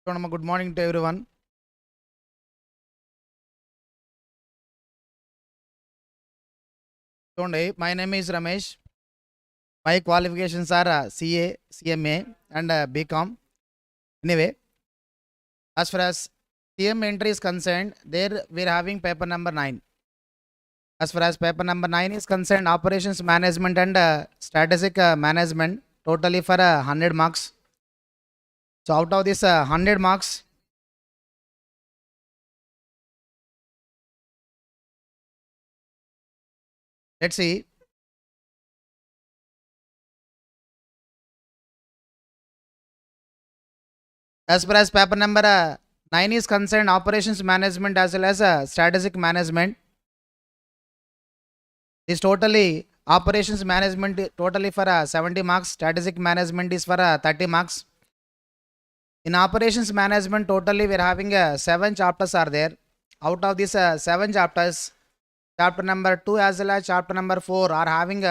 Good morning to everyone. My name is Ramesh. My qualifications are CA, CMA, and BCom. Anyway, as far as CM entry is concerned, there we are having paper number 9. As far as paper number 9 is concerned, operations management and strategic management, totally for 100 marks. So out of this 100 marks, let's see. As far as paper number 9 is concerned, operations management as well as strategic management. This totally operations management totally for 70 marks. Strategic management is for 30 marks. In operations management totally we are having 7 chapters are there. Out of these 7 chapters, chapter number 2 as well as chapter number 4 are having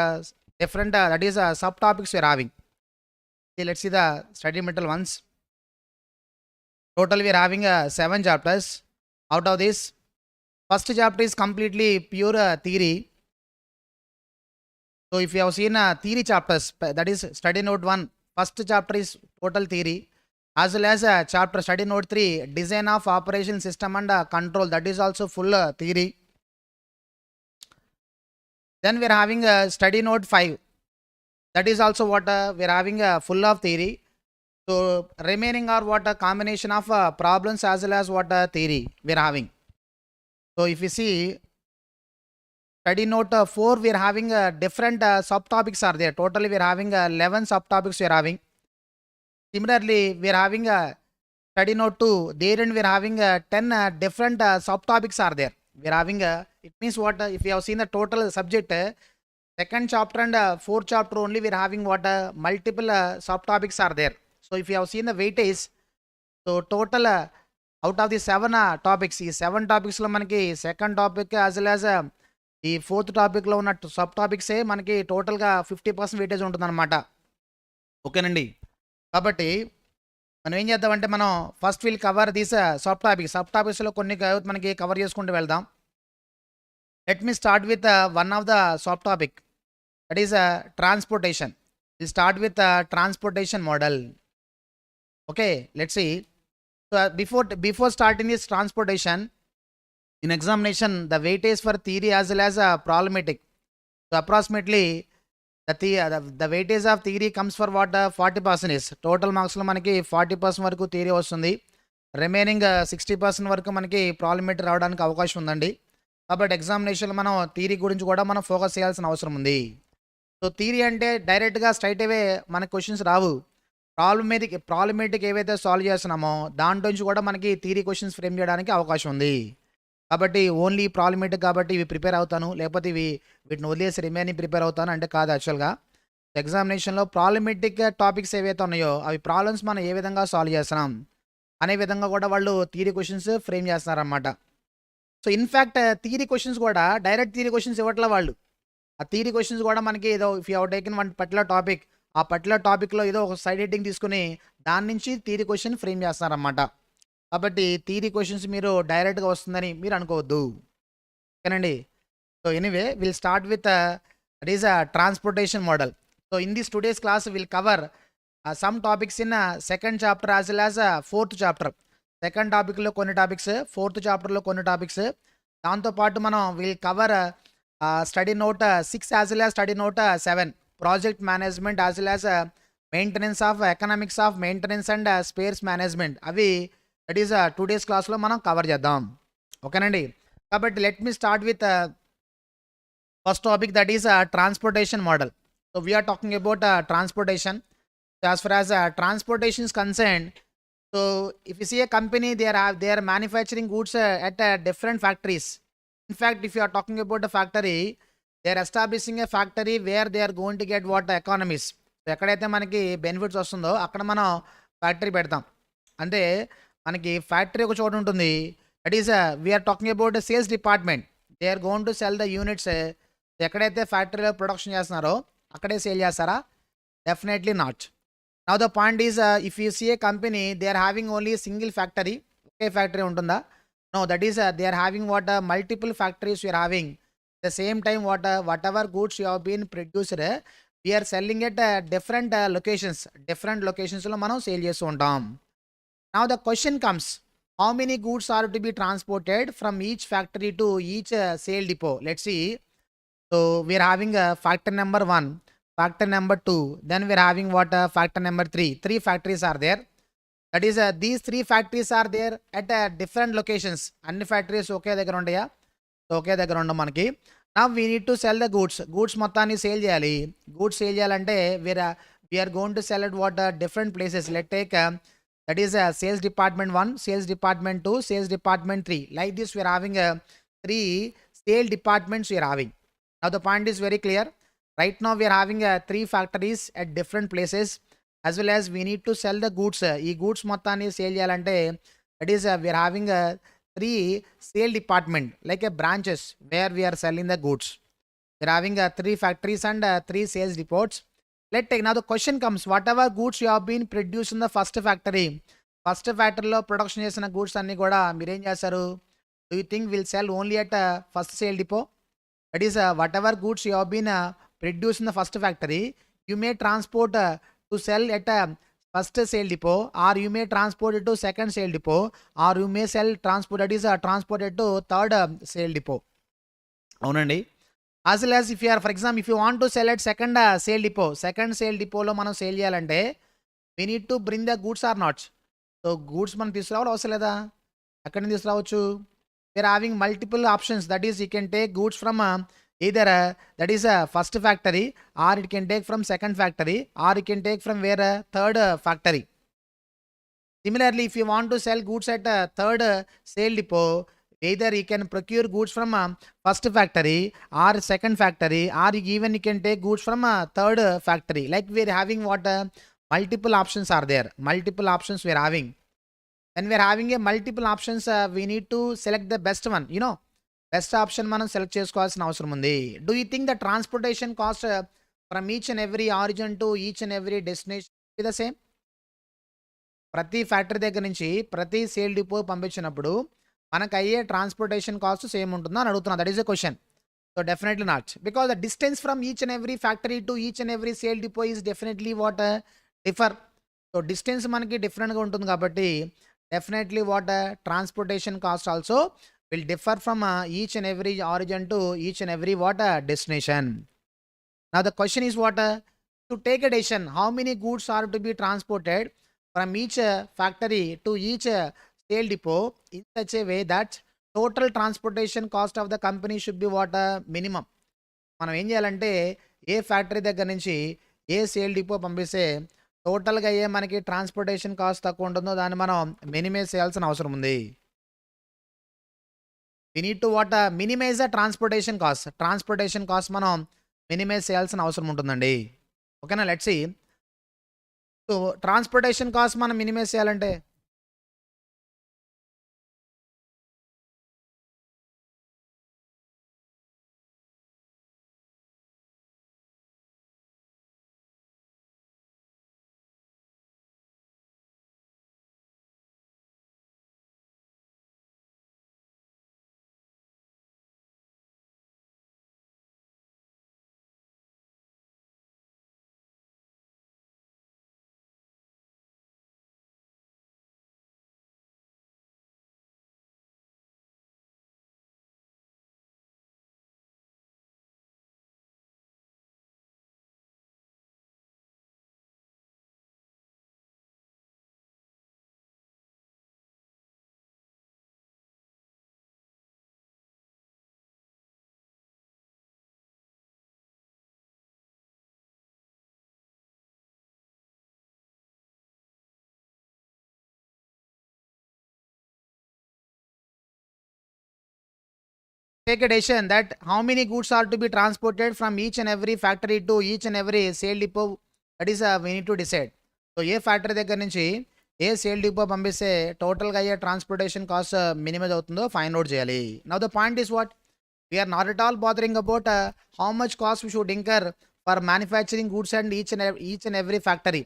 different that is subtopics we are having. See, let's see the study material ones. Total we are having 7 chapters. Out of this, first chapter is completely pure theory. So if you have seen theory chapters, that is study note 1, first chapter is total theory, as well as chapter study note 3, design of operation system and control, that is also full theory. Then we are having study note 5, that is also what we are having full of theory. So remaining are what a combination of problems as well as what theory we are having. So if you see study note 4, we are having different subtopics are there. Totally we are having 11 subtopics we are having. Similarly, we are having study note 2, therein we are having 10 different subtopics are there. We are having it means what if you have seen the total subject, second chapter and fourth chapter only we are having what multiple subtopics are there. So if you have seen the weightage, so total out of the 7 topics, ఈ 7 topics లో మనకి second topic as well as ఈ fourth టాపిక్లో ఉన్న sub టాపిక్సే మనకి టోటల్గా 50% weightage ఉంటుందన్నమాట. ఓకేనండి. కాబట్టి మనం ఏం చేద్దామంటే మనం first will cover these sub టాపిక్స్లో కొన్ని మనకి కవర్ చేసుకుంటూ వెళ్దాం. Let me start with one of the sub topic, that is transportation. Will start with transportation model. Okay, let's see. So before starting this transportation, in examination, the weightage for theory as well as problematic. So approximately the weightage of theory comes for what 40% is. Total marks lo manaki 40% వరకు theory వస్తుంది. Remaining 60% వరకు మనకి problematic రావడానికి అవకాశం ఉందండి. కాబట్టి ఎగ్జామినేషన్లో మనం థియరీ గురించి కూడా మనం ఫోకస్ చేయాల్సిన అవసరం ఉంది. సో థియరీ అంటే డైరెక్ట్గా స్ట్రైట్ అవే మనకి క్వశ్చన్స్ రావు. ప్రాబ్లమేటిక్ ఏవైతే సాల్వ్ చేస్తున్నామో దాంట్లో నుంచి కూడా మనకి థియరీ క్వశ్చన్స్ ఫ్రేమ్ చేయడానికి అవకాశం ఉంది. కాబట్టి ఓన్లీ ప్రాబ్లమేటిక్ కాబట్టి ఇవి ప్రిపేర్ అవుతాను, లేకపోతే వీటిని వదిలేసి రిమైనింగ్ ప్రిపేర్ అవుతాను అంటే కాదు. యాక్చువల్గా ఎగ్జామినేషన్లో ప్రాబ్లమేటిక్ టాపిక్స్ ఏవైతే ఉన్నాయో అవి ప్రాబ్లమ్స్ మనం ఏ విధంగా సాల్వ్ చేస్తున్నాం అనే విధంగా కూడా వాళ్ళు థియరీ క్వశ్చన్స్ ఫ్రేమ్ చేస్తున్నారన్నమాట. సో ఇన్ఫ్యాక్ట్ థియరీ క్వశ్చన్స్ కూడా డైరెక్ట్ థియరీ క్వశ్చన్స్ ఇవ్వట్లే వాళ్ళు. ఆ థియరీ క్వశ్చన్స్ కూడా మనకి ఏదో if you taken one particular topic, ఆ పర్టికులర్ టాపిక్లో ఏదో ఒక సైడ్ హెడ్డింగ్ తీసుకుని దాని నుంచి థియరీ క్వశ్చన్ ఫ్రేమ్ చేస్తున్నారన్నమాట. కాబట్టి థియరీ క్వశ్చన్స్ మీరు డైరెక్ట్గా వస్తుందని మీరు అనుకోవద్దు. ఓకేనండి. So anyway will start with that is transportation model. So in this today's class will cover some topics in second chapter as well as fourth chapter. Second టాపిక్లో కొన్ని topics, fourth చాప్టర్లో కొన్ని టాపిక్స్. దాంతోపాటు మనం will cover study note 6 as well as study note 7, project management as well as maintenance of economics of maintenance and spares management. అవి that is 2 days క్లాస్లో మనం cover చేద్దాం. ఓకేనండి. కాబట్టి let me start with first topic, that is transportation model. So we are talking about transportation. As far as transportation is concerned, so if you see a company, they are manufacturing goods at different factories. In fact, if you are talking about a factory, they are establishing a factory where they are going to get what economies. So ఎక్కడైతే మనకి benefits వస్తుందో అక్కడ మనం factory పెడతాం. అంటే మనకి factory ఒక చోట ఉంటుంది, that is we are talking about sales department. They are going to sell the units. ఎక్కడైతే ఫ్యాక్టరీలో ప్రొడక్షన్ చేస్తున్నారో అక్కడే సేల్ చేస్తారా? Definitely not. Now the point is, if you see a company, they are having only a single factory. Okay, factory untunda? No, that is they are having what multiple factories we are having. The same time, whatever goods you have been produced, we are selling at different locations. Different locations lo మనం sale చేస్తూ ఉంటాం. Now the question comes, how many goods are to be transported from each factory to each sale depot? Let's see. So we are having factor number 1, factor number 2, then we are having what factor number 3. 3 factories are there. That is these 3 factories are there at different locations. Anni factories okay దగ్గర ఉండయా? Okay దగ్గర ఉండం మనకి. Now we need to sell the goods. Goods మొత్తాన్ని sale చేయాలి. Goods sale చేయాలంటే we are going to sell at what different places. Let's take that is sales department 1, sales department 2, sales department 3. Like this we are having 3 sale departments we are having. Now the point is very clear. Right now we are having 3 factories at different places, as well as we need to sell the goods. ఈ goods మొత్తాన్ని sale చేయాలంటే that is we are having 3 sale department like a branches where we are selling the goods. We are having 3 factories and 3 sales depots. Let's take now the question comes, whatever goods you have been produced in the first factory లో production చేసిన goods అన్ని కూడా మీరు ఏం చేస్తారు? Do you think we'll sell only at first sale depot? That is whatever goods you have been produced in the first factory, you may transport to sell at first sale depot, or you may transport it to second sale depot, or you may transport that is transported to third sale depot. అవునండి. As well as if you are, for example, if you want to sell at second sale depot లో మనం sale చేయాలంటే we need to bring the goods or not. So goods మనం తీసుకురావాలి అవసరం లేదా? ఎక్కడి నుంచి తీసుకురావచ్చు? we are having multiple options. That is, you can take goods from either that is first factory, or it can take from second factory, or you can take from where third factory. Similarly, if you want to sell goods at third sale depot, either you can procure goods from first factory or second factory, or even you can take goods from third factory. Like we are having what multiple options are there. Multiple options we are having. When we are having a multiple options, we need to select the best one. You know, best option మనం select చేసుకోవాల్సిన అవసరం ఉంది. Do you think the transportation cost from each and every origin to each and every destination is the same? ప్రతి factory దగ్గర నుంచి ప్రతి sale depot పంపించినప్పుడు మనకు అయ్యే ట్రాన్స్పోర్టేషన్ కాస్ట్ సేమ్ ఉంటుందా అని అడుగుతున్నా. That is a question. So definitely not, because the distance from each and every factory to each and every sale depot is definitely what differ. So distance మనకి డిఫరెంట్గా ఉంటుంది కాబట్టి definitely what transportation cost also will differ from each and every origin to each and every what destination. Now the question is what to take a decision how many goods are to be transported from each factory to each sale depot in such a way that total transportation cost of the company should be what minimum. మనం ఏం చేయాలంటే ఏ factory దగ్గర నుంచి ఏ sale depot పంపిస్తే టోటల్గా అయ్యే మనకి ట్రాన్స్పోర్టేషన్ కాస్ట్ తక్కువ ఉంటుందో దాన్ని మనం మినిమైజ్ చేయాల్సిన అవసరం ఉంది. We need to what minimize the transportation cost. Transportation cost మనం మినిమైజ్ చేయాల్సిన అవసరం ఉంటుందండి. ఓకేనా? Let's see. So transportation cost మనం మినిమైజ్ చేయాలంటే take a decision that how many goods are to be transported from each and every factory to each and every sale depot. That is we need to decide. So ఏ factory దగ్గర నుంచి ఏ sale depot పంపిస్తే టోటల్గా అయ్యే transportation cost minimise అవుతుందో find out చేయాలి. Now the point is what we're not at all bothering about how much cost we should incur for manufacturing goods and each and every factory.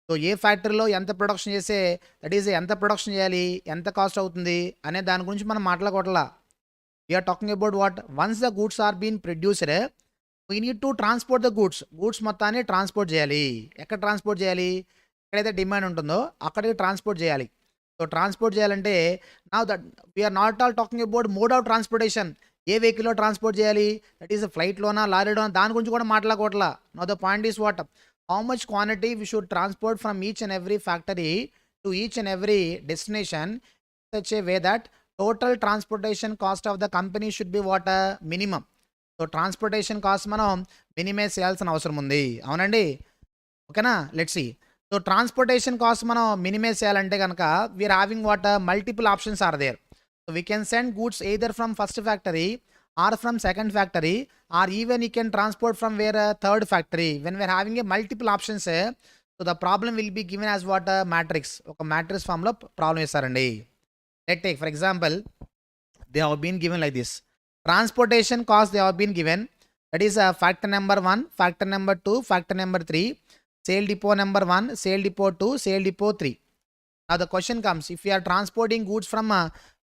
So ఏ ఫ్యాక్టరీలో ఎంత production చేసే that is ఎంత production చేయాలి, ఎంత cost అవుతుంది అనే దాని గురించి మనం మాట్లాడుకోవట్లా. We're talking about what once the goods are been produced we need to transport the goods మొత్తాన్ని ట్రాన్స్పోర్ట్ చేయాలి. ఎక్కడ ట్రాన్స్పోర్ట్ చేయాలి, ఎక్కడైతే డిమాండ్ ఉంటుందో అక్కడికి ట్రాన్స్పోర్ట్ చేయాలి. సో ట్రాన్స్పోర్ట్ చేయాలంటే నా that we're not all talking about mode of transportation. ఏ వెహికల్లో ట్రాన్స్పోర్ట్ చేయాలి, దట్ ఈస్ ఫ్లైట్లోనా లారీలోనా దాని గురించి కూడా మాట్లాడుకోవట్లా. No the point is what how much quantity we should transport from each and every factory to each and every destination such a way that total transportation cost of the company should be what minimum. సో transportation cost మనం minimise చేయాల్సిన అవసరం ఉంది. అవునండి, ఓకేనా? Let's see. So transportation cost మనం minimise చేయాలంటే కనుక we are having what multiple options are there. So we can send goods either from first factory or from second factory, or even you can transport from where third factory. When we are having a multiple options, so the problem will be given as what matrix. ఒక matrix form లో problem ఇస్తారండి. Let's take for example, they have been given like this. Transportation cost they have been given, that is factor number 1, factor number 2, factor number 3, sale depot number 1, sale depot 2, sale depot 3. Now the question comes, if you are transporting goods from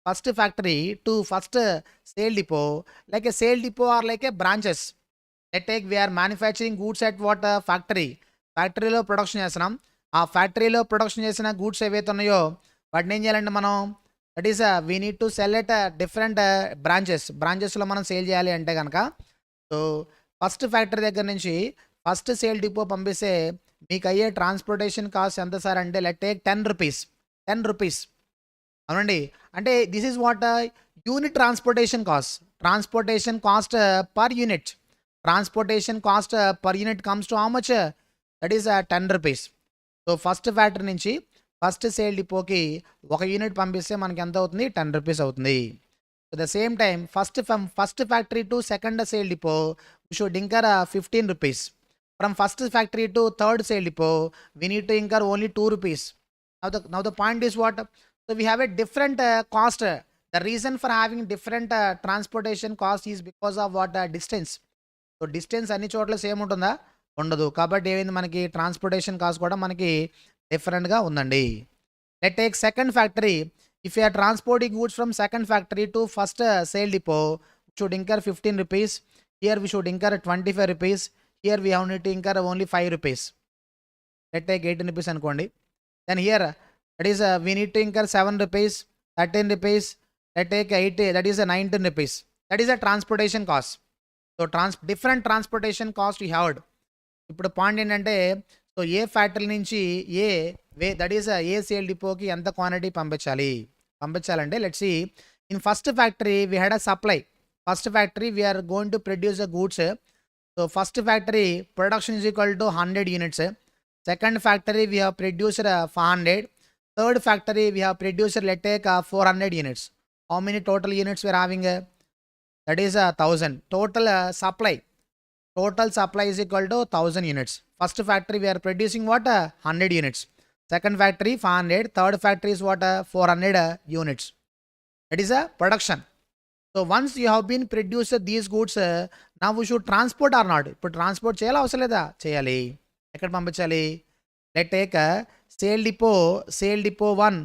first factory to first sale depot, like a sale depot or like a branches. Let's take we are manufacturing goods at what factory. ఫ్యాక్టరీలో production చేస్తున్నాం. ఆ ఫ్యాక్టరీలో production చేసిన goods ఏవైతే ఉన్నాయో వాటిని ఏం చేయాలంటే మనం that is we need to sell at different బ్రాంచెస్లో మనం సేల్ చేయాలి అంటే కనుక సో ఫస్ట్ ఫ్యాక్టరీ దగ్గర నుంచి ఫస్ట్ సేల్ డిపో పంపిస్తే మీకు అయ్యే ట్రాన్స్పోర్టేషన్ కాస్ట్ ఎంత సార్ అంటే లెట్ టేక్ 10 రూపీస్. అవునండి, అంటే this is what unit transportation cost per unit. Transportation cost per unit comes to how much, that is 10 rupees. So first factory నుంచి first sale డిపోకి ఒక unit పంపిస్తే మనకి ఎంత అవుతుంది, 10 రూపీస్ అవుతుంది. At the same time, from first factory to second sale depot, we should incur 15 rupees. From first factory to third sale depot, we need to incur only 2 rupees. Now the point is what? So we have a different cost. The reason for having different transportation cost is because of what? Distance. So distance అన్ని చోట్ల same ఉంటుందా? ఉండదు. కాబట్టి ఏమైంది మనకి transportation cost కూడా మనకి డిఫరెంట్గా ఉందండి. Let's take second factory. If you are transporting goods from second factory to first sale depot, we should incur 15 rupees. Here we should incur 25 rupees. Here we have need to incur only 5 rupees. Let's take 18 rupees అనుకోండి. Then here, that is we need to incur 7 rupees, 13 rupees. Let's take 80, that is 19 rupees. That is a transportation cost. So different transportation cost we have. ఇప్పుడు point ఏంటంటే so ఏ factory నుంచి that is ఏ sale డిపోకి ఎంత quantity పంపించాలంటే let's see in first factory we had a supply. First factory we are going to produce the goods. So first factory production is equal to 100 units. Second factory we have produced 500. Third factory we have produced let take 400 units. How many total units we are having? That is 1000. Total supply is equal to 1000 units. First factory we are producing what? 100 units. Second factory 500. Third factory is what? 400 units. That is a production. So once you have been produced these goods, now we should transport or not? ఇప్పుడు transport చేయాలా అవసరం లేదా? చేయాలి. ఎక్కడ పంపించాలి? Let take sale depot 1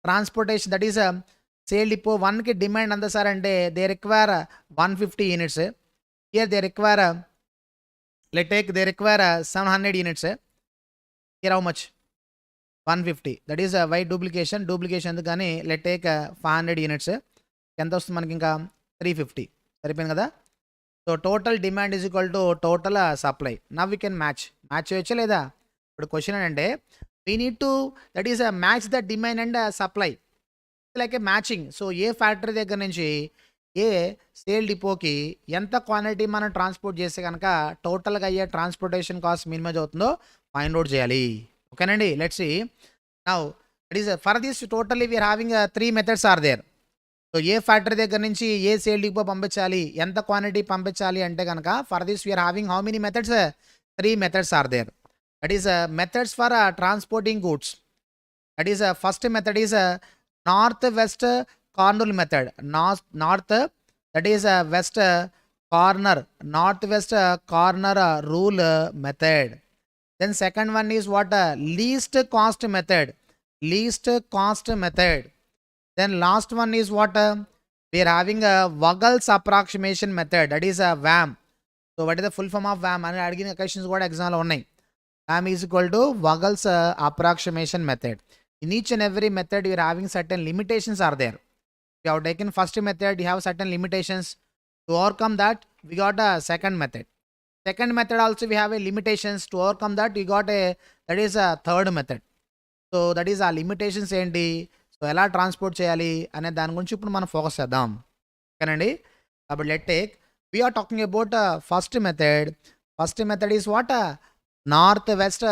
transportation. That is sale depot 1కి demand ఎంత sir అంటే they require 150 units. Here they require they require 700 units. Here how much? 150. That is why duplication ఎందుకని let take 500 units. ఎంత వస్తుంది మనకి? ఇంకా 350. సరిపోయింది కదా? So total demand is equal to total supply. Now we can match చేయొచ్చా లేదా? ఇప్పుడు క్వశ్చన్ ఏంటంటే we need to that is match the demand and supply like A matching. So ఏ ఫ్యాక్టరీ దగ్గర నుంచి ఏ సేల్ డిపోకి ఎంత క్వాంటిటీ మనం ట్రాన్స్పోర్ట్ చేస్తే కనుక టోటల్గా అయ్యే ట్రాన్స్పోర్టేషన్ కాస్ట్ మినిమైజ్ అవుతుందో ఫైండ్ అవుట్ చేయాలి. ఓకేనండి, let's see now it is for this totally we are having 3 methods are there. So ఏ ఫ్యాక్టరీ దగ్గర నుంచి ఏ సేల్ డిపో పంపించాలి, ఎంత క్వాంటిటీ పంపించాలి అంటే కనుక for this we are having how many methods? 3 methods are there. That is methods for transporting goods. That is first method is north west corner method. North that is west corner rule method. Then second one is what? Least cost method. Least cost method. Then last one is what? We are having a Vogel's approximation method. That is a VAM. So what is the full form of VAM? And adding questions what exam lo unnai. VAM is equal to Vogel's approximation method. In each and every method, you are having certain limitations are there. If you have taken first method, you have certain limitations. To overcome that, we got a second method. Second method also we have a limitations. To overcome that, we got a that is a third method. So that is our limitations ఏంటి. So ఎలా transport చేయాలి అనే దాని గురించి ఇప్పుడు మనం focus చేద్దాం. ఓకేనండి. కాబట్టి let take we are talking about first method. First method is what? Northwest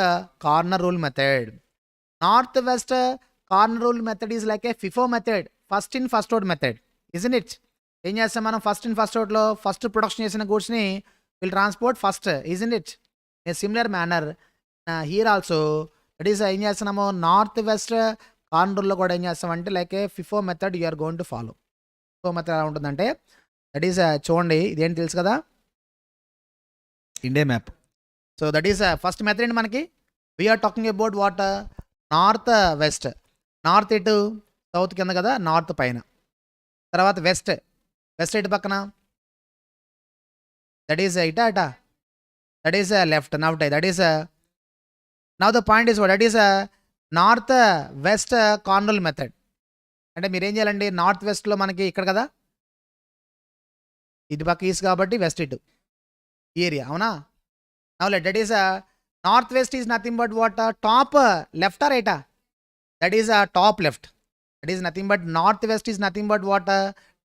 corner rule method. Northwest corner rule method is like a FIFO method. First in first out method. Isn't it? ఏం చేస్తాం మనం first in first అవుట్లో first production చేసిన గూడ్స్ని will transport first. isn't it? A similar manner here also that is ఏం చేస్తున్నాము north west corner రూల్లో కూడా ఏం చేస్తామంటే like a FIFO method you're going to follow. FIFO method ఎలా ఉంటుందంటే దట్ ఈస్ చూడండి ఇదేంటి తెలుసు కదా India map. So that is first method అండి మనకి. We're talking about what north west. North ఇటు సౌత్ కింద కదా, నార్త్ పైన, తర్వాత వెస్ట్ వెస్ట్ ఇటు పక్కన దట్ ఈస్ ఇటా అటా that is left not that is now the point is what that is north west corner method. అంటే మీరు ఏం చేయాలండి నార్త్ వెస్ట్లో మనకి ఇక్కడ కదా ఇటు పక్క ఈస్ట్ కాబట్టి వెస్ట్ ఇటు ఏరియా అవునా. Now let that is north west is nothing but what top left or రైటా that is top left. That is nothing but north west is nothing but what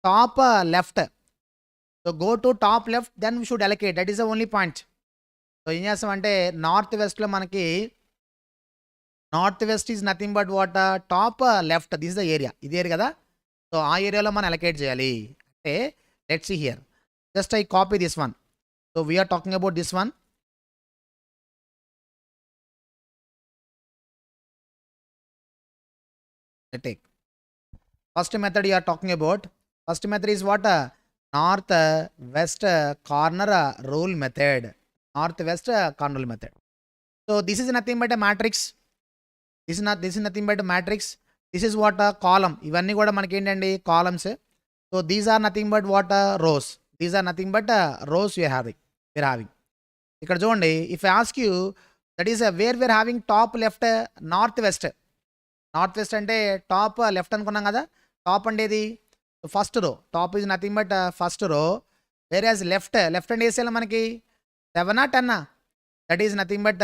top left. So go to top left then we should allocate that is the only point. So ఏం చేస్తామంటే north వెస్ట్లో మనకి north west is nothing but what top left this the area ఇది area కదా. So ఆ ఏరియాలో మనం allocate చేయాలి. అంటే let's see here just I copy this one. So we are talking about this one. Take first method you are talking about. First method is what? North west corner rule method. North west corner rule method. So this is nothing but a matrix. This is nothing but a matrix. This is what a column. ఇవన్నీ కూడా మనకి ఏంటండి columns. So these are nothing but what rows. These are nothing but rows you're having. ఇక్కడ చూడండి if I ask you that is where we are having top left north west. North west అంటే top left అనుకున్నాం కదా. Top అండేది first row. Top is nothing but first row. Whereas left అంటే వేసేయాలి మనకి 7 10. That is nothing but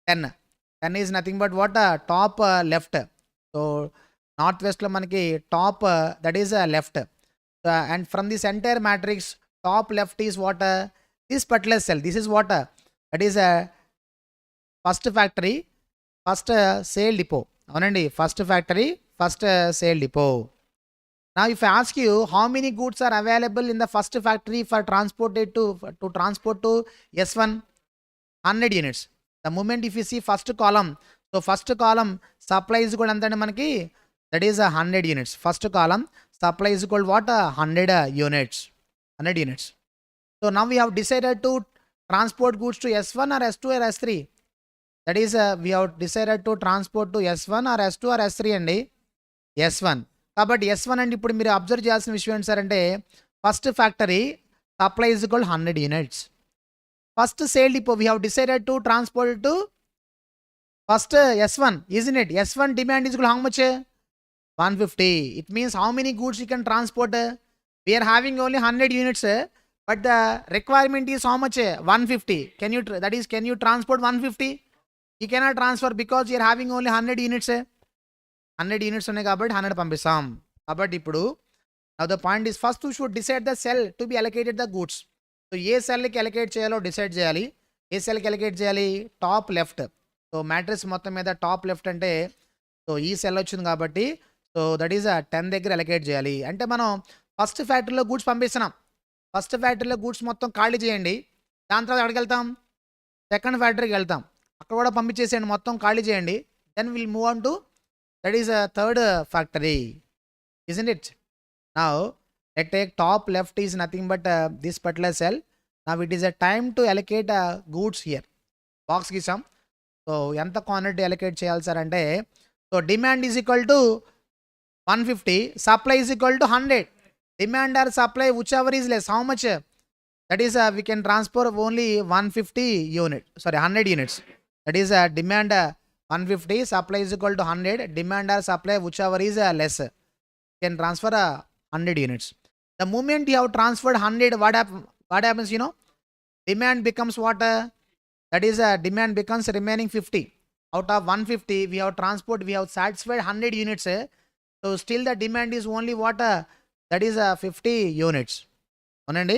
10. 10 is nothing but what top left. So north వెస్ట్లో మనకి top that is left. And from this entire matrix top left is what this particular cell. This is what that is first factory first sale depot. అవునండి first factory first sale depot. Now if I ask you how many goods are available in the first factory for transported to transport to S1, 100 units. The moment if you see first column, so first column supply is equal ante manaki that is 100 units. First column supply is equal what 100 units. 100 units. So now we have decided to transport goods to S1 or S2 or S3. That is we have decided to transport to S1 or S2 or S3 అండి. S1 కాబట్టి S1 అండి. ఇప్పుడు మీరు observe చేయాల్సిన విషయం ఏంటి sir అంటే first factory supply is equal 100 units. First sale depot we have decided to transport to first S1 isn't it? S1 demand is equal how much? 150. It means how many goods you can transport? We are having only 100 units but the requirement is how much? 150. Can you transport 150? You cannot transfer because you are having only 100 units. 100 units ఉన్నాయి కాబట్టి 100 పంపిస్తాం. కాబట్టి ఇప్పుడు now the point is first you should decide the cell to be allocated the goods. So ఏ సెల్కి allocate చేయాలో decide చేయాలి. ఏ సెల్కి అలొకేట్ చేయాలి? Top left. సో మ్యాట్రిక్స్ మొత్తం మీద టాప్ లెఫ్ట్ అంటే సో ఈ సెల్ వచ్చింది కాబట్టి సో దట్ ఈస్ 10 దగ్గర అలొకేట్ చేయాలి. అంటే మనం ఫస్ట్ ఫ్యాక్టరీలో గూడ్స్ పంపిస్తున్నాం. ఫస్ట్ ఫ్యాక్టరీలో గూడ్స్ మొత్తం ఖాళీ చేయండి. దాని తర్వాత ఎక్కడికి వెళ్తాం? సెకండ్ ఫ్యాక్టరీకి వెళ్తాం. అక్కడ కూడా పంపించేసేయండి, మొత్తం ఖాళీ చేయండి. Then will move on to that is third factory. isn't it? Now let take top left is nothing but this particular cell. Now it is a time to allocate goods here. Box gisam. So ఎంత quantity allocate చేయాలి sir అంటే, so demand is equal to 150, supply is equal to 100. Demand or supply, whichever is less, how much? That is, we can transfer only 150 unit, sorry 100 units. That is demand 150, supply is equal to 100. Demand or supply, whichever is less, can transfer 100 units. The moment you have transferred 100, what happens, you know? Demand becomes what? That is demand becomes remaining 50. Out of 150, we have transport, we have satisfied 100 units. So still the demand is only what? That is 50 units. Onandi.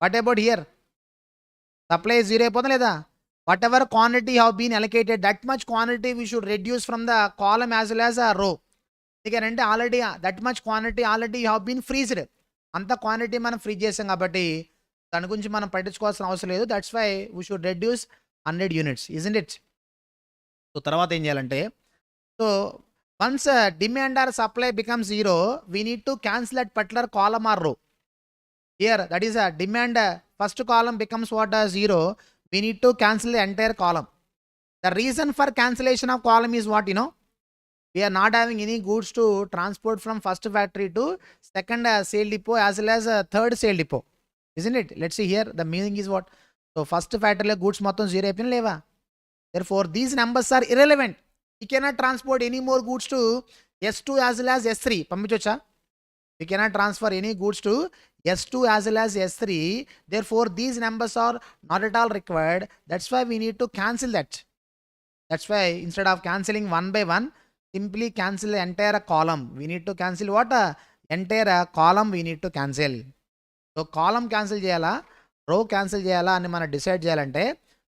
What about here? Supply is 0 అయిపోతుందా లేదా? Whatever quantity have been allocated, that much quantity we should reduce from the column as well as a row. ఎందుకంటే already that much quantity already you have been freezed. అంత quantity మనం freeze చేసాం కాబట్టి దాని గురించి మనం పట్టించుకోవాల్సిన అవసరం లేదు. That's why we should reduce 100 units, isn't it? So తర్వాత ఏం చేయాలంటే, so once demand or supply becomes 0, we need to cancel that particular column or row. Here, that is demand, first column becomes what? 0. We need to cancel the entire column. The reason for cancellation of column is what, you know? We are not having any goods to transport from first factory to second sale depot as well as third sale depot. Isn't it? Let's see here. The meaning is what? So first factory goods మొత్తం 0 అయిపోయిన లేవా? Therefore, these numbers are irrelevant. We cannot transport any more goods to S2 as well as S3. పంపించొచ్చా? We cannot transfer any goods to S2 as well as S3. Therefore, these numbers are not at all required. That's why we need to cancel that. That's why instead of cancelling one by one, simply cancel the entire column. We need to cancel what? Entire column we need to cancel. So, column cancel చేయాలా, row cancel చేయాలా అని మనం decide చేయాలంటే,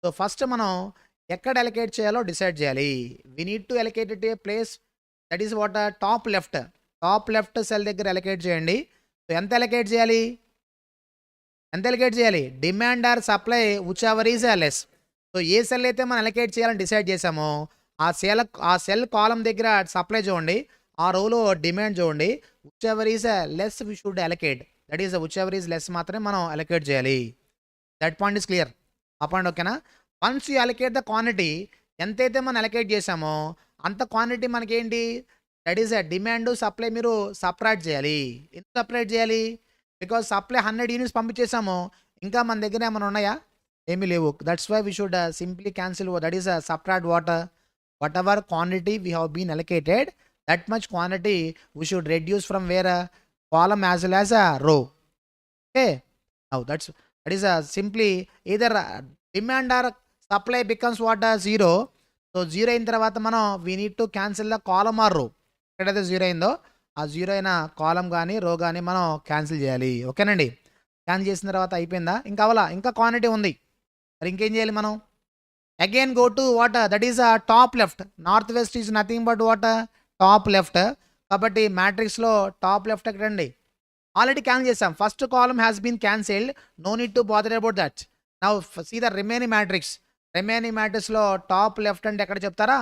so first మనం ఎక్కడ allocate చేయాలో decide చేయాలి. We need to allocate it a place, that is what? Top left cell దగ్గర అలొకేట్ చేయండి. సో ఎంత అలొకేట్ చేయాలి? Demand or supply whichever is less. So ఏ సెల్ అయితే మనం అలొకేట్ చేయాలని డిసైడ్ చేసామో ఆ సెల్ కాలం దగ్గర సప్లై చూడండి, ఆ రోలో డిమాండ్ చూడండి. Whichever is less we should allocate. That is whichever is less మాత్రమే మనం అలొకేట్ చేయాలి. That point is clear. ఆ పాయింట్ ఓకేనా? Once you allocate the quantity, ఎంతైతే మనం అలొకేట్ చేసామో అంత క్వాంటిటీ మనకేంటి? దట్ ఈస్ డిమాండ్ సప్లై మీరు సపరేట్ చేయాలి. ఎంత సపరేట్ చేయాలి? బికాజ్ సప్లై 100 యూనిట్స్ పంపించేసాము, ఇంకా మన దగ్గర ఏమైనా ఉన్నాయా? ఏమీ లేవు. That's why we should simply cancel. That is separate whatever quantity we have been allocated, that much quantity we should reduce from where column as well as row. Okay, now that is simply either demand or supply becomes what? 0. So 0 అయిన తర్వాత మనం we need to cancel the column or row. ఎక్కడైతే 0 అయిందో ఆ 0 అయిన కాలం కానీ రో కానీ మనం క్యాన్సిల్ చేయాలి. ఓకేనండి? క్యాన్సిల్ చేసిన తర్వాత అయిపోయిందా? ఇంకా అవలా, ఇంకా క్వాంటిటీ ఉంది. మరి ఇంకేం చేయాలి మనం? Again go to what? That is top left. North west is nothing but what? Top left. కాబట్టి మ్యాట్రిక్స్లో టాప్ లెఫ్ట్ ఎక్కడండి? ఆల్రెడీ క్యాన్సిల్ చేసాం. First column has been cancelled, no need to bother about that. Now see the remaining matrix. లో top left అంటే ఎక్కడ చెప్తారా?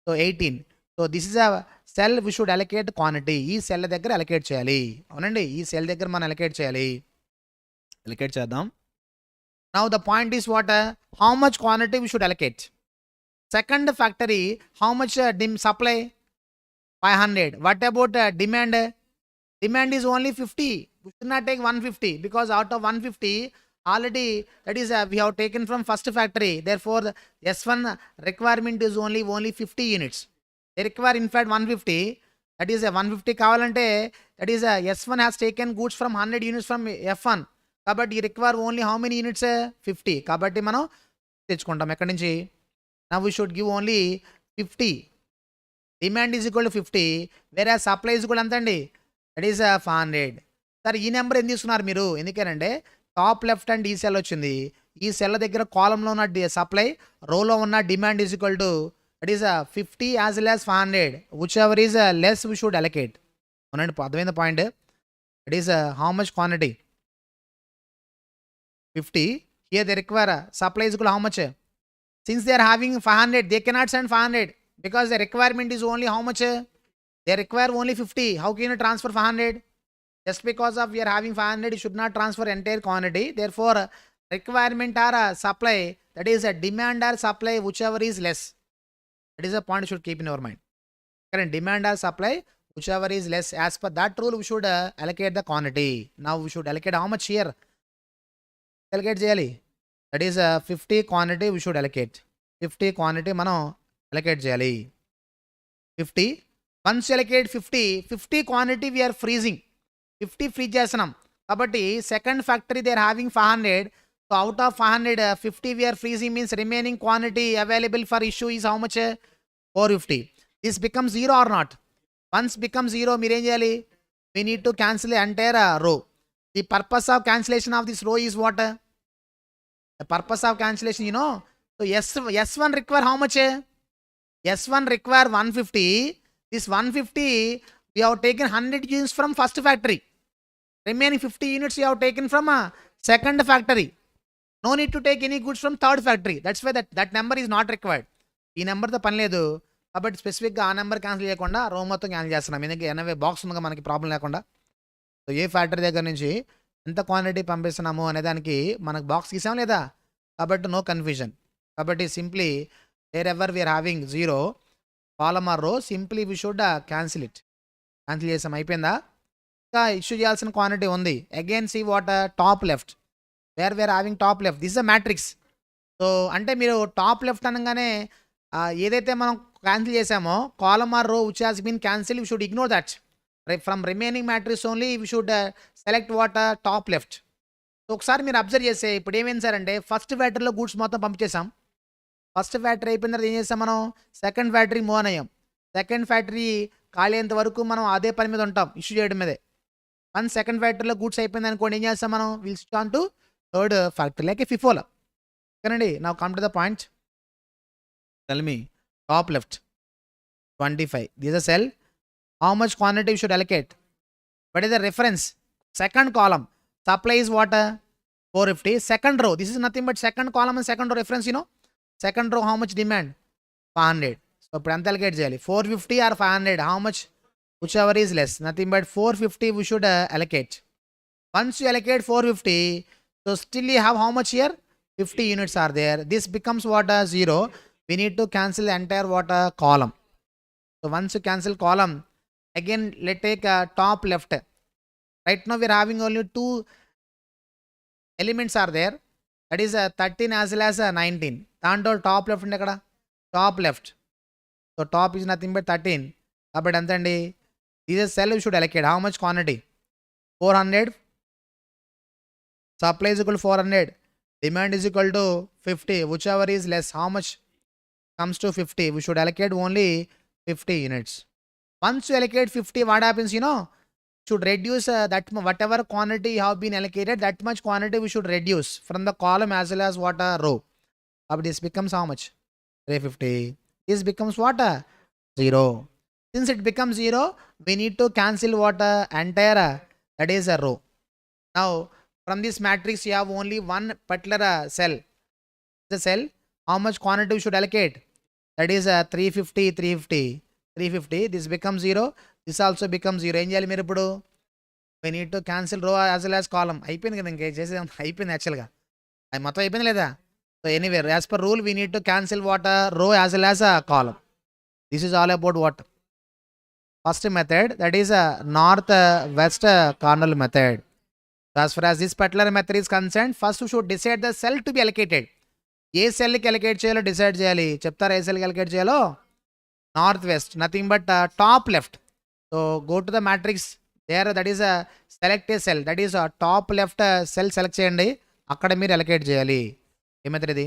So 18. So this is a cell we should allocate quantity. ఈ cell దగ్గర allocate చేయాలి. అవునండి, ఈ సెల్ దగ్గర మనం అలొకేట్ చేయాలి. అలొకేట్ చేద్దాం. Now the point is what? How much quantity we should allocate. Second factory, how much supply? 500. What about demand? Demand is only 50. We should not take 150 because out of 150 already, that is we have taken from first factory. Therefore, the S1 requirement is only 50 units. They require in fact 150. That is 150 కావాలంటే, that is S1 has taken goods from 100 units from F1. కాబట్టి you require only how many units? 50. కాబట్టి మనం తెచ్చుకుంటాం ఎక్కడి నుంచి? Now we should give only 50. Demand is equal to 50, whereas supply is equal ఎంతండి? That is 500. Sir ఈ number ఎందుకు తీసుకున్నారు మీరు? ఎందుకేనంటే టాప్ లెఫ్ట్ అండ్ ఈ సెల్ వచ్చింది. ఈ సెల్ దగ్గర కాలంలో ఉన్న సప్లై, రోలో ఉన్న demand is equal to that is 50 as well as 500. Whichever is less we should allocate. అవునండి, అర్థమైంది point. That is how much quantity? 50. Here they require supply is equal how much? Since they are having 500, they cannot send 500 because the requirement is only how much? They require only 50. How can you transfer 500? Just because of we are having 500, you should not transfer entire quantity. Therefore, requirement or supply, that is a demand or supply, whichever is less. That is a point you should keep in your mind. Correct? Demand or supply, whichever is less, as per that rule we should allocate the quantity. Now we should allocate how much here? Allocate చేయాలి. That is 50 quantity we should allocate. 50 quantity మనం allocate చేయాలి. 50. Once you allocate 50 quantity we are freezing. 50 freeze చేస్తున్నాం. కాబట్టి second factory they are having 500. So out of 500, 50 we are freezing, means remaining quantity available for issue is how much? 450. This becomes 0 or not? Once becomes 0, మీరు ఏం చేయాలి? We need to cancel the entire row. The purpose of cancellation of this row is what? The purpose of cancellation, you know. So S1 require how much? S1 require 150. This 150 we have taken 100 units from first factory. Remaining 50 units we have taken from second factory. No need to take any goods from third factory. That's why that number is not required. ఈ నెంబర్తో పని లేదు కాబట్టి స్పెసిఫిక్గా ఆ number cancel చేయకుండా రో మొత్తం క్యాన్సిల్ చేస్తున్నాం. ఎందుకంటే 80 బాక్స్ ఉందిగా మనకి ప్రాబ్లం లేకుండా. సో ఏ ఫ్యాక్టరీ దగ్గర నుంచి ఎంత క్వాంటిటీ పంపిస్తున్నాము అనే దానికి మనకు బాక్స్ గీసాం లేదా, కాబట్టి నో కన్ఫ్యూజన్. కాబట్టి simply wherever we're having 0 column or row, simply we should cancel it. Cancel చేసాం, అయిపోయిందా? ఇంకా ఇష్యూ చేయాల్సిన క్వాంటిటీ ఉంది. Again see what top left, where where having top left, this is a matrix. So అంటే మీరు top left అనగానే ఏదైతే మనం క్యాన్సిల్ చేసామో column or row which has been cancel, we should ignore that. From remaining matrix only we should select what top left. So ఒకసారి మీరు observe చేస్తే ఇప్పుడు ఏమైంది సార్ అంటే ఫస్ట్ ఫ్యాక్టరీలో గూడ్స్ మొత్తం పంపించేసాం. ఫస్ట్ ఫ్యాక్టరీ అయిపోయిన తర్వాత ఏం చేస్తాం మనం? సెకండ్ ఫ్యాక్టరీ మూవ్ అయ్యాం. సెకండ్ ఫ్యాక్టరీ ఖాళీ అయ్యేంత వరకు మనం అదే పని మీద ఉంటాం, ఇష్యూ చేయడం మీదే. వన్ సెకండ్ ఫ్యాక్టరీలో గూడ్స్ అయిపోయింది అనుకోండి, ఏం చేస్తాం మనం? Will switch on to third factory like ఫిఫోలో. ఓకేనండి. Now come to the point. Tell me top left 25. This is a cell. How much quantity you should allocate? What is the reference? Second column. Supply is what? 450. Second row. This is nothing but second column and second row reference, you know. Second row how much demand? 500. So ఇప్పుడు ఎంత allocate చేయాలి? 450 or 500? How much? Whichever is less. Nothing but 450 we should allocate. Once you allocate 450, so still you have how much here? 50 units are there. This becomes what? 0. We need to cancel the entire what? Column. So once you cancel column, again let's take top left. Right now we are having only 2 elements are there. That is 13 as well as 19. దాంట్లో top left ఉంది అక్కడ, top left. So top is nothing but 13. కాబట్టి ఎంత అండి? This cell should allocate how much quantity? 400. Supply is equal to 400. Demand is equal to 50. Whichever is less, how much comes to 50? We should allocate only 50 units. Once you allocate 50, what happens, you know? Should reduce that whatever quantity you have been allocated, that much quantity we should reduce from the column as well as what a row. This becomes how much? 350. This becomes what? 0. Since it becomes 0, we need to cancel what? Entire that is a row. Now from this matrix you have only one particular cell. The cell, how much quantity we should allocate? That is 350, 350, 350. This becomes 0. This also becomes 0. ఏం చేయాలి మీరు ఇప్పుడు? We need to cancel row as well as column. అయిపోయింది కదా, ఇంకే చేసేది అయిపోయింది యాక్చువల్గా, అది మొత్తం అయిపోయింది లేదా? So anyway as per rule we need to cancel what? row as well as a column. This is all about what? First method, that is a north west cardinal method. So as far as this particular method is concerned, first we should decide the cell to be allocated. ఏ సెల్కి allocate చేయాలో decide చేయాలి. చెప్తారా ఏ సెల్కి allocate చేయాలో? North west, nothing but top left. So go to the matrix there, that is select a cell, that is top left cell select చేయండి, అక్కడ మీరు అలొకేట్ చేయాలి. ఏ మెథడ్ ఇది?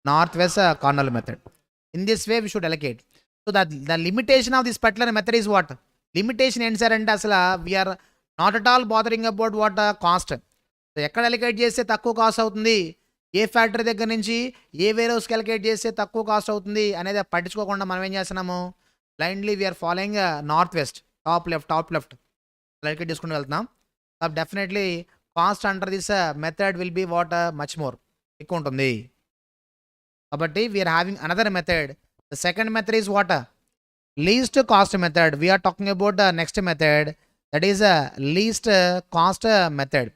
North west corner method. In this way we should allocate. So the limitation of this particular method is what? Limitation ఏంటి sir అంటే అసలు we are not at all bothering about what cost. So ఎక్కడ allocate చేస్తే తక్కువ cost అవుతుంది, ఏ factory దగ్గర నుంచి ఏ వేరోస్కి allocate చేస్తే తక్కువ కాస్ట్ అవుతుంది అనేది పట్టించుకోకుండా మనం ఏం చేస్తున్నాము? Blindly we are following north west, top left allocate చేసుకుంటూ వెళ్తున్నాం. Definitely cost under this method will be what? Much more ఎక్కువ ఉంటుంది. కాబట్టి we are having another method. The second method is what? Least cost method. We are talking about the next method, that is least cost method.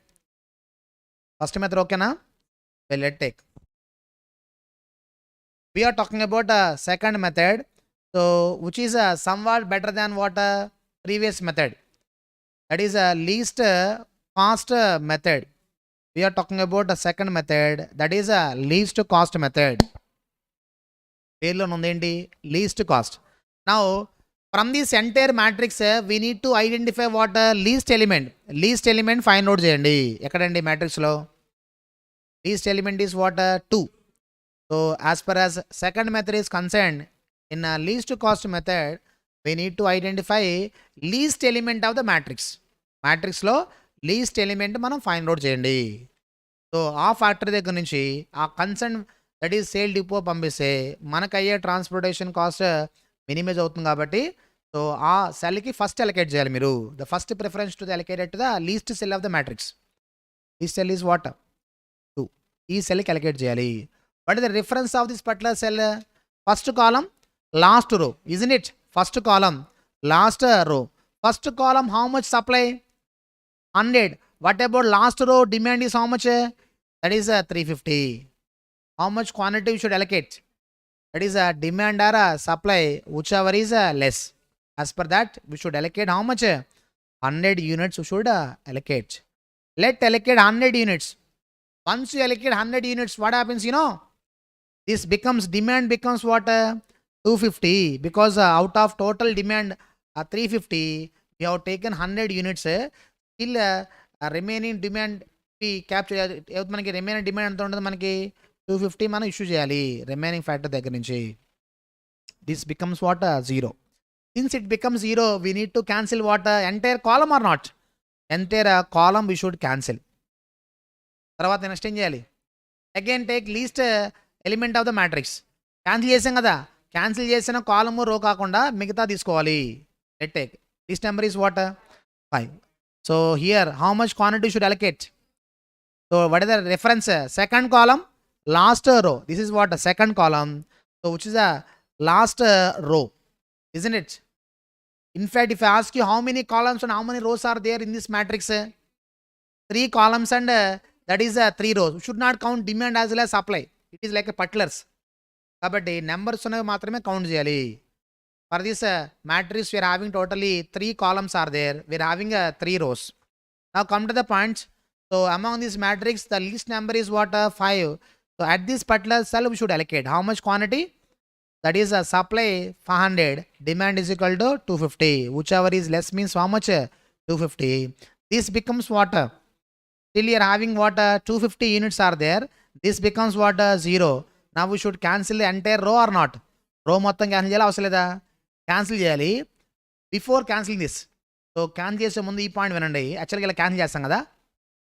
First method ఓకేనా? Well, let's take. We are talking about a second method, so which is somewhat better than what a previous method. That is a least cost method. We are talking about a second method, that is a least cost method. పేర్లో ఉందేంటి least cost. Now from this entire matrix we need to identify what least element. Least element find out చేయండి. ఎక్కడండి matrix లో? Least element is what 2. So as far as second method is concerned, in a least cost method we need to identify least element of the matrix. Matrix లో least element మనం find out చేయండి. So ఆ factory దగ్గర నుంచి ఆ concern that is sale depot పంపిస్తే మనకు అయ్యే ట్రాన్స్పోర్టేషన్ కాస్ట్ మినిమైజ్ అవుతుంది కాబట్టి సో ఆ సెల్కి ఫస్ట్ అలొకేట్ చేయాలి మీరు. The first preference to the allocated to the least cell of the matrix. ఈ సెల్ ఈజ్ వాట్ 2. ఈ సెల్కి అలొకేట్ చేయాలి. What is the reference of this particular cell? First column last row, isn't it? First column last row. First column how much supply? 100. What about last row demand is how much? That is 350. How much quantity we should allocate? That is a demand or a supply, whichever is less. As per that we should allocate how much? 100 units we should allocate. Let allocate 100 units. Once you allocate 100 units, what happens, you know? This becomes demand becomes what 250, because out of total demand 350 we have taken 100 units. Still remaining demand capture మనకి remaining demand ఎంత ఉంటుంది? మనకి 250 మనం issue చేయాలి remaining factor దగ్గర నుంచి. This becomes what 0. Since it becomes 0 we need to cancel what entire column or not? Entire column we should cancel. తర్వాత next ఏం చేయాలి? Again take least element of the matrix. Cancel చేసాం కదా, cancel చేసిన column row కాకుండా మిగతా తీసుకోవాలి. Let take least number is what 5. So here how much quantity should allocate? So what is the reference? Second column last row. This is what second column, so which is the last row, isn't it? In fact, if I ask you how many columns and how many rows are there in this matrix, 3 columns and that is 3 rows. We should not count demand as well as supply. It is like a particulars kabatti numbers ఉన్నవి మాత్రమే count చేయాలి. For this matrix we are having totally 3 columns are there, we are having 3 rows. Now come to the points. So among this matrix the least number is what 5. So at this particular cell we should allocate how much quantity? That is supply 500, demand is equal to 250, whichever is less means how much 250. This becomes what still you are having what 250 units are there. This becomes what 0. Now we should cancel the entire row or not? Row మొత్తం cancel చేయాలి అవసరం లేదా? Cancel చేయాలి. Before cancelling this, so cancel చేసే ముందు ఈ point వినండి. యాక్చువల్గా ఇలా క్యాన్సిల్ చేస్తాం కదా,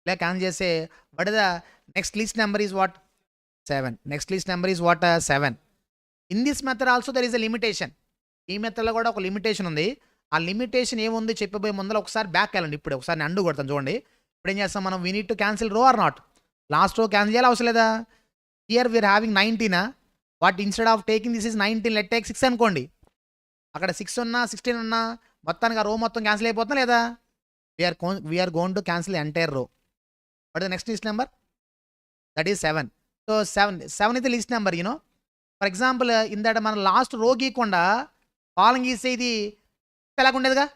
ఇలా క్యాన్సిల్ చేసే but the next least number is what 7. Next least number is what 7. In this method also there is a limitation. ఈ మెథడ్లో కూడా ఒక లిమిటేషన్ ఉంది. ఆ లిమిటేషన్ ఏముంది చెప్పబోయే ముందర ఒకసారి బ్యాక్ వెళ్ళండి. ఇప్పుడు ఒకసారి నేను అండు కొడతాను చూడండి. ఇప్పుడు ఏం చేస్తాం మనం? We need to cancel row or not? Last row cancel చేయాలి అవసరం లేదా? Here we are having 19. What instead of taking this is 19, let take 6 అనుకోండి. అక్కడ 6 ఉన్నా 16 ఉన్నా మొత్తానికి ఆ రో మొత్తం క్యాన్సిల్ అయిపోతుందా లేదా? We're going to cancel entire row. But the next least number that is 7. So 7 ఇది least number. You know for example ఇందాక మన లాస్ట్ రో గీయకుండా కాలం గీస్తే ఇది ఎలాగుండేదిగా,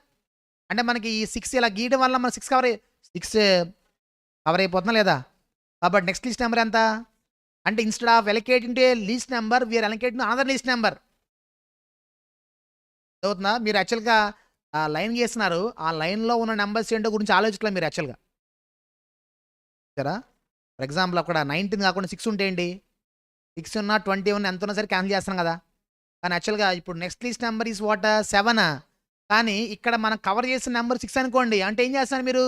అంటే మనకి ఈ 6 ఇలా గీయడం వల్ల మన 6 కవర్ అయిపోతుందా లేదా? కాబట్టి నెక్స్ట్ లీస్ట్ నెంబర్ ఎంత అంటే instead of allocating to a least number we are allocating to another least number. అవుతుందా? మీరు యాక్చువల్గా ఆ లైన్ గీస్తున్నారు, ఆ లైన్లో ఉన్న నెంబర్స్ ఏంటో గురించి ఆలోచించలేదు మీరు యాక్చువల్గా. సరే ఫర్ ఎగ్జాంపుల్ అక్కడ 19 కాకుండా 6 ఉంటే ఏంటి? 6 ఉన్నా 20 ఉన్నా ఎంత ఉన్నా సరే క్యాన్సిల్ చేస్తున్నాం కదా. కానీ యాక్చువల్గా ఇప్పుడు next least number is what 7. కానీ ఇక్కడ మనం కవర్ చేసిన నెంబర్ 6 అనుకోండి. అంటే ఏం చేస్తున్నారు మీరు?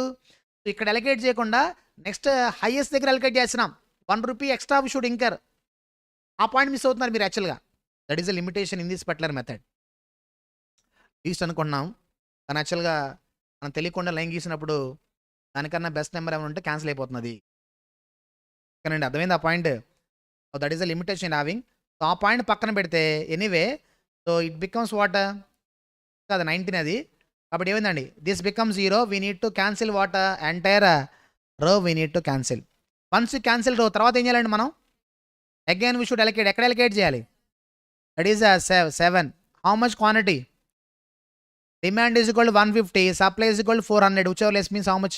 ఇక్కడ అలొకేట్ చేయకుండా నెక్స్ట్ హైయెస్ట్ దగ్గర అలొకేట్ చేస్తున్నాం. 1 rupee extra we should incur. ఆ పాయింట్ మిస్ అవుతున్నారు మీరు యాక్చువల్గా. That is the limitation in this particular method. Least అనుకున్నాం కానీ యాక్చువల్గా మనం తెలియకుండా లైన్ గీసినప్పుడు దానికన్నా బెస్ట్ నెంబర్ ఏమైనా ఉంటే క్యాన్సిల్ అయిపోతుంది. కానీ అర్థమైంది ఆ point? That is the limitation having. So ఆ పాయింట్ పక్కన పెడితే anyway so it becomes what కాదు 19 అది. కాబట్టి ఏమైందండి? This become 0. We need to cancel what entire row we need to cancel. Once cancel row తర్వాత ఏం చేయాలండి మనం అగైన్ వీ షుడ్ అలొకేట్ ఎక్కడ అలొకేట్ చేయాలి that is 7 how much quantity demand is equal 150 supply is equal 400 which over less means how much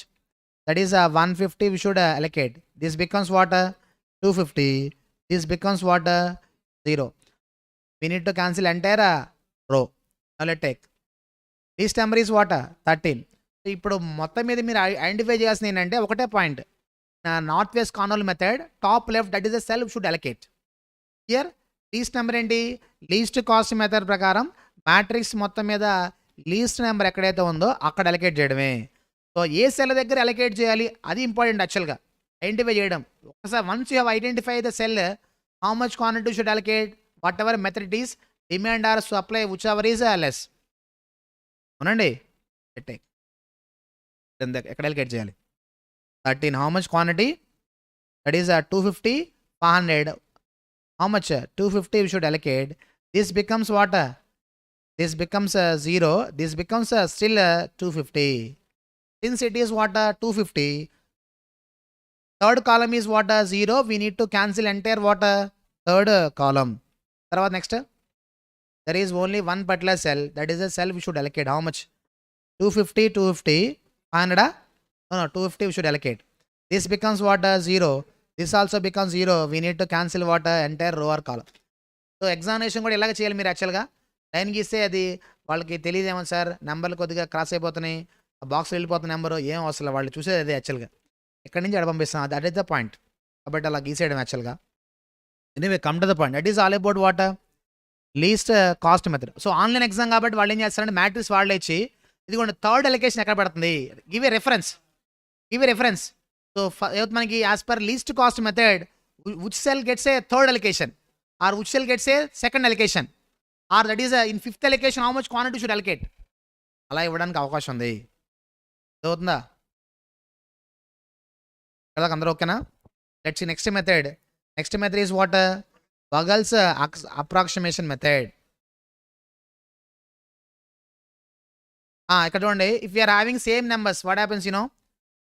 that is 150 we should allocate this becomes what 250 this becomes what 0 we need to cancel entire row now let's take this number is what 13 ఇప్పుడు మొత్తం మీద మీరు identify చేయాల్సింది ఏంటంటే ఒకటే point north west corner method top left that is the cell should allocate here least number ఏంటి least cost method ప్రకారం matrix మొత్తం మీద లీస్ట్ నెంబర్ ఎక్కడైతే ఉందో అక్కడ అలొకేట్ చేయడమే సో ఏ సెల్ దగ్గర అలొకేట్ చేయాలి అది ఇంపార్టెంట్ యాక్చువల్గా ఐడెంటిఫై చేయడం ఒకసారి once you have identify the cell how much quantity should allocate whatever method it is demand or supply whichever is less అవునండి ఎక్కడ అలొకేట్ చేయాలి 13 how much quantity that is 250 500 how much 250 we should allocate this becomes what this becomes 0 this becomes still 250 since it is what 250 third column is what 0 we need to cancel entire what third column tarvata next there is only one particular cell that is a cell we should allocate how much 250 500 no 250 we should allocate this becomes what 0 this also becomes 0 we need to cancel what entire row or column so examination కూడా ఇలాగ చేయాలి మీరు యాక్చువల్గా line గీస్తే అది వాళ్ళకి తెలియదేమో sir నెంబర్లు కొద్దిగా క్రాస్ అయిపోతున్నాయి బాక్స్ వెళ్ళిపోతున్న నెంబరు ఏం అవసరం వాళ్ళు చూసేది అదే యాక్చువల్గా ఎక్కడి నుంచి అడ పంపిస్తాం దట్ ఈస్ ద పాయింట్ కాబట్టి అలా గీసేయడం యాక్చువల్గా anyway come to the point that is all about what least cost method so online exam కాబట్టి వాళ్ళు ఏం చేస్తారంటే మ్యాట్రిక్స్ వాళ్ళే ఇచ్చి ఇదిగోండి థర్డ్ అలొకేషన్ ఎక్కడ పడుతుంది గివ్ ఏ రెఫరెన్స్ సో మనకి as per least cost method which cell gets a third allocation or which cell gets a second allocation or that is in fifth allocation how much quantity should allocate అలా ఇవ్వడానికి అవకాశం ఉంది అవుతుందా కదా అందరూ ఓకేనా let's next method is what Vogel's approximation method ఇక్కడ చూడండి if you're having same numbers what happens you know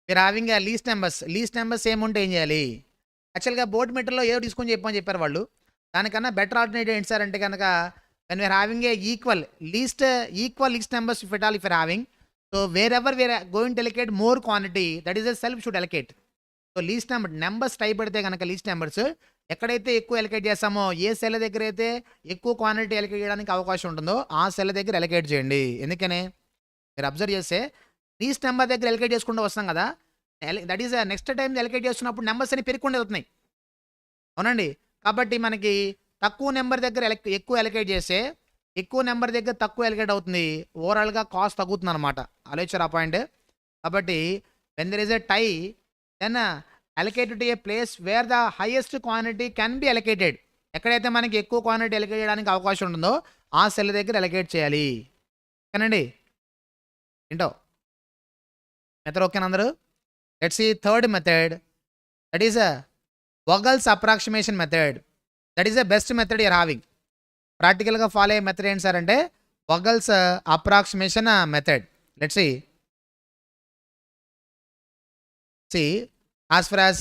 you're having least numbers same ఉంటే ఏం చేయాలి యాక్చువల్గా బోర్డ్ మీటర్లో ఏదో తీసుకొని చెప్పారు వాళ్ళు దానికన్నా బెటర్ ఆల్టర్నేటివ్ ఏంటి సార్ అంటే కనుక when we are having a equal least numbers if at all if you're having so wherever we are going to allocate more quantity that is a cell should allocate so least numbers type పెడితే కనుక least numbers ఎక్కడైతే ఎక్కువ allocate చేస్తామో ఏ cell దగ్గర అయితే ఎక్కువ quantity allocate చేయడానికి అవకాశం ఉంటుందో ఆ సెల్ దగ్గర అలొకేట్ చేయండి ఎందుకనే మీరు అబ్జర్వ్ చేస్తే లీస్ట్ నెంబర్ దగ్గర అలొకేట్ చేసుకుంటూ వస్తాం కదా that is next time allocate చేస్తున్నప్పుడు నెంబర్స్ అని పెరుగుకుంటూ వెళ్తున్నాయి అవునండి కాబట్టి మనకి తక్కువ నెంబర్ దగ్గర ఎక్కువ అలొకేట్ చేస్తే ఎక్కువ నెంబర్ దగ్గర తక్కువ అలొకేట్ అవుతుంది ఓవరాల్గా కాస్ట్ తగ్గుతుంది అనమాట ఆలోచించారు ఆ పాయింట్ కాబట్టి when there is a tie then allocated to a place where the highest quantity can be allocated ఎక్కడైతే మనకి ఎక్కువ క్వాంటిటీ అలొకేట్ చేయడానికి అవకాశం ఉంటుందో ఆ సెల్ దగ్గర అలొకేట్ చేయాలి ఓకేనండి ఏంటో మెథడ్ ఓకేనా అందరూ let's see third method that is Vogel's approximation method that is the best method you're having ప్రాక్టికల్గా ఫాలో అయ్యే మెథడ్ ఏంటి సార్ అంటే Vogel's approximation method let's see as far as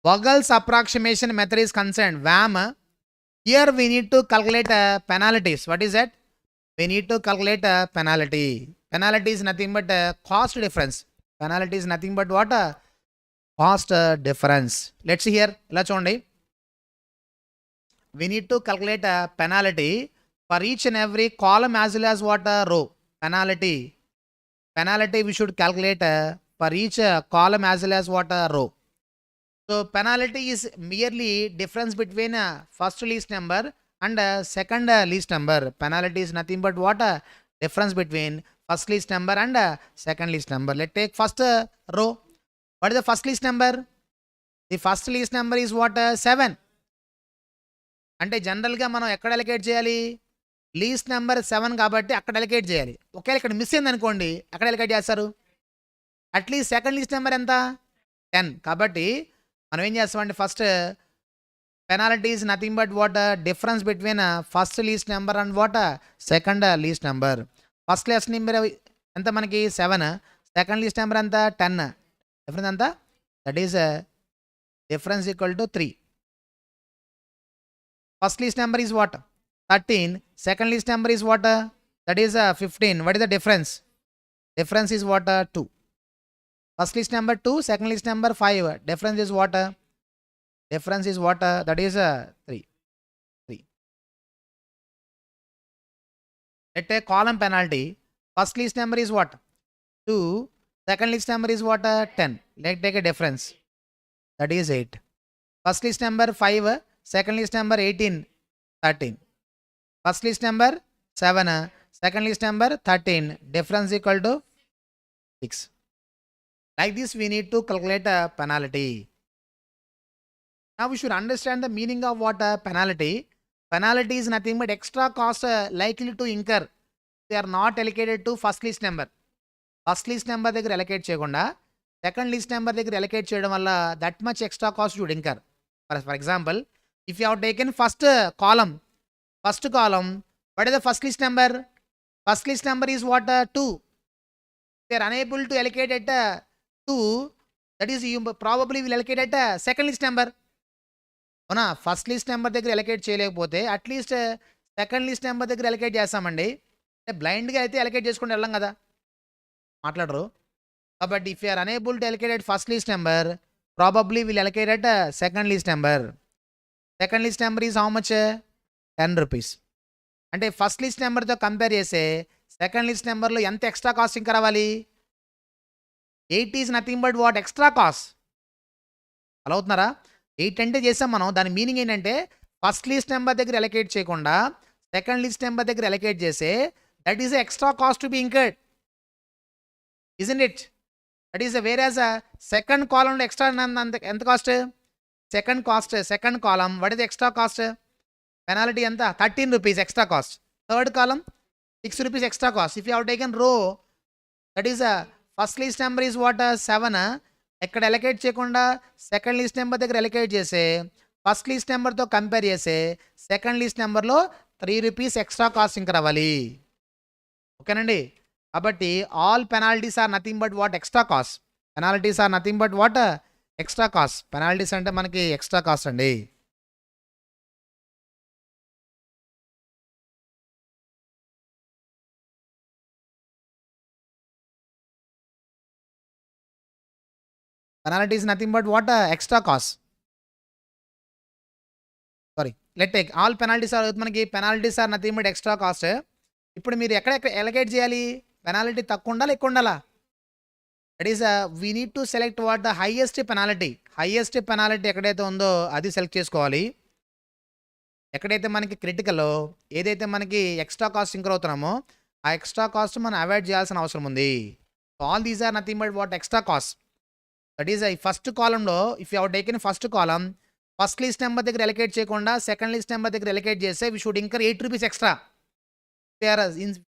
Vogel's approximation method is concern వ్యామ్ here we need to calculate penalties. What is that? We need to calculate penalty. Penalty is nothing but cost difference. Penalty is nothing but what? Cost difference. Let's see here. Let's only. We need to calculate penalty for each and every column as well as what row. Penalty we should calculate for each column as well as what row. So penalty is merely difference between first least number and second least number. Penalty is nothing but what? Difference between first least number and second least number. Let's take first row. What is the first least number? The first least number is what? 7. అంటే జనరల్గా మనం ఎక్కడ allocate చేయాలి least number 7 కాబట్టి అక్కడ allocate చేయాలి ఒకవేళ ఇక్కడ మిస్ అయింది అనుకోండి అక్కడ అలొకేట్ చేస్తారు అట్లీస్ట్ సెకండ్ లీస్ట్ నెంబర్ ఎంత 10 కాబట్టి మనం ఏం చేస్తామంటే first penalty is nothing but what difference between first least number and watt second least number first least number ఎంత మనకి 7 సెకండ్ లీస్ట్ నెంబర్ ఎంత 10 డిఫరెన్స్ ఎంత that is Difference equal to 3. First list number is what? 13. Second list number is what? That is 15. What is the difference? Difference is what? 2. First list number 2, second list number 5. Difference is what? Difference is what? That is 3. 3. Let's take column penalty. First list number is what? 2. Second list number is what? 10. Let's take a difference. That is 8. First list number 5. Second list number 18. 13. First list number 7. Second list number 13. Difference equal to 6. Like this, we need to calculate a penalty. Now we should understand the meaning of what a penalty. Penalty is nothing but extra cost likely to incur. They are not allocated to first list number. First list number దగ్గర allocate చేయకుండా second list number దగ్గర allocate చేయడం వల్ల that much extra cost should incur. For example, if you have taken first column, what is the first list number? First list number is what? 2. If you are unable to allocate at 2, that is you probably will allocate at second list number. అవునా, first least number దగ్గర allocate చేయలేకపోతే at least second least number దగ్గర allocate చేస్తామండి. అంటే బ్లైండ్గా అయితే allocate చేసుకుంటూ వెళ్ళాం కదా, మాట్లాడరు. కాబట్టి if you are unable to allocate at first least number, probably will allocate at second least number. Second least number is how much? 10 rupees. అంటే ఫస్ట్ లిస్ట్ నెంబర్తో కంపేర్ చేస్తే సెకండ్ లిస్ట్ నెంబర్లో ఎంత ఎక్స్ట్రా కాస్ట్ ఇంకా రావాలి? 8 is nothing but what? Extra cost. అలా అవుతున్నారా? 8 అంటే చేసాం మనం. దాని మీనింగ్ ఏంటంటే ఫస్ట్ లిస్ట్ నెంబర్ దగ్గర అలొకేట్ చేయకుండా సెకండ్ లిస్ట్ నెంబర్ దగ్గర అలొకేట్ చేస్తే that is extra cost to be incurred, isn't it? That is whereas second కాలంలో ఎక్స్ట్రా ఎంత cost? Second column what is extra cost? Penalty ఎంత? 13 rupees extra cost. Third column 6 rupees extra cost. If you have taken row, that is first least number is what? 7. ఎక్కడ allocate చేయకుండా second least number దగ్గర allocate చేసే first least నెంబర్తో compare చేసే second least నెంబర్లో 3 rupees extra cost ఇంకా రావాలి. ఓకేనండి? కాబట్టి all penalties are nothing but what? Extra cost. Penalties are nothing but what? Extra cost. Penalties అంటే మనకి ఎక్స్ట్రా కాస్ట్ అండి. Penalty is nothing but what? Extra cost. Sorry, let's take all penalties are మనకి penalties are nothing but extra cost. ఇప్పుడు మీరు ఎక్కడ allocate చేయాలి? Penalty తక్కువ ఉండాలా ఎక్కువ ఉండాలా? That is we need to select what the highest penalty. Highest penalty ఎక్కడైతే ఉందో అది సెలెక్ట్ చేసుకోవాలి. ఎక్కడైతే మనకి క్రిటికల్లో ఏదైతే మనకి ఎక్స్ట్రా కాస్ట్ ఇంకర్ అవుతున్నామో ఆ ఎక్స్ట్రా కాస్ట్ మనం అవాయిడ్ చేయాల్సిన అవసరం ఉంది. All these are nothing but what? Extra cost. That is first కాలంలో if you have taken first column, first least number దగ్గర అలొకేట్ చేయకుండా సెకండ్ లిస్ట్ నెంబర్ దగ్గర అలొకేట్ చేస్తే we should incur 8 rupees extra. If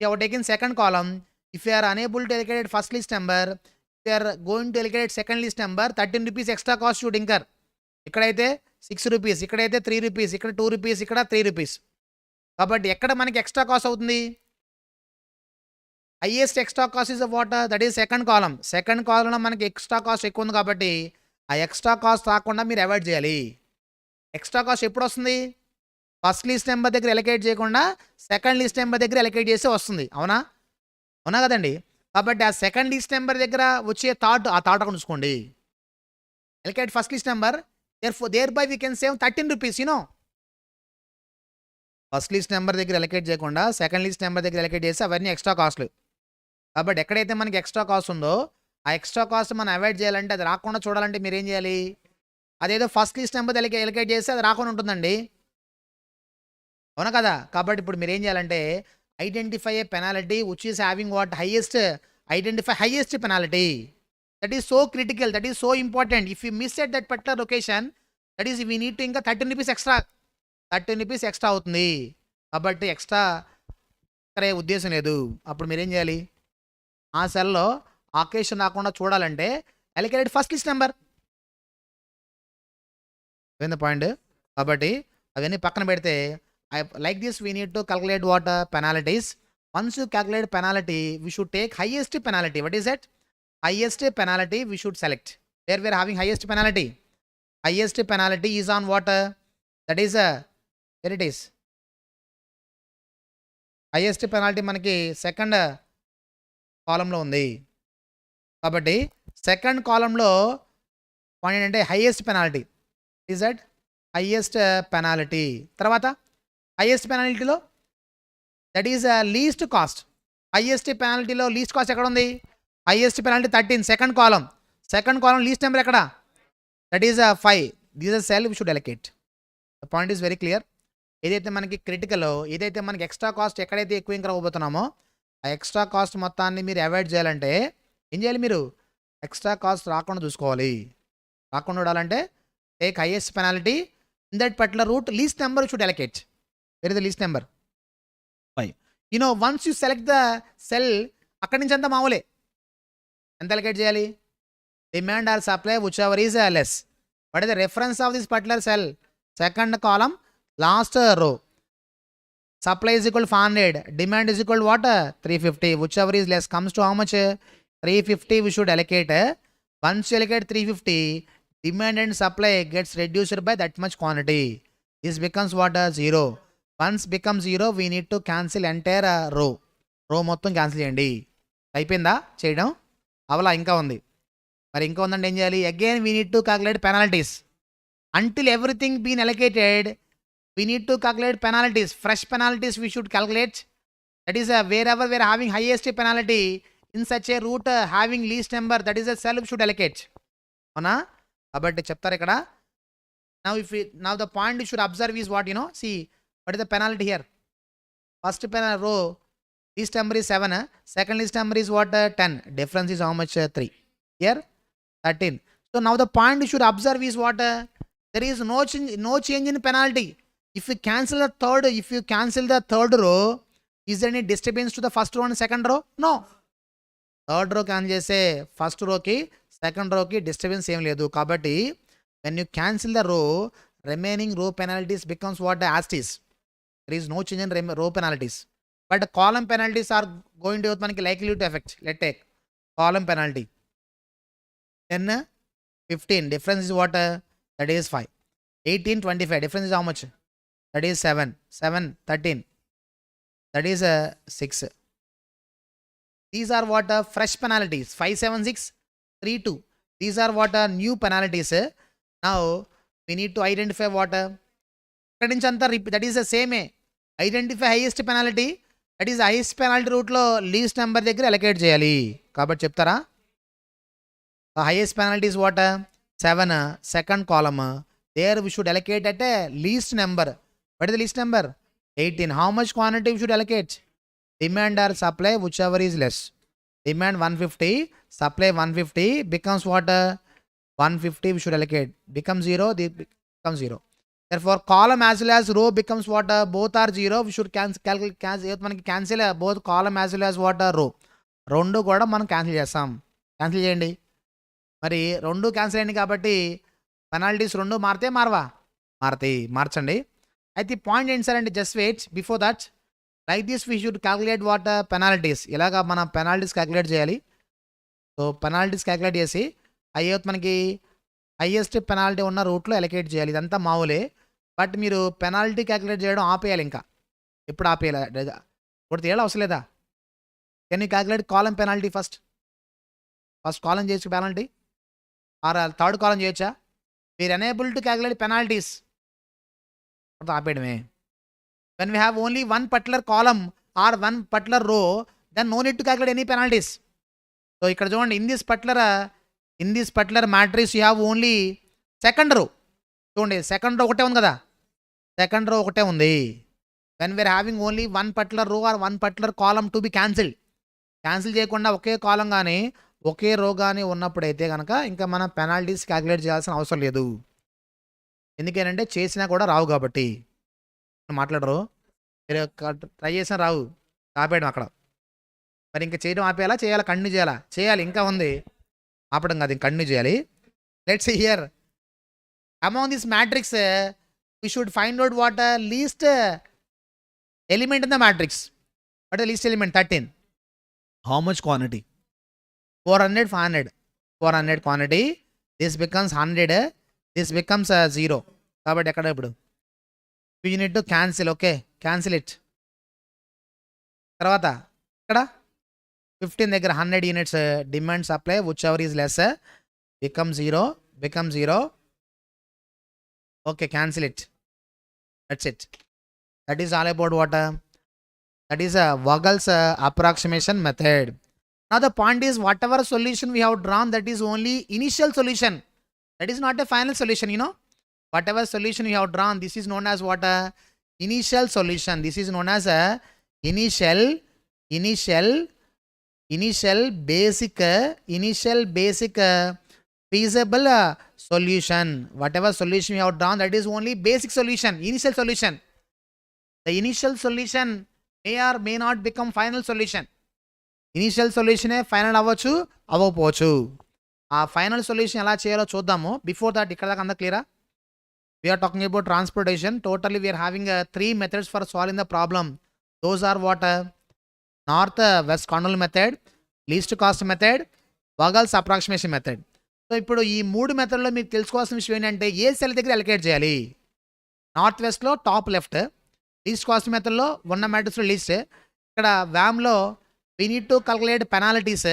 you have taken second column, if you are unable to allocate first least number, if you are going to allocate second least number, 13 rupees extra cost should incur. ఇక్కడైతే 6 rupees, ఇక్కడైతే 3 rupees, ఇక్కడ 2 rupees, ఇక్కడ 3 rupees. కాబట్టి ఎక్కడ మనకి extra cost అవుతుంది? Highest extra cost is what? That is second column. Second కాలంలో మనకి ఎక్స్ట్రా కాస్ట్ ఎక్కువ ఉంది కాబట్టి ఆ ఎక్స్ట్రా కాస్ట్ రాకుండా మీరు అవాయిడ్ చేయాలి. ఎక్స్ట్రా కాస్ట్ ఎప్పుడు వస్తుంది? ఫస్ట్ లిస్ట్ నెంబర్ దగ్గర అలొకేట్ చేయకుండా సెకండ్ లిస్ట్ నెంబర్ దగ్గర అలొకేట్ చేస్తే వస్తుంది. అవునా? అవునా కదండి? కాబట్టి ఆ సెకండ్ లిస్ట్ నెంబర్ దగ్గర వచ్చే థాట్ అక్కడ ఉంచుకోండి. Allocate first least number, thereby we can save 13 rupees. You know, first least number దగ్గర అలొకేట్ చేయకుండా సెకండ్ లిస్ట్ నెంబర్ దగ్గర అలొకేట్ చేస్తే అవన్నీ ఎక్స్ట్రా కాస్ట్లు. కాబట్టి ఎక్కడైతే మనకి ఎక్స్ట్రా కాస్ట్ ఉందో ఆ ఎక్స్ట్రా కాస్ట్ మనం అవాయిడ్ చేయాలంటే, అది రాకుండా చూడాలంటే మీరు ఏం చేయాలి? అదేదో ఫస్ట్ లిస్ట్ నెంబర్ అలొకేట్ చేస్తే అది రాకుండా ఉంటుందండి. అవునా కదా? కాబట్టి ఇప్పుడు మీరు ఏం చేయాలంటే identify A penalty which is having what? Identify highest penalty. That is so critical, that is so important. If you miss at that particular location, that is we need to ఇంకా 13 రూపీస్ ఎక్స్ట్రా. 13 రూపీస్ ఎక్స్ట్రా అవుతుంది. కాబట్టి extra అక్కడే ఉద్దేశం లేదు. అప్పుడు మీరు ఏం చేయాలి? ఆ సెల్లో ఆకేషన్ రాకుండా చూడాలంటే allocated first least number. Win the point? కాబట్టి అవన్నీ పక్కన పెడితే like this we need to calculate what? Penalties. Once you calculate penalty, we should take highest penalty. What is that? Highest penalty we should select. Where we are having highest penalty, highest penalty is on what? That is here it is. Highest penalty మనకి second కాలంలో ఉంది. కాబట్టి second కాలంలో point ఏంటంటే highest penalty is that highest penalty. తర్వాత highest పెనాల్టీలో that is least cost. Highest పెనాల్టీలో least cost ఎక్కడ ఉంది? Highest penalty 13 second column. Second column least number ఎక్కడ? That is 5. This is cell we should allocate. The point is very clear. ఏదైతే మనకి critical, ఏదైతే మనకి ఎక్స్ట్రా కాస్ట్ ఎక్కడైతే ఎక్కువ ఇంకా రాబోతున్నామో ఆ ఎక్స్ట్రా కాస్ట్ మొత్తాన్ని మీరు అవాయిడ్ చేయాలంటే ఏం చేయాలి? మీరు ఎక్స్ట్రా కాస్ట్ రాకుండా చూసుకోవాలి. రాకుండా ఉండాలంటే take highest penalty in that particular route. Least number should allocate. Where is the least number? 5. Once you select the cell, అక్కడి నుంచి అంతా మామూలే. ఎంత అలొకేట్ చేయాలి? Demand or supply whichever is less. What is the reference of this particular cell? Second column last row. Supply is equal to 500. Demand is equal to what? 350. Whichever is less comes to how much? 350 we should allocate. Once you allocate 350, demand and supply gets reduced by that much quantity. This becomes what? 0. Once becomes 0, we need to cancel entire row. Row మొత్తం cancel చేయండి. అయిపోయిందా చేయడం? అవలా ఇంకా ఉంది. మరి ఇంకా ఉందంటే ఏం చేయాలి? Again we need to calculate penalties. Until everything been allocated, we need to calculate penalties. Fresh penalties we should calculate. That is wherever we are having highest penalty in such a route having least number, that is a cell we should allocate. అవునా? కాబట్టి చెప్తారు ఇక్కడ. Now the point you should observe is what? See what is the penalty here? First row least number is 7. Second least number is what? 10. Difference is how much? 3. Here 13. So now the point you should observe is what? There is no change in penalty. If you cancel the third row, is there any disturbance to the first row and second row? No. Third row cancel చేసే first రోకి second రోకి disturbance ఏం లేదు. కాబట్టి when you cancel the row, remaining row penalties becomes what? As is. There is no change in row penalties. But column penalties are going to మనకి likely to affect. Let's take column penalty. 10, 15. Difference is what? That is 5. 18, 25. Difference is how much? That is 7. 7, 13. That is 6. These are what? Fresh penalties. 5, 7, 6, 3, 2. These are what? New penalties. Now we need to identify what? That is the same. Identify highest penalty. That is highest penalty route లో least number దగ్గర allocate చేయాలి. కాబట్టి చెప్తారా? The highest penalty is what? 7. Second column. There we should allocate at a least number. What is the least number? 18. How much quantity we should allocate? Demand or supply, whichever is less. Demand 150, supply 150 becomes what? 150 we should allocate. Becomes 0, they becomes 0. Therefore column as well as row becomes what? Both are 0. We should cancel both column as well as what? Row. రెండు కూడా మనం cancel చేస్తాం. Cancel చేయండి. మరి రెండు cancel అయింది కాబట్టి penalties రెండు మారితే మారవా? మారతాయి. మార్చండి. అయితే పాయింట్ ఏంటి సార్ అంటే just wait before that like this we should calculate what penalties. ఇలాగా మనం పెనాల్టీస్ క్యాల్కులేట్ చేయాలి. సో పెనాల్టీస్ క్యాల్కులేట్ చేసి మనకి హైయెస్ట్ పెనాల్టీ ఉన్న రూట్లో అలొకేట్ చేయాలి. ఇదంతా మామూలే. బట్ మీరు పెనాల్టీ క్యాల్కులేట్ చేయడం ఆపేయాలి. ఇంకా ఎప్పుడు ఆపేయాలి? ఇప్పుడు తేడా అవసరం లేదా? Can you calculate column penalty first column చేయొచ్చు పెనాల్టీ ఆర్ థర్డ్ కాలం చేయొచ్చా? We're unable to calculate penalties. ఆపేయడమే. when we have only one particular column or one particular row, then no need to calculate any penalties. So ఇక్కడ చూడండి, in this particular matrix you have only second row. చూడండి second row ఒకటే ఉంది కదా, second row ఒకటే ఉంది. when we are having only one particular row or one particular column to be cancelled, cancel చేయకుండా ఒకే కాలం కానీ ఒకే రో కానీ ఉన్నప్పుడైతే కనుక ఇంకా మనం పెనాల్టీస్ క్యాల్కులేట్ చేయాల్సిన అవసరం లేదు. ఎందుకేనంటే చేసినా కూడా రావు కాబట్టి. మాట్లాడరు, మీరు ట్రై చేసినా రావు, ఆపేయడం అక్కడ. మరి ఇంకా చేయడం ఆపేయాలా చేయాలా? కంటిన్యూ చేయాలా? చేయాలి. ఇంకా ఉంది, ఆపడం కాదు, ఇంకా కంటిన్యూ చేయాలి. Let's see here among this matrix we should find out what least element in the matrix. What is the least element? 13. How much quantity? 400, 500. 400 quantity. This becomes 100. This becomes 0. కాబట్టి ఎక్కడ ఇప్పుడు you need to cancel. Okay, cancel it. తర్వాత ఇక్కడ 15 దగ్గర 100 units demand supply whichever is less become 0. Okay, cancel it. That's it. That is all about what that is a Vogel's approximation method. Now the point is, whatever solution we have drawn, that is only initial solution. That is not a final solution, you know. Whatever solution we have drawn, this is known as what? Initial solution. This is known as a initial basic feasible solution. Whatever solution we have drawn, that is only basic solution, initial solution. The initial solution may or may not become final solution. Initial సొల్యూషనే final అవ్వచ్చు, అవ్వకపోవచ్చు. ఆ final solution ఎలా చేయాలో చూద్దాము. Before that ఇక్కడ దాకా అంతా క్లియరా? We're talking about transportation. Totally we are having 3 methods for solving the problem. Those are what? North west corner method, least cost method, Vogel's approximation method. So ఇప్పుడు ఈ 3 మెథడ్లో మీకు తెలుసుకోవాల్సిన విషయం ఏంటంటే, ఏ సెల్ దగ్గర అలొకేట్ చేయాలి. నార్త్ వెస్ట్లో టాప్ లెఫ్ట్, లీస్ట్ కాస్ట్ మెథడ్లో ఉన్న మ్యాట్రిక్స్లో లీస్ట్. ఇక్కడ వ్యామ్లో we need to calculate penalties.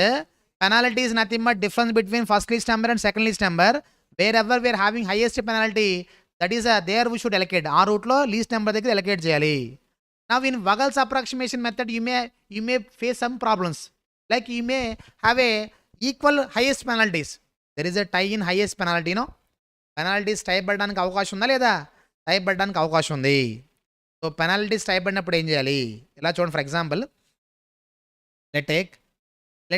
Penalty is nothing but difference between first list number and second list number. Wherever we are having highest penalty, that is there we should allocate. ఆ రూట్లో least number దగ్గర allocate చేయాలి. Now in Vogel's approximation method, you may face some problems. Like you may have a equal highest penalties. There is a tie in highest penalty, no? Penalties type పడడానికి అవకాశం ఉందా లేదా? Type పడడానికి అవకాశం ఉంది. So penalties type పడినప్పుడు ఏం చేయాలి? ఇలా చూడండి. For example, let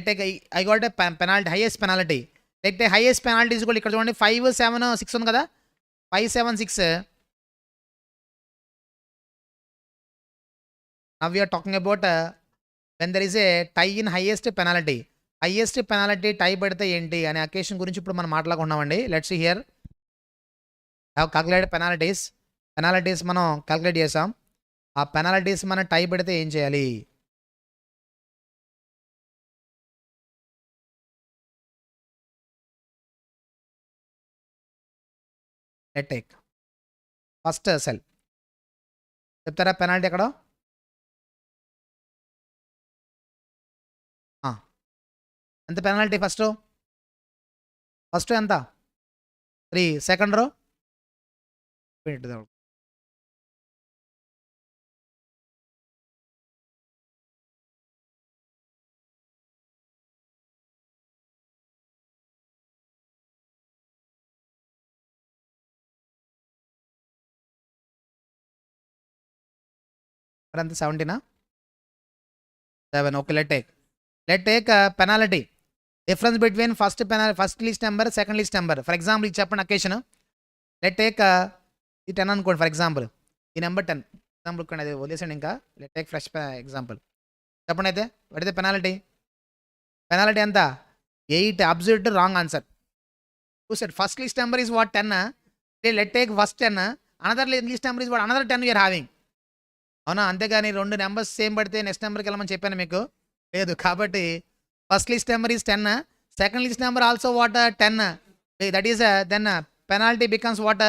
take I got a penalty, highest penalty. Let the highest penalty is equal, ఇక్కడ చూడండి 5, 7, 6 ఉంది కదా. 5, 7, 6. Now we are talking about when there is a tie in highest penalty. Highest penalty tie పడితే ఏంటి అనే occasion గురించి ఇప్పుడు మనం మాట్లాడుకున్నామండి. Let's see here. Have calculated penalties మనం క్యాల్కులేట్ చేసాం. ఆ పెనాల్టీస్ మనం టై పడితే ఏం చేయాలి? Let take first cell. చెప్తారా పెనాల్టీ ఎక్కడ? ఎంత పెనాల్టీ? ఫస్ట్ ఎంత? 3. సెకండ్ రో అంత 17. 7. Okay, let take penalty difference between first least number, second least number. For example ఇది చెప్పండి అకేషన్. లెట్ టేక్ ఈ 10 అనుకోండి. ఫర్ ఎగ్జాంపుల్ ఈ నెంబర్ 10 ఎగ్జాంపుల్ ఇక్కడ అది వదిలేసండి. ఇంకా లెట్ టేక్ ఫ్రెష్ ఎగ్జాంపుల్ చెప్పండి. అయితే పడితే పెనాల్టీ ఎంత? 8. Absolute wrong answer. చూసాడు. First least number is what 10. Let take first 10. Another least number is what another 10 you're having. అవునా? అంతేగాని 2 నెంబర్స్ సేమ్ పడితే నెక్స్ట్ నెంబర్కి వెళ్ళమని చెప్పాను మీకు? లేదు. కాబట్టి first least number is 10, second least number also what 10. That is then penalty becomes what?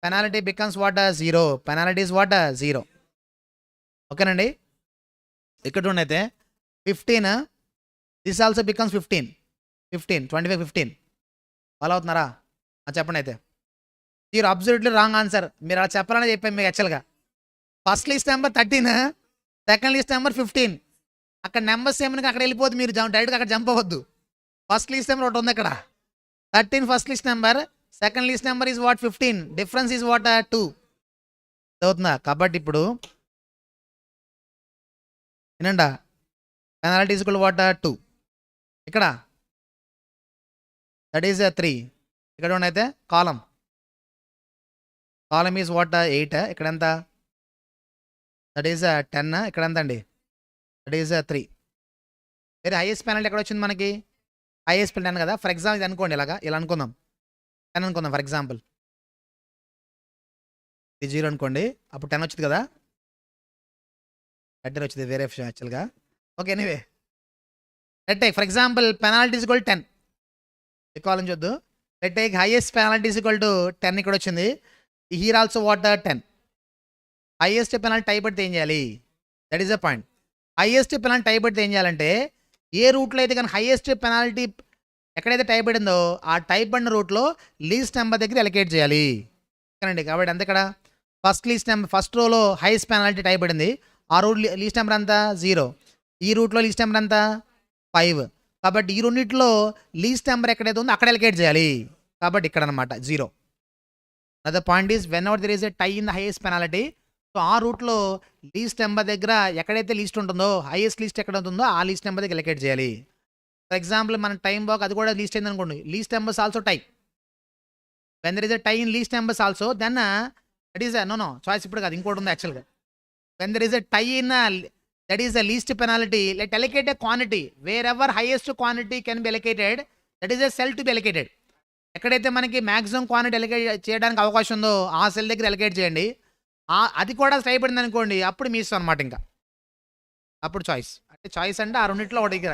Penalty becomes what? 0. Penalty is what? 0. ఓకేనండి. ఇక్కడ ఉండైతే 15. This also becomes 15. 25, 15. ఫాలో అవుతున్నారా? చెప్పండి. అయితే మీరు అబ్సల్యూట్లీ రాంగ్ ఆన్సర్. మీరు అలా చెప్పాలని చెప్పాను మీకు యాక్చువల్గా. First least number 13, second least number 15. అక్కడ నెంబర్స్ ఏమన్నా అక్కడ వెళ్ళిపోద్ది. మీరు డైరెక్ట్గా అక్కడ జంప్ అవ్వద్దు. ఫస్ట్ లిస్ట్ నెంబర్ ఒకటి ఉంది అక్కడ 13 first least number, second least number is what 15. Difference is what 2 అవుతుందా? కాబట్టి ఇప్పుడు ఏనండా పెనాల్టీ ఈజ్ ఈక్వల్ వాట్ 2. ఇక్కడ దట్ ఈజ్ 3. ఇక్కడ అయితే కాలం ఈజ్ వాట్ 8. ఇక్కడ ఎంత? That is 10. ఇక్కడ ఎంత అండి? That is 3. వేరే హైయెస్ట్ పెనాల్టీ ఎక్కడ వచ్చింది మనకి? హైయెస్ట్ పెనాల్టీ కదా. ఫర్ ఎగ్జాంపుల్ ఇది అనుకోండి. ఇలా అనుకుందాం. 10 అనుకుందాం ఫర్ ఎగ్జాంపుల్. ఇది 0 అనుకోండి. అప్పుడు 10 వచ్చింది కదా. 30 వచ్చింది, వేరే విషయం యాక్చువల్గా. Okay, anyway let take for example penalty is equal 10. ఎక్కువ ఆలోచించొద్దు. Let take highest penalty is equal to 10 ఇక్కడ వచ్చింది. Here also what 10. Highest penalty tie పెడితే ఏం చేయాలి? That is the point. Highest penalty tie పెడితే ఏం చేయాలంటే ఏ రూట్లో అయితే కానీ హైయెస్ట్ పెనాల్టీ ఎక్కడైతే టైప్ పడిందో ఆ టైప్ పడిన రూట్లో లీస్ట్ నెంబర్ దగ్గర ఎలకేట్ చేయాలి. కదండి. కాబట్టి అంత ఇక్కడ ఫస్ట్ లీస్ట్ నెంబర్ ఫస్ట్ రోలో హైయెస్ట్ పెనాల్టీ టైప్ పడింది. ఆ రూట్ లీస్ట్ నెంబర్ అంతా 0. ఈ రూట్లో లీస్ట్ నెంబర్ అంతా 5. కాబట్టి ఈ రెండింటిలో లీస్ట్ నెంబర్ ఎక్కడైతే ఉందో అక్కడ ఎలకేట్ చేయాలి. కాబట్టి ఇక్కడ అనమాట 0. Other point is whenever there is a tie in the highest penalty. So ఆ రూట్లో లీస్ట్ నెంబర్ దగ్గర ఎక్కడైతే లీస్ట్ ఉంటుందో హైయెస్ట్ లీస్ట్ ఎక్కడ ఉంటుందో ఆ లీస్ట్ నెంబర్ దగ్గర ఎలకేట్ చేయాలి. ఫర్ ఎగ్జాంపుల్ మన టైం బాక్ అది కూడా లీస్ట్ అయింది అనుకోండి. Least numbers also tie. When there is a tie in least numbers also then that is no choice ఇప్పుడు కాదు ఇంకోటి ఉంది యాక్చువల్గా. When there is a tie in that is the least penalty let allocate a quantity wherever highest quantity can be allocated that is a cell to B allocated. ఎక్కడైతే మనకి maximum quantity allocate చేయడానికి అవకాశం ఉందో ఆ cell దగ్గర allocate చేయండి. అది కూడా స్ట్రై పడింది అనుకోండి అప్పుడు మీ ఇష్టం అనమాట. ఇంకా అప్పుడు చాయిస్ అంటే చాయిస్ అంటే ఆ రెండింటిలో ఒకటి దగ్గర.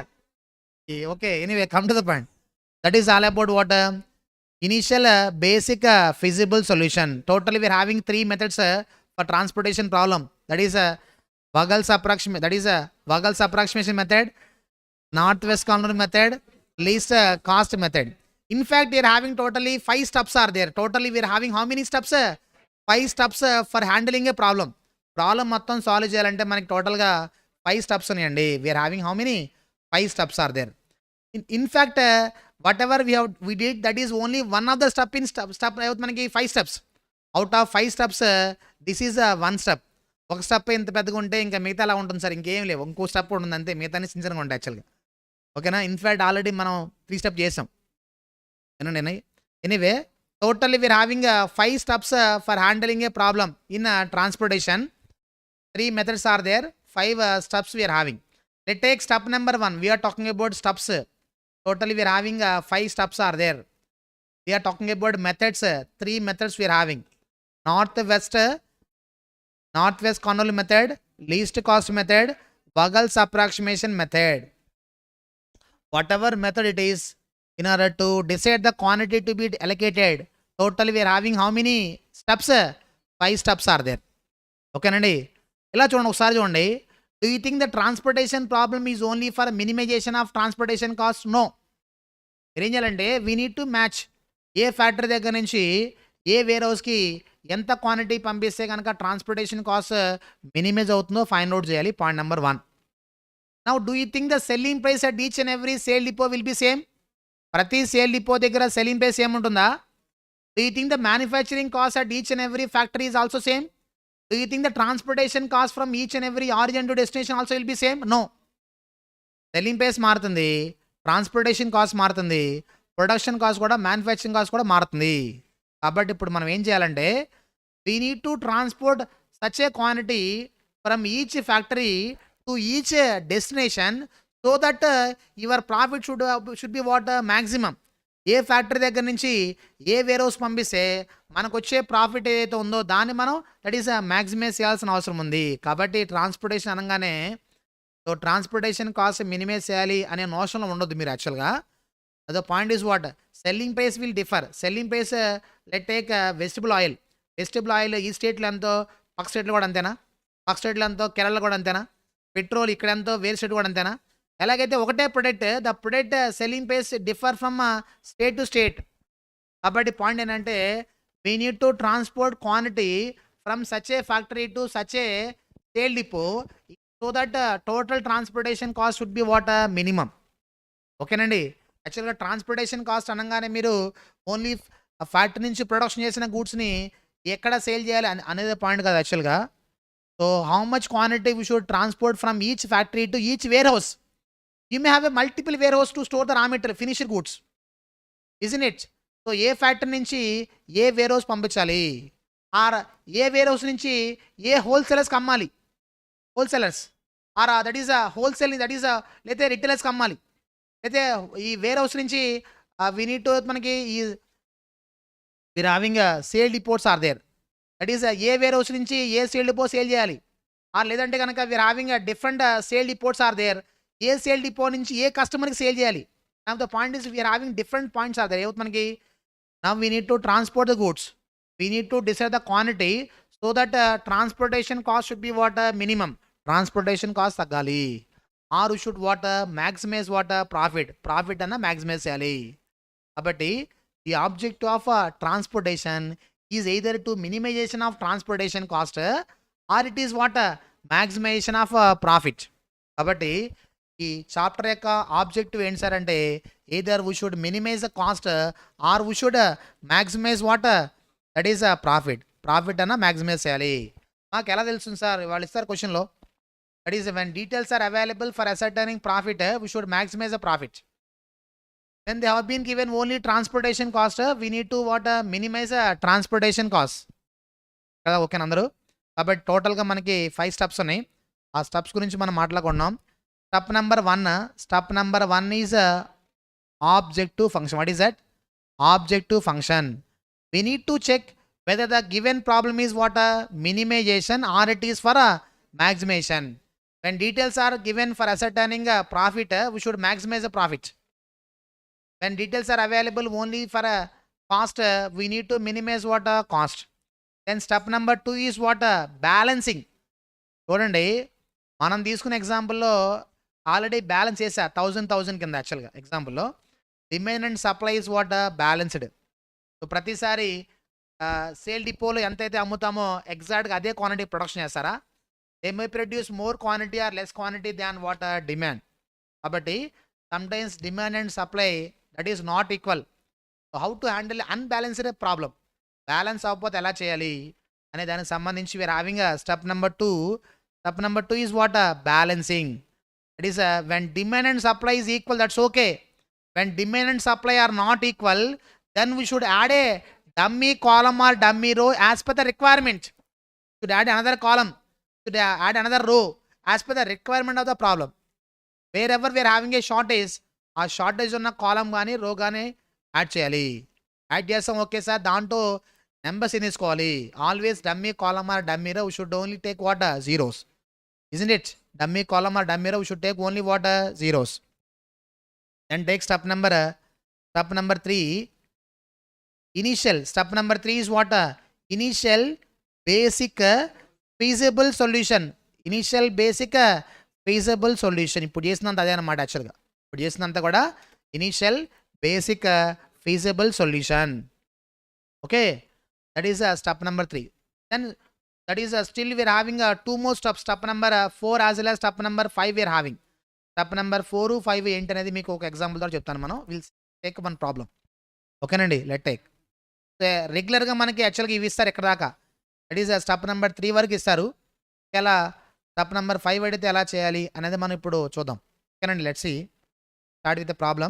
Okay anyway come to the point. That is all about what initial basic feasible solution. Totally we are having 3 methods for transportation problem. That is Vogel's approximation method, northwest corner method, least cost method. In fact, we are having totally 5 steps are there. Totally we are having how many steps? 5 steps for handling a problem. Problem మొత్తం solve చేయాలంటే మనకి టోటల్గా 5 steps ఉన్నాయండి. We are having how many? 5 steps are there. In fact, whatever we did, that is only one of the step in step మనకి 5 steps. Out of 5 steps, this is one step. ఒక step ఇంత పెద్దగా ఉంటే ఇంకా మిగతా అలా ఉంటుంది sir, ఇంకేం లేవు. ఇంకో స్టెప్ ఉంటుంది అంతే, మిగతాని చిన్నగా ఉంటాయి యాక్చువల్గా. ఓకేనా? ఇన్ఫ్యాక్ట్ ఆల్రెడీ మనం 3 స్టెప్ చేసాం. ఏనండి? Anyway totally we are having 5 steps for handling a problem in transportation. 3 methods are there, 5 steps we are having. Let take step number 1. We are talking about steps. Totally we are having 5 steps are there. We are talking about methods. 3 methods we are having. Northwest Cornell method, least cost method, Vogel's approximation method. Whatever method it is, in order to decide the quantity to be allocated, totally we are having how many steps? 5 steps are there. Okay nandi? Ila chudandi okasari chudandi. Do you think the transportation problem is only for minimization of transportation cost? No. ఏం చేయాలంటే we need to match A factory దగ్గర నుంచి ఏ wear హౌస్కి ఎంత quantity పంపిస్తే కనుక transportation cost minimise అవుతుందో ఫైండ్ అవుట్ చేయాలి. Point number 1. Now do you think the selling price at each and every sale depot will be same? ప్రతి సేల్ డిపో దగ్గర సెల్లింగ్ ప్రైస్ సేమ్ ఉంటుందా? Do you think the manufacturing cost at each and every factory is also same? Do you think the transportation cost from each and every origin to destination also will be same? No. Selling price మారుతుంది, transportation cost మారుతుంది, production cost కూడా manufacturing cost కూడా మారుతుంది. కాబట్టి ఇప్పుడు మనం ఏం చేయాలంటే we need to transport such a quantity from each factory to each destination so that your profit should be what maximum. ఏ ఫ్యాక్టరీ దగ్గర నుంచి ఏ వేర్ హౌస్ పంపిస్తే మనకు వచ్చే ప్రాఫిట్ ఏదైతే ఉందో దాన్ని మనం దట్ ఈస్ మ్యాక్సిమైజ్ చేయాల్సిన అవసరం ఉంది. కాబట్టి ట్రాన్స్పోర్టేషన్ అనగానే సో ట్రాన్స్పోర్టేషన్ కాస్ట్ మినిమైజ్ చేయాలి అనే నోషన్లో ఉండొద్దు మీరు యాక్చువల్గా. The point is what? Selling price will differ. Selling price, let's take vegetable oil. Vegetable oil ఈ స్టేట్లో ఎంతో పక్క స్టేట్లో కూడా అంతేనా? పక్క స్టేట్లో ఎంతో కేరళలో కూడా అంతేనా? పెట్రోల్ ఇక్కడ ఎంతో వేరే స్టేట్ కూడా అంతేనా? ఎలాగైతే ఒకటే product the product selling price differ from state to state. కాబట్టి పాయింట్ ఏంటంటే we need to transport quantity from such a factory to such a sale depot so that total transportation cost should be what minimum. ఓకేనండి? యాక్చువల్గా transportation cost అనగానే మీరు only factory నుంచి production చేసిన గూడ్స్ని ఎక్కడ sale చేయాలి అనేది పాయింట్ కాదు యాక్చువల్గా. So how much quantity we should transport from each factory to each warehouse. You may have a multiple warehouse to store the raw material finished goods, isn't it? So ఏ factory నుంచి ఏ warehouse పంపించాలి, or ఏ warehouse నుంచి ఏ హోల్సేలర్స్కి అమ్మాలి, wholesalers or that is wholesale that is లేకపోతే రిటైలర్స్కి అమ్మాలి, అయితే ఈ వేర్ హౌస్ నుంచి వీ నీడ్ టు మనకి ఈ we are having sale depots are there. That is ఏ వేర్ హౌస్ నుంచి ఏ సేల్ డిపో సేల్ చేయాలి, లేదంటే కనుక we are having different sale depots are there. ఏ సేల్ డిపో నుంచి ఏ కస్టమర్కి సేల్ చేయాలి. The point is we are having different points are there. ఏమవుతుంది మనకి Now we need to transport the goods. We need to decide the quantity so that transportation cost should be what minimum. Transportation cost తగ్గాలి. Or we should what maximize what profit అన్న maximize చేయాలి. కాబట్టి the objective of transportation is either to minimization of transportation cost or it is what maximization of profit. కాబట్టి ఈ chapter యొక్క objective ఏంటి sir అంటే either we should minimize the cost or we should maximize what that is profit అన్న maximize చేయాలి. మాకు ఎలా తెలుస్తుంది సార్? వాళ్ళు ఇస్తారు క్వశ్చన్లో, that is when details are available for ascertaining profit we should maximize the profit. When they have been given only transportation cost we need to what minimize transportation cost కదా. ఓకేనా అందరూ? కాబట్టి టోటల్గా మనకి 5 స్టెప్స్ ఉన్నాయి. ఆ స్టెప్స్ గురించి మనం మాట్లాడుకున్నాం. Step number 1 is objective function. What is that? Objective function. We need to check whether the given problem is what minimization or it is for maximization. When details are given for ascertaining a profit, we should maximize the profit. When details are available only for a cost, we need to minimize what cost. Then step number 2 is what balancing. చూడండి, మనం తీసుకున్న ఎగ్జాంపుల్లో already balance చేసా 1000 కింద. యాక్చువల్గా ఎగ్జాంపుల్లో demand and supply is what balanced. So ప్రతిసారి sale డిపోలో ఎంతైతే అమ్ముతామో ఎగ్జాక్ట్గా అదే క్వాంటిటీ ప్రొడక్షన్ చేస్తారా? They may produce more quantity or less quantity than what demand. కాబట్టి sometimes demand and supply that is not equal. So how to handle unbalanced problem, balance అవ్వకపోతే ఎలా చేయాలి అనే దానికి సంబంధించి we're having step number 2. Step number 2 is what balancing. It is when demand and supply is equal, that's okay. When demand and supply are not equal, then we should add a dummy column or dummy row as per the requirement. Should add another column, should add another row as per the requirement of the problem. Wherever we are having a shortage, ఆ shortage ఉన్న కాలం కానీ రో కానీ add చేయాలి. Add చేస్తాం, okay sir, దాంట్లో numbers ఏం తీసుకోవాలి? Always dummy column or dummy row should only take what zeros, isn't it? Dummy column or dummy row should take only what zeros. Then take step number 3. Initial. Step number 3 is what initial basic feasible solution. Initial basic feasible solution. ఇప్పుడు చేసినంత అదే అన్నమాట. యాక్చువల్గా ఇప్పుడు చేసినంత కూడా initial basic feasible solution. Okay, that is step number 3. Then that is still we are having 2 more steps. Step number 4 as well as step number 5 we are having. Step number 4, 5 ఏంటి అనేది మీకు ఒక ఎగ్జాంపుల్ ద్వారా చెప్తాను. మనం will take one problem. ఓకేనండి, let take. రెగ్యులర్గా మనకి యాక్చువల్గా ఇవి ఇస్తారు ఎక్కడ దాకా. దట్ ఈస్ స్టెప్ నెంబర్ 3 వరకు ఇస్తారు. ఎలా స్టెప్ నెంబర్ 5 అడిగితే ఎలా చేయాలి అనేది మనం ఇప్పుడు చూద్దాం. ఓకేనండి, let's see. Start with the problem.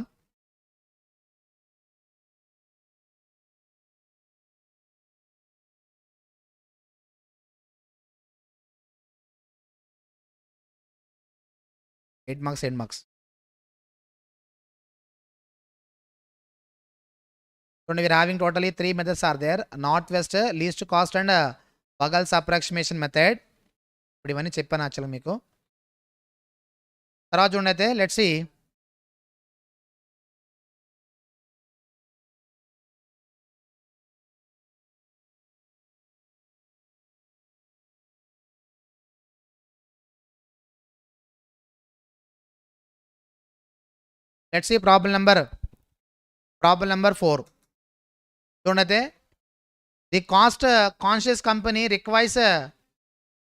Eight marks. So we are having totally 3 methods are there. Northwest, least cost and Buggles approximation method. ఇప్పుడు ఇవన్నీ చెప్పాను యాక్చువల్గా మీకు. తర్వాత చూడండి అయితే let's see. Let's see problem number 4. చూడండి, the cost conscious company requires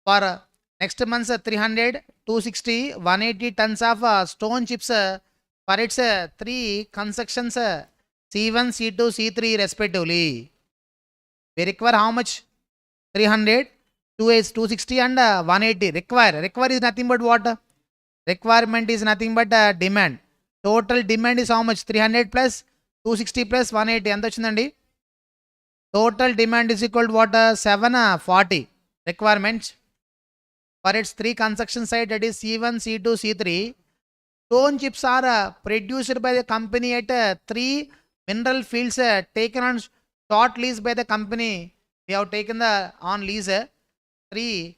for next month's 300, 260, 180 tons of stone chips for its 3 constructions C1, C2, C3 respectively. We require how much? 300, 260 and 180. Require is nothing but what? Requirement is nothing but demand. Total demand is how much? 300 plus 260 plus 180. ఎంత వచ్చిందండి? Total demand is equal to what? 740 requirements for its 3 construction site, that is C1, C2, C3. Stone chips are produced by the company at 3 mineral fields taken on short lease by the company. We have taken the on lease 3,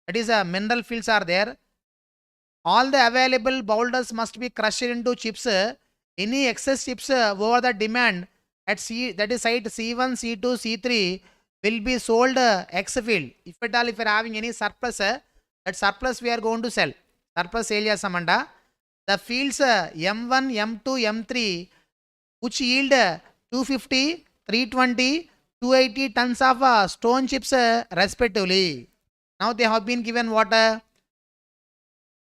that is mineral fields are there. All the available boulders must be crushed into chips. Any excess chips over the demand at C, that is site C1, C2, C3 will be sold X field. If at all, if you are having any surplus, that surplus we are going to sell. Surplus sale chesamanta. The fields M1, M2, M3 which yield 250, 320, 280 tons of stone chips respectively. Now they have been given what?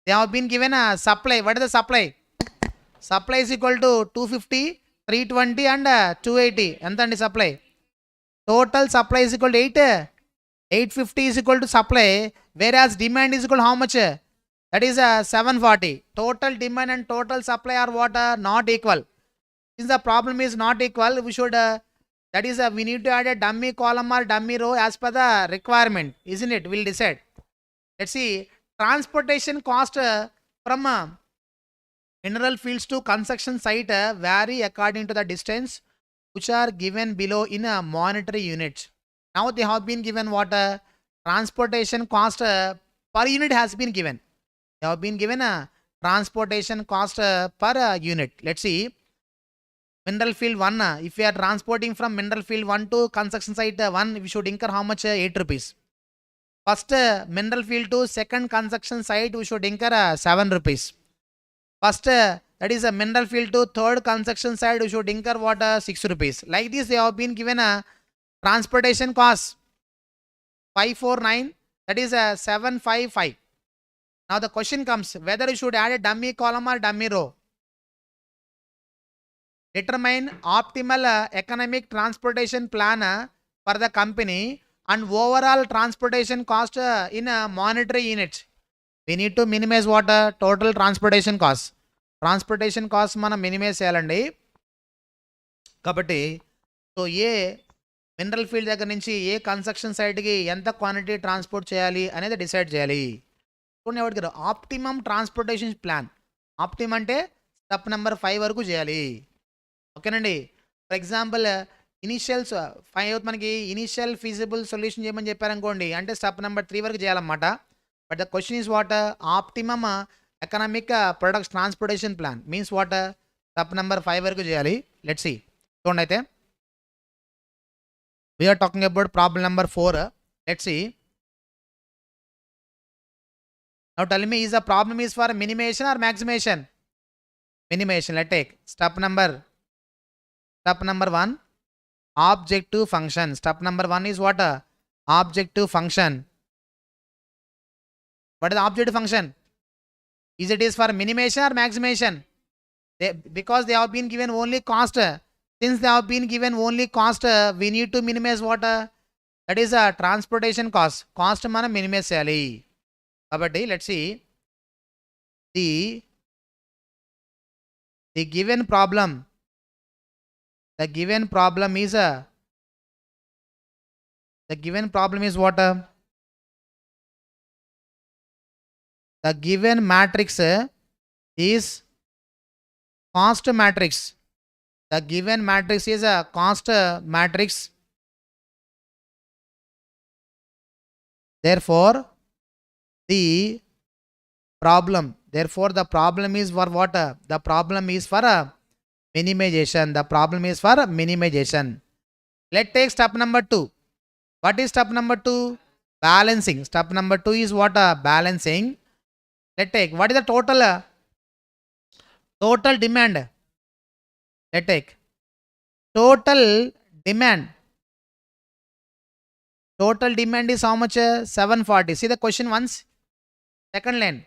They have been given a supply. What is the supply? Supply is equal to 250, 320 and 280. And supply. Total supply is equal to 850 is equal to supply. Whereas demand is equal to how much? That is 740. Total demand and total supply are what? Not equal. Since the problem is not equal, we should, that is we need to add a dummy column or dummy row as per the requirement. Isn't it? We'll decide. Let's see. Transportation cost from mineral fields to construction site vary according to the distance which are given below in a monetary unit. Now they have been given what? Transportation cost per unit has been given. They have been given a transportation cost per unit. Let's see. Mineral field 1, if we are transporting from mineral field 1 to construction site 1, we should incur how much? 8 rupees. First mineral field to second construction site, we should incur 7 rupees. First, that is a mineral field to third construction site, we should incur what? 6 rupees. Like this, they have been given a transportation cost 549, that is 755. Now the question comes whether you should add a dummy column or dummy row. Determine optimal economic transportation plan for the company and overall transportation cost in monetary units. We need to minimize what? Total transportation cost. Transportation cost మనం minimize చేయాలండి. కాబట్టి so a mineral field దగ్గర నుంచి ఏ construction సైట్కి ఎంత quantity transport చేయాలి అనేది decide చేయాలి. చూడండి ఎవరికి ఆప్టిమమ్ ట్రాన్స్పోర్టేషన్ ప్లాన్. ఆప్టిమమ్ అంటే స్టెప్ నెంబర్ 5 వరకు చేయాలి. ఓకేనండి. ఫర్ ఎగ్జాంపుల్ ఇనిషియల్స్ 5 మనకి ఇనిషియల్ ఫీజిబుల్ సొల్యూషన్ చేయమని చెప్పారనుకోండి, అంటే స్టెప్ నెంబర్ 3 వరకు చేయాలన్నమాట. But the question is what? Optimum economic products transportation plan means what? Step number 5 వరకు చేయాలి. Let's see. చూడండి అయితే we are talking about problem number 4. Let's see. Now tell me, is the problem is for minimization or maximization? Minimization. Let's take step number 1, objective function. Step number 1 is what? Objective function. What is the objective function? Is it is for minimization or maximization? Because they have been given only cost. Since they have been given only cost, we need to minimize what? That is a transportation cost. Cost మనం minimize చేయాలి. కాబట్టి let's see. The given problem is what? The given matrix is cost matrix. The given matrix is a cost matrix. Therefore the problem is for what? The problem is for minimization. The problem is for minimization. Let's take step number 2. What is step number 2? Balancing. Step number 2 is what? Balancing. Let's take what is the total demand. Let's take total demand. Total demand is how much? 740. See the question once. Second line,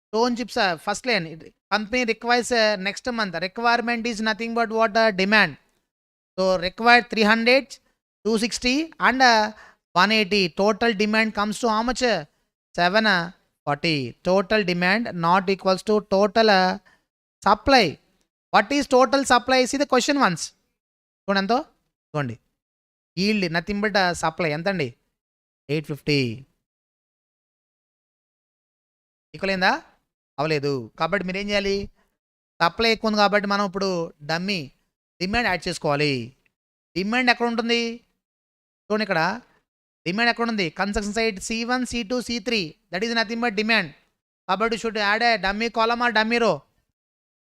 stone chips. First line, company requires next month. Requirement is nothing but what? Demand. So required 300, 260 and 180. Total demand comes to how much? 740. Total demand not equals to total supply. What is total supply? See the question once. చూడండి yield nothing but supply ఎంతండి? 850. Equal అయిందా? అవ్వలేదు. కాబట్టి మీరు ఏం చేయాలి? Supply ఎక్కువ ఉంది కాబట్టి మనం ఇప్పుడు డమ్మీ డిమాండ్ యాడ్ చేసుకోవాలి. డిమాండ్ ఎక్కడ ఉంటుంది? చూడండి ఇక్కడ డిమాండ్ ఎక్కడ ఉంది? Construction site C1, C2, C3. That is nothing but demand. కాబట్టి should add a dummy column or dummy row.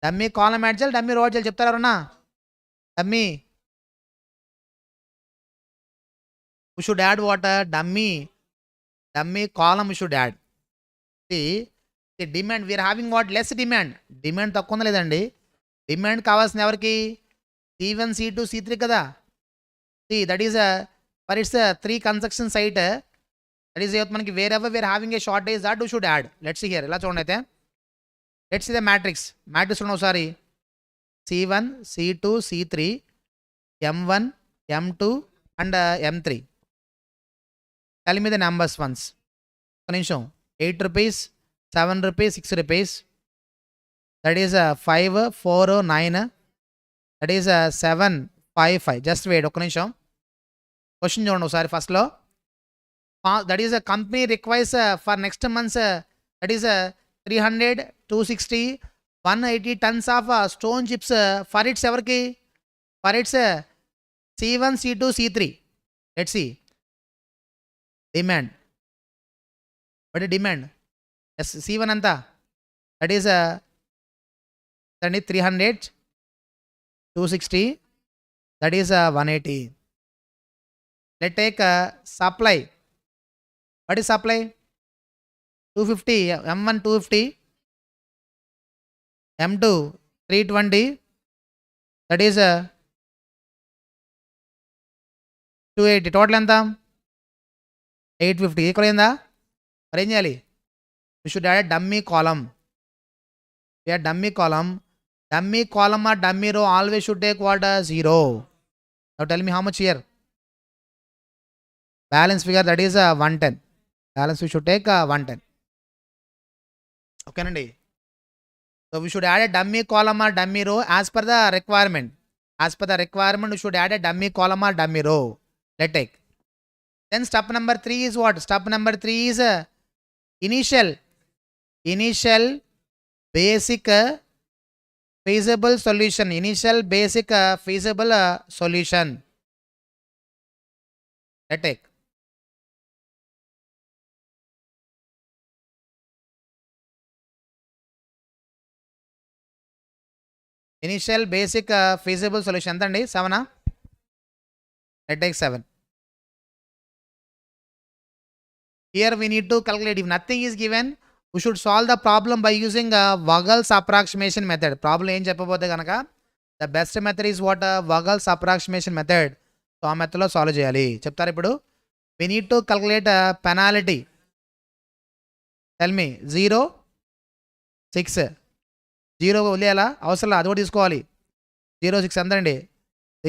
Dummy column add చేయాలి, డమ్మీ రో యాడ్ చేయాలి. చెప్తారా ఎవరన్నా? Dummy we should add what a dummy column we should add. See, the demand, we are having what less demand తక్కువ ఉందా లేదండి, demand కావాల్సిన ఎవరికి C1 C2 C3 కదా. See, that is for its 3 construction site, that is మనకి wherever we are having a shortage that we should add. Let's see here, ఇలా చూడండి అయితే, let's see the matrix చూడండి ఒకసారి. C1 C2 C3 M1 M2 and M3. Tell me the numbers once. ఒక నిమిషం. 8 rupees, 7 rupees, 6 rupees, that is 5 4 9, that is 7 5 5. Just wait ఒక నిమిషం. Question చూడండి ఒకసారి ఫస్ట్లో. that is a company requires for next months that is 300 260 180 tons of stone chips for its ఎవరికి, for its C1 C2 C3. Let's see demand. What is demand? Yes, C1 anta, that is 300 260, that is 180. Let's take supply. What is supply? 250, M1 250, M2 320, that is 280. Total ఎంత 850. Equal అయిందా? మరి ఏం చేయాలి? We should add a dummy column. We have dummy column or dummy row always should take what? 0. Now tell me how much here. Balance figure, that is 110. Balance we should take 110. Okay nandi. So we should add a dummy column or dummy row as per the requirement. As per the requirement we should add a dummy column or dummy row. Let's take. Then step number 3 is what? Step number 3 is initial basic feasible solution. Initial basic feasible solution. Let's take. Initial basic feasible solution ఎంతండి? 7. Let's take 7. Here we need to calculate. If nothing is given, we should solve the problem by using Vogel's approximation method. Problem ఏం చెప్పబోతే కనుక the best method is what? Vogel's approximation method. So ఆ మెథడ్లో solve చేయాలి చెప్తారు ఇప్పుడు. We need to calculate penalty. Tell me 0 6. 0 వదిలేయాలా? అవసరం అది కూడా తీసుకోవాలి. 0 6 ఎంతండి?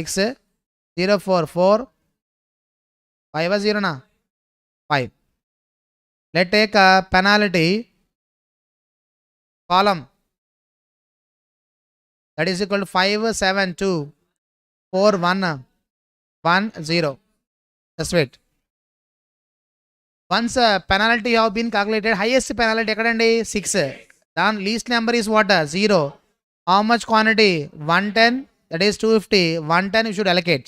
6 0 4 4 5 0 5. Let's take a penalty column, that is equal to 5 7 2 4 1 1 0. Just wait. Once penalty have been calculated, highest penalty ekkadandi? 6. Then least number is what? 0. How much quantity? 110, that is 250. 110 you should allocate.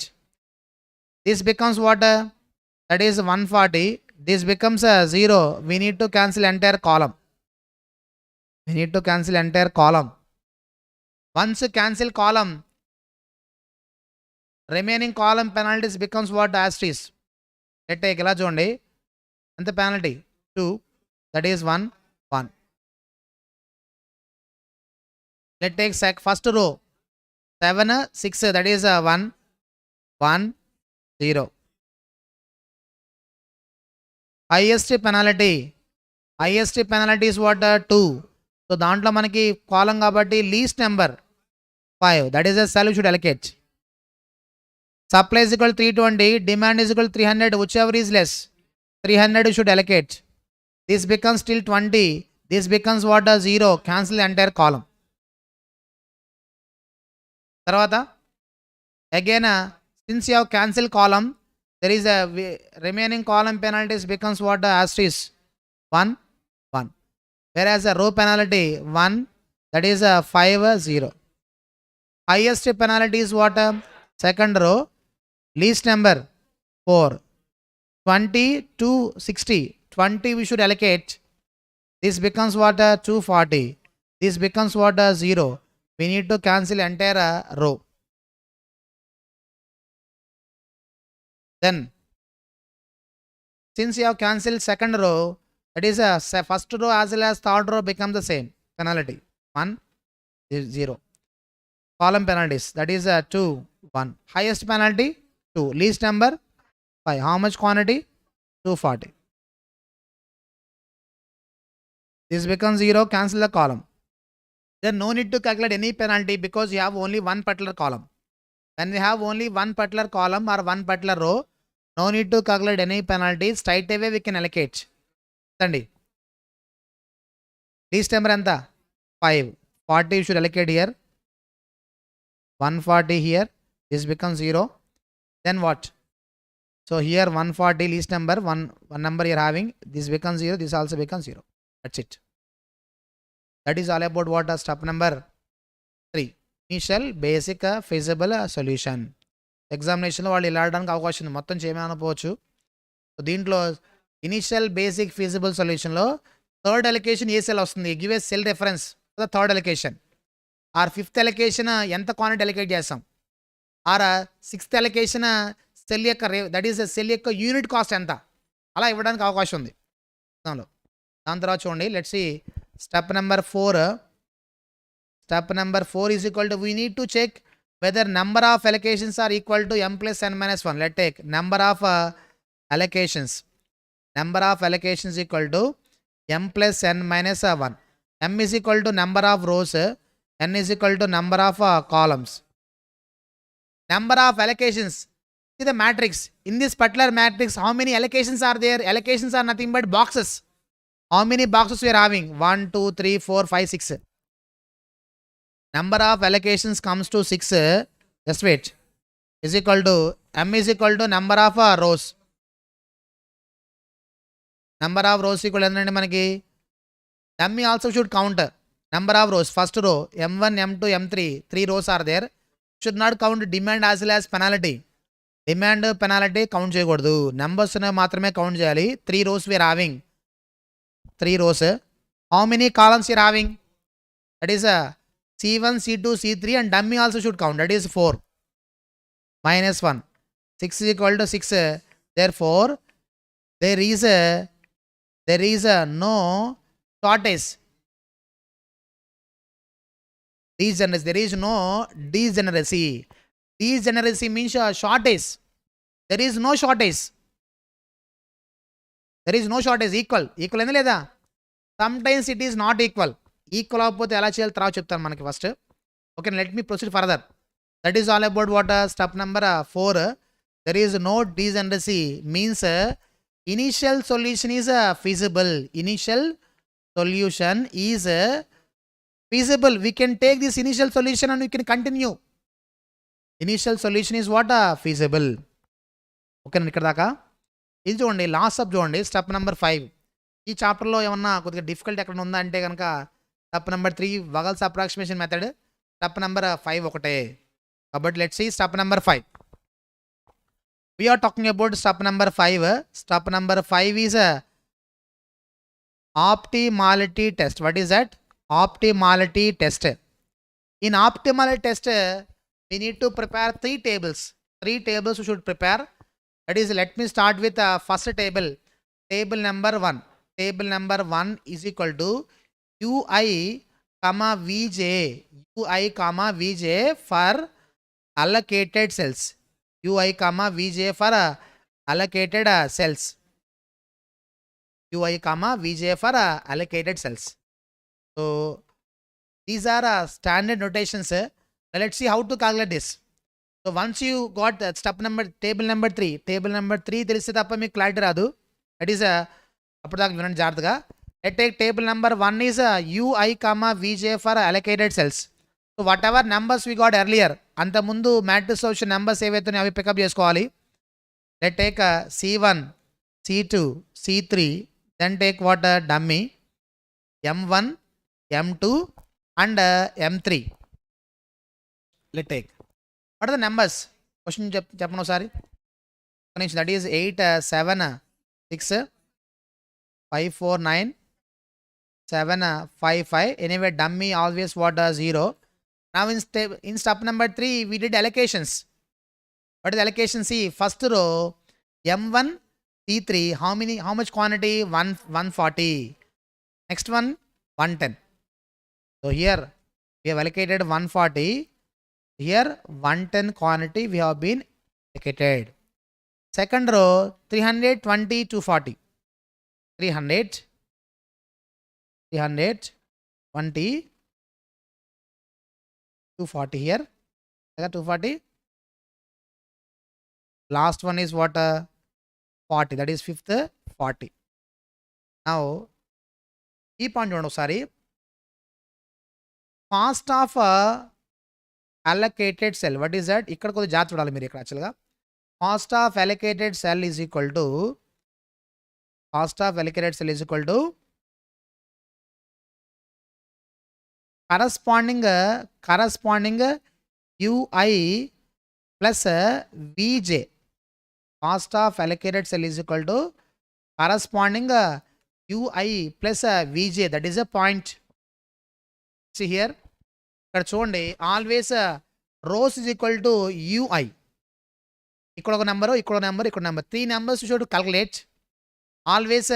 This becomes what? That is 140. This becomes 0. We need to cancel entire column. Once cancel column, remaining column penalties becomes what? Asterisk. Let's take ఇలా చూడండి. ఎంత penalty? 2, that is 1 1. Let's take first row. 7 6, that is 1 1 0. Highest penalty is what? 2. So దాంట్లో మనకి కాలం కాబట్టి least number 5, that is a cell you should allocate. Supply is equal to 320, demand is equal to 300, whichever is less. 300 you should allocate. This becomes still 20. This becomes what? 0. Cancel the entire column. తర్వాత again since you have cancel column, there is a remaining column penalties becomes what? Asterisk 1 1. Whereas a row penalty 1, that is 5 0. Highest penalty is what? Second row, least number 4. 20 to 60. 20 we should allocate. This becomes what? 240. This becomes what? 0. We need to cancel entire row. Then Since you have cancelled second row, that is first row as well as third row become the same penalty. 1 is 0. Column penalties, that is 2, 1. Highest penalty 2. Least number 5. How much quantity? 240. This becomes 0. Cancel the column. Then no need to calculate any penalty because you have only one particular column. When we have only one particular column or one particular row, no need to calculate any penalty. Straight away we can allocate. Least number anta 5. 40 you should allocate here. 140 here. This becomes 0. Then what? So here 140 least number, one number you are having. This becomes 0. This also becomes 0. That's it. That is all about what? Step number 3. Initial basic feasible solution. ఎగ్జామినేషన్లో వాళ్ళు ఇలా ఆడడానికి అవకాశం ఉంది. మొత్తం చేయమనకపోవచ్చు. So దీంట్లో initial basic feasible సొల్యూషన్లో థర్డ్ అలొకేషన్ ఏ సెల్ వస్తుంది? Give a cell reference the third allocation. Or fifth allocation ఎంత క్వాంటిటీ అలొకేట్ చేస్తాం? ఆర్ సిక్స్త్ అలొకేషన్ సెల్ యొక్క దట్ ఈస్ సెల్ యొక్క యూనిట్ కాస్ట్ ఎంత? అలా ఇవ్వడానికి అవకాశం ఉంది. దాని తర్వాత చూడండి, let's see step number 4. Step number 4 is equal to, we need to check whether number of allocations are equal to m plus n minus 1. Let's take number of allocations. Number of allocations equal to m plus n minus 1. M is equal to number of rows, n is equal to number of columns. Number of allocations. See the matrix. In this particular matrix, how many allocations are there? Allocations are nothing but boxes. How many boxes we are having? 1, 2, 3, 4, 5, 6. Number of allocations comes to 6. Just wait. Is equal to m is equal to number of rows. Number of rows equal to manaki. M also should count number of rows. First row m1, m2, m3. 3 rows are there. Should not count demand as well as penalty. Demand penalty count cheyakudadu. Numbers maatrame count cheyali. 3 rows we are having. 3 rows. How many columns you are having? That is C1, C2, C3 and dummy also should count. That is 4. Minus 1. 6 is equal to 6. Therefore, there is no shortage. Degeneracy. There is no degeneracy. Degeneracy means shortage. There is no shortage. There is no shortage. Equal. Equal enda leda? Sometimes it is not equal. Equal అవ్వకపోతే ఎలా చేయాలి తర్వాత చెప్తాను మనకి first. Okay, let me proceed further. That is all about what step number 4. There is no degeneracy means initial solution is feasible. Initial solution is feasible. We can take this initial solution and we can continue. Initial solution is what feasible. Okay, ఇక్కడ దాకా ఇది చూడండి. Last step చూడండి, step number 5. ఈ చాప్టర్లో ఏమన్నా కొద్దిగా difficult ఎక్కడ ఉందా అంటే కనుక step number 3 Vogel's approximation method, step number 5 ఒకటే. కాబట్టి let's see step number 5. We are talking about step number 5. Step number 5 is a optimality test. What is that? Optimality test. In optimality test, we need to prepare 3 tables. 3 tables we should prepare. That is, let me start with first table. Table number 1. Table number 1 is equal to UI comma VJ. UI comma VJ for allocated cells. UI comma VJ for allocated cells. UI comma VJ for allocated cells. So these are standard notations. Let's see how to calculate this. So once you got step number table number 3 తెలిస్తే తప్ప మీకు clarity రాదు. That is అప్పుడు దాకా వినండి జాగ్రత్తగా. Let's take table number 1 is UI comma VJ for allocated cells. So whatever numbers we got earlier, అంత ముందు మ్యాట్రిక్స్ సొల్యూషన్ నెంబర్స్ ఏవైతే అవి పికప్ చేసుకోవాలి. Let's take C1, C2, C3, then take what dummy M1, M2 and M3. Let's take what are the numbers? Question చెప్పండి ఒకసారి. That is 8, 7, 6, 5, 4, 9, 7, 5, 5. Anyway, dummy always what 0. Now in step number 3 we did allocations. What is allocation? See, first row M1, T3, how much quantity? 140. Next one, 110. So here we have allocated 140. Here 110 quantity we have been allocated. Second row, 320, 240. 300, 320, 240 here. 240. Last one is what? 40. That is fifth 40. Now, keep on doing. Sorry. Cost of allocated cell. What is that? ఇక్కడ కొద్దిగా జాగ్రత్త చూడాలి మీరు ఇక్కడ యాక్చువల్గా. Cost of allocated cell is equal to corresponding UI plus VJ. Cost of allocated cell is equal to corresponding UI plus VJ. That is a point. See here. ఇక్కడ చూడండి, always rows is equal to U I. ఇక్కడ ఒక number, ఇక్కడ number, ఇక్కడ number, 3 numbers you should calculate. Always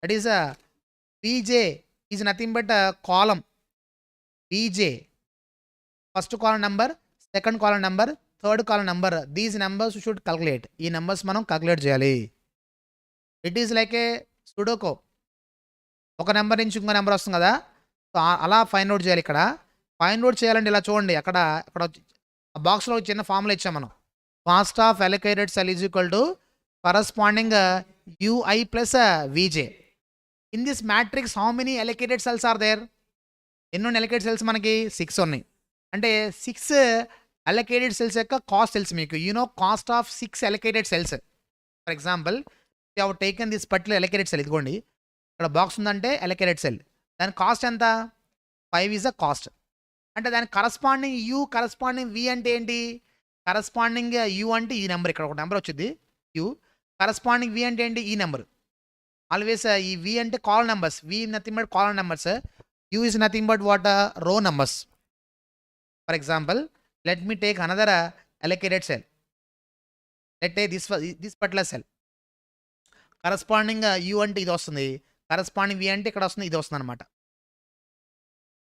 that is VJ is nothing but a column. VJ, first column number, second column number, third column number. These numbers you should calculate. ఈ numbers మనం calculate చేయాలి. It is like a sudoku. ఒక number నుంచి ఇంకో number వస్తుంది కదా, so అలా find out చేయాలి. ఇక్కడ ఫైండ్ అవుట్ చేయాలంటే ఇలా చూడండి, అక్కడ బాక్స్లో చిన్న ఫార్ములా ఇచ్చాం మనం. Cost of allocated cell is equal to corresponding U I plus V J. In this matrix how many allocated cells are there? ఎన్ని అలొకేటెడ్ సెల్స్ మనకి? 6 ఉన్నాయి. అంటే 6 అలొకేటెడ్ సెల్స్ యొక్క కాస్ట్ తెలుసు మీకు. Cost of 6 allocated cells. For example you have taken this particular allocated cell. ఇదిగోండి ఇక్కడ box ఉందంటే అలొకేటెడ్ సెల్. దాని కాస్ట్ ఎంత? 5 ఈజ్ అ కాస్ట్. అంటే దాని కరస్పాండింగ్ యూ, కరస్పాండింగ్ వి అంటే ఏంటి? కరస్పాండింగ్ యూ అంటే ఈ నెంబర్, ఇక్కడ ఒక నెంబర్ వచ్చింది యూ. కరస్పాండింగ్ వి అంటే ఏంటి? ఈ నెంబర్. ఆల్వేస్ ఈ వి అంటే column numbers. V nothing but column numbers. U is nothing but what? Row numbers. For example let me take another allocated cell. Let take this particular cell. Corresponding U అంటే ఇది వస్తుంది, corresponding వి అంటే ఇక్కడ వస్తుంది, ఇది వస్తుంది అనమాట.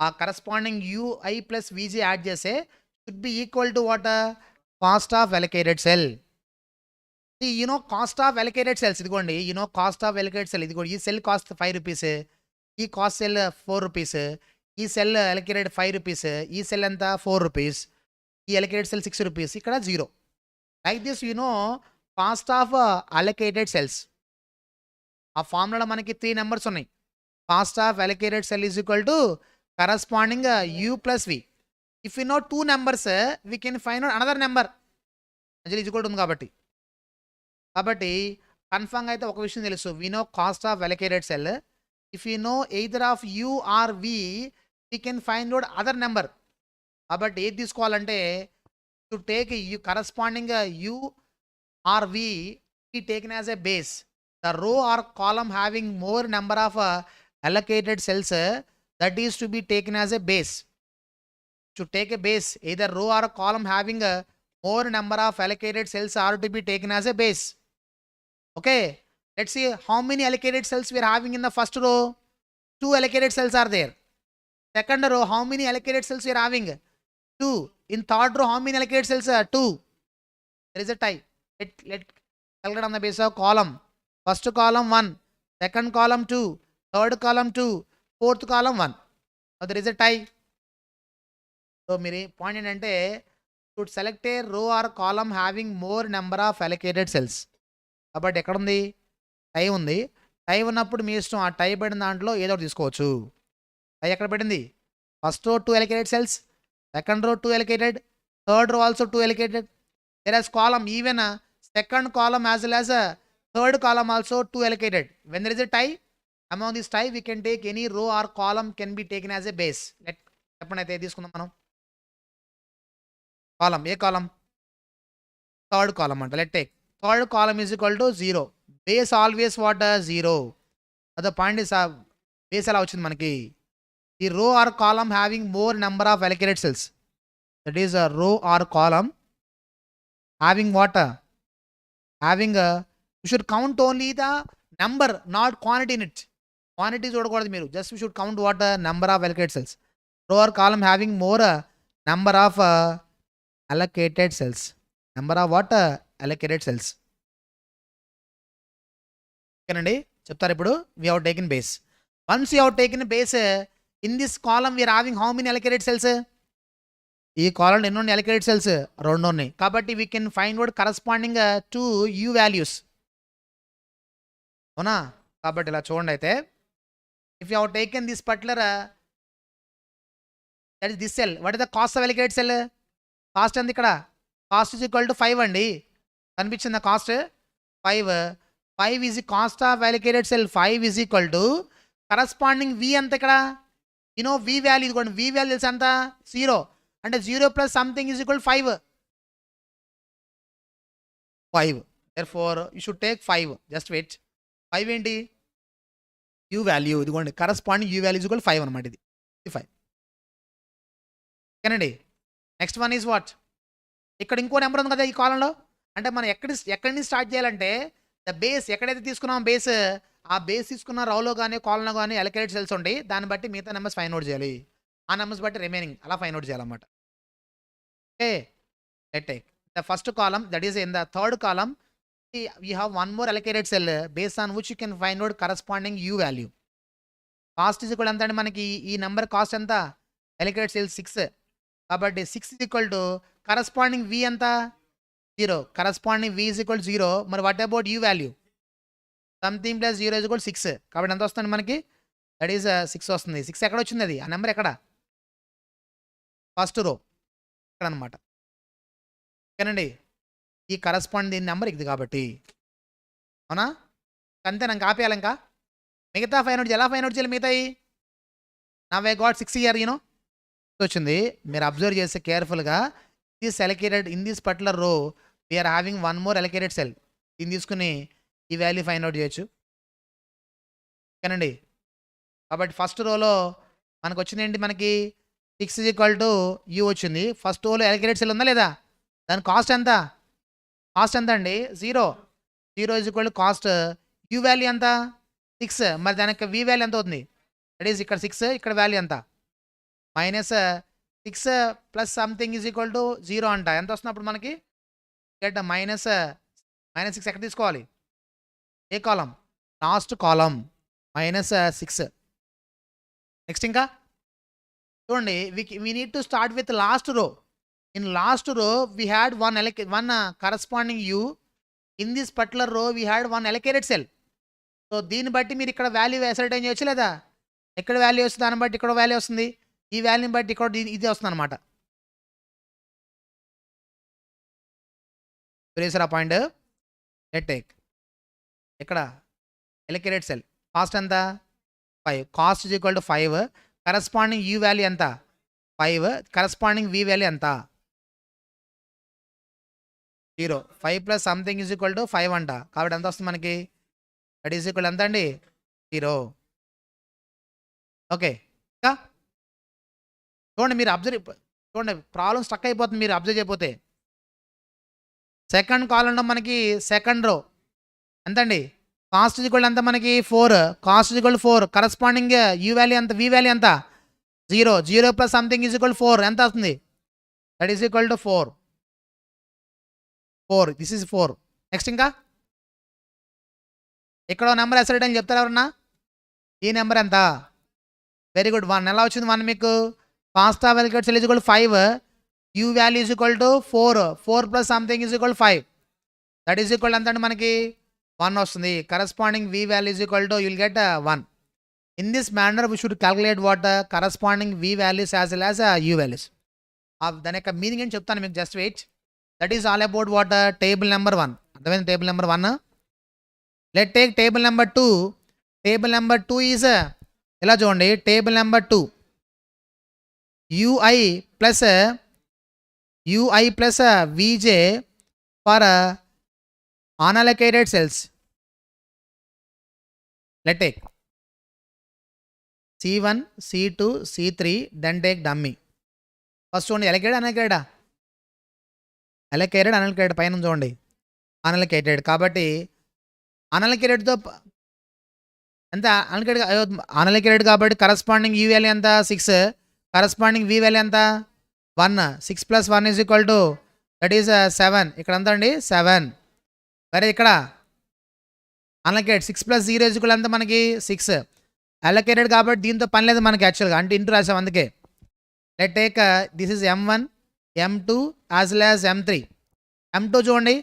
ఆ corresponding U I plus V J add చేసే should be equal to what? Cost of allocated cell. Cost of allocated cells ఇదిగోండి. కాస్ట్ ఆఫ్ అలొకేటెడ్ సెల్ ఇదిగోండి. ఈ సెల్ కాస్ట్ 5 రూపీస్, ఈ కాస్ట్ సెల్ 4 రూపీస్, ఈ సెల్ అలొకేటెడ్ 5 రూపీస్, ఈ cell ఎంత 4 rupees, ఈ allocated cell 6 rupees, ఇక్కడ 0. Like this cost of allocated cells. ఆ ఫార్ములాలో మనకి 3 నెంబర్స్ ఉన్నాయి. Cost of allocated cell is equal to corresponding U plus V. If you know 2 numbers we can find out another number. మధ్యలో is equal ఉంది కాబట్టి కన్ఫర్మ్గా అయితే ఒక విషయం తెలుసు. We know cost of allocated cell. If you know either of U or V, we can find out other number. కాబట్టి ఏది తీసుకోవాలంటే to take U corresponding U or V taken as a base. The row or column having more number of allocated cells that is to be taken as a base. To take a base, either row or column having more number of allocated cells are to be taken as a base. Okay, let's see how many allocated cells we are having in the first row. 2 allocated cells are there. Second row, how many allocated cells we are having? 2. In third row, how many allocated cells? 2. There is a tie. Let calculate on the base of column. First column 1, second column 2, third column 2, fourth column 1. Now there is a tie. So mere point ఏంటంటే should select a row or column having more number of allocated cells. కాబట్టి ఎక్కడ ఉంది? టై ఉంది. టై ఉన్నప్పుడు మీ ఇష్టం, ఆ టై పడిన దాంట్లో ఏదో ఒకటి తీసుకోవచ్చు. టై ఎక్కడ పడింది? First row 2 allocated cells, second row 2 allocated, third row also 2 allocated. Whereas column even second column as well as third column also 2 allocated. When there is a tie, among this tie we can take any row or column can be taken as a base. Let చెప్పండి అయితే తీసుకుందాం మనం. Column, ఏ column? Third column అంట. Let take third column is equal to 0. Base always what? 0. అదే point is base ఎలా వచ్చింది మనకి? ఈ రో or column having more number of allocated cells. That is a row or column having what? Having a you should count only the number, not quantity in it. Quantity చూడకూడదు మీరు, just you should count what number of allocated cells. రో or column having more number of allocated cells. Number of what? Allocated cells. ఓకేనండి, చెప్తారు ఇప్పుడు. We have taken base. Once you have taken base, in this column we are having how many allocated cells? ఈ కాలంలో ఎన్ని ఉన్నాయి allocated cells? 2 ఉన్నాయి. కాబట్టి we can find out corresponding to u values. అవునా? కాబట్టి ఇలా చూడండి అయితే, if you have taken this particular that is this cell, what is the cost of allocated cell? Cost ఎంత ఇక్కడ? కాస్ట్ ఈజ్ ఈక్వల్ టు 5 అండి. కనిపించిందా cost? 5 is cost of allocated cell. 5 is equal to corresponding V ఎంత ఇక్కడ? You know we value ఇదిగోండి. వి value తెలుసు ఎంత? 0. అంటే 0 plus something is equal 5. Therefore you should take 5. Just wait. 5 ఏంటి? యూ వాల్యూ ఇదిగోండి. Corresponding U value is equal 5 అనమాట. ఇది 5. ఓకేనండి. Next one is what? ఇక్కడ ఇంకో నెంబర్ ఉంది కదా ఈ కాలంలో. అంటే మనం ఎక్కడి నుంచి స్టార్ట్ చేయాలంటే, ద బేస్ ఎక్కడైతే తీసుకున్నాం బేస్, ఆ బేస్ తీసుకున్న రోలో కానీ కాలంలో కానీ అలొకేటెడ్ సెల్స్ ఉంటాయి. దాన్ని బట్టి మిగతా నెంబర్స్ ఫైండ్ అవుట్ చేయాలి. ఆ నెంబర్స్ బట్టి రిమైనింగ్ అలా ఫైండ్ అవుట్ చేయాలన్నమాట. Okay, let take the first column, that is in the third column we have one more allocated cell base on which you can find out corresponding U value. Cost is కూడా ఎంత అండి మనకి? ఈ number cost ఎంత? Allocated cell 6. కాబట్టి 6 is equal to corresponding V ఎంత? 0. Corresponding V is equal 0. మరి what about U value? Something plus 0 is equal 6. కాబట్టి ఎంత వస్తుంది మనకి? దట్ ఈస్ 6 వస్తుంది. 6 ఎక్కడ వచ్చింది? అది ఆ నెంబర్ ఎక్కడ? ఫస్ట్ రో ఇక్కడ అనమాట. ఓకేనండి, ఈ కరస్పాండింగ్ నెంబర్ ఇది కాబట్టి. అవునా? అంతే, నాకు ఆపేయాలి. ఇంకా మిగతా ఫైండ్ అవుట్ చేయాలి. ఎలా ఫైండ్ అవుట్ చేయాలి మిగతాయి? Now I got 6 here you know వచ్చింది. మీరు అబ్జర్వ్ చేస్తే కేర్ఫుల్గా, this allocated in this particular row we're having one more allocated cell. దీన్ని తీసుకుని ఈ వాల్యూ ఫైండ్ అవుట్ చేయొచ్చు. ఓకేనండి, కాబట్టి ఫస్ట్ రోలో మనకు వచ్చింది ఏంటి? మనకి 6 ఈజ్ ఈక్వల్ టు యూ వచ్చింది. ఫస్ట్ రోలో అలొకేటెడ్ సెల్ ఉందా లేదా? దాని కాస్ట్ ఎంత? కాస్ట్ ఎంత అండి? 0. 0 is equal to cost. You value ఎంత? 6. మరి దానికి వి వాల్యూ ఎంత అవుతుంది? దట్ ఈస్ ఇక్కడ 6, ఇక్కడ వాల్యూ ఎంత? -6 plus something is equal to 0 అంట. ఎంత వస్తుంది అప్పుడు మనకి? గెట్ -6 ఎక్కడ తీసుకోవాలి? ఏ కాలం? లాస్ట్ కాలం. -6. నెక్స్ట్ ఇంకా చూడండి, we need to start with last row. In last row we had one corresponding U. In this particular row we had one allocated cell. So దీన్ని బట్టి మీరు ఇక్కడ వాల్యూ అసర్టైన్ చేయొచ్చు లేదా? ఎక్కడ వాల్యూ వస్తుంది దాన్ని బట్టి ఇక్కడ వాల్యూ వస్తుంది. ఈ వాల్యూని బట్టి ఇక్కడ ఇది వస్తుంది అనమాట. ఆ పాయింట్ లెట్ టేక్ ఇక్కడ అలొకేటెడ్ సెల్ కాస్ట్ ఎంత? 5. Cost is equal to 5. Corresponding U value ఎంత? 5. కరస్పాండింగ్ వి వాల్యూ ఎంత? 0. 5 plus something is equal to 5 అంట. కాబట్టి ఎంత వస్తుంది మనకి? దట్ ఈజ్ ఈక్వల్ ఎంత అండి? 0. ఓకే, ఇంకా చూడండి, మీరు అబ్జర్వ్ చూడండి, ప్రాబ్లం స్టక్ అయిపోతుంది మీరు అబ్జర్వ్ చేయకపోతే. సెకండ్ కాలంలో మనకి సెకండ్ రో ఎంతండి? కాస్ట్ ఈజ్ ఈక్వల్ ఎంత మనకి? 4. Cost is equal 4. Corresponding U value ఎంత? వి వాల్యూ ఎంత? 0. 0 ప్లస్ సంథింగ్ ఈజ్ ఈక్వల్ 4. ఎంత వస్తుంది? That is equal to 4. This is 4. Next ఇంకా ఇక్కడ నెంబర్ అసెట్ అని చెప్తారు ఎవరన్నా? ఈ నెంబర్ ఎంత? Very good, 1. ఎలా వచ్చింది 1 మీకు? Cost of allocated cell is equal 5. U value is equal to 4. 4 plus something is equal 5. That is equal ఎంత అండి మనకి? 1 వస్తుంది. Corresponding V value is equal to you will get 1. In this manner we should calculate what corresponding V values as well as U values. దాని యొక్క meaning ఏంటి చెప్తాను మీకు, just wait. That is all about what? Table number 1. అర్థమైంది? Table number 1. Let take table number 2. Table number 2 is ఇలా చూడండి. Table number 2 ui plus vj for unallocated cells. Let's take C1, C2, C3, then take dummy. First చూడండి, allocated పైన చూడండి, unallocated. కాబట్టి అన్అలొకేటెడ్తో ఎంత అన్అలొకేటెడ్ కాబట్టి corresponding U value ఎంత 6, corresponding V value ఎంత 1, 6 + 1 = దట్ ఈస్ 7. ఇక్కడ ఎంత అండి 7. మరి ఇక్కడ అన్అలొకేటెడ్ 6 + 0 = ఎంత మనకి 6. అలొకేటెడ్ కాబట్టి దీంతో పని లేదు మనకి యాక్చువల్గా, అంటే ఇంటూ రాసాం అందుకే. Let take this is M1, M2 as well as M3. M2 చూడండి,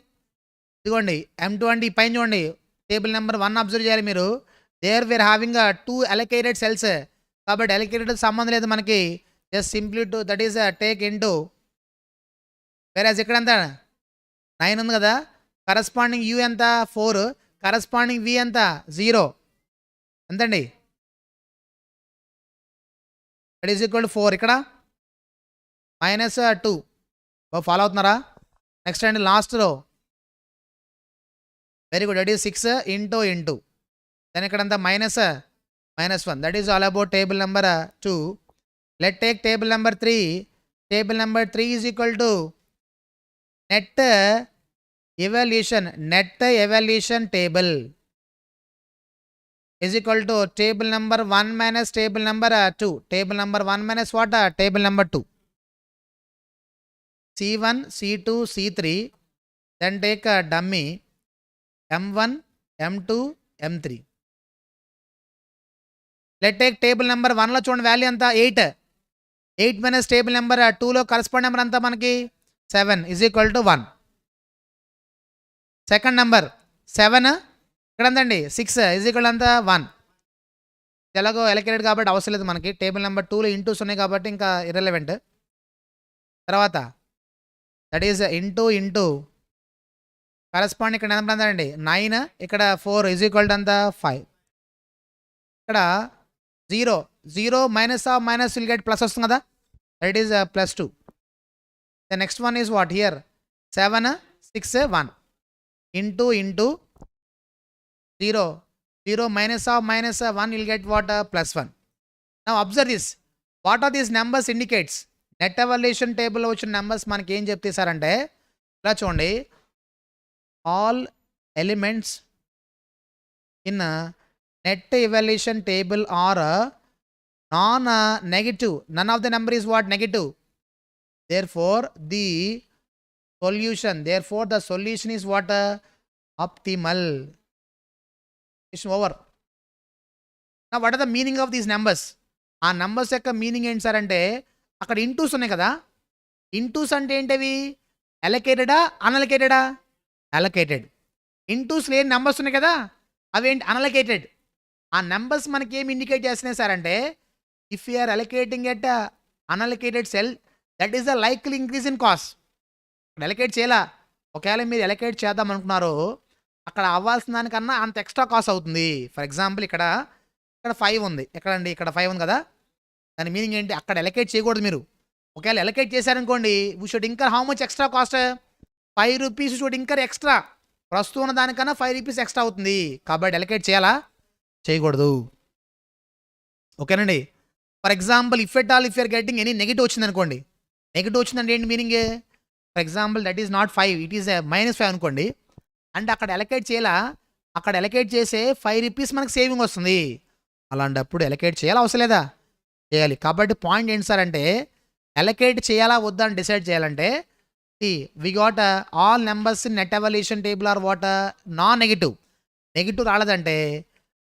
ఇదిగోండి M2 అంటే ఈ పైన చూడండి టేబుల్ నెంబర్ 1 అబ్జర్వ్ చేయాలి మీరు. There we're having 2 allocated cells, కాబట్టి అలొకేటెడ్ సంబంధం లేదు మనకి. Just simply to that is take into, వేరేజ్ ఇక్కడ ఎంత 9 ఉంది కదా, కరస్పాండింగ్ యూ ఎంత 4, కరస్పాండింగ్ వి ఎంత 0, ఎంతండి దట్ ఈస్ ఈక్వల్ టు 4. ఇక్కడ -2. ఫాలో అవుతున్నారా? నెక్స్ట్ అండి లాస్ట్లో very good, that is 6 into then ఇక్కడ అంతా -1. That is all about table number 2. Let take table number 3. Table number 3 is equal to net evaluation table is equal to table number 1 minus table number 2. Table number 1 minus what? Table number 2. C1, C2, C3, then take a dummy M1, M2, M3. Let take table number 1 లో చూడండి value ఎంత 8. 8 minus table number 2 లో correspond number అంతా మనకి 7 is equal to 1. Second number 7 ఇక్కడ ఎంతండి 6 is equal అంతా 1. ఎలాగో ఎలకేటెడ్ కాబట్టి అవసరం లేదు మనకి, టేబుల్ నెంబర్ 2లో ఇంటూస్ ఉన్నాయి కాబట్టి ఇంకా ఇర్రెలవెంట్. తర్వాత దట్ ఈస్ ఇంటూ కరస్పాండ్ ఇక్కడ ఎంత అండి 9, ఇక్కడ 4 ఈజ్ ఈక్వల్ టు అంతా 5. ఇక్కడ 0 minus of minus will get plus వస్తుంది కదా, that is +2. The next one is what here 7, 6, 1 into 0 minus of minus 1 will get what +1. Now observe this, what are these numbers indicates? Net evaluation టేబుల్లో వచ్చిన numbers మనకి ఏం చెప్తేసారంటే ఇలా చూడండి, all elements in net evaluation table are non negative. None of the number is what negative. Therefore the solution is what optimal. Over. నా what are the meaning of these numbers? ఆ numbers యొక్క meaning ఏంటి sir అంటే, అక్కడ ఇంటూస్ ఉన్నాయి కదా, ఇంటూస్ అంటే ఏంటవి? అలొకేటెడా అన్అలొకేటెడా? అలొకేటెడ్. ఇంటూస్ లేని నెంబర్స్ ఉన్నాయి కదా, అవేంటి? అన్అలొకేటెడ్. ఆ నెంబర్స్ మనకి ఏం ఇండికేట్ చేస్తున్నాయి సార్ అంటే, if you are allocating at unallocated cell, that is the likely increase in cost. Allocate చేయాలా, ఒకవేళ మీరు అలొకేట్ చేద్దాం అనుకున్నారు, అక్కడ అవ్వాల్సిన దానికన్నా అంత ఎక్స్ట్రా కాస్ట్ అవుతుంది. ఫర్ ఎగ్జాంపుల్ ఇక్కడ 5 ఉంది, ఎక్కడండి ఇక్కడ 5 ఉంది కదా, దాని మీనింగ్ ఏంటి? అక్కడ అలొకేట్ చేయకూడదు మీరు. ఒకవేళ అలొకేట్ చేశారనుకోండి, we should incur how much extra cost? 5 rupees should incur extra. ప్రస్తుతం ఉన్న దానికన్నా 5 రూపీస్ ఎక్స్ట్రా అవుతుంది, కాబట్టి అలొకేట్ చేయాలా? చేయకూడదు. ఓకేనండి. For example if you are getting any negative వచ్చింది అనుకోండి, నెగిటివ్ వచ్చిందంటే ఏంటి meaning? For example that is not 5, it is -5 అనుకోండి, అంటే అక్కడ అలొకేట్ చేయాలా? అక్కడ అలొకేట్ చేసే 5 రూపీస్ మనకు సేవింగ్ వస్తుంది. అలాంటప్పుడు అలొకేట్ చేయాలా అవసరం లేదా? చేయాలి. కాబట్టి పాయింట్ ఏంటి సార్ అంటే, అలొకేట్ చేయాలా వద్దా అని డిసైడ్ చేయాలంటే, we got all numbers in net evaluation table are what non negative. Negative రాలేదంటే,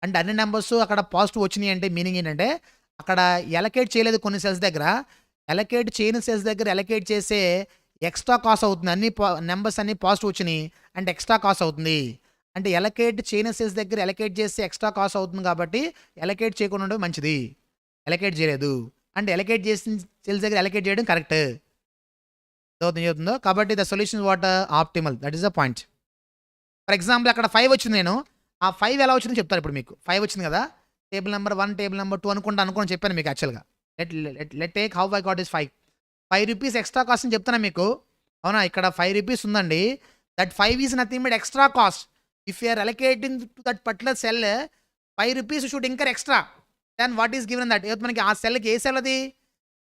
అంటే అన్ని నెంబర్స్ అక్కడ పాజిటివ్ వచ్చినాయి అంటే మీనింగ్ ఏంటంటే, అక్కడ అలొకేట్ చేయలేదు కొన్ని సెల్స్ దగ్గర, అలొకేట్ చేయని సెల్స్ దగ్గర అలొకేట్ చేసే ఎక్స్ట్రా కాస్ట్ అవుతుంది. అన్ని నెంబర్స్ అన్ని పాజిటివ్ వచ్చినాయి అంటే ఎక్స్ట్రా కాస్ట్ అవుతుంది. అంటే అలొకేట్ చేయని సెల్స్ దగ్గర అలొకేట్ చేస్తే ఎక్స్ట్రా కాస్ట్ అవుతుంది, కాబట్టి అలొకేట్ చేయకుండా ఉండడం మంచిది. అలొకేట్ చేయలేదు అంటే అలొకేట్ చేసిన సెల్స్ దగ్గర అలొకేట్ చేయడం కరెక్ట్ అవుతుందో, కాబట్టి the solution what optimal. That is the point. For example అక్కడ 5 వచ్చింది, నేను ఆ 5 ఎలా వచ్చిందో చెప్తాను ఇప్పుడు మీకు. 5 వచ్చింది కదా, టేబుల్ నెంబర్ 1 టేబుల్ నెంబర్ 2 అనుకోని చెప్పాను మీకు యాక్చువల్గా. Let take how I got is 5 rupees extra cost అని చెప్తాను మీకు. అవునా, ఇక్కడ 5 రూపీస్ ఉందండి, that 5 is nothing but extra cost. If you are allocating to that particular cell 5 rupees should incur extra than what is given that. మనకి ఆ సెల్కి ఏ సెల్ అది?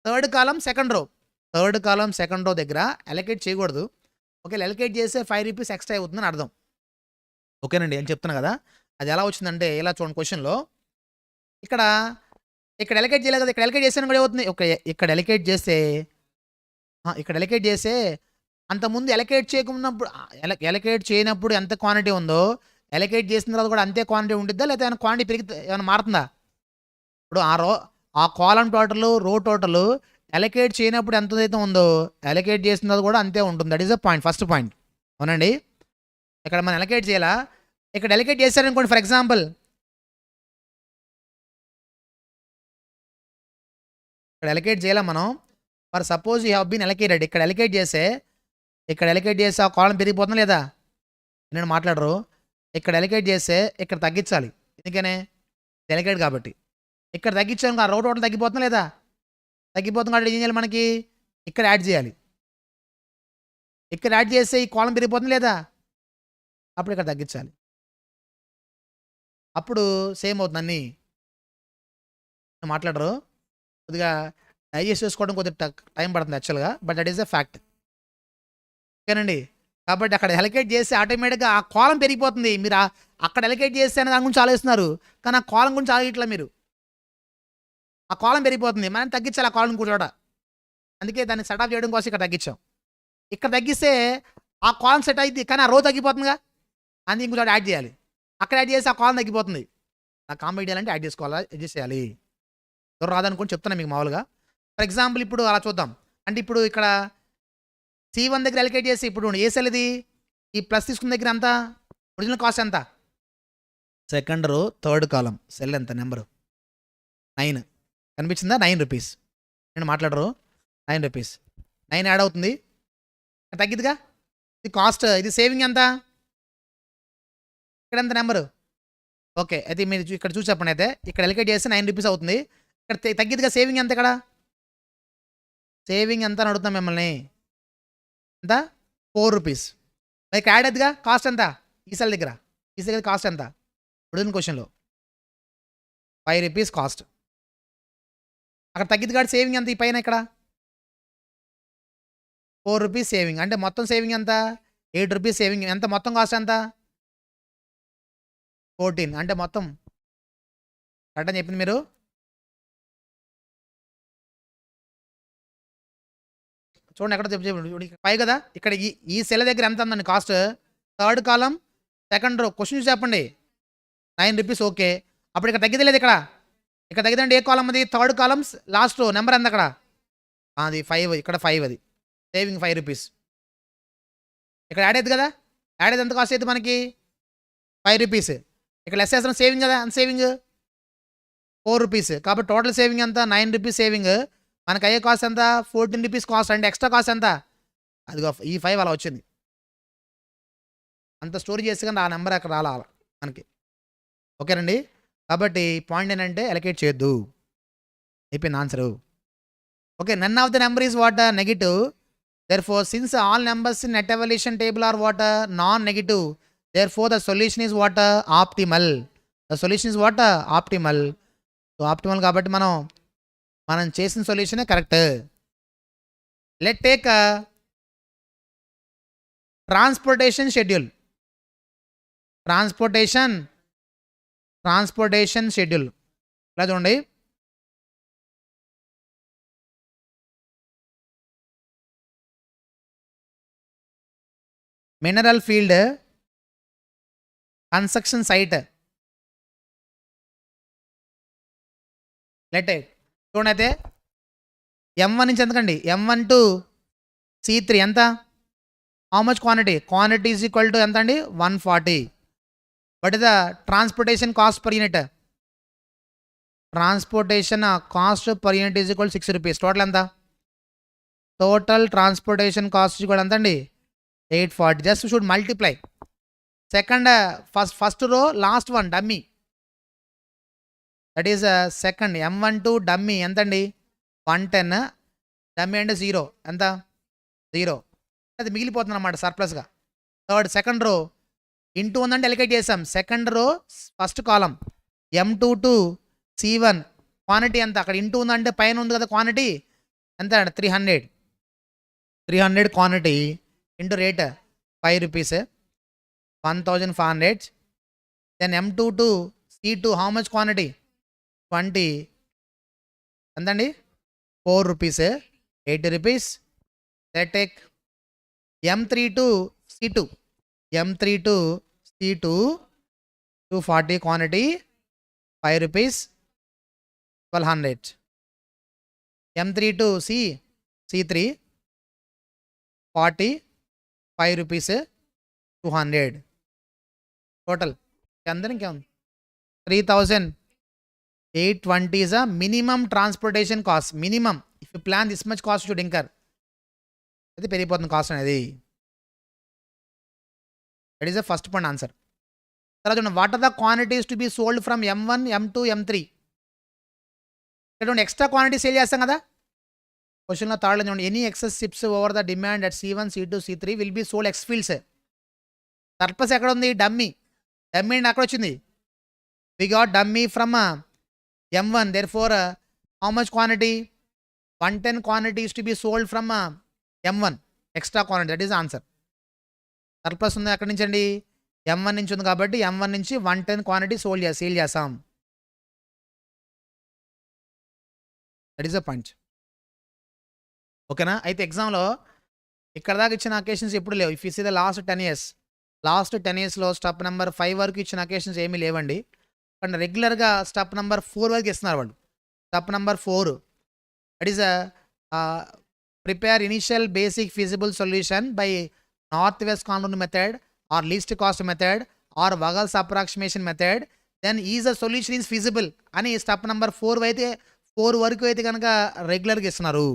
థర్డ్ కాలం సెకండ్ రో దగ్గర అలొకేట్ చేయకూడదు. ఒకవేళ అలొకేట్ చేస్తే 5 రూపీస్ ఎక్స్ట్రా అవుతుందని అర్థం. ఓకేనండి అని చెప్తున్నా కదా. అది ఎలా వచ్చిందంటే ఇలా చూడండి క్వశ్చన్లో ఇక్కడ ఇక్కడ ఎలకేట్ చేయలేదు కదా, ఇక్కడ ఎలకేట్ చేస్తే కూడా ఏమవుతుంది, ఇక్కడ ఎలకేట్ చేస్తే ఇక్కడ ఎలకేట్ చేస్తే అంతకుముందు ఎలకేట్ చేయకున్నప్పుడు ఎలకేట్ చేయనప్పుడు ఎంత క్వాంటిటీ ఉందో ఎలకేట్ చేసిన తర్వాత కూడా అంతే క్వాంటిటీ ఉంటుందా, లేదా ఏమైనా క్వాంటిటీ పెరిగి ఏమైనా మారుతుందా? ఇప్పుడు ఆ కాలం టోటల్ రో టోటల్ ఎలకేట్ చేయనప్పుడు ఎంతైతే ఉందో ఎలకేట్ చేసిన తర్వాత కూడా అంతే ఉంటుంది. That is the point, first point. అవునండి, ఇక్కడ మనం ఎలకేట్ చేయాలా, ఇక్కడ ఎలకేట్ చేశారనుకోండి, ఫర్ ఎగ్జాంపుల్ ఇక్కడ ఎలకేట్ చేయాలా మనం, for suppose you have been allocated, ఇక్కడ ఎలకేట్ చేస్తే ఆ కాలం పెరిగిపోతుందా లేదా, నేను మాట్లాడరు. ఇక్కడ ఎలకేట్ చేస్తే ఇక్కడ తగ్గించాలి, ఎందుకనే ఎలకేట్ కాబట్టి. ఇక్కడ తగ్గించాను, ఆ రో టోటల్ తగ్గిపోతుందా లేదా, తగ్గిపోతుంది కాబట్టి ఏం చేయాలి, మనకి ఇక్కడ యాడ్ చేయాలి. ఇక్కడ యాడ్ చేస్తే ఈ కాలం పెరిగిపోతుంది లేదా, అప్పుడు ఇక్కడ తగ్గించాలి. అప్పుడు సేమ్ అవుతుంది అన్నీ. మాట్లాడరు, కొద్దిగా డైజెస్ట్ చేసుకోవడం కొద్దిగా టైం పడుతుంది యాక్చువల్గా, but that is a fact. ఓకేనండి, కాబట్టి అక్కడ ఎలకేట్ చేస్తే ఆటోమేటిక్గా ఆ కాలం పెరిగిపోతుంది. మీరు అక్కడ ఎలకేట్ చేస్తే అనే దాని గురించి ఆలోచిస్తున్నారు, కానీ ఆ కాలం గురించి ఆలోచించట్లా మీరు. ఆ కాలం పెరిగిపోతుంది, మనం తగ్గించాలి ఆ కాలం కూడా. అందుకే దాన్ని సెట్ ఆఫ్ చేయడం కోసం ఇక్కడ తగ్గించాం. ఇక్కడ తగ్గిస్తే ఆ కాలం సెట్ అయింది, కానీ ఆ రో తగ్గిపోతుందిగా, అందుకే ఇంకొకటి యాడ్ చేయాలి. అక్కడ యాడ్ చేస్తే ఆ కాలం తగ్గిపోతుంది. ఆ కాంబైన్ చేయాలంటే యాడ్ చేసుకోవాలా, అడ్జస్ట్ చేయాలి. ఎవరు రాదనుకోని చెప్తున్నా మీకు మామూలుగా. ఫర్ ఎగ్జాంపుల్ ఇప్పుడు అలా చూద్దాం. అంటే ఇప్పుడు ఇక్కడ C1 దగ్గర ఎలకేట్ చేసి ఇప్పుడు ఏ సెల్ ఇది, ఈ ప్లస్ తీసుకున్న దగ్గర ఎంత ఒరిజినల్ కాస్ట్ ఎంత, సెకండ్ రో థర్డ్ కాలం సెల్ ఎంత నెంబరు 9 కనిపించిందా, 9 రూపీస్. నేను మాట్లాడరు, 9 రూపీస్, 9 యాడ్ అవుతుంది, తగ్గిద్దిగా. ఇది కాస్ట్, ఇది సేవింగ్ ఎంత, ఇక్కడ ఎంత నెంబరు. ఓకే, అయితే మీరు ఇక్కడ చూసి చెప్పండి. అయితే ఇక్కడ ఎలకేట్ చేస్తే 9 రూపీస్ అవుతుంది, ఇక్కడ తగ్గిద్దిగా. సేవింగ్ ఎంత, ఇక్కడ సేవింగ్ ఎంత అని అడుగుతాం మిమ్మల్ని, ఎంత 4 రూపీస్. మరి యాడ్ అవుతుందిగా, కాస్ట్ ఎంత ఈ సెల్ దగ్గర, కాస్ట్ ఎంత ఇప్పుడు క్వశ్చన్లో 5 రూపీస్ కాస్ట్. అక్కడ తగ్గిద్ది కాబట్టి సేవింగ్ ఎంత, ఈ పైన ఇక్కడ 4 రూపీస్ సేవింగ్, అంటే మొత్తం సేవింగ్ ఎంత 8 రూపీస్ సేవింగ్. ఎంత మొత్తం కాస్ట్ ఎంత 14, అంటే మొత్తం కరెక్ట్ అని చెప్పింది మీరు. చూడండి ఎక్కడ చెప్పండి 5 కదా, ఇక్కడ ఈ సెల్ దగ్గర ఎంత ఉందండి కాస్ట్, థర్డ్ కాలం సెకండ్ రో. క్వశ్చన్ చెప్పండి 9 రూపీస్. ఓకే, అప్పుడు ఇక్కడ తగ్గితే లేదు, ఇక్కడ తగ్గిదండి. ఏ కాలం అది, థర్డ్ కాలమ్స్ లాస్ట్ రో నెంబర్ ఎంత అక్కడ, అది 5, ఇక్కడ 5, అది సేవింగ్ 5 రూపీస్. ఇక్కడ యాడ్ అయ్యింది కదా, యాడ్ అయితే ఎంత కాస్ట్ అయితే మనకి 5 రూపీస్. ఇక్కడ లెస్ చేస్తాం సేవింగ్ కదా, అంత సేవింగ్ 4 రూపీస్. కాబట్టి టోటల్ సేవింగ్ ఎంత 9 రూపీస్ సేవింగ్. మనకు అయ్యే కాస్ట్ ఎంత 14 రూపీస్ కాస్ట్, అంటే ఎక్స్ట్రా కాస్ట్ ఎంత, అదిగో ఈ 5 అలా వచ్చింది. అంత స్టోరీ చేస్తే కానీ ఆ నెంబర్ అక్కడ రాలా మనకి. ఓకేనండి, కాబట్టి పాయింట్ ఏంటంటే ఎలకేట్ చేయొద్దు, అయిపోయింది answer. Okay, none of the number is what negative, therefore since all numbers in net evaluation table are what non-negative, therefore the solution is what optimal. The solution is what optimal. So optimal కాబట్టి మనం చేసిన సొల్యూషనే correct. Let take transportation schedule. Transportation schedule ఇలా చూడండి. Mineral field construction site. Let చూడండి, అయితే M1 నుంచి ఎంతకండి, M1 to C3 ఎంత, how much quantity is equal to ఎంత అండి 140. But the transportation cost per unit, transportation cost per unit is equal 6 rupees. Total ఎంత, టోటల్ ట్రాన్స్పోర్టేషన్ కాస్ట్ కూడా ఎంత అండి 840. Just should multiply second first row last one dummy, that is second M1 to dummy ఎంతండి 110, dummy అంటే 0 ఎంత 0, అది మిగిలిపోతుంది అన్నమాట సర్ప్లస్గా. థర్డ్ సెకండ్ రో ఇంటూ ఉందంటే ఎలికేట్ చేసాం. Second row first column M2 to C1 quantity ఎంత, అక్కడ ఇంటూ ఉందంటే పైన ఉంది కదా క్వాంటిటీ ఎంత 300 quantity into rate 5 rupees. 1500. Then M2 to C2, how much quantity? 20. And then 4 rupees, 80 rupees. Let's take M3 to C2. M3 to C2, 240 quantity, 5 rupees, 1200. M3 to C3, 40, 5 rupees, 200. Total. 3,820 is a minimum transportation cost. Minimum. If you plan this much cost should incur. That is very cost. That is the first point answer. What are the quantities to be sold from M1, M2, M3? Extra quantity sale chestam kada. Question lo third lo any excess ships over the demand at C1, C2, C3 will be sold X fields. Surplus ekkada undi? Dummy. Dummy and akkada ochindi. We got dummy from M1. Therefore, how much quantity? 110 quantity is to be sold from M1. Extra quantity. That is the answer. Surplus undi akkadi nunchi andi M1 నుంచి ఉంది కాబట్టి M1 నుంచి 110 quantity sale చేస్తాం. That is the point. ఓకేనా? అయితే ఎగ్జామ్లో ఇక్కడ దాకా ఇచ్చిన అకేషన్స్ ఎప్పుడు లేవు. If you see the last 10 ఇయర్స్లో స్టెప్ నెంబర్ 5 వరకు ఇచ్చిన అకేషన్స్ ఏమీ లేవండి. కానీ రెగ్యులర్గా స్టెప్ నెంబర్ 4 వరకు ఇస్తున్నారు వాళ్ళు. Step number 4 that is prepare initial basic feasible solution by north west contour method or least cost method or Vogels approximation method, then is a solution is feasible అని step number 4 అయితే 4 వరకు అయితే కనుక రెగ్యులర్గా ఇస్తున్నారు.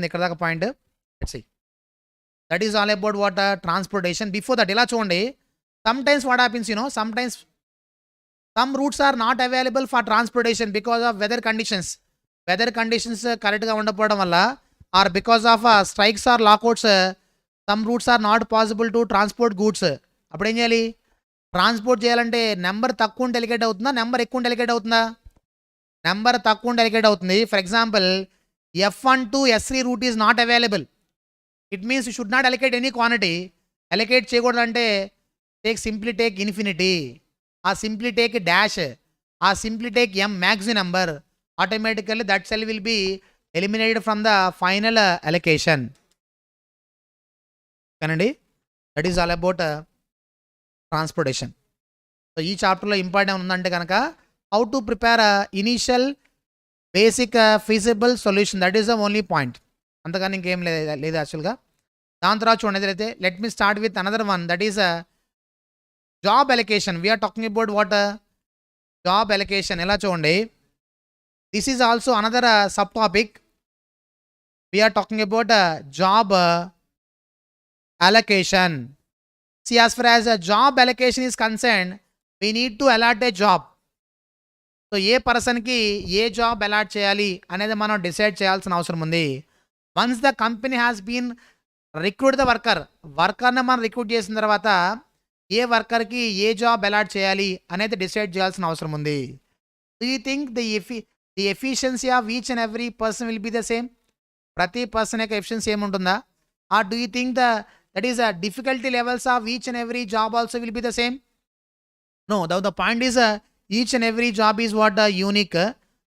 ఇక్కడ దాకా point. Let's see. That is all about what transportation. Before that ఇలా చూడండి, sometimes what happens sometimes some routes are not available for transportation because of weather conditions. Weather conditions కరెక్ట్గా ఉండకపోవడం వల్ల or because of strikes or lockouts some routes are not possible to transport goods. అప్పుడు ఏం చేయాలి? Transport చేయాలంటే number తక్కువ ఉంటే allocate అవుతుందా, నెంబర్ ఎక్కువ ఉంటే ఎలికేట్ అవుతుందా? నెంబర్ తక్కువ ఉంటే ఎలికేట్ అవుతుంది. For example F1 to S3 route is not available. It means you should not allocate any quantity. Allocate చేయకూడదంటే సింప్లీ టేక్ ఇన్ఫినిటీ, ఆ సింప్లీ టేక్ డాష్, ఆ simply take M maximum number. Automatically that cell will be eliminated from the final allocation. కానండి, that is all about transportation. So ఈ చాప్టర్లో important ఉందంటే కనుక how to prepare initial basic feasible solution. That is the only point. అంతగాని ఇంకేం లేదు యాక్చువల్గా. దాని తర్వాత చూడండి అయితే let me start with another one, that is job allocation. We are talking about what job allocation. ఎలా చూడండి, this is also another sub topic. We are talking about job allocation. See, as far as a job allocation is concerned, we need to allot a job. So ఏ పర్సన్కి ఏ job allot చేయాలి అనేది మనం decide చేయాల్సిన అవసరం ఉంది. Once the company has been recruit the వర్కర్ని మనం రిక్రూట్ చేసిన తర్వాత ఏ వర్కర్కి ఏ జాబ్ అలాట్ చేయాలి అనేది డిసైడ్ చేయాల్సిన అవసరం ఉంది. Do you think the efficiency of each and every person will be the same? ప్రతి పర్సన్ యొక్క ఎఫిషియన్సీ ఏముంటుందా? Or do you think that is difficulty levels of each and every job also will be the same? No, the point is each and every job is what unique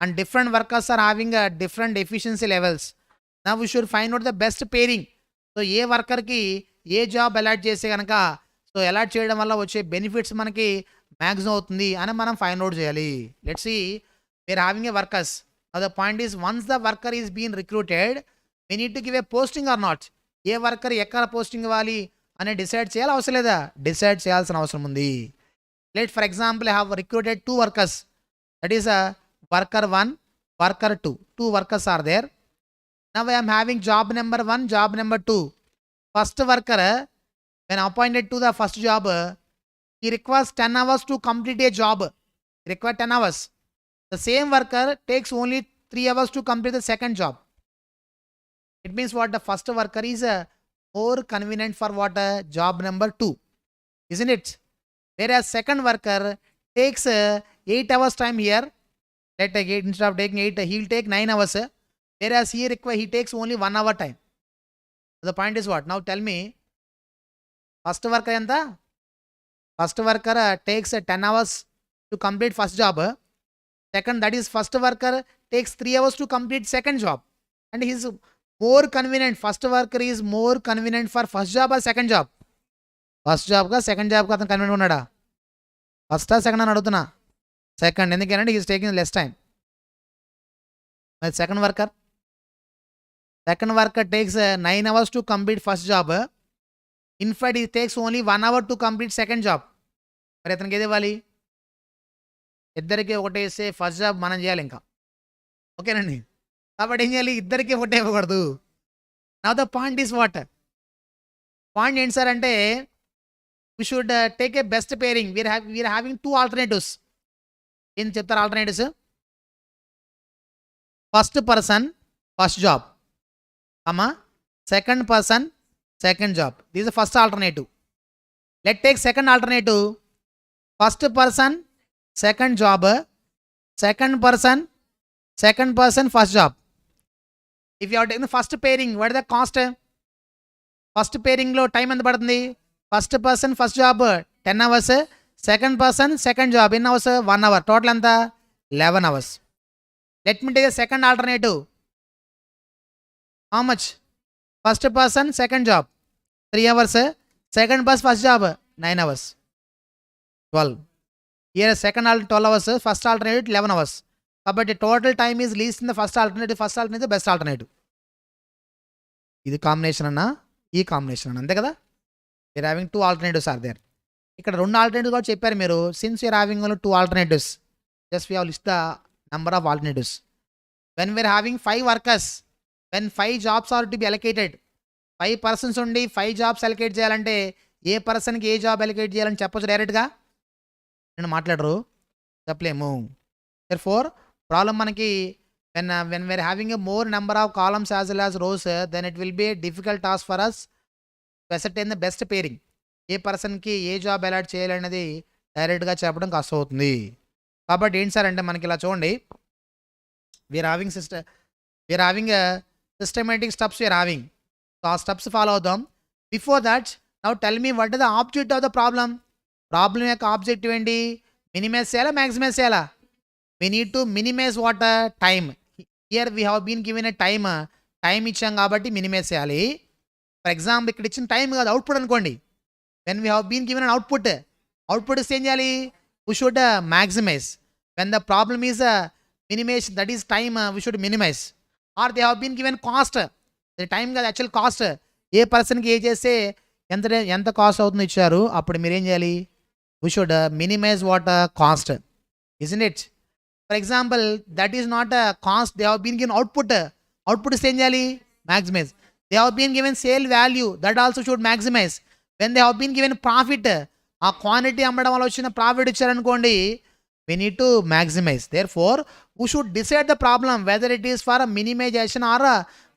and different workers are having different efficiency levels. Now we should find out the best pairing. So ఏ వర్కర్కి ఏ job allot చేస్తే కనుక so allot చేయడం వల్ల వచ్చే benefits మనకి maximum అవుతుంది అని మనం ఫైండ్ అవుట్ చేయాలి. Let's see, we are having a workers. The point is once the worker is been recruited, we need to give a posting or not. A worker ఎక్కడ posting ఇవ్వాలి అని డిసైడ్ చేయాలి అవసరం లేదా? డిసైడ్ చేయాల్సిన అవసరం ఉంది. Let for example I have recruited 2 workers. That is worker 1, worker 2. 2 workers are there. Now I am having job number 1, job number 2. First worker, when appointed to the first job, he requires 10 hours to complete a job. He requires 10 hours. The same worker takes only 3 hours to complete the second job. It means what the first worker is more convenient for what job number 2, isn't it? Whereas second worker takes 8 hours time here. Let instead of taking 8, he will take 9 hours. Whereas he takes only 1 hour time. So the point is what? Now tell me, first worker ఎంత? First worker takes 10 hours to complete first job. Second, that is first worker takes 3 hours to complete second job. And he is more convenient. First worker is more convenient for first job or second job? First job గా second job గా అతను convenient ఉన్నాడా? ఫస్టా second అని అడుగుతున్నా. Second. ఎందుకంటే is taking less time. మరి second worker takes 9 hours to complete first job. In fact, it takes only 1 hour to complete second job. మరి అతనికి ఏది ఇవ్వాలి? ఇద్దరికి ఒకటే ఇస్తే ఫస్ట్ జాబ్ మనం చేయాలి ఇంకా. ఓకేనండి. కాబట్టి ఏం చేయాలి? ఇద్దరికి ఒకటే ఇవ్వకూడదు. Now the point is what? Point ఏంటి సార్ అంటే we should take a best pairing. We are having two alternatives. ఏం చెప్తారు alternatives? First person first job, second person second job. This is first alternative. Let take second alternative. First person second job, second person first job. If you are taking first pairing, what is the cost? ఫస్ట్ పేరింగ్లో time ఎంత పడుతుంది? First person first job 10 hours, second person second job ఎన్ని hours? 1 hour. Total ఎంత? 11 hours. Let me take second alternative. How much? First person second job 3 hours, second person first job 9 hours. 12. Here second 12 hours, first alternative 11 hours. కాబట్టి total time is least in the first alternative best alternative. ఇది combination అన్నా, ఈ combination అన్న, అంతే కదా? We are having 2 alternatives are there. ఇక్కడ 2 alternatives కూడా చెప్పారు మీరు. Since we are having only 2 alternatives, just we have list the number of alternatives. When we are having 5 workers, when 5 jobs are to be allocated, 5 persons ఉండి 5 jobs allocate చేయాలంటే ఏ పర్సన్కి ఏ job allocate చేయాలని చెప్పొచ్చు డైరెక్ట్గా? నేను మాట్లాడరు, చెప్పలేము. దేర్ఫోర్ ప్రాబ్లం మనకి when we're having a more number of columns as well as rows, then it will be a difficult task for us to ascertain the best pairing. ఏ పర్సన్కి ఏ జాబ్ అలాట్ చేయాలనేది డైరెక్ట్గా చెప్పడం కష్టం అవుతుంది. కాబట్టి ఏంటి సార్ అంటే మనకి ఇలా చూడండి, we are having systematic steps we are having. So ఆ స్టెప్స్ ఫాలో అవుదాం. Before that now tell me what is the object of the problem. Problem యొక్క ఆబ్జెక్టివ్ ఏంటి? మినిమైజ్ చేయాలా, మ్యాక్సిమైజ్ చేయాలా? we need to minimize what time. Here we have been given a time ఇచ్చాం కాబట్టి minimise చేయాలి. For example ఇక్కడ ఇచ్చిన time కాదు, అవుట్పుట్ అనుకోండి. When we have been given an output ఇస్తే ఏం చేయాలి? We should maximize. When the problem is minimize, that is time, we should minimize. Or they have been given cost, time కాదు actual cost. ఏ పర్సన్కి ఏ చేస్తే ఎంత కాస్ట్ అవుతుందో ఇచ్చారు, అప్పుడు మీరు ఏం చేయాలి? We should minimize what cost, isn't it? For example that is not a cost, they have been given output ఇస్తే ఏం చేయాలి? Maximize. They have been given sale value, that also should maximize. When they have been given profit, ఆ quantity అమ్మడం వల్ల వచ్చిన profit ఇచ్చారనుకోండి, we need to maximize. Therefore we should decide the problem whether it is for a minimization or a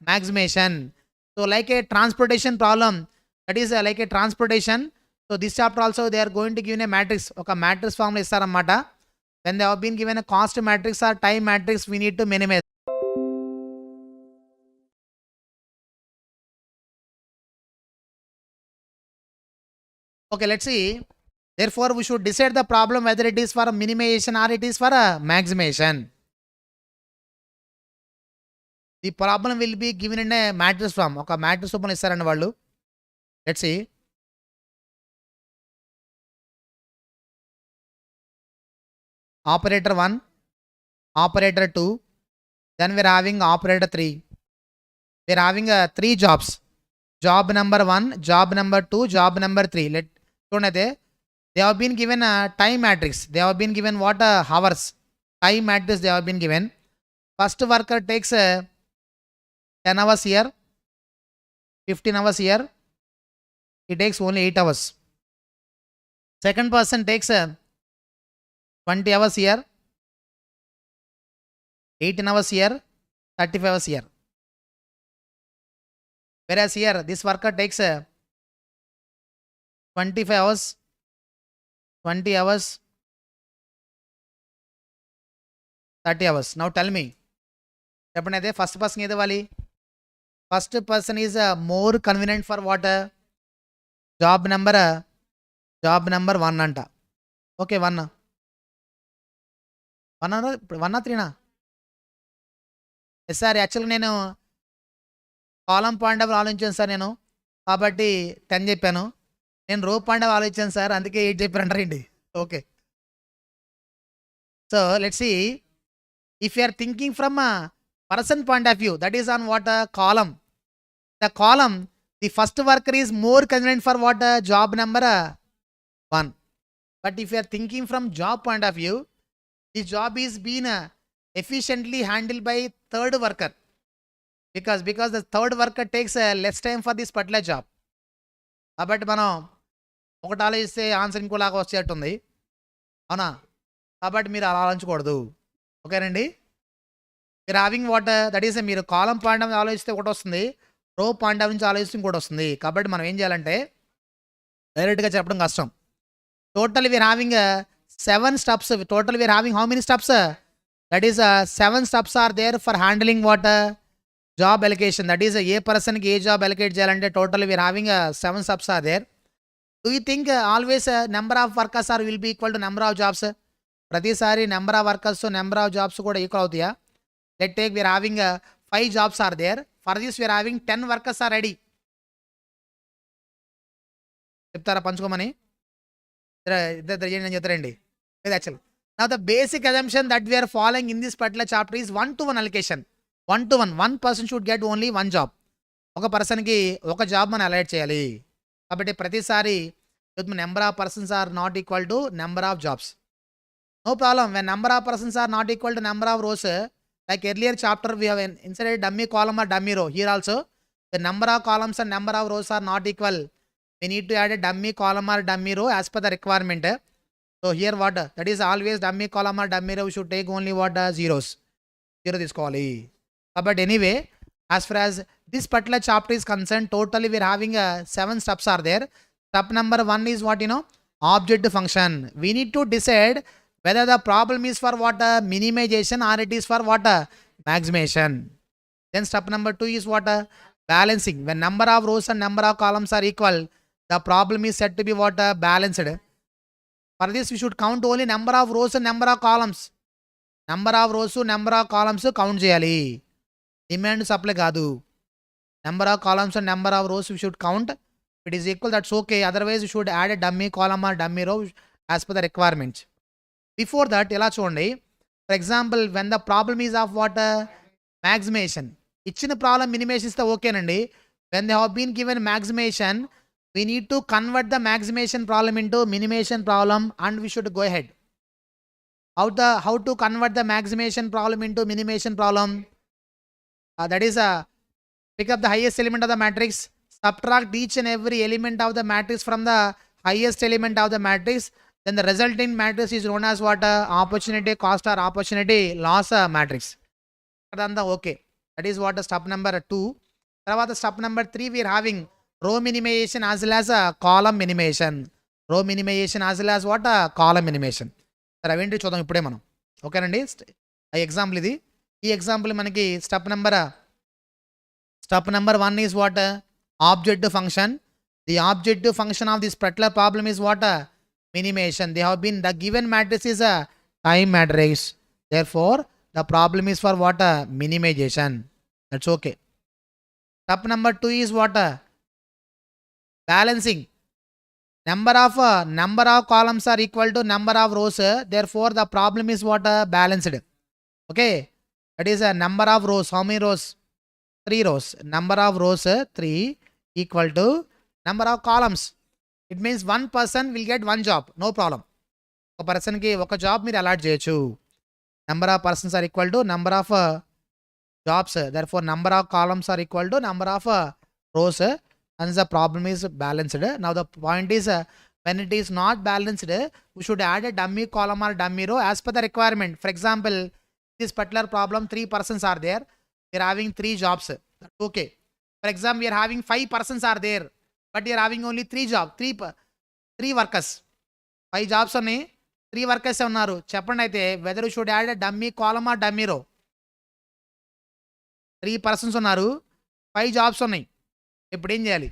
maximization. So like a transportation problem, that is like a transportation. So this chapter also they are going to give a matrix, oka matrix form lo issaramata. When they have been given a cost matrix or time matrix, we need to minimize. Okay, let's see. Therefore we should decide the problem whether it is for a minimization or it is for a maximization. The problem will be given in a matrix form. Okay, matrix form issaranడి వాళ్ళు. Let's see. Operator 1, operator 2, then we are having operator 3. We are having 3 jobs. Job number 1, job number 2, job number 3. Let చూడండి, they have been given a time matrix. They have been given what hours. Time matrix they have been given. First worker takes 10 hours here, 15 hours here. He takes only 8 hours. Second person takes 20 hours here, 18 hours here, 35 hours here. Whereas here this worker takes 25 hours, 20 hours, 30 hours. Now tell me, చెప్పండి, first person ఏది ఇవ్వాలి? First person is more convenient for what? Job number 1 అంట. Okay 1 ఇప్పుడు 1 3 yes sir. యాక్చువల్గా నేను column point of ఆలోచించాను sir నేను, కాబట్టి 10 చెప్పాను. నేను రో పాయింట్ ఆఫ్ ఆలోచించాను సార్, అందుకే 8 చెప్పారంటారండి. Okay. So let's see, if you are thinking from a person point of view, that is on what a column. The column, the first worker is more convenient for what a job number 1. But if you are thinking from job point of view, the job is being efficiently handled by third worker, because the third worker takes less time for this particular job. కాబట్టి మనం ఒకటి ఆలోచిస్తే answer ఇంకోలాగా వచ్చేటట్టుంది, అవునా? కాబట్టి మీరు అలా ఆలోచించకూడదు. ఓకేనండి. మీరు హ్యావింగ్ వాట్ దట్ ఈస్, మీరు కాలం పాయింట్ ఆఫ్ ఆలోచిస్తే ఒకటి వస్తుంది, రో పాయింట్ ఆఫ్ నుంచి ఆలోచిస్తే ఇంకోటి వస్తుంది. కాబట్టి మనం ఏం చేయాలంటే డైరెక్ట్గా చెప్పడం కష్టం. Total we are having 7 steps. Total we are having how many steps? That is 7 steps are there for handling what job allocation. That is a పర్సన్కి ఏ జాబ్ అలొకేట్ చేయాలంటే total we are having 7 steps are there. Do you think always number of workers are will be equal to number of jobs? ప్రతిసారి number of workers number of jobs కూడా equal అవుతాయా? Let's take we are having 5 jobs are there. For this we are having 10 workers are ready. చెప్తారా పంచుకోమని? ఇద్దరు నేను చెప్తారండి. Actual now the basic assumption that we are following in this particular chapter is 1-to-1 allocation. 1-to-1. One person should get only one job. ఒక పర్సన్కి ఒక job మనం alight చేయాలి. కాబట్టి ప్రతిసారి number of persons are not equal to number of jobs. No problem. When number of persons are not equal to number of rows, like earlier chapter we have inserted dummy column or dummy row. Here also the number of columns and number of rows are not equal. We need to add a dummy column or dummy row as per the requirement. So here what, that is always dummy column or dummy row, we should take only what zeros. 0 తీసుకోవాలి. But anyway, as far as this particular chapter is concerned, totally we are having 7 steps are there. Step number 1 is what, objective function. We need to decide whether the problem is for what minimization or it is for what maximization. Then step number 2 is what balancing. When number of rows and number of columns are equal, the problem is said to be what balanced. For this we should count only number of rows and number of columns. Number of rows number of columns count చేయాలి, demand supply కాదు. Number of columns and number of rows we should count. If it is equal, that's okay. Otherwise we should add a dummy column or dummy row as per the requirements. Before that, ఎలా చూడండి, for example when the problem is of what maximization. ఇచ్చిన problem minimization ఇస్తే ఓకేనండి. When they have been given maximization, we need to convert the maximization problem into minimization problem and we should go head. How to convert the maximization problem into minimization problem? That is pick up the highest element of the matrix, subtract each and every element of the matrix from the highest element of the matrix. Then the resulting matrix is known as what opportunity cost or opportunity loss matrix. Okay, that is what step number 2. తర్వాత step number 3 we are having row minimization as well as column minimization. Row minimization as well as what column minimization. సరే అవేంటి చూద్దాం ఇప్పుడే మనం. ఓకేనండి. ఈ example ఇది. ఈ ఎగ్జాంపుల్ మనకి step number 1 is what objective function. The objective function of this particular problem is what minimization. They have been, the given matrix is a time matrix, therefore the problem is for what minimization. That's okay. Step number 2 is what balancing. Number of columns are equal to number of rows, therefore the problem is what balanced. Okay, that is a number of rows. How many rows? 3 rows. Number of rows 3 equal to number of columns. It means one person will get one job, no problem. ఒక పర్సన్కి ఒక job మీరు allot చేయొచ్చు. Number of persons are equal to number of jobs, therefore number of columns are equal to number of rows, and the problem is balanced. Now the point is when it is not balanced, we should add a dummy column or dummy row as per the requirement. For example, this particular problem 3 persons are there, we are having 3 jobs. Okay, for example we are having 5 persons are there, but we are having only 3 jobs, 3 workers. 5 jobs ఉన్నాయి, 3 workers ఉన్నారు. చెప్పండి అయితే whether you should add a dummy column or dummy row. 3 persons ఉన్నారు, 5 jobs ఉన్నాయి. ఇప్పుడు ఏం చేయాలి?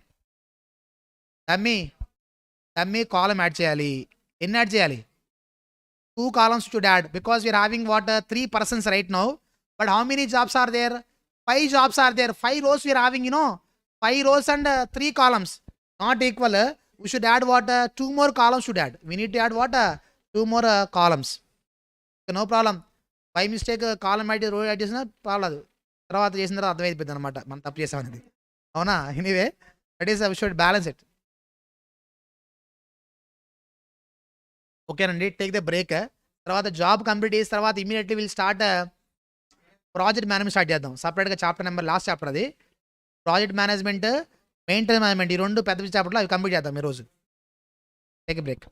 Dummy MA కాలం add చేయాలి. ఎన్ని యాడ్ చేయాలి? 2 columns should add, because we are having what 3 persons right now. But how many jobs are there? 5 jobs are there. 5 rows we are having, 5 rows and 3 columns. Not equal. We should add what 2 more columns should add. We need to add what 2 more columns. Okay, no problem. By mistake column add రో add చేసినా పర్లేదు. తర్వాత చేసిన తర్వాత అర్థమైపోయింది అనమాట మనం తప్పు చేసామనేది. అవునా? Anyway that is we should balance it. ఓకేనండి, టేక్ ద బ్రేక్. తర్వాత జాబ్ కంప్లీట్ చేసిన తర్వాత immediately will start project management start చేద్దాం. సపరేట్గా చాప్టర్ నెంబర్ లాస్ట్ చాప్టర్ అది. ప్రాజెక్ట్ మేనేజ్మెంట్, మెయింటెనెన్స్ మేనేజ్మెంట్, ఈ 2 పెద్ద చాప్టర్లో అవి కంప్లీట్ చేద్దాం ఈరోజు. Take break.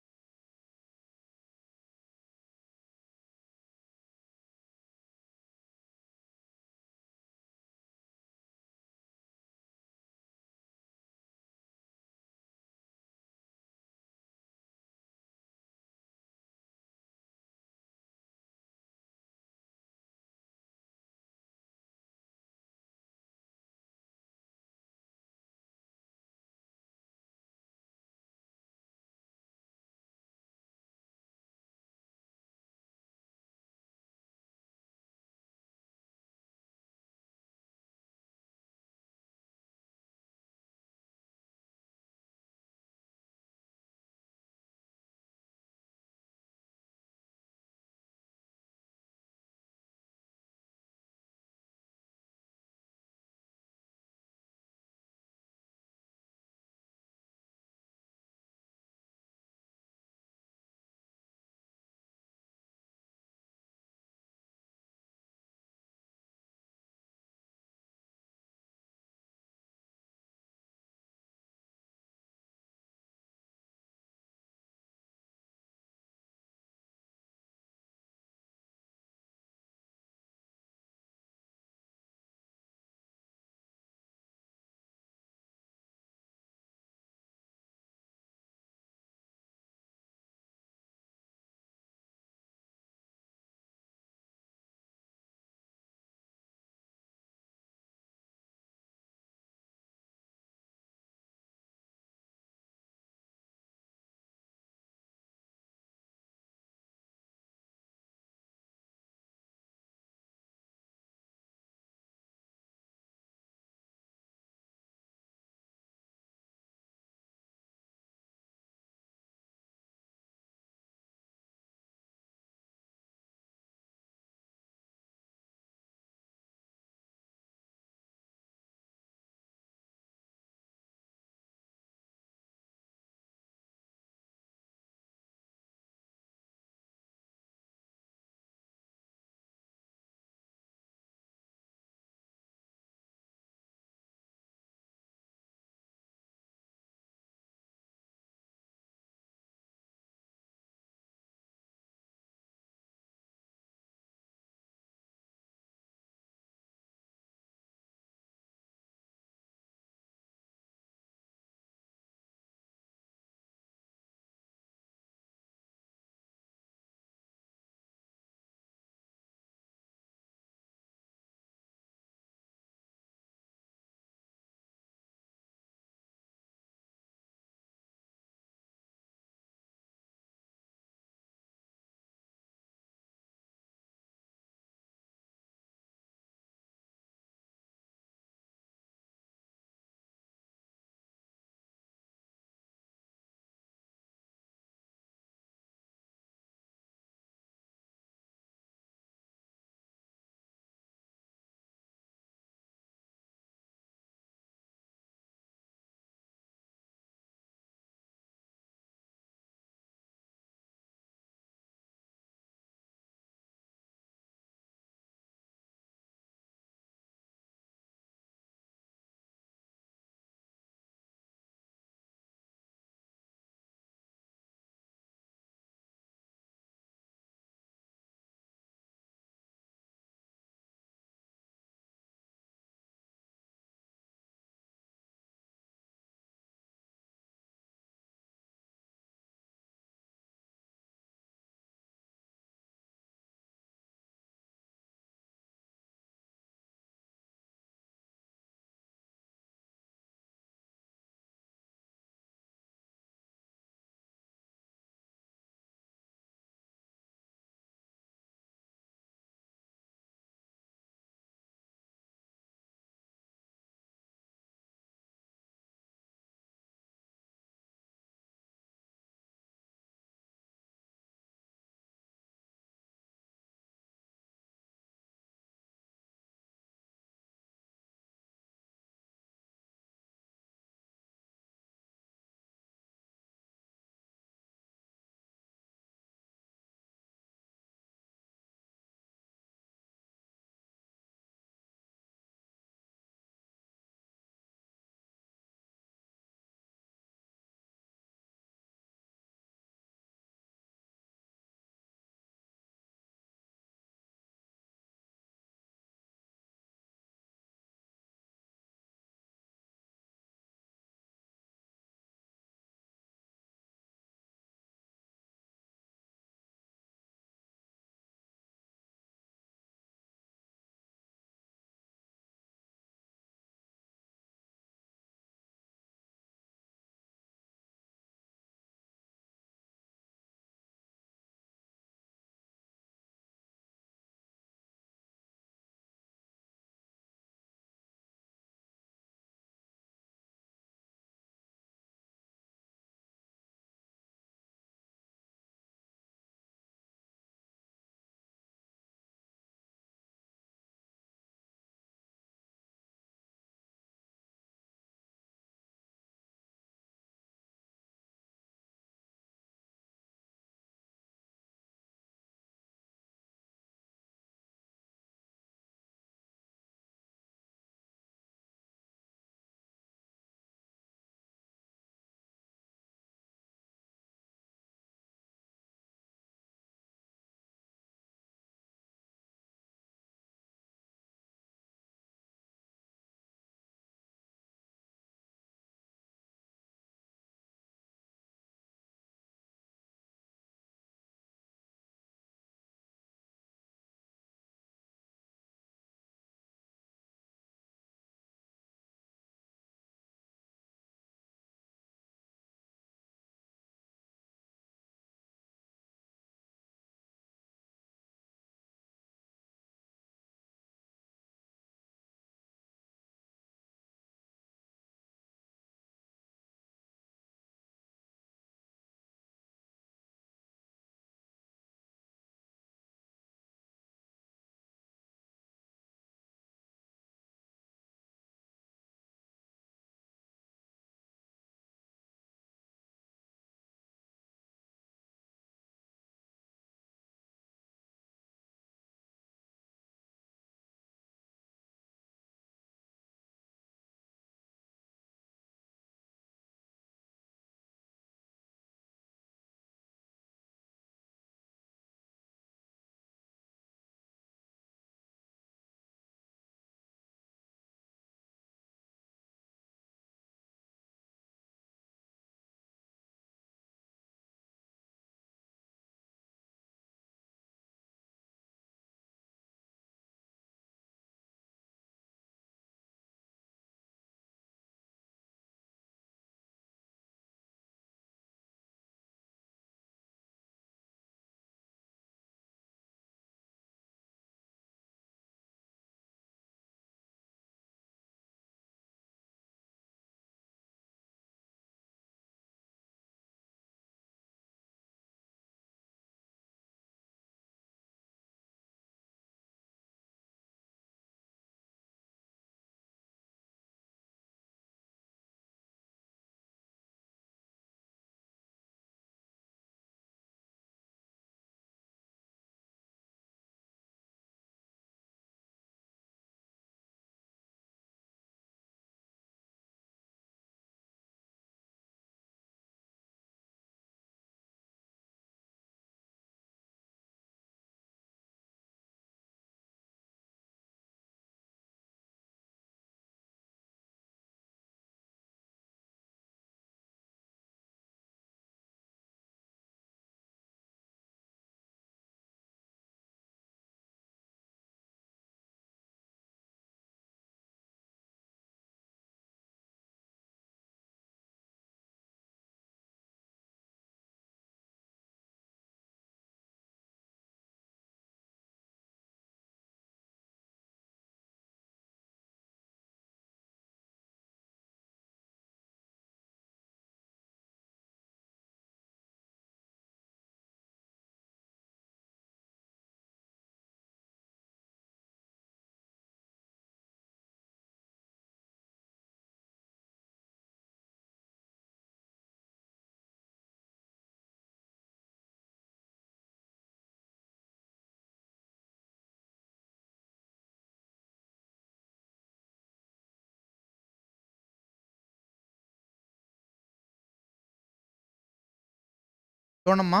చూడమ్మా,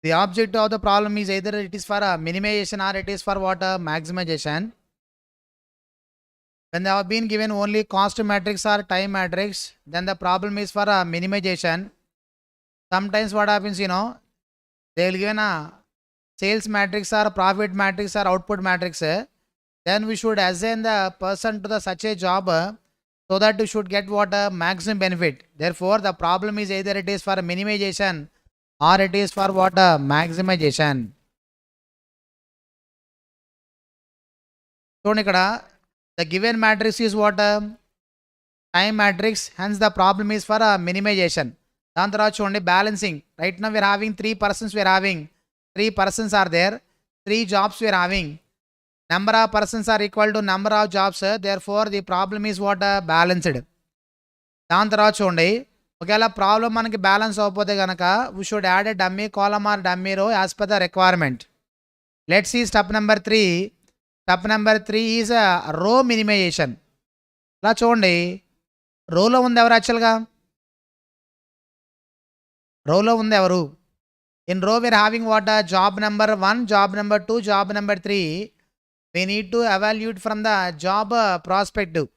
the object of the problem is either it is for a minimization or it is for what, a maximization. When they have been given only cost matrix or time matrix, then the problem is for a minimization. Sometimes what happens, they will given a sales matrix or profit matrix or output matrix. Then we should assign the person to the such a job so that you should get what, a maximum benefit. Therefore, the problem is either it is for minimization or it is for what, a maximization. So the given matrix is what, time matrix, hence the problem is for a minimization. దాని తర్వాత చూడండి balancing. Right now we are having 3 persons, we are having 3 persons are there, 3 jobs we are having. Number of persons are equal to number of jobs, therefore the problem is what, balanced. దాని తర్వాత చూడండి, ఒకవేళ problem మనకి balance అవ్వకపోతే కనుక we should add a dummy column or dummy row as per the requirement. Let's see step number 3. Step number 3 is a row minimization. ఇలా చూడండి, రోలో ఉంది ఎవరు యాక్చువల్గా? రోలో ఉంది ఎవరు? In row we are having what, job number 1, job number 2, job number 3. We need to evaluate from the job perspective.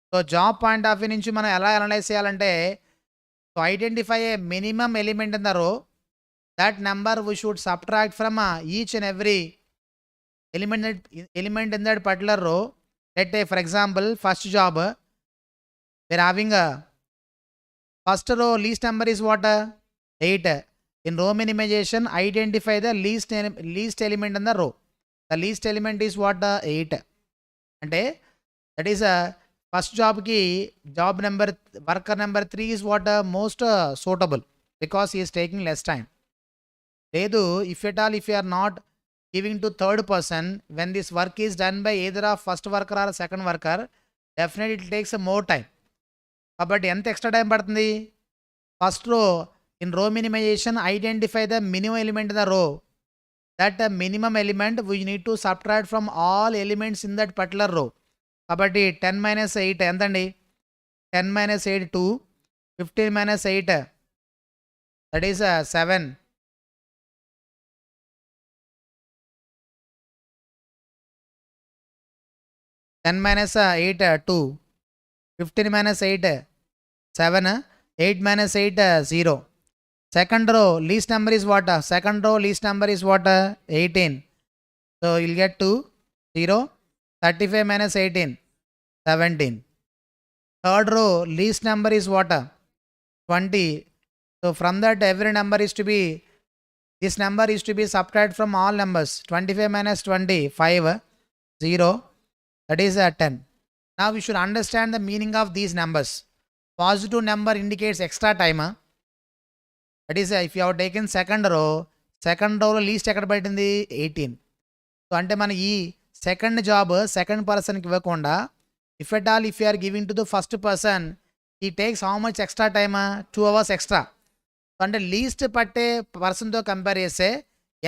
So job point of view నుంచి మనం ఎలా అనలైజ్ చేయాలంటే, to identify a minimum element in the row, that number we should subtract from each and every element in that particular row. Let's say for example first job, we are having a first row least number is what, 8. In row minimization, identify the least element in the row. The least element is what, 8. అంటే that is first job ki job number worker number 3 is what, most suitable because he is taking less time. Ledu, if at all if you are not giving to third person, when this work is done by either of first worker or second worker, definitely it takes more time. కాబట్టి ఎంత extra time పడుతుంది? First row, in row minimization, identify the minimum element in the row. That minimum element we need to subtract from all elements in that particular row. కాబట్టి 10 minus 8 ఎంతండి? 10 minus 8 2, 15 minus 8 that is 7. 10 minus 8 2, 15 minus 8 7, 8 minus 8 0. Second row least number is what? Second row least number is what? 18. So you'll get 2 0. 35 minus 18 17. Third row least number is what? 20. So from that every number is to be, this number is to be subtracted from all numbers. 25 minus 20 5 0, that is 10. Now we should understand the meaning of these numbers. Positive number indicates extra time. That is if you have taken second row లో least ఎక్కడ పట్టింది? 18. So అంటే మన ఈ second job second పర్సన్కి ఇవ్వకుండా, if at all if you are giving to the first person, ఈ takes how much extra time? 2 hours extra. So అంటే లీస్ట్ పట్టే పర్సన్తో కంపేర్ చేస్తే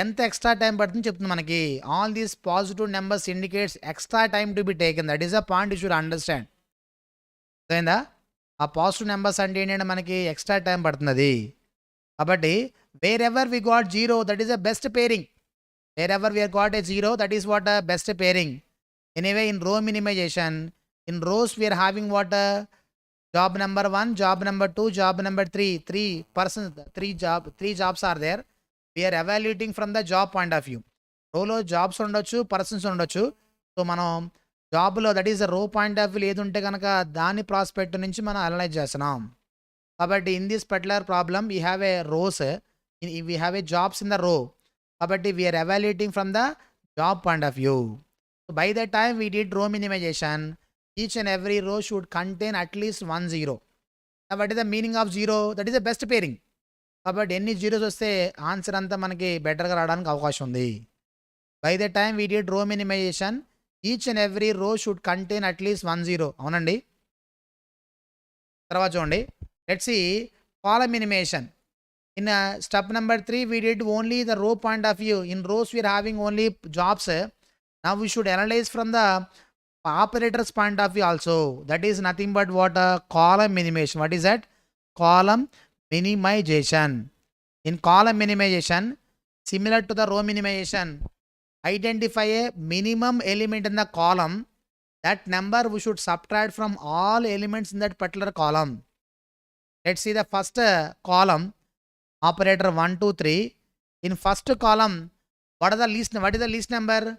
ఎంత ఎక్స్ట్రా టైం పడుతుందో చెప్తుంది మనకి. All these positive numbers indicates extra time to be taken. That is a point you should understand. అర్థమైందా? ఆ పాజిటివ్ నెంబర్స్ అంటే ఏంటంటే మనకి ఎక్స్ట్రా టైం పడుతుంది అది. కాబట్టి wherever we got 0, that is a best pairing. Wherever we got a 0, that is what best pairing. Anyway in row minimization, in rows we are having what, job number 1, job number 2, job number 3. 3 persons, 3 jobs are there. We are evaluating from the job point of view. రోలో jobs ఉండొచ్చు, persons ఉండొచ్చు. So మనం జాబ్లో that is రో point of view ఏది ఉంటే కనుక దాని ప్రాస్పెక్ట్ నుంచి మనం అనలైజ్ చేస్తున్నాం. కాబట్టి in this particular problem we have a rows, we have a jobs in the row. కాబట్టి we are evaluating from the job point of view. By the time we did row minimization, each and every row should contain at least 1 0. What is the meaning of 0? That is the best pairing. కాబట్టి ఎన్ని zeros వస్తే answer అంతా మనకి బెటర్గా రావడానికి అవకాశం ఉంది. By the time we did row minimization, each and every row should contain at least 1 0. అవునండి. తర్వాత చూడండి, let's see column minimization. In step number 3 we did only the row point of view. In rows we are having only jobs. Now we should analyze from the operators point of view also. That is nothing but what, column minimization. What is that? Column minimization. In column minimization, similar to the row minimization, identify a minimum element in the column. That number we should subtract from all elements in that particular column. Let's see the first column, operator 1, 2, 3. In first column, what is the least number?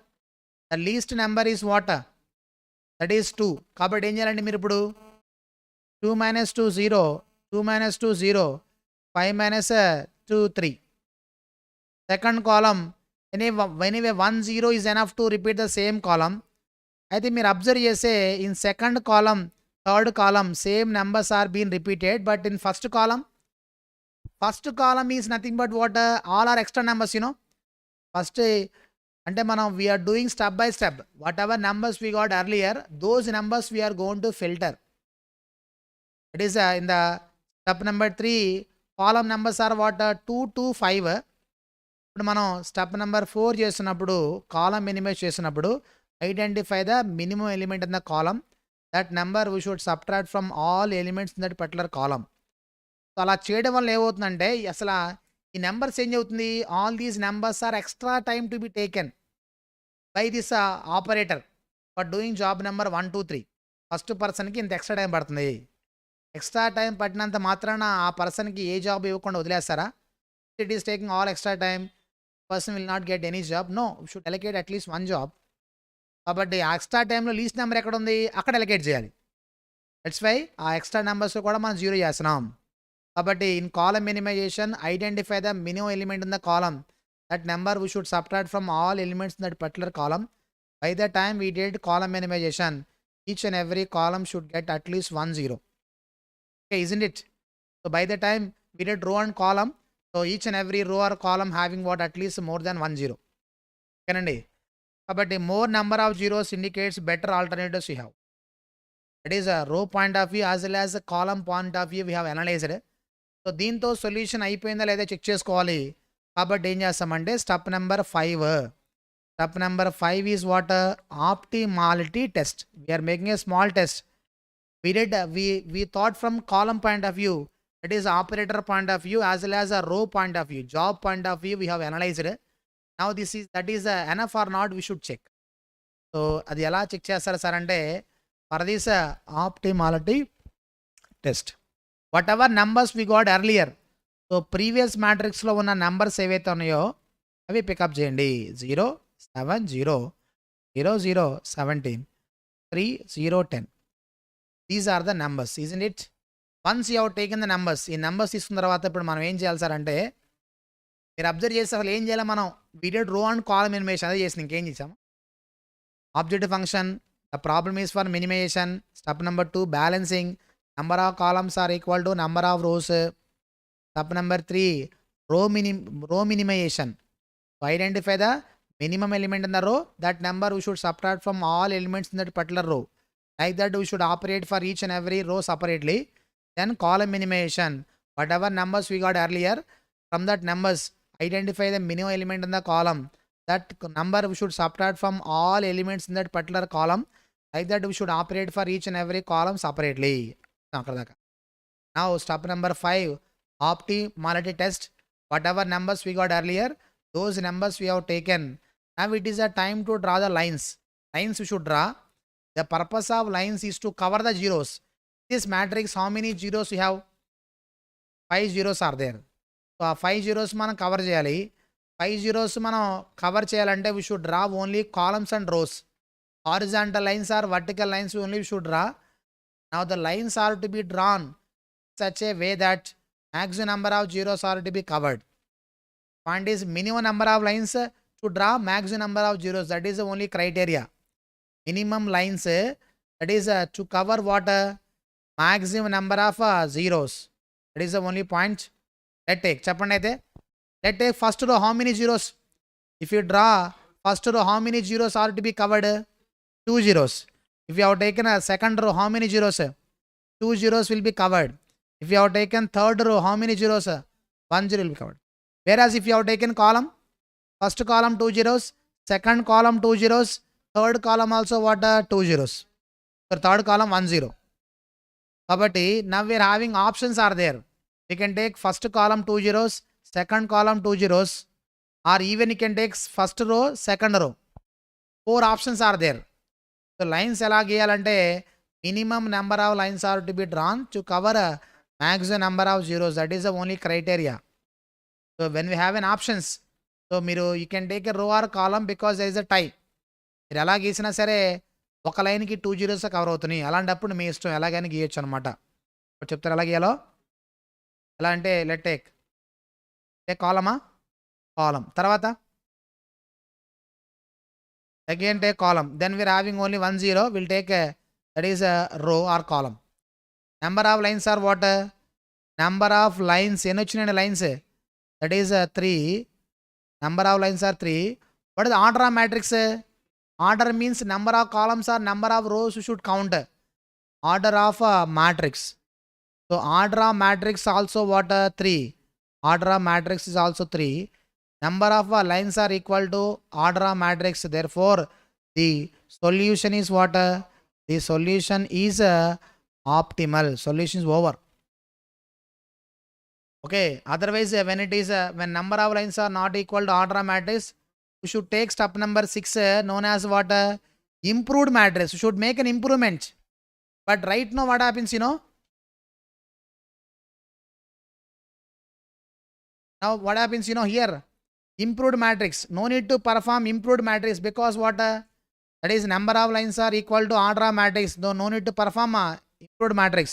The least number is what? That is 2. కాబట్టి ఏం చేయాలండి మీరు ఇప్పుడు 2 minus 2 0, 2 minus 2 0, 5 minus 2 3. Second column, anyway 1 0 is enough to repeat the same column. అయితే మీరు observe చేస్తే in second column, third column same numbers are being repeated, but in first column is nothing but what? All are extra numbers, you know. First అంటే మనం we are doing step by step. Whatever numbers we got earlier, those numbers we are going to filter. It is in the step number 3, column numbers are what? 2 to 5. ఇప్పుడు మనం step number 4 చేస్తున్నప్పుడు, column minimise చేసినప్పుడు, identify the minimum element in the column. That number we should subtract from all elements in that particular column. So అలా చేయడం వల్ల ఏమవుతుందంటే అసలు ఈ నెంబర్స్ ఏం అవుతుంది, all these numbers are extra time to be taken by this operator for doing job number 1, 2, 3. First పర్సన్కి ఇంత ఎక్స్ట్రా టైం పడుతుంది. ఎక్స్ట్రా టైం పట్టినంత మాత్రాన ఆ పర్సన్కి ఏ జాబ్ ఇవ్వకుండా వదిలేస్తారా? It is taking all extra time, person will not get any job. No, should allocate at least 1 job. కాబట్టి ఆ ఎక్స్ట్రా టైంలో లీస్ట్ నెంబర్ ఎక్కడ ఉంది, అక్కడ అలొకేట్ చేయాలి. దట్స్ వై ఆ ఎక్స్ట్రా నెంబర్స్ కూడా మనం 0 చేస్తున్నాం. కాబట్టి in column minimisation, identify the minimum element in the column. That number we should subtract from all elements in that particular column. By the time we did column minimisation, each and every column should get at least 1 0. Okay, isn't it? So by the time we did row and column, so each and every row or column having what? At least more than 1 0. Kanandi. But a more number of zeros indicates better alternatives we have. That is a row point of view as well as a column point of view we have analyzed. So దీంతో solution అయిపోయిందా లేదా check చేసుకోవాలి. కాబట్టి ఏం చేస్తామంటే step number 5. Step number 5 is what? Optimality test. We are making a small test. We thought from column point of view, that is operator point of view as well as a row point of view, job point of view we have analyzed. Now that is enough or not, we should check. So అది ఎలా check చేస్తారు sir అంటే, for this optimality test, whatever numbers we got earlier, so previous matrix లో ఉన్న numbers ఏవైతే ఉన్నాయో అవి pickup చేయండి. 0 7 0 0 0 17 3 0 10. These are the numbers, isn't it? Once you have taken the numbers, ఈ numbers తీసుకున్న తర్వాత ఇప్పుడు మనం ఏం చేయాలి సార్ అంటే, మీరు అబ్జర్వ్ చేస్తే అసలు ఏం చేయాలి మనం? we did row and column minimization, అదే చేసిన, ఇంకేం చేసాము? Objective function, the problem is for minimization. Step number 2, balancing, number of columns are equal to number of rows. Step number 3, row minimization. So identify the minimum element in the row. That number we should subtract from all elements in that particular row. Like that we should operate for each and every row separately. Then column minimization, whatever numbers we got earlier, from that numbers identify the minimum element in the column. That number we should subtract from all elements in that particular column. Like that we should operate for each and every column separately. Now step number 5, optimality test. Whatever numbers we got earlier, those numbers we have taken. Now it is a time to draw the lines. Lines we should draw. The purpose of lines is to cover the zeros. This matrix, how many zeros we have? 5 zeros are there. So 5 zeros మనం cover చేయాలి. 5 zeros మనం cover చేయాలంటే we should draw only columns and rows. Horizontal lines or vertical lines only we should draw. Now the lines are to be drawn such a way that maximum number of zeros are to be covered. Point is minimum number of lines to draw maximum number of zeros. That is the only criteria. Minimum lines, that is to cover what? Maximum number of zeros. That is the only point. Let's take, చెప్పండి అయితే. Let's take first row, how many zeros? If you draw first row, how many zeros are to be covered? 2 zeros. If you have taken a second row, how many zeros? 2 zeros will be covered. If you have taken third row, how many zeros? 1 zero will be covered. Whereas if you have taken column, first column 2 zeros, second column 2 zeros, third column also what? 2 zeros. So third column 1 0. Kabatti now we are having options are there. we can take first column 2 zeros, second column 2 zeros, or even you can take first row, second row. 4 options are there. So lines ఎలా గీయాలంటే minimum number of lines are to be drawn to cover a maximum number of zeros. That is the only criteria. So when we have an options, so మీరు you can take a row or column because there is a tie. మీరు ఎలా గీసినా సరే ఒక లైన్కి 2 zeros cover అవుతున్నాయి. అలాంటప్పుడు మీ ఇష్టం ఎలాగైనా గీయొచ్చు అనమాట. చెప్తారు ఎలా గీయాలో. ఎలా అంటే లెట్ టేక్ కాలమా, కాలం తర్వాత again take column, then we are having only 1 0, we'll take a, that is a row or column. Number of lines are what? Number of lines ఎన్ని వచ్చినాయండి lines, that is 3. Number of lines are 3. What is the order of matrix? Order means number of columns or number of rows you should count. Order of matrix. So order of matrix also what? 3. Order of matrix is also 3. Number of lines are equal to order of matrix. Therefore, the solution is what? The solution is optimal. Solution is over. Okay. Otherwise, when it is when number of lines are not equal to order of matrix, you should take step number 6, known as what? Improved matrix. You should make an improvement. But right now, what happens? Now, what happens? Here. Improved matrix, no need to perform improved matrix because what? That is number of lines are equal to order of matrix, though no need to perform improved matrix.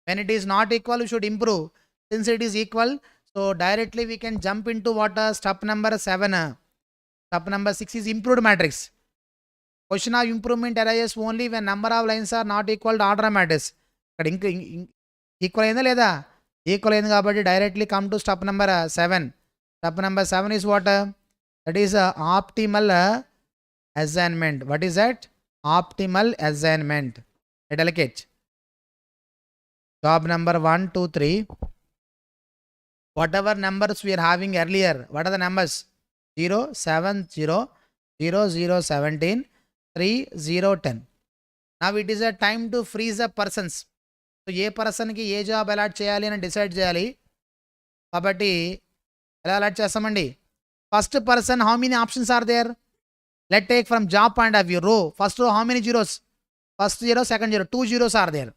When it is not equal, you should improve. Since it is equal, so directly we can jump into what? Step number 7. Step number 6 is improved matrix. Question of improvement arises only when number of lines are not equal to order of matrix. Equal అయిందా లేదా? Equal అయింది కాబట్టి directly come to step number 7. Step number 7 is what? That is optimal assignment. What is that? Optimal assignment. Let allocate. Job number 1, 2, 3. Whatever numbers we are having earlier, what are the numbers? 0, 7, 0, 0, 0, 17, 3, 0, 10. Now it is a time to freeze the persons. So ఏ పర్సన్కి ఏ job allot చేయాలి అని decide చేయాలి. కాబట్టి ఎలా allot చేస్తామండి? First person, how many options are there? Let take from job point of view. Row first row how many zeros? First zero, second zero, 2 zeros are there.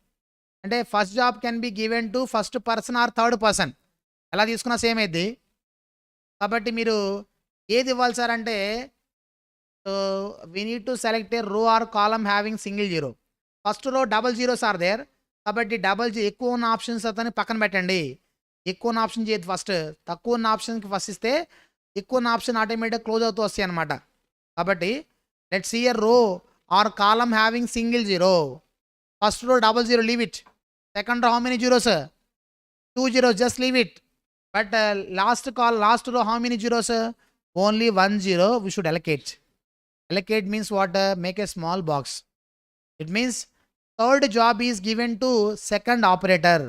అంటే first job can be given to first person or third person. ఎలా తీసుకున్నా same అయింది. కాబట్టి మీరు ఏది ఇవ్వాలి sir అంటే, so we need to select a row or column having single zero. First row double zeros are there. కాబట్టి ఎక్కువ ఉన్న ఆప్షన్స్ అతని పక్కన పెట్టండి. ఎక్కువ ఉన్న ఆప్షన్ చేయదు ఫస్ట్, తక్కువ ఉన్న ఆప్షన్కి ఫస్ట్ ఇస్తే ఎక్కువ ఉన్న ఆప్షన్ ఆటోమేటిక్గా క్లోజ్ అవుతూ వస్తాయి అనమాట. కాబట్టి let's see a row or column having single zero. First row double zero, leave it. Second row how many zeros? 2 zeros, just leave it. But last row how many zeros? Only 1 0 we should allocate. Allocate means what? Make a small box. It means third job is given to second operator.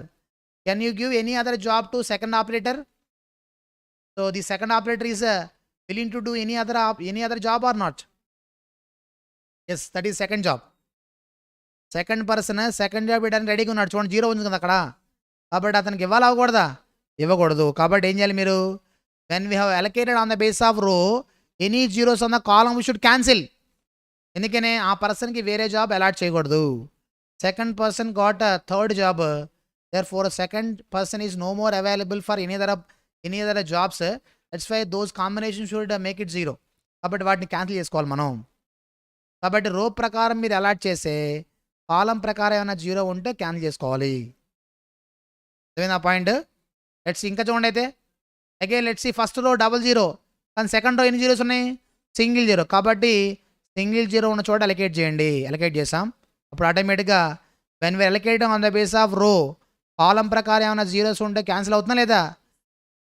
Can you give any other job to second operator? So the second operator is willing to do any other job or not? Yes, that is second job. Second person second job ఇవ్వడానికి రెడీగా ఉన్నాడు. చూడండి 0 ఉంది కదా అక్కడ. కాబట్టి అతనికి ఇవ్వాలి అవ్వకూడదా? ఇవ్వకూడదు. కాబట్టి ఏం చేయాలి మీరు? when we have allocated on the base of row, any zeros on the column we should cancel. ఎందుకనే ఆ పర్సన్కి వేరే జాబ్ అలాట్ చేయకూడదు. Second person got a third job. Therefore second person is no more available for any other jobs. That's why those combinations should make it 0. కాబట్టి వాటిని cancel చేసుకోవాలి మనం. కాబట్టి రో ప్రకారం మీరు అలాట్ చేసే కాలం ప్రకారం ఏమైనా 0 ఉంటే క్యాన్సిల్ చేసుకోవాలి. అదేనా పాయింట్? లెట్స్ ఇంకా చూడండి అయితే. Again let's see first row 00, కానీ సెకండ్ రో ఎన్ని జీరోస్ ఉన్నాయి? Single zero. కాబట్టి సింగిల్ జీరో ఉన్న చోట అలొకేట్ చేయండి. అలొకేట్ చేసాం. అప్పుడు ఆటోమేటిక్గా when we allocate on the base of row, column ప్రకారం ఏమైనా జీరోస్ ఉంటే క్యాన్సిల్ అవుతుందా లేదా?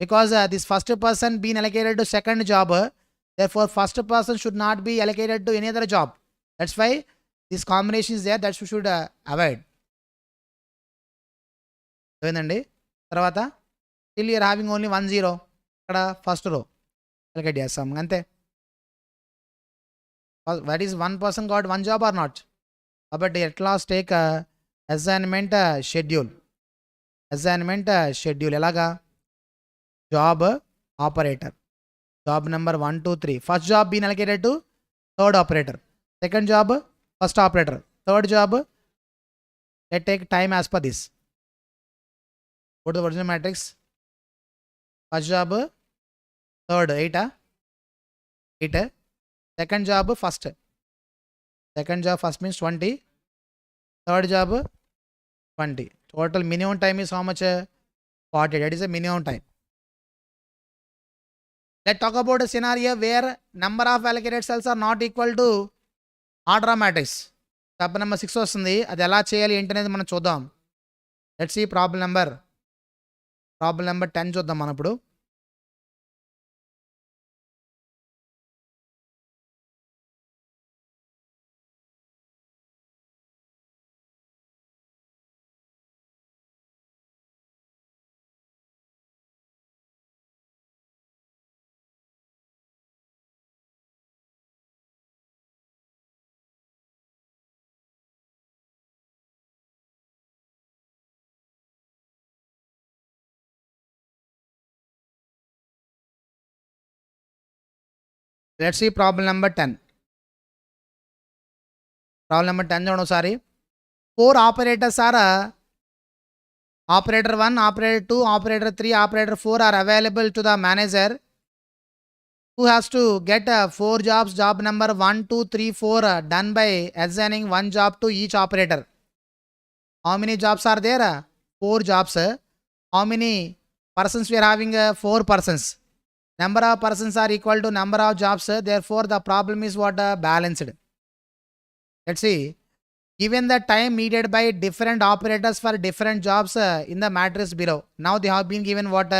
Because this first person been allocated to second job, therefore first person should not be allocated to any other job. That's why this combination is there, that you should avoid. ఏందండి తర్వాత still you are having only 1 0 ఇక్కడ first row allocate చేస్తాం అంతే. that is one person got one job or not? కాబట్టి at last take assignment schedule. Assignment schedule ఎలాగా job operator job number 1 2 3 first job been allocated to third operator second job first operator third job let take time as per this go to the original matrix first job third 8 second job first means 20 third job 20 total minimum time is how much 40 that is a minimum time. Let's talk about a scenario where number of allocated cells are not equal to order of matrix. Step number 6 వస్తుంది అది ఎలా చేయాలి ఏంటి అనేది మనం చూద్దాం. Let's see problem number 10 చూద్దాం మనం ఇప్పుడు. Let's see problem number 10. Problem number 10 చూడండి ఒకసారి. 4 operators are operator 1, operator 2, operator 3, operator 4 are available to the manager who has to get 4 jobs, job number 1, 2, 3, 4 done by assigning 1 job to each operator. How many jobs are there? 4 jobs. How many persons we are having? 4 persons. Number of persons are equal to number of jobs, therefore the problem is what? Balanced. Let's see. Given the time needed by different operators for different jobs in the matrix below. Now they have been given what?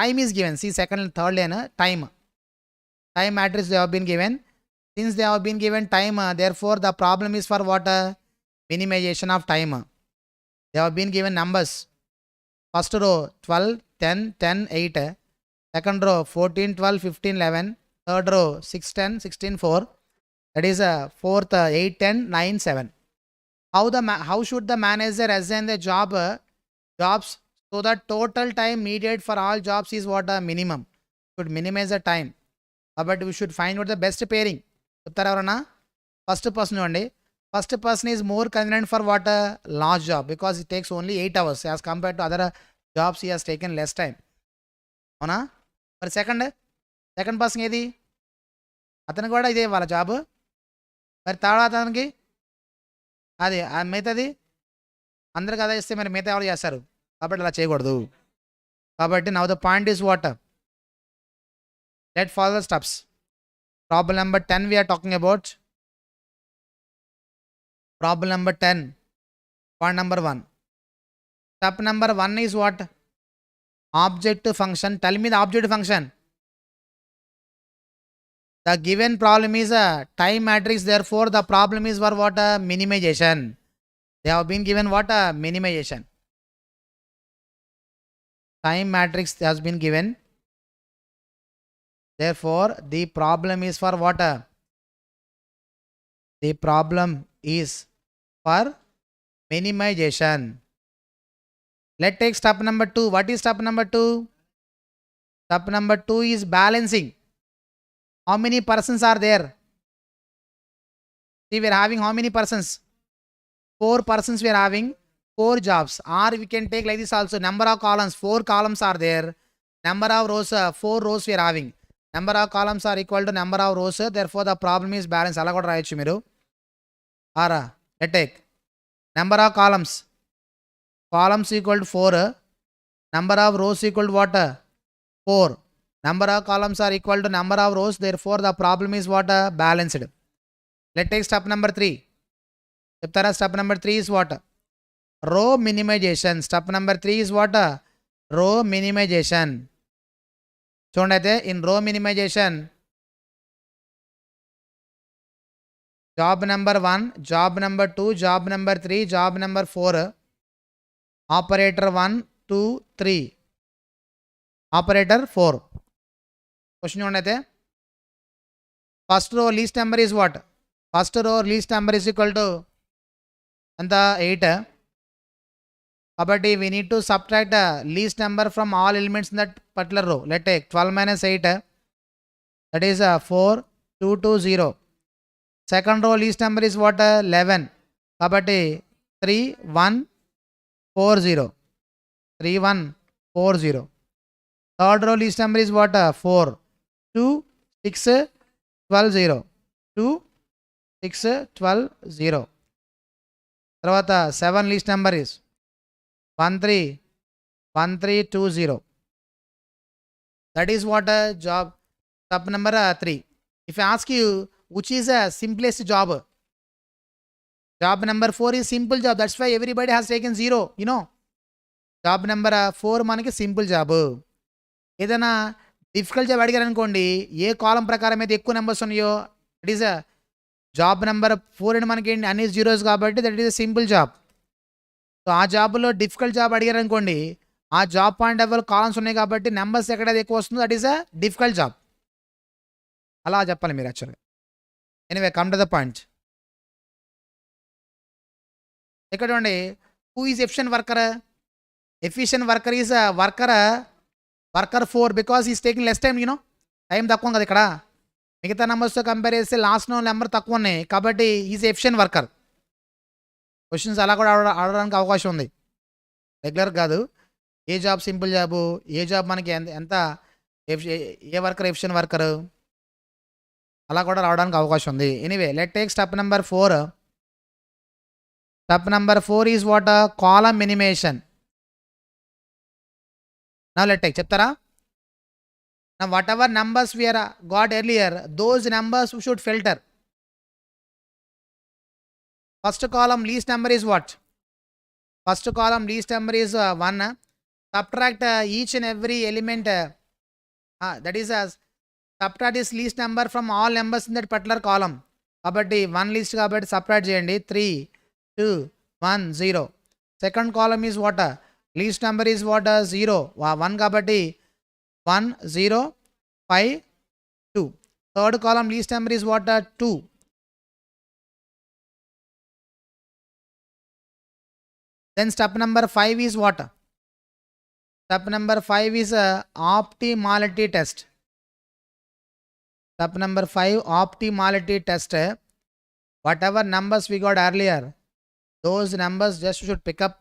Time is given. See second and third line, time matrix they have been given. Since they have been given time, therefore the problem is for what? Minimization of time. They have been given numbers. First row 12, 10, 10, 8. Second row 14, 12, 15, 11. Third row 6, 10, 16, 4. That is fourth 8, 10, 9, 7. How should the manager assign the jobs so that total time needed for all jobs is what? Minimum. Should minimize the time. But we should find out the best pairing. First person only. First person is more convenient for what? Large job because it takes only 8 hours as compared to other jobs he has taken less time. అవునా మరి second person ఏది అతను కూడా ఇదే వాళ్ళ job మరి third అతనికి అది మిగతాది అందరికి అదే ఇస్తే మరి మిగతా ఎవరు చేస్తారు కాబట్టి అలా చేయకూడదు. కాబట్టి now the point is what? Let follow the steps. Problem number 10 we are talking about. Problem number 10, point number 1. Step number 1 is what? Objective function. Tell me the objective function. The given problem is a time matrix, therefore the problem is for what? Minimization. They have been given what? Minimization. Time matrix has been given, therefore the problem is for what? The problem is for minimization. Let's take step number 2. What is step number 2? Step number 2 is balancing. How many persons are there? See, we are having how many persons? 4 persons we are having, 4 jobs. Or we can take like this also. Number of columns, 4 columns are there. Number of rows, 4 rows we are having. Number of columns are equal to number of rows. Therefore, the problem is balanced. Ala kuda rayachu meeru. Ara, let's take number of columns. Columns equal to 4. Number of rows equal to what? 4. Number of columns are equal to number of rows. Therefore, the problem is what? Balanced. Let's take step number 3. Step number 3 is what? Row minimization. Step number 3 is what? Row minimization. చూడండి, in row minimization, job number 1, job number 2, job number 3, job number 4, operator 1, 2, 3, operator 4. Question చూడండి. First row least number is what? First row least number is equal to ఎంత 8. Kabatti we need to subtract the least number from all elements in that particular row. Let's take 12 minus 8, that is 4, 2, 2, 0. Second row least number is what? 11. Kabatti 3, 1, 4, 0. 3, 1, 4, 0. Third row least number is what? 4, 2, 6, 12, 0. 2, 6, 12, 0. Tarvata 7 least number is 1, 3, 1, 3, 2, 0. That is what job sub number 3. If I ask you which is the simplest job, job number 4 is simple job. That's why everybody has taken 0. You know, job number 4 మనకి simple job. ఏదైనా difficult job అడిగారు అనుకోండి, ఏ కాలం ప్రకారం అయితే ఎక్కువ numbers ఉన్నాయో it is job number 4 అని మనకి అన్ని జీరోస్ కాబట్టి that is simple job. So ఆ జాబ్లో డిఫికల్ట్ జాబ్ అడిగారు అనుకోండి, ఆ job point of view columns ఉన్నాయి కాబట్టి నెంబర్స్ ఎక్కడైతే ఎక్కువ వస్తుందో that is a difficult job. అలా చెప్పాలి మీరు యాక్చువల్గా. Anyway come to the point. ఇక్కడ చూడండి, who is efficient worker? Efficient worker is worker 4 because is taking less time. You know, time తక్కువ కదా ఇక్కడ. మిగతా నెంబర్స్తో కంపేర్ చేస్తే లాస్ట్ నెంబర్ తక్కువ ఉన్నాయి కాబట్టి ఈజ్ ఎఫిషియెంట్ వర్కర్. క్వశ్చన్స్ అలా కూడా ఆడడానికి అవకాశం ఉంది, రెగ్యులర్ కాదు. ఏ జాబ్ సింపుల్ జాబు, ఏ జాబ్ మనకి ఎంత ఏ వర్కర్ ఎఫిషియెంట్ వర్కర్, అలా కూడా రావడానికి అవకాశం ఉంది. Anyway let take step number 4. Step number 4 is what? Column minimisation. నా లెట్ టేక్ చెప్తారా? Now whatever numbers we are got earlier, those numbers we should filter. First column least number is what? First column least number is 1. Subtract each and every element, that is subtract this least number from all numbers in that particular column. Kabatti 1 least kabatti subtract cheyandi. 3, 2, 1, 0. Second column is what? Least number is what? 0. 1 kabatti 1, 0, 5, 2. Third column least number is what? 2. Then step number 5 is what? Step number 5 is optimality test. Step number 5, optimality test. Whatever numbers we got earlier, those numbers just should pick up.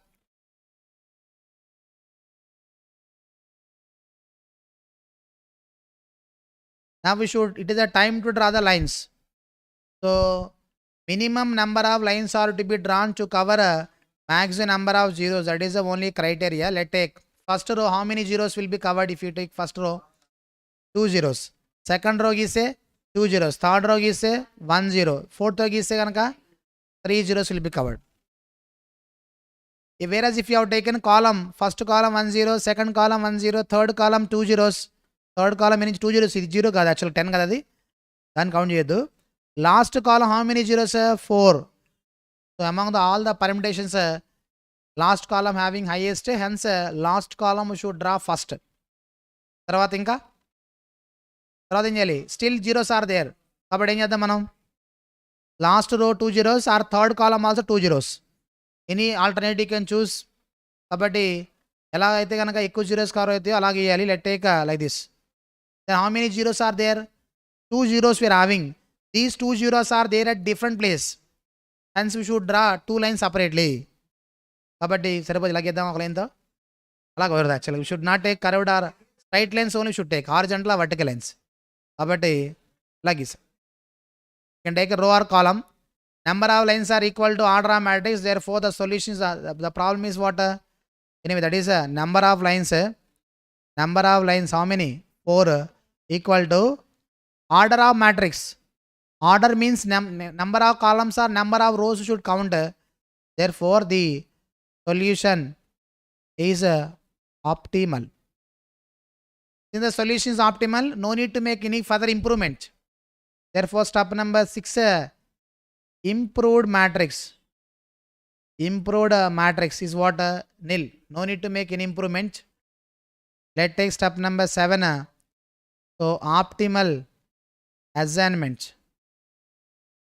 Now it is a time to draw the lines. So minimum number of lines are to be drawn to cover a maximum number of zeros. That is the only criteria. Let's take first row. How many zeros will be covered if you take first row? 2 zeros. Second row is say 2 zeros. Third row is say 1 0. Fourth row is say 3 zeros will be covered. Whereas if you have taken column, first column 1 0, second column 1 0, third column 2 zeros. Third కాలం నుంచి 2 zeros, ఇది 0 కాదు actual 10 కదా, అది దాన్ని count చేయొద్దు. Last column how many zeros? 4. So among the all the permutations last column having highest, hence last column should draw first. తర్వాత ఏం చేయాలి? స్టిల్ జీరోస్ ఆర్ దేర్ కాబట్టి ఏం చేద్దాం మనం? లాస్ట్ రో 2 zeros are third column also 2 zeros. Any alternative can choose. కాబట్టి ఎలా అయితే కనుక ఎక్కువ జీరోస్ కవర్ అవుతాయో అలాగే వేయాలి. Let take like this. Then how many zeros are there? 2 zeros we are having. These 2 zeros are there at different place. Hence we should draw 2 lines separately. Kabatti saripodi ila geddam oka line tho. Ala kudaradu actually. We should not take curved or straight lines only, should take horizontal or vertical lines. Kabatti like this. You can take a row or column. Number of lines are equal to order of matrix. Therefore the solutions are, the problem is what? Anyway, that is number of lines. Number of lines how many? 4 equal to order of matrix. Order means number of columns or number of rows should count. Therefore the solution is optimal. Since the solution is optimal, no need to make any further improvement. Therefore step number 6, improved matrix. Improved matrix is what? Nil. No need to make any improvement. Let's take step number 7. So optimal assignment.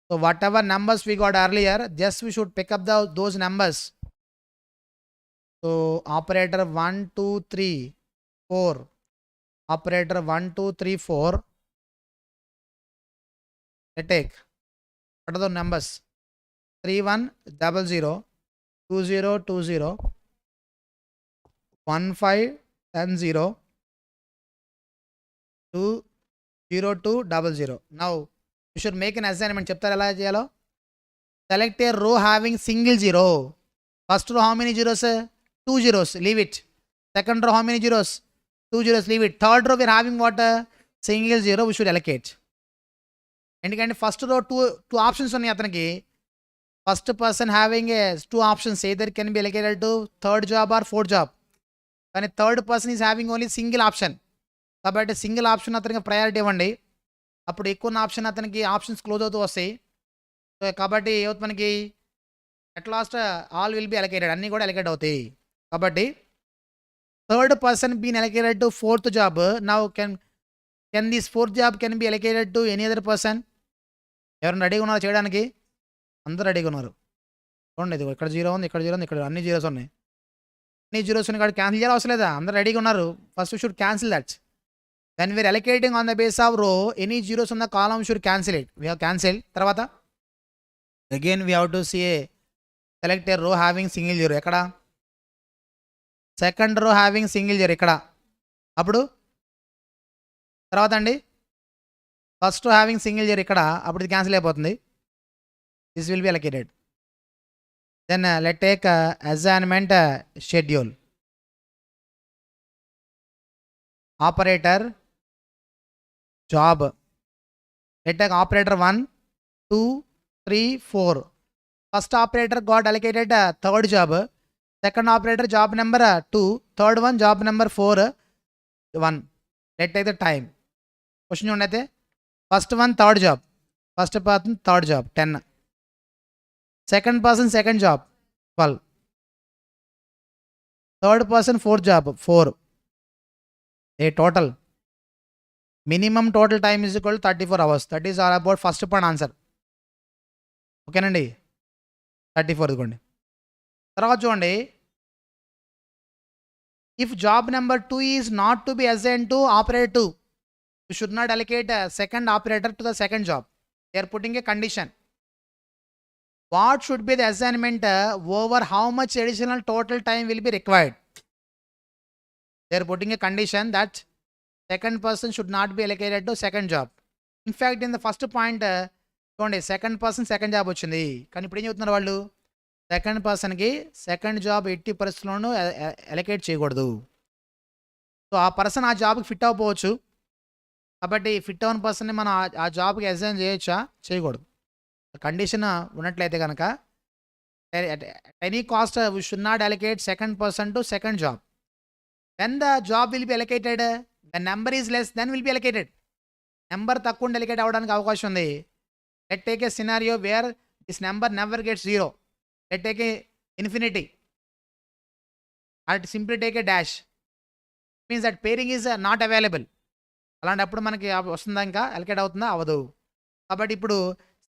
So whatever numbers we got earlier, just we should pick up those numbers So operator 1, 2, 3, 4. Operator 1, 2, 3, 4. Let's take. What are the numbers? 3100, 2020, 1510, 20200. Now you should make an assignment. Chapter ela cheyalo. Select a row having single zero. First row how many zeros? 2 zeros. Leave it. Second row how many zeros? 2 zeros. Leave it. Third row we are having what? Single zero. We should allocate. ఎందుకంటే first row two options ఉన్నాయి అతనికి. First person having a 2 options, either can be allocated to third job or fourth job. కానీ third person is having only single option. కాబట్టి single option అతనికి priority ఇవ్వండి. అప్పుడు ఎక్కువ option అతనికి ఆప్షన్స్ క్లోజ్ అవుతూ వస్తాయి. సో కాబట్టి ఏమవుతుంది మనకి, at last all will be allocated, అన్నీ కూడా అలొకేట్ అవుతాయి. కాబట్టి third person been allocated to fourth job. Now can this fourth job can be allocated to any other person? ఎవరైనా రెడీగా ఉన్నారు చేయడానికి? అందరూ రెడీగా ఉన్నారు. చూడండి, ఇది ఇక్కడ 0 ఉంది, ఇక్కడ 0 ఉంది, ఇక్కడ అన్ని జీరోస్ ఉన్నాయి. అన్ని జీరోస్ ఉన్నాయి కాబట్టి క్యాన్సిల్ చేయాలి అవసరం లేదా? అందరూ రెడీగా ఉన్నారు. First should cancel that. When we are allocating on the base of row, any zeros ఉన్న column should cancel it. We have cancel. తర్వాత again we have to see a select a row having single zero. ఎక్కడ? Second row having single zero ఇక్కడ. అప్పుడు తర్వాత అండి first having single zero ఇక్కడ. అప్పుడు ఇది క్యాన్సిల్ అయిపోతుంది. This will be allocated. Then let take assignment schedule. Operator job. Let take operator 1, 2, 3, 4. First operator got allocated third job. Second operator job number 2, third one job number 4, 1. Let take the time. Question చూడండి అయితే, first one third job, first person third job 10, second person second job 12, third person fourth job 4. A total minimum total time is equal 34 hours. That is all about first point answer. ఓకేనండి, 34 ఇదిగోండి. తర్వాత చూడండి, if job number 2 is not to be assigned to operator 2, you should not allocate a second operator to the second job. They are putting a condition. What should be the assignment over how much additional total time will be required? They are putting a condition that second person should not be allocated to second job. In fact, in the first point, చూడండి second person second job వచ్చింది. కానీ ఇప్పుడు ఏం చెప్తున్నారు వాళ్ళు, second పర్సన్కి second job ఎట్టి పరిస్థితుల్లోనూ అలొకేట్ చేయకూడదు. సో ఆ పర్సన్ ఆ జాబ్కి ఫిట్ అవ్వకపోవచ్చు. కాబట్టి ఫిట్ అవ్వని పర్సన్ని మనం ఆ జాబ్కి అసైన్ చేయొచ్చా? చేయకూడదు. కండిషన్ ఉన్నట్లయితే కనుక any cost we should not allocate second person to second job. When the job will be allocated, the number is less than will be allocated. Number తక్కువ అలొకేట్ అవ్వడానికి అవకాశం ఉంది. Let take a scenario wear this number never gets 0. Let take a infinity. At simply take a dash. Means that pairing is not available. అలాంటప్పుడు మనకి వస్తుందా, ఇంకా allocate అవుతుందా? అవ్వదు. కాబట్టి ఇప్పుడు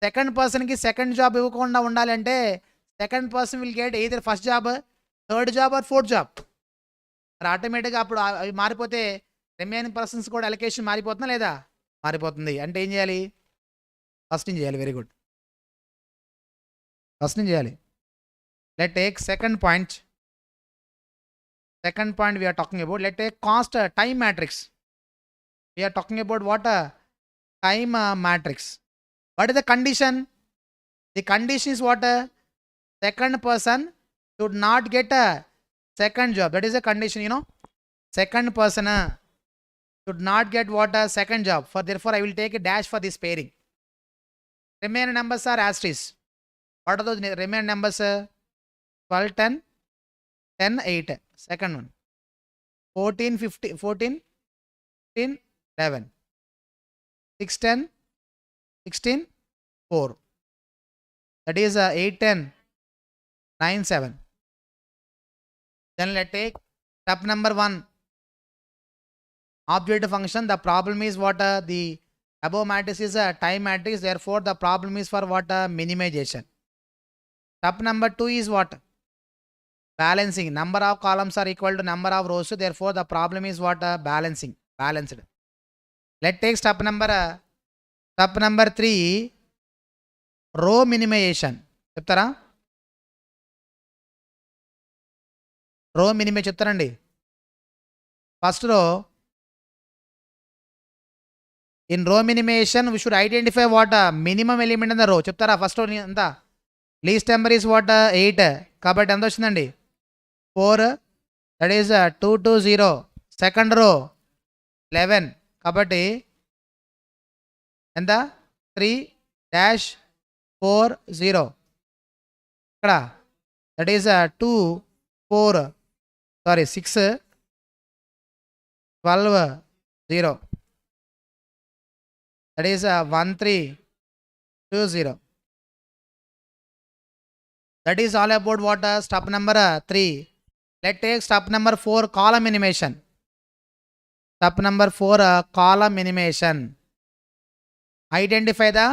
సెకండ్ పర్సన్కి సెకండ్ జాబ్ ఇవ్వకుండా ఉండాలంటే second person will get either first job, third job or fourth job. మరి ఆటోమేటిక్గా అప్పుడు అవి మారిపోతే రిమైనింగ్ పర్సన్స్ కూడా అలొకేషన్ మారిపోతుందా లేదా? మారిపోతుంది. అంటే ఏం చేయాలి? ఫస్ట్ నుంచి చేయాలి. వెరీ గుడ్, ఫస్ట్ నుంచి చేయాలి. Let take second point. Second point we are talking about, let take cost time matrix. We are talking about what? Time matrix. What is the condition? The condition is what? Second person should not get a second job. That is a condition, you know. Second person should not get what? A second job. Therefore, I will take a dash for this pairing. Remaining numbers are asterisk. What are those remaining numbers? 12, 10, 10, 8. Second one. 14, 15, 14, 15, 11, 6, 10, 16, 4. That is 8, 10, 9, 7. Then let's take step number 1. Objective function. The problem is what? The above matrix is a time matrix. Therefore, the problem is for what? Minimization. Step number 2 is what? balancing. Number of columns are equal to number of rows. Therefore, the problem is what? Balancing. Balanced. Let's take step number 3, row minimization. చెప్తారా? రో మినిమై చెప్తారండి. First row, in row minimization we should identify what minimum element in the row. చెప్తారా? First row ఎంత? Least number is what 8. కాబట్టి ఎంత వచ్చిందండి? 4. That is 2 2 0. Second row 11. కాబట్టి ఎంత? 3 డాష్ 4 0. ఇక్కడ that is 2 4 sorry 6 12 0. That is 1 3 2 0. That is all about what? Step number 3. Let's take step number 4, column minimization. Step number 4, column minimization. Identify the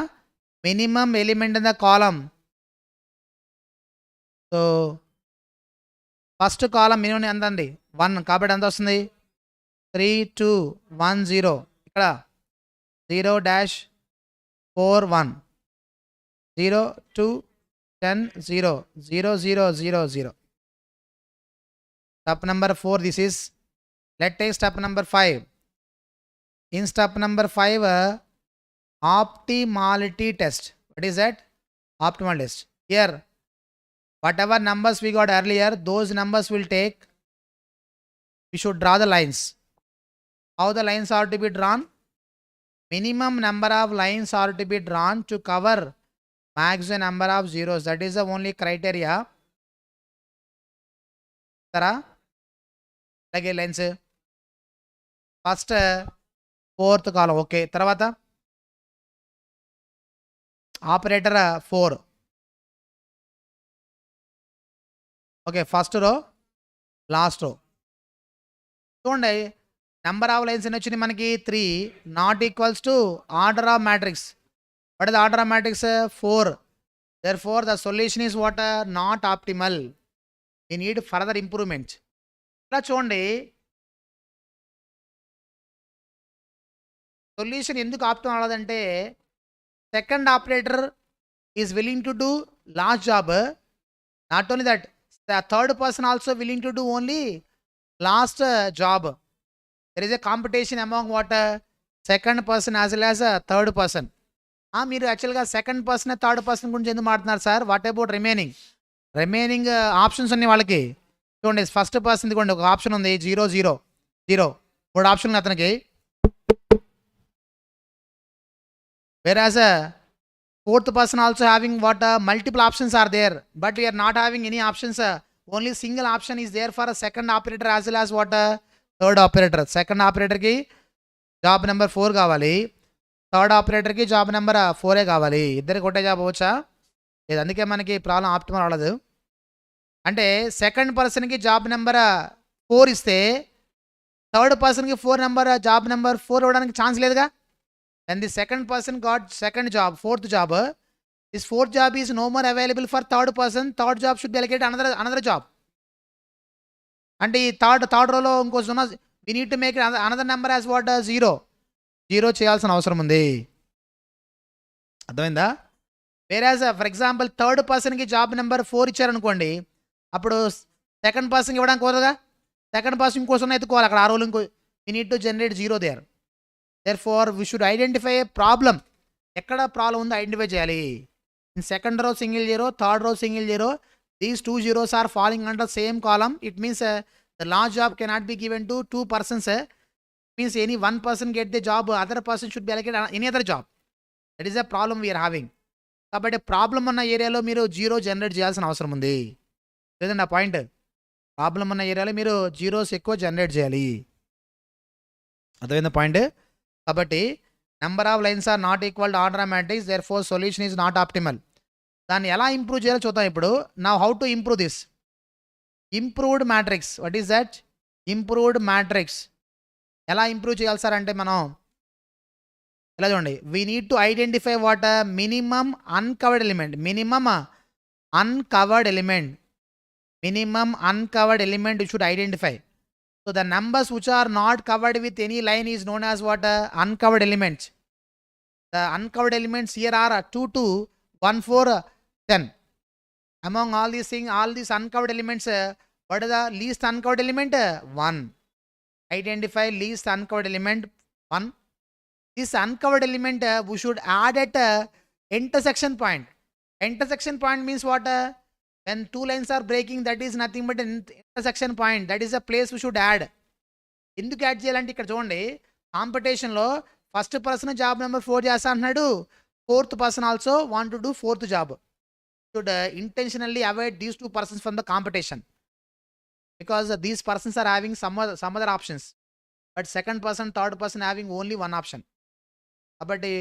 minimum element in the column. So first column minimum ఎంతండి? 1. కాబట్టి ఎంత వస్తుంది? 3 2 1 0. ఇక్కడ 0 dash 4 1 0 2 10 0 0 0 0 0. Step number 4 this is. Let's take step number 5. In step number 5, optimality test. What is that? Optimal test. Here whatever numbers we got earlier, those numbers will take, we should draw the lines. How the lines are to be drawn? Minimum number of lines are to be drawn to cover maximum number of zeros. That is the only criteria. Tara lage lines first 4th column. Okay, tarvata operator 4. Okay, first row last row. చూడండి, number of lines ఎన్ని వచ్చినాయి మనకి? 3. not equals to order of matrix. What is the order of matrix? 4. Therefore, the solution is what? Not optimal. We need further improvement. ఇలా చూడండి, solution ఎందుకు optimal అవ్వదంటే, second operator is willing to do last job. Not only that, the third person also willing to do only last job. There is a competition among what? Second person as well as third person. మీరు యాక్చువల్గా second person third person గురించి ఎందుకు మాట్లాడుతున్నారు sir? What about remaining options ఉన్నాయి వాళ్ళకి. చూడండి, first person ఇదిగోండి, ఒక ఆప్షన్ ఉంది 0 0 0. 3 ఆప్షన్లు అతనికి. whereas fourth person also having what? Multiple options are there, but we are not having any options. Only single option is there for a second operator as well as what? Third operator. Second operator ki job number 4 కావాలి, third ఆపరేటర్కి job number 4 కావాలి. ఇద్దరికి ఒకటే job అవ్వచ్చా? లేదు. అందుకే మనకి problem optimal అవ్వలేదు. అంటే second పర్సన్కి జాబ్ నెంబర్ 4 ఇస్తే థర్డ్ పర్సన్కి జాబ్ నెంబర్ 4 ఇవ్వడానికి ఛాన్స్ లేదుగా. And the second person got second job, fourth job. This fourth job is no more available for third person. Third job should be allocated another job. అంటే ఈ third రోలో ఇంకో we need to make another number as what? 0 చేయాల్సిన అవసరం ఉంది. అర్థమైందా? వేరేజ్ for example third పర్సన్కి జాబ్ నెంబర్ 4 ఇచ్చారనుకోండి, అప్పుడు సెకండ్ పర్సన్కి ఇవ్వడానికి కుదరదుగా. సెకండ్ పర్సన్ ఇంకోసం ఎత్తుకోవాలి అక్కడ. ఆ రోల్ ఇంకో we need to generate 0 there. Therefore we should identify a problem. ఎక్కడ ప్రాబ్లం ఉందో ఐడెంటిఫై చేయాలి. In second row single 0, third row single 0. These 2 zeros are falling under same column. It means the last job cannot be given to 2 persons. Means any one person get the job, other person should be allocated any other job. That is a problem we are having. కాబట్టి problem ఉన్న ఏరియాలో మీరు 0 generate చేయాల్సిన అవసరం ఉంది. లేదండి ఆ point. Problem ఉన్న ఏరియాలో మీరు 0s ఎక్కువ జనరేట్ చేయాలి. అర్థమైంది పాయింట్. కాబట్టి number of lines are not equal to order of matrix, therefore solution is not optimal. దాన్ని ఎలా ఇంప్రూవ్ చేయాలో చూద్దాం ఇప్పుడు. Now how to improve this? Improved matrix. What is that? Improved matrix. ఎలా improve చేయాలి sir అంటే, మనం ఇలా చూడండి, we need to identify what? Minimum uncovered element. Minimum uncovered element. minimum uncovered element you should identify. So the numbers which are not covered with any line is known as what? Uncovered elements. The uncovered elements here are 2, 2, 1, 4, 10. Among all these things, all these uncovered elements, what is the least uncovered element? 1. Identify least uncovered element 1. This uncovered element we should add at intersection point. Intersection point means what? When two lines are breaking, that is nothing but an intersection point. That is a place we should add. ఎందుకు add చేయాలంటే ఇక్కడ చూడండి, కాంపిటీషన్లో first person job number 4 చేస్తా అంటున్నాడు, fourth person also want to do fourth job. Should intentionally avoid these 2 persons from the competition because these persons are having some other options, but second person, third person having only one option. కాబట్టి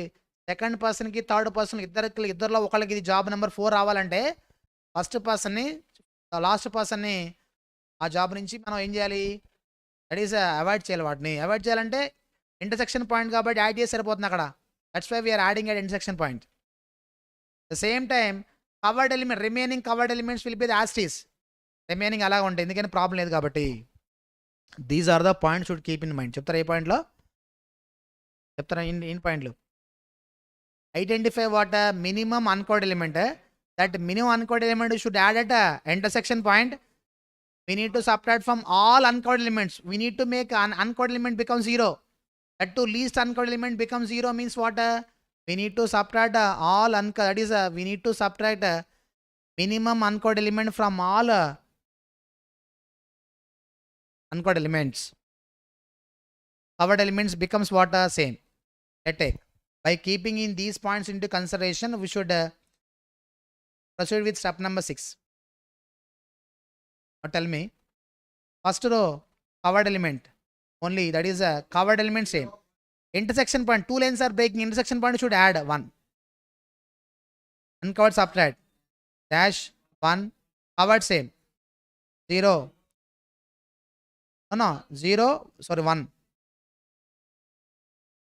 second పర్సన్కి third person ఇద్దరిలో ఒకళ్ళకి ఇది job number 4 రావాలంటే first పర్సన్ని last పర్సన్ని ఆ job నుంచి మనం ఏం చేయాలి? దట్ ఈస్ అవాయిడ్ చేయాలి. వాటిని అవాయిడ్ చేయాలంటే ఇంటర్సెక్షన్ పాయింట్ కాబట్టి యాడ్ చేసి సరిపోతుంది అక్కడ. That's why we are adding at intersection point. The same time covered element, remaining covered elements will be the as it is. Remaining అలాగ ఉంటాయి, ఎందుకని ప్రాబ్లం లేదు కాబట్టి. These are the points should keep in mind. చెప్తారా ఏ పాయింట్లో? చెప్తారా ఇన్ పాయింట్లు? Identify what minimum uncovered element. That minimum uncovered element should add at intersection point. We need to subtract from all uncovered elements. We need to make an uncovered element become 0. That to least uncovered element becomes 0 means what? We need to subtract all uncovered. That is, we need to subtract minimum uncovered element from all uncovered elements. Covered elements becomes what? Same. Let's take. By keeping in these points into consideration, we should proceed with step number 6. Now tell me, first row covered element only, that is a covered element same. Intersection point, two lines are breaking, intersection point should add 1. Uncovered subtract, dash 1, covered same, 0. No, 0, sorry 1.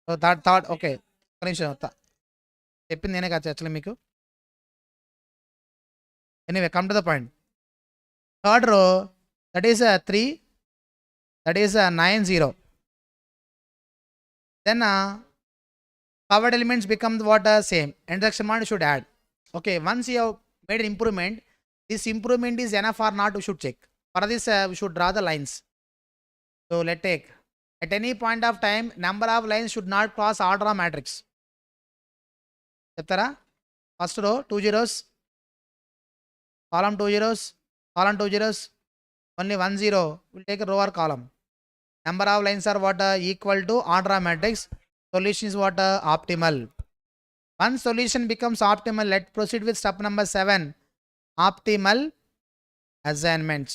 So third, okay. చెప్పింది నేనే కాదు actually మీకు. Anyway, come to the point. Third row, that is 3, that is 9, 0. Then covered elements become what? Same. Intersection point should add. Okay, once you have made an improvement, this improvement is enough or not, we should check. For this we should draw the lines. So let's take, at any point of time, number of lines should not cross order of matrix. చెప్తారా? First row 2 zeros, column 2 zeros, column 2 zeros, only 1 0 will take a row or column. Number of lines are what? Equal to order of matrix. Solution is what? Optimal. Once solution becomes optimal, let's proceed with step number 7, optimal assignments.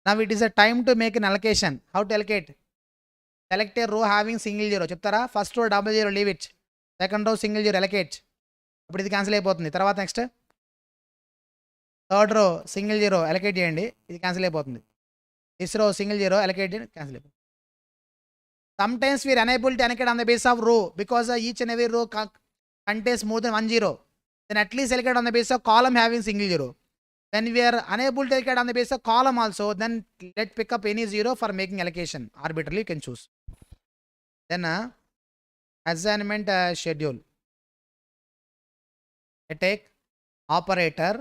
Now it is a time to make an allocation. How to allocate? Select a row having single 0. చెప్తారా? First row 0 leave it. Second row single 0 allocate. ఇప్పుడు ఇది cancel అయిపోతుంది. తర్వాత next third row single 0 allocate చేయండి, ఇది cancel అయిపోతుంది. This రో single 0 allocate చేయండి, క్యాన్సిల్ అయిపోతుంది. Sometimes we are unable to allocate on the basis of row because each and every row contains more than 1 0. Then at least allocate on the basis of column having single 0. When we are unable to allocate on the basis of column also, then let's pick up any 0 for making allocation. Arbitrarily you can choose. Then assignment schedule. I take operator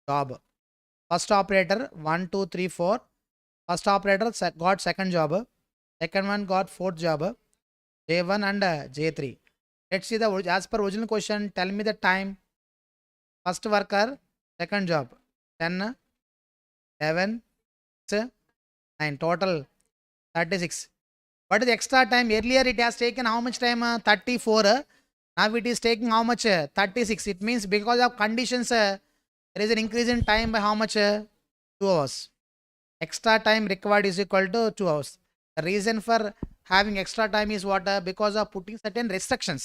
job. First operator 1 2 3 4. First operator got second job. Second one got fourth job. J1 and J3. Let's see the, as per original question, tell me the time. First worker, second job, 10, 11, 6, 9, total 36. What is the extra time? Earlier it has taken how much time? 34. Now it is taking how much? 36. It means because of conditions there is an increase in time by how much? 2 hours. Extra time required is equal to 2 hours. The reason for having extra time is what? Because of putting certain restrictions,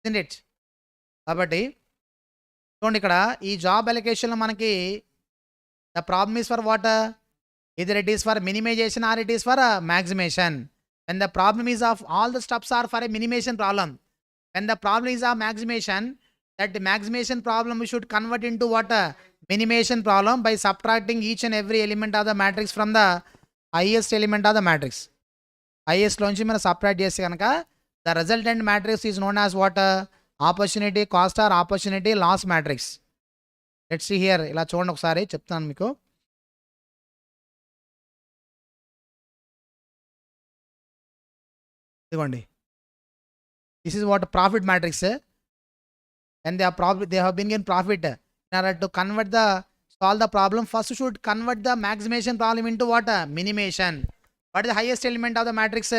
isn't it? Kabatti చూడండి ఇక్కడ ఈ job అలొకేషన్లో మనకి the problem is for what, either it is for minimization or it is for maximization. When the problem is of all the steps are for a minimization problem, when the problem is of maximization, that maximization problem we should convert into what, minimization problem by subtracting each and every element of the matrix from the highest element of the matrix. highest లోంచి మనం subtract చేస్తే కనుక the resultant matrix is known as what, opportunity cost or opportunity loss matrix. Let's see here, ఇలా చూడండి ఒకసారి చెప్తాను మీకు. ఇదిగోండి, this is what profit matrix. And they have been given profit. In order to convert the solve the problem, first should convert the maximization problem into what, minimization. What is the highest element of the matrix,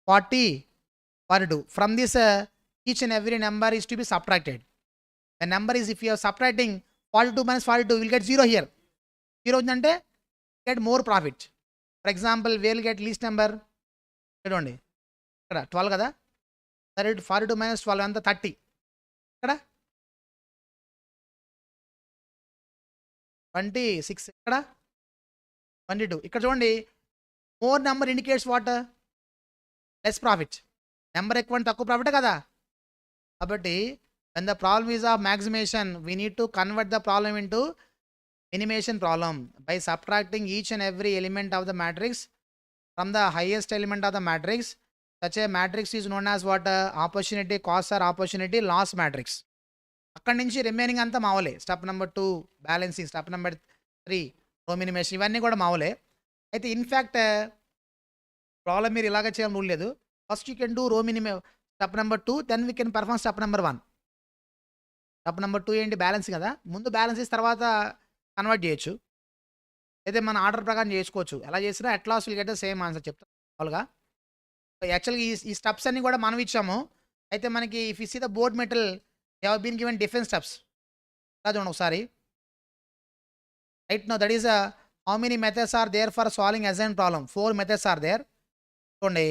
40, 42. From this each and every number is to be subtracted. The number is, if you are subtracting 42 minus 42, will get 0 here. 0 ఉందంటే get more profit. For example will get least number చూడండి, ఇక్కడ 12 కదా, 42 minus 12 ఎంత, 30. ఇక్కడ 26, ఇక్కడ 22. ఇక్కడ చూడండి, more number indicates what, less profit. Number ఎక్కువ అంటే తక్కువ ప్రాఫిటే కదా. కాబట్టి when the problem is of maximization, we need to convert the problem into minimization problem by subtracting each and every element of the matrix from the highest element of the matrix. Such a matrix is known as what, opportunity cost or opportunity loss matrix. అక్కడి నుంచి remaining అంతా మావలే. Step number 2 balancing, step number 3 row మినిమేషన్, ఇవన్నీ కూడా మావలే. అయితే in fact problem మీరు ఇలాగ చేయాలని రూల్ లేదు. First you can do row minimize step number 2, then we can perform step number 1. Step number 2 ఏంటి, బ్యాలెన్స్ కదా. ముందు బ్యాలెన్స్ చేసి తర్వాత కన్వర్ట్ చేయొచ్చు, అయితే మన ఆర్డర్ ప్రకారం చేసుకోవచ్చు. ఎలా చేసినా at last will get the same answer చెప్తాను మామూలుగా. యాక్చువల్గా ఈ స్టెప్స్ అన్ని కూడా మనం ఇచ్చాము. అయితే మనకి if you see the board metal, they have been given different steps. అలా చూడండి ఒకసారి. Right now that is how many methods are there for solving assign problem. 4 methods are there. చూడండి,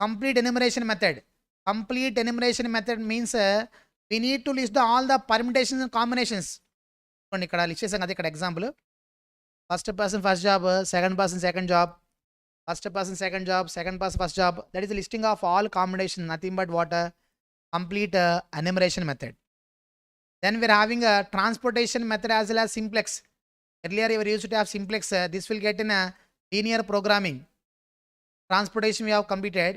complete enumeration method. Complete enumeration method means we need to list all the permutations and combinations. చూడండి ఇక్కడ list చేసాం కదా. ఇక్కడ example, first person first job, second person second job, first person second job, second person first job. That is the listing of all combination, nothing but what, complete enumeration method. Then we are having a transportation method as well as simplex. Earlier you were used to have simplex. This will get in a linear programming. Transportation we have completed.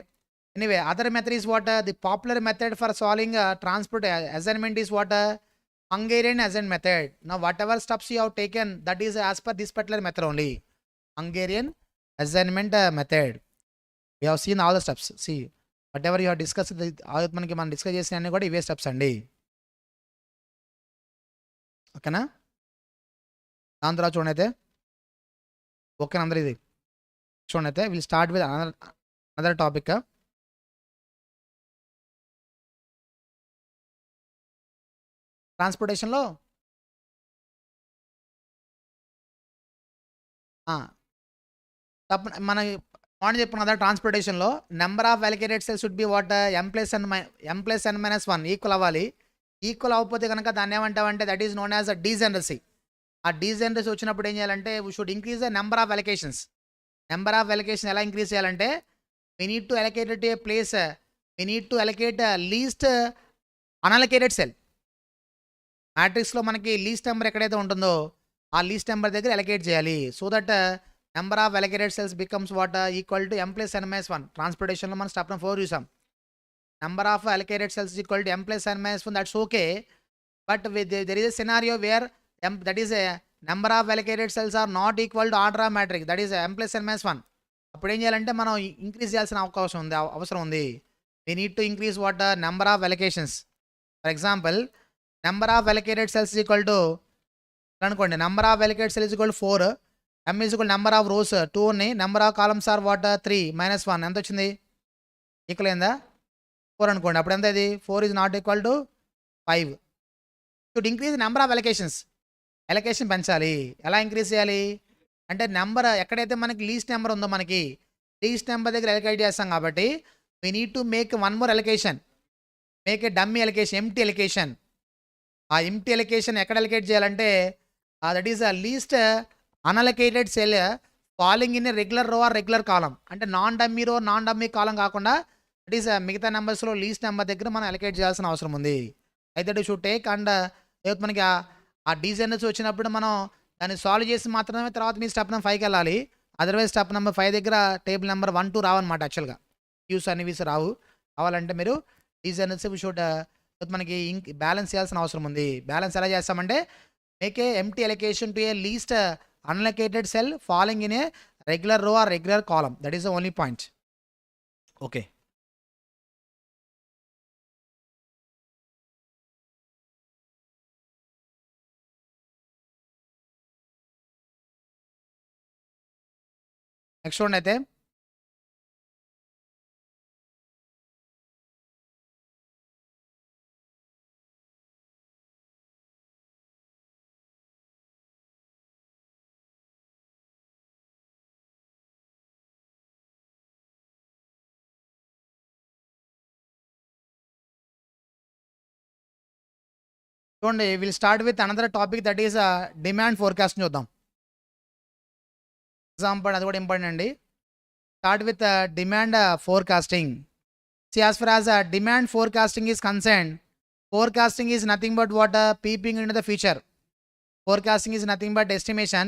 Anyway, other method is what, the popular method for solving transport assignment is what, Hungarian assignment method. Now whatever steps you have taken, that is as per this particular method only, Hungarian assignment method. We have seen all the steps. See, whatever you have discussed, మనకి మనం discuss చేసిన అన్ని కూడా ఇవే steps అండి. ఓకేనా. దాని తర్వాత చూడండి అయితే, ఓకేనా అందరూ, ఇది చూడండి అయితే will start with another topic. ట్రాన్స్పోర్టేషన్లో మన మార్నింగ్ చెప్పుకున్న కదా, ట్రాన్స్పోర్టేషన్లో number of allocated cells should be what, m+n-1 equal అవ్వాలి. ఈక్వల్ అవ్వకపోతే కనుక దాన్ని ఏమంటామంటే that is known as a degeneracy. ఆ డీజనరసీ వచ్చినప్పుడు ఏం చేయాలంటే we should increase the number of allocations. Number of allocation ఎలా ఇంక్రీజ్ చేయాలంటే, we need to allocate to a place, we need to allocate least unallocated cell. మ్యాట్రిక్స్లో మనకి least number ఎక్కడైతే ఉంటుందో ఆ లీస్ట్ నెంబర్ దగ్గర అలొకేట్ చేయాలి. So that number of allocated cells becomes what, equal to m+n-1. ట్రాన్స్పోర్టేషన్లో మనం స్టెప్ నెంబర్ 4 చూసాం. Number of allocated cells equal to m+n-1. That's okay, but there is a scenario where that is a number of allocated cells are not equal to order of matrix, that is m+n-1. అప్పుడు ఏం చేయాలంటే మనం increase చేయాల్సిన అవసరం ఉంది. We need to increase what, number of allocations. For example, number of allocated cells equal to అనుకోండి, number of allocated cells equal to 4, m is equal number of rows 2 ఉన్నాయి, number of columns are what, 3 - 1 ఎంత వచ్చింది, equal అయిందా, 4 అనుకోండి. అప్పుడు ఎంత ఇది, 4 is not equal to 5. Should increase number of allocations. Allocation పెంచాలి. ఎలా ఇంక్రీజ్ చేయాలి అంటే, నెంబర్ ఎక్కడైతే మనకి లీస్ట్ నెంబర్ ఉందో, మనకి లీస్ట్ నెంబర్ దగ్గర అలొకేట్ చేస్తాం కాబట్టి we need to make 1 more allocation, make a dummy allocation, empty allocation. ఆ ఎంప్టీ అలొకేషన్ ఎక్కడ అలొకేట్ చేయాలంటే that is a least unallocated cell falling in regular row or regular column. అంటే non dummy కాలం కాకుండా that is మిగతా నెంబర్స్లో least number దగ్గర మనం allocate చేయాల్సిన అవసరం ఉంది. అయితే ఇట్ షుడ్ టేక్ అండ్ మనకి ఆ డిజైనర్స్ వచ్చినప్పుడు మనం దాన్ని సాల్వ్ చేసి మాత్రమే తర్వాత మీ స్టెప్ నెంబర్ 5కి వెళ్ళాలి. అదర్వైజ్ స్టెప్ నెంబర్ 5 దగ్గర టేబుల్ నెంబర్ 1, 2 రావన్నమాట. యాక్చువల్గా క్యూస్ అనేవిస్ రావు. కావాలంటే మీరు డిజైనర్స్ షుడ్ మనకి బ్యాలెన్స్ చేయాల్సిన అవసరం ఉంది. బ్యాలెన్స్ ఎలా చేస్తామంటే make a empty allocation to a least unallocated cell falling in a regular row or regular column. That is the only point. Okay, next చూడండి. అయితే చూడండి, will start with another topic that is demand forecast చూద్దాం. Example అది కూడా important అండి. Start with demand forecasting. See, as far as demand forecasting is concerned, forecasting is nothing but what peeping into the future. Forecasting is nothing but estimation.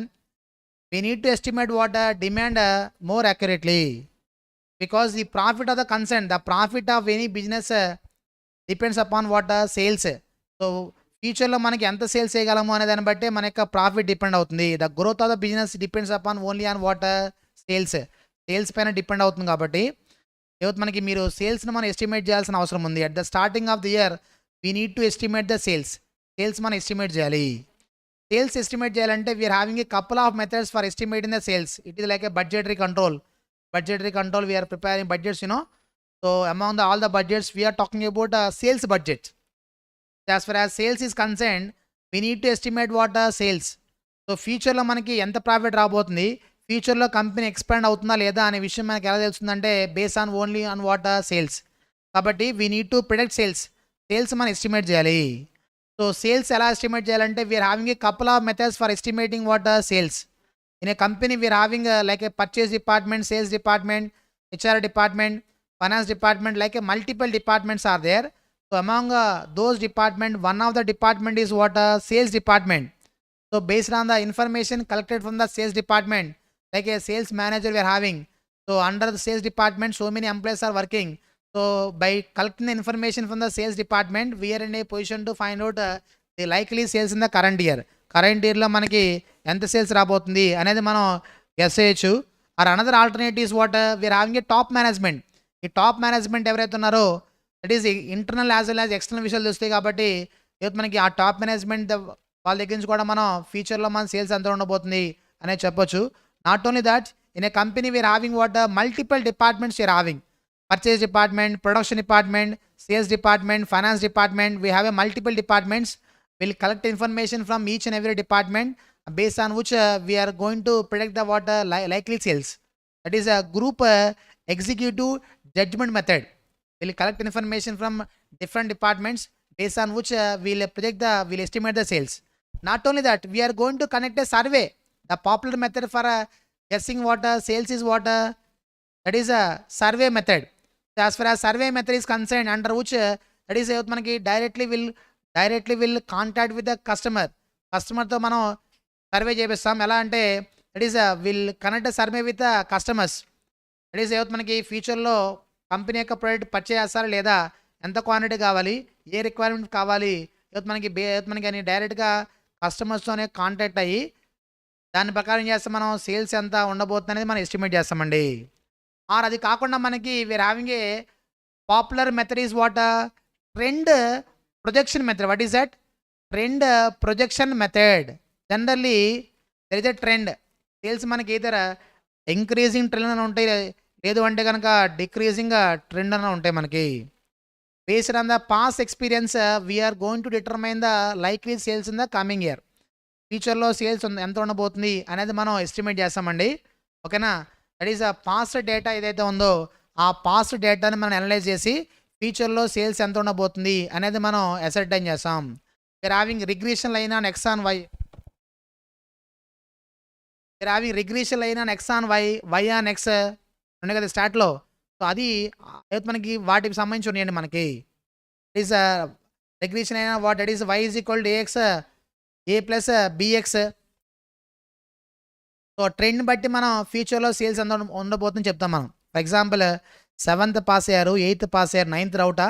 We need to estimate what demand more accurately, because the profit of the concern, the profit of any business depends upon what sales. So ఫ్యూచర్లో మనకి ఎంత sales చేయగలము అనే దాన్ని బట్టి మన యొక్క profit depend అవుతుంది. The growth of the business depends upon only on what sales పైన డిపెండ్ అవుతుంది. కాబట్టి మనకి మీరు సేల్స్ని మనం ఎస్టిమేట్ చేయాల్సిన అవసరం ఉంది. At the starting of the year we need to estimate the sales మనం ఎస్టిమేట్ చేయాలి. సేల్స్ ఎస్టిమేట్ చేయాలంటే we are having a couple of methods for estimating the sales. It is like a budgetary control we are preparing budgets, so among all the budgets we are talking about sales budget. As far as sales is concerned, we need to estimate what sales. So ఫ్యూచర్లో మనకి ఎంత profit రాబోతుంది, ఫ్యూచర్లో company expand అవుతుందా లేదా అనే విషయం మనకి ఎలా తెలుస్తుందంటే base on only on what sales. కాబట్టి we need to predict sales మనం ఎస్టిమేట్ చేయాలి. సో సేల్స్ ఎలా ఎస్టిమేట్ చేయాలంటే we are having a couple of methods for estimating what sales. In a company we are having like a purchase department, sales department, HR department, finance department, like a multiple departments are there. So among those department, one of the department is what sales department. So based on the information collected from the sales department, like a sales manager we are having, so under the sales department so many employees are working. So by collecting the information from the sales department, we are in a position to find out the likely sales in the current year. Current year lo manaki enta sales rabotundi anedi మనం guess చేయొచ్చు. Or another alternative is what we are having a top management. ఈ top management ఎవరైతే ఉన్నారో that is internal as well as external విషయాలు చూస్తాయి. కాబట్టి మనకి ఆ టాప్ మేనేజ్మెంట్ వాళ్ళ దగ్గర నుంచి కూడా మనం ఫ్యూచర్లో మన సేల్స్ ఎంత ఉండబోతుంది అనేది చెప్పొచ్చు. Not only that, in a company we are having what multiple departments we are having. Purchase department, production department, sales department, finance department, we have a multiple departments. Will collect information from each and every department based on which we are going to predict the what likely sales. That is a group executive judgment method. We'll collect information from different departments based on which we'll estimate the sales. Not only that, we are going to connect a survey. The popular method for guessing what sales is what that is a survey method. So as far as survey method is concerned, under which that is manaki directly will contact with the customer తో మనం survey చేపిస్తాం. ఎలా అంటే that is will connect survey with customers. That is మనకి ఫ్యూచర్లో company యొక్క product purchase చేస్తారా లేదా, ఎంత క్వాంటిటీ కావాలి, ఏ రిక్వైర్మెంట్ కావాలి, మనకి అని డైరెక్ట్గా కస్టమర్స్తోనే కాంటాక్ట్ అయ్యి దాని ప్రకారం చేస్తే మనం సేల్స్ ఎంత ఉండబోతుంది అనేది మనం ఎస్టిమేట్ చేస్తామండి. ఆర్ అది కాకుండా మనకి we are having a popular method is what trend projection method. What is that? Trend projection method. Generally there is a trend. Sales మనకి ఇతర ఇంక్రీజింగ్ ట్రెండ్ అని ఉంటాయి, లేదు అంటే కనుక డిక్రీజింగ్ ట్రెండ్ అని ఉంటాయి మనకి. Based on the past experience we are going to determine the likely sales in the coming year. ఫ్యూచర్లో సేల్స్ ఎంత ఉండబోతుంది అనేది మనం ఎస్టిమేట్ చేస్తామండి. ఓకేనా? దట్ ఈస్ పాస్ట్ డేటా ఏదైతే ఉందో ఆ పాస్ట్ డేటాని మనం అనలైజ్ చేసి ఫ్యూచర్లో సేల్స్ ఎంత ఉండబోతుంది అనేది మనం అసర్టైన్ చేస్తాం. we're having regression line on x on y, we're having regression line on x on y, y on x ఉన్నాయి కదా స్టార్ట్లో. సో అది మనకి వాటికి సంబంధించి ఉన్నాయండి. మనకి ఇస్ regression అయినా what that is y is equal to ax a plus bx. So trend బట్టి మనం ఫ్యూచర్లో సేల్స్ ఎంత ఉండబోతుందని చెప్తాం మనం. ఫర్ ఎగ్జాంపుల్ 7th పాస్ అయ్యారు, 8th పాస్ అయ్యారు, 9th రౌటా,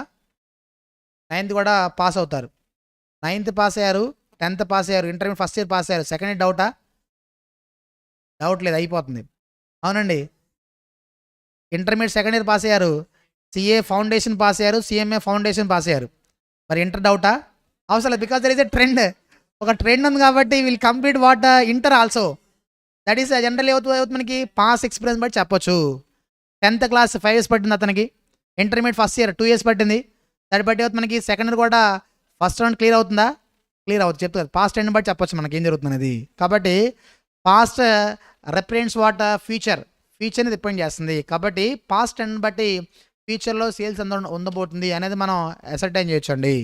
9th కూడా పాస్ అవుతారు. 9th పాస్ అయ్యారు, 10th పాస్ అయ్యారు, ఇంటర్మీడియట్ ఫస్ట్ ఇయర్ పాస్ అయ్యారు, సెకండ్ ఇయర్ డౌటా? డౌట్ లేదు, అయిపోతుంది. అవునండి. ఇంటర్మీడియట్ సెకండ్ ఇయర్ పాస్ అయ్యారు, CA ఫౌండేషన్ పాస్ అయ్యారు, CMA ఫౌండేషన్ పాస్ అయ్యారు. మరి ఇంటర్ డౌటా? అవసరం లేదు, because there is a trend. ఒక ట్రెండ్ ఉంది కాబట్టి will complete what inter also. That is general అవుతుంది మనకి పాస్ ఎక్స్పీరియన్స్ బట్టి చెప్పొచ్చు. 10th క్లాస్ 5 years పట్టింది అతనికి, ఇంటర్మీడియట్ ఫస్ట్ ఇయర్ 2 years పట్టింది. దాన్ని బట్టి అవుతుంది మనకి సెకండ్ ఇయర్ కూడా ఫస్ట్ రౌండ్ క్లియర్ అవుతుందా? క్లియర్ అవుతుంది. చెప్తుంది పాస్ట్ ట్రెండ్ బట్టి చెప్పొచ్చు మనకి ఏం జరుగుతుంది అనేది. కాబట్టి పాస్ట్ రిప్రజెంట్స్ వాట్ ఫ్యూచర్ని రిప్రజెంట్ చేస్తుంది. కాబట్టి పాస్ట్ ట్రెండ్ బట్టి ఫ్యూచర్లో సేల్స్ ఎంత ఉండబోతుంది అనేది మనం అసర్టైన్ చేయొచ్చండి.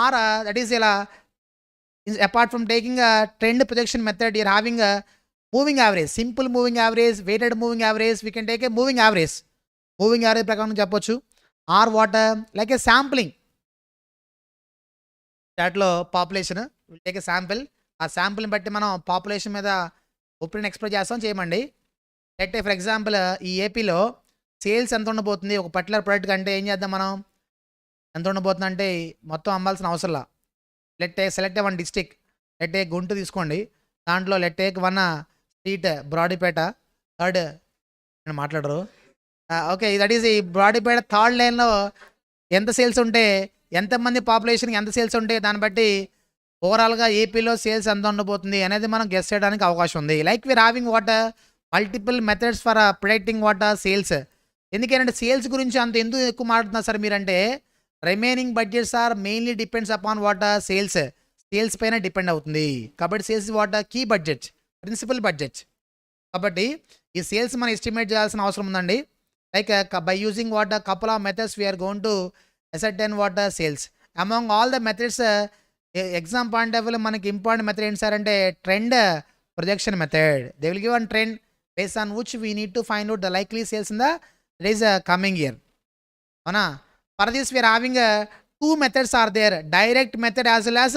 ఆర్ దట్ ఈస్ ఇలా apart from taking trend projection method, you're having moving average, simple moving average, weighted moving average, we can take a moving average. Moving average ప్రకారం చెప్పొచ్చు. Or what like a sampling, దాంట్లో population will take a sample. ఆ శాంపుల్ని బట్టి మనం population మీద opinion express చేస్తాం చేయమండి. లెట్ ఫర్ ఎగ్జాంపుల్ ఈ ఏపీలో సేల్స్ ఎంత ఉండబోతుంది ఒక పర్టికులర్ ప్రోడక్ట్ కంటే ఏం చేద్దాం మనం, ఎంత ఉండబోతుంది అంటే మొత్తం అమ్మాల్సిన అవసరంలా. సెలెక్ట్ 1 district, లెట్ గుంటూరు తీసుకోండి. దాంట్లో లెట్ 1 street బ్రాడీపేట, థర్డ్ నేను మాట్లాడరు. ఓకే, దట్ ఈస్ ఈ బ్రాడీపేట థర్డ్ లైన్లో ఎంత సేల్స్ ఉంటే, ఎంతమంది పాపులేషన్కి ఎంత సేల్స్ ఉంటే దాన్ని బట్టి ఓవరాల్గా ఏపీలో సేల్స్ ఎంత ఉండబోతుంది అనేది మనం గెస్ చేయడానికి అవకాశం ఉంది. Like we are having what multiple methods for predicting what sales. ఎందుకంటే సేల్స్ గురించి అంత ఎందుకు ఎక్కువ మాట్లాడుతున్నారు సార్ మీరంటే, remaining budgets are mainly depends upon what sales పైన డిపెండ్ అవుతుంది. కాబట్టి sales what key budget, principal budget. కాబట్టి ఈ సేల్స్ మనం ఎస్టిమేట్ చేయాల్సిన అవసరం ఉందండి. Like by using what couple of methods we are going to ascertain what sales among all the methods. Exam point of వ్యూలో మనకి ఇంపార్టెంట్ మెథడ్ ఏంటి సార్ అంటే trend projection method. They will give one trend based on which we need to find out the likely sales in the coming year. అవునా? For this we are having 2 methods are there, direct method as well as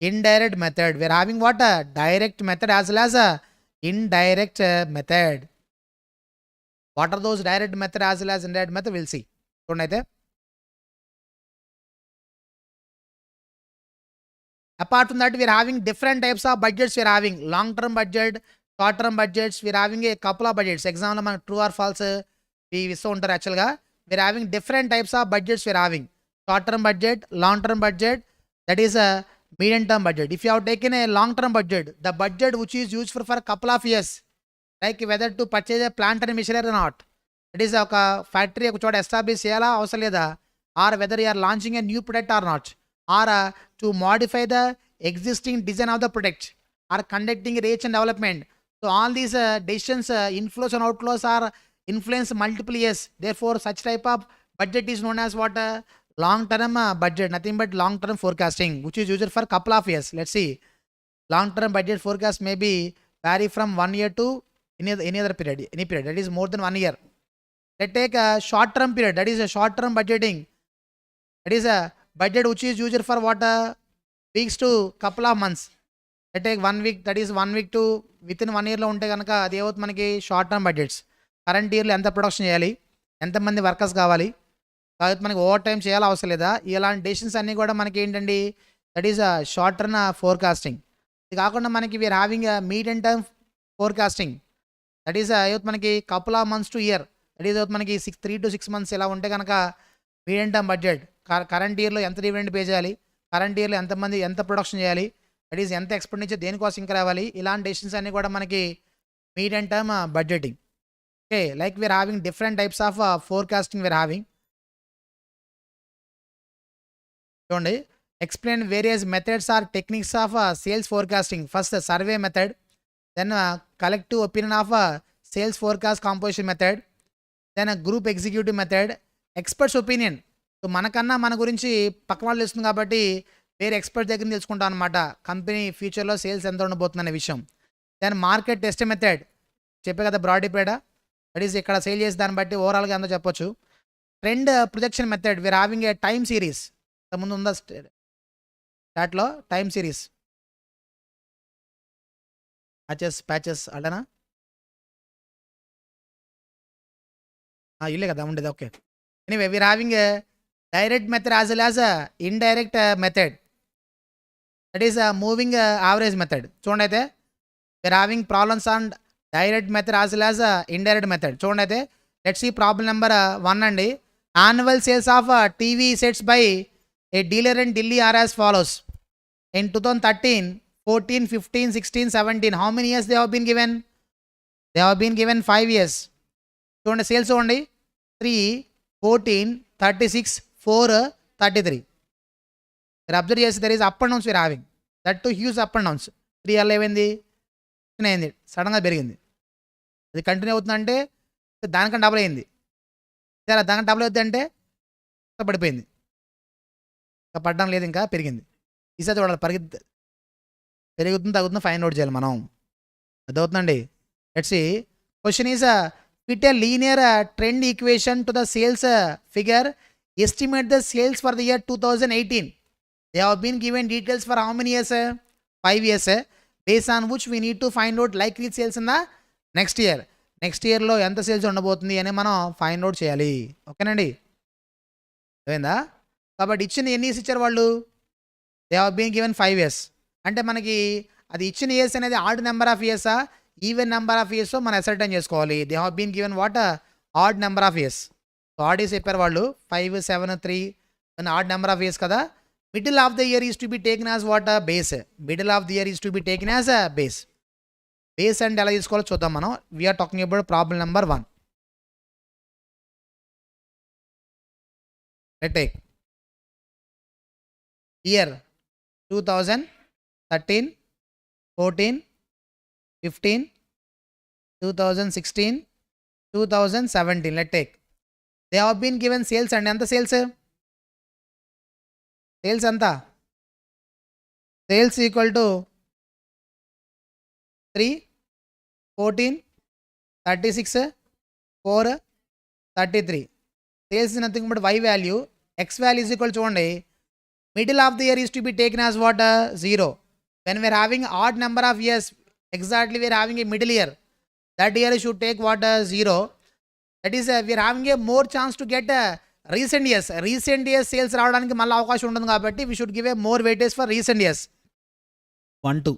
indirect method. We are having what direct method as well as indirect method. What are those direct method as well as indirect method? We'll see. చూడండి, apart from that we are having different types of budgets. We are having long term budget, short term budgets. We are having a couple of budgets. Example మనం true or false ఇస్తూ ఉంటారు. యాక్చువల్గా we are having different types of budgets. We are having short term budget, long term budget, that is a medium term budget. If you have taken a long term budget, the budget which is used for a couple of years, like whether to purchase a plant and machinery or not, that is ఒక factory ఒక చోట establish చేయాలా అవసరం లేదా, or whether you are launching a new product or not, or to modify the existing design of the product, or conducting research and development. So all these decisions inflows and outflows are influence multiple years. Therefore such type of budget is known as what long term budget, nothing but long term forecasting, which is used for couple of years. Let's see, long term budget forecast may be vary from 1 year to any other period, any period that is more than 1 year. Let's take a short term period, that is a short term budgeting, that is a budget which is used for what weeks to couple of months. Let's take 1 week, that is 1 week to within 1 year లో ఉంటే కనుక అది ఏమవుతుంది మనకి short term budgets. Current ఇయర్లో ఎంత production చేయాలి, ఎంతమంది వర్కర్స్ కావాలి, కాబట్టి మనకి ఓవర్ టైం చేయాలి అవసరం లేదా, ఇలాంటి డెసిషన్స్ అన్నీ కూడా మనకి ఏంటండి that is short term forecasting. ఇది కాకుండా మనకి we are having medium term forecasting, that is మనకి couple of months to year, that is మనకి 3 to 6 months ఇలా ఉంటే కనుక మీడియం టర్మ్ బడ్జెట్. కరెంట్ ఇయర్లో ఎంత డివిడెండ్ పే చేయాలి, కరెంట్ ఇయర్లో ఎంత ప్రొడక్షన్ చేయాలి, దట్ ఈస్ ఎంత ఎక్స్పెండిచర్ దేనికోసం ఇంకా రావాలి, ఇలాంటి డెసిషన్స్ అన్నీ కూడా మనకి medium term budgeting. Okay, like we are having different types of forecasting we are having. చూడండి, explain various methods or techniques of sales forecasting. First survey method, then collective opinion of sales forecast composition method, then a group executive method, experts opinion. So మనకన్నా మన గురించి పక్క వాళ్ళు ఇస్తుంది కాబట్టి వేరే expert దగ్గర తెలుసుకుంటాం అనమాట కంపెనీ ఫ్యూచర్లో సేల్స్ ఎంత ఉండబోతుందనే విషయం. దెన్ మార్కెట్ టెస్ట్ మెథడ్ చెప్పే కదా, బ్రాడ్ డిపేడా, దట్ ఈస్ ఇక్కడ సేల్ చేసి దాన్ని బట్టి ఓవరాల్గా ఎంతో చెప్పొచ్చు. Trend projection method we are having a time series. ముందు ఉందా స్టార్ట్లో టైమ్ సిరీస్ ప్యాచెస్ అడనా ఇల్లే కదా ఉండేది. Okay, anyway we are having a direct method as well as indirect method, that is moving average method. చూడండి అయితే we are having problems on direct method as well as indirect method. చూడండి అయితే లెట్స్ సీ ప్రాబ్లం నెంబర్ 1 అండి. Annual sales of TV sets by a dealer in Delhi are as follows. In 2013, 14, 15, 16, 17 how many years they have been given? They have been given 5 years. చూడండి sales చూడండి 3, 14, 36, 4, 33. మీరు observe చేసి there is up and downs we are having, that too huge up and downs. 3 అలా ఏమైంది, అయింది, సడన్గా పెరిగింది. అది కంటిన్యూ అవుతుందంటే దానికన్నా డబుల్ అయింది, సరే దానికన్నా డబుల్ అవుతుంది అంటే పడిపోయింది, ఇంకా పడడం లేదు, ఇంకా పెరిగింది. ఈసారి చూడాలి పెరుగుతుంది తగ్గుతుంది ఫైన్ నోట్ చేయాలి మనం, అదవుతుందండి. Let's see question is fit a linear trend equation to the sales figure, estimate the sales for the year 2018. They have been given details for how many years? 5 years. Base on which we need to find out likely sales in the next year. Next ఇయర్లో ఎంత sales ఉండబోతుంది అని మనం find out చేయాలి. ఓకేనండి, అయిందా? కాబట్టి ఇచ్చిన ఎన్ని ఇయర్స్ ఇచ్చారు వాళ్ళు? They have been given 5 years. అంటే మనకి అది ఇచ్చిన ఇయర్స్ అనేది ఆడ్ నెంబర్ ఆఫ్ ఇయర్సా ఈవెన్ నెంబర్ ఆఫ్ ఇయర్స్ మనం అసర్టైన్ చేసుకోవాలి. They have been given what odd number of years. So odd years చెప్పారు వాళ్ళు 5, 7, 3 అని ఆడ్ నెంబర్ ఆఫ్ ఇయర్స్ కదా. Middle of the year is to be taken as what base. Middle of the year is to be taken as base. Base అంటే ఎలా తీసుకోవాలో చూద్దాం మనం. We're talking about problem number 1. Let take year 2013, 14, 15, 2016, 2017. Let take they have been given sales అండి. ఎంత sales? Sales ఎంత? Sales equal to 3, 14, 36, 4, 33. Sales nothing but Y value. X value is equal చూడండి middle of the year is to be taken as what 0. When we are having odd number of years exactly we are having a middle year, that year should take what 0. That is we are having a more chance to get recent years sales రావడానికి మళ్ళీ అవకాశం ఉంటుంది కాబట్టి we should give a more weightage for recent years 1, 2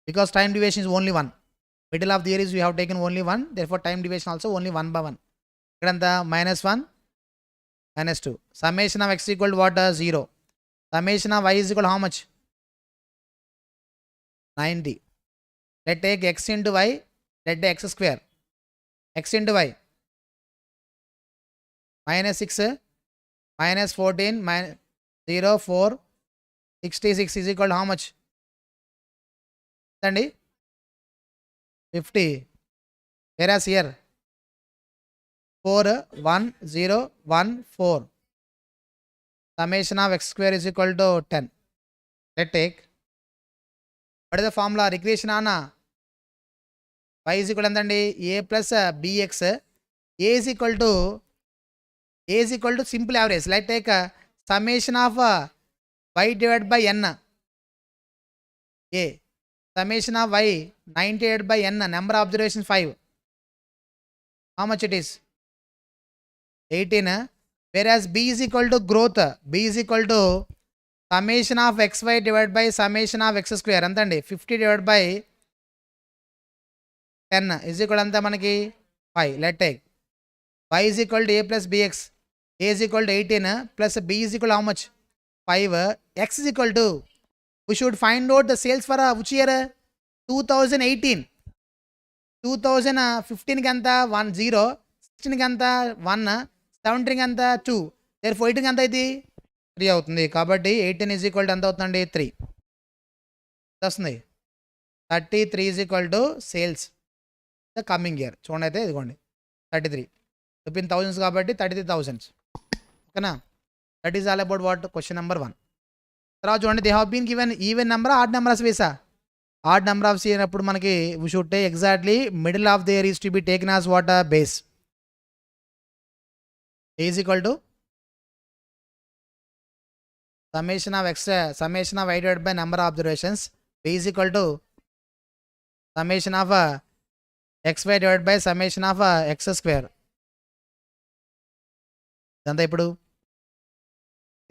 because time deviation is only 1. Middle of the year is we have taken only 1, therefore time deviation also only 1 by 1. ikkadanta -1, -2. Summation of x equal to what 0. Summation of y is equal to how much? 90. Let take x into y, let take x square, x into y -6, -14, -0, 4, 66 is equal to how much? అండి 50. whereas here 4, 1, 0, 1, 4. Summation of x square is equal to 10. Let take what is the formula? Regression ana y is equal to ఎంతండి? a plus bx. a is equal to simple average. Let take summation of y divided by n. a summation of y 90 divided by n, number of observations 5. How much it is? 18. Whereas b is equal to growth. b is equal to summation of xy divided by summation of x square. అంతండి 50 divided by 10 is equal to మనకి 5. Let take y is equal to a plus bx. a is equal to 18 plus b is equal to how much? 5. x is equal to, we should find out the sales for which year? 2018. 2015 కి ఎంత 1, 0, 16 కి ఎంత 1, 17 కి ఎంత 2, therefore 18 కి ఎంత ఇది 3 అవుతుంది. కాబట్టి 18 is equal to ఎంత అవుతుందండి? 3 వస్తుంది. 33 is equal to sales the coming year. చూడండి అయితే ఇదిగోండి 33 చెప్పిన థౌజండ్స్ కాబట్టి 33,000. ఓకేనా? That is all about what question number 1. తర్వాత చూడండి they have been given even number odd number of వేసా ఆడ్ నెంబర్ ఆఫ్ అయినప్పుడు మనకి we should take exactly middle of there is to be taken as what base is equal to summation of I divided by number of observations. B is equal to summation of xy divided by summation of x square. Then ఇప్పుడు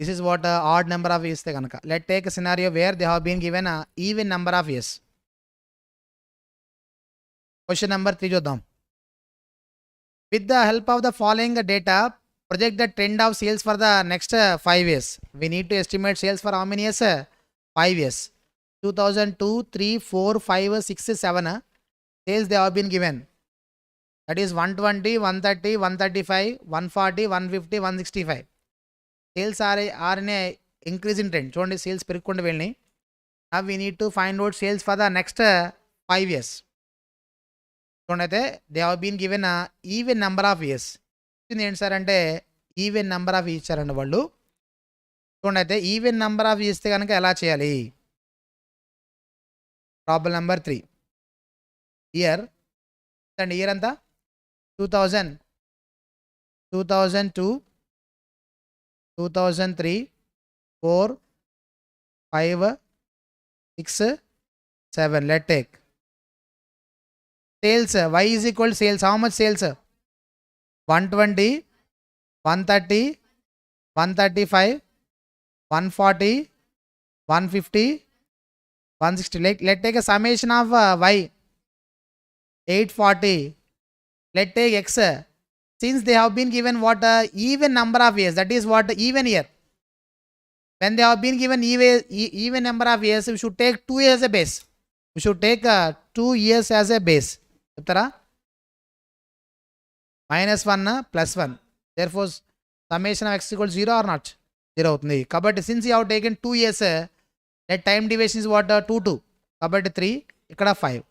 this is what odd number of years కనుక let take a scenario where they have been given a even number of years. Question number 3 చూద్దాం. With the help of the following data, project the trend of sales for the next 5 years. We need to estimate sales for how many years? 5 years. 2002, 3, 4, 5, 6, 7 sales they have been given. That is 120, 130, 135, 140, 150, 165. Sales are in a increasing trend. చూడండి sales పెరుగుకుంటూ వెళ్ళి. Now we need to find out sales for the next 5 years. చూడండి అయితే they have been given a even number of years. ఏంటి sir అంటే even number of ఇచ్చారండి వాళ్ళు. చూడండి అయితే ఈవెన్ నెంబర్ ఆఫ్ ఇస్తే కనుక ఎలా చేయాలి? Problem number 3. ఇయర్ అండి ఇయర్ అంతా 2000, 2002, 2003, 4, 5, 6, 7. Let take sales. Y is equal to sales. How much sales? 120, 130, 135, 140, 150, 160. Let take a summation of y 840. Let take x. Since they have been given what even number of years, that is what even year. When they have been given even number of years, we should take 2 years as a base. We should take 2 years as a base. చెప్తారా? -1 +1. Therefore summation of x equals 0 or not? 0 అవుతుంది. కాబట్టి since you have taken 2 years, let time division is what 2 2. కాబట్టి 3 ఇక్కడ 5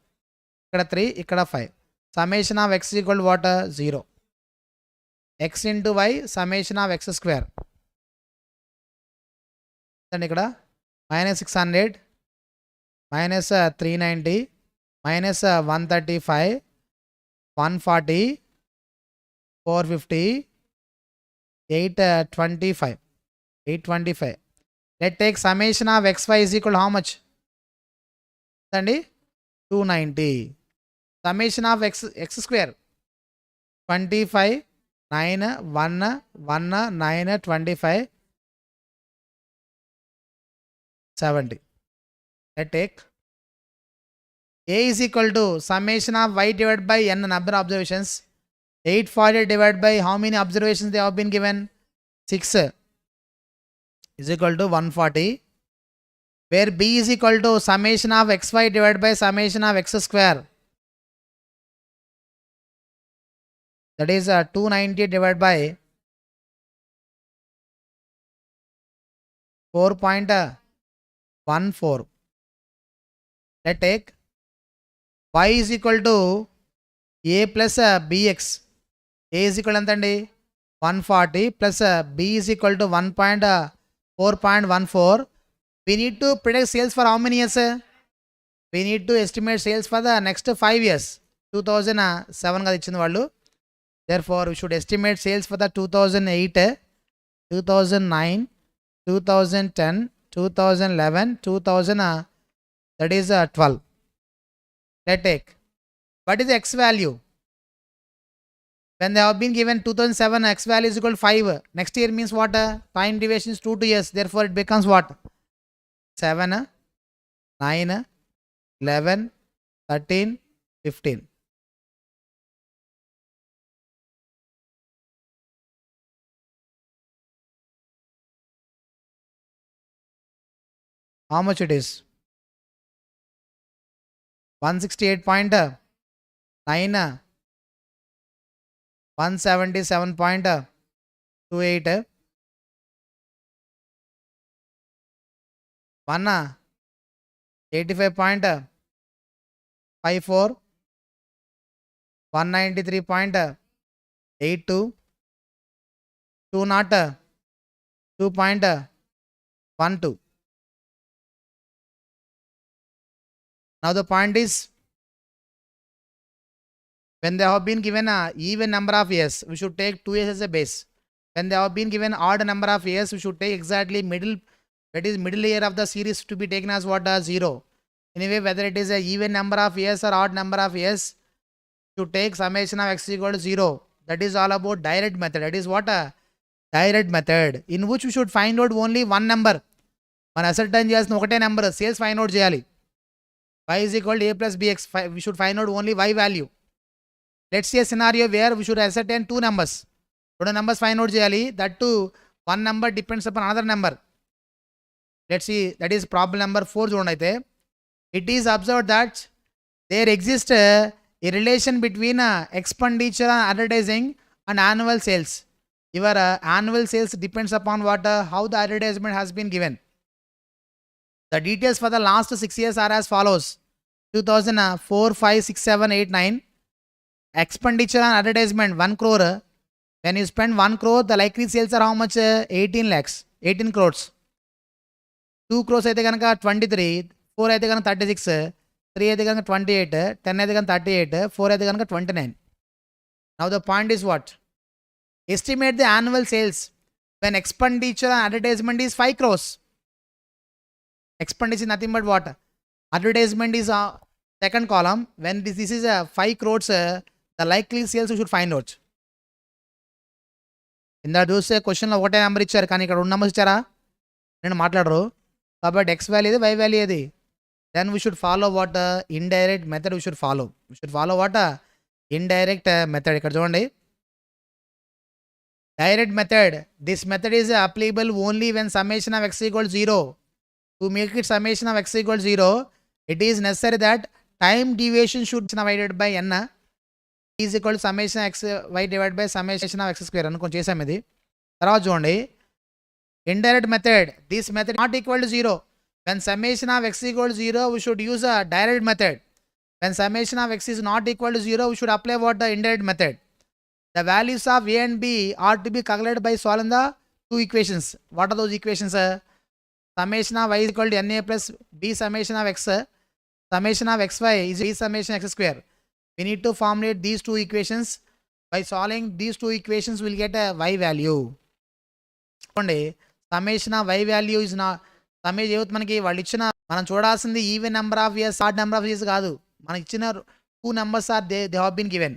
ఇక్కడ 3 ఇక్కడ 5. Summation of x equal to what 0. x into y summation of x square. అండి ఇక్కడ -600 -390 -135 140 450 825 825. Let take summation of xy is equal to how much అండి 290. Summation of x square 25 9 1 1 9 25 70. Let take a is equal to summation of y divided by n number of observations. 840 divided by how many observations they have been given? 6 is equal to 140. Where b is equal to summation of xy divided by summation of x square. That is 290 divided by 4.14. Let take y is equal to a plus bx. A is equal to 140 plus b is equal to 4.14. We need to predict sales for how many years? We need to estimate sales for the next 5 years. 2007 గా ఇచ్చింది వాళ్ళు. Therefore we should estimate sales for the 2008, 2009, 2010, 2011, 2000 that is 12. Let take what is the x value? When they have been given 2007, x value is equal to 5. Next year means what? Time division is 2 2 years. Therefore it becomes what? 7, 9, 11, 13, 15. How much it is? 168.9, 177.28, 185.54, 193.82, 202.12. Now the point is, when they have been given a even number of years, we should take 2 years as a base. When they have been given odd number of years, we should take exactly middle, that is middle year of the series to be taken as what? 0. Anyway, whether it is a even number of years or odd number of years, to take summation of x equal to 0. That is all about direct method. That is what? A direct method, in which we should find out only one number. మన ascertain చేయాల్సిన ఒకటే number, sales find out చేయాలి. y is equal to a plus bx. We should find out only y value. Let's see a scenario where we should ascertain two numbers. Two numbers find out చేయాలి. That too, one number depends upon another number. Let's see, that is problem number 4 చూడండి అయితే. It is observed that there exists a relation between expenditure on advertising and annual sales. Your annual sales depends upon what? How the advertisement has been given. The details for the last 6 years are as follows. 2004, 5, 6, 7, 8, 9. Expenditure on advertisement 1 crore. When you spend 1 crore, the likely sales are how much? 18 lakhs, 18 crores. 2 crores అయితే కనుక 23, 4 అయితే కనుక 36, 3 అయితే కనుక 28, 10 అయితే కనుక 38, 4 అయితే కనుక 29. Now the point is what? Estimate the annual sales when expenditure on advertisement is 5 crores. Expenditure is nothing but what? Advertisement is second column. When this is 5 crores, the likely sales you should find out. ఇందా చూస్తే క్వశ్చన్లో ఒకటే number ఇచ్చారు, కానీ ఇక్కడ 2 numbers ఇచ్చారా? నేను మాట్లాడరు కాబట్టి x వాల్యూ ఏది, y వాల్యూ ఏది? Then we should follow what? Indirect method we should follow. We should follow what? Indirect method. ఇక్కడ చూడండి, direct method. This method is applicable only when summation of x equals 0. To make it summation of x equals 0, it is necessary that time deviation should be divided by n is equal to summation x y divided by summation of x square. అనుకొని చేసాం ఇది. తర్వాత చూడండి, indirect method. This method not equal to 0. When summation of x equal to 0, we should use a direct method. When summation of x is not equal to 0, we should apply what? The indirect method. The values of a and b are to be calculated by solving the two equations. What are those equations? Summation of y is equal to na plus b summation of x. Summation of xy is b summation x square. We need to formulate these two equations. By solving these two equations, we will get a y value. Summation of y value is not summation ఏవైతే మనకి వాళ్ళు ఇచ్చిన, మనం చూడాల్సింది even number of years, add number of years కాదు. మనకి ఇచ్చిన 2 numbers are they have been given.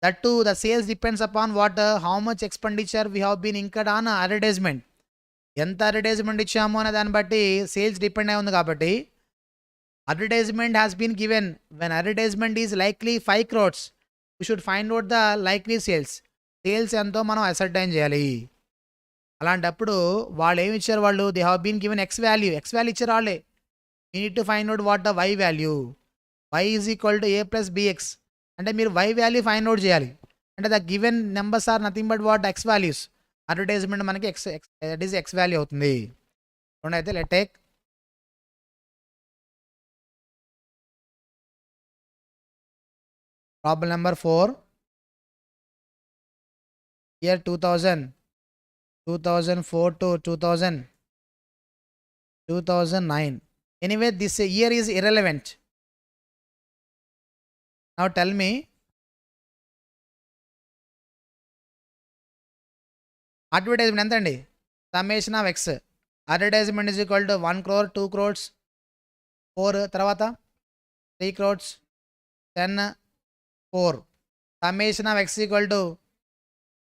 That too, the sales depends upon what? How much expenditure we have been incurred on advertisement. ఎంత అడ్వర్టైజ్మెంట్ ఇచ్చాము అనే దాన్ని బట్టి sales depend అయి ఉంది. కాబట్టి advertisement has been given. When advertisement is likely 5 crores, we should find out the likely sales. Sales ఎంతో మనం అసర్టైన్ చేయాలి. అలాంటప్పుడు వాళ్ళు ఏమి ఇచ్చారు? వాళ్ళు they have been given X value ఇచ్చారు వాళ్ళే. We need to find out what? The Y value. Y is equal to A plus B X. అంటే మీరు వై వాల్యూ ఫైండ్ అవుట్ చేయాలి. అంటే the given numbers are nothing but what? X values. Advertisement మనకి that is X value అవుతుంది. అయితే let take problem number 4. Year 2004 to 2009. Anyway, this year is irrelevant. Now tell me, advertisement ఎంత అండి? Summation of X. Advertisement is equal to 1 crore, 2 crores, 4, తర్వాత 3 crores, 10, 4. Summation of X equal to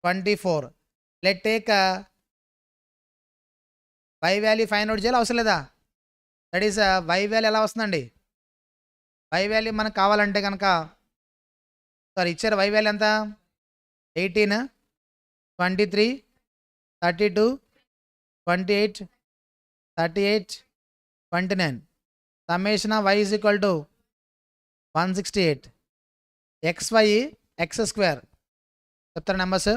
24. Let take Y value find out చేయాలి, అవసరం లేదా? That is y value ఎలా వస్తుందండి? Y value మనకు కావాలంటే కనుక ఇచ్చారు వై వాల్యూ ఎంత? 18, 23, 32, 28, 38, 29. Summation of y is equal to 168. xy x square. చెప్తారా numbers?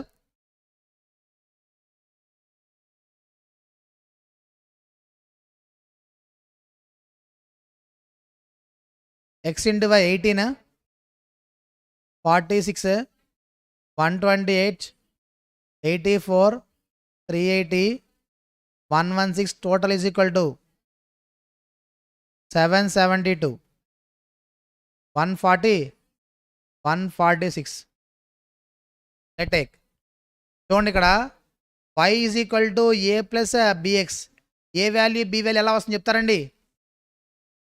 x into y 18, 46, 128, 84, 380, 116. Total is equal to 772. 146. Let take. చూడండి ఇక్కడ y is equal to a plus bx. A value B value ఎలా వస్తుంది చెప్తారండి?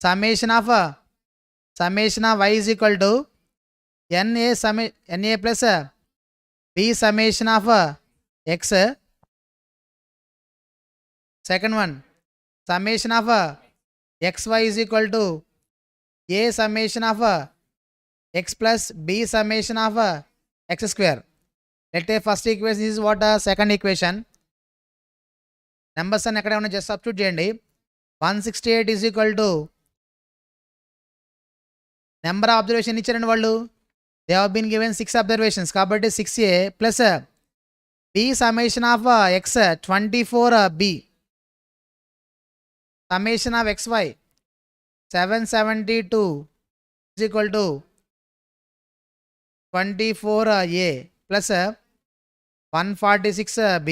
Summation of y is equal to na plus b summation of x. Second one, summation of xy is equal to a summation of x plus b summation of x square. Let's take first equation. This is what second equation. Numbers and ekkada unna just substitute cheyandi. 168 is equal to number of observation ichcharanడి వాళ్ళు. They have been given 6 observations kabatti 6a plus b summation of x 24b summation of xy 772 is equal to 24a plus 146b.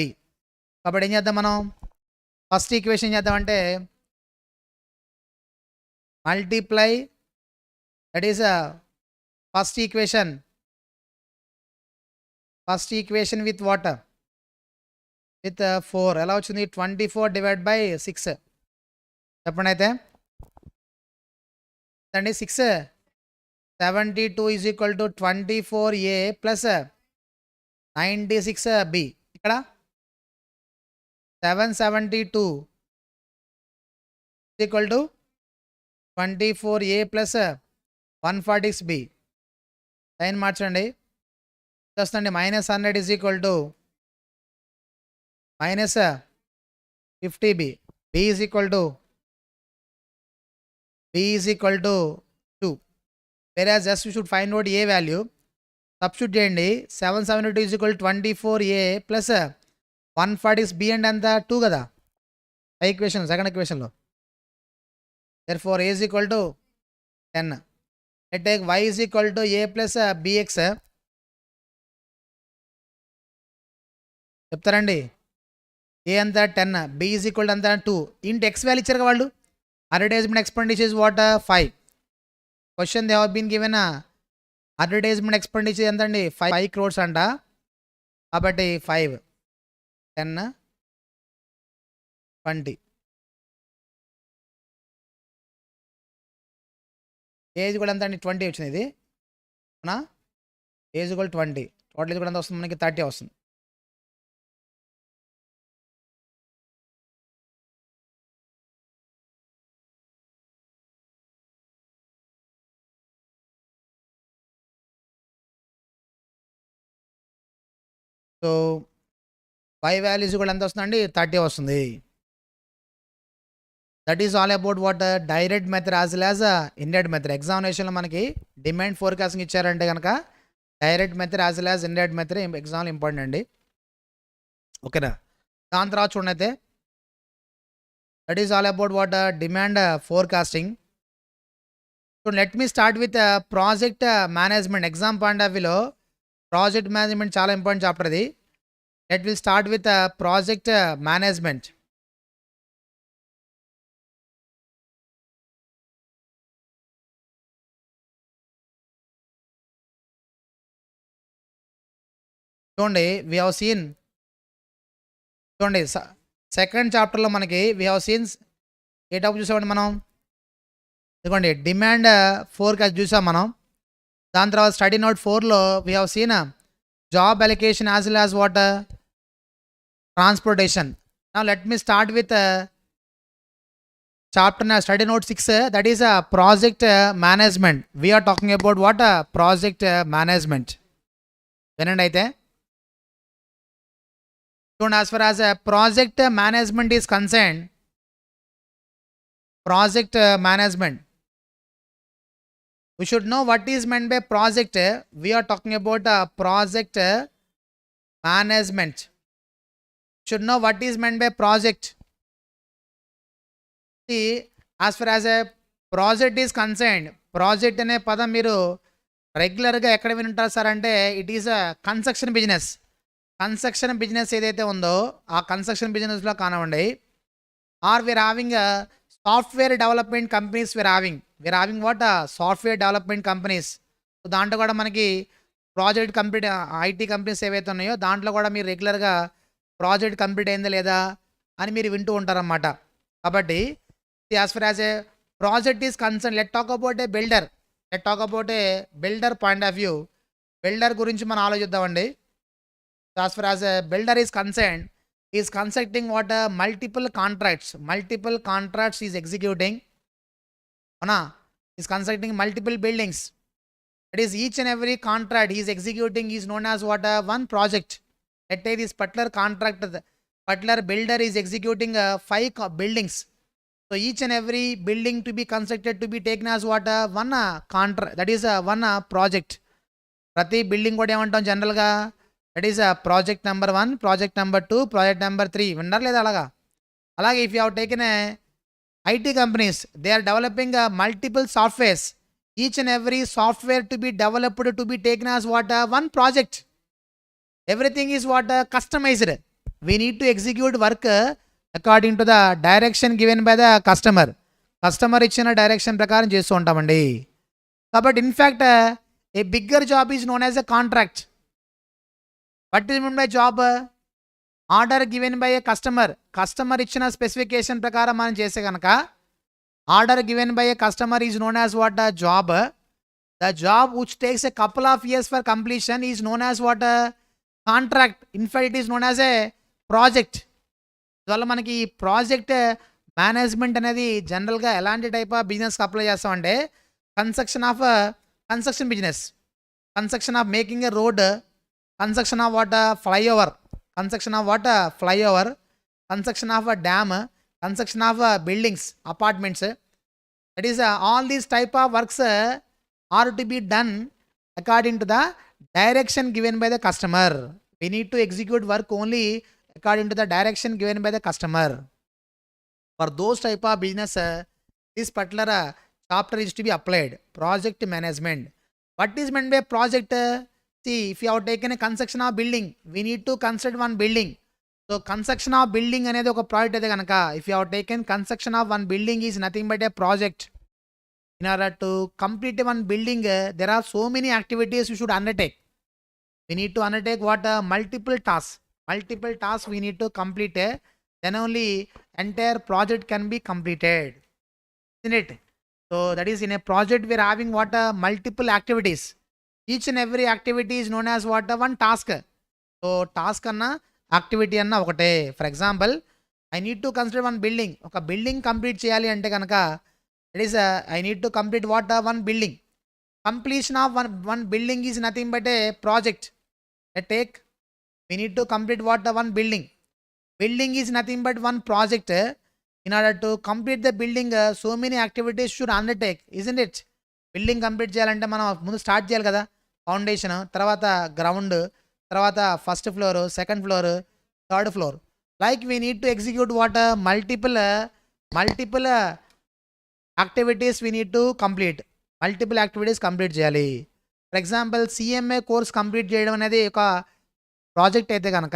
కాబట్టి ఏం చేద్దాం మనం? First equation ఏం చేద్దామంటే multiply, that is first equation with what? With 4. ఎలా వచ్చింది? 24 divide by 6. చెప్పండి అయితే. అండి 6 72 is equal to 24a plus 96b. ఇక్కడ 772 equal to 24a plus 146b. Sign మార్చండి. వస్తుంది -100 is equal to -50b. b is equal to 2. whereas just you should find out a value. Substitute చేయండి. 772 is equal 24a plus 140 b and అంత 2 కదా equation, second ఈక్వేషన్లో. therefore a is equal to 10. let take y is equal to a plus bx. చెప్తారండి. a అంతా 10, b is equal to అంతా 2. ఇంటి x value ఇచ్చారు వాళ్ళు. advertisement expenditure is what? 5. question they have been given advertisement expenditure ఎంత అండి? 5 crores అంట. కాబట్టి 5 10 20. ఏజ్ కూడా ఎంత అండి? 20 వచ్చింది ఇది. అవునా? ఏజ్ కూడా 20. టోటల్ ఏజ్ కూడా ఎంత వస్తుంది మనకి? 30 వస్తుంది. సో y వాల్యూస్ కూడా ఎంత వస్తుందండి? 30 వస్తుంది. That is all about what direct method as well as indirect method. ఎగ్జామినేషన్లో మనకి డిమాండ్ ఫోర్కాస్టింగ్ ఇచ్చారంటే కనుక direct method as well as indirect method ఎగ్జామ్లో ఇంపార్టెంట్ అండి. ఓకేనా? దాని తర్వాత చూడండి అయితే that is all about what demand forecasting. So let me start with project management. Exam point of వ్యూలో ప్రాజెక్ట్ మేనేజ్మెంట్ చాలా ఇంపార్టెంట్ చాప్టర్ ఇది. Let will start with project management. చూడండి వి హ్యావ్ సీన్, చూడండి సెకండ్ చాప్టర్లో మనకి వి హ్యావ్ సీన్ ఏ topic చూసామండి మనం? ఇదిగోండి డిమాండ్ ఫోర్కాస్ట్ చూసాం మనం. దాని తర్వాత స్టడీ నోట్ 4లో we have seen job allocation as well as what? Transportation. Now let me start with chapter study note 6, that is project management. We're talking about what? Project management. వినండి అయితే. చూడండి, as far as project management is concern, project management, we should know what is meant by project. We are talking about project management. Should know what is meant by project. See, as far as a project is concerned, project అనే పదం మీరు రెగ్యులర్గా ఎక్కడ వింటారు sir అంటే it is a construction business. Construction business ఏదైతే ఉందో ఆ కన్స్ట్రక్షన్ బిజినెస్లో కానివ్వండి, or we are having software development companies we are having what software development companies. So దాంట్లో కూడా మనకి ప్రాజెక్ట్ కంప్లీట్ ఐటీ కంపెనీస్ ఏవైతే ఉన్నాయో దాంట్లో కూడా మీరు రెగ్యులర్గా ప్రాజెక్ట్ కంప్లీట్ అయిందా లేదా అని మీరు వింటూ ఉంటారన్నమాట. కాబట్టి as far as a project is concern, let talk about a builder point of view. Builder గురించి మనం ఆలోచిద్దామండి. As far as a builder is concern, is constructing what multiple contracts is executing, అవునా, is constructing multiple buildings. It is each and every contract he is executing is known as what one project. Let's say this particular builder is executing 5 buildings. So each and every building to be constructed to be taken as what one contract, that is one project. Prati building కూడా ఏమంటాం జనరల్గా, that is project number 1, project number 2, project number 3. విన్నారు లేదా అలాగా? అలాగే if you have taken a IT companies, they are developing multiple softwares. Each and every software to be developed to be taken as what one project. Everything is what customized. We need to execute work according to the direction given by the customer. Customer ఇచ్చిన direction ప్రకారం చేస్తూ ఉంటామండి. కాబట్టి in fact a bigger job is known as a contract. What is mean by job? Order given by A customer ఇచ్చిన specification ప్రకారం మనం చేసే కనుక order given by a customer is known as what a job. The job which takes a couple of years for completion is known as what a contract. In fact it is known as a project. అందువల్ల మనకి ఈ project management అనేది జనరల్గా ఎలాంటి type of బిజినెస్కి apply చేస్తామంటే construction business, construction of making a road, construction of what flyover, construction of dam, construction of buildings, apartments. That is all these type of works are to be done according to the direction given by the customer. We need to execute work only according to the direction given by the customer. For those type of business, this particular chapter is to be applied. Project management. What is meant by project? See, if you have taken a construction of building, we need to construct one building. So construction of building అనేది ఒక project అయితే కనుక, if you have taken construction of one building is nothing but a project. In order to complete one building there are so many activities you should undertake. We need to undertake what multiple task we need to complete, then only entire project can be completed, in it. So that is in a project we are having what multiple activities. Each and every activity is known as what one task. So task అన్నా activity అన్న ఒకటే. For example, I need to consider one building. ఒక building complete చేయాలి అంటే కనుక it is I need to complete what one building. Completion of one building is nothing but a project. We need to complete what one building is nothing but one project. In order to complete the building so many activities should undertake, isn't it? Building complete చేయాలంటే మనం ముందు start చేయాలి కదా, foundation, తర్వాత ground, తర్వాత first floor, second floor, third floor. Like we need to execute what multiple activities we need to complete. Multiple activities complete చేయాలి. For example CMA course complete చేయడం అనేది ఒక ప్రాజెక్ట్ అయితే కనుక,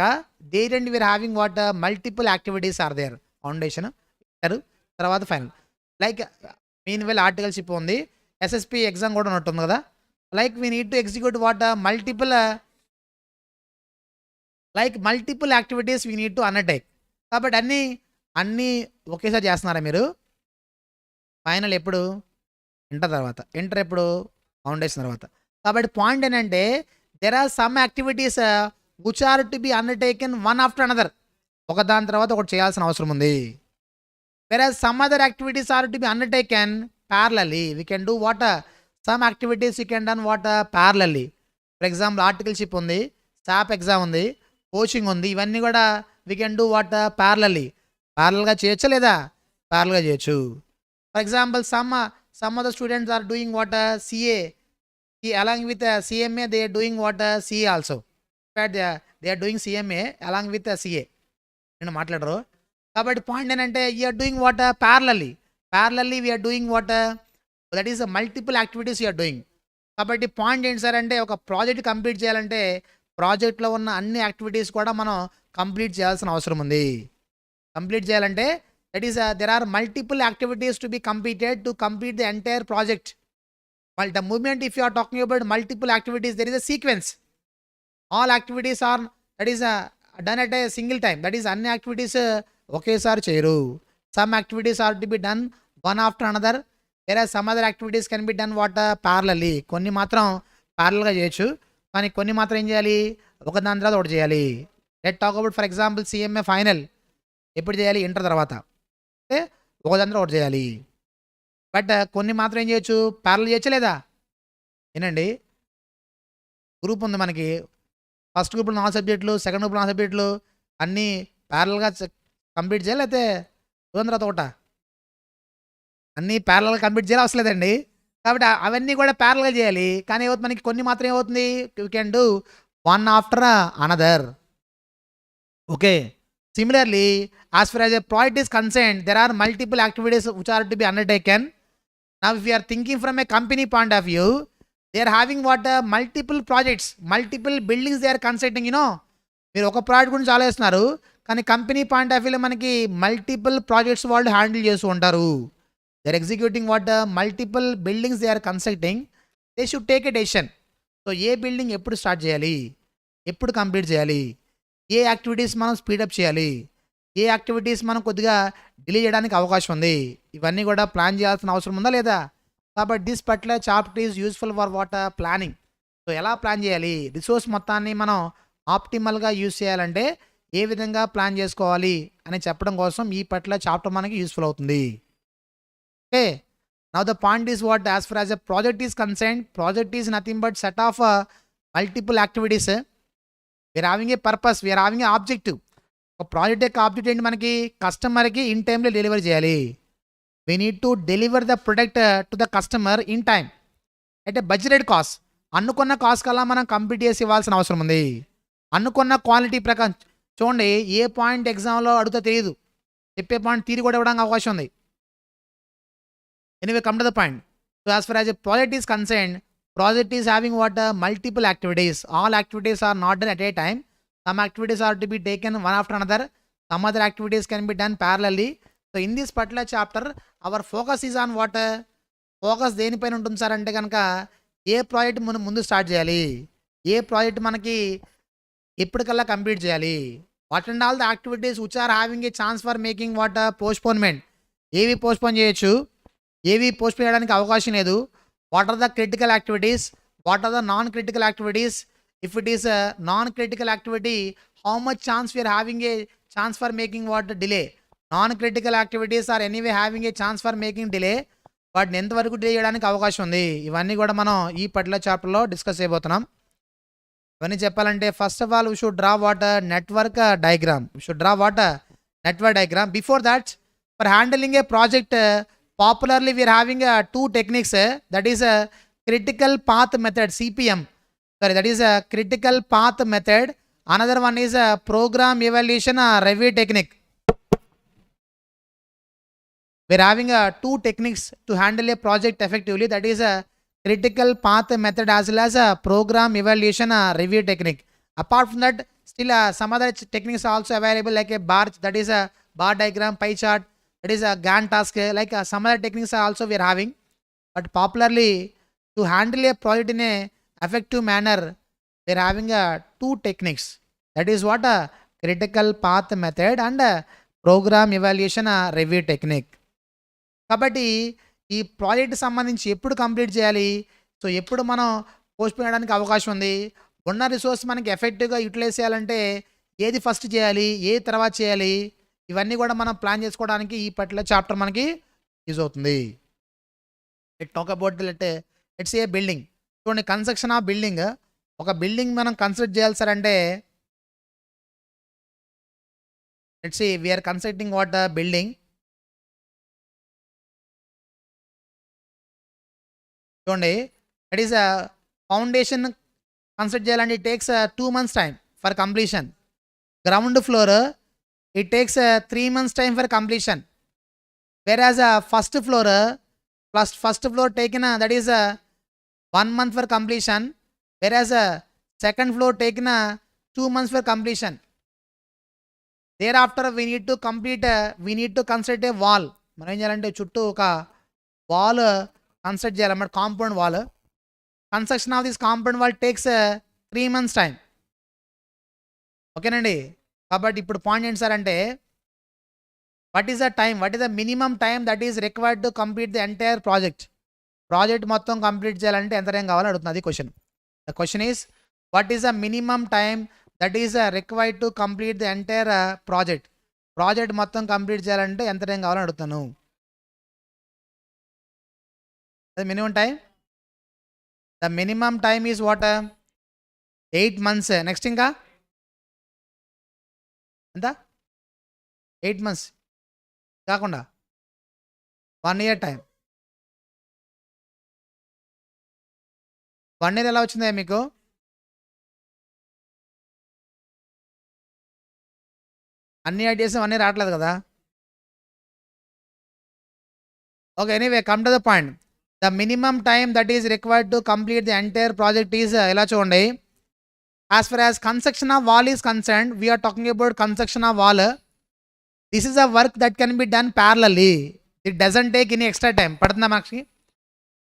there and we're having what multiple activities are there. Foundation, తర్వాత final. Like mean well articleship ఉంది, SSP exam కూడా ఉంటుంది కదా. Like we need to execute what multiple activities we need to undertake. కాబట్టి అన్నీ ఒకేసారి చేస్తున్నారా మీరు? ఫైనల్ ఎప్పుడు? ఇంటర్ ఎప్పుడు? ఫౌండేషన్ తర్వాత. కాబట్టి పాయింట్ ఏంటంటే there are some activities which are to be undertaken one after another. ఒక దాని తర్వాత ఒకటి చేయాల్సిన అవసరం ఉంది. whereas some other activities are to be undertaken parallelly. We can do what some activities you can done what parallelly. For example, articleship undi, SAP exam undi, coaching undi, ivanni kuda we can do what parallelly. Parallel ga cheyocha leda? Parallel ga cheyochu. For example, some of the students are doing what CA. Along with CMA they are doing what CA also. In fact they are doing CMA along with CA. నేను మాట్లాడరు. కాబట్టి point ఏంటంటే you are doing what parallelly we are doing what that is multiple activities you are doing. కాబట్టి point ఏంటి sir అంటే ఒక project complete చేయాలంటే ప్రాజెక్ట్లో ఉన్న అన్ని యాక్టివిటీస్ కూడా మనం కంప్లీట్ చేయాల్సిన అవసరం ఉంది. కంప్లీట్ చేయాలంటే that is there are multiple activities to be completed to complete the entire project. Well, the moment if you are talking about multiple activities, there is a sequence. All activities are that is done at a single time. That is అన్ని activities ఒకేసారి చేయరు. Some activities are to be done one after another, whereas some other activities can be done what parallelly. కొన్ని మాత్రం ప్యారల్గా చేయొచ్చు, కానీ కొన్ని మాత్రం ఏం చేయాలి, ఒక దాని తర్వాత ఒకటి చేయాలి. Let talk about for example CMA final ఎప్పుడు చేయాలి, ఇంటర్ తర్వాత, అంటే ఒక దాని తర్వాత ఒకటి చేయాలి. బట్ కొన్ని మాత్రం ఏం చేయొచ్చు, ప్యారల్ చేయొచ్చు లేదా. ఏనండి, గ్రూప్ ఉంది మనకి, ఫస్ట్ గ్రూప్లో 4 సబ్జెక్టులు, సెకండ్ గ్రూప్లో 4 సబ్జెక్టులు, అన్నీ ప్యారల్గా కంప్లీట్ చేయాలి, అయితే తర్వాత ఒకట అన్నీ ప్యారల్గా కంప్లీట్ చేయాలి అవసరం లేదండి. కాబట్టి అవన్నీ కూడా ప్యారల్గా చేయాలి. కానీ ఏమవుతుంది, మనకి కొన్ని మాత్రం ఏమవుతుంది, you can do one after another. Okay, similarly as far as a project is concerned, there are multiple activities which are to be undertaken. Now if you are thinking from a company point of view, they are having what multiple projects, multiple buildings they are constructing, you know. మీరు ఒక project గురించి ఆలోచిస్తున్నారు, కానీ company point of వ్యూలో మనకి multiple projects వాళ్ళు handle చేస్తూ ఉంటారు. They are executing what multiple buildings they are constructing. They should take a decision. So a building ఎప్పుడు స్టార్ట్ చేయాలి, ఎప్పుడు కంప్లీట్ చేయాలి, ఏ యాక్టివిటీస్ మనం స్పీడప్ చేయాలి, ఏ యాక్టివిటీస్ మనం కొద్దిగా డిలే చేయడానికి అవకాశం ఉంది, ఇవన్నీ కూడా ప్లాన్ చేయాల్సిన అవసరం ఉందా లేదా. కాబట్టి this particular chapter is useful for what planning. So ఎలా ప్లాన్ చేయాలి, రిసోర్స్ మొత్తాన్ని మనం ఆప్టిమల్గా యూజ్ చేయాలంటే ఏ విధంగా ప్లాన్ చేసుకోవాలి అని చెప్పడం కోసం ఈ పర్టికులర్ చాప్టర్ మనకి యూస్ఫుల్ అవుతుంది. Okay, now the point is what as far as a project is concerned, project is nothing but set of multiple activities. We are having a purpose, we are having a objective. ఒక project యొక్క object ఏంటి, మనకి కస్టమర్కి in టైంలో delivery చేయాలి. We need to deliver the product to the customer in time at a budgeted cost. అనుకున్న cost కల్లా మనం కంప్లీట్ చేసి ఇవ్వాల్సిన అవసరం ఉంది. అనుకున్న క్వాలిటీ ప్రకారం చూడండి, ఏ పాయింట్ ఎగ్జామ్లో అడుగుతా తెలియదు, చెప్పే పాయింట్ తీరి కూడా ఇవ్వడానికి అవకాశం ఉంది. Anyway come to the point. So as far as a project is concerned, project is having what multiple activities. All activities are not done at a time. Some activities are to be taken one after another. Some other activities can be done parallelly. So in this particular chapter our focus is on what, focus దేనిపైన ఉంటుంది sir అంటే కనుక ఏ project ముందు start చేయాలి, ఏ project మనకి ఎప్పటికల్లా complete చేయాలి, what and all the activities which are having a chance for making what postponement. ఏవి పోస్ట్పోన్ చేయొచ్చు, ఏవి పోస్ట్పోన్ చేయడానికి అవకాశం లేదు. What are the critical activities, what are the non critical activities. If it is non critical activity, how much chance we are having a chance for making what delay. Non critical activities are anyway having a chance for making delay, వాటిని ఎంతవరకు delay చేయడానికి అవకాశం ఉంది. ఇవన్నీ కూడా మనం ఈ particular చాప్టర్లో డిస్కస్ చేయబోతున్నాం. ఇవన్నీ చెప్పాలంటే first of all we should draw what network diagram. We should draw what network diagram. Before that, for handling a project popularly we are having 2 techniques. That is critical path method, CPM. Sorry, that is critical path method. Another one is programme evaluation review technique. We're having 2 techniques to handle a project effectively. That is a critical path method as well as a program evaluation review technique. Apart from that, still some other techniques are also available, like a bar, that is a bar diagram, pie chart, that is a Gantt task, like some other techniques are also we are having. But popularly, to handle a project in a effective manner, we are having 2 techniques. That is what a critical path method and program evaluation review technique. కాబట్టి ఈ project సంబంధించి ఎప్పుడు complete చేయాలి, so ఎప్పుడు మనం postpone చేయడానికి అవకాశం ఉంది, ఉన్న రిసోర్స్ మనకి ఎఫెక్టివ్గా యూటిలైజ్ చేయాలంటే ఏది ఫస్ట్ చేయాలి, ఏది తర్వాత చేయాలి, ఇవన్నీ కూడా మనం ప్లాన్ చేసుకోవడానికి ఈ పర్టికులర్ చాప్టర్ మనకి యూజ్ అవుతుంది. Let talk about let's a building. చూడండి, కన్స్ట్రక్షన్ ఆఫ్ బిల్డింగ్. ఒక బిల్డింగ్ మనం కన్స్ట్రక్ట్ చేయాలి సార్ అంటే, let's see we're constructing what the building. చూడండి, దట్ ఈస్ ఫౌండేషన్ కన్స్ట్రక్ట్ చేయాలంటే it takes 2 months time for completion. Ground floor it takes 3 months time for completion. Whereas first floor taking that is 1 month for completion. Whereas second floor taking 2 months for completion. Thereafter we need to complete we need to construct a wall. మనం ఏం చేయాలంటే చుట్టూ ఒక wall construct చేయాలన్నమాట, compound wall. Construction of this compound wall takes 3 months time. ఓకేనండి. కాబట్టి ఇప్పుడు point ఏంటి సార్ అంటే, what is the time, what is the minimum time that is required to complete the entire project. Project మొత్తం complete చేయాలంటే ఎంత time కావాలో అడుగుతుంది, అది question. The question is what is the minimum time that is required to complete the entire project. Project మొత్తం complete చేయాలంటే ఎంత time కావాలని అడుగుతాను. The minimum time, the minimum time is what, 8 months. Next ఇంకా ఎంత, 8 months కాకుండా 1 year time. 1 year ఎలా వచ్చిందా మీకు? అన్ని యాడ్ చేసి 1 year రావట్లేదు కదా. Okay, anyway come to the point. The minimum time that is required to complete the entire project is ఎలా చూడండి. As far as construction of wall is concerned, we are talking about construction of wall. This is a work that can be done parallelly. It doesn't take any extra time. పడుతుందా మనకి?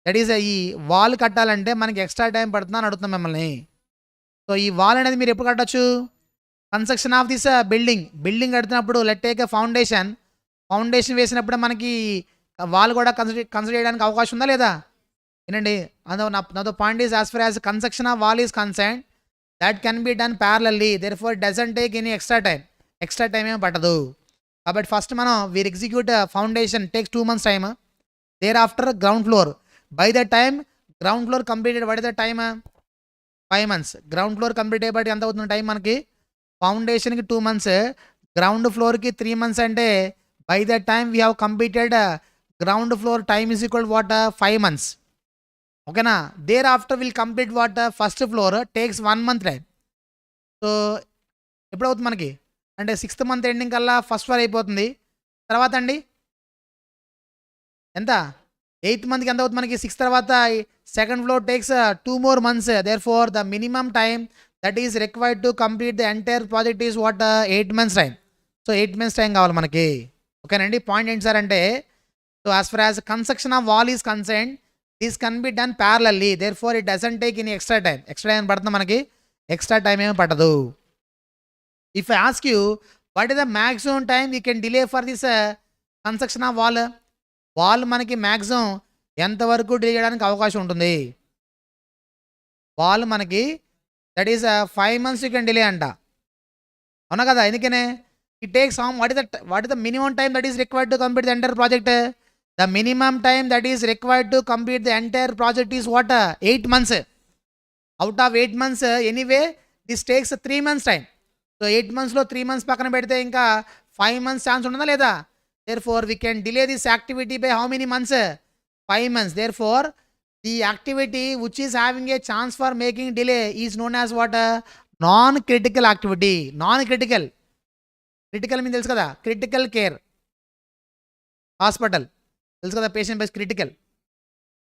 That is ఈ wall కట్టాలంటే మనకి extra time పడుతుందా అని అడుగుతున్నాం మిమ్మల్ని. So ఈ వాల్ అనేది మీరు ఎప్పుడు కట్టచ్చు? కన్స్ట్రక్షన్ ఆఫ్ దిస్ బిల్డింగ్ కడుతున్నప్పుడు లెట్ టేక్ ఎ ఫౌండేషన్ వేసినప్పుడు మనకి వాల్ కూడా కన్సిడర్ చేయడానికి అవకాశం ఉందా లేదా? వినండి, నాతో point is as far as construction of wall is concern that can be done parallelly, therefore doesn't take any extra time ఏం పట్టదు. కాబట్టి ఫస్ట్ మనం we're execute foundation takes 2 months time. Thereafter ground floor, by the time ground floor completed what is the time, 5 months. Ground floor complete అయిపోయి ఎంత అవుతుంది time మనకి? ఫౌండేషన్కి 2 months, ground ఫ్లోర్కి 3 months. అంటే by the time we have completed ground floor time is equal what, 5 months. ఓకేనా. Thereafter will complete what, first floor takes 1 month time. So ఎప్పుడు అవుతుంది మనకి అంటే 6th month ఎండింగ్ కల్లా ఫస్ట్ ఫ్లోర్ అయిపోతుంది. తర్వాత అండి ఎంత, 8th monthకి ఎంత అవుతుంది మనకి? 6 తర్వాత second floor takes 2 more months. Therefore the minimum time that is required to complete the entire project is what, 8 months time. So 8 months time కావాలి మనకి. ఓకేనండి. పాయింట్ ఏంటి సార్ అంటే, so as far as construction of wall is concern this can be done parallelly, therefore it doesn't take any extra time పడుతుంది మనకి? Extra time ఏమి పట్టదు. If I ask you what is the maximum time you can delay for this construction of wall మనకి maximum ఎంతవరకు delay చేయడానికి అవకాశం ఉంటుంది? Wall మనకి that is 5 months you can delay అంట, అవునా కదా? ఎందుకనే it takes what is the minimum time that is required to complete the entire project. The minimum time that is required to complete the entire project is what, 8 months. Out of 8 months anyway this takes 3 months time. So 8 monthsలో 3 months పక్కన పెడితే ఇంకా 5 months chance ఉంటుందా లేదా? Therefore we can delay this activity by how many months, 5 months. Therefore the activity which is having a chance for making delay is known as what, non critical activity. Critical mean తెలుసు కదా, critical care hospital తెలుసు కదా, patient base critical.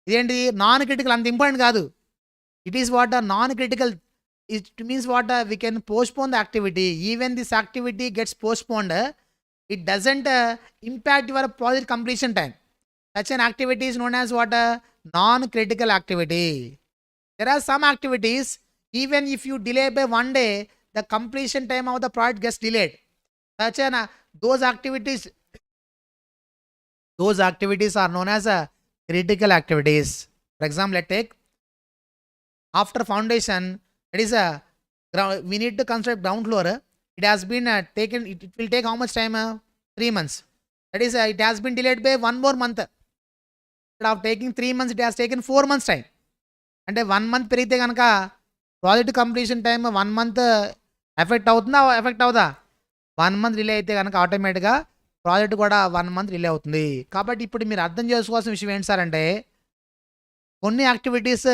ఇదేంటి non critical, అంత important కాదు. It is what, non critical. It means what, we can postpone the activity. Even this activity gets postponed, it doesn't impact your project completion time. Such an activity is known as what, non-critical activity. There are some activities, even if you delay by 1 day, the completion time of the project gets delayed. Such an those activities are known as critical activities. For example, let's take after foundation. It is we need to construct ground floor. It has been taken, it will take how much time? 3 months. That is it has been delayed by 1 more month. Instead of taking 3 months, it has taken 4 months time. అంటే 1 month పెరిగితే కనుక project completion time 1 month effect అవుతుందా, effect అవుదా? 1 month delay అయితే కనుక ఆటోమేటిక్గా project కూడా 1 month delay అవుతుంది. కాబట్టి ఇప్పుడు మీరు అర్థం చేసుకోవాల్సిన విషయం ఏంటి సార్ అంటే, కొన్ని యాక్టివిటీస్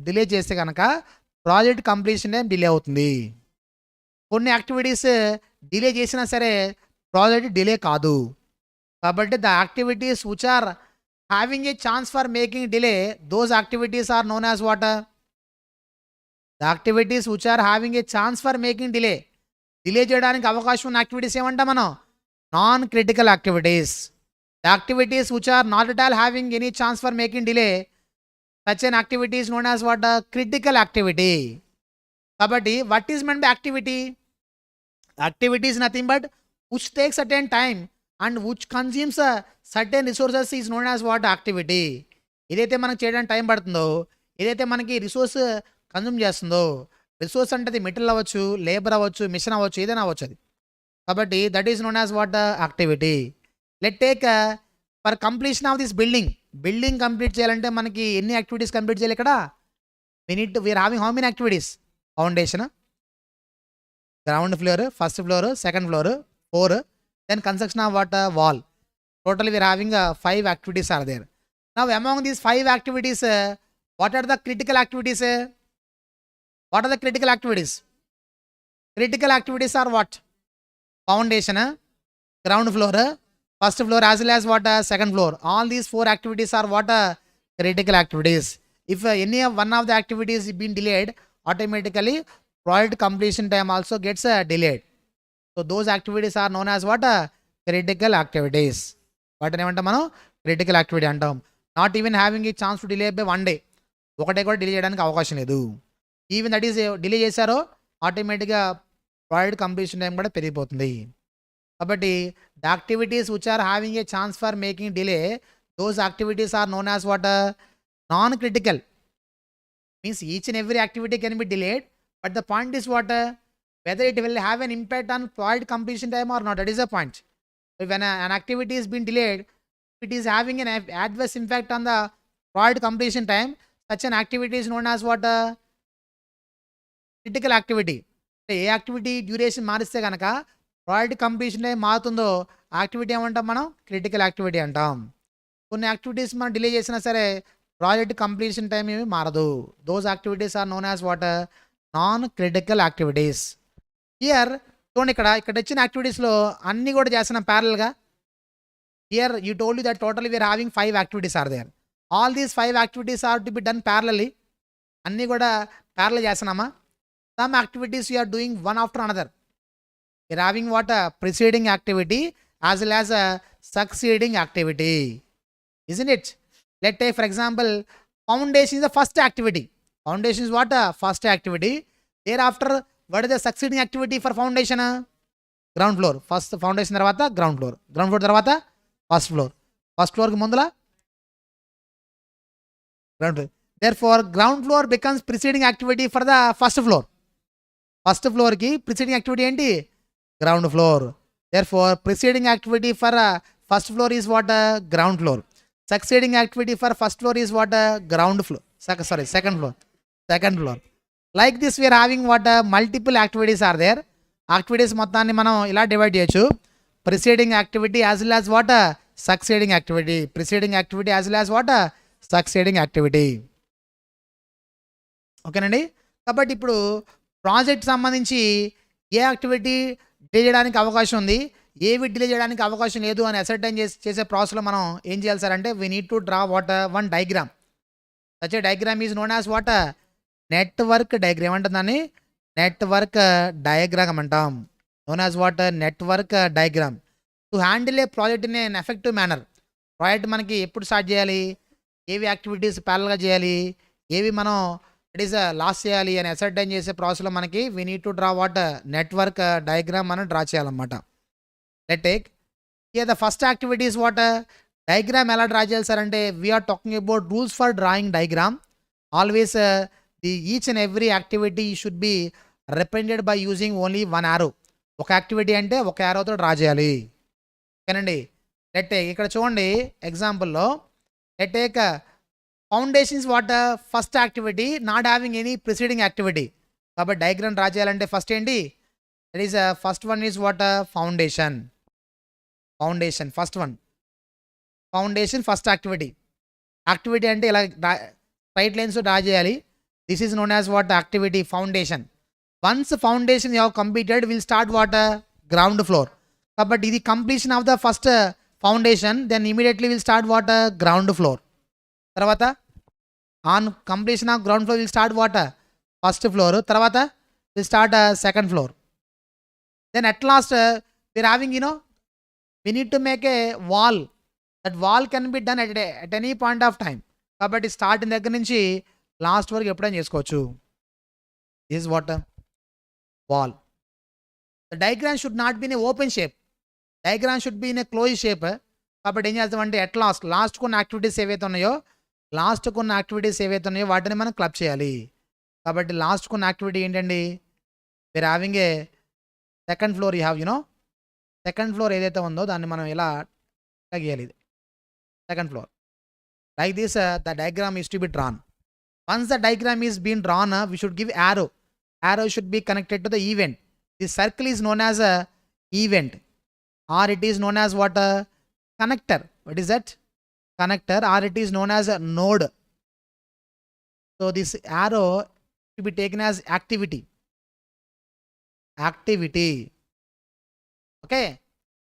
డిలే చేస్తే కనుక ప్రాజెక్ట్ కంప్లీషన్ టైం డిలే అవుతుంది. కొన్ని యాక్టివిటీస్ డిలే చేసినా సరే ప్రాజెక్ట్ డిలే కాదు. కాబట్టి the activities which are having a chance for making delay, those activities are known as what, the activities which are having a chance for making delay, delay చేయడానికి అవకాశం ఉన్న activities ఏమంటాం మనం? Non critical activities. The activities which are not at all having any chance for making delay, such an activity is known as what? Critical activity. కాబట్టి what is meant by activity? Activity is nothing but which takes certain time and which consumes certain resources is known as what? Activity. ఏదైతే మనకు చేయడానికి time పడుతుందో, ఏదైతే మనకి resource consume చేస్తుందో, resource అంటే అది మెటీరియల్ అవ్వచ్చు, లేబర్ అవ్వచ్చు, మిషన్ అవ్వచ్చు, ఏదైనా అవ్వచ్చు అది. కాబట్టి that is known as what? Activity. Let take for completion of this building complete చేయాలంటే మనకి ఎన్ని యాక్టివిటీస్ కంప్లీట్ చేయాలి ఇక్కడ? We are having how many activities? Foundation, ground floor, first floor, second floor, 4, then construction of what? Wall. Totally we are having 5 activities are there. Now among these 5 activities, what are the critical activities? What are the critical activities? Critical activities are what? Foundation, ground floor, first floor as well as what? Second floor. All these 4 activities are what? Critical activities. If any of one of the activities is been delayed, automatically project completion time also gets delayed. So those activities are known as what? Critical activities. వాటిని ఏమంటాం మనం? Critical activity అంటాం. Not even having a chance to delay by 1 day. ఒకటే కూడా delay చేయడానికి అవకాశం లేదు. Even that is delay చేశారో ఆటోమేటిక్గా ప్రాజెక్ట్ కంప్లీషన్ టైం కూడా పెరిగిపోతుంది. కాబట్టి the activities which are having a chance for making delay, those activities are known as what? Non critical. Means each and every activity can be delayed, but the point is what? Whether it will have an impact on project completion time or not, that is the point. If when an activity is being delayed, it is having an adverse impact on the project completion time, such an activity is known as what? Critical activity. A activity duration మారిస్తే కనుక project completion time మారుతుందో activity ఏమంటాం మనం? Critical activity అంటాం. కొన్ని activities మనం delay చేసినా సరే ప్రాజెక్ట్ కంప్లీషన్ టైం ఏమి మారదు. Those activities are known as what? Non critical activities. Here చూడండి, ఇక్కడ వచ్చిన యాక్టివిటీస్లో అన్నీ కూడా చేస్తున్నాం ప్యారల్గా. Here you told you that total we are having 5 activities are there. All these 5 activities are to be done parallelly. అన్నీ కూడా ప్యారల్ చేస్తున్నామా? Some activities you are doing one after another. We're having what? Preceding activity as well as succeeding activity. Isn't it? Let take for example, foundation is the first activity. Foundation is what? First activity. Thereafter, what is the succeeding activity for foundation? Ground floor. First foundation tarvata ground floor. Ground floor tarvata first floor. First floor ki mundala ground floor. Therefore, ground floor becomes preceding activity for the first floor. First floor ki preceding activity enti? Ground floor. Therefore, preceding activity for first floor is what? Ground floor. Succeeding activity for first floor is what? Ground floor. Second floor. Like this we are having what? Multiple activities are there. Activities మొత్తాన్ని మనం ఇలా divide చేయొచ్చు. Preceding activity as well as what? Succeeding activity. Preceding activity as well as what? Succeeding activity. ఓకేనండి. కాబట్టి ఇప్పుడు project సంబంధించి ఏ activity delay చేయడానికి అవకాశం ఉంది, ఏవి డిలే చేయడానికి అవకాశం లేదు అని అసర్టైన్ చేసే ప్రాసెస్లో మనం ఏం చేయాలి సార్ అంటే, we need to draw what? One diagram. Such a diagram is known as what? Network diagram అంటాం దాన్ని. నెట్వర్క్ డయాగ్రామ్ అంటాం. Known as what? Network diagram. To handle a project in an effective manner. Project మనకి ఎప్పుడు start చేయాలి, ఏవి activities ప్యారల్గా చేయాలి, ఏవి మనం ఇట్ ఈస్ లాస్ చేయాలి అని అసర్టైన్ చేసే ప్రాసెస్లో మనకి we need to draw what? Network diagram మనం డ్రా చేయాలన్నమాట. Let take here the first activity is what? Diagram ఎలా డ్రా చేయాలి సార్ అంటే, we are talking about rules for drawing diagram. Always each and every activity should be represented by using only one arrow. ఒక activity అంటే ఒక యారోతో draw చేయాలి. ఓకేనండి. Let take ఇక్కడ చూడండి ఎగ్జాంపుల్లో, let take foundations what? First activity not having any preceding activity. కాబట్టి diagram draw చేయాలంటే ఫస్ట్ ఏంటి? That is first one is what? Foundation. First one foundation first activity. Activity అంటే ఇలా స్ట్రైట్ లైన్స్ డ్రా చేయాలి. This is known as what? Activity foundation. Once foundation you have completed will start what? Ground floor. కాబట్టి ఇది completion of the first foundation, then immediately will start what? Ground floor. తర్వాత on completion of ground floor will start what? First floor. తర్వాత will start second floor. Then at last we're having, we need to make a wall. That wall can be done at any point of time. కాబట్టి starting దగ్గర నుంచి last వరకు ఎప్పుడైనా చేసుకోవచ్చు. Is what wall. The diagram should not be in a open shape. Diagram should be in a close shape. కాబట్టి ఏం చేస్తామంటే at last కొన్ని యాక్టివిటీస్ ఏవైతే ఉన్నాయో వాటిని మనం క్లబ్ చేయాలి. కాబట్టి లాస్ట్ కొన్ని యాక్టివిటీ ఏంటండి, we are having a second floor. You have second floor ఏదైతే ఉందో దాన్ని మనం ఇలా గీయాలి. Second floor like this, the diagram is to be drawn. Once the diagram is being drawn, we should give arrow. Arrow should be connected to the event. This circle is known as a event, or it is known as what, a connector. What is that? Connector, or it is known as a node. So this arrow should be taken as activity. Okay.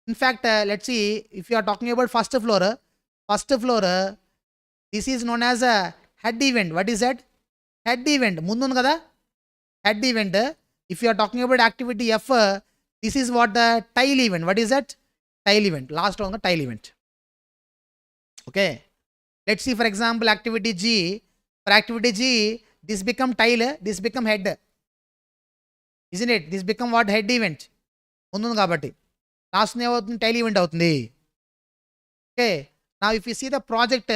In fact, let's see, if you are talking about first floor, this is known as a head event. What is that? Head event. Mundu kada head event. If you are talking about activity F, this is what the tile event. What is that? Tile event. Last on the tile event. Okay. Let's see, for example, activity G. For activity G, this become tile, this become head. Isn't it? This become what? Head event. Mundu kabatti. Last ne tile event avutundi. Okay. Now if you see the project,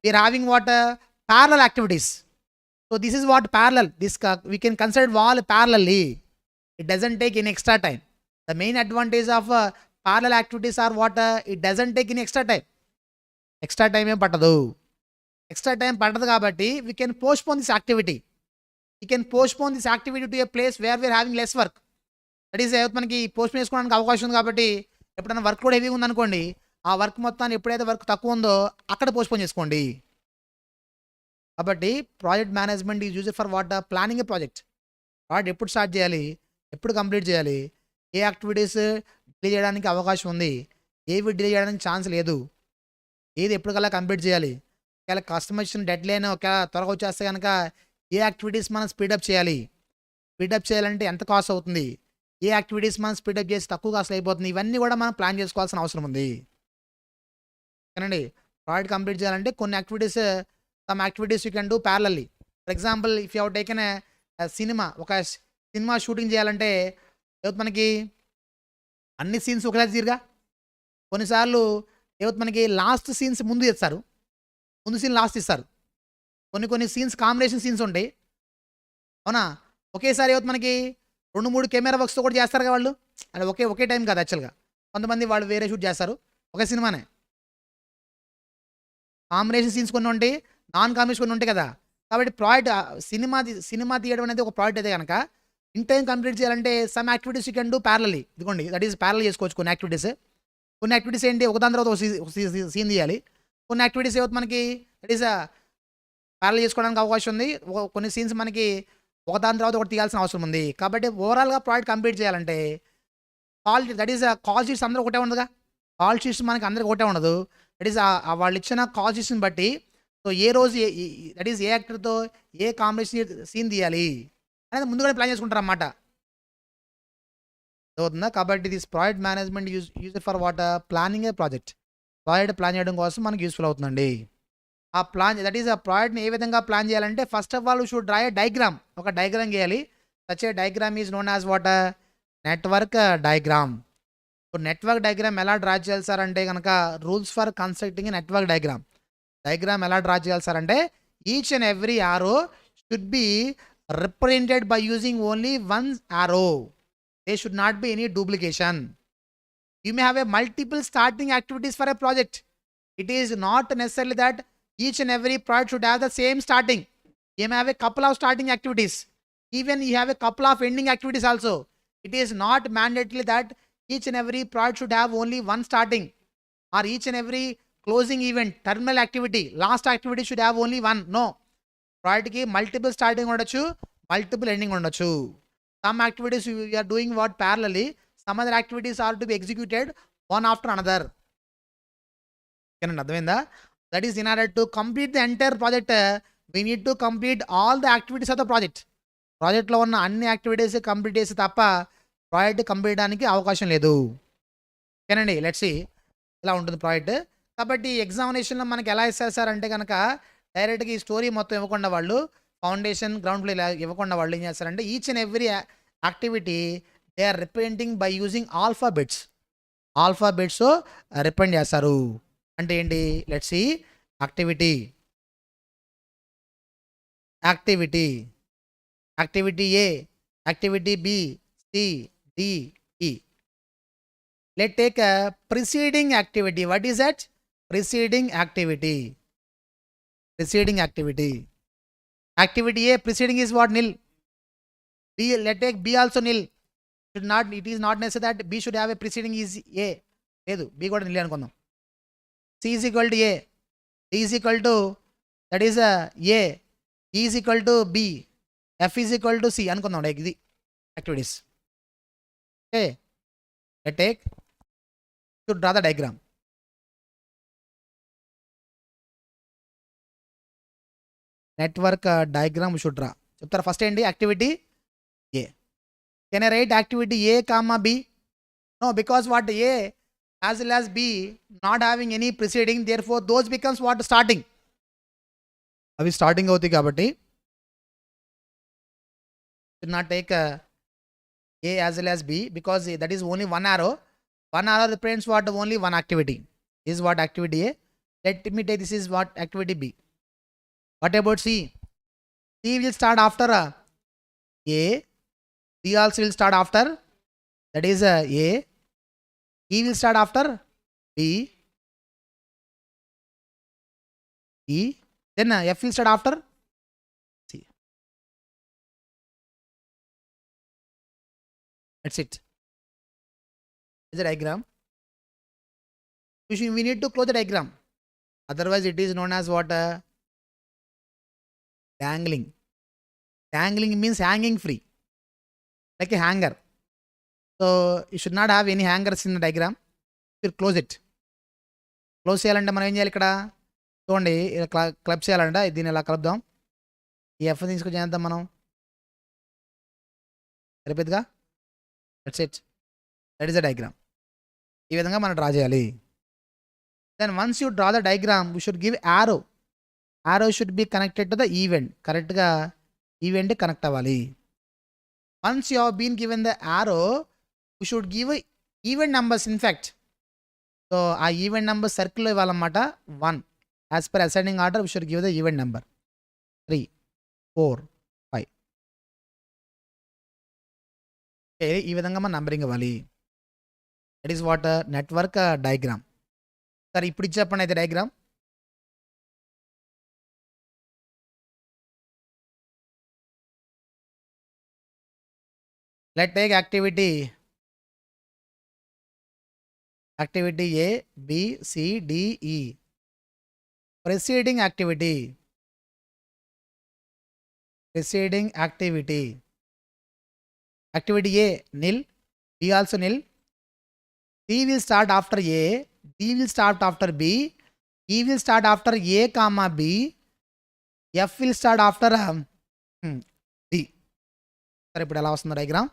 we are having what, parallel activities. So this is what parallel. This we can consider wall parallelly. It doesn't take any extra time. The main advantage of parallel activities are what, it doesn't take any extra time. Extra time em pattadu. Extra time pattadu kabatti we can postpone this activity. We can postpone this activity to a place where we are having less work. That is మనకి post చేసుకోవడానికి అవకాశం ఉంది. కాబట్టి ఎప్పుడైనా work కూడా హెవీగా ఉందనుకోండి, ఆ వర్క్ మొత్తాన్ని ఎప్పుడైతే వర్క్ తక్కువ ఉందో అక్కడ పోస్ట్పోన్ చేసుకోండి. కాబట్టి project management is used for what, planning a project. Project ఎప్పుడు స్టార్ట్ చేయాలి, ఎప్పుడు కంప్లీట్ చేయాలి, ఏ యాక్టివిటీస్ డిలే చేయడానికి అవకాశం ఉంది, ఏవి డిలే చేయడానికి ఛాన్స్ లేదు, ఏది ఎప్పటికల్లా కంప్లీట్ చేయాలి, ఒకవేళ కస్టమైజేషన్ డెడ్ లైన్ ఒకవేళ త్వరగా వచ్చేస్తే కనుక ఏ యాక్టివిటీస్ మనం స్పీడప్ చేయాలి, స్పీడప్ చేయాలంటే ఎంత కాస్ట్ అవుతుంది, ఏ యాక్టివిటీస్ మనం స్పీడప్ చేసి తక్కువ కాస్ట్ అయిపోతుంది, ఇవన్నీ కూడా మనం ప్లాన్ చేసుకోవాల్సిన అవసరం ఉంది. ఓకేనండి. ప్రాజెక్ట్ కంప్లీట్ చేయాలంటే కొన్ని activities, some activities you can do parallelly. For example, if you have taken cinema, ఒక సినిమా షూటింగ్ చేయాలంటే మనకి అన్ని సీన్స్ ఒకసారి తీరుగా, కొన్నిసార్లు మనకి లాస్ట్ సీన్స్ ముందు ఇస్తారు, ముందు సీన్ లాస్ట్ ఇస్తారు, కొన్ని సీన్స్ కాంబినేషన్ సీన్స్ ఉంటాయి. అవునా, ఒకేసారి మనకి 2-3 కెమెరా వర్క్స్తో కూడా చేస్తారు కదా వాళ్ళు. అంటే ఒకే టైం కాదు యాక్చువల్గా. కొంతమంది వాళ్ళు వేరే షూట్ చేస్తారు ఒకే సినిమానే. కాంబినేషన్ సీన్స్ కొన్ని ఉంటాయి, నాన్ కాంబినేషన్ కొన్ని ఉంటాయి కదా. కాబట్టి ప్రాజెక్ట్ సినిమా తీయడం అనేది ఒక ప్రాజెక్ట్ అయితే కనుక ఇన్ టైం కంప్లీట్ చేయాలంటే some activities you can do parallelly. ఇదిగోండి, దట్ ఈస్ ప్యారల్ చేసుకోవచ్చు. కొన్ని యాక్టివిటీస్ ఏంటి, ఒకదాని తర్వాత ఒక సీన్ తీయాలి. కొన్ని యాక్టివిటీస్ మనకి దట్ ఈస్ ప్యారల్ చేసుకోవడానికి అవకాశం ఉంది. కొన్ని సీన్స్ మనకి ఒకదాని తర్వాత ఒకటి తీయాల్సిన అవసరం ఉంది. కాబట్టి ఓవరాల్గా ప్రాజెక్ట్ కంప్లీట్ చేయాలంటే దట్ ఈస్ కాల్ షీట్స్ అందరూ ఒకటే ఉండదుగా. కాల్ షీట్స్ మనకి అందరికి ఒకటే ఉండదు. దట్ ఈస్ వాళ్ళు ఇచ్చిన కాల్ షీట్స్ని బట్టి, సో ఏ రోజు దట్ ఈస్ ఏ యాక్టర్తో ఏ కాంబినేషన్ సీన్ తీయాలి అనేది ముందుగానే ప్లాన్ చేసుకుంటారు అన్నమాట. అవుతుందా? కాబట్టి this project management use for what, planning a project. Project plan చేయడం కోసం మనకి యూస్ఫుల్ అవుతుందండి. ఆ ప్లాన్ దట్ ఈస్ ఆ ప్రాజెక్ట్ని ఏ విధంగా ప్లాన్ చేయాలంటే, first of all should draw a diagram. ఒక డయాగ్రామ్ గీయాలి. Such a diagram is known as what, network diagram. So network diagram ఎలా డ్రా చేయాలి సార్ అంటే కనుక, rules for constructing a network diagram. Diagram ఎలా డ్రా చేయాలి sir అంటే, each and every arrow should be represented by using only one arrow. They should not be any duplication. You may have a multiple starting activities for a project. It is not necessarily that each and every project should have the same starting. You may have a couple of starting activities. Even you have a couple of ending activities also. It is not mandatory that each and every project should have only one starting, or each and every closing event, terminal activity, last activity should have only one. No. Project ki multiple starting undachu, multiple ending undachu. Some activities you are doing what parallelly. Some other activities are to be executed one after another. That is, in order to complete the entire project, we need to complete all the activities of the project. Project lo unna anni activities complete chesi tappa project complete చేయడానికి అవకాశం లేదు. ఓకేనండి, let's see ఇలా ఉంటుంది project. కాబట్టి ఎగ్జామినేషన్లో మనకి ఎలా ఇస్తారు సార్ అంటే కనుక డైరెక్ట్గా ఈ స్టోరీ మొత్తం ఇవ్వకుండా వాళ్ళు ఫౌండేషన్ గ్రౌండ్ ఫ్లో ఇలా ఇవ్వకుండా వాళ్ళు ఏం చేస్తారంటే each and every activity they are representing by using alphabets represent చేస్తారు. అంటే ఏంటి, let's see activity A, activity B, C, D, E. Let's take a preceding activity. What is that? Preceding activity. Activity A, preceding is what? Nil. B, let's take B also nil. It is not necessary that B should have a preceding is A. Ledu, B kuda nil anukundam. C is equal to A. D is equal to, that is A. E is equal to B. F is equal to C anukundam. Like the activities. Okay. Let's take, to draw the diagram. Network diagram should draw. Chapter first ఏంటి, activity A. Can I write activity A comma B? No, because what A as well as B not having any preceding, therefore those becomes what, starting. అవి starting అవుతాయి కాబట్టి should not take A as well as B, because that is only one arrow. One arrow represents what, only one activity. This is what activity A. Let me take, this is what activity B. What about C? C will start after A. B also will start after, that is A. E will start after B. E. Then F will start after C. That's it. Is a diagram. We need to close the diagram. Otherwise, it is known as what? Dangling. Dangling means hanging free, like a hanger. So you should not have any hangers in the diagram. You close it. Close చేయాలంటే మనం ఏం చేయాలి, ఇక్కడ చూడండి ఇలా club చేయాలంటే దీన్ని ఇలా కలుపుదాం. ఈ ఎఫ్ తీసుకొని చేద్దాం మనం, సరిపోతుందిగా. That's it, that is the diagram. ఈ విధంగా మనం డ్రా చేయాలి. Then once you draw the diagram, we should give arrow. Arrow should be connected to the event. కరెక్ట్గా ఈవెంట్ కనెక్ట్ అవ్వాలి. Once you have been given the arrow, we should give event numbers. In fact so ఆ event number సర్కిల్లో ఇవ్వాలన్నమాట. 1 as per ascending order we should give the event number. 3, 4, 5. ఈ విధంగా మనం numbering ఇవ్వాలి. That is what, network diagram. సరే ఇప్పుడు ఇది చెప్పండి అయితే diagram. Let take activity A, B, C, D, E. Preceding activity. Activity A nil, B also nil. C will start after A, D will start after B, E will start after A comma B, F will start after D. సరే ఇప్పుడు ఎలా వస్తుంది diagram?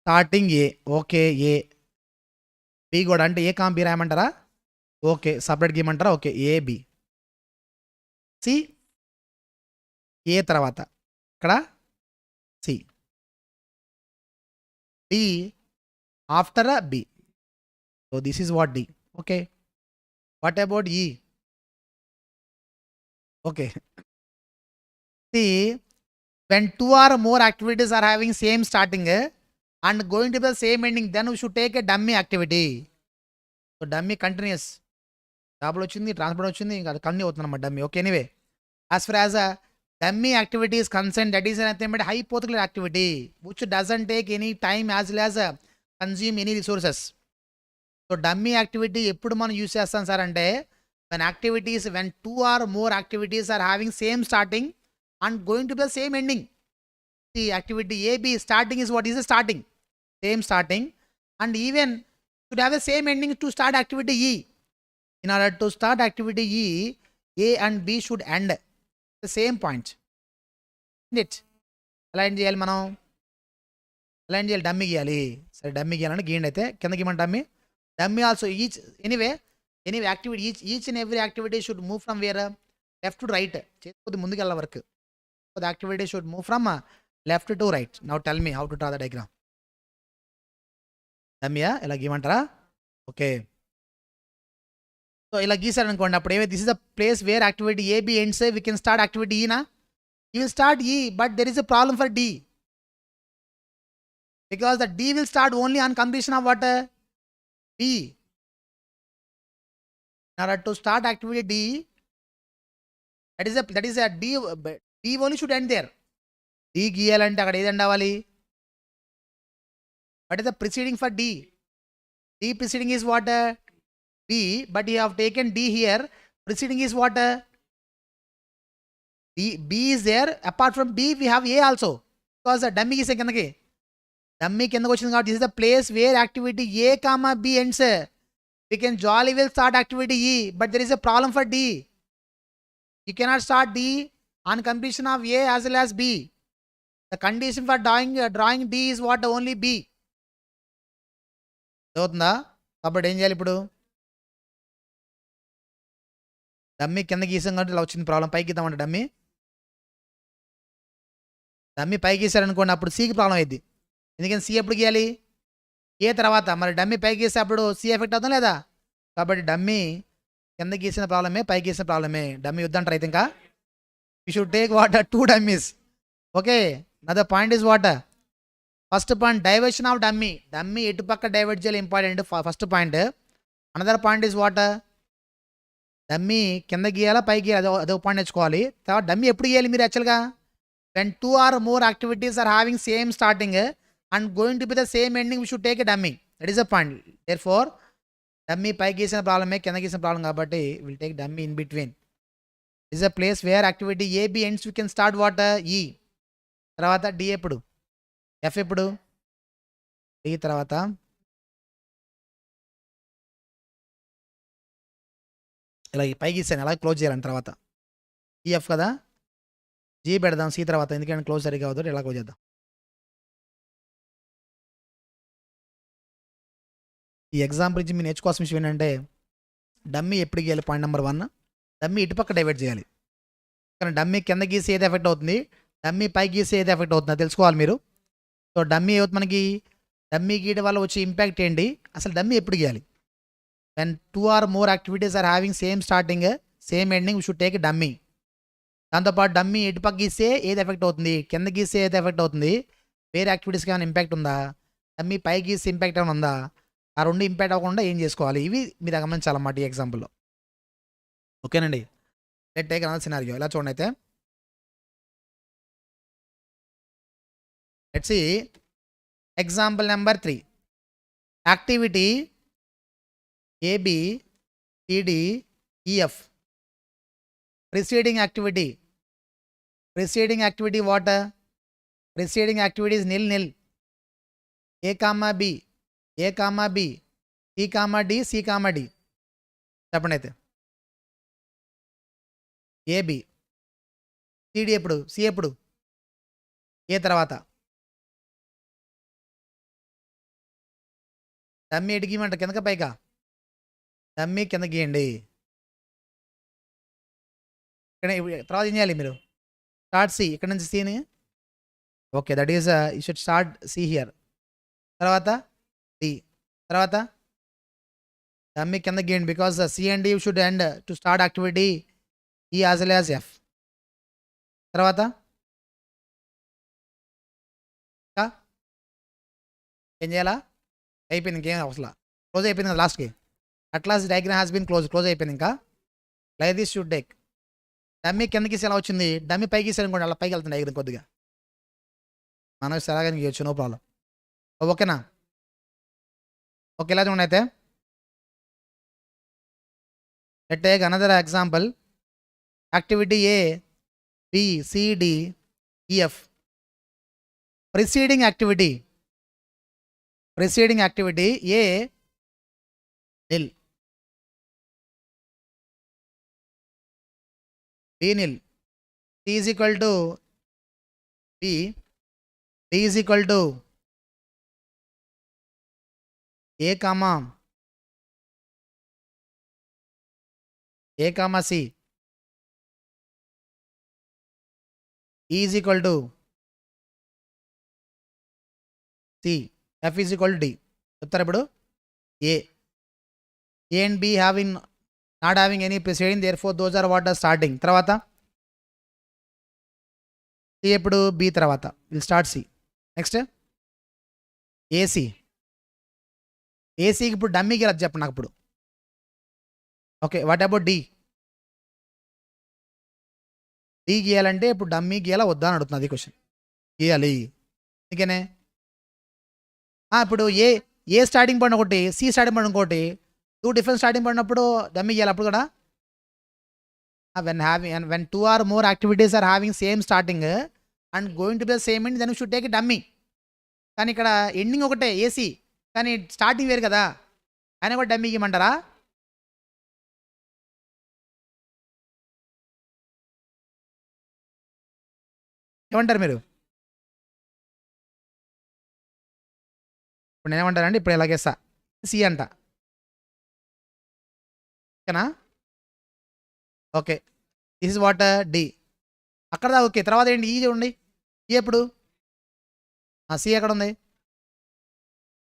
Starting A, okay A. B కూడా అంటే A comma B రాయమంటారా? Okay, separate గీయమంటారా? Okay, A B. C A తర్వాత ఇక్కడ C. D after B. So this is what D. Okay, what about E? Okay, C when 2 or more activities are having same starting and going to the same ending, then we should take a dummy activity. So dummy continuous. Double వచ్చింది, transport వచ్చింది, ఇంకా అది continue అవుతుంది అన్నమాట dummy. Okay, anyway as far as dummy activity is concerned, that is nothing but hypothetical activity which doesn't take any time as well as consume any resources. So dummy activity ఎప్పుడు మనం use చేస్తాం sir అంటే when 2 or more activities are having same starting and going to the same ending. The activity A, B starting is what is the starting? Same starting, and even should have the same ending to start activity E. In order to start activity E, A and B should end the same point. Isn't it? ఎలా end చేయాలి మనం? ఎలా ఏం చేయాలి, dummy గీయాలి. సరే dummy గీయాలని గీయండి. అయితే కిందకి ఇవ్వండి dummy. Dummy also anyway activity each and every activity should move from where left to right. కొద్ది ముందుకు వెళ్ళే work. The activity should move from left to right. Now tell me how to draw the diagram. డమ్మీయా ఇలా గీయమంటారా? Okay. So ఇలా గీసారు అనుకోండి, అప్పుడు ఏమైతే this is the place where activity A B ends, we can start activity ఈనా. You will start E, but there is a problem for D, because the D will start only on completion of what? B. In order to start activity D, that is a D only should end there. D గీయాలంటే అక్కడ ఏది end అవ్వాలి? What is the preceding for D? D preceding is what? B, but you have taken D here. Preceding is what? B is there. Apart from B, we have A also, because the dummy is కిందకి. Dummy కిందకు వచ్చింది కాబట్టి this is the place where activity A comma B ends. We can jolly will start activity E, but there is a problem for D. You cannot start D on completion of A as well as B. The condition for drawing D is what? Only B. అవుతుందా? కాబట్టి ఏం చేయాలి ఇప్పుడు? Dummy కింద గీసాం కాబట్టి ఇలా వచ్చింది problem. పైకి గీద్దామంటే డమ్మీ పైకి గీసారనుకోండి, అప్పుడు సికి ప్రాబ్లం అయింది. ఎందుకని సి ఎప్పుడు గీయాలి? ఏ తర్వాత. మరి డమ్మీ పైకి గీస్తే అప్పుడు సి ఎఫెక్ట్ అవుతాం లేదా? కాబట్టి డమ్మీ కింద గీసిన ప్రాబ్లమే, పైకి గీసిన ప్రాబ్లమే. డమ్మీ వద్దంటారు అయితే ఇంకా. You should take what? 2 dummies. Okay. Another point is what? First point diversion of dummy. Dummy ఎటు పక్క డైవర్ట్ చేయాలి important, first point. Another point is what? Dummy కింద గీయాలా పైకి గీయాలి, అదొక పాయింట్ నేర్చుకోవాలి. తర్వాత డమ్మీ ఎప్పుడు గీయాలి మీరు యాక్చువల్గా? When 2 or more activities are having same starting and going to be the same ending, we should take a dummy. That is the point. Therefore, dummy పై గీసిన ప్రాబ్లమే, కింద గీసిన ప్రాబ్లం కాబట్టి we'll take dummy in between. This is a place where activity A, B ends, we can start what? E. తర్వాత D ఎప్పుడు? F ఎప్పుడు? D తర్వాత ఇలా పై గీసాను, అలా క్లోజ్ చేయాలని. తర్వాత EF కదా, G పెడదాం C తర్వాత, ఎందుకంటే క్లోజ్ సరిగా అవుతుంది. ఇలా క్లోజ్ చేద్దాం. ఈ ఎగ్జాంపుల్ నుంచి మీరు నేర్చుకోవాల్సిన విషయం ఏంటంటే, డమ్మీ ఎప్పుడు గీయాలి? పాయింట్ నెంబర్ 1, డమ్మీ ఇటుపక్క డైవర్ట్ చేయాలి. కానీ డమ్మీ కింద గీసి ఏది ఎఫెక్ట్ అవుతుంది, డమ్మీ పై గీసి ఏది ఎఫెక్ట్ అవుతుందో తెలుసుకోవాలి మీరు. సో డమ్మీ ఏమవుతుంది మనకి? డమ్మీ గీయడం వల్ల వచ్చే ఇంపాక్ట్ ఏంటి, అసలు డమ్మీ ఎప్పుడు గీయాలి? When 2 or more activities are having same starting, same ending, we should take a dummy. దాంతోపాటు డమ్మీ ఇటుపక్క గీస్తే ఏది ఎఫెక్ట్ అవుతుంది, కింద గీస్తే ఏది ఎఫెక్ట్ అవుతుంది, వేరే యాక్టివిటీస్కి ఏమైనా ఇంపాక్ట్ ఉందా, డమ్మీ పై గీస్తే ఇంపాక్ట్ ఏమైనా ఉందా, ఆ రెండు ఇంపాక్ట్ అవ్వకుండా ఏం చేసుకోవాలి, ఇవి మీరు గమనించాలన్నమాట ఈ ఎగ్జాంపుల్లో. ఓకేనండి. Let take another scenario. ఇలా చూడండి. అయితే లెట్స్ సీ ఎగ్జాంపుల్ నెంబర్ 3. యాక్టివిటీ AB CD EF. Preceding activity what? Preceding activity is nil. A comma B, C comma D, C comma D. చెప్పండి. అయితే AB, CD ఎప్పుడు, C ఎప్పుడు, ఏ తర్వాత. డమ్మీ ఎటు గీయమంట, కిందక పైగా? డమ్మీ కింద గీయండి. ఇక్కడ తర్వాత ఏం చేయాలి మీరు? Start C. ఇక్కడ నుంచి Cని, okay, that is you should start C here. తర్వాత D. తర్వాత డమ్మీ కింద గీయండి, because C and D should end to start activity E as well as F. తర్వాత ఏం చేయాలా? అయిపోయింది, ఇంకేం అవసరం, క్లోజ్ అయిపోయింది కదా లాస్ట్కి. At last diagram has been close అయిపోయింది. ఇంకా like this should take. Dummy కిందకి ఎలా వచ్చింది, డమ్మీ పైకి గీసాను అనుకోండి, అలా పైకి వెళ్తుంది డయాగ్రామ్ కొద్దిగా. మనం సరగా గీయచ్చు, నో ప్రాబ్లం. ఓకేనా? ఓకే, ఇలా చూడండి. అయితే let take another example. Activity A, B, C, D, EF. Preceding activity A nil, B nil, C is equal to B, D is equal to A comma C is equal to C, F is equal to D. చెప్తారు ఇప్పుడు A and B having not having any presiding, therefore those are what starting. తర్వాత C ఎప్పుడు B తర్వాత will start C. Next ఏసీకి ఇప్పుడు డమ్మీకి వెళ్ళదు చెప్పండి నాకు ఇప్పుడు. ఓకే, వాట్ అబౌట్ డి గీయాలంటే ఇప్పుడు డమ్మీ గీయాలా వద్దా అని అడుగుతుంది, అది క్వశ్చన్. గీయాలి అందుకనే ఇప్పుడు ఏ స్టార్టింగ్ పాయింట్ ఒకటి, సి స్టార్టింగ్ పాయింట్ ఇంకోటి, 2 డిఫరెంట్ స్టార్టింగ్ పాయింట్ ఉన్నప్పుడు డమ్మీ గీయాలి అప్పుడు కూడా. when 2 or more activities are having same starting and going to be the same end, then we should take a dummy. కానీ ఇక్కడ ఎండింగ్ ఒకటే AC, కానీ స్టార్టింగ్ వేరు కదా, ఆయన కూడా డమ్మీ ఇవ్వమంటారా? ఏమంటారు మీరు? ఇప్పుడు నేనేమంటానండి, ఇప్పుడు ఎలాగేస్తా సి అంట, ఓకేనా? Okay, this is what D. అక్కడ ఓకే, తర్వాత ఏంటి ఈ చూడండి. ఈ ఎప్పుడు సి ఎక్కడ ఉంది?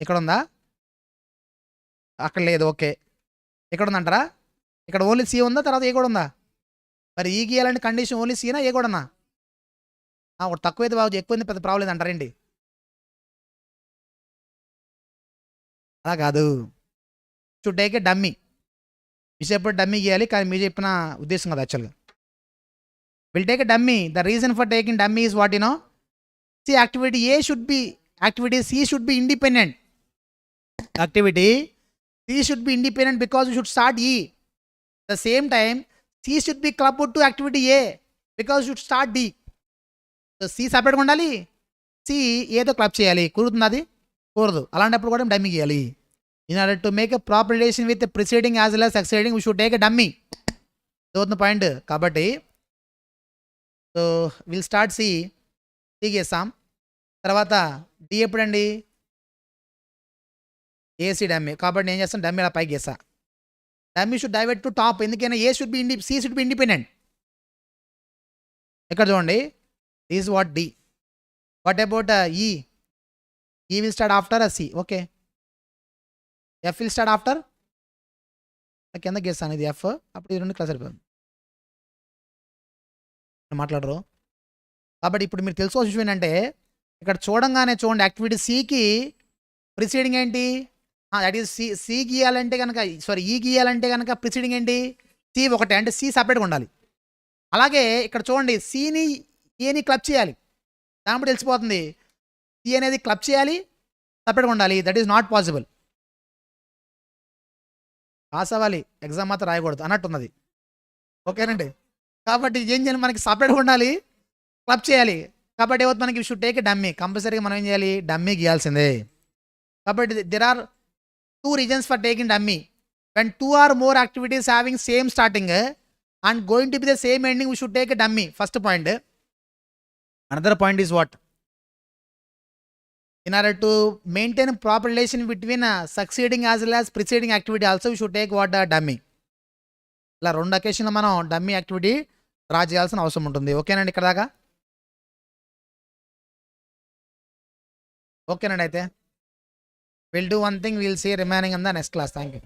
ఇక్కడ ఉందా? అక్కడ లేదు. ఓకే, ఇక్కడ ఉందంటారా? ఇక్కడ ఓన్లీ సి ఉందా, తర్వాత ఏ కూడా ఉందా? మరి ఈ గీయాలంటే కండిషన్ ఓన్లీ సీనా ఏ కూడానా? ఒకటి తక్కువైతే బాగు, ఎక్కువైంది పెద్ద ప్రాబ్లం అంటారేంటి? అలా కాదు, షుడ్ టేక్ ఏ డమ్మీ. మీ చెప్పిన డమ్మీ గీయాలి, కానీ మీరు చెప్పిన ఉద్దేశం కదా యాక్చువల్గా. Will take a dummy. The reason for taking dummy is what no. C activity A should be, activity C should be independent. Activity C should be independent because you should start E. The same time C should be clubbed to activity A because you should start D. So C separate ఉండాలి, C ఏదో club చేయాలి. కుదురుతుంది? అది కుదరదు. అలాంటప్పుడు కూడా dummy గీయాలి. In order to make a proper relation with the preceding as well as succeeding, we should take a dummy. దోతున్న పాయింట్ కాబట్టి సో విల్ స్టార్ట్ సి గీస్తాం. తర్వాత డి ఎప్పుడండి? ఏసీ డమ్మీ కాబట్టి నేను చేస్తాను, డమ్మీ ఇలా పైకి గీస్తా. Dummy should divert to top, ఎందుకైనా A should be C should be independent. ఇక్కడ చూడండి, is what D. What about E will start after C. Okay, F will start after, కింద గీస్తాను ఇది ఎఫ్, అప్పుడు ఈ రెండు క్లాస్ అయిపోయింది. మాట్లాడరు కాబట్టి ఇప్పుడు మీరు తెలుసుకోవాల్సిన విషయం ఏంటంటే, ఇక్కడ చూడంగానే చూడండి, యాక్టివిటీ సికి ప్రిసీడింగ్ ఏంటి? దట్ ఈస్ సి గీయాలంటే కనుక, సారీ ఈ గీయాలంటే కనుక ప్రిసీడింగ్ ఏంటి? సి ఒకటే, అంటే సి సపరేట్గా ఉండాలి. అలాగే ఇక్కడ చూడండి, సిని ఏని క్లబ్ చేయాలి. దాని తెలిసిపోతుంది, సి అనేది క్లబ్ చేయాలి, సపరేట్గా ఉండాలి. That is not possible. Pass అవ్వాలి, ఎగ్జామ్ మాత్రం రాయకూడదు అన్నట్టున్నది. ఓకేనండి, కాబట్టి ఏం చేయాలి, మనకి సపరేట్గా ఉండాలి, క్లబ్ చేయాలి. కాబట్టి ఏమవుతుంది, మనకి షుడ్ టేక్ డమ్మీ. కంపల్సరీగా మనం ఏం చేయాలి, డమ్మీ గీయాల్సిందే. కాబట్టి there are 2 reasons for taking dummy. When 2 or more activities having same starting and going to be the same ending, we should take a dummy. First point. Another point is what? In order to maintain a proper relation between succeeding as well as preceding activity also, we should take what? Dummy. ఇలా 2 occasionలో మనం dummy activity draw చేయాల్సిన అవసరం ఉంటుంది. ఓకేనండి ఇక్కడ దాకా? ఓకేనండి, అయితే we'll do one thing, we'll see remaining in the next class. Thank you.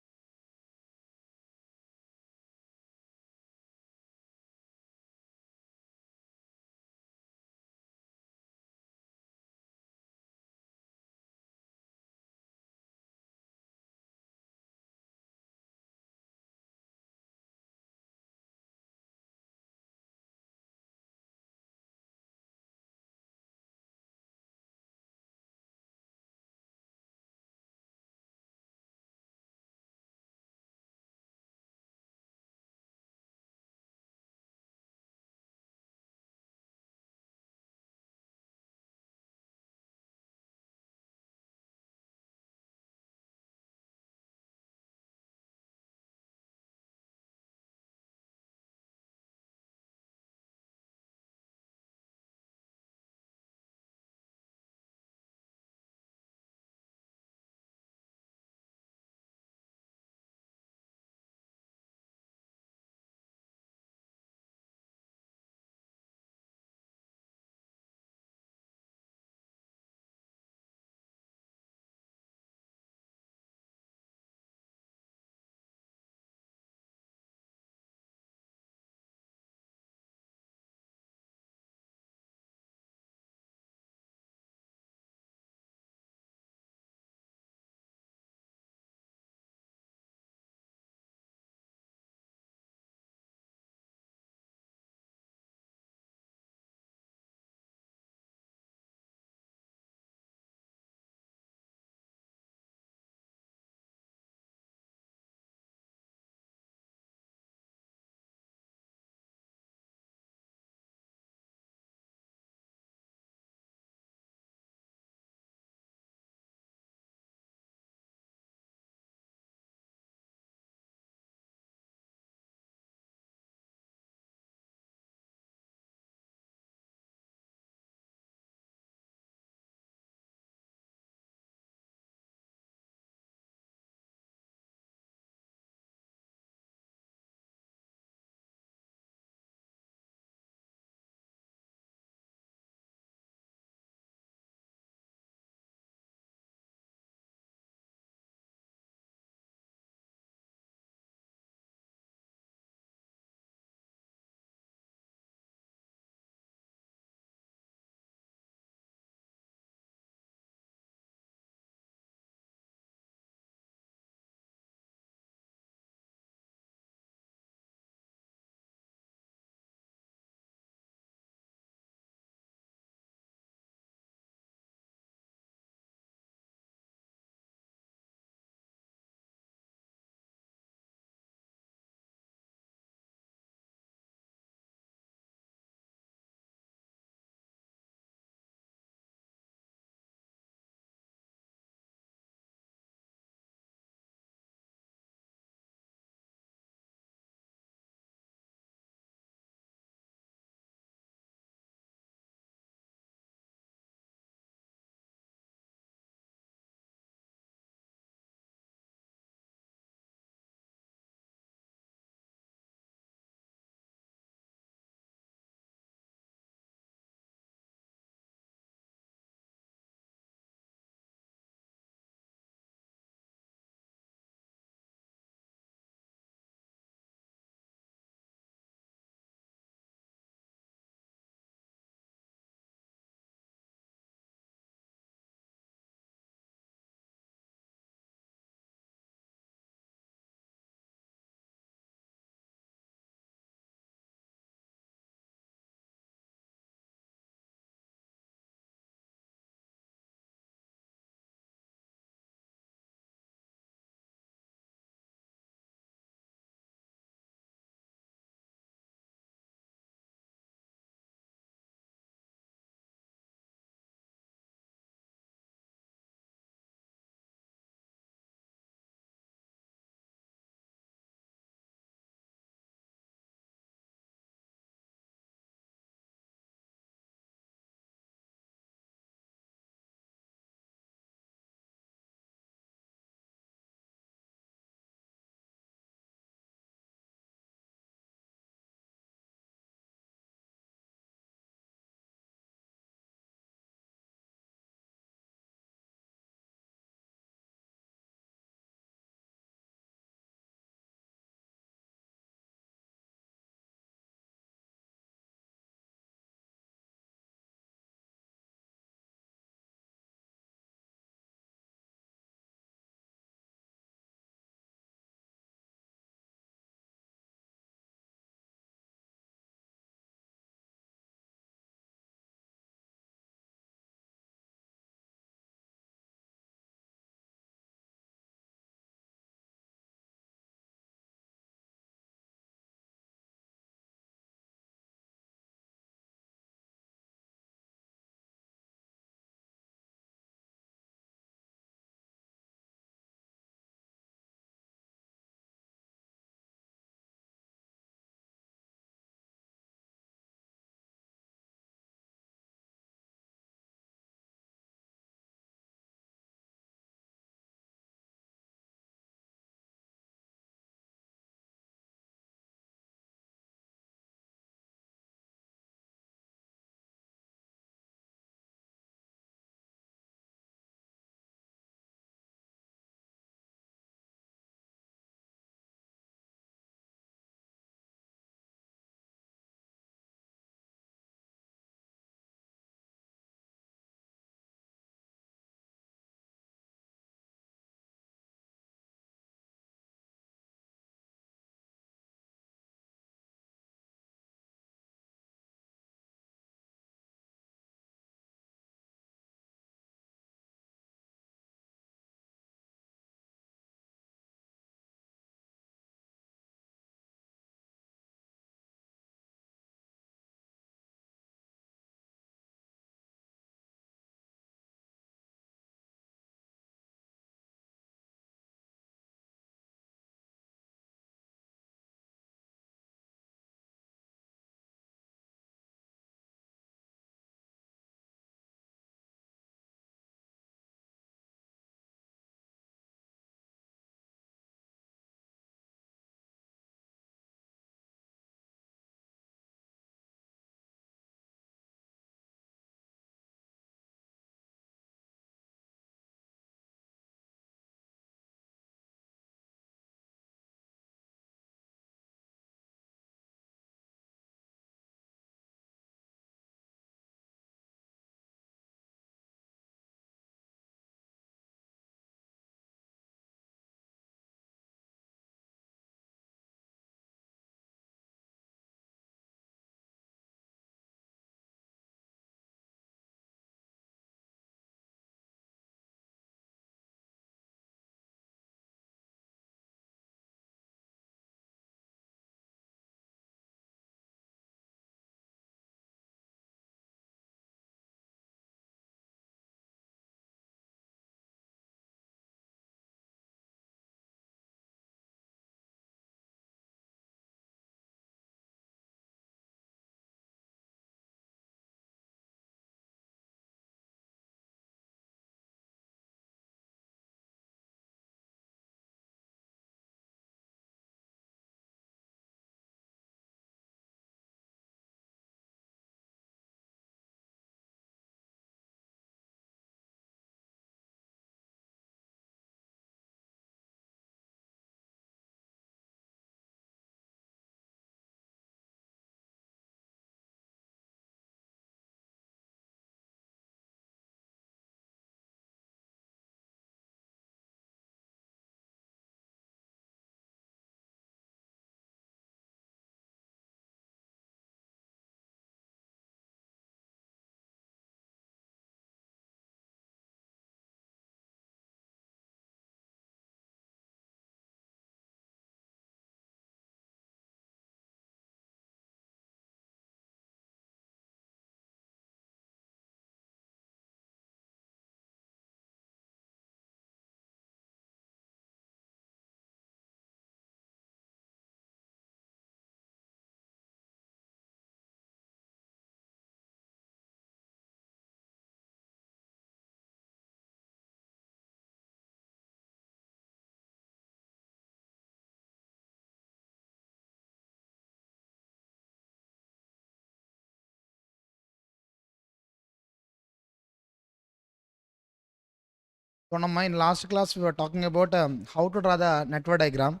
In last class we were talking about how to draw the network diagram.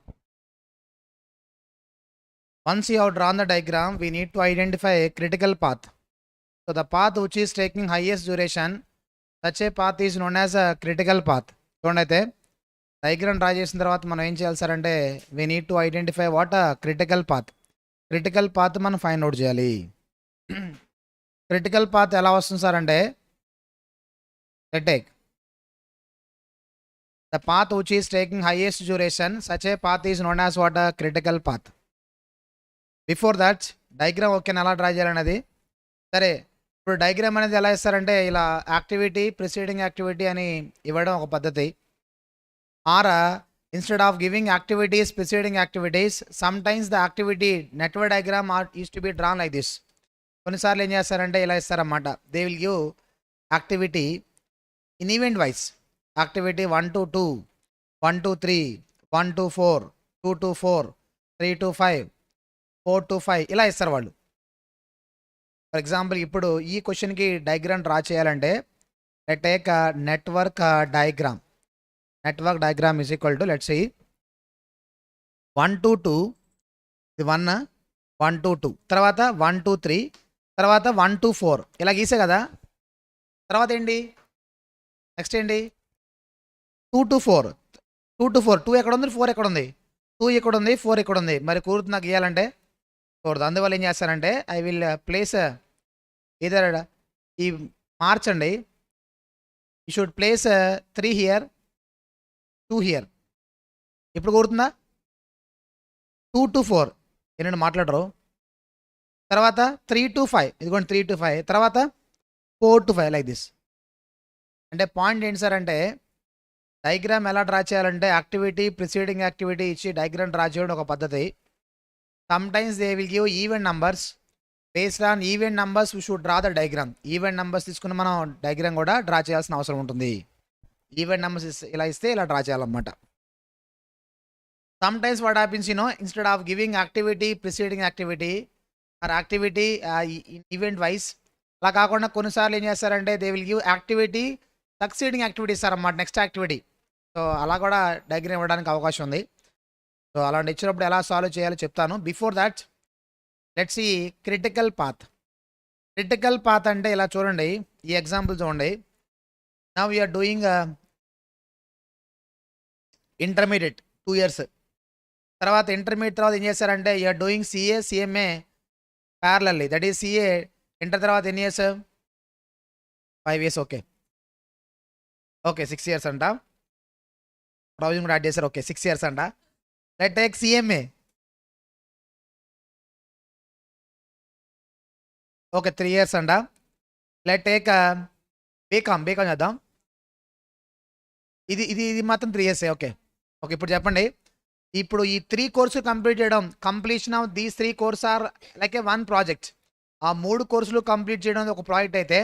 Once you have drawn the diagram, we need to identify a critical path. So the path which is taking highest duration, such a path is known as a critical path. చూడండి diagram draw చేసిన తర్వాత మనం ఏం చేయాలి sir అంటే we need to identify what a critical path. Critical path మనం find out చేయాలి. Critical path ఎలా వస్తుంది సార్ అంటే take the path which is taking highest duration, such a path is known as what a critical path. Before that diagram okay ఎలా draw చేయాలనేది సరే. ఇప్పుడు diagram అనేది ఎలా ఇస్తారంటే ఇలా యాక్టివిటీ ప్రిసీడింగ్ యాక్టివిటీ అని ఇవ్వడం ఒక పద్ధతి. Or instead of giving activities preceding activities, sometimes the activity network diagram use to be drawn like this. కొన్నిసార్లు ఏం చేస్తారంటే ఇలా ఇస్తారన్నమాట. They will give activity in event wise. Activity 1 to 2, 1 to 3, 1 to 4, 2 to 4, 3 to 5, 4 to 5 ఇలా ఇస్తారు వాళ్ళు. For example ఇప్పుడు ఈ క్వశ్చన్కి డయాగ్రామ్ డ్రా చేయాలంటే take network diagram. Network diagram is equal to let's see 1 to 2, ఇది 1, 1 to 2, తర్వాత 1 to 3, తర్వాత 1 to 4 ఇలా గీసే కదా. తర్వాత ఏంటి నెక్స్ట్ ఏంటి 2 to 4, 2 to 4, 2 ఎక్కడ ఉంది 4 ఎక్కడ ఉంది, 2 ఇక్కడ ఉంది 4 ఇక్కడ ఉంది. మరి కూర్చు నాకు గీయాలంటే కూడదు. అందువల్ల ఏం చేస్తానంటే ఐ విల్ ప్లేస్ ఇదర్ ఈ మార్చండి. You should place 3 here 2 here. ఇప్పుడు కూడుతుందా 2 to 4 ఏంటంటే మాట్లాడరు. తర్వాత 3 to 5, ఇదిగోండి 3 to 5, తర్వాత 4 to 5 లైక్ దిస్. అంటే పాయింట్ ఏంటి సార్ అంటే డయాగ్రామ్ ఎలా డ్రా చేయాలంటే యాక్టివిటీ ప్రిసీడింగ్ యాక్టివిటీ ఇచ్చి డయాగ్రామ్ డ్రా చేయడం ఒక పద్ధతి. Sometimes they will give event numbers. Based on event numbers we should draw the diagram. Event numbers తీసుకుని మనం డయాగ్రామ్ కూడా డ్రా చేయాల్సిన అవసరం ఉంటుంది. ఈవెంట్ నంబర్స్ ఇలా ఇస్తే ఇలా డ్రా చేయాలన్నమాట. Sometimes what happens instead of giving activity preceding activity or activity event wise అలా కాకుండా కొన్నిసార్లు ఏం చేస్తారంటే they will give activity succeeding activity ఇస్తారన్నమాట, నెక్స్ట్ యాక్టివిటీ. సో అలా కూడా డయాగ్రామ్ ఇవ్వడానికి అవకాశం ఉంది. సో అలాంటి ఇచ్చినప్పుడు ఎలా సాల్వ్ చేయాలో చెప్తాను. బిఫోర్ దాట్ లెట్స్ ఈ క్రిటికల్ పాత్. క్రిటికల్ పాత్ అంటే ఇలా చూడండి, ఈ ఎగ్జాంపుల్ చూడండి. Now you are doing intermediate 2 years. తర్వాత ఇంటర్మీడియట్ తర్వాత ఏం చేస్తారంటే you are doing CA CMA parallelly. That is CA inter తర్వాత ఎన్ని ఇయర్స్ 5 years. ఓకే 6 years అంట. ప్రొవిజన్ కూడా యాడ్ చేశారు. ఓకే 6 years అంట. Let take CMA. Okay 3 years అంట. లెట్ టేక్ బీకామ్ చేద్దాం. ఇది మాత్రం 3 years. ఓకే ఇప్పుడు చెప్పండి. ఇప్పుడు ఈ 3 కోర్సులు కంప్లీట్ చేయడం, completion of these 3 course are like a 1 project. ఆ 3 కోర్సులు కంప్లీట్ చేయడం ఒక ప్రాజెక్ట్ అయితే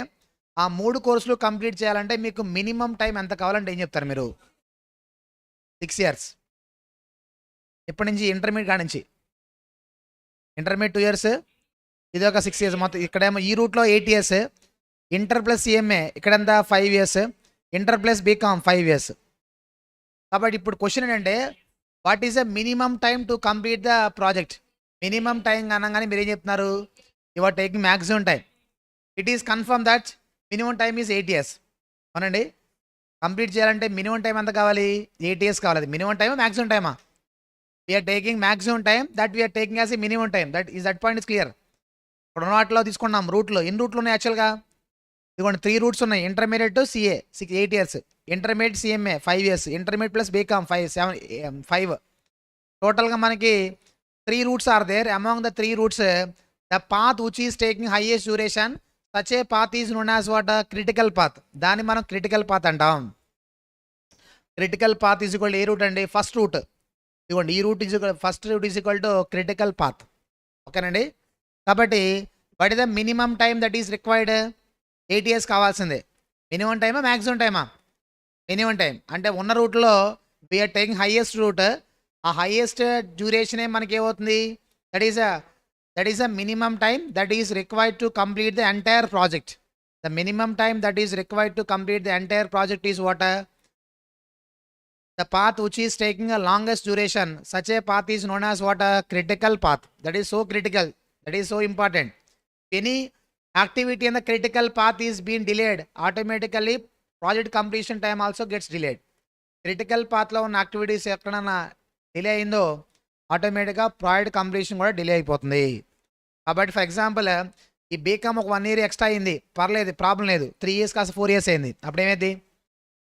ఆ 3 కోర్సులు కంప్లీట్ చేయాలంటే మీకు మినిమం టైం ఎంత కావాలంటే ఏం చెప్తారు మీరు? 6 years. ఇప్పటి నుంచి ఇంటర్మీడియట్ కాడి నుంచి ఇంటర్మీడియట్ 2 years, ఇది ఒక 6 years మొత్తం. ఇక్కడేమో ఈ రూట్లో 8 years, ఇంటర్ ప్లస్ CMA ఇక్కడంతా 5 years, inter plus BCom 5 years. కాబట్టి ఇప్పుడు క్వశ్చన్ ఏంటంటే what is the minimum time to complete the project? Minimum time అనగానే మీరు ఏం చెప్తున్నారు? You are taking maximum time. It is confirm that minimum time is 8 years. అవునండి, complete చేయాలంటే minimum time ఎంత కావాలి? 8 years కావాలి. మినిమం టైమా మ్యాక్సిమం టైమా? We are taking maximum time, that we are taking as a minimum time. That point is clear. ఇప్పుడు ఉన్న వాటిలో తీసుకున్నాం రూట్లో. ఎన్ని రూట్లు ఉన్నాయి యాక్చువల్గా? ఇదిగోండి 3 రూట్స్ ఉన్నాయి. Intermediate CA 8 years, intermediate CMA 5 years, intermediate plus BCom 5. టోటల్గా మనకి 3 routes are there. Among the 3 routes the path which is taking highest duration, such a path is known as what? Critical path. దాన్ని మనం critical path అంటాం. Critical path is equal A route అండి? First route. ఇదిగోండి ఈ route is first route is equal to critical path. ఓకేనండి. కాబట్టి what is the minimum time that is required? 8 years కావాల్సిందే. Minimum టైమా మ్యాక్సిమం టైమా? Minimum time. అంటే ఉన్న రూట్లో వీఆర్ టేకింగ్ హైయెస్ట్ రూట్. ఆ హైయెస్ట్ డ్యూరేషనే మనకి ఏమవుతుంది? That is a minimum time that is required to complete the entire project. The minimum time that is required to complete the entire project is what? the path which is taking a longest duration, such a path is known as what? A critical path. That is so critical, that is so important. Any activity in the critical path is being delayed, automatically project completion time also gets delayed. Critical path లో ఉన్న activities ఎక్కడన్నా delay అయిందో ఆటోమేటిక్గా project completion కూడా delay అయిపోతుంది. కాబట్టి for example ఈ BCom ఒక 1 year ఎక్స్ట్రా అయింది, పర్లేదు, ప్రాబ్లం లేదు. 3 years కాస్త 4 years అయింది, అప్పుడు ఏమైంది?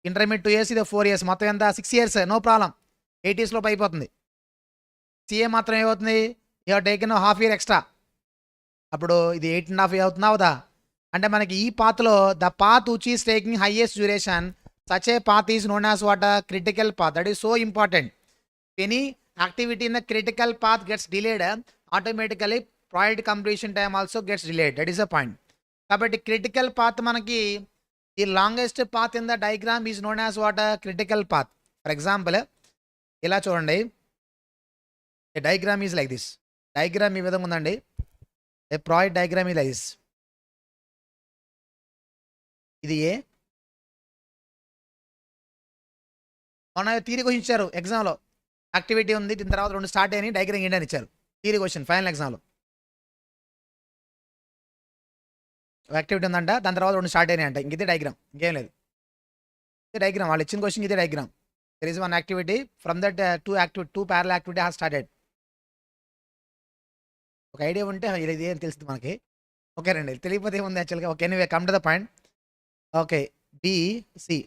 ఇంటర్మీడియట్ 2 years, ఇది 4 years, మొత్తం ఎంత? 6 years, నో ప్రాబ్లం, 8 years లోపు అయిపోతుంది. సిఏ మాత్రం ఏమవుతుంది? You have taken ½ year extra, అప్పుడు ఇది 8.5 years అవుతుందా అవుదా? అంటే మనకి ఈ పాత్లో the path which is taking highest duration, such a path is known as what? Critical path. That is so important. Any activity in the critical path gets delayed, automatically project completion time also gets delayed. That is a point. కాబట్టి critical path మనకి ఈ longest path in the diagram is known as what? Critical path. For example ఇలా చూడండి, a diagram is like this. Diagram ఈ విధంగా ఉందండి. A project diagram is like this. ఇది ఏ మన థియరీ క్వశ్చన్ ఇచ్చారు ఎగ్జామ్లో. యాక్టివిటీ ఉంది, దీని తర్వాత 2 స్టార్ట్ అయ్యి డయాగ్రామ్ ఏంటి అని ఇచ్చారు థియరీ క్వశ్చన్ ఫైనల్ ఎగ్జామ్లో. యాక్టివిటీ ఉందంట, దాని తర్వాత 2 స్టార్ట్ అయినాయి అంట, ఇంక ఇదే డయాగ్రామ్, ఇంకేం లేదు. ఇదే డయాగ్రామ్, వాళ్ళు ఇచ్చిన క్వశ్చన్ ఇదే diagram. There is 1 activity, from that 2 parallel activity has started. ఒక ఐడియా ఉంటే ఇది ఏం తెలుస్తుంది మనకి. ఓకే రండి, తెలియకపోతే ఏముంది యాక్చువల్గా. Okay, anyway come to the point. Okay, BC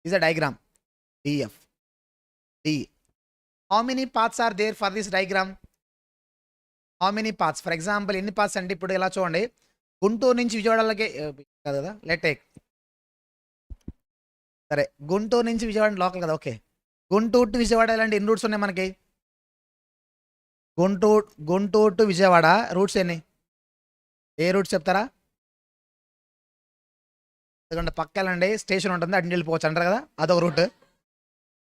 is a diagram. DF D. How many paths are there for this diagram? How many paths? For example, ఎన్ని paths అంటే ఇప్పుడు ఇలా చూడండి, గుంటూరు నుంచి విజయవాడలకి కాదు కదా, లెట్ టేక్. సరే, గుంటూరు నుంచి విజయవాడ లోకల్ కదా. ఓకే, గుంటూరు టు విజయవాడ ఇలాంటి ఎన్ని రూట్స్ ఉన్నాయి మనకి? గుంటూరు టు విజయవాడ రూట్స్ ఎన్ని? ఏ రూట్స్ చెప్తారా? ఎందుకంటే పక్క వెళ్ళండి, స్టేషన్ ఉంటుంది, అటు వెళ్ళిపోవచ్చు అంటారు కదా, అదొక రూట్.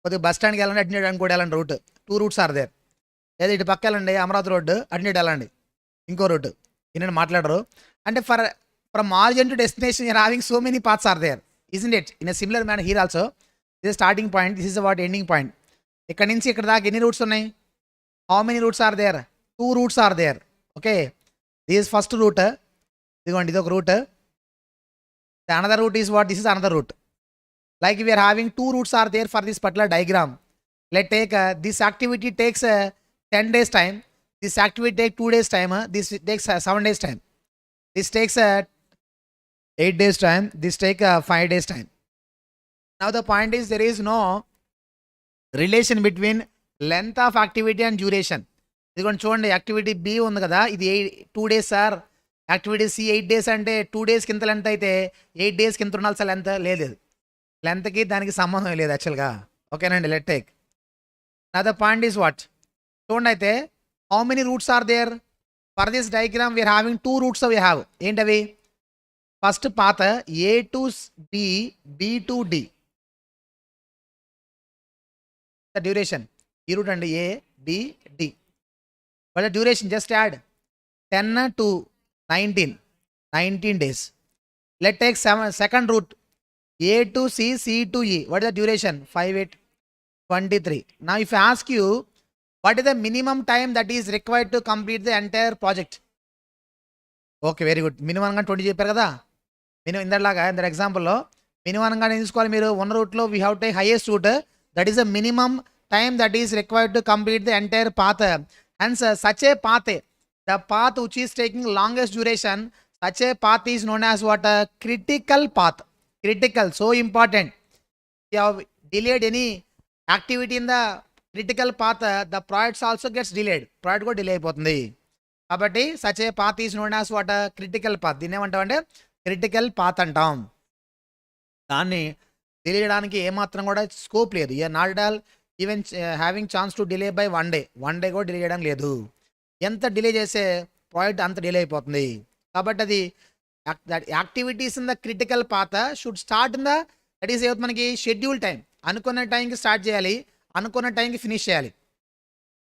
కొద్దిగా బస్ స్టాండ్కి వెళ్ళండి, అటు వెళ్ళడానికి కూడా వెళ్ళండి రూట్. 2 routes are there. లేదా ఇటు పక్క వెళ్ళండి, అమరావతి రోడ్డు, అటు వెళ్ళండి, ఇంకో రూట్. ఈయన మాట్లాడరు అంటే from origin to destination you're having so many paths are there, isn't it? In a similar manner here also, this starting point, this is what ending point. ఇక్కడ నుంచి ఇక్కడ దాకా ఎన్ని రూట్స్ ఉన్నాయి? How many routes are there? 2 routes are there. Okay, this first route, ఇదిగోండి ఇదొక route. The another route is what? This is another route. Like we are having 2 routes are there for this particular diagram. Let's take this activity takes 10 days time. This activity takes 2 days time. This takes 7 days time. This takes 8 days time. This takes 5 days time. Now the point is there is no relation between length of activity and duration. ఇది కొంచెం చూడండి, activity B ఉంది కదా, ఇది 2 days sir. Activity C 8 days అంటే 2 days కింద length అయితే 8 days కింద ఉండాలి సార్ లెంత్. లేదు, లెంత్కి దానికి సంబంధం లేదు యాక్చువల్గా. ఓకేనండి, లెట్ టేక్. నా ద పాయింట్ ఈస్ వాట్? చూడండి అయితే, how many routes are there for this diagram? We are having 2 routes we have. ఏంటవి? First path A to B, B to D. The duration, ఈ రూట్ అండి, ఏ బి డి. వాళ్ళ duration just add 10 to 19 days. Let's take second route, A to C, C to E. What is the duration? 5, 8, 23. Now if I ask you, what is the minimum time that is required to complete the entire project? Okay, very good. Minimum గా 20 చెప్పారు కదా. Minimum ఇందలాగా Inder ఎగ్జాంపుల్లో minimum గా తీసుకోవాలి మీరు. 1 route we have to take highest route, that is the minimum time that is required to complete the entire path. Hence such a path, the path which is taking longest duration, such a path is known as what? A critical path. Critical, so important. You have delayed any activity in the critical path, the project also gets delayed. Project go delay అయిపోతుంది. కాబట్టి such a path is known as what? A critical path. దీన్ని ఏమంటాం అంటే critical path అంటాం. దాన్ని delay చేయడానికి ఏమాత్రం కూడా స్కోప్ లేదు. Not all even having chance to delay by 1 day. 1 day కూడా డిలే చేయడం లేదు. ఎంత డిలే చేసే ప్రాజెక్ట్ అంత డిలే అయిపోతుంది. కాబట్టి అది activities in the critical path should start in the, that is మనకి షెడ్యూల్ టైం. అనుకున్న టైంకి స్టార్ట్ చేయాలి, అనుకున్న టైంకి ఫినిష్ చేయాలి.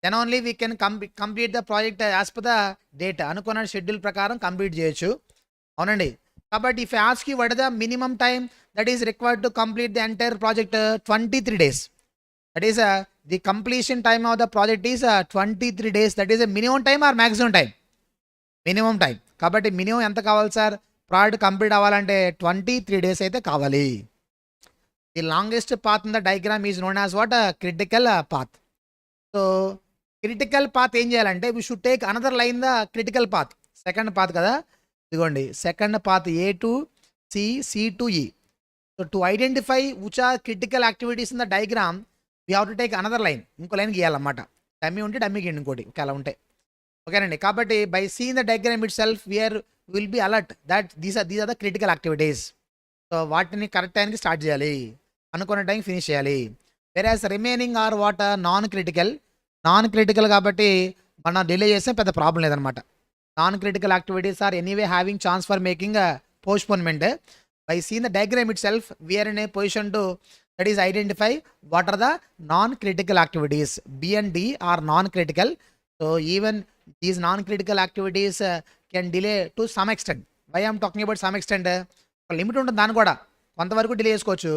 Then only we can complete the project as per the date. అనుకున్న షెడ్యూల్ ప్రకారం కంప్లీట్ చేయొచ్చు. అవునండి. కాబట్టి if ask you what the minimum time that is required to complete the entire project, 23 days. That is the completion time of the project is 23 days. That is minimum time or maximum time? Minimum time. కాబట్టి minimum ఎంత కావాలి sir? Project complete అవ్వాలంటే 23 days అయితే కావాలి. The longest path in the diagram is known as what? Critical path. So critical path ఏం చేయాలంటే we should take another line the critical path. Second path కదా, ఇదిగోండి second path A to C, C to E. So to identify which are critical activities in the diagram we have to take another line. ఇంకో line గీయాలన్నమాట. Dummy ఉంటే dummy గీయండి ఇంకోటి, ఇంకా అలా ఉంటాయి. ఓకేనండి. కాబట్టి by seeing the diagram itself we are will be alert that these are the critical activities. So వాటిని కరెక్ట్ టైంకి స్టార్ట్ చేయాలి, అనుకున్న టైం ఫినిష్ చేయాలి. Whereas remaining are what? Non critical. Non critical కాబట్టి మనం డిలే చేస్తే పెద్ద ప్రాబ్లం లేదనమాట. Non critical activities are anyway having chance for making postponement. By seeing the diagram itself we are in a position to that is identify what are the non critical activities. B and D are non critical. So even these non critical activities can delay to some extent. Why I'm talking about some extent? ఒక limit ఉంటుంది, దాన్ని కూడా కొంతవరకు delay చేసుకోవచ్చు.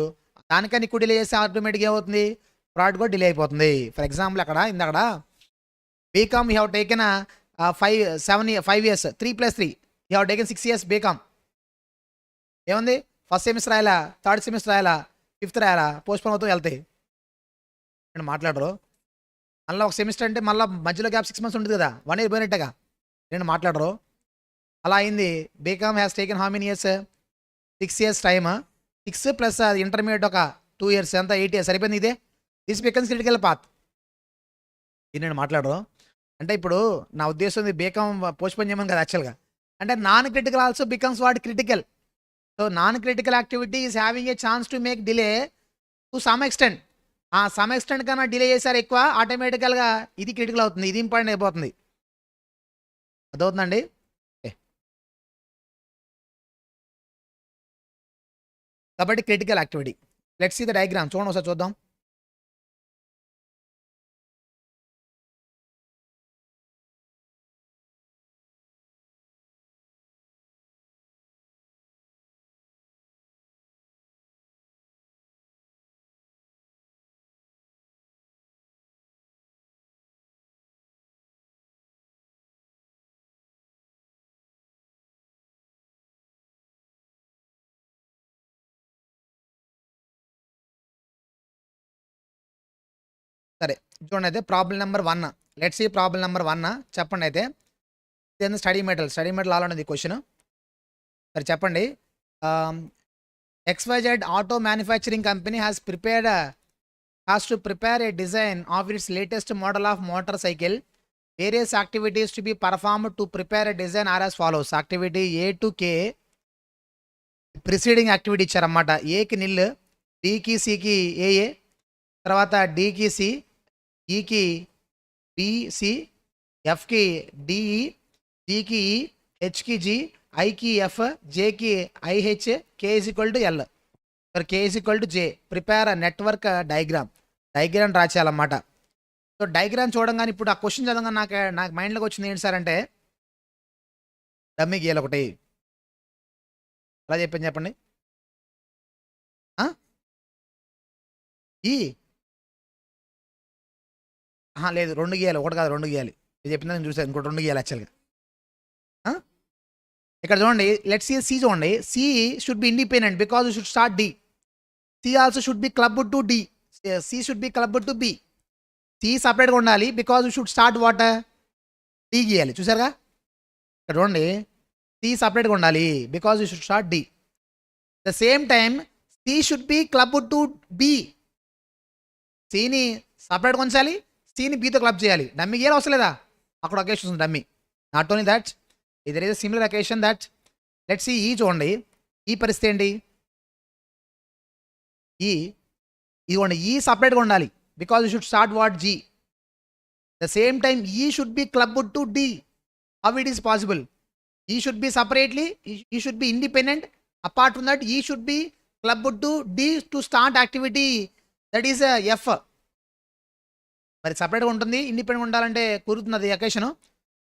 దానికన్నా ఎక్కువ delay చేస్తే ఆటోమేటిక్గా ఏమవుతుంది? ప్రాజెక్ట్ కూడా డిలే అయిపోతుంది. ఫర్ ఎగ్జాంపుల్ అక్కడ ఇందక్కడ BCom you have taken 5 years, 3 + 3 you have taken 6 years BCom. ఏముంది? ఫస్ట్ సెమిస్టర్ రాయాలా, థర్డ్ సెమిస్టర్ రాయాలా, ఫిఫ్త్ రాయాలా, పోస్ట్పోన్ అవుతూ వెళ్తాయి. నేను మాట్లాడరు. మళ్ళీ ఒక సెమిస్టర్ అంటే మళ్ళీ మధ్యలో గ్యాప్ 6 months ఉంటుంది కదా, 1 year పోయినట్టుగా. నేను మాట్లాడరు. అలా అయింది. BCom has taken how many years? 6 years time. 6 plus intermediate ఒక 2 years, అంతా 8 years సరిపోయింది. ఇదే దిస్ బికమ్స్ క్రిటికల్ పాత్. ఇది నేను మాట్లాడరు. అంటే ఇప్పుడు నా ఉద్దేశం బీకామ్ పోస్ట్పోన్ చేయమని కదా యాక్చువల్గా. అంటే non critical also becomes what? Critical. So non critical activity is having a chance to make delay to some extent. ఆ సమ్ ఎక్స్టెంట్ కన్నా డిలే చేశారు ఎక్కువ, ఆటోమేటికల్గా ఇది క్రిటికల్ అవుతుంది, ఇది ఇంపార్టెంట్ అయిపోతుంది. అదవుతుందండి. కాబట్టి critical activity. Let's see the diagram. చూడండి ఒకసారి చూద్దాం. సరే చూడండి. అయితే problem number 1. Let's see problem number 1. చెప్పండి. అయితే ఇదేంది? స్టడీ మెటీరియల్ ఆలో ఉన్నది క్వశ్చన్. సరే చెప్పండి. XYZ auto manufacturing company has to prepare a design of its latest model of motor cycle. Various activities to be performed to prepare a design are as follows. Activity A to K preceding activity ఇచ్చారన్నమాట. ఏకి nil, బికి సికి AA, తర్వాత డికి C, ఈకి BC, ఎఫ్కి DE, జీకి E, హెచ్కి జి, ఐకి ఎఫ్, జేకి IH, K is equal to L. K is equal to J. Prepare network diagram draw చేయాలన్నమాట. సో డయాగ్రామ్ చూడంగానే ఇప్పుడు ఆ క్వశ్చన్ చదవగా నాకు మైండ్లోకి వచ్చింది ఏంటి సార్ అంటే డమ్మీ గీయాలి ఒకటి. అలా చెప్పండి. ఈ లేదు, 2 గీయాలి, ఒకటి కాదు 2 గీయాలి. ఇది చెప్పిందా నేను చూసాను, ఇంకోటి 2 గీయాలి యాక్చువల్గా. ఇక్కడ చూడండి. లెట్స్ సి చూడండి. C should be independent because you should start D. C also should be club to D. C should be club to B. C సపరేట్గా ఉండాలి because you should start what? D గీయాలి. చూసారుగా ఇక్కడ చూడండి. C సపరేట్గా ఉండాలి because you should start D. The same time C should be club to B. సిని సపరేట్గా ఉంచాలి, సిని బితో క్లబ్ చేయాలి. డమ్మీ గీయాలి అవసరం లేదా? అక్కడ ఒకేషన్స్ ఉంది dummy. Not only that, either is similar occasion that. Let's see E చూడండి. ఈ పరిస్థితి ఏంటి? ఇదిగోండి. ఈ సపరేట్గా ఉండాలి because you should start what? G. The same time E should be club to D. How it is possible? E should be separately, E should be independent. Apart from that E should be club to D to start activity that is F. మరి సపరేట్గా ఉంటుంది, independent ఉండాలంటే కుదురుతుంది అది occasion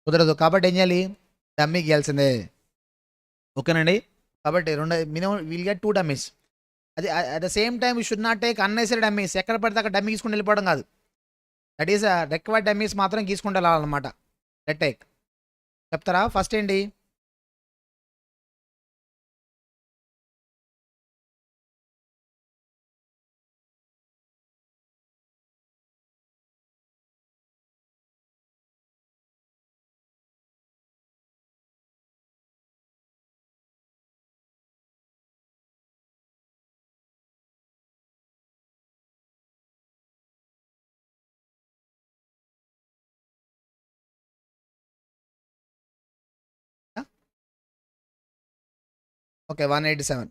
కుదరదు. కాబట్టి ఏం చేయాలి, డమ్మీ గీయాల్సిందే. ఓకేనండి. కాబట్టి మినిమం విల్ గెట్ 2 డమ్మీస్. అది at the same time you should not take unnecessary dummies. ఎక్కడ పడితే అక్కడ డమ్మీ తీసుకుని వెళ్ళిపోవడం కాదు. దట్ ఈస్ రిక్వైర్డ్ డమ్మీస్ మాత్రం గీసుకుంటూ వెళ్ళాలన్నమాట. లెట్ టేక్ చెప్తారా? ఫస్ట్ ఏంటి, ఓకే 187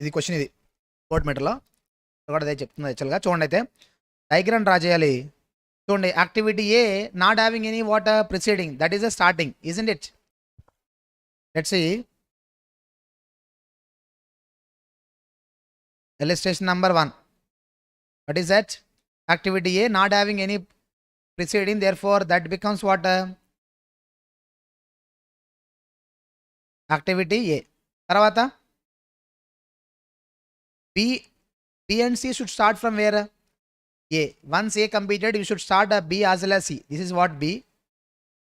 ఇది క్వశ్చన్. ఇది కోర్ట్ మీటర్లో కూడా అదే చెప్తుంది యాక్చువల్గా. చూడండి, అయితే డయాగ్రామ్ డ్రా చేయాలి. చూడండి, activity A not having any other preceding, that is the starting, isn't it? Let's see illustration number 1. What is that? Activity A not having any preceding, therefore that becomes what? Activity A. Taravata B and C should start from where? A. Once A completed, you should start B as well as C. This is what B.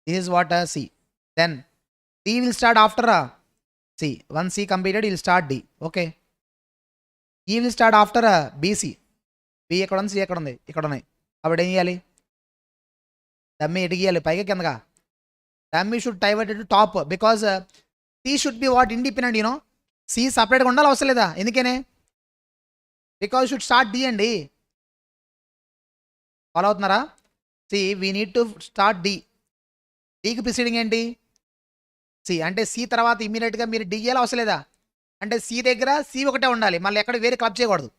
This is what C. Then D will start after C. Once C completed, he will start D. Okay. E will start after BC. B ఎక్కడ ఉంది, C ఎక్కడ ఉంది, ఇక్కడ ఉన్నాయి. కాబట్టి ఏం చేయాలి, dummy ఎటు గీయాలి, పైగా కిందగా. Dummy should divert to top because C should be what, independent. You know C సపరేట్గా ఉండాలి, అవసరం లేదా? ఎందుకనే, బికాజ్ షుడ్ స్టార్ట్ D అండి. ఫాలో అవుతున్నారా? See we need to start D. Dకి ప్రిసీడింగ్ ఏంటి, C. అంటే C తర్వాత ఇమీడియట్గా మీరు D గీయాలి, అవసరం లేదా? అంటే C దగ్గర C ఒకటే ఉండాలి, మళ్ళీ ఎక్కడ వేరే క్లబ్ చేయకూడదు.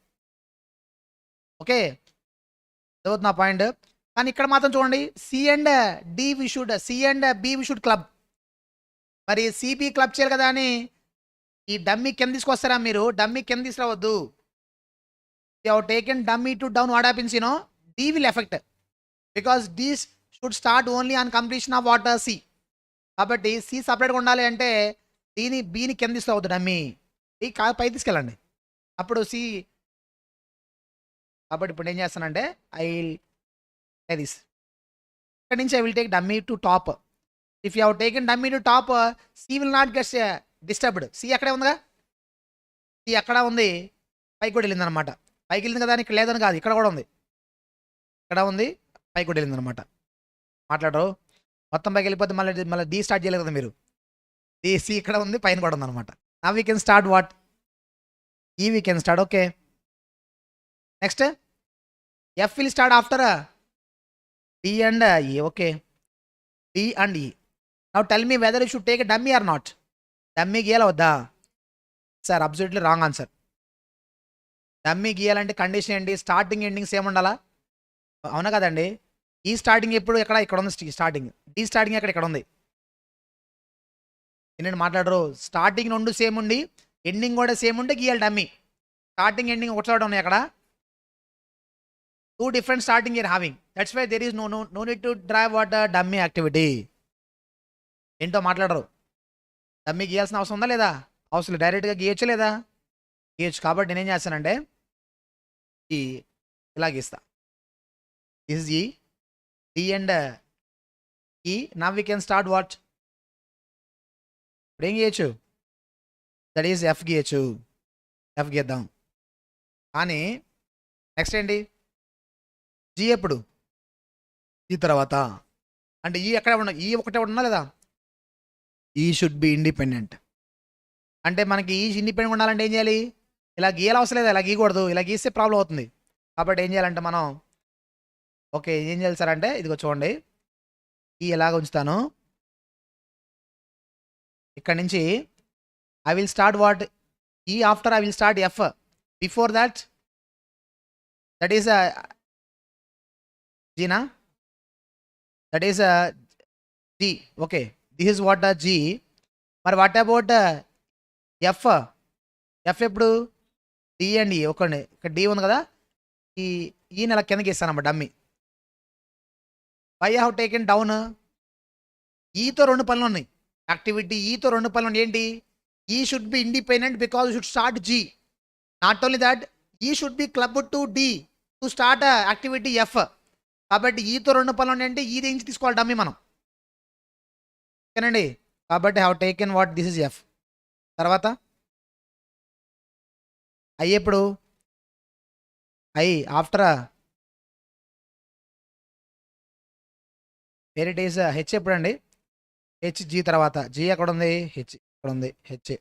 ఓకే, చదువుతున్నా పాయింట్. కానీ ఇక్కడ మాత్రం చూడండి, C and B we should club. మరి CB క్లబ్ చేయాలి కదా అని ఈ డమ్మీ కింద తీసుకొస్తారా మీరు? డమ్మీ కింద తీసుకురావద్దు. Taken dummy to down, what happens, you know D will effect because D should start only on completion of what C. కాబట్టి C సపరేట్గా ఉండాలి అంటే Bని కింద తీసుకోవద్దు, డమ్మీ D పై తీసుకెళ్ళండి, అప్పుడు C. కాబట్టి ఇప్పుడు ఏం చేస్తానంటే ఐ విల్ దిస్, ఇక్కడ నుంచి I will take dummy to top. If you have taken dummy to top, C will not get disturbed. C అక్కడే ఉందిగా, C అక్కడ ఉంది, పైకి కూడా వెళ్ళింది అనమాట. పైకి వెళ్ళింది కదా, ఇక్కడ లేదని కాదు, ఇక్కడ కూడా ఉంది, ఇక్కడ ఉంది, పైకి కూడా వెళ్ళింది అనమాట. మాట్లాడరు, మొత్తం పైకి వెళ్ళిపోతే మళ్ళీ D స్టార్ట్ చేయలేదు కదా మీరు. C ఇక్కడ ఉంది, పైన కూడా ఉంది అనమాట. Now we can start what? E we can start. Okay. Next, F will start after D and E. Okay. D and E. Now tell me whether you should take a dummy or not. Dummy గీయాలా వద్దా? Sir, absolutely wrong answer. Dummy గీయాలంటే condition ఏంటి, starting ending same ఉండాలా? అవునా కదండి? ఈ starting ఎప్పుడు ఇక్కడ ఉంది, స్టార్టింగ్. D స్టార్టింగ్ ఇక్కడ ఉంది. ఏంటంటే మాట్లాడరు, స్టార్టింగ్ రెండు సేమ్ ఉండి ఎండింగ్ కూడా సేమ్ ఉంటే గీయాలి డమ్మీ. స్టార్టింగ్ ఎండింగ్ ఒక చోట ఉన్నాయి, అక్కడ 2 different starting you're having. That's why there is no need to drive what dummy activity. ఏంటో మాట్లాడరు, డమ్మీ గీయాల్సిన అవసరం ఉందా లేదా? అవసరం, డైరెక్ట్గా గీయచ్చు లేదా? గీయచ్చు. కాబట్టి నేనేం చేస్తానంటే ఇలా గీస్తా, దిస్ ఈ D and E. Now we can start what? ఇప్పుడు ఏం గీయచ్చు, దట్ ఈస్ F గీయచ్చు, F గీద్దాం. కానీ నెక్స్ట్ ఏంటి, G ఎప్పుడు, ఈ తర్వాత. అంటే ఈ ఎక్కడ ఉన్నా, ఈ ఒకటే ఉన్నా లేదా? ఈ షుడ్ బి ఇండిపెండెంట్. అంటే మనకి ఈ ఇండిపెండెంట్ ఉండాలంటే ఏం చేయాలి, ఇలా గీయాలి, అవసరం లేదా? ఇలా గీయకూడదు, ఇలా గీస్తే ప్రాబ్లం అవుతుంది. కాబట్టి ఏం చేయాలంటే మనం, ఓకే ఏం చేయాలి సార్ అంటే, ఇదిగో చూడండి, ఈ ఎలాగ ఉంచుతాను, ఇక్కడ నుంచి ఐ విల్ స్టార్ట్ వాట్, ఈ after I will start F. Before that is G na? That is G. Okay. This is what G. But what about F? F ఎప్పుడు D and E. ఓకే, ఇక్కడ D ఉంది కదా, ఈ ఈ నెల కిందకి ఇస్తానమ్మా dummy. Why have taken down, ఈతో 2 పనులు ఉన్నాయి. యాక్టివిటీ ఈతో 2 పనులు ఉన్నాయి. ఏంటి? E should be independent because should start G. Not only that, E should be club to D to start activity F. కాబట్టి ఈతో 2 పనులు ఉన్నాయంటే ఈ నుంచి తీసుకోవాలి డమ్మీ మనం. ఓకేనండి. కాబట్టి have taken what this is F. తర్వాత ఐ ఎప్పుడు? I after where it is H ఎప్పుడండి? హెచ్ జీ తర్వాత. జీ ఎక్కడ ఉంది? హెచ్ ఇక్కడ ఉంది. హెచ్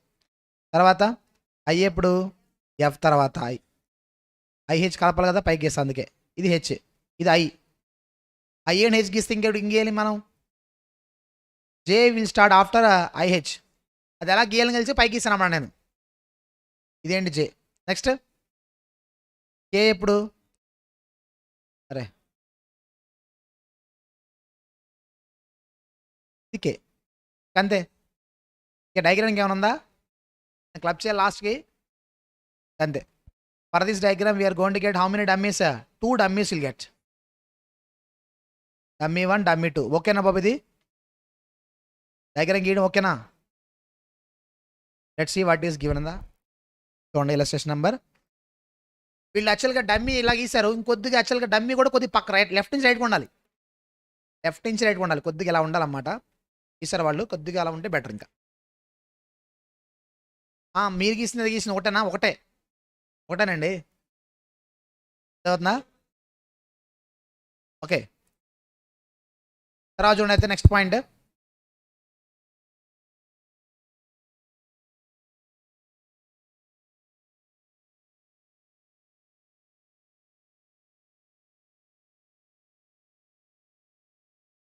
తర్వాత ఐ ఎప్పుడు? ఎఫ్ తర్వాత ఐ. ఐహెచ్ కలపాలి కదా పైకి గీస్తాం, అందుకే ఇది హెచ్, ఇది ఐ. ఐ అండ్ హెచ్ గీస్తే ఇంకేయాలి మనం? జే విల్ స్టార్ట్ ఆఫ్టర్ ఐహెచ్. అది ఎలా గీయాలని కలిసి పైకి గీస్తాను అన్నమాట నేను. ఇదేంటి జే. నెక్స్ట్ కే ఎప్పుడు? అరే కే అంతే. ఇక డయాగ్రామ్ ఇంకేమైనా ఉందా? క్లబ్ చేయాలి లాస్ట్కి అంతే. For this diagram we're going to get how many dummies? 2 dummies will get. Dummy 1, dummy 2. ఓకేనా బాబు? ఇది డయాగ్రామ్ గీయడం ఓకేనా? Let's see what is given in the చూడండి ఇలస్ట్రేషన్ నెంబర్. వీళ్ళు యాక్చువల్గా డమ్మీ ఇలా గీశారు. ఇంకొద్దిగా యాక్చువల్గా డమ్మీ కూడా కొద్దిగా పక్క లెఫ్ట్ నుంచి రైట్గా ఉండాలి. లెఫ్ట్ నుంచి రైట్గా ఉండాలి. కొద్దిగా ఇలా ఉండాలన్నమాట. గీసారు వాళ్ళు. కొద్దిగా అలా ఉంటే బెటర్. ఇంకా మీరు గీసిన ఒకటేనా? ఒకటేనండి. చదువుతుందా? ఓకే. తర్వాత చూడండి అయితే next point.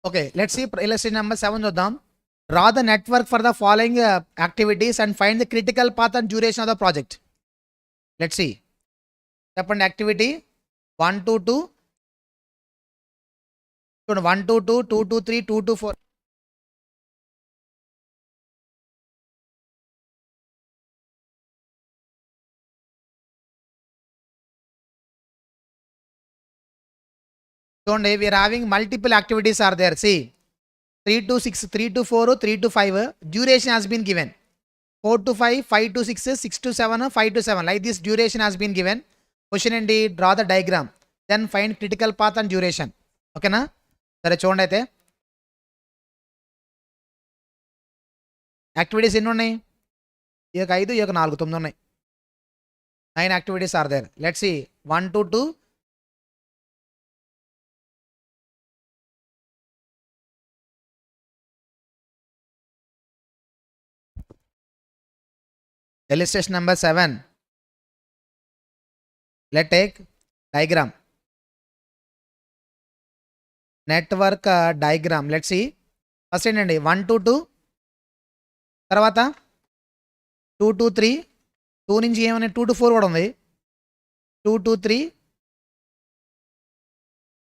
Okay, let's see illustration number 7 చూద్దాం. Draw the network for the following activities and find the critical path and duration of the project. Let's see. చెప్పండి. యాక్టివిటీ 1 to 2 చూడండి. 1 to 2, 2 to 3, 2 to 4. చూడండి, we are having multiple activities are there. C 3 to 6, 3 to 4, 3 to 5. Duration has been given 4 to 5, 5 to 6, 6 to 7, 5 to 7. Like this duration has been given. Question ఏంటి? Draw the diagram then find critical path and duration. ఓకేనా? సరే చూడండి అయితే activities ఎన్ని ఉన్నాయి? ఈ యొక్క 5, ఈ యొక్క 4, 9 ఉన్నాయి. 9 activities are there. Let's see 1 to 2. Illustration number 7. Let's take diagram. Network diagram. Let's see. First ఏంటండి? 1 to 2. తర్వాత 2 to 3. 2 నుంచి ఏమన్నా 2 to 4 కూడా ఉంది. 2 to 3,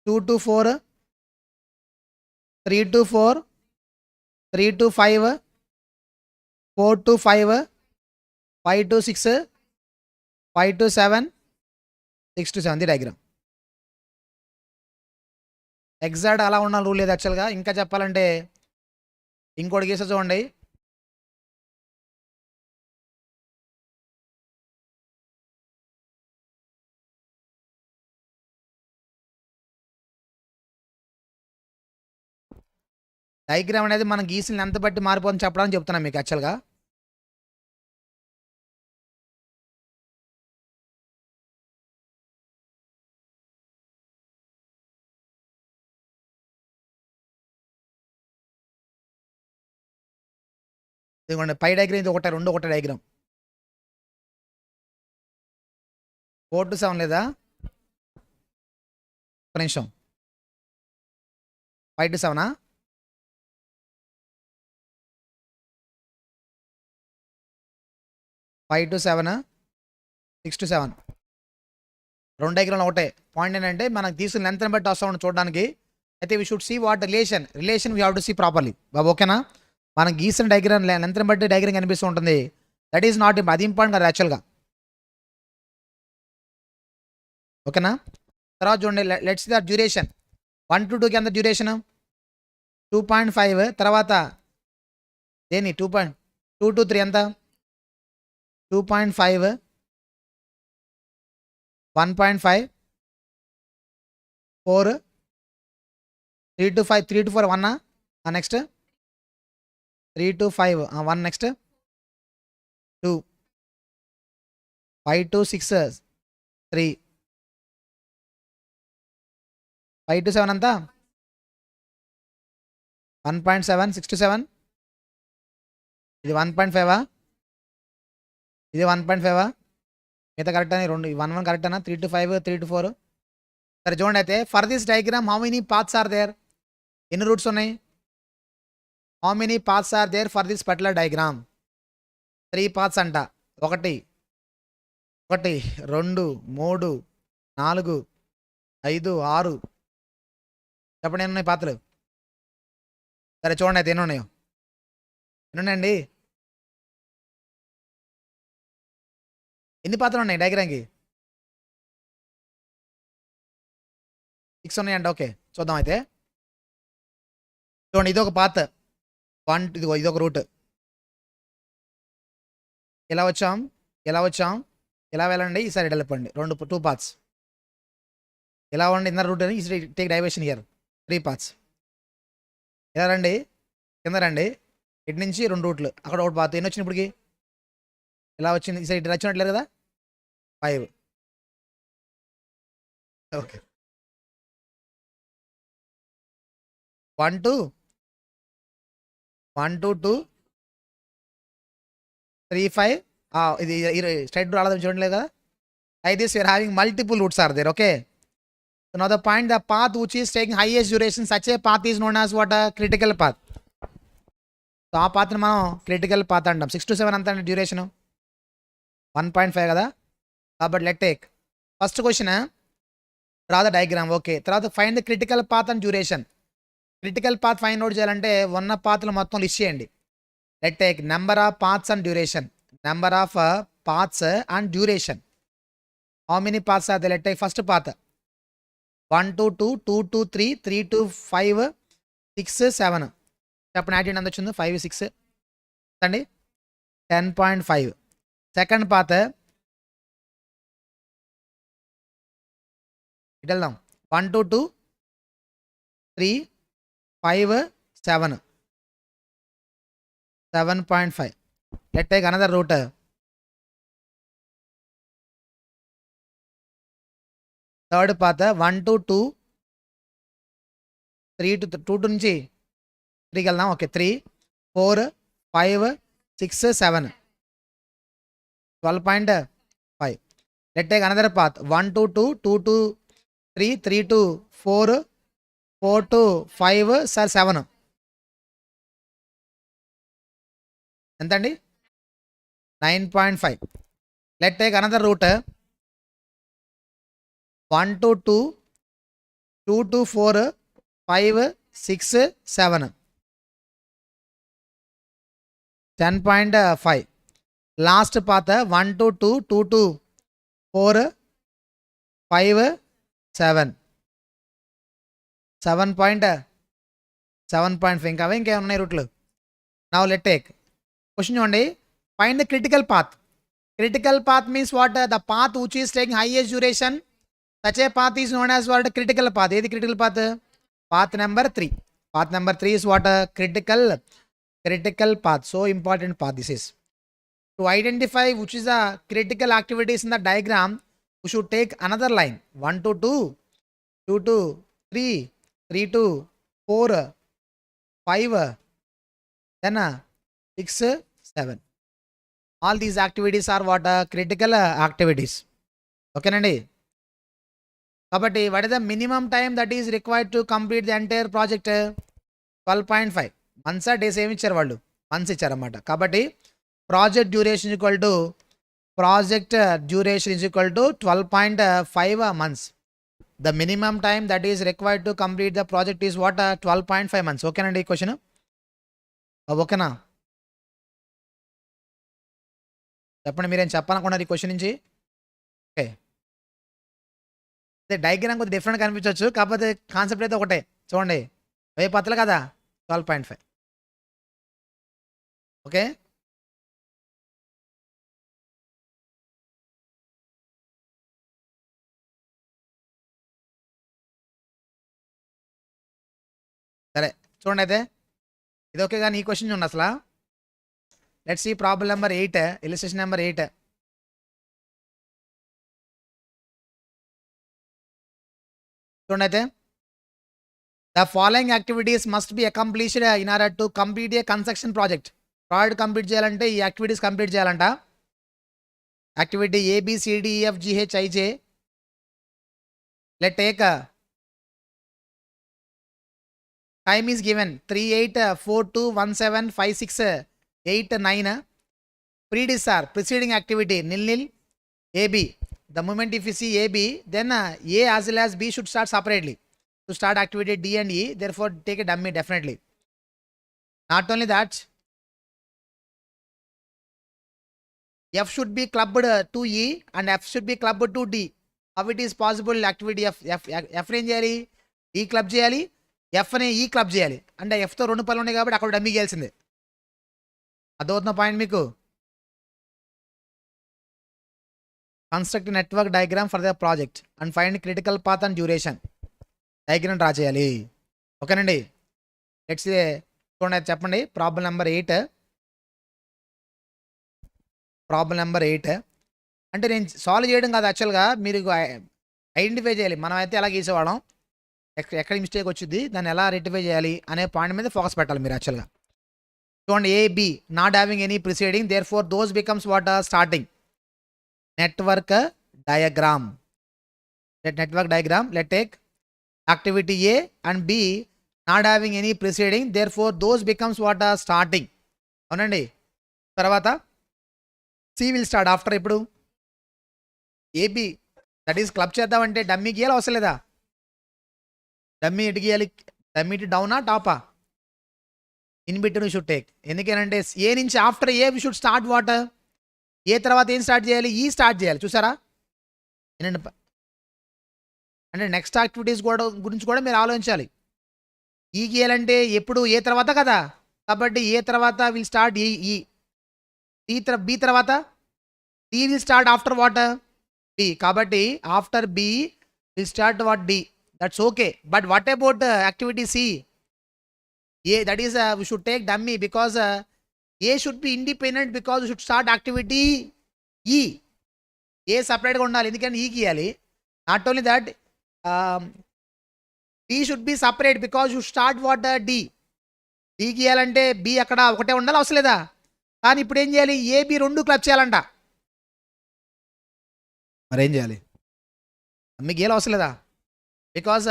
2 to 4, 3 to 4, 3 to 5, 4 to 5, 5 to 6, 5 to 7, 6 to 7. The diagram. Exact అలా ఉన్న రూల్ లేదు యాక్చువల్గా. ఇంకా చెప్పాలంటే ఇంకోటి గీసా చూడండి. డయాగ్రామ్ అనేది మనం గీసిన ఎంత బట్టి మారిపోతుంది చెప్పడానికి చెప్తున్నాను మీకు యాక్చువల్గా. ఇదిగోండి పై డయాగ్రామ్ ఇది ఒకటే, 2 ఒకటే డయాగ్రామ్. 4 to 7 లేదా? ఒక నిమిషం. 5 to 7. 5 to 7, 6 to 7. 2 డయాగ్రామ్లు ఒకటే. పాయింట్ ఏంటంటే మనకు తీసుకున్న లెంత్ని బట్టి వస్తూ ఉండి చూడడానికి. అయితే we should see what relation we have to see properly బాబు. ఓకేనా? మనం గీసిన డయాగ్రామ్ లెంత్ని బట్టి డయాగ్రామ్ కనిపిస్తూ ఉంటుంది. దట్ ఈస్ నాట్ అది ఇంపార్టెంట్ కదా యాక్చువల్గా. ఓకేనా? తర్వాత చూడండి, లెట్స్ ద డ్యూరేషన్ 1 to 2కి ఎంత డ్యూరేషన్ 2.5. తర్వాత దేని 2 to 3 ఎంత 2.5, 1.5, 4, 3 to 5, 3 to 4 1, next 3 to 5 1, next 2, 5 to 6 3, 5 to 7 అంతా 1.7, 6 to 7 ఇది 1.5, ఇది 1.5, మిగతా కరెక్ట్ అని 2 1 1 కరెక్ట్ అనా 3 to 5, 3 to 4. సరే చూడండి, అయితే for this diagram how many paths are there, ఎన్ని రూట్స్ ఉన్నాయి, how many paths are there for this particular diagram. 3 paths అంట, 1 1 2 3 4 5 6. చెప్పండి ఎన్ని ఉన్నాయి పాత్రలు. సరే చూడండి అయితే ఎన్ని ఉన్నాయో, ఎన్ని ఉన్నాయండి, ఎన్ని పాత్రలు ఉన్నాయి డయాగ్రామ్కి 6 ఉన్నాయంట. ఓకే చూద్దాం అయితే. చూడండి ఇది ఒక పాత్ 1, ఇది ఒక రూట్, ఇలా వచ్చాం ఇలా వెళ్ళండి, ఈసారి వెళ్ళండి 2 పాత్స్, ఇలా ఉండి ఇన్నర్ రూట్ అని ఈసారి టేక్ డైవర్షన్ హియర్ 3 పాత్స్. ఇలా రండి, కింద రండి, ఇటు నుంచి 2 రూట్లు, అక్కడ 1 పాత్. ఎన్ని వచ్చింది ఇప్పటికి, ఇలా వచ్చింది, ఈసారి ఇటు వచ్చినట్లేదు కదా 5. ఓకే 1 to 2 3 5 ఇది స్ట్రైట్ రాలేదు చూడలేదు కదా. Like this we are having multiple roots are there. Okay, so now the point, the path which is taking highest duration, such a path is known as what, a critical path. So ఆ పాత్ని మనం critical path అంటాం. 6 to 7 అంత duration 1.5 కదా. కాబట్టి let take first question, draw the diagram. Okay, తర్వాత find the critical path and duration. Critical path find out చేయాలంటే ఉన్న పాత్లు మొత్తం లిస్ట్ చేయండి. Let take number of paths and duration, number of paths and duration. How many paths are they? Let take first path 1 to 2, 2 to 3, 3 to 5, 6 7. చెప్పండి add ఎంత వచ్చింది, 5 6 అండి 10.5. Second path ఇటు వెళ్దాం, 1 to 2, 3 5 7, 7.5. Let take another route, third path 1 to 2, 3 to 2 నుంచి 3కి వెళ్దాం. Okay 3 4 5 6 7, 12.5. Let take another path 1 to 2, 2 to 3, 3 to 4, 4 to 5 7. ఎంతండి 9.5. Let take another route 1 to 2, 2 to 4, 5 6 7, 10.5. Last path 1 to 2, 2 to 4, 5 7, 7.5. ఇంకా అవి ఇంకేమైనా ఉన్నాయి రూట్లు. నౌ లెట్ టేక్ క్వశ్చన్ చూడండి, find the critical path. Critical path means what, the path which is taking highest duration, such a path is known as what, critical path. ఏది critical path? Path number 3. Path number 3 is what, critical path. So important path this is. To identify which is the critical activities in the diagram, we should take another line 1 to 2, 2 to 3, 3 to 4, 5, then 6 7. All these activities are what, critical activities. Okay nandi. కాబట్టి what is the minimum time that is required to complete the entire project? 12.5 months ఆ days ఏమి ఇచ్చారు వాళ్ళు, months ఇచ్చారన్నమాట. కాబట్టి project duration equal to 12.5 months. The minimum time that is required to complete the project is what, 12.5 months. ఓకేనండి ఈ question, ఓకేనా? చెప్పండి మీరేం చెప్పాలనుకున్నారు ఈ క్వశ్చన్ నుంచి. ఓకే అదే డయాగ్రామ్ కొద్దిగా డిఫరెంట్ కనిపించవచ్చు, కాకపోతే కాన్సెప్ట్ అయితే ఒకటే. చూడండి 1000 పత్రాలు కదా, 12.5. ఓకే, సరే చూడండి అయితే ఇది ఓకే. కానీ ఈ క్వశ్చన్ చూడండి అసలు. Let's see problem number 8, illustration number 8. చూడండి అయితే, the following activities must be accomplished in order to complete a construction project. Project complete చేయాలంటే ఈ యాక్టివిటీస్ కంప్లీట్ చేయాలంట. Activity ABCDEFGHIJ. Let take time is given 3, 8, 4, 2, 1, 7, 5, 6, 8, 9. Predecessor, preceding activity nil nil AB. The moment if you see AB, then A as well as B should start separately to start activity D and E. Therefore take a dummy definitely. Not only that, F should be clubbed to E and F should be clubbed to D. How it is possible? Activity F ఏం చేయాలి, E club చేయాలి, F ని E club చేయాలి. అంటే Fతో 2 పనులు ఉన్నాయి కాబట్టి అక్కడ డమ్మీ గేయాల్సిందే. అదవుతున్న పాయింట్ మీకు. Construct network diagram for the project and find critical path and duration. Diagram draw చేయాలి. ఓకేనండి. లెట్స్ చూడండి చెప్పండి. Problem number 8. ప్రాబ్లం నెంబర్ 8 అంటే నేను సాల్వ్ చేయడం కాదు, యాక్చువల్గా మీరు ఐడెంటిఫై చేయాలి. మనం అయితే ఎలా గీసేవాళ్ళం, ఎక్కడ మిస్టేక్ వచ్చింది, దాన్ని ఎలా రెక్టిఫై చేయాలి అనే పాయింట్ మీద ఫోకస్ పెట్టాలి మీరు యాక్చువల్గా. చూడండి AB not having any preceding, therefore those becomes what starting. Network diagram. Network diagram let take activity A and B not having any preceding, therefore those becomes what starting. అవునండి. తర్వాత C will start after. ఇప్పుడు AB that is club చేద్దామంటే dummy గీయాలి అవసరం లేదా? Dummy ఇటు గీయాలి, dummy ఇటు డౌనా టాపా? In between we should take. ఎందుకేనంటే ఏ నుంచి after A we should start what, ఏ తర్వాత ఏం స్టార్ట్ చేయాలి, ఈ స్టార్ట్ చేయాలి. చూసారా? అంటే నెక్స్ట్ యాక్టివిటీస్ కూడా గురించి కూడా మీరు ఆలోచించాలి. ఈ గీయాలంటే ఎప్పుడు ఏ తర్వాత కదా, కాబట్టి ఏ తర్వాత విల్ స్టార్ట్ ఈ. బి తర్వాత D will start after what, B. కాబట్టి after B will start what, D. That's okay. But what about activity C? A, that is we should take dummy because A should be independent because we should start activity E. A separate గా ఉండాలి, ఎందుకంటే E గీయాలి. Not only that, D should be separate because you start what D. D గీయాలంటే B అక్కడ ఒకటే ఉండాలి అవసరం లేదా? కానీ ఇప్పుడు ఏం చేయాలి, A B రెండు క్లబ్ చేయాలంట. మరేం చేయాలి, అమ్మి గీయాలి అవసరం లేదా? Because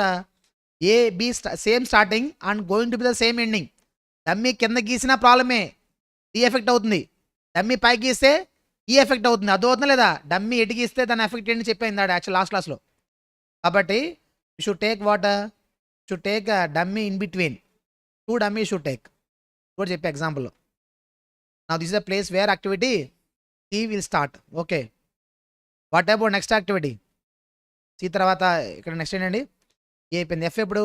A B same starting and going to be the same ending. Dummy కింద గీసిన ప్రాబ్లమే, D ఎఫెక్ట్ అవుతుంది. డమ్మీ పై గీస్తే E ఎఫెక్ట్ అవుతుంది. అది అవుతుందా లేదా? డమ్మీ ఎటు గీస్తే దాని ఎఫెక్ట్ ఏంటి చెప్పింది యాక్చువల్ లాస్ట్ క్లాస్లో. కాబట్టి you should take what, should take dummy in between. 2 dummy should take. కూడా చెప్పే ఎగ్జాంపుల్లో. Now this is the place where activity C will start. Okay, what about next activity? C తర్వాత ఇక్కడ next ఏంటండి, ఏ అయిపోయింది. F ఎప్పుడు,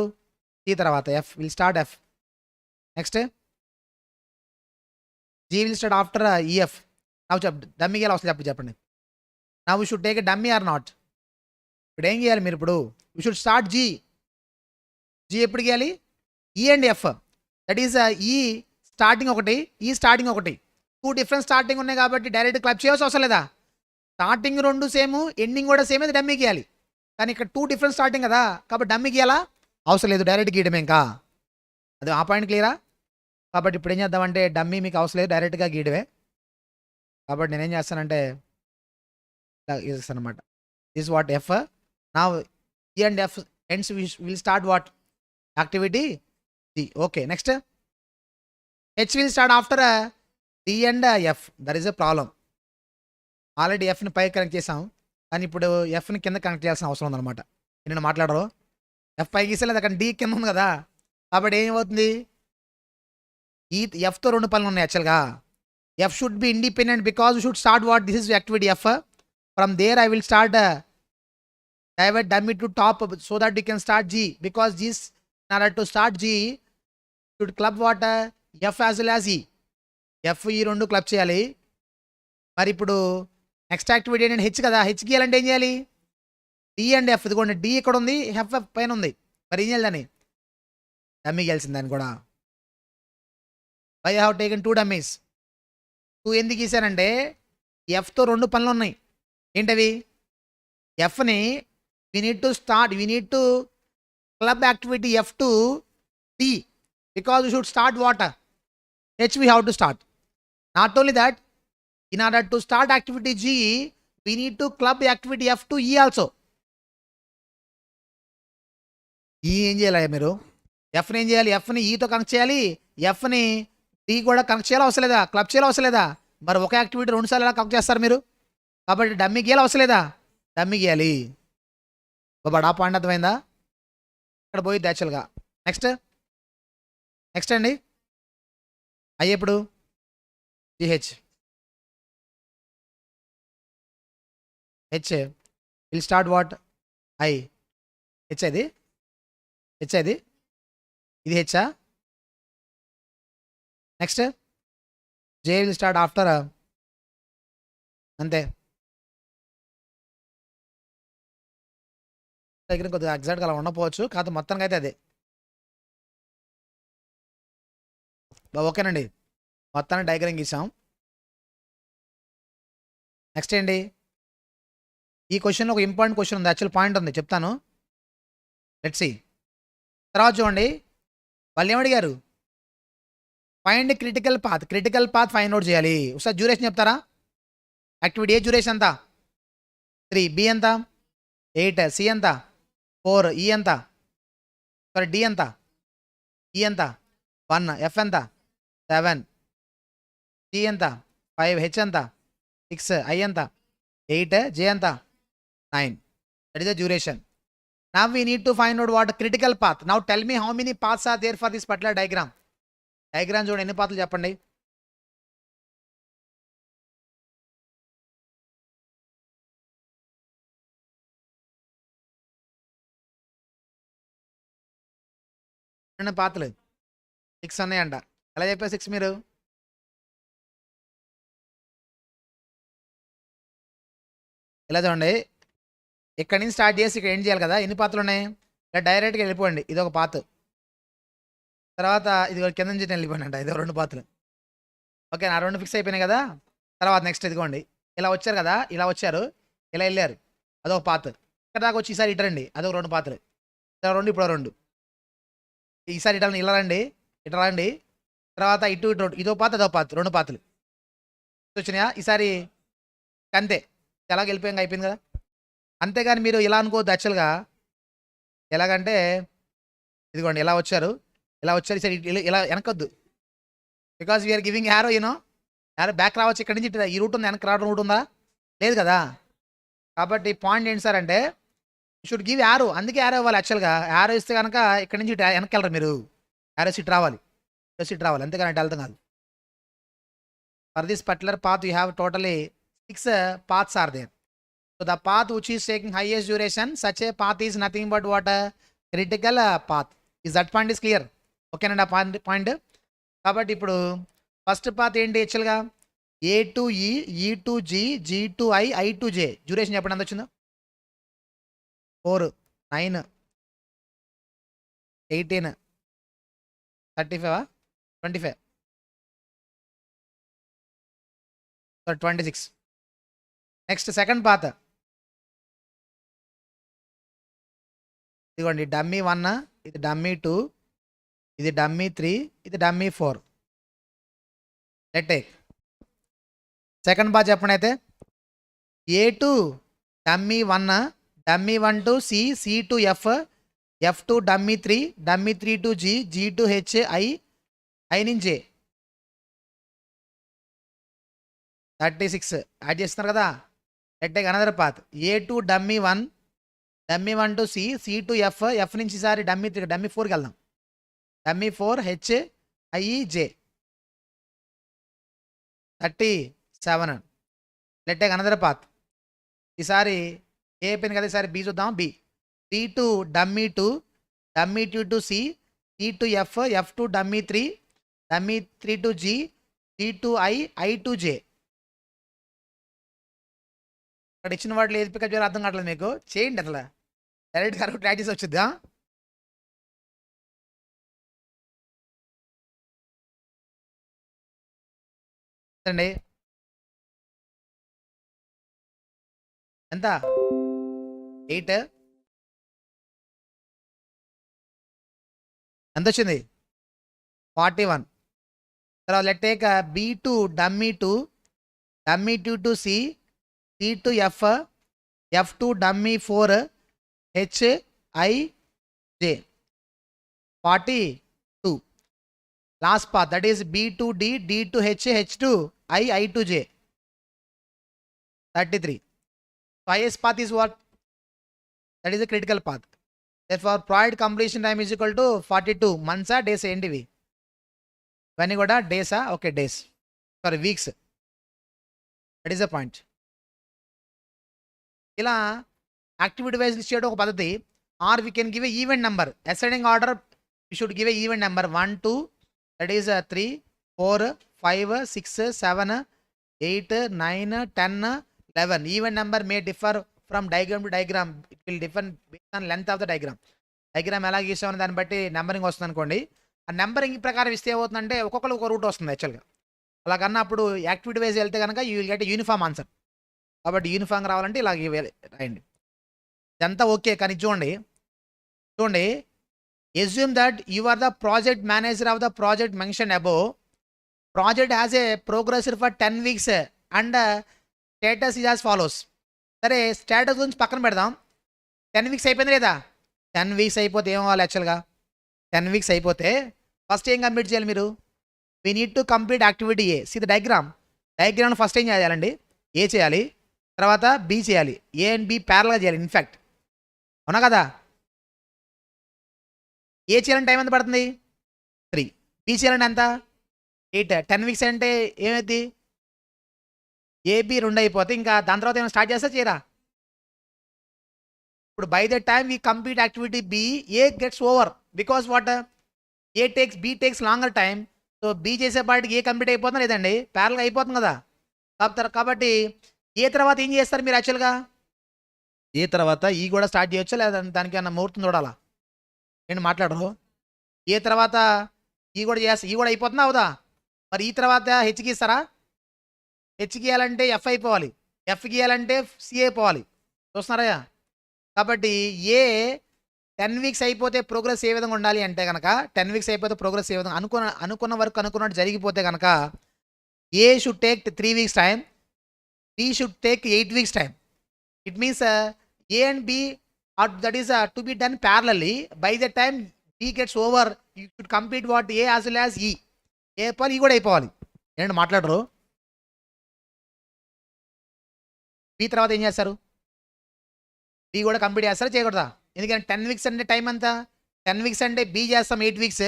C తర్వాత F will start F. Next G will start after EF. నాకు డమ్మీ గీయాలి అవసరం చెప్పండి. నా we should take a dummy or not? ఇప్పుడు ఏం చేయాలి మీరు, ఇప్పుడు వీ షుడ్ స్టార్ట్ G. ఎప్పుడు గీయాలి, E and F. That is E starting ఒకటి, E స్టార్టింగ్ ఒకటి. 2 డిఫరెంట్ స్టార్టింగ్ ఉన్నాయి కాబట్టి డైరెక్ట్ క్లబ్ చేయవలసిన అవసరం లేదా? స్టార్టింగ్ 2 సేమ్, ఎండింగ్ కూడా సేమ్ అయితే డమ్మీ గీయాలి. కానీ ఇక్కడ 2 డిఫరెంట్ స్టార్టింగ్ కదా, కాబట్టి డమ్మీ గీయాలా అవసరం లేదు, డైరెక్ట్ గీయడమే. ఇంకా అది ఆ పాయింట్ క్లియరా? కాబట్టి ఇప్పుడు ఏం చేద్దామంటే డమ్మీ మీకు అవసరం లేదు, డైరెక్ట్గా గీయడమే. కాబట్టి నేనేం చేస్తానంటే చేస్తాను అనమాట. This what F. నా E and F ends will start what, activity G. Okay, next H will start after D and F. That is a problem. Already Fని పై కనెక్ట్ చేసాం, కానీ ఇప్పుడు Fని కింద కనెక్ట్ చేయాల్సిన అవసరం ఉందన్నమాట. నేను మాట్లాడరు, F పైకి ఇస్తలేదు, అక్కడ D కింద ఉంది కదా. కాబట్టి ఏమవుతుంది, ఈ Fతో 2 పనులు ఉన్నాయి యాక్చువల్గా. F should be independent because should start what, this is activity F. From there I will start divert dummy to top so that you can start G, because this in order to start G should club what F as well as E. F ఈ రెండు club చేయాలి. మరి ఇప్పుడు next activity ఏంటంటే H కదా, H గీయాలంటే ఏం చేయాలి? D and F. ఇదిగోండి డి ఇక్కడ ఉంది, ఎఫ్ పైన ఉంది. మరి ఏం చేయాలి దాన్ని? డమ్మీ గెలిచింది దాన్ని కూడా. I have taken 2 dummies. 2 ఎందుకు గీసానంటే ఎఫ్తో 2 పనులు ఉన్నాయి. ఏంటవి? ఎఫ్ని we need to club activity F to D, because we should start what? H we have to start. Not only that, in order to start activity G, we need to club activity F to E also. E ఏం చేయాలి మీరు? ఎఫ్ని ఏం చేయాలి? ఎఫ్ని ఈతో connect చేయాలి, ఎఫ్ని D కూడా connect చేయాలి, అవసరం లేదా? క్లబ్ చేయాలి, అవసరం లేదా? మరి ఒక యాక్టివిటీ 2 సార్లు ఎలా కనెక్ట్ చేస్తారు మీరు? కాబట్టి డమ్మీ గీయాలి, అవసరం లేదా? డమ్మీ గీయాలి. బడా పాయింట్ అర్థమైందా? ఇక్కడ పోయిద్ది యాక్చువల్గా. నెక్స్ట్ అండి అయ్యేప్పుడు GH will start what? H అది ఇది హెచ్చా. Next J will start after, అంతే. దగ్గర కొద్దిగా ఎగ్జాక్ట్గా అలా ఉండకపోవచ్చు, కాదు మొత్తానికి అయితే అదే. ఓకేనండి, మొత్తాన్ని డయాగ్రామ్ గీసాం. నెక్స్ట్ ఏంటి? ఈ క్వశ్చన్లో ఒక ఇంపార్టెంట్ క్వశ్చన్ ఉంది, యాక్చువల్ పాయింట్ ఉంది, చెప్తాను. Let's see. తర్వాత చూడండి, వాళ్ళు ఏమడిగారు? Find critical path find out చేయాలి. ఒకసారి డ్యూరేషన్ చెప్తారా? యాక్టివిటీ ఏ డ్యూరేషన్ ఎంత? 3. బి ఎంత? 8. సి ఎంత? 4. ఈ ఎంత? సారీ డి ఎంత? ఈ ఎంత? 1. ఎఫ్ ఎంత? 7. జి ఎంత? 5. హెచ్ ఎంత? 6. ఐ ఎంత? 8. జే ఎంత? 9. That is the duration. Now we need to find out what critical path. Now tell me how many paths are there for this particular diagram. Diagram చూడండి, ఎన్ని పాత్లు చెప్పండి. ఎన్ని పాత్లు? 6 ఉన్నాయంట. ఎలా చెప్పారు 6 మీరు? ఇలా చూడండి, ఇక్కడి నుంచి స్టార్ట్ చేసి ఇక్కడ ఎండ్ చేయాలి కదా. ఎన్ని పాత్రలు ఉన్నాయి? ఇలా డైరెక్ట్గా వెళ్ళిపోండి, ఇది ఒక పాత్. తర్వాత ఇది కింద నుంచి వెళ్ళిపోయినంట, ఇది 2 పాత్రలు. ఓకే, నా 2 ఫిక్స్ అయిపోయినాయి కదా. తర్వాత నెక్స్ట్ ఇదిగోండి, ఇలా వచ్చారు కదా, ఇలా వచ్చారు, ఇలా వెళ్ళారు, అదొక పాత్. ఇక్కడ దాకా వచ్చి ఈసారి ఇటరండి, అదొక 2 పాత్రలు. ఇలా 2, ఇప్పుడు 2. ఈసారి ఇటండి, ఇలా రండి, ఇటు రండి. తర్వాత ఇటు ఇదో పాత్, అదొక పాత్, 2 పాత్రలు వచ్చినాయా? ఈసారి అంతే, ఎలాగ వెళ్ళిపోయాక అయిపోయింది కదా. అంతేగాని మీరు ఇలా అనుకోవద్దు. యాక్చువల్గా ఎలాగంటే ఇదిగోండి, ఇలా వచ్చారు, సరే ఇలా వెనకొద్దు, because we are giving arrow, arrow back రావచ్చు. ఇక్కడి నుంచి ఈ రూట్ ఉంది, వెనక్కి రావడం రూట్ ఉందా? లేదు కదా. కాబట్టి పాయింట్ ఏంటి సార్ అంటే షుడ్ గివ్ యారో, అందుకే యారో ఇవ్వాలి. యాక్చువల్గా యారో ఇస్తే కనుక ఇక్కడి నుంచి వెనక్కి వెళ్ళరు మీరు, యారో సీట్ రావాలి, అంతేగాని అంటే వెళ్తాం కాదు. For this particular path you have totally 6 paths are there. So the path which is taking highest duration, such a path is nothing but what? Critical path. Is that point is clear? Okay నండి, ఆ point. కాబట్టి ఇప్పుడు first path ఏంటి? యాక్చువల్గా ఏ to E, E to G, G to I, I to J. Duration చెప్పండి ఎంత వచ్చిందో? 4, 9, 18, 35, 25, 26. Next second path, ఇదిగోండి డమ్మీ 1, ఇది డమ్మీ 2, ఇది డమ్మీ 3, ఇది dummy 4. Let take second path చెప్పండి. అయితే A to dummy 1, dummy 1 to C, C to F, F to dummy 3, dummy 3 to G, G to H, I, I నుంచి J. 36 add చేస్తున్నారు కదా. Let take another path, A to dummy 1, dummy 1 to C, C to F, F నుంచి సారి dummy 3, dummy 4కి వెళ్దాం. Dummy 4 H, I, J. 37. Let take another path, ఈసారి A అయిపోయింది కదా, సరే బి చూద్దాం. B to dummy 2, dummy 2 to C, C to F, F to dummy 3, dummy 3 to G, G to I, I to J. ఇక్కడ ఇచ్చిన వాటిలో ఏది pickup చేయాలో అర్థం కావట్లేదు మీకు. చేయండి అసలు, డైరెక్ట్ కరెక్ట్ ప్రాక్టీస్ వచ్చిద్దా. అండి ఎంత 8 ఎంత వచ్చింది 41. తర్వాత let take B to dummy 2, dummy 2 to C, C to F, F to dummy 4, H I J 42. Last path that is B to D, D to H, H to I, I to J 33. So highest path is what? That is a critical path. Therefore project completion time is equal to 42 months or days ఏంటివి ఇవన్నీ కూడా డేసా? Okay days, sorry weeks. That is the point. ఇలా activity wise list చేయడం ఒక పద్ధతి. Or we can give a event number, ascending order we should give a event number 1 2, that is 3 4 5 6 7 8 9 10 11. Event number may differ from diagram to diagram. It will differ based on length of the diagram. Diagram ఎలా గీసామని దాన్ని బట్టి numbering వస్తుంది అనుకోండి. ఆ numbering ప్రకారం ఇస్తే ఏమవుతుందంటే ఒక్కొక్కరు ఒక రూట్ వస్తుంది యాక్చువల్గా. అలా కన్నా అప్పుడు యాక్టివిటీ వైజ్ వెళ్తే కనుక you will get uniform answer. కాబట్టి యూనిఫామ్ రావాలంటే ఇలా రాయండి. ఇదంతా ఓకే, కానీ చూడండి assume that you are the project manager of the project mentioned above. Project has a progress for 10 weeks and status is as follows. సరే స్టేటస్ గురించి పక్కన పెడదాం. 10 weeks అయిపోయింది లేదా? 10 weeks అయిపోతే ఏం అవ్వాలి యాక్చువల్గా? 10 weeks అయిపోతే ఫస్ట్ ఏం కంప్లీట్ చేయాలి మీరు? We need to complete activity A. See the diagram first ఏం చేయాలండి? ఏ చేయాలి, తర్వాత బి చేయాలి. ఏ అండ్ బి ప్యారల్గా చేయాలి ఇన్ఫ్యాక్ట్, అవునా కదా? ఏ చేయాలంటే టైం ఎంత పడుతుంది? 3. బి చేయాలంటే ఎంత? 8. 10 weeks అంటే ఏమైంది? ఏబి 2 అయిపోతే ఇంకా దాని తర్వాత ఏమైనా స్టార్ట్ చేస్తా చేయరా? ఇప్పుడు by the time we complete activity B, A gets over because what? B takes longer time. So B చేసేపాటికి ఏ కంప్లీట్ అయిపోతుందా లేదండి? ప్యారల్గా అయిపోతుంది కదా. కాబట్టి ఏ తర్వాత ఏం చేస్తారు మీరు యాక్చువల్గా? ఏ తర్వాత ఈ కూడా స్టార్ట్ చేయొచ్చా లేదా దానికి ఏమన్నా ముహూర్తం చూడాలా? నేను మాట్లాడరు. ఏ తర్వాత ఈ కూడా చేస్తా, ఈ కూడా అయిపోతుందా అవుదా? మరి ఈ తర్వాత హెచ్ గీస్తారా? హెచ్ గీయాలంటే ఎఫ్ అయిపోవాలి, ఎఫ్ గీయాలంటే సి అయిపోవాలి. చూస్తున్నారా? కాబట్టి ఏ 10 weeks అయిపోతే ప్రోగ్రెస్ ఏ విధంగా ఉండాలి అంటే కనుక 10 weeks అయిపోతే ప్రోగ్రెస్ ఏ విధంగా అనుకున్న వరకు అనుకున్నట్టు జరిగిపోతే కనుక A should take 3 weeks time, B should take 8 weeks time. It means A and B that is to be done parallelly. By the time B gets over, you should complete what? A as well as E. ఏ అయిపోవాలి, ఈ కూడా అయిపోవాలి. ఏంటంటే మాట్లాడరు. B తర్వాత ఏం చేస్తారు? B కూడా కంప్లీట్ చేస్తారా చేయకూడదా? ఎందుకంటే 10 weeks అంటే టైం ఎంత? 10 weeks అంటే బి చేస్తాం 8 weeks,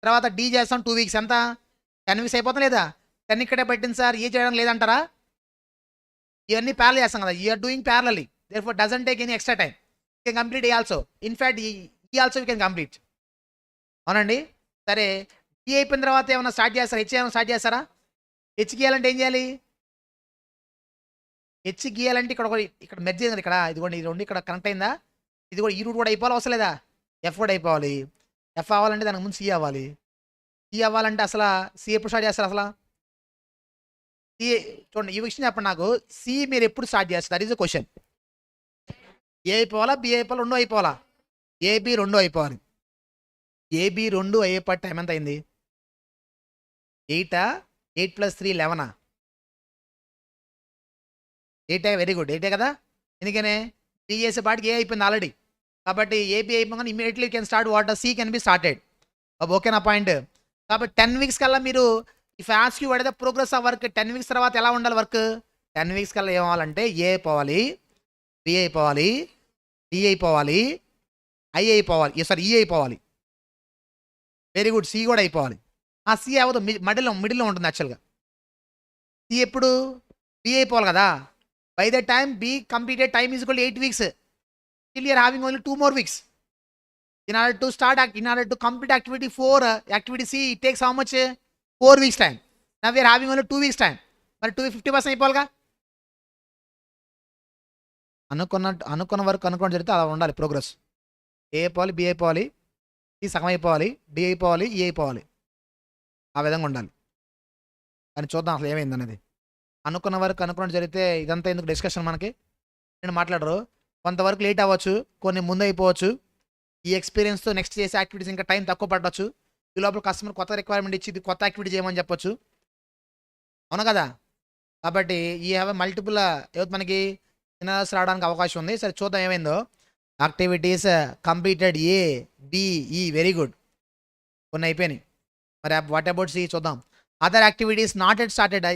తర్వాత డి చేస్తాం 2 weeks. ఎంత? 10 weeks అయిపోతాం లేదా? 10 ఇక్కడే పెట్టింది సార్, ఏ చేయడం లేదంటారా? ఇవన్నీ ప్యారల్ చేస్తాం కదా, you're doing parallelly. Therefore doesn't take any extra time. can complete A also. In fact, E also we can complete. అవునండి. సరే E అయిపోయిన తర్వాత ఏమైనా స్టార్ట్ చేస్తారా? హెచ్ ఏమైనా స్టార్ట్ చేస్తారా? హెచ్ గీయాలంటే ఏం చేయాలి? హెచ్ గీయాలంటే ఇక్కడ మెర్జ్ అయింది ఇక్కడ, ఇదిగోండి, ఇది ఇక్కడ కనెక్ట్ అయిందా? ఇది కూడా ఈ రూట్ కూడా అయిపోవాలి, అవసరం లేదా? ఎఫ్ కూడా అయిపోవాలి. ఎఫ్ అవ్వాలంటే దానికి ముందు సి అవ్వాలి. సి అవ్వాలంటే అసలు సి ఎప్పుడు స్టార్ట్ చేస్తారు? అసలు సి చూడండి, ఈ విషయం చెప్పండి నాకు. సి మీరు ఎప్పుడు స్టార్ట్ చేస్తారు? That is the question. A అయిపోవాలా, బి అయిపోవాలా, 2 అయిపోవాలా? ఏబి 2 అయిపోవాలి. ఏబి 2 అయ్యేపాటి టైం ఎంత అయింది? 8 + 3 11. 8 వెరీ గుడ్, 8 కదా. ఎందుకనే బి చేసేపాటికి ఏ అయిపోయింది ఆల్రెడీ. కాబట్టి ఏబి అయిపోగానే immediately can start what? C can be started. ఓకేనా పాయింట్? కాబట్టి 10 weeks కల్లా మీరు if ask you what is the progress of work, 10 weeks తర్వాత ఎలా ఉండాలి వర్క్? 10 weeks కల్లా ఏమవ్వాలంటే ఏ అయిపోవాలి, బి అయిపోవాలి, డి అయిపోవాలి, ఐ అయిపోవాలి, సారీ ఈ అయిపోవాలి. వెరీ గుడ్, సి కూడా అయిపోవాలి. ఆ సి అవ్వదు, మిడిల్లో ఉంటుంది యాక్చువల్గా. సి ఎప్పుడు? బి అయిపోవాలి కదా. By the time B completed, time is equal to 8 weeks. Still you are having only 2 more weeks. In order to complete activity 4, activity C, it takes how much? 4 weeks time. Now we are having only 2 weeks time. మరి 50% అయిపోవాలిగా. అనుకున్న వరకు అనుకోవడం జరిగితే అలా ఉండాలి progress. ఏ అయిపోవాలి, B అయిపోవాలి, C సగం అయిపోవాలి, డి అయిపోవాలి, ఈ అయిపోవాలి. ఆ విధంగా ఉండాలి. అని చూద్దాం అసలు ఏమైంది అనేది. అనుకున్న వరకు అనుకోవడం జరిగితే ఇదంతా ఎందుకు డిస్కషన్ మనకి. నేను మాట్లాడరు. కొంతవరకు లేట్ అవ్వచ్చు, కొన్ని ముందు అయిపోవచ్చు. ఈ ఎక్స్పీరియన్స్తో నెక్స్ట్ చేసే యాక్టివిటీస్ ఇంకా టైం తక్కువ పడవచ్చు. ఈ లోపల కస్టమర్ కొత్త రిక్వైర్మెంట్ ఇచ్చి ఇది కొత్త యాక్టివిటీ చేయమని చెప్పొచ్చు. అవును కదా. కాబట్టి ఈ హ్యావ్ మల్టిపుల్ మనకి సినారియోస్ రావడానికి అవకాశం ఉంది. సరే చూద్దాం ఏమైందో. యాక్టివిటీస్ కంప్లీటెడ్ ఏ, బి, ఈ, వెరీ గుడ్. కొన్ని అయిపోయినాయి. మరి వాట్ అబౌట్ సి చూద్దాం. Other activities not at started.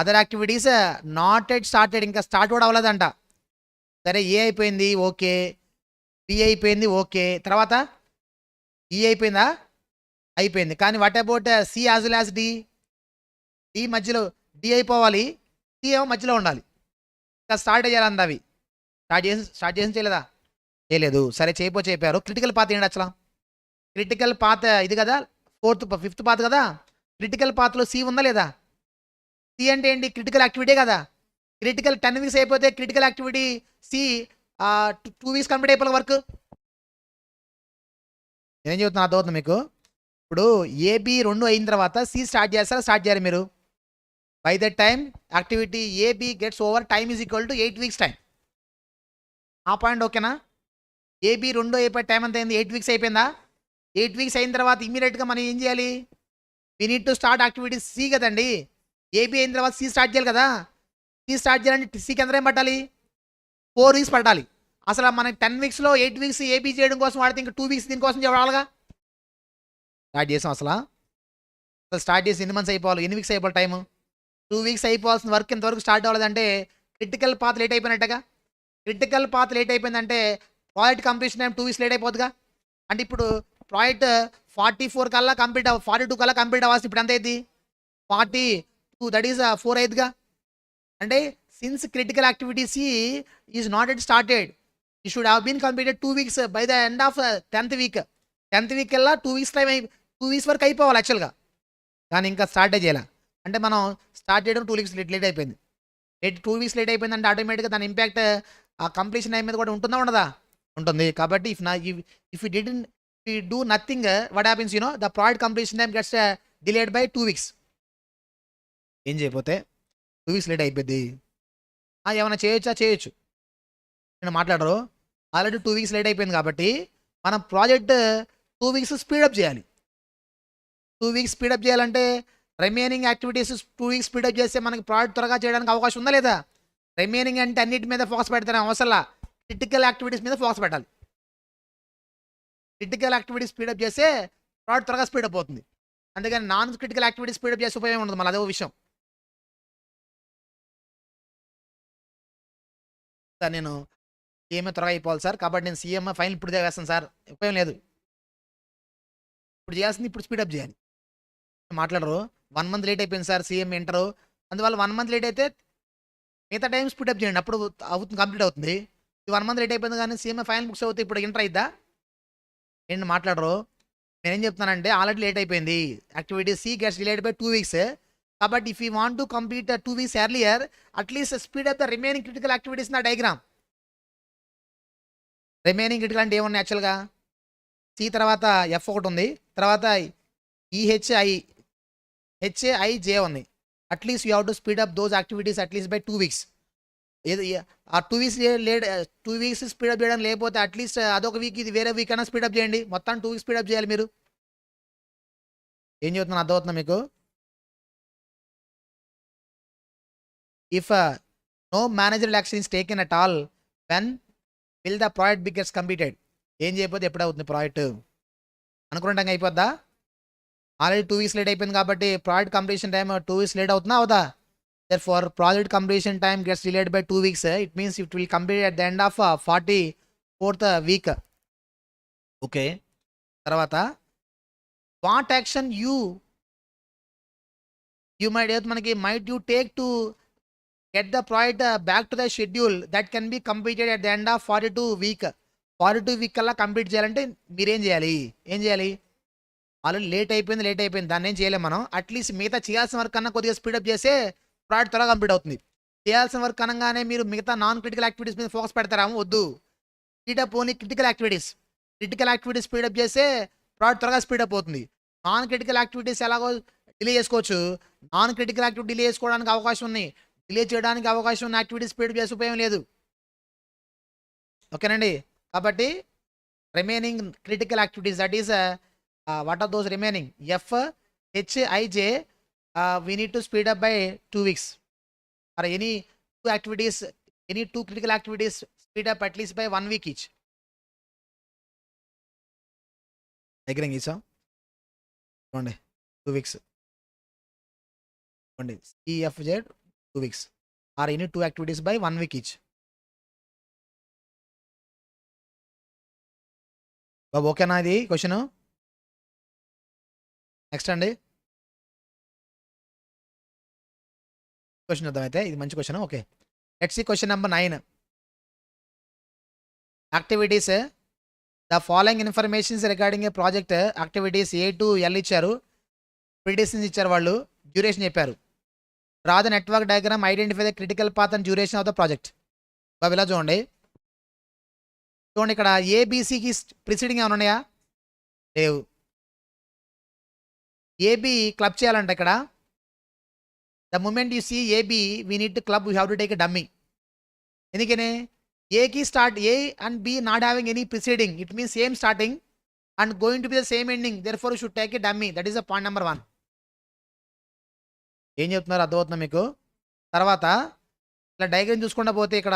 Other activities not at started, ఇంకా స్టార్ట్ కూడా అవ్వలేదంట. సరే ఏ అయిపోయింది, ఓకే. బి అయిపోయింది, ఓకే. తర్వాత ఈ అయిపోయిందా, అయిపోయింది. కానీ what about C as well as D. D మధ్యలో, డి అయిపోవాలి, సి ఏమో మధ్యలో ఉండాలి. ఇంకా స్టార్ట్ చేయాలంది అవి. స్టార్ట్ చేసి చేయలేదా, చేయలేదు. సరే చెప్పారు. క్రిటికల్ పాత్ ఏంటి అసలు. క్రిటికల్ పాత్ ఇది కదా, 5th పాత్ కదా. క్రిటికల్ పాత్లో సి ఉందా లేదా. సి అంటే ఏంటి, క్రిటికల్ యాక్టివిటీ కదా. క్రిటికల్ 10 వీక్స్ అయిపోతే critical activity C 2 weeks complete అయిపోవాలి వర్క్. నేనేం చెబుతున్నా అర్థమవుతుంది మీకు. ఇప్పుడు ఏబి 2 అయిన తర్వాత సి స్టార్ట్ చేయాలి మీరు. By the time activity AB gets over, time is equal to 8 weeks time. ఆ పాయింట్ ఓకేనా. ఏబి 2 అయిపోయి టైం అంత అయింది, 8 వీక్స్ అయిపోయిందా. 8 వీక్స్ అయిన తర్వాత ఇమీడియట్గా మనం ఏం చేయాలి, we need to start activity C కదండి. ఏబి అయిన తర్వాత సి స్టార్ట్ చేయాలి కదా. సి స్టార్ట్ చేయాలంటే సికి ఎంత ఏం పట్టాలి, 4 వీక్స్ పట్టాలి. అసలు మనకి 10 వీక్స్లో 8 వీక్స్ ఏబీ చేయడం కోసం వాడితే ఇంకా 2 వీక్స్ దీనికోసం చేయాలిగా. స్టార్ట్ చేసాం. అసలు స్టార్ట్ చేసి ఎన్ని మంత్స్ అయిపోవాలి, ఎన్ని వీక్స్ అయిపోవాలి టైము. 2 వీక్స్ అయిపోవాల్సిన వర్క్ ఇంతవరకు స్టార్ట్ అవ్వలేదంటే క్రిటికల్ పాత్ లేట్ అయిపోయినట్టుగా. క్రిటికల్ పాత్ లేట్ అయిపోయిందంటే project completion time 2 weeks late అయిపోతుందిగా. అంటే ఇప్పుడు ప్రాజెక్ట్ 44 కల్లా కంప్లీట్ 42 కల్లా కంప్లీట్ అవ్వాల్సి ఇప్పుడు ఎంత అయింది, 42, దట్ ఈస్ 4 అయిందిగా. అంటే since critical activities is not at started, E should have been completed 2 weeks by the end of 10th week. 10th week కల్లా 2 వీక్స్ టైం 2 వీక్స్ వరకు అయిపోవాలి యాక్చువల్గా. కానీ ఇంకా స్టార్టే చేయాలి. అంటే మనం స్టార్ట్ చేయడం 2 వీక్స్ లేట్ అయిపోయింది. 2 వీక్స్ లేట్ అయిపోయిందంటే ఆటోమేటిక్గా దాని ఇంపాక్ట్ ఆ కంప్లీషన్ టైం మీద కూడా ఉంటుందా ఉండదా, ఉంటుంది. కాబట్టి if you do nothing what happens, the project completion time gets delayed by 2 weeks. ఏం చేయకపోతే 2 వీక్స్ లేట్ అయిపోద్ది. ఏమైనా చేయొచ్చు. నేను మాట్లాడరు. ఆల్రెడీ 2 వీక్స్ లేట్ అయిపోయింది కాబట్టి మనం ప్రాజెక్ట్ 2 వీక్స్ స్పీడప్ చేయాలి. 2 వీక్స్ స్పీడప్ చేయాలంటే రిమైనింగ్ యాక్టివిటీస్ 2 వీక్స్ స్పీడప్ చేస్తే మనకి ప్రాజెక్ట్ త్వరగా చేయడానికి అవకాశం ఉందా లేదా. రిమైనింగ్ అంటే అన్నిటి మీద ఫోకస్ పెడతానే అవసరంలా, క్రిటికల్ యాక్టివిటీస్ మీద ఫోకస్ పెట్టాలి. క్రిటికల్ యాక్టివిటీస్ స్పీడప్ చేస్తే ప్రాజెక్ట్ త్వరగా స్పీడప్ అవుతుంది. అందుకని నాన్ క్రిటికల్ యాక్టివిటీస్ స్పీడప్ చేస్తే ఉపయోగం ఉండదు. మళ్ళీ అదే విషయం. సార్ నేను CMA త్వరగా అయిపోవాలి సార్, కాబట్టి నేను CMA ఫైనల్ ఇప్పుడు వేస్తాను సార్, ఉపయోగం లేదు. ఇప్పుడు చేయాల్సింది ఇప్పుడు స్పీడప్ చేయాలి. మాట్లాడరు. 1 మంత్ లేట్ అయిపోయింది సార్ CMA ఇంటరు, అందువల్ల 1 మంత్ లేట్ అయితే మిగతా టైం స్పీడప్ చేయండి, అప్పుడు అవుతుంది, కంప్లీట్ అవుతుంది. ఈ 1 మంత్ లేట్ అయిపోయింది కానీ CMA ఫైనల్ బుక్స్ అవుతాయి, ఇప్పుడు ఇంటర్ అయిద్దా ఏంటి మాట్లాడరు. నేనేం చెప్తానంటే ఆల్రెడీ లేట్ అయిపోయింది, activity C gets delayed by 2 weeks. కాబట్టి if you want to complete 2 weeks earlier, at least speed up the remaining critical activities నా డయాగ్రామ్. రిమైనింగ్ క్రిటికల్ అంటే ఏమున్నాయి యాక్చువల్గా, సి తర్వాత ఎఫ్ ఒకటి ఉంది, తర్వాత HAIJ ఉంది. At least you have to speed up those activities at least by 2 weeks. ఏది ఆ 2 వీక్స్ లేట్ 2 వీక్స్ స్పీడప్ చేయడం లేకపోతే అట్లీస్ట్ అదొక వీక్ ఇది వేరే వీక్ అయినా స్పీడప్ చేయండి. మొత్తం 2 వీక్స్ స్పీడప్ చేయాలి మీరు. ఏం చెబుతున్నా అర్థమవుతుందా మీకు. If no managerial action is taken at all, when will the project be gets completed. ఏం చేయకపోతే ఎప్పుడవుతుంది ప్రాజెక్ట్ అనుకున్నట్టు అయిపోద్దా. ఆల్రెడీ 2 వీక్స్ లేట్ అయిపోయింది కాబట్టి project completion time 2 weeks late అవుతుందా అవుదా. Therefore, project completion time gets delayed by 2 weeks. It means it will complete at the end of 44th week. Okay. తర్వాత what action you might take to get the project back to the schedule that can be completed at the end of 42 week. 42 week కల్లా complete చేయాలంటే మీరేం చేయాలి? ఏం చేయాలి? Already late అయిపోయింది, దాన్ని ఏం చేయలేం మనం. అట్లీస్ట్ మిగతా చేయాల్సిన వర్క్ కన్నా కొద్దిగా స్పీడప్ చేస్తే ప్రాజెక్ట్ త్వరగా కంప్లీట్ అవుతుంది. చేయాల్సిన వర్క్ అనగానే మీరు మిగతా నాన్ క్రిటికల్ యాక్టివిటీస్ మీద ఫోకస్ పెడతారా? వద్దు. Speed up only critical activities speed up చేస్తే ప్రాజెక్ట్ త్వరగా స్పీడప్ అవుతుంది. నాన్ క్రిటికల్ యాక్టివిటీస్ ఎలాగో డిలే చేసుకోవచ్చు. నాన్ క్రిటికల్ యాక్టివిటీ డిలే చేసుకోవడానికి అవకాశం ఉన్నాయి. డిలే చేయడానికి అవకాశం ఉన్న యాక్టివిటీస్ స్పీడప్ చేసే ఉపయోగం లేదు. ఓకేనండి. కాబట్టి remaining critical activities, that is what are those remaining? F, H, I, J, we need to speed up by 2 weeks. Or any two critical activities speed up at least by 1 week each. Agreeing is 2 weeks. E, F, J 2 weeks. Or any 2 activities by 1 week each. Babu, okay na idi question? Next అండి question అర్థమైతే ఇది మంచి question. Okay, let's see question number 9. Activities, the following informations regarding a project activities A to L ఇచ్చారు, ప్రిడిషన్స్ ఇచ్చారు, వాళ్ళు duration చెప్పారు. Draw the network diagram, identify the critical path and duration of the project. బాబు ఇలా చూడండి ఇక్కడ ABCకి preceding ఏమైనా ఉన్నాయా? లేవు. AB క్లబ్ చేయాలంట ఇక్కడ. The moment you see AB we need to club, you have to take a dummy. ఎందుకని ఏకి start A and B not having any preceding, it means same starting and going to be the same ending, therefore you should take a dummy. That is the point number 1. ఏం చెప్తున్నారు అర్థమవుతుందా మీకు? తర్వాత ఇలా diagram చూసుకుంటా పోతే ఇక్కడ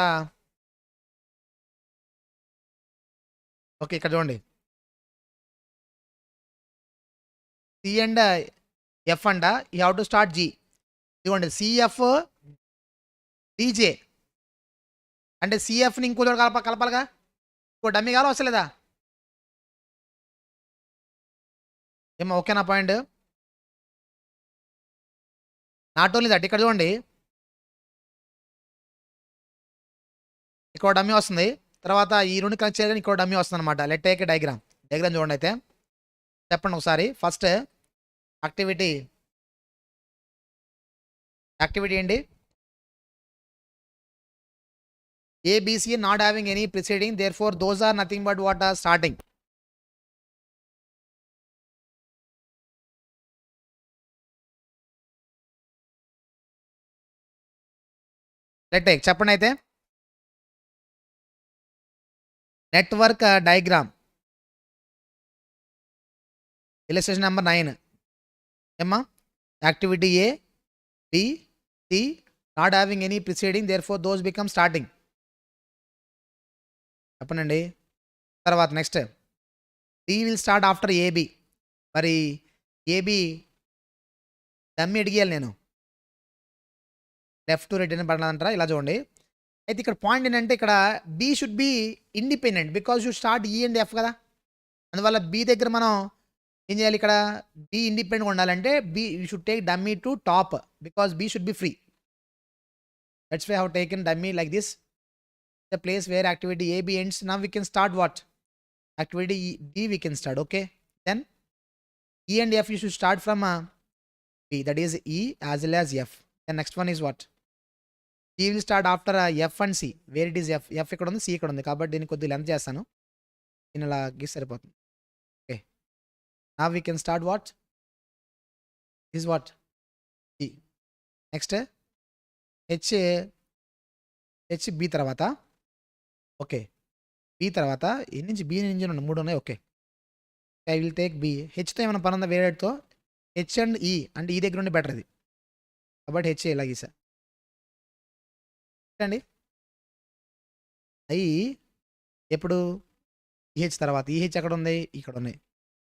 okay ఇక్కడ చూడండి C and F అంట, you have to start G. ఇదిగోండి CF DJ అంటే CFని ఇంకో కలపాలిగా, ఇంకో డమ్మీ కావాలి వస్తలేదా? ఏమో ఓకేనా పాయింట్? నాట్ ఓన్లీ దట్, ఇక్కడ చూడండి ఇక్కడ డమ్మీ వస్తుంది, తర్వాత ఈ 2 కనెక్ట్ చేయడానికి ఇంకో డమ్మీ వస్తుంది అనమాట. లెట్ టేక్ డయాగ్రామ్ చూడండి. అయితే చెప్పండి ఒకసారి. ఫస్ట్ యాక్టివిటీ ఏంటి? ABC not having any preceding, therefore those are nothing but what are starting. Let take చెప్పండి. అయితే నెట్వర్క్ డయాగ్రామ్ ఇలస్ట్రేషన్ నెంబర్ 9 ఏమ్మా? Activity A, B, C not having any preceding, therefore those become starting. చెప్పండి. తర్వాత next D will start after AB. మరి AB dummy అడిగేయాలి నేను, left to right అని పడాలంటారా? ఇలా చూడండి. అయితే ఇక్కడ పాయింట్ ఏంటంటే ఇక్కడ B should be independent because you start E and F కదా. అందువల్ల B దగ్గర మనం ఏం చేయాలి? ఇక్కడ B ఇండిపెండెంట్గా ఉండాలంటే B you should take dummy to top because B should be free. That's why have taken dummy like this, the place where activity AB ends. Now we can start what? Activity D we can start. Okay, then E and F you should start from B, that is E as well as F. Then next one is what? D will start after F and C. Where it is F? F ఇక్కడ ఉంది, C ఇక్కడ ఉంది, కాబట్టి దీన్ని కొద్దిగా length చేస్తాను. దీన్ని ఇలా గీసి సరిపోతుంది. Okay, now we can start what? This is what? E. Next H B తర్వాత ఓకే, B తర్వాత ఏ నుంచి B నుంచి 3 ఉన్నాయి. Okay, I will take B. హెచ్తో ఏమైనా పని ఉందా వేరేతో? హెచ్ అండ్ E అంటే ఈ దగ్గర ఉండి బెటర్ ఇది, కాబట్టి హెచ్ ఇలా గీసా అండి. అవి ఎప్పుడు ఈహెచ్ తర్వాత, ఈహెచ్ ఎక్కడ ఉంది? ఇక్కడ ఉన్నాయి.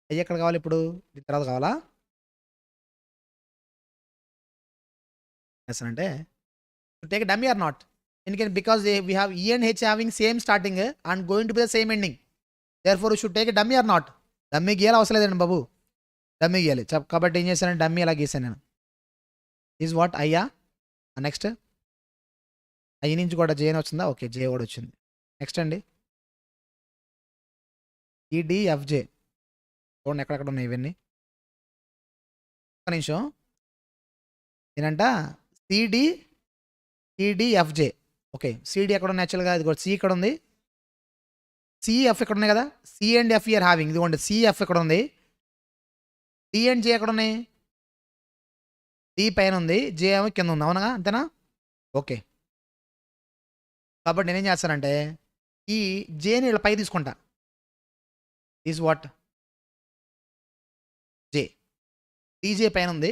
అవి ఎక్కడ కావాలి? ఇప్పుడు దీని తర్వాత కావాలా? అంటే టేక్ డమ్మీ ఆర్ నాట్? ఎందుకంటే because we have E and H having same starting and going to be the same ending, therefore you should take a dummy or not? Dummy గీయాలి అవసరం లేదండి బాబు, డమ్మీ గీయాలి. కాబట్టి ఏం చేశాను? డమ్మీ అలా గీసాను నేను. ఈజ్ వాట్ అయ్యా. నెక్స్ట్ ఐ నుంచి కూడా జే అని వచ్చిందా? ఓకే, జే కూడా వచ్చింది. నెక్స్ట్ అండి ఈడిఎఫ్జే చూడండి ఎక్కడెక్కడ ఉన్నాయి ఇవన్నీ. ఒక నిమిషం నేనంట సిడిఎఫ్జే. ఓకే, సిడి ఎక్కడ ఉంది యాక్చువల్గా? ఇది కూడా సి ఇక్కడ ఉంది, సిఎఫ్ ఇక్కడ ఉన్నాయి కదా. C and F are having, ఇదిగోండి సిఎఫ్ ఇక్కడ ఉంది. డి అండ్ జే ఎక్కడ ఉన్నాయి? డి పైన ఉంది, జే ఏమో కింద ఉంది. అవునా, అంతేనా? ఓకే, కాబట్టి నేనేం చేస్తానంటే ఈ జేని ఇలా పై తీసుకుంటా. Is what? జే. డీజే పైన ఉంది,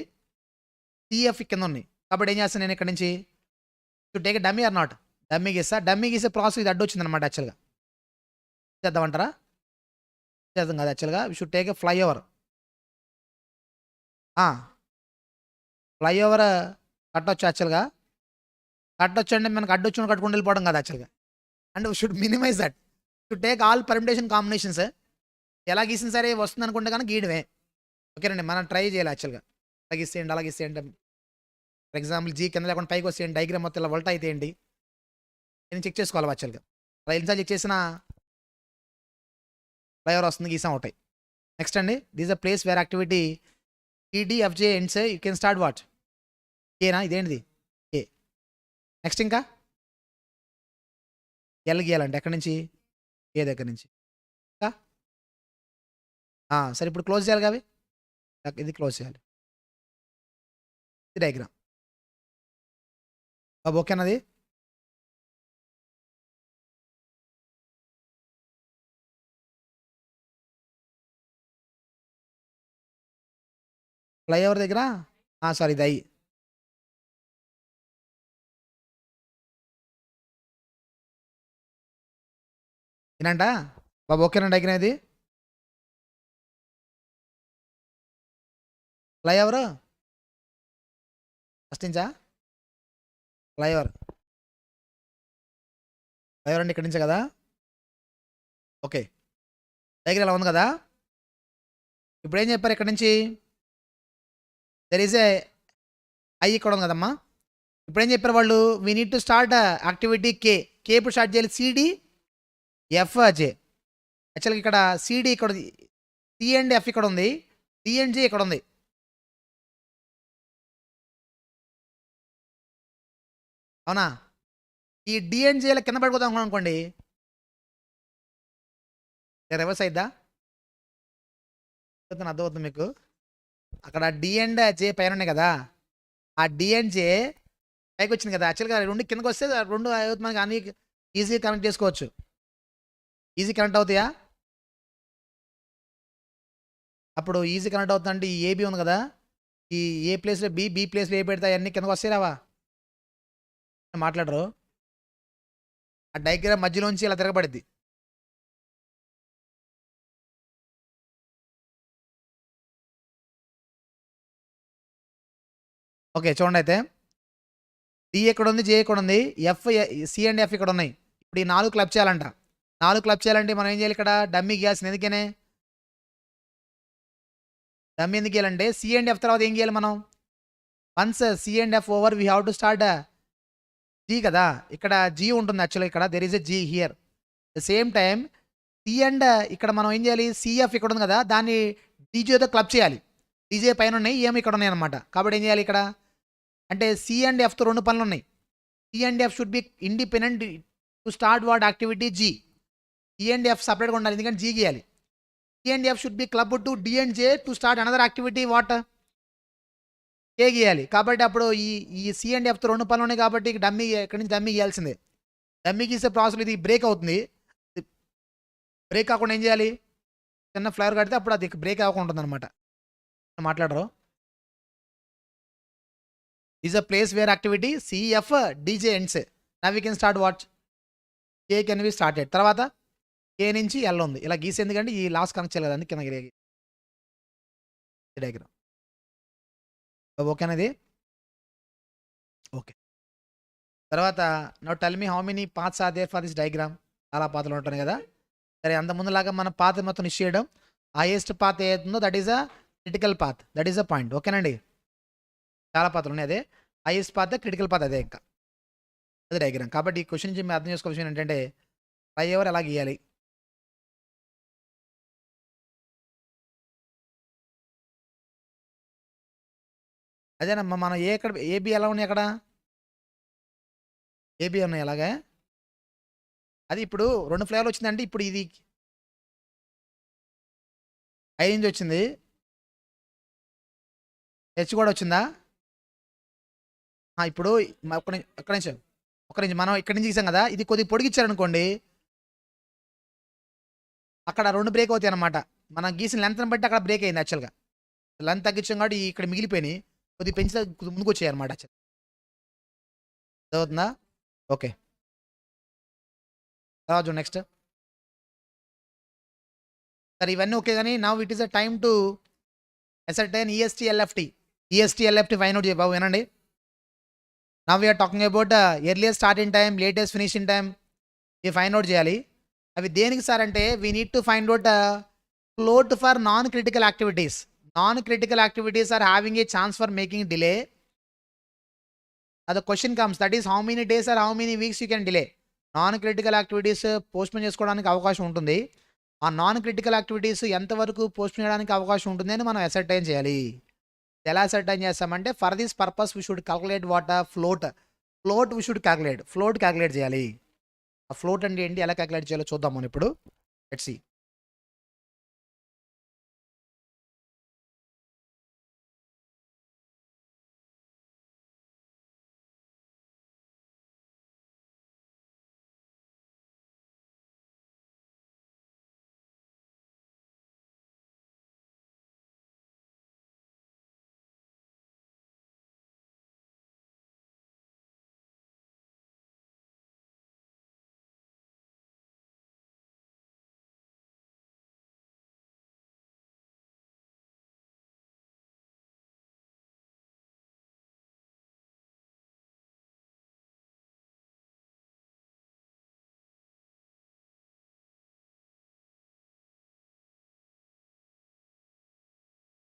సిఎఫ్ కింద ఉంది. కాబట్టి ఏం చేస్తాను నేను ఇక్కడ నుంచి to take dummy or not? Dummy గీస్తా. డమ్మీ గీసే ప్రాసెస్ ఇది అడ్డొచ్చింది అనమాట. యాక్చువల్గా చేద్దామంటారా? చేద్దాం కదా. యాక్చువల్గా we should take a flyover. Flyover కట్టొచ్చు యాక్చువల్గా. కట్టొచ్చు అంటే మనకు అడ్డొచ్చు కట్టుకుంటూ వెళ్ళిపోవడం కదా యాక్చువల్గా. And should minimize that, should take all permutation combinations. ఎలా గీసిన సరే వస్తుంది అనుకుంటే కానీ గీయడమే. ఓకేనండి, మనం ట్రై చేయాలి యాక్చువల్గా. అలా గీసేయండి, అలా గీసేయండి. ఫర్ ఎగ్జాంపుల్ జీ కింద లేకుండా పైకి వస్తేయండి, డైగ్రామ్ మొత్తం ఇలా వల్టా అయితే ఏంటి నేను చెక్ చేసుకోవాలి యాక్చువల్గా. అలా ఎన్నిసార్లు చెక్ చేసిన ఫ్లైఓవర్ వస్తుంది, గీసా ఉంటాయి. నెక్స్ట్ అండి this a place where activity EDFJ ends you can start what? ఏనా? ఇదేంటిది? ఏ. నెక్స్ట్ ఇంకా ఎల్ గీయాలంటే ఎక్కడి నుంచి? ఏ దగ్గర నుంచి. ఇంకా సరే ఇప్పుడు క్లోజ్ చేయాలి కావి, ఇది క్లోజ్ చేయాలి. ఇది డయాగ్రామ్ బాబు, ఓకేనది? ఫ్లైఓవర్ దగ్గర సారీ ఇది అయ్యి ఏనంట బాబు, ఓకేనా డయాగ్రామ్ ఇది? ఫ్లైఓవర్ ఫస్ట్ నుంచా? ఫ్లైఓవర్ అంటే ఇక్కడి నుంచే కదా. ఓకే, డయాగ్రామ్ ఇలా ఉంది కదా. ఇప్పుడు ఏం చెప్పారు ఇక్కడ నుంచి? దెర్ ఈజ్ ఏ ఐ ఇక్కడ ఉంది కదమ్మా. ఇప్పుడు ఏం చెప్పారు వాళ్ళు? We need to start activity K. K ఇప్పుడు స్టార్ట్ చేయాలి. CD F J. యాక్చువల్గా ఇక్కడ సిడి ఇక్కడ ఉంది, సి అండ్ ఎఫ్ ఇక్కడ ఉంది, డి అండ్ జే ఇక్కడ ఉంది. అవునా? ఈ డి అండ్ జేల కింద పడిపోతాం అనుకోండి, రివర్స్ అయిద్దా? అర్థమవుతుంది మీకు? అక్కడ డి అండ్ జే పైన ఉన్నాయి కదా, ఆ డి అండ్ జే పైకి వచ్చింది కదా. యాక్చువల్గా రెండు కిందకి వస్తే రెండు మనకి అన్ని ఈజీగా కనెక్ట్ చేసుకోవచ్చు. ఈజీ కనెక్ట్ అవుతాయా? అప్పుడు ఈజీ కనెక్ట్ అవుతుందంటే ఈ ఏబి ఉంది కదా, ఈ ఏ ప్లేస్లో బి, బి ప్లేస్లో ఏ పెడతాయి అన్ని కిందకు వస్తాయి రావా? మాట్లాడరు. ఆ డయాగ్రామ్ మధ్యలోంచి ఇలా తిరగబడిద్ది. ఓకే చూడండి, అయితే డి ఎక్కడ ఉంది, జే ఎక్కడ ఉంది, ఎఫ్ సి అండ్ ఎఫ్ ఇక్కడ ఉన్నాయి. ఇప్పుడు ఈ 4 క్లబ్ చేయాలంట. 4 క్లబ్ చేయాలంటే మనం ఏం చేయాలి? ఇక్కడ డమ్మీ గీయాల్సింది. ఎందుకనే డమ్మీ ఎందుకు గీయాలంటే సి అండ్ ఎఫ్ తర్వాత ఏం చేయాలి మనం? Once C and F over we have to start G కదా. ఇక్కడ జీ ఉంటుంది యాక్చువల్గా. ఇక్కడ there is a G here. The same time C and ఇక్కడ మనం ఏం చేయాలి? సిఎఫ్ ఇక్కడ ఉంది కదా, దాన్ని డీజేతో క్లబ్ చేయాలి. డీజే పైన ఉన్నాయి, ఏమి ఇక్కడ ఉన్నాయి అనమాట. కాబట్టి ఏం చేయాలి ఇక్కడ అంటే సి అండ్ ఎఫ్తో 2 పనులు ఉన్నాయి. C and F should be independent to start what activity G. C and F సపరేట్గా ఉండాలి, ఎందుకంటే జీ గీయాలి. C and F should be club to D and J to start another activity what? A గీయాలి. కాబట్టి అప్పుడు ఈ C and ఎఫ్తో 2 పనులు ఉన్నాయి కాబట్టి డమ్మీ ఇక్కడి నుంచి డమ్మీ గీయాల్సిందే. డమ్మీ గీసే ప్రాసెస్ ఇది బ్రేక్ అవుతుంది. బ్రేక్ కాకుండా ఏం చేయాలి? చిన్న ఫ్లైర్ కడితే అప్పుడు అది బ్రేక్ అవ్వకుండా ఉంటుంది అనమాట. మాట్లాడరు. Is a place where activity CF DJ ends. Now we can start what? K can be started. తర్వాత కే నుంచి ఎల్ ఉంది, ఇలా గీసే ఎందుకంటే ఈ లాస్ట్ కనెక్ట్ చేయలేదు అందుకే కింద డయాగ్రామ్. ఓకేనది? ఓకే. తర్వాత now tell me how many paths are there for this diagram? చాలా పాత్రలు ఉంటాయి కదా. సరే, అంత ముందులాగా మన పాత్ మొత్తం నిశ్చేయడం. హైయెస్ట్ పాత్ ఏదైతుందో that is a critical path, that is a point. ఓకేనండి, చాలా పాత్రలు ఉన్నాయి. అదే హైయెస్ట్ పాత్, క్రిటికల్ పాత్ అదే. ఇంకా అది డయాగ్రామ్. కాబట్టి ఈ క్వశ్చన్ నుంచి మీరు అర్థం చేసుకోవాల్సిన ఏంటంటే ఫ్లైఓవర్ ఎలా గీయాలి. అదేనమ్మా మనం ఎక్కడ ఏబీ ఎలా ఉన్నాయి అక్కడ ఏబీ ఉన్నాయి అలాగే. అది ఇప్పుడు 2 ఫ్లేవర్లు వచ్చిందంటే ఇప్పుడు ఇది 5 నుంచి వచ్చింది. హెచ్ కూడా వచ్చిందా? ఇప్పుడు ఒక్క నిమిషం మనం ఇక్కడి నుంచి గీసాం కదా, ఇది కొద్దిగా పొడిగిచ్చారనుకోండి అక్కడ 2 బ్రేక్ అవుతాయి అనమాట. మనం గీసిన లెంత్ని బట్టి అక్కడ బ్రేక్ అయింది యాక్చువల్గా. లెంత్ తగ్గించాం కాబట్టి ఇక్కడ మిగిలిపోయినాయి కొద్దిగా పెంచితే ముందుకు వచ్చాయి అనమాట. చదువుతుందా? ఓకే, తర్వాత నెక్స్ట్. సరే ఇవన్నీ ఓకే కానీ now it is a time to ascertain EST LFT. EST LFT find out బాబు వినండి. Now we are talking about earliest starting time, latest finishing time ఇవి ఫైండ్ అవుట్ చేయాలి. అవి దేనికి సార్ అంటే we need to find out float for non critical activities. Non critical activities are having a chance for making delay. అది question comes, that is how many days or how many weeks you can delay. Non critical activities postpone చేసుకోవడానికి అవకాశం ఉంటుంది. ఆ non critical activities ఎంతవరకు postpone చేయడానికి అవకాశం ఉంటుంది అని మనం అసర్టైన్ చేయాలి. ఎలా అసర్టైన్ చేస్తామంటే for this purpose we should calculate what float we should calculate. Float calculate చేయాలి. ఆ ఫ్లోట్ అంటే ఏంటి, ఎలా క్యాల్కులేట్ చేయాలో చూద్దాం మనం ఇప్పుడు. Let's see.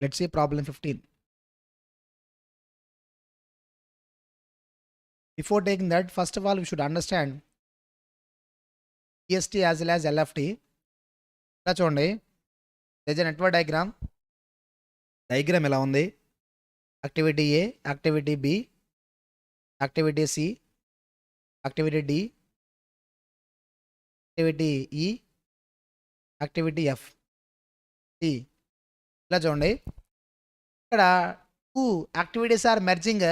Let's see problem 15. Before taking that, first of all, we should understand EST as well as LFT. ఇలా చూడండి, there's a network diagram. Diagram ఎలా ఉంది? Activity A, activity B, activity C, activity D, activity E, activity F, C. ఇలా చూడండి, ఇక్కడ 2 activities are merging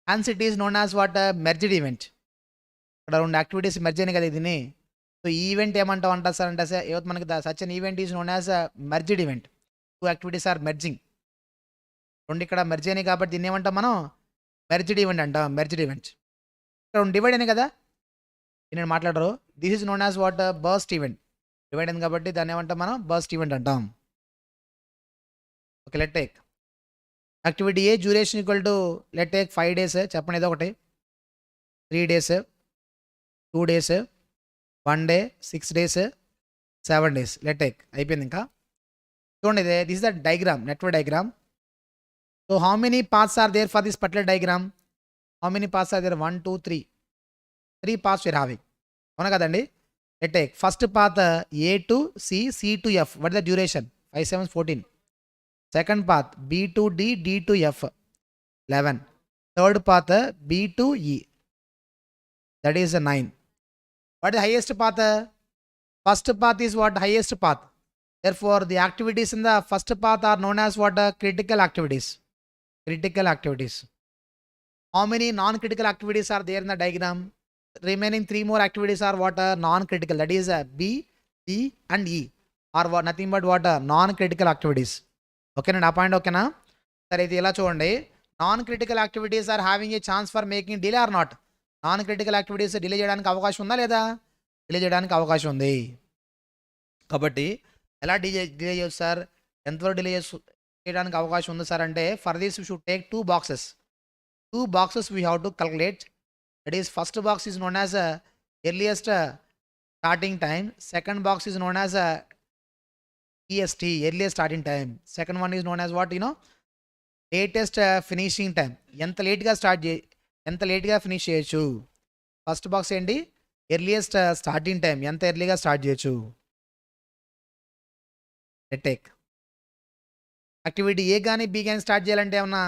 hence it is known as what merged event. ఇక్కడ 2 activities merge అయినాయి కదా దీన్ని. So ఈ ఈవెంట్ ఏమంటాం అంటారు సార్ అంటే ఏవత్ మనకి such an event is known as merged event. 2 activities are merging. 2 ఇక్కడ మెర్జ్ అయినాయి కాబట్టి దీన్ని ఏమంటాం మనం మెర్జ్డ్ ఈవెంట్ అంటాం. Merged event. ఇక్కడ 2 డివైడ్ అయినాయి కదా, నేను మాట్లాడరు. This is known as what burst event. Divide అయింది కాబట్టి దాన్ని ఏమంటాం మనం బర్స్ట్ ఈవెంట్ అంటాం. Okay, let take activity A duration equal to let take 5 days. చెప్పండి ఏదో ఒకటి. 3 days, 2 days, 1 day, 6 days, 7 days. Let take అయిపోయింది. ఇంకా చూడండి, this is the diagram, network diagram. So how many paths are there for this particular diagram? How many paths are there? 1 2 3 paths we are having. అవునా కదండి? Let take first path A to C, C to F. What is the duration? 5 7 14. Second path B to D, D to F, 11. Third path B to E, that is 9. What is the highest path? First path is what? Highest path. Therefore the activities in the first path are known as what? Critical activities. Critical activities. How many non-critical activities are there in the diagram? Remaining 3 more activities are what? Non-critical. That is B, D and E are what? Nothing but what? Non-critical activities. ఓకేనండి, ఆ point ఓకేనా? సరే, ఇది ఎలా చూడండి, non critical activities are having a chance for making delay or not. Non critical activities delay చేయడానికి అవకాశం ఉందా లేదా? డిలే చేయడానికి అవకాశం ఉంది. కాబట్టి ఎలా డిలే చేయొచ్చు సార్, ఎంతవరకు డిలే చేయడానికి అవకాశం ఉంది సార్ అంటే for this we should take 2 boxes. 2 boxes we have to calculate. That is first box is known as earliest starting time. Second box is known as EST, earliest starting time. Second one is known as what? Latest finishing time. ఎంత లేట్గా start ఎంత లేట్గా finish చేయొచ్చు. First box ఏంటి, earliest starting time, ఎంత ఎర్లీగా start చేయొచ్చు. Take activity ఏ కానీ బి కానీ స్టార్ట్ చేయాలంటే ఏమన్నా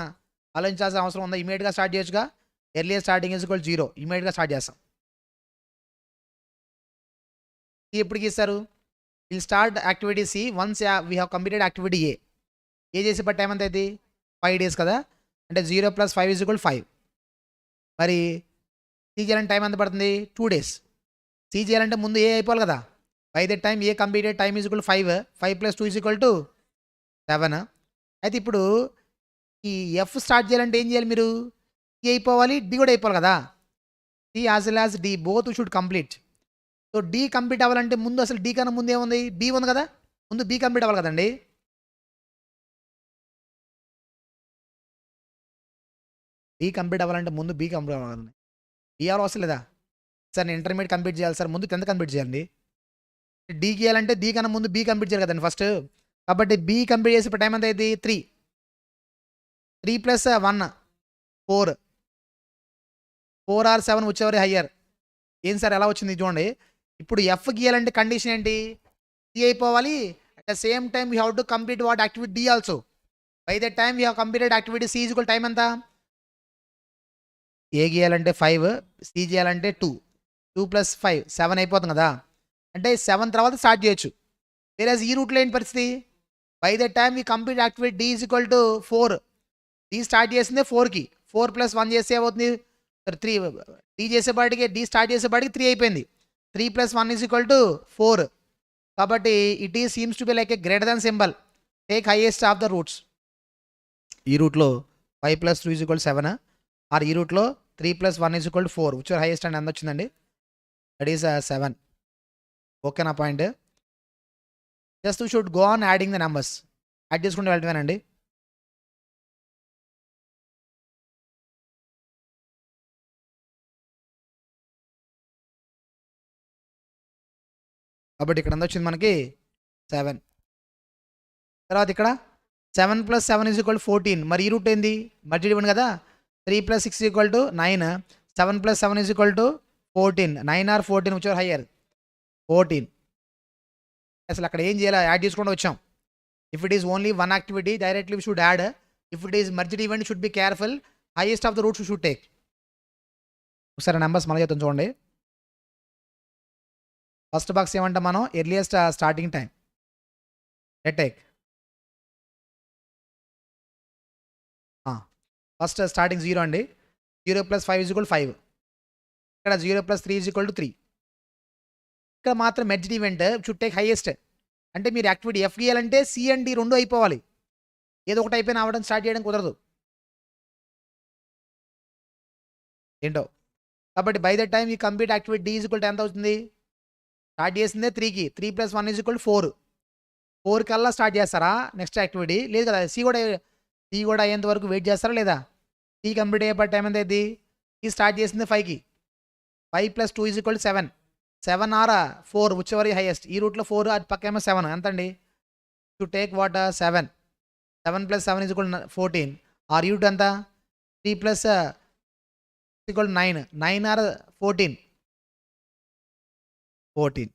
ఆలోచించాల్సిన అవసరం ఉందా? ఇమీడియట్గా స్టార్ట్ చేయొచ్చుగా. ఎర్లియస్ట్ స్టార్టింగ్ ఈజ్ ఈక్వల్ 0, ఇమీడియట్గా స్టార్ట్ చేస్తాం. ఎప్పుడు గీస్తారు, will start activity C once we have completed activity A చేసేపటి టైం ఎంత అవుతుంది, 5 days కదా, అంటే 0 + 5 = 5. మరి సి చేయాలంటే టైం ఎంత పడుతుంది, 2 days. సి చేయాలంటే ముందు ఏ అయిపోవాలి కదా. By the time A completed time is equal 5, 5 + 2 = 7. అయితే ఇప్పుడు ఈ ఎఫ్ స్టార్ట్ చేయాలంటే ఏం చేయాలి మీరు, సి అయిపోవాలి, డి కూడా అయిపోవాలి కదా. C as well as D both should complete. So D complete అవ్వాలంటే ముందు అసలు డి కన్నా ముందు ఏముంది, బి ఉంది కదా, ముందు బి కంప్లీట్ అవ్వాలి కదండి. బి కంప్లీట్ అవ్వాలంటే ముందు బి కంప్లీట్ అవ్వాలి కదండి. బి అవసరం లేదా సార్, నేను ఇంటర్మీడియట్ కంప్లీట్ చేయాలి సార్, ముందు 10th కంప్లీట్ చేయండి. డి గీయాలంటే డి కన్నా ముందు బి కంప్లీట్ చేయాలి కదండి ఫస్ట్. కాబట్టి బి కంప్లీట్ చేసే టైం ఎంత అయింది, 3 + 1 4 or 7 వచ్చేవారు హయ్యర్. ఏం సార్ ఎలా వచ్చింది చూడండి. ఇప్పుడు ఎఫ్ గీయాలంటే కండిషన్ ఏంటి, సి అయిపోవాలి, at the same time you have to complete what activity D also. By the time you have completed activity C is equal time ఎంత, ఏ గీయాలంటే 5, సి చేయాలంటే 2 + 5 7 అయిపోతుంది కదా. అంటే 7 తర్వాత స్టార్ట్ చేయొచ్చు. వేరే ఈ రూట్లో ఏంటి పరిస్థితి, by the time we complete activity D is equal to 4. D start చేసిందే 4కి, 4 + 1 చేస్తే ఏమవుతుంది 3. డి చేసేపాటికి డి స్టార్ట్ చేసేపాటికి 3 అయిపోయింది. 3 + 1 = 4. కాబట్టి ఇట్ ఈ seems to be like A greater than symbol, take highest of the roots. ఈ రూట్లో 5 + 2 = 7, ఆర్ ఈ రూట్లో 3 + 1 = 4. విచ్ ఆర్ హైయెస్ట్ అండ్ ఎంత వచ్చిందండి, దట్ ఈస్ 7. ఓకేనా point. Just should go on adding the numbers, add చేసుకుంటూ వెళ్ళటమేనండి. కాబట్టి ఇక్కడ ఎంత వచ్చింది మనకి 7. తర్వాత ఇక్కడ 7 + 7 = 14. మరి ఈ రూట్ ఏంది, మధ్య ఇవ్వండి కదా. 3 + 6 = 9, 7 + 7 = 14. 9 or 14 విచ్ ఆర్ హయ్యర్, 14. అసలు అక్కడ ఏం చేయాలి, యాడ్ చేసుకుంటూ వచ్చాం. If it is only one activity directly we should add. If it is merged event should be careful, highest of the routes should take. ఒకసారి నెంబర్స్ మళ్ళీ చెప్తాం చూడండి. ఫస్ట్ బాక్స్ ఏమంటాం మనం, earliest starting time, take. First starting 0 అండి, 0 + 5 = 5. ఇక్కడ 0 + 3 = 3. ఇక్కడ మాత్రం merged event should take highest. అంటే మీరు యాక్టివిటీ ఎఫ్ గీయాలంటే సి అండ్ డి రెండు అయిపోవాలి, ఏదో ఒకటి అయిపోయినా అవ్వడం స్టార్ట్ చేయడం కుదరదు ఏంటో. కాబట్టి by the time we complete activity D is equal to ఎంత అవుతుంది, స్టార్ట్ చేసిందే 3కి, 3 + 1 = 4. 4 కల్లా స్టార్ట్ చేస్తారా నెక్స్ట్ యాక్టివిటీ, లేదు కదా. సి కూడా అయ్యేంత వరకు వెయిట్ చేస్తారా లేదా. సి కంప్లీట్ అయ్యేపటి టైం ఎంత అయింది, సి స్టార్ట్ చేసింది 5కి, 5 + 2 = 7. 7 or 4 విచ్ ఎవర్ హైయెస్ట్. ఈ రూట్లో 4, అటు పక్క ఏమో 7. ఎంత అండి, టు టేక్ వాట్ 7. 7 + 7 = 14. ఆర్ యూట్ ఎంత, 3 + 6 = 9. 9 or 14, 14.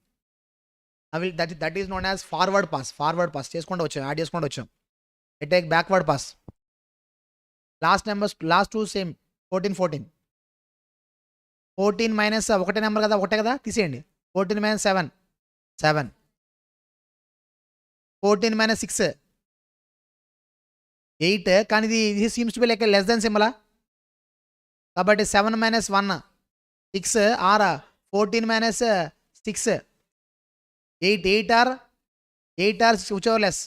అవి that is known as forward pass చేసుకుంటూ వచ్చాం, యాడ్ చేసుకుంటూ వచ్చాం. It take backward pass. Last numbers last 2 same, 14 14. 14 - ఒకటే నెంబర్ కదా, ఒకటే కదా, తీసేయండి. 14 - 7 7. 14 - 6 8. కానీ ఇది seems to be like less than సింబలా. కాబట్టి 7 - 1 6, or 14 - 6 8. 8 or whichever less,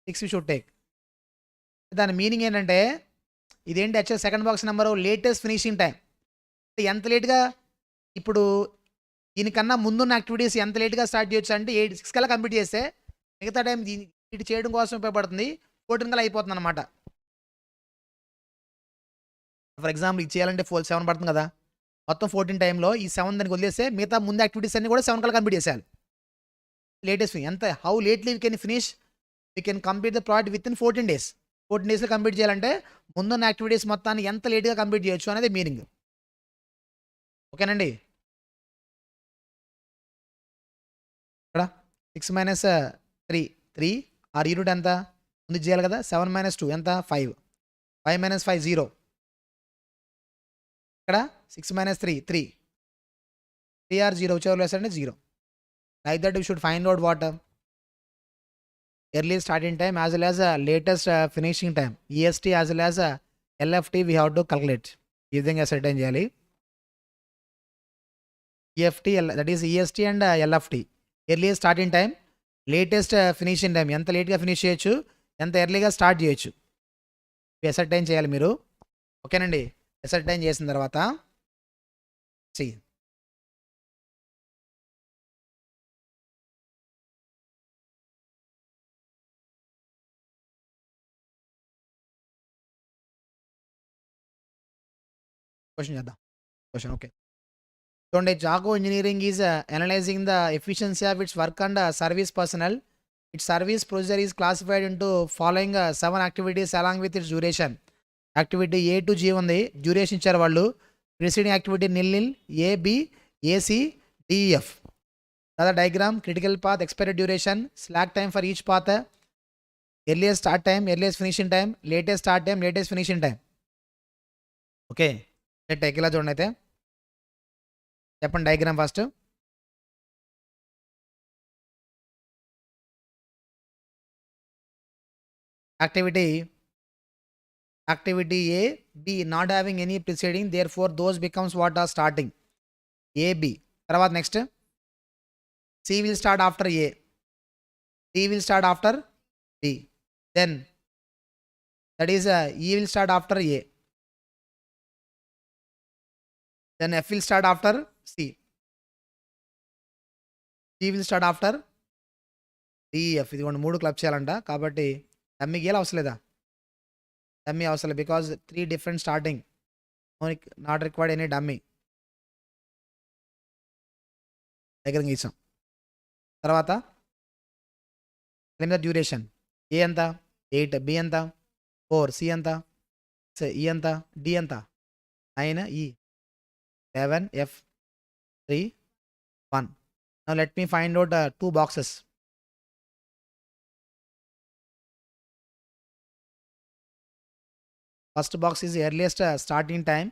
6 you should take. దాని మీనింగ్ ఏంటంటే ఇదేంటి, actual second box number latest finishing time. ఎంత లేట్గా, ఇప్పుడు దీనికన్నా ముందున్న యాక్టివిటీస్ ఎంత లేట్గా స్టార్ట్ చేయొచ్చు అంటే 6 కల్లా కంప్లీట్ చేస్తే మిగతా టైం ఇది చేయడం కోసం ఉపయోగపడుతుంది, 14 కల్లా అయిపోతుంది అనమాట. ఫర్ ఎగ్జాంపుల్ ఇది చేయాలంటే 7 పడుతుంది కదా, మొత్తం 14 టైంలో ఈ 7 దానికి వదిలేస్తే మిగతా ముందు యాక్టివిటీస్ అన్ని కూడా 7 కల్లా కంప్లీట్ చేసేయాలి. లేటెస్ట్ ఎంత how lately we can finish, we can complete the project within 14 days. 14 daysలో కంప్లీట్ చేయాలంటే ముందున్న యాక్టివిటీస్ మొత్తాన్ని ఎంత లేట్గా కంప్లీట్ చేయొచ్చు అనేది మీనింగ్. ఓకేనండి. ఇక్కడ 6 మైనస్ 3 ఆర్ యూనిట్ ఎంత ముందు చేయాలి కదా. 7 మైనస్ 2 ఎంత 5. 5 మైనస్ 5 0. ఇక్కడ 6 మైనస్ 3 3 ఆర్ 0 చివరిలో వేస్తారంటే 0. Like that you should find out what earliest starting time as well as latest finishing time, EST as well as LFT we have to calculate. ఈ విధంగా set చేయాలి. EFT that is EST and LFT, earliest starting time, latest finishing time, ఎంత లేట్గా finish చేయొచ్చు, ఎంత ఎర్లీగా start చేయొచ్చు, ascertain చేయాలి మీరు. ఓకేనండి. అసర్టైన్ చేసిన తర్వాత క్వశ్చన్ చేద్దాం. క్వశ్చన్ ఓకే చూడండి. జాగో engineering is analysing the efficiency of its work and service personnel. Its service procedure is classified into following 7 activities along with its duration. Activity A to G ఉంది, duration ఇచ్చారు వాళ్ళు. Preceding activity nil AB AC DEF. తర్వాత diagram, critical path, expired duration, slack time for each path, earliest start time, earliest finishing time, latest start time, latest finishing time. Okay take ఇలా చూడండి. అయితే చెప్పండి diagram first. Activity A B not having any preceding, therefore those becomes what are starting AB. తర్వాత next C will start after A, D will start after B, then that is E will start after A, then F will start after C, G will start after DEF. ఇది కొన్ని 3 club చేయాలంట, కాబట్టి dummy గీయాలి అవసరం లేదా? Dummy అవసరం లేదు, because 3 different starting, not required any dummy. దగ్గర గీసాం. తర్వాత డ్యూరేషన్ ఏ ఎంత 8, B ఎంత 4, C ఎంత E ఎంత, D ఎంత 9, E 11, F 3, 1. Now let me find out 2 boxes. First box is earliest starting time,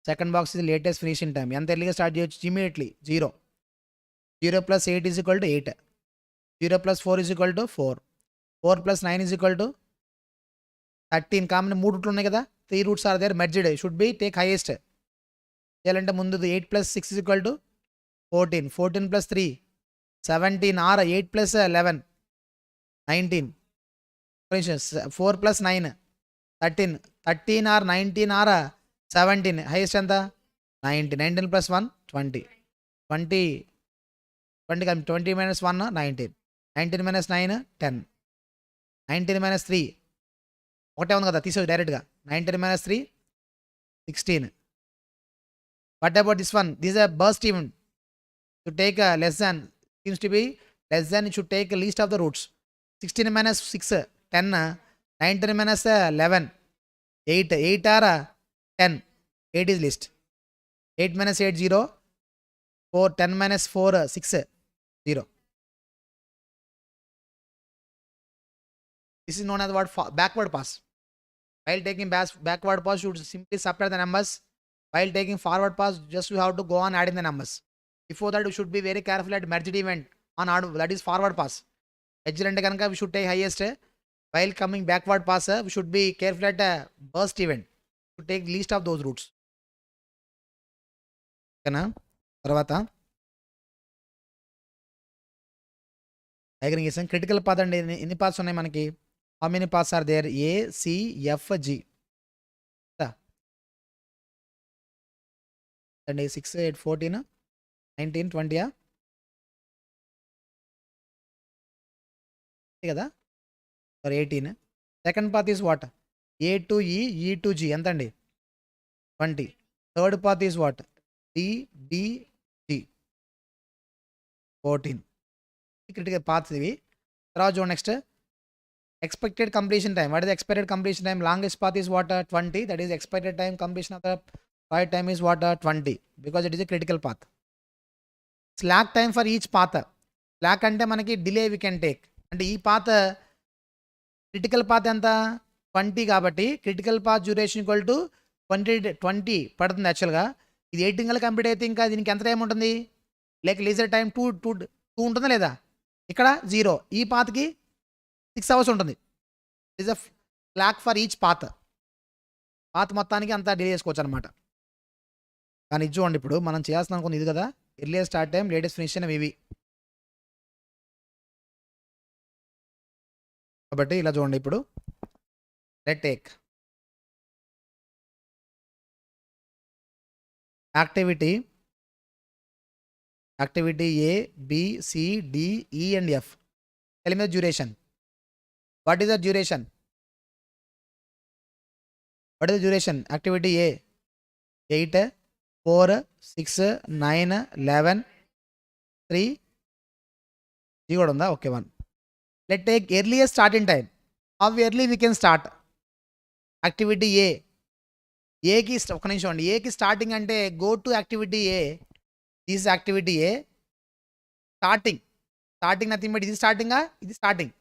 second box is latest finishing time. ఎంత ఎర్లీగా start చేయొచ్చు? Immediately 0. 0 plus 8 is equal to 8. 0 plus 4 is equal to 4. 4 plus 9 is equal to 13. Common 3 రూట్లు ఉన్నాయి కదా, 3 routes are there, merged, should be take highest. చేయాలంటే ముందు 8 plus 6 is equal to 14. 14 plus 3 17, or 8 plus 11 19. 4 plus 9 13. 13 or 19 or 17. Highest ఎంత 19. 19 plus 1 20. 20 minus 1 19. 19 minus 9 10. 19 minus 3 ఒకటే ఉంది కదా, తీసేది డైరెక్ట్గా. 19 minus 3 16. What about this one? This a burst even to take a less than, seems to be less than, it should take a least of the roots. 16 minus 6 10. 19 minus 11 8. 8 are 10. 8 is least. 8 minus 8 0. 4. 10 minus 4 6 0. This is known as what? Backward pass. While taking backward pass, you should simply subtract the numbers. While taking forward pass, just you have to go on adding the numbers. Before that, you should be very careful at merged event on that is forward pass. Edge ante kanaka we should take highest. While coming backward pass, we should be careful at burst event to take least of those routes. Okay na? Tarvata aggregation critical path and any paths ఉన్నాయి మనకి. How many paths are there? A, C, F, G. And 6, 8, 14, 19, 20 కదా, sorry 18. Second path is what? A to E, E to G ఎంత అండి 20. Third path is what? D, B, G 14. Critical paths ఇవి. తర్వాత చూడండి next expected completion time. What is the expected completion time? Longest path is what? 20. That is expected time completion of the 5 time is what? 20, because it is a critical path. Slack time for each path. Slack ante manaki delay we can take. And ee path critical path enta 20 kabatti critical path duration equal to 20 పడుతుంది యాక్చువల్గా. ఇది 18 కల్లా complete అయితే ఇంకా దీనికి ఎంత time ఉంటుంది? Like leisure time 2 ఉంటుందా లేదా? ఇక్కడ 0. ఈ పాత్కి 6 hours ఉంటుంది. Is a slack for each path మొత్తానికి అంతా డిలే చేసుకోవచ్చు అనమాట. కానీ ఇది చూడండి, ఇప్పుడు మనం చేయాల్సిన అనుకుంది ఇది కదా, earlier start time, latest finish అనేవి ఇవి. కాబట్టి ఇలా చూడండి, ఇప్పుడు let take activity A, B, C, D, E and F. Tell me the duration. What is the duration? What is the duration? Activity A 8, 4, 6, 9, 11, 3. G got on the okay one. Let's take earliest starting time. How early we can start? Activity A. A ki ఒక నిమిషం అండి. A కి starting అంటే go to activity A. This is activity A. Starting nothing but ఇది స్టార్టింగా, ఇది starting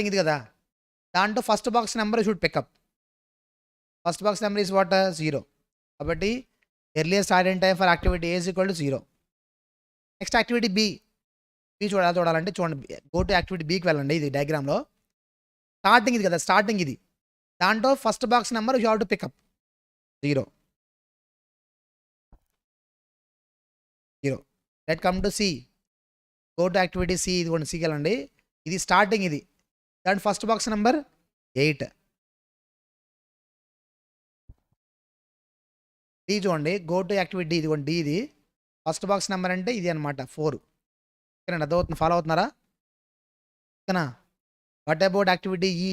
ఇది కదా. దాంట్లో first box number should pick up. First box number is what? 0. కాబట్టి earlier starting time for activity A is equal to 0. Next activity B చూడాలంటే చూడండి, go to activity Bకి వెళ్ళండి. ఇది డయాగ్రామ్లో స్టార్టింగ్ ఇది కదా, స్టార్టింగ్ ఇది. దాంట్లో first box number you have to pickup 0. Let come to C. Go to activity C. ఇది కూడా Cకి వెళ్ళండి. ఇది స్టార్టింగ్ ఇది. దాని ఫస్ట్ బాక్స్ నెంబర్ 8. D చూడండి, గో టు యాక్టివిటీ D. ఇది కూడా D. ఇది ఫస్ట్ బాక్స్ నెంబర్ అంటే ఇది అనమాట 4. ఓకేనండి, అర్థమవుతుంది? ఫాలో అవుతున్నారా? ఓకేనా? What about activity E?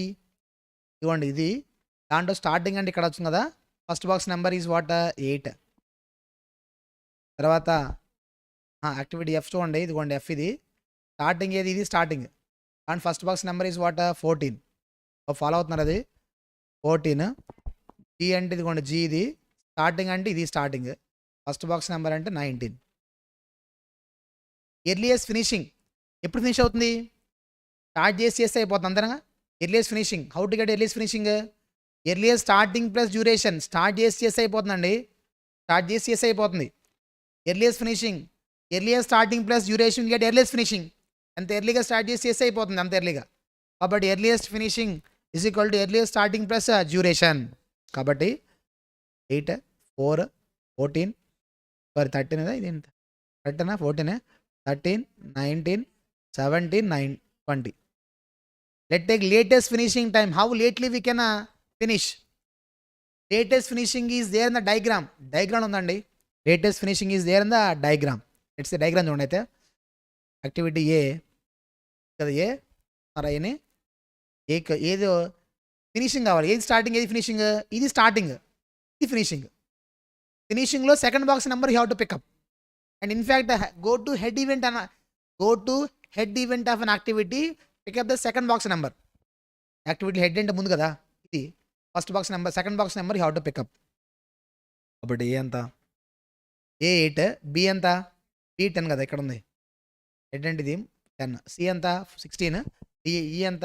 ఇదిగోండి, ఇది దాంట్లో స్టార్టింగ్ అంటే ఇక్కడ వచ్చింది కదా, first box number is what? 8. తర్వాత యాక్టివిటీ F చూడండి, ఇదిగోండి F. ఇది స్టార్టింగ్ ఏది? ఇది starting. And first box number is what? 14. Follow అవుతున్నారు? అది 14. G అంటే ఇదిగోండి G. ఇది స్టార్టింగ్ అంటే ఇది స్టార్టింగ్. ఫస్ట్ బాక్స్ నెంబర్ అంటే 19. ఎర్లియస్ట్ ఫినిషింగ్ ఎప్పుడు ఫినిష్ అవుతుంది? స్టార్ట్ చేసి అయిపోతుంది అంతేనా? Earliest finishing. How to get earliest finishing? Earliest starting plus duration. Start చేసి అయిపోతుందండి. స్టార్ట్ చేసి అయిపోతుంది. Earliest finishing, earliest starting plus duration get earliest finishing. ఎంత ఎర్లీగా స్టార్ట్ చేసి అయిపోతుంది అంత ఎర్లీగా. కాబట్టి earliest finishing is equal to earliest starting plus duration. కాబట్టి 8, 4, 14, సారీ 13 ఇది ఎంత? 13, 14, 13, 19, 17, 9, 20. Let's take latest finishing time. How lately we can finish? Latest finishing is there in the diagram. Diagram ఉందండి. Latest finishing is there in the diagram. Let's say diagram చూడండి. అయితే activity A కదా, A అరాయని ఏది finishing కావాలి? ఏది starting, ఏది finishing? ఇది starting, ఇది ఫినిషింగ్. ఫినిషింగ్లో second box number you have to pick up. And in fact go to head event of an activity, pick up the second box number. Activity head అంటే ముందు కదా, ఇది first box number, second box number you have to pickup. కాబట్టి ఏ ఎంత? A 8, B ఎంత? B 10 కదా, ఇక్కడ ఉంది. హెడ్ అంటే ఇది 10. C ఎంత? 16. D E ఎంత?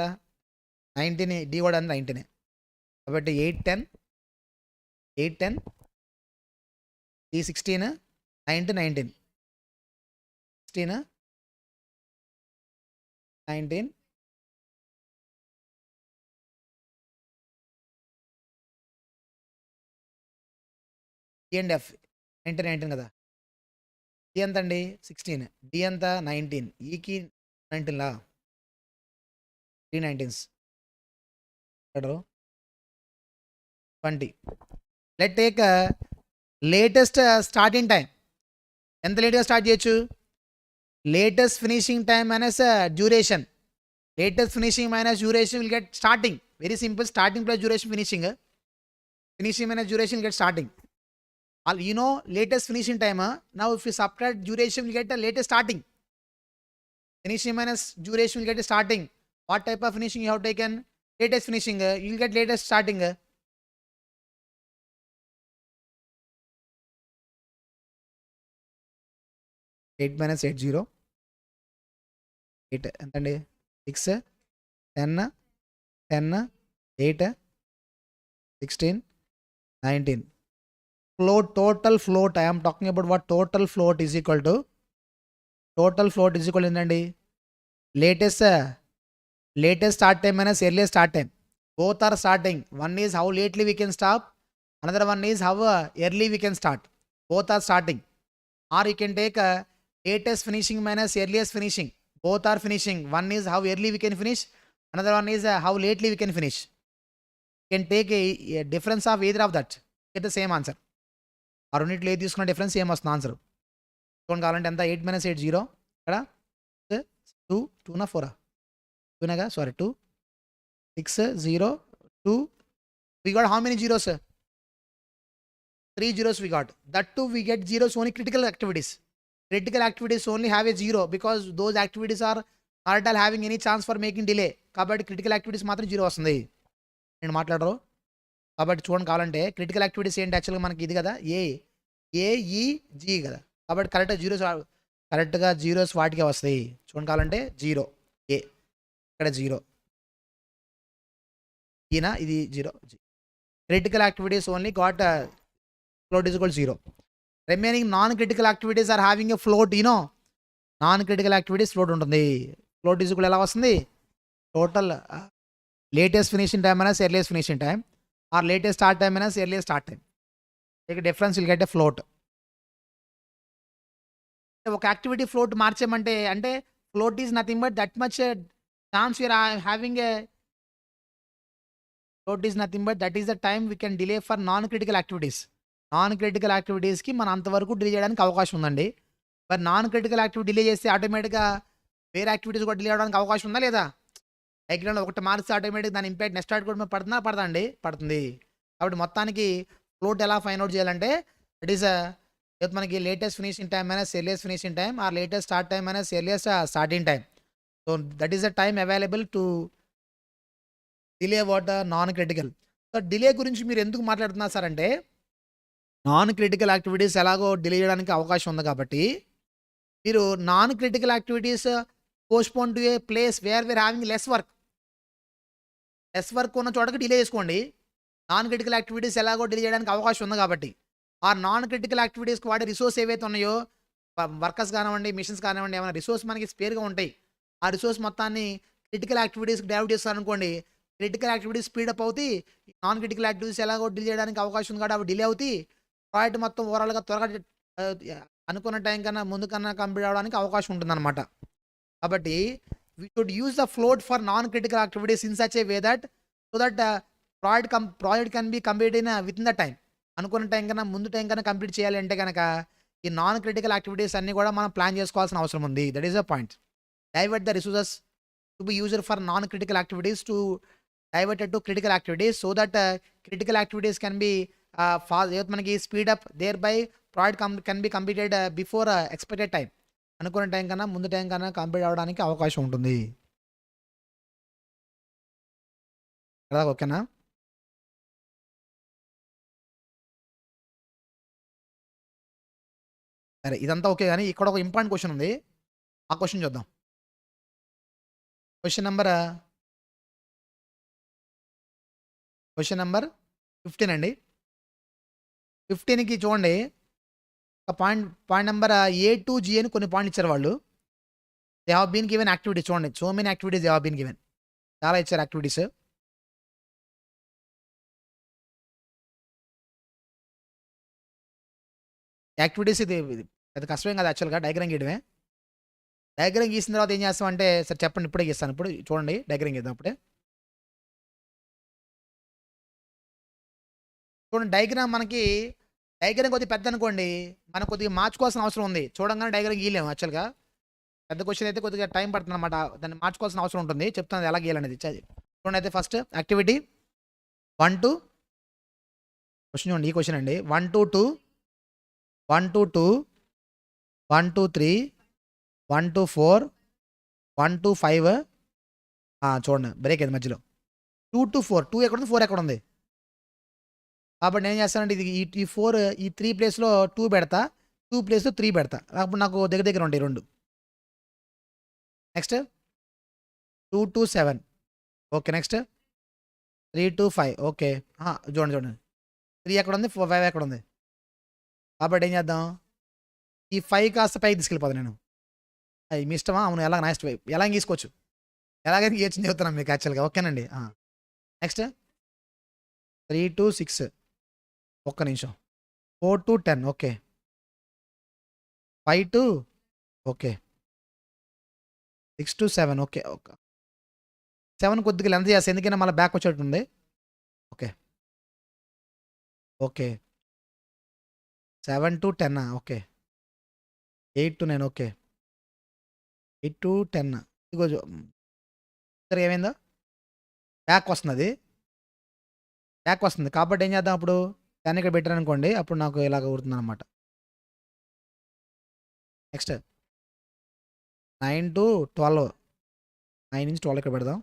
19. D కూడా 19. కాబట్టి 8, 10, D 16, 9 to 19, 16, 19, E and F 19 కదా. E ఎంత అండి? 16. D ఎంత? 19. ఈకి 19 లా 3 19s 20. Let take latest starting time. ఎంత లేట్గా స్టార్ట్ చేయొచ్చు? Latest finishing time minus duration. Latest finishing minus duration will get starting. Very simple. Starting plus duration finishing. Finishing minus duration get starting. You know latest finishing time. Now if you subtract duration, you get the latest starting. Finishing minus duration will get a starting. What type of finishing you have taken? Latest finishing. You will get latest starting. 8 minus 8 0 8 ఎంతండి 6 10 10 8 16 19 float, total float. I am talking about what total float is equal to ఏంటండి latest start time minus earliest start time. Both are starting. One is how lately we can stop, another one is how early we can start. Both are starting. Or you can take latest finishing minus earliest finishing. Both are finishing. One is how early we can finish, another one is how lately we can finish. You can take a difference of either of that, get the same answer. ఆ రెండింటిలో ఏది తీసుకున్న difference ఏం వస్తుంది answer చూడండి. కావాలంటే ఎంత 8 minus 8 0 ఇక్కడ 2 2 నా 4 2 sorry 2 6 0 2 we got how many zeros? 3 zeros we got. That too we get zeros only critical activities. Critical activities only have a 0 because those activities are not at all having any chance for making delay. కాబట్టి critical activities మాత్రం 0 వస్తుంది. నేను మాట్లాడరు కాబట్టి చూడండి. కావాలంటే critical activities ఏంటి యాక్చువల్గా మనకి ఇది కదా AEG కదా. కాబట్టి కరెక్ట్గా జీరోస్ వాటికే వస్తాయి. చూడండి కావాలంటే 0 A ఇక్కడ 0 ఈయన ఇది 0 critical activities only got float is equal 0. Remaining non critical activities are having a float. Non critical activities float ఉంటుంది. ఫ్లోట్ ఈజ్ ఈక్వల్ ఎలా వస్తుంది? Total latest finishing time minus earliest finishing time or latest start time minus earliest start time. ఇక difference will get a float. ఒక activity float మార్చామంటే అంటే float is nothing but that much chance you're having a float is nothing but that is the time we can delay for non critical activities. Non critical యాక్టివిటీస్కి మనం అంతవరకు delay చేయడానికి అవకాశం ఉందండి. మరి నాన్ క్రిటికల్ యాక్టివిటీ డిలే చేస్తే ఆటోమేటిక్గా వేరే యాక్టివిటీస్ కూడా డిలే అవ్వడానికి అవకాశం ఉందా లేదా? డైగ్రామ్లో ఒకటి మార్చి ఆటోమేటిక్ దాని ఇంపాక్ట్ నెక్స్ట్ కూడా పడుతుంది. కాబట్టి మొత్తానికి ఫ్లోట్ ఎలా ఫైండ్ అవుట్ చేయాలంటే ఇట్ ఈస్ మనకి latest finishing time minus earliest finishing time or latest start time minus earliest starting time. So that is the time available to delay what non critical. So delay గురించి మీరు ఎందుకు మాట్లాడుతున్నారు sir అంటే non critical activities ఎలాగో delay చేయడానికి అవకాశం ఉంది కాబట్టి మీరు non critical activities postpone to a place where we are having less work ఉన్న చోటకి డిలే చేసుకోండి. నాన్ క్రిటికల్ యాక్టివిటీస్ ఎలాగో డిలే చేయడానికి అవకాశం ఉంది కాబట్టి ఆ నాన్ క్రిటికల్ యాక్టివిటీస్కి వాడే రిసోర్స్ ఏవైతే ఉన్నాయో వర్కర్స్ కానివ్వండి మిషన్స్ కానివ్వండి ఏమైనా రిసోర్స్ మనకి స్పేర్గా ఉంటాయి. ఆ రిసోర్స్ మొత్తాన్ని క్రిటికల్ యాక్టివిటీస్కి డైవర్ట్ చేస్తారనుకోండి. క్రిటికల్ యాక్టివిటీస్ స్పీడప్ అవుతాయి. నాన్ క్రిటికల్ యాక్టివిటీస్ ఎలాగో డిలే చేయడానికి అవకాశం ఉంది కాబట్టి అవి డిలే అవుతాయి. ప్రాజెక్ట్ మొత్తం ఓవరాల్గా త్వరగా అనుకున్న టైం కన్నా ముందు కన్నా కంప్లీట్ అవ్వడానికి అవకాశం ఉంటుందన్నమాట. కాబట్టి we should use the float for non critical activities in such a way that so that project can B complete in with in the time. అనుకున్న టైం కన్నా ముందు టైం కన్నా కంప్లీట్ చేయాలి అంటే కనుక ఈ నాన్ క్రిటికల్ యాక్టివిటీస్ అన్నీ కూడా మనం ప్లాన్ చేసుకోవాల్సిన అవసరం ఉంది. That is the point. Divert the resources to be used for non critical activities to diverted to critical activities so that critical activities can be మనకి speed up thereby project can be completed before expected time. అనుకున్న time కన్నా ముందు time కన్నా complete అవ్వడానికి అవకాశం ఉంటుంది. కదా ఓకేనా? సరే ఇదంతా ఓకే కానీ ఇక్కడ ఒక ఇంపార్టెంట్ క్వశ్చన్ ఉంది. ఆ క్వశ్చన్ చూద్దాం. క్వశ్చన్ నెంబర్ 15 అండి. 15కి చూడండి ఒక point number A to G అని కొన్ని పాయింట్లు ఇచ్చారు వాళ్ళు. They have been given activities. చూడండి so many activities they have been given. చాలా ఇచ్చారు యాక్టివిటీస్. యాక్టివిటీస్ ఇది అది కష్టమేం కాదు యాక్చువల్గా డయాగ్రామ్ గీయడమే. డయాగ్రామ్ గీసిన తర్వాత ఏం చేస్తామంటే సరే చెప్పండి ఇప్పుడే గీస్తాను. ఇప్పుడు చూడండి డయాగ్రామ్ గీద్దాం. అప్పుడే చూడండి డయాగ్రామ్ కొద్దిగా పెద్ద అనుకోండి మనకు కొద్దిగా మార్చుకోవాల్సిన అవసరం ఉంది. చూడంగానే డయాగ్రామ్ గీయలేము యాక్చువల్గా. పెద్ద క్వశ్చన్ అయితే కొద్దిగా టైం పడుతుంది అనమాట. దాన్ని మార్చుకోవాల్సిన అవసరం ఉంటుంది. చెప్తాను ఎలా గీయాలనేది. చూడండి అయితే ఫస్ట్ యాక్టివిటీ 1 to క్వశ్చన్ చూడండి. ఈ క్వశ్చన్ అండి 1 to 2 1 to 2 1 to 3 1 to 4 1 to 5 చూడండి బ్రేక్ అయింది మధ్యలో. 2 to 4 2 ఎక్కడ ఉంది 4 ఎక్కడ ఉంది? కాబట్టి నేను చేస్తానంటే ఇది ఈ 4 ఈ 3 ప్లేస్లో 2 పెడతా. 2 ప్లేస్ 3 పెడతా. అప్పుడు నాకు దగ్గర దగ్గర ఉంటాయి 2. Next 2 to 7. Okay. Next 3 to 5. Okay. చూడండి 3 ఎక్కడుంది, 5 ఎక్కడుంది. కాబట్టి ఏం చేద్దాం, ఈ 5 కాస్త పైకి తీసుకెళ్ళిపోతాను నేను. అది మీ ఇష్టమా? అవును. ఎలా నెక్స్ట్ వైపు ఎలా గీసుకోవచ్చు, ఎలాగైనా గీయొచ్చని చెప్తున్నాను మీకు యాక్చువల్గా. ఓకేనండి. Next 3 to 6. ఒక్క నిమిషం. 4 to 10. Okay. 5 to okay. 6 to 7. Okay. 7 కొద్దిగా లెంత్ చేస్తా, ఎందుకైనా మళ్ళీ బ్యాక్ వచ్చేటట్టుంది. Okay. Okay. 7 to 10. Okay. 8 to 9. Okay. 8 to 10. ఇదిగో ఏమైందో బ్యాక్ వస్తుంది, బ్యాక్ వస్తుంది. కాబట్టి ఏం చేద్దాం, అప్పుడు 10 ఇక్కడ పెట్టాను అనుకోండి, అప్పుడు నాకు ఇలాగ కుడుతుంది అనమాట. Next 9 to 12. 9 నుంచి 12 ఇక్కడ పెడదాం.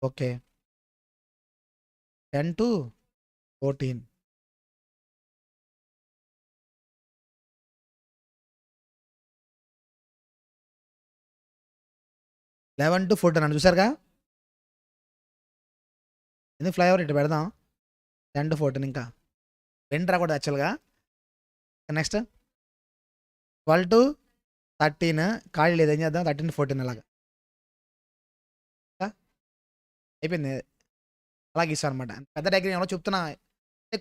ఓకే. 10 to 14. లెవెన్ టు 14 అని చూసారుగా. ఎందుకు ఫ్లైఓవర్ ఇటు పెడదాం. 10 to 14 ఇంకా 2 రాకూడదు యాక్చువల్గా. Next 12 to 13. ఖాళీ లేదు, ఏం చేద్దాం, 13 to 14 అలాగా అయిపోయింది. అలాగే ఇస్తాను అనమాట. పెద్ద డయాగ్రామ్ ఏమో చెప్తున్నా,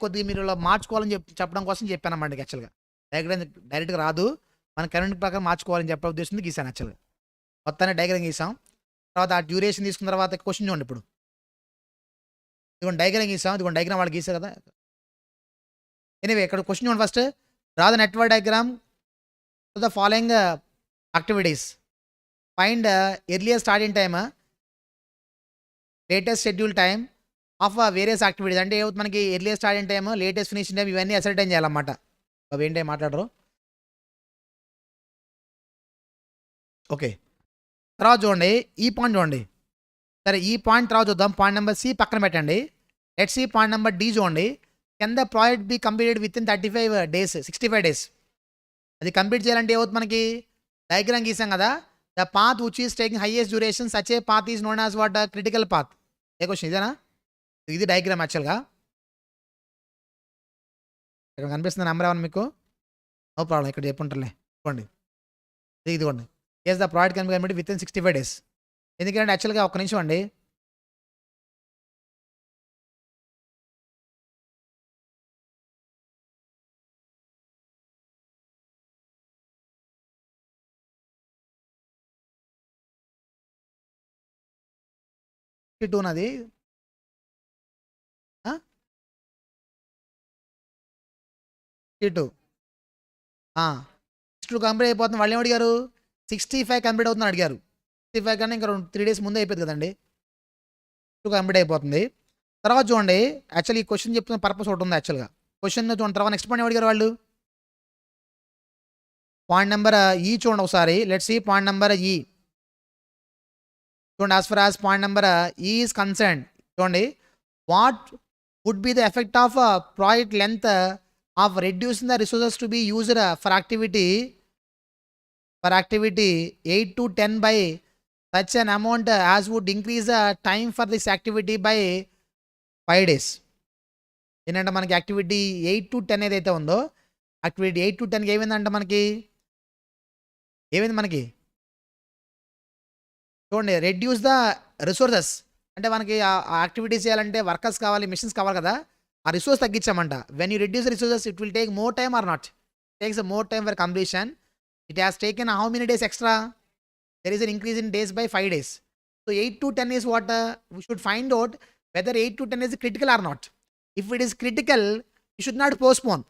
కొద్దిగా మీరు ఇలా మార్చుకోవాలని చెప్పడం కోసం చెప్పాను అన్నమాట. యాక్చువల్గా డయాగ్రామ్ డైరెక్ట్గా రాదు, మన కరెంట్ ప్రకారం మార్చుకోవాలని చెప్పే ఉద్దేశంతో గీసాను యాక్చువల్గా. మొత్తాన్ని డయాగ్రామ్ గీసాం. తర్వాత ఆ డ్యూరేషన్ తీసుకున్న తర్వాత క్వశ్చన్ చూడండి. ఇప్పుడు ఇదిగోండి డయాగ్రామ్ గీసాం, ఇదిగోండి డయాగ్రామ్ వాళ్ళు గీసారు కదా. ఎనీవే ఇక్కడ క్వశ్చన్ చూడండి. First draw the network diagram to the following activities. Find earlier starting time, latest schedule time of various activities. అంటే ఏమవుతుంది మనకి, earlier starting time, latest finishing time, ఇవన్నీ అసర్టైన్ చేయాలన్నమాట. అవి ఏంటి మాట్లాడరు. ఓకే. తర్వాత చూడండి ఈ పాయింట్ చూడండి. సరే ఈ పాయింట్ తర్వాత చూద్దాం. పాయింట్ నెంబర్ సి పక్కన పెట్టండి. Let's see point number D చూడండి. Can the project be completed within 35 days, 65 days. అది కంప్లీట్ చేయాలంటే ఏమవుతుంది మనకి, డయాగ్రామ్ గీసాం కదా. The path which is taking highest duration such a path is known as what, critical path. A question ఇదేనా? ఇది డయాగ్రామ్ యాక్చువల్గా. ఇక్కడ కనిపిస్తుంది నెంబర్ ఏమన్నా మీకు? నో ప్రాబ్లం, ఇక్కడ చెప్పుంటారులే. చూడండి ఇదిగోండి. As the project can be completed within 65 days. ఎందుకంటే యాక్చువల్గా ఒక్క నిమిషం అండి. నది 62 62 కంప్లీట్ అయిపోతుంది. వాళ్ళు ఏమి అడిగారు, 65 కంప్లీట్ అవుతుందని అడిగారు. 65 కన్నా ఇంకా 3 days ముందే అయిపోతుంది కదండి. 2 కంప్లీట్ అయిపోతుంది. తర్వాత చూడండి, యాక్చువల్లీ ఈ క్వశ్చన్ చెప్తున్న పర్పస్ ఒకటి ఉంది యాక్చువల్గా. క్వశ్చన్ చూడండి. తర్వాత నెక్స్ట్ పాయింట్ అడిగారు వాళ్ళు. పాయింట్ నెంబర్ ఈ చూడండి ఒకసారి. Let's see point number E చూడండి. As far as point number E is concern, చూడండి, what would be the effect of project length of reducing the resources to be used for activity 8 to 10 by such an amount as would increase the time for this activity by 5 days. ఏంటంటే మనకి activity 8 to 10 ఏదైతే ఉందో, activity 8 to 10కి ఏమైందంటే మనకి చూడండి, reduce the resources. అంటే మనకి ఆ యాక్టివిటీస్ చేయాలంటే వర్కర్స్ కావాలి, మిషన్స్ కావాలి కదా, ఆ రిసోర్స్ తగ్గించామంట. When you reduce resources it will take more time or not, takes more time for completion. It has taken how many days extra? There is an increase in days by 5 days. So 8 to 10 is what we should find out whether 8 to 10 is critical or not. If it is critical, you should not postpone.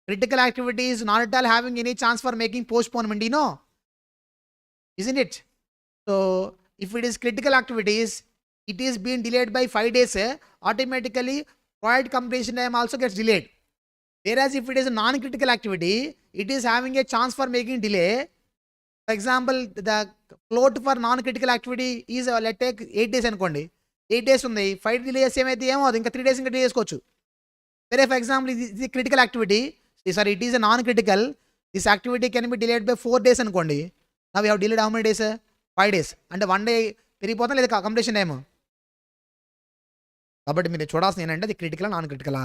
Critical activity is not at all having any chance for making postponement, you know, isn't it? So if it is critical activities, it is being delayed by 5 days, automatically project completion time also gets delayed. Whereas if it is a non-critical activity, it is having a chance for making delay. For example, the float for non-critical activity is let's take 8 days అనుకోండి. 8 days ఉంది, 5 delays ఏమైతే ఏమవుతుంది, ఇంకా 3 days ఇంకా delay చేసుకోవచ్చు. వేరే for example ఇది critical activity, sorry it is a non critical, this activity can be delayed by 4 days అనుకోండి. Now you have delayed how many days? 5 days. అంటే 1 day పెరిగిపోతా లేదా కంప్లీషన్ టైము. కాబట్టి మీరు చూడాల్సింది ఏంటంటే అది క్రిటికలా నాన్ క్రిటికలా.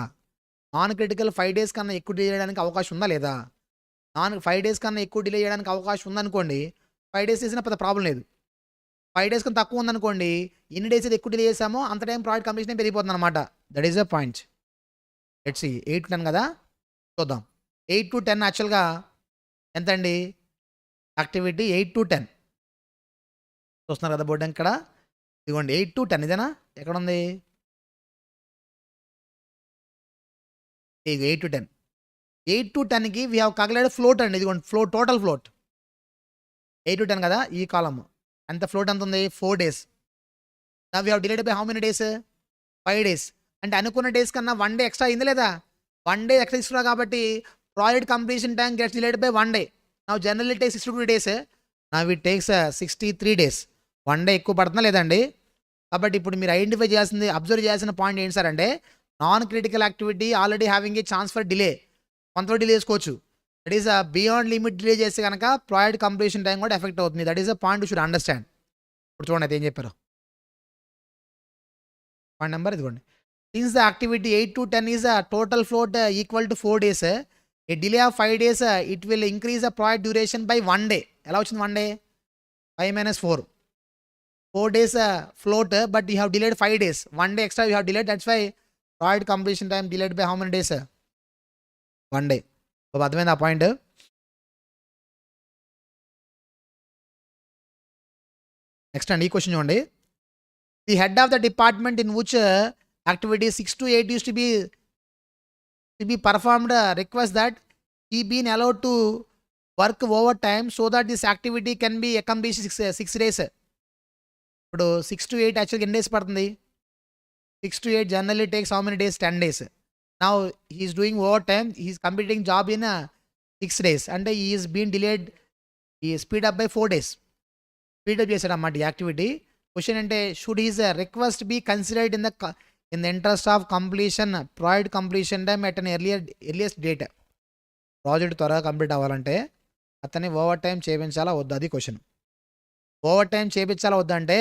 నాన్ క్రిటికల్ 5 days కన్నా ఎక్కువ డిలే చేయడానికి అవకాశం ఉందా లేదా? 5 days కన్నా ఎక్కువ డిలే చేయడానికి అవకాశం ఉందనుకోండి, 5 days చేసినా పెద్ద ప్రాబ్లం లేదు. 5 days కన్నా తక్కువ ఉందనుకోండి, ఎన్ని డేస్ అయితే ఎక్కువ డిలే చేసామో అంత టైం ప్రాజెక్ట్ కంప్లీషన్ పెరిగిపోతుంది అనమాట. That is the point. Let's see 8 to 10 కదా, చూద్దాం. 8 to 10 యాక్చువల్గా ఎంత అండి యాక్టివిటీ? 8 to 10 చూస్తున్నారు కదా బోర్డు ఇక్కడ, ఇదిగోండి 8 to 10 ఇదేనా? ఎక్కడ ఉంది? 8 to 10. 8 to 10కి వీ హ్యావ్ కాలిక్యులేటెడ్ ఫ్లోట్ అండి. ఇదిగోండి ఫ్లోట్, టోటల్ ఫ్లోట్ 8 to 10 కదా, ఈ కాలమ్ ఎంత ఫ్లోట్ ఎంత ఉంది? 4 days. నా we have delayed by how many days? 5 days. అంటే అనుకున్న డేస్ కన్నా 1 day ఎక్స్ట్రా అయింది లేదా? 1 day ఎక్స్ట్రా ఇస్తున్నా కాబట్టి project completion time gets delayed by 1 day. నా జనరల్లీ టేక్స్ 62 days, నా ఇట్ టేక్స్ 63 days. 1 day ఎక్కువ పడుతుందా లేదండి? కాబట్టి ఇప్పుడు మీరు ఐడెంటిఫై చేయాల్సింది, అబ్జర్వ్ చేయాల్సిన పాయింట్ ఏంటి సార్ అంటే, non critical activity already having a chance for delay, కొంత డిలే చేసుకోవచ్చు. That is beyond limit delay చేస్తే కనుక ప్రాజెక్ట్ కంప్లీషన్ టైం కూడా ఎఫెక్ట్ అవుతుంది. That is a point you should understand. ఇప్పుడు చూడండి అయితే ఏం చెప్పారు. పాయింట్ నెంబర్ ఇదిగోండి. Since the activity 8 to 10 is a total float equal to 4 days, a delay of 5 days it will increase a project duration by 1 day. ఎలా వచ్చింది 1 day? 5 - 4. 4 days float, but you have delayed 5 days. 1 day extra you have delayed. That's why project completion time delayed by how many days? 1 day. So అర్థమైంది ఆ point. Next అండి ఈ question చూడండి. The head of the department in which activity 6 to 8 used to be performed request that he been allowed to work overtime so that this activity can be accomplished 6 days. ఇప్పుడు 6 to 8 యాక్చువల్గా ఎన్ని days పడుతుంది? 6 to 8 generally takes how many days? 10 days. Now he is doing over time, he is completing job in 6 days. అంటే he is been delayed, he speed up by 4 days. Speed up చేశాడు అన్నమాట ఈ activity. Question అంటే, should his request be considered in the interest of completion project completion time at an earliest date. Project త్వరగా complete అవ్వాలంటే అతన్ని over time చేయించాలా వద్దా, అది question. Over time చేయించాలా వద్దంటే,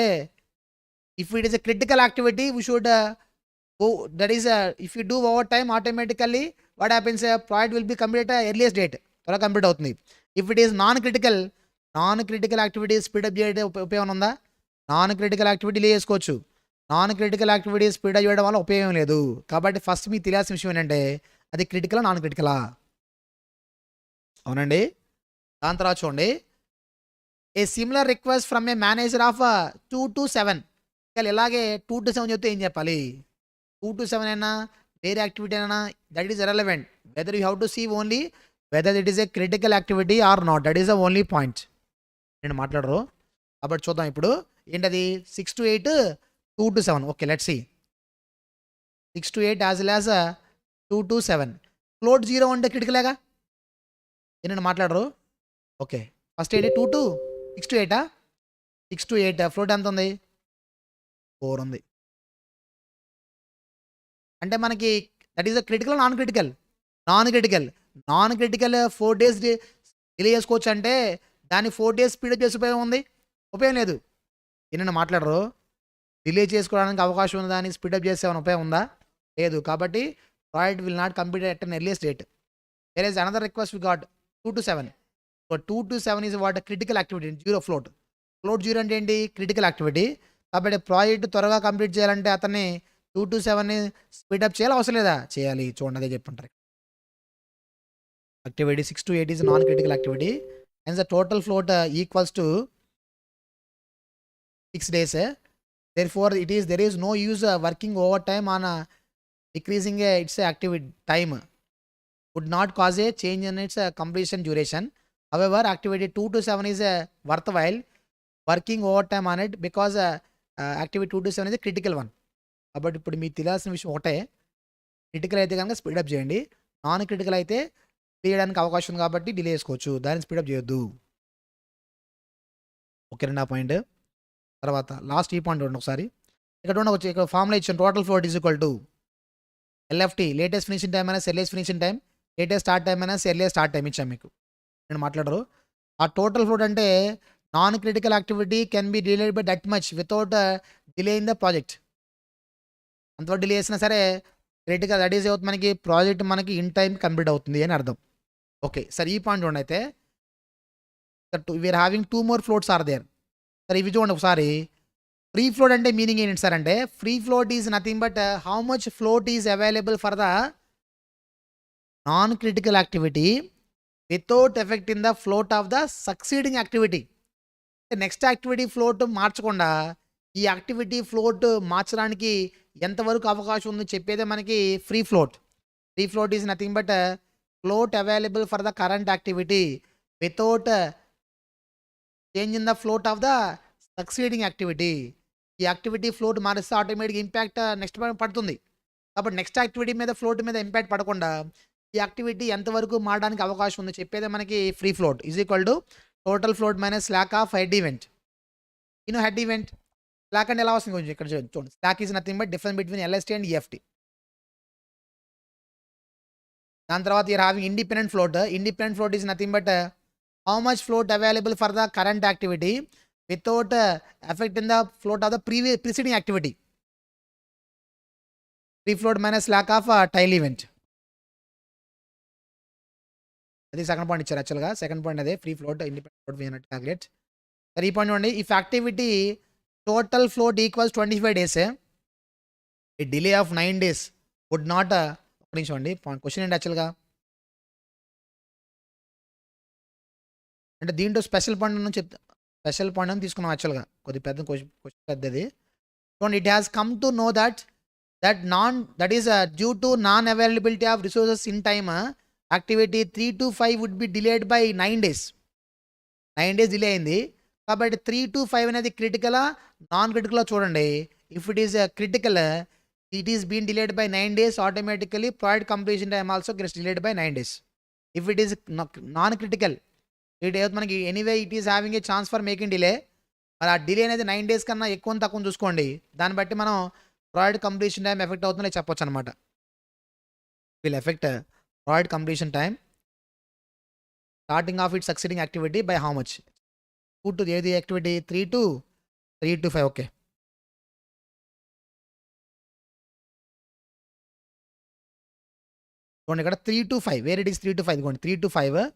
if it is a critical activity we should that is if you do over time automatically what happens, project will be complete earliest date, త్వరగా complete అవుతుంది. If it is non critical activity speed up చేయడం ఉపయోగం ఉందా? Non critical activity delay చేసుకోవచ్చు. Non critical activity speed up చేయడం వల్ల ఉపయోగం లేదు. కాబట్టి ఫస్ట్ మీకు తెలియాల్సిన విషయం ఏంటంటే, అది క్రిటికలా నాన్ క్రిటికలా? అవునండి. దాని తర్వాత చూడండి, ఏ similar request from A manager of 2 to 7. ఇలాగే 2 to 7 చెప్తే ఏం చెప్పాలి? 2 to 7 అయినా వేరే యాక్టివిటీ అయినా that is irrelevant. Whether you have to see only whether it is a critical activity or not. That is the only point. నేను మాట్లాడరు కాబట్టి చూద్దాం ఇప్పుడు ఏంటది. 6 to 8, 2 to 7. Okay let's see. 6 to 8 as well as 2 to 7. Float 0 అంటే క్రిటికలేగా, ఏంటంటే మాట్లాడరు. Okay first ఏంటి 2 to 6 to 8. 6 to 8 ఫ్లోట్ ఎంత ఉంది? 4 ఉంది. అంటే మనకి that is a critical non critical? Non critical 4 days delay చేసుకోవచ్చు అంటే దాన్ని 4 days స్పీడప్ చేసే ఉపయోగం ఉంది? ఉపయోగం లేదు. ఏంటంటే మాట్లాడరు. డిలే చేసుకోవడానికి అవకాశం ఉంది, దాన్ని స్పీడప్ చేసేమని ఉపయోగం ఉందా? లేదు. కాబట్టి project will not complete at an earliest date. There is another request we got 2 to 7. So 2 to 7 is what critical activity. 0 float 0 అంటే ఏంటి? Critical activity. కాబట్టి ప్రాజెక్ట్ త్వరగా కంప్లీట్ చేయాలంటే అతన్ని 2 to 7ని స్పీడప్ చేయాలి, అవసరం లేదా? చేయాలి. చూడండి అదే చెప్పుంటారు. Activity 6 to 8 is non critical activity and the total float equals to 6 days. Therefore there is no use working overtime on decreasing its activity time would not cause a change in its completion duration. However, activity 2 to 7 is worthwhile working overtime on it because activity 2 to 7 is a critical one. కాబట్టి ఇప్పుడు మీకు తెలియాల్సిన విషయం ఒకటే, critical అయితే కనుక speedup చేయండి, non critical అయితే చేయడానికి అవకాశం ఉంది కాబట్టి డిలే చేసుకోవచ్చు, దాన్ని స్పీడప్ చేయొద్దు. ఓకే రెండో పాయింట్. తర్వాత లాస్ట్ ఈ పాయింట్ చూడండి ఒకసారి. ఇక్కడ వచ్చి ఇక్కడ ఫార్ములా ఇచ్చాను. Total float is equal to LFT latest finishing time minus earliest finishing time latest start time అయినా ఎర్లియర్ స్టార్ట్ టైం ఇచ్చాను మీకు. నేను మాట్లాడరు. ఆ టోటల్ ఫ్లోట్ అంటే non critical activity can be delayed by that much without delay in the project. అంతవరకు delay చేసినా సరే క్రిటికల్ దట్ ఈస్ అవుతుంది మనకి ప్రాజెక్ట్ మనకి ఇన్ టైం కంప్లీట్ అవుతుంది అని అర్థం. ఓకే సార్, ఈ పాయింట్ చూడండి. అయితే we are having 2 more floats are there. Sir ఇవి చూడండి ఒకసారి. ఫ్రీ ఫ్లోట్ అంటే మీనింగ్ ఏంటి సార్ అంటే free float is nothing but how much float is available for the non critical activity without effect in the float of the succeeding activity. Next activity float మార్చకుండా ఈ activity float మార్చడానికి ఎంతవరకు అవకాశం ఉందో చెప్పేదే మనకి free float. Free float is nothing but float available for the current activity without change in the float of the succeeding activity. E activity float మారిస్తే automatic impact next పడుతుంది. కాబట్టి నెక్స్ట్ యాక్టివిటీ మీద ఫ్లోట్ మీద impact పడకుండా ఈ activity ఎంతవరకు మారడానికి అవకాశం ఉందో చెప్పేదే మనకి free float is equal to total float minus slack of head event. Head event slack అంటే ఎలా వస్తుంది కొంచెం ఇక్కడ చూడండి. Slack is nothing but difference between LST and EFT. దాని తర్వాత you are having independent float. Independent float is nothing but how much float available for the current activity without effect in the float of the preceding activity. Free float minus slack of tail event. అది second point ఇచ్చారు యాక్చువల్గా. Second point అదే free float independent float we not calculate. సరే ఈ point చూడండి. If activity total float equals 25 days, a delay of 9 days would not ఒక నిమిషం అండి. క్వశ్చన్ ఏంటి యాక్చువల్గా అంటే దీంట్లో స్పెషల్ పాయింట్ అని చెప్తా. స్పెషల్ పాయింట్ అని తీసుకున్నాం యాక్చువల్గా. కొద్ది పెద్ద క్వశ్చన్ పెద్దది. చూడండి, it has come to know that is due to non availability of resources in time activity 3 to 5 would be delayed by 9 days. 9 days delay అయింది కాబట్టి 3 to 5 అనేది క్రిటికలా నాన్ క్రిటికలా చూడండి. If it is critical it is been delayed by 9 days automatically project completion time also gets delayed by 9 days. If it is non critical it ఏదో మనకి anyway it is having a chance for making delay. మరి ఆ delay అనేది 9 days కన్నా ఎక్కువ తక్కువ చూసుకోండి. దాన్ని బట్టి మనం ప్రాజెక్ట్ కంప్లీషన్ టైం ఎఫెక్ట్ అవుతుందని చెప్పొచ్చు అనమాట. Will effect project completion time starting of its succeeding activity by how much. 2 to the activity 3 to 5. Okay, చూడండి ఇక్కడ 3 to 5 where it is 3 to 5 ఇదిగోండి 3 to 5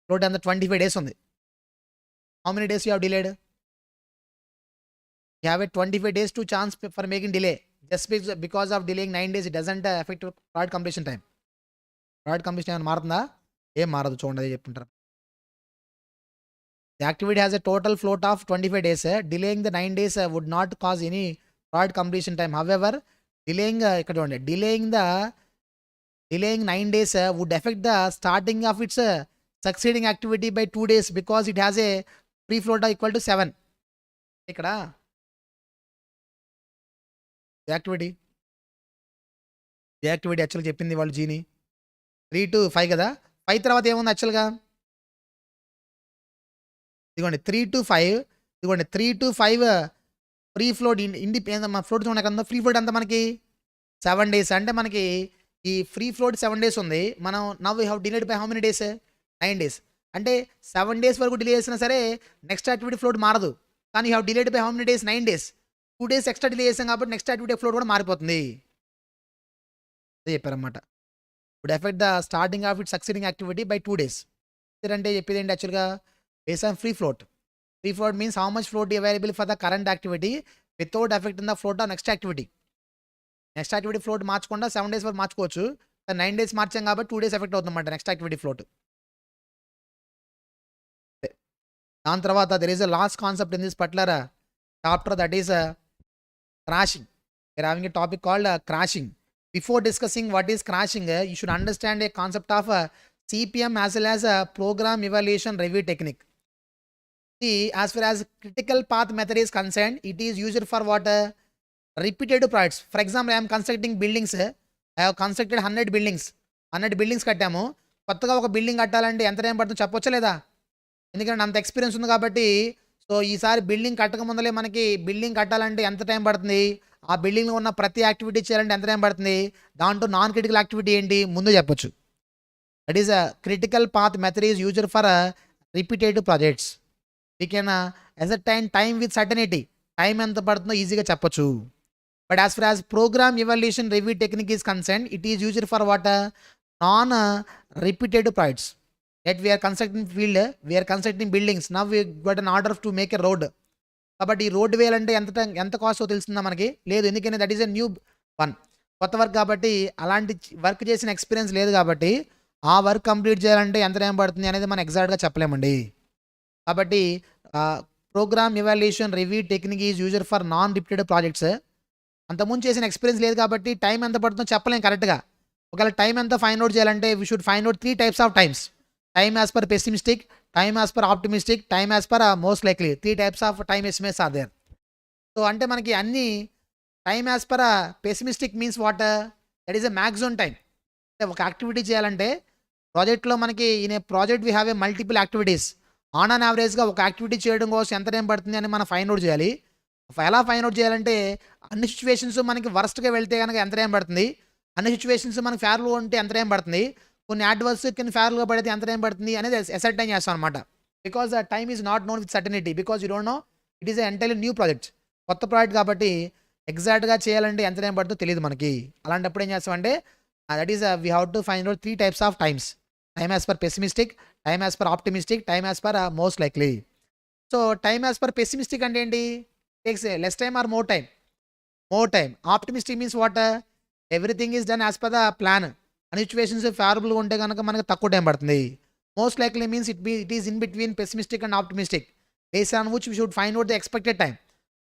ఫ్లోట్ అంత 25 days ఉంది. how many days you have delayed? You have a 25 days to chance for making delay. Just because of delaying 9 days it doesn't affect project completion time. Project completion ఏమైనా మారుతుందా? ఏం మారదు. చూడండి అదే చెప్తుంటారు. The activity has a total float of 25 days. Delaying the 9 days would not cause any project completion time. However delaying ఇక్కడ చూడండి delaying 9 days would effect the starting of its succeeding activity by 2 days because it has a free float equal to 7. ఇక్కడ activity యాక్చువల్గా చెప్పింది వాళ్ళు జీని 3 to 5 కదా. 5 తర్వాత ఏముంది యాక్చువల్గా ఇదిగోండి 3 to 5. ఇదిగోండి 3 to 5 ఫ్రీ ఫ్లోట్ మన ఫ్లోట్ చూడండి కదా. ఫ్రీ ఫ్లోట్ అంతా మనకి 7 days. అంటే మనకి ఈ ఫ్రీ ఫ్లోట్ 7 days ఉంది. మనం now we have delayed by how many days? 9 days. అంటే 7 days వరకు డిలే చేసినా సరే నెక్స్ట్ యాక్టివిటీ ఫ్లోట్ మారదు. కానీ you have delayed by how many days? 9 days. 2 days extra delay చేసాం కాబట్టి నెక్స్ట్ యాక్టివిటీ ఫ్లోట్ కూడా మారిపోతుంది. అదే చెప్పారన్నమాట. Would effect the starting of it succeeding activity by 2 days. అంటే చెప్పేది ఏంటి యాక్చువల్గా base on free float. Free float means how much float available for the current activity without effect in the float of next activity. Next activity float మార్చకుండా 7 days వరకు మార్చుకోవచ్చు. 9 days మార్చాం కాబట్టి 2 days effect అవుతుందన్నమాట next activity float. దాని తర్వాత there is a last concept in this particular chapter that is crashing. We are having a topic called crashing. Before discussing what is crashing, you should understand a concept of CPM as well as program evaluation review technique. See, as far as critical path method is concerned, it is used for what? Repetitive projects. For example, I am constructing buildings. I have constructed 100 buildings. 100 buildings కట్టాము. కొత్తగా ఒక building కట్టాలంటే ఎంత time పడుతుందో చెప్పొచ్చా లేదా? ఎందుకంటే అంత ఎక్స్పీరియన్స్ ఉంది కాబట్టి. సో ఈసారి బిల్డింగ్ కట్టక ముందలే మనకి బిల్డింగ్ కట్టాలంటే ఎంత టైం పడుతుంది, ఆ బిల్డింగ్లో ఉన్న ప్రతి యాక్టివిటీ చేయాలంటే ఎంత టైం పడుతుంది, దాంట్లో నాన్ క్రిటికల్ యాక్టివిటీ ఏంటి ముందు చెప్పొచ్చు. That is a critical path method is used for repeated projects. We can ascertain time with certainty. Time ఎంత పడుతుందో ఈజీగా చెప్పొచ్చు. But as far as programme evaluation review technique is concern, it is used for what non repeated projects. Yet we are constructing field, we are constructing buildings. Now we got an order to make a road. కాబట్టి ఈ road వేయాలంటే ఎంత cost తెలుస్తుందా మనకి? లేదు. ఎందుకని that is a new one, కొత్త work కాబట్టి అలాంటి వర్క్ చేసిన ఎక్స్పీరియన్స్ లేదు కాబట్టి ఆ వర్క్ కంప్లీట్ చేయాలంటే ఎంత టైం పడుతుంది అనేది మనం ఎగ్జాక్ట్గా చెప్పలేమండి. కాబట్టి programme evaluation review technique is user for non repeated projects. అంతకుముందు చేసిన ఎక్స్పీరియన్స్ లేదు కాబట్టి టైం ఎంత పడుతుందో చెప్పలేం కరెక్ట్గా. ఒకవేళ టైం ఎంత ఫైండ్ అవుట్ చేయాలంటే we should find out 3 types of times. Time as per pessimistic, time as per optimistic, time as per most likely. 3 types of time estimates are there. So అంటే మనకి అన్ని time as per pessimistic means what, that is a maximum time. అంటే ఒక activity చేయాలంటే ప్రాజెక్ట్లో మనకి in a project we have a multiple activities. On an యావరేజ్గా ఒక యాక్టివిటీ చేయడం కోసం ఎంత టైం పడుతుంది అని మనం ఫైండ్ అవుట్ చేయాలి. ఎలా ఫైండ్ అవుట్ చేయాలంటే అన్ని సిచ్యువేషన్స్ మనకి వర్స్ట్గా వెళ్తే కనుక ఎంత టైం పడుతుంది, అన్ని సిచ్యువేషన్స్ మనకి ఫేర్లో ఉంటే ఎంత టైం పడుతుంది, కొన్ని అడ్వర్స్ కొన్ని ఫేర్గా పడితే ఎంత టైం పడుతుంది అనేది అసర్టైన్ చేస్తాం అనమాట. Because the time is not known with certainty, because you don't know, it is entirely new project, కొత్త ప్రాజెక్ట్ కాబట్టి ఎగ్జాక్ట్గా చేయాలంటే ఎంత టైం పడుతుందో తెలియదు మనకి. అలాంటప్పుడు ఏం చేస్తామంటే that is we have to find out 3 types of times. Time as per pessimistic, time as per optimistic, time as per most likely. So time as per pessimistic అంటే ఏంటి, takes less time or more time. More time. Optimistic means what, everything is done as per the plan. అన్ని situations ఫేవరబుల్గా ఉంటే కనుక మనకు తక్కువ time పడుతుంది. Most likely means it is in between pessimistic and optimistic, based on which we should find out the expected time.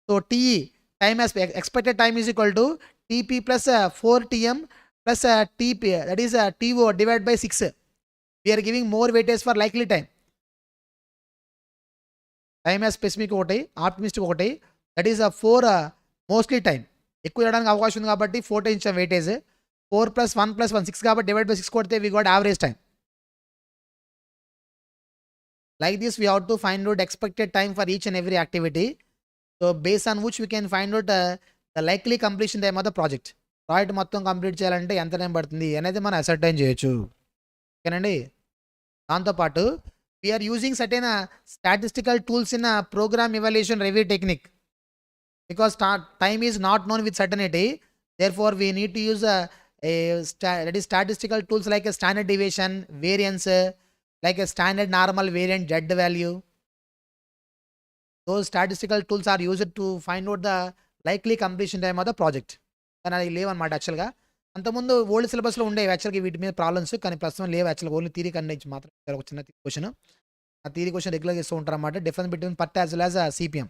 So TE, time as expected time is equal to TP plus 4TM plus TP, that is TO divide by 6. We are giving more weightage for likely time. Time as specific ఒకటి, optimistic ఒకటి, that is 4 mostly time. ఎక్కువ చేయడానికి అవకాశం ఉంది కాబట్టి 4 ఇచ్చాం weightage. 4 + 1 + 1 6 కాబట్టి divide by 6 కొడితే we got average time. Like this we have to find out expected time for each and every activity. So base on which we can find out the likely completion time of the project. Project మొత్తం complete చేయాలంటే ఎంత time పడుతుంది అనేది మనం ascertain చేయొచ్చు. ఓకేనండి. దాంతోపాటు we are using certain statistical tools in program evaluation review technique. Because time is not known with certainty, therefore we need to use that is statistical tools like a standard deviation, variance, like a standard normal variant z value. Those statistical tools are used to find out the likely completion time of the project. కానీ అది లేవన్నమాట యాక్చువల్గా. అంతకుముందు old సిలబస్లో ఉండేవి యాక్చువల్గా వీటి మీద ప్రాబ్లమ్స్, కానీ ప్రస్తుతం లేవు యాక్చువల్గా. ఓన్లీ థియరీ కంటే మాత్రం ఒక చిన్న క్వశ్చన్, ఆ థియరీ క్వశ్చన్ రెగ్యులర్ చేస్తూ ఉంటారు అన్నమాట. Difference between PERT as well as CPM.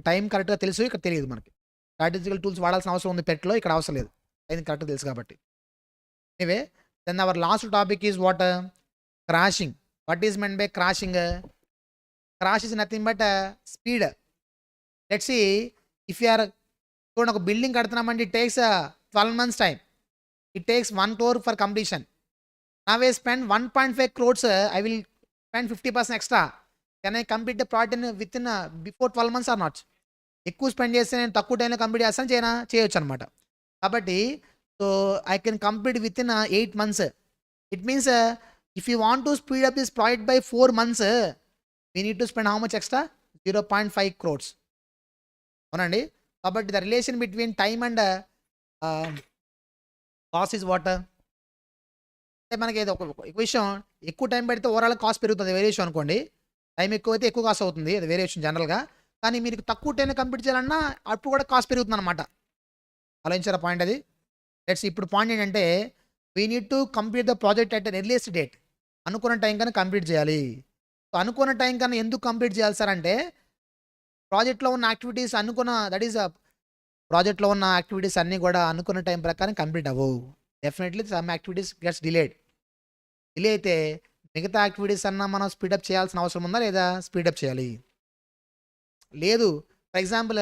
Time కరెక్ట్గా తెలుసు, ఇక్కడ తెలియదు మనకి. స్టాటిస్టికల్ టూల్స్ వాడాల్సిన అవసరం ఉంది పెట్లో, ఇక్కడ అవసరం లేదు, టైం కరెక్ట్గా తెలుసు కాబట్టి. Anyway, then our last topic is what, crashing. What is meant by crashing? Crash is nothing but speed. Let's see, if you are చూడండి, ఒక బిల్డింగ్ కడుతున్నామంటే it takes 12 months time, it takes 1 crore for completion. నా way spend 1.5 crores, I will spend 50% extra. Can I complete the project within before 12 months or not? ఎక్కువ spend చేస్తే నేను తక్కువ టైంలో complete చేస్తాను చేయొచ్చు అనమాట. కాబట్టి so I can complete with in 8 months. It means if you want to speed up this project by 4 months, we need to spend how much extra? 0.5 crores. అవునండి. కాబట్టి the relation between time and cost is what? అంటే మనకి ఏదో ఒక విషయం, ఎక్కువ time పెడితే overall cost పెరుగుతుంది, వేరియేషన్ అనుకోండి. టైం ఎక్కువ అయితే ఎక్కువ కాస్ట్ అవుతుంది, అది వేరియేషన్ జనరల్గా. కానీ మీరు తక్కువ టైం కంప్లీట్ చేయాలన్నా అప్పుడు కూడా కాస్ట్ పెరుగుతుంది అనమాట. ఆలోచించారా పాయింట్ అది? లెట్స్ ఇప్పుడు పాయింట్ ఏంటంటే, we need to complete the project at earliest date. అనుకున్న టైం కన్నా కంప్లీట్ చేయాలి. సో అనుకున్న టైం కన్నా ఎందుకు కంప్లీట్ చేయాలి సార్ అంటే, ప్రాజెక్ట్లో ఉన్న యాక్టివిటీస్ ప్రాజెక్ట్లో ఉన్న యాక్టివిటీస్ అన్నీ కూడా అనుకున్న టైం ప్రకారం కంప్లీట్ అవ్వవు. Definitely some activities gets delay అయితే మిగతా యాక్టివిటీస్ అన్నా మనం స్పీడప్ చేయాల్సిన అవసరం ఉందా లేదా? స్పీడప్ చేయాలి. లేదు, ఫర్ ఎగ్జాంపుల్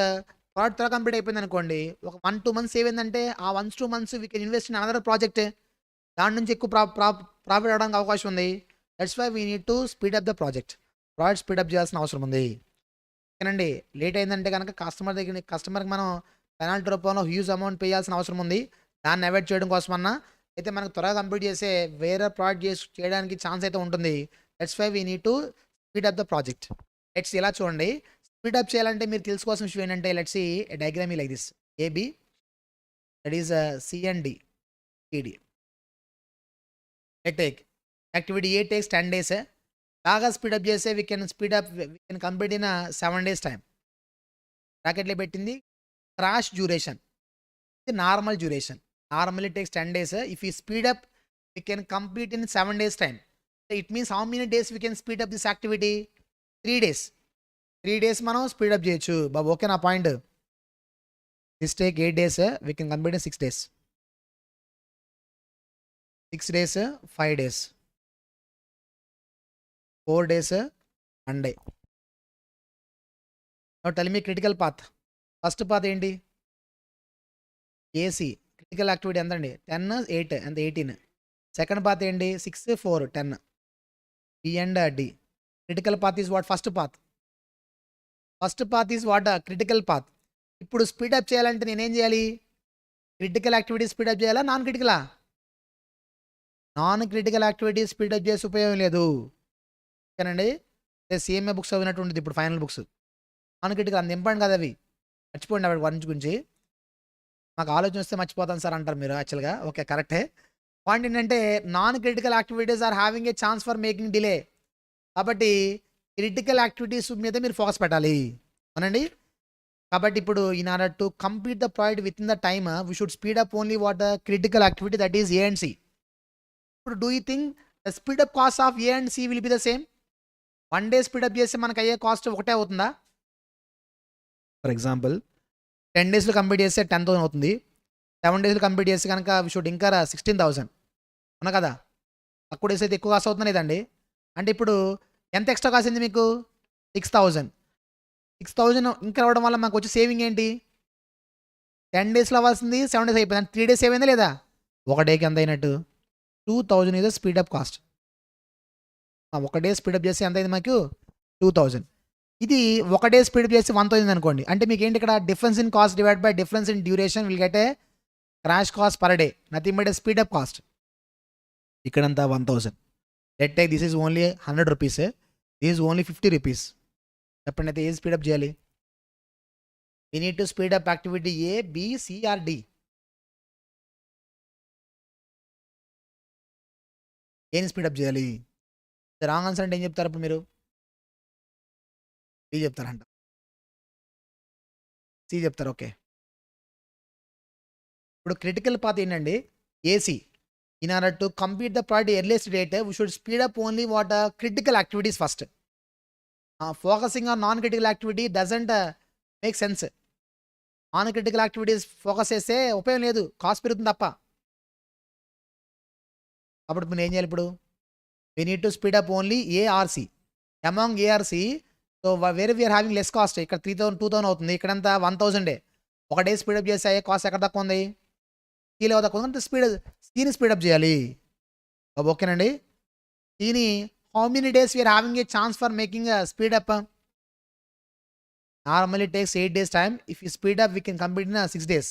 ప్రాజెక్ట్ త్వరగా కంప్లీట్ అయిపోయింది అనుకోండి, ఒక 1-2 months ఏమైందంటే ఆ 1-2 months we can invest in another project, దాని నుంచి ఎక్కువ ప్రాఫిట్ అవడానికి అవకాశం ఉంది. That's why we need to speed up the project speed up చేయాల్సిన అవసరం ఉంది. ఓకేనండి. లేట్ అయిందంటే కనుక కస్టమర్కి మనం పెనాల్టీ రూపంలో హ్యూజ్ అమౌంట్ పే చేయాల్సిన అవసరం ఉంది. దాన్ని అవాయిడ్ చేయడం కోసమన్నా అయితే మనకు త్వరగా కంప్లీట్ చేసే వేరే ప్రాజెక్ట్ చేయడానికి ఛాన్స్ అయితే ఉంటుంది. That's why we need to speed up the project. Let's ఇలా చూడండి. స్పీడ్ అప్ చేయాలంటే మీరు తెలుసుకోవాల్సిన విషయం ఏంటంటే let's see a diagram like this. AB that is C and D ED. Take activity A takes 10 days. బాగా స్పీడప్ చేస్తే we can complete in 7 days time. బ్రాకెట్లో పెట్టింది క్రాష్ డ్యూరేషన్, ఇది normal duration. Normally takes 10 days. If you speed up we can complete in 7 days time. It means how many days we can speed up this activity? 3 days. 3 days మనం speedup చేయొచ్చు బాబు. Okay నా point? This take 8 days, we can complete in 6 days. 6 days, 5 days, 4 days, 1 day. Now tell me critical path. First path ఏంటి? AC critical activity ఎంత అండి? 10, 8 అంత 18. Second path ఏంటి? 6, 4, 10. B and D. Critical path is what? First path. First path is what? Critical path. ఇప్పుడు speed up చేయాలంటే నేనేం చేయాలి? Critical activity speed up చేయాలా, నాన్ క్రిటికలా? నాన్ క్రిటికల్ యాక్టివిటీ స్పీడప్ చేసి ఉపయోగం లేదు. ఓకేనండి? CMA బుక్స్ చదివినట్టు ఉంటుంది ఇప్పుడు ఫైనల్ బుక్స్. నాన్ క్రిటికల్ అంత ఇంపార్టెంట్ కదా అవి. మర్చిపోండి అవి వాటి గురించి. మాకు ఆలోచన వస్తే మర్చిపోతాను సార్ అంటారు మీరు యాక్చువల్గా. ఓకే, కరెక్టే. పాయింట్ ఏంటంటే non critical activities are having a chance for making delay. కాబట్టి క్రిటికల్ యాక్టివిటీస్ మీద మీరు ఫోకస్ పెట్టాలి అనండి. కాబట్టి ఇప్పుడు in order to complete the project within the time we should speed up only what the critical activity, that is A and C. ఇప్పుడు do you think the speed up cost of A and C will be the same? 1 day speed up చేస్తే మనకు అయ్యే cost ఒకటే అవుతుందా? For example 10 daysలో complete చేస్తే 10,000 అవుతుంది. 7 daysలో complete చేస్తే కనుక వీ షుడ్ ఇంకా 16,000 అవునా కదా? తక్కువ డేస్ అయితే ఎక్కువ కాస్ట్ అవుతుంది లేదండి. అంటే ఇప్పుడు ఎంత ఎక్స్ట్రా కాస్ట్ అయింది మీకు? 6,000. 6,000 ఇంకా రావడం వల్ల మాకు వచ్చే సేవింగ్ ఏంటి? 10 daysలో అవ్వాల్సింది 7 days అయిపోయింది. అంటే 3 days సేవ్ అయిందా లేదా? ఒక డేకి ఎంత అయినట్టు? 2,000 ఈజ్ స్పీడప్ కాస్ట్. ఒక డే స్పీడప్ చేస్తే ఎంత అయింది మాకు? 2,000. ఇది ఒక డే స్పీడప్ చేస్తే 1,000 అనుకోండి. అంటే మీకు ఏంటి ఇక్కడ? Difference in cost divide by difference in duration will get a crash cost per day, nothing but a speed up cost. ఇక్కడంతా 1,000. Let take this is only 100 rupees, this is only 50 rupees. చెప్పండి అయితే ఏది స్పీడప్ చేయాలి? We need to speed up activity A, B, C or D. ఏం speed up చేయాలి? Wrong answer అంటే ఏం చెప్తారు ఇప్పుడు మీరు? బి చెప్తారంట, సి చెప్తారు. ఓకే, ఇప్పుడు క్రిటికల్ పాత్ ఏంటండి? AC. In order to complete the project earliest date we should speed up only what critical activities first. Focusing on non critical activity doesn't make sense. Non critical activities focus చేస్తే ఉపయోగం లేదు, cost పెరుగుతుంది తప్ప. కాబట్టి మీరు ఏం చేయాలి ఇప్పుడు? We need to speed up only ARC. Among ARC, so వేరే వీఆర్ హ్యావింగ్ లెస్ కాస్ట్. ఇక్కడ 3,000, 2,000 అవుతుంది. ఇక్కడంతా 1,000. ఒక డే స్పీడప్ చేస్తే అయ్యే కాస్ట్ ఎక్కడ తక్కువ ఉంది? సీలో తక్కువ ఉంది. అంటే సీని స్పీడప్ చేయాలి. ఓకేనండి? సీని how many days we are having a chance for making speed up? Normally takes 8 days time. If you speed up we can complete in 6 days.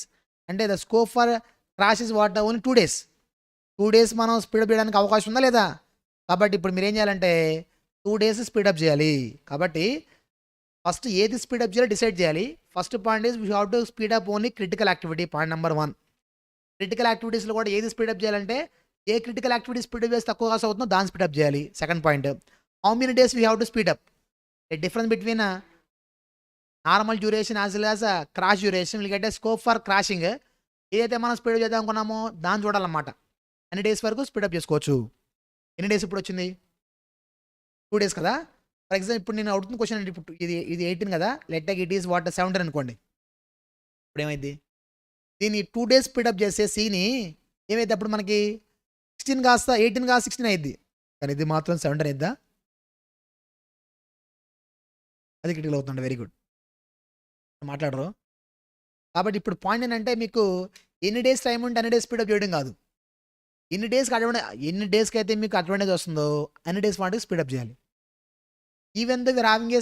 అంటే the scope for crash is what? Only 2 days. 2 days మనం speed up చేయడానికి అవకాశం ఉందా లేదా? కాబట్టి ఇప్పుడు మీరు ఏం చేయాలంటే 2 days స్పీడప్ చేయాలి. కాబట్టి ఫస్ట్ ఏది స్పీడప్ చేయాలో డిసైడ్ చేయాలి. First point is we have to speed up only critical activity. Point number 1. Critical యాక్టివిటీస్లో కూడా ఏది స్పీడప్ చేయాలంటే ఏ క్రిటికల్ యాక్టివిటీ స్పీడప్ చేస్తే తక్కువ కాస్ట్ అవుతుందో దాన్ని స్పీడప్ చేయాలి. Second point, how many days we have to speed up? The difference between normal duration as well as crash duration will get a scope for crashing. ఏదైతే మనం speedup చేద్దాం అనుకున్నామో దాన్ని చూడాలన్నమాట. ఎన్ని డేస్ వరకు స్పీడప్ చేసుకోవచ్చు? ఎన్ని డేస్ ఇప్పుడు వచ్చింది? 2 days కదా. ఫర్ ఎగ్జాంపుల్ ఇప్పుడు నేను అడుగుతున్న క్వశ్చన్ అంటే ఇప్పుడు ఇది 18 కదా. Let take it is what 17 అనుకోండి. ఇప్పుడు ఏమైంది? దీన్ని 2 days స్పీడప్ చేస్తే సీని ఏమైతే అప్పుడు మనకి 16 కాస్త 18 కాస్త 16 అయింది. కానీ ఇది మాత్రం 17 అయిద్దా? అది క్రిటికల్ అవుతుంది. వెరీ గుడ్, మాట్లాడరు. కాబట్టి ఇప్పుడు పాయింట్ ఏంటంటే మీకు ఎన్ని డేస్ టైం ఉంటే అన్ని డేస్ స్పీడప్ చేయడం కాదు. ఎన్ని డేస్కి అయితే మీకు అడ్వాంటేజ్ వస్తుందో అన్ని డేస్ వాటికి స్పీడప్ చేయాలి. Even though we are having a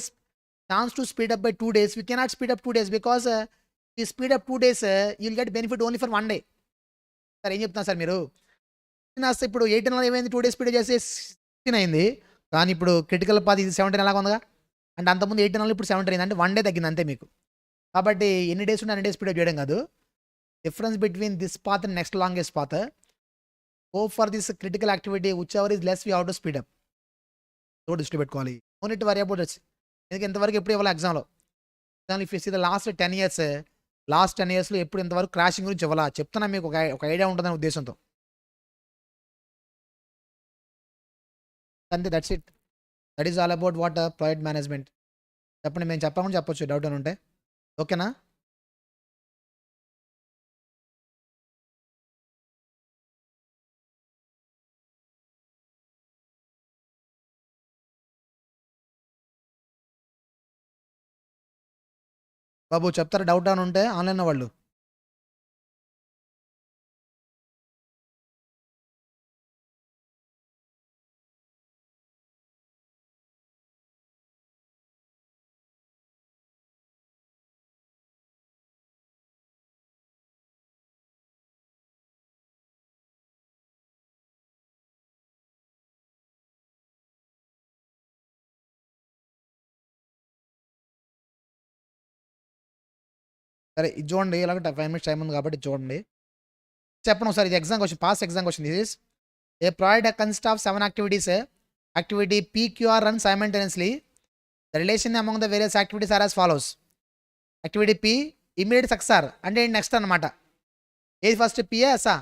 chance to speed up by 2 days, we cannot speed up 2 days because ఈ speed up 2 days you will get benefit only for 1 day. Sir ఏం చెప్తున్నారు sir మీరు? 16 ఇప్పుడు 18 ఏమైంది 2 days period చేసి 16 అయింది. కానీ ఇప్పుడు క్రిటికల్ పాత్ ఇది 17 ఎలాగా ఉందిగా. అంటే అంతకుముందు 18 ఇప్పుడు 17 అయింది. అంటే 1 డే తగ్గింది అంతే మీకు. కాబట్టి ఎన్ని డేస్ ఉంటే అన్ని డేస్ పీరియడ్ చేయడం కాదు. Difference between this path and next longest path. Go for this critical activity which ever is less we have to speed up. దృష్టి పెట్టుకోవాలి. Own it worry about its. ఎందుకంటే ఇంతవరకు ఎప్పుడు ఇవ్వాలి ఎగ్జామ్లో. If you see the last 10 years, last 10 ఇయర్స్లో ఎప్పుడు ఇంతవరకు క్రాషింగ్ గురించి ఇవ్వాలా చెప్తున్నా మీకు ఒక ఐడియా ఉంటుందనే ఉద్దేశంతో. అంతే, that's it. That is all about what project management. చెప్పండి, మేము చెప్పకుండా చెప్పొచ్చు డౌట్ అని ఉంటే. ఓకేనా? బాబు చెప్తారా డౌట్ అని ఉంటే ఆన్లైన్లో వాళ్ళు? సరే ఇది చూడండి, ఇలాగ 5 minutes టైం ఉంది కాబట్టి చూడండి. చెప్పండి ఒకసారి, ఇది exam question, pass exam question. This is a project consist of 7 activities. Activity PQR run simultaneously. The relation among the various activities are as follows. Activity P immediate success అంటే next అనమాట. ఏది first, PA ఎస్ఆ?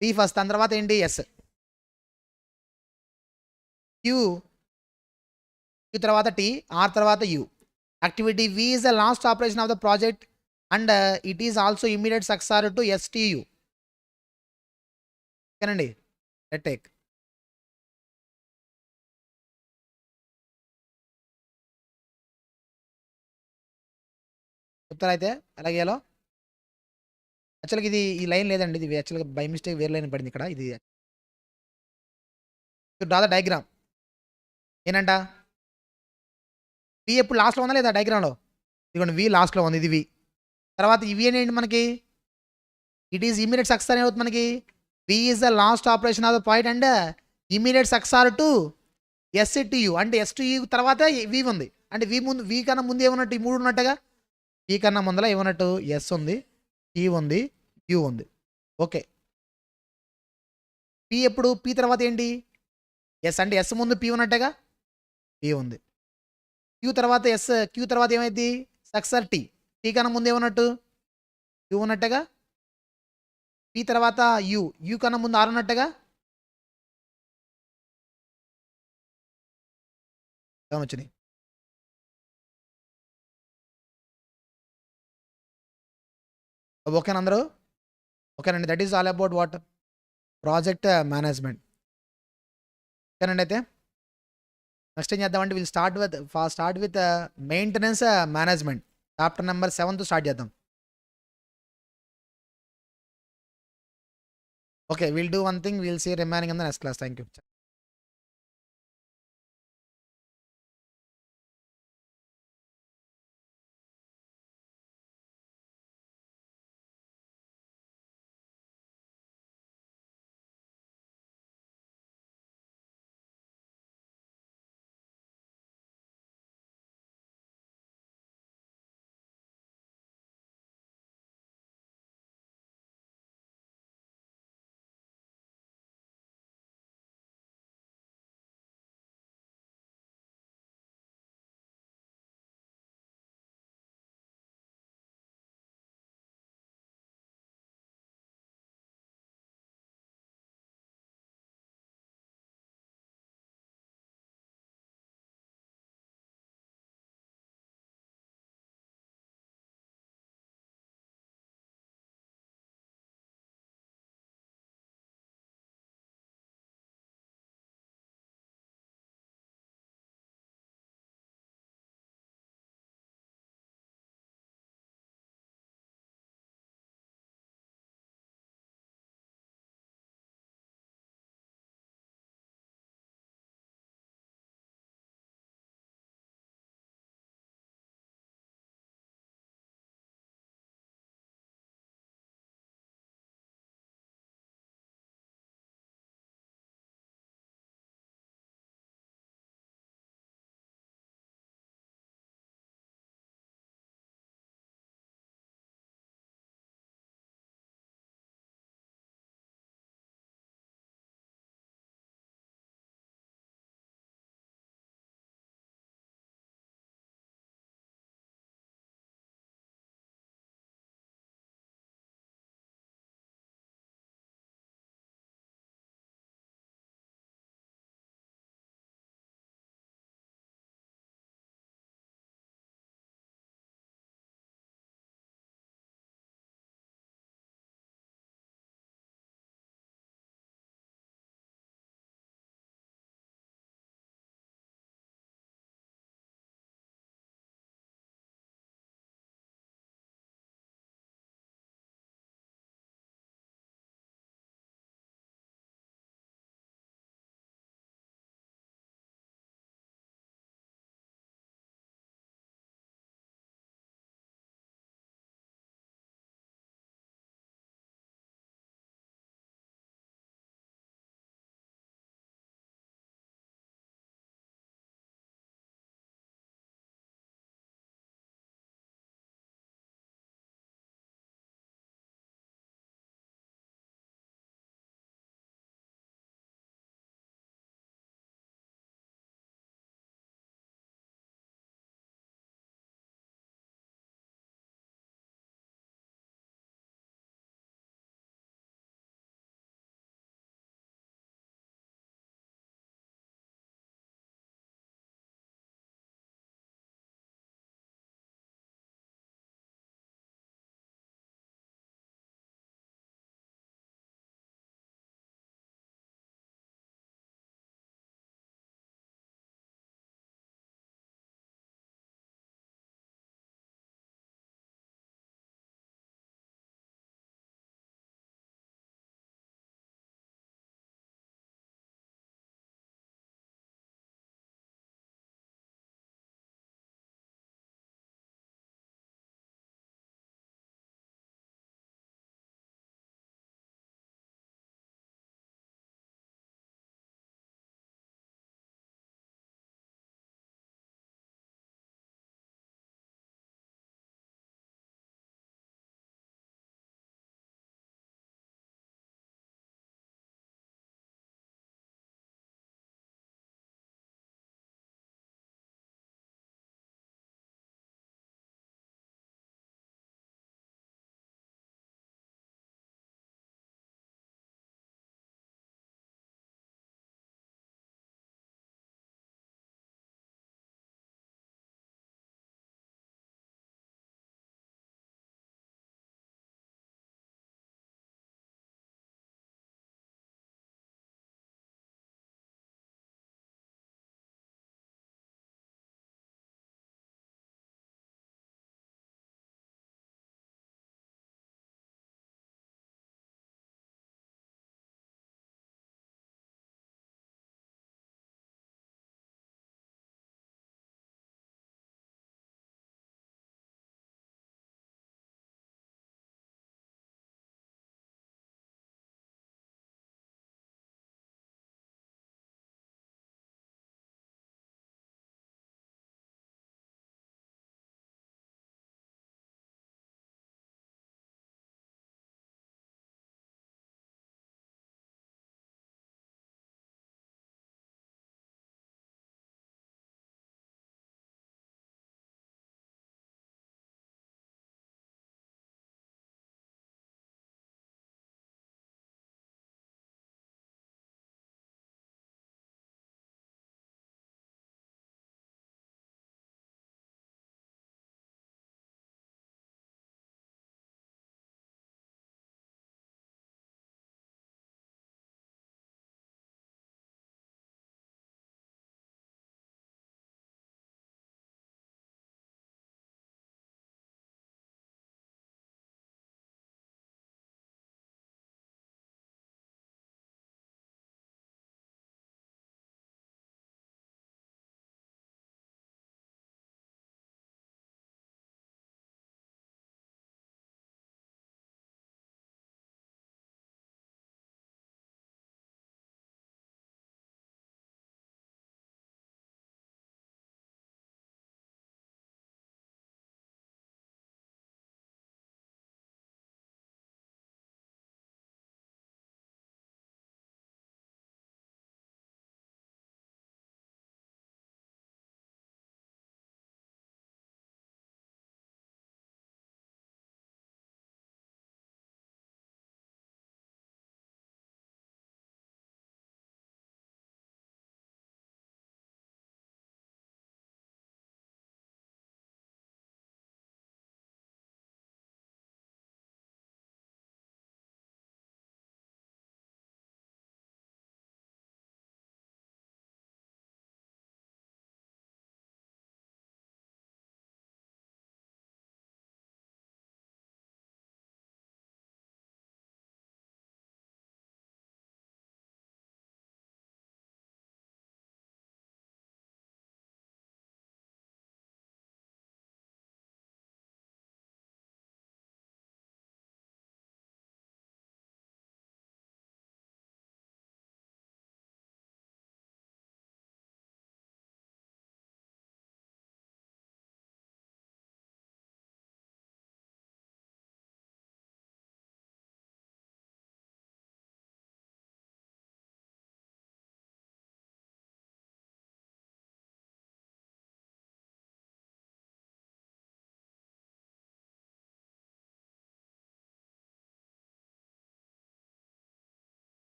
P first, దాని తర్వాత ఏంటి S. Q తర్వాత T, R తర్వాత U. Activity V is the last operation of the project and it is also immediate successor to STU. ఓకేనండి, లెట్ టేక్. చెప్తారా అయితే ఎలా చేయాలో? యాక్చువల్గా ఇది ఈ లైన్ లేదండి, ఇది యాక్చువల్గా బై మిస్టేక్ వేరే లైన్ పడింది ఇక్కడ. ఇది డ్రా ద డయాగ్రామ్. ఏనంట వి ఎప్పుడు లాస్ట్లో ఉందా లేదా డయాగ్రామ్లో? ఇదిగోండి వి లాస్ట్లో ఉంది, ఇది వి. తర్వాత ఇవి ఏంటి మనకి, ఇట్ ఈస్ ఇమీడియట్ సక్సెస్ అని అవుతుంది మనకి. V is the last operation of the point and immediate successor to STU. అంటే STU తర్వాత వి ఉంది. అంటే వి ముందు, వి కన్నా ముందు ఏమన్నట్టు, ఈ 3 ఉన్నట్టుగా. వి కన్నా ముందర ఏమన్నట్టు, ఎస్ ఉంది, టీ ఉంది, యూ ఉంది. ఓకే. పి ఎప్పుడు, పి తర్వాత ఏంటి, ఎస్. అంటే ఎస్ ముందు పి ఉన్నట్టుగా, పి ఉంది. క్యూ తర్వాత ఎస్, క్యూ తర్వాత ఏమైంది, సక్సెసర్ టీ. టీ కన్నా ముందు ఏమన్నట్టు, యూ ఉన్నట్టుగా. పి తర్వాత యూ, యూ కన్నా ముందు ఆర్ ఉన్నట్టుగా. వచ్చినాయి. ఓకేనా అందరూ? ఓకేనండి, that is all about what project management. ఓకేనండి, అయితే నెక్స్ట్ ఏం చేద్దామంటే will start with maintenance management. Chapter number 7తో స్టార్ట్ చేద్దాం. Okay, will do one thing, will see remaining in the next class. Thank you.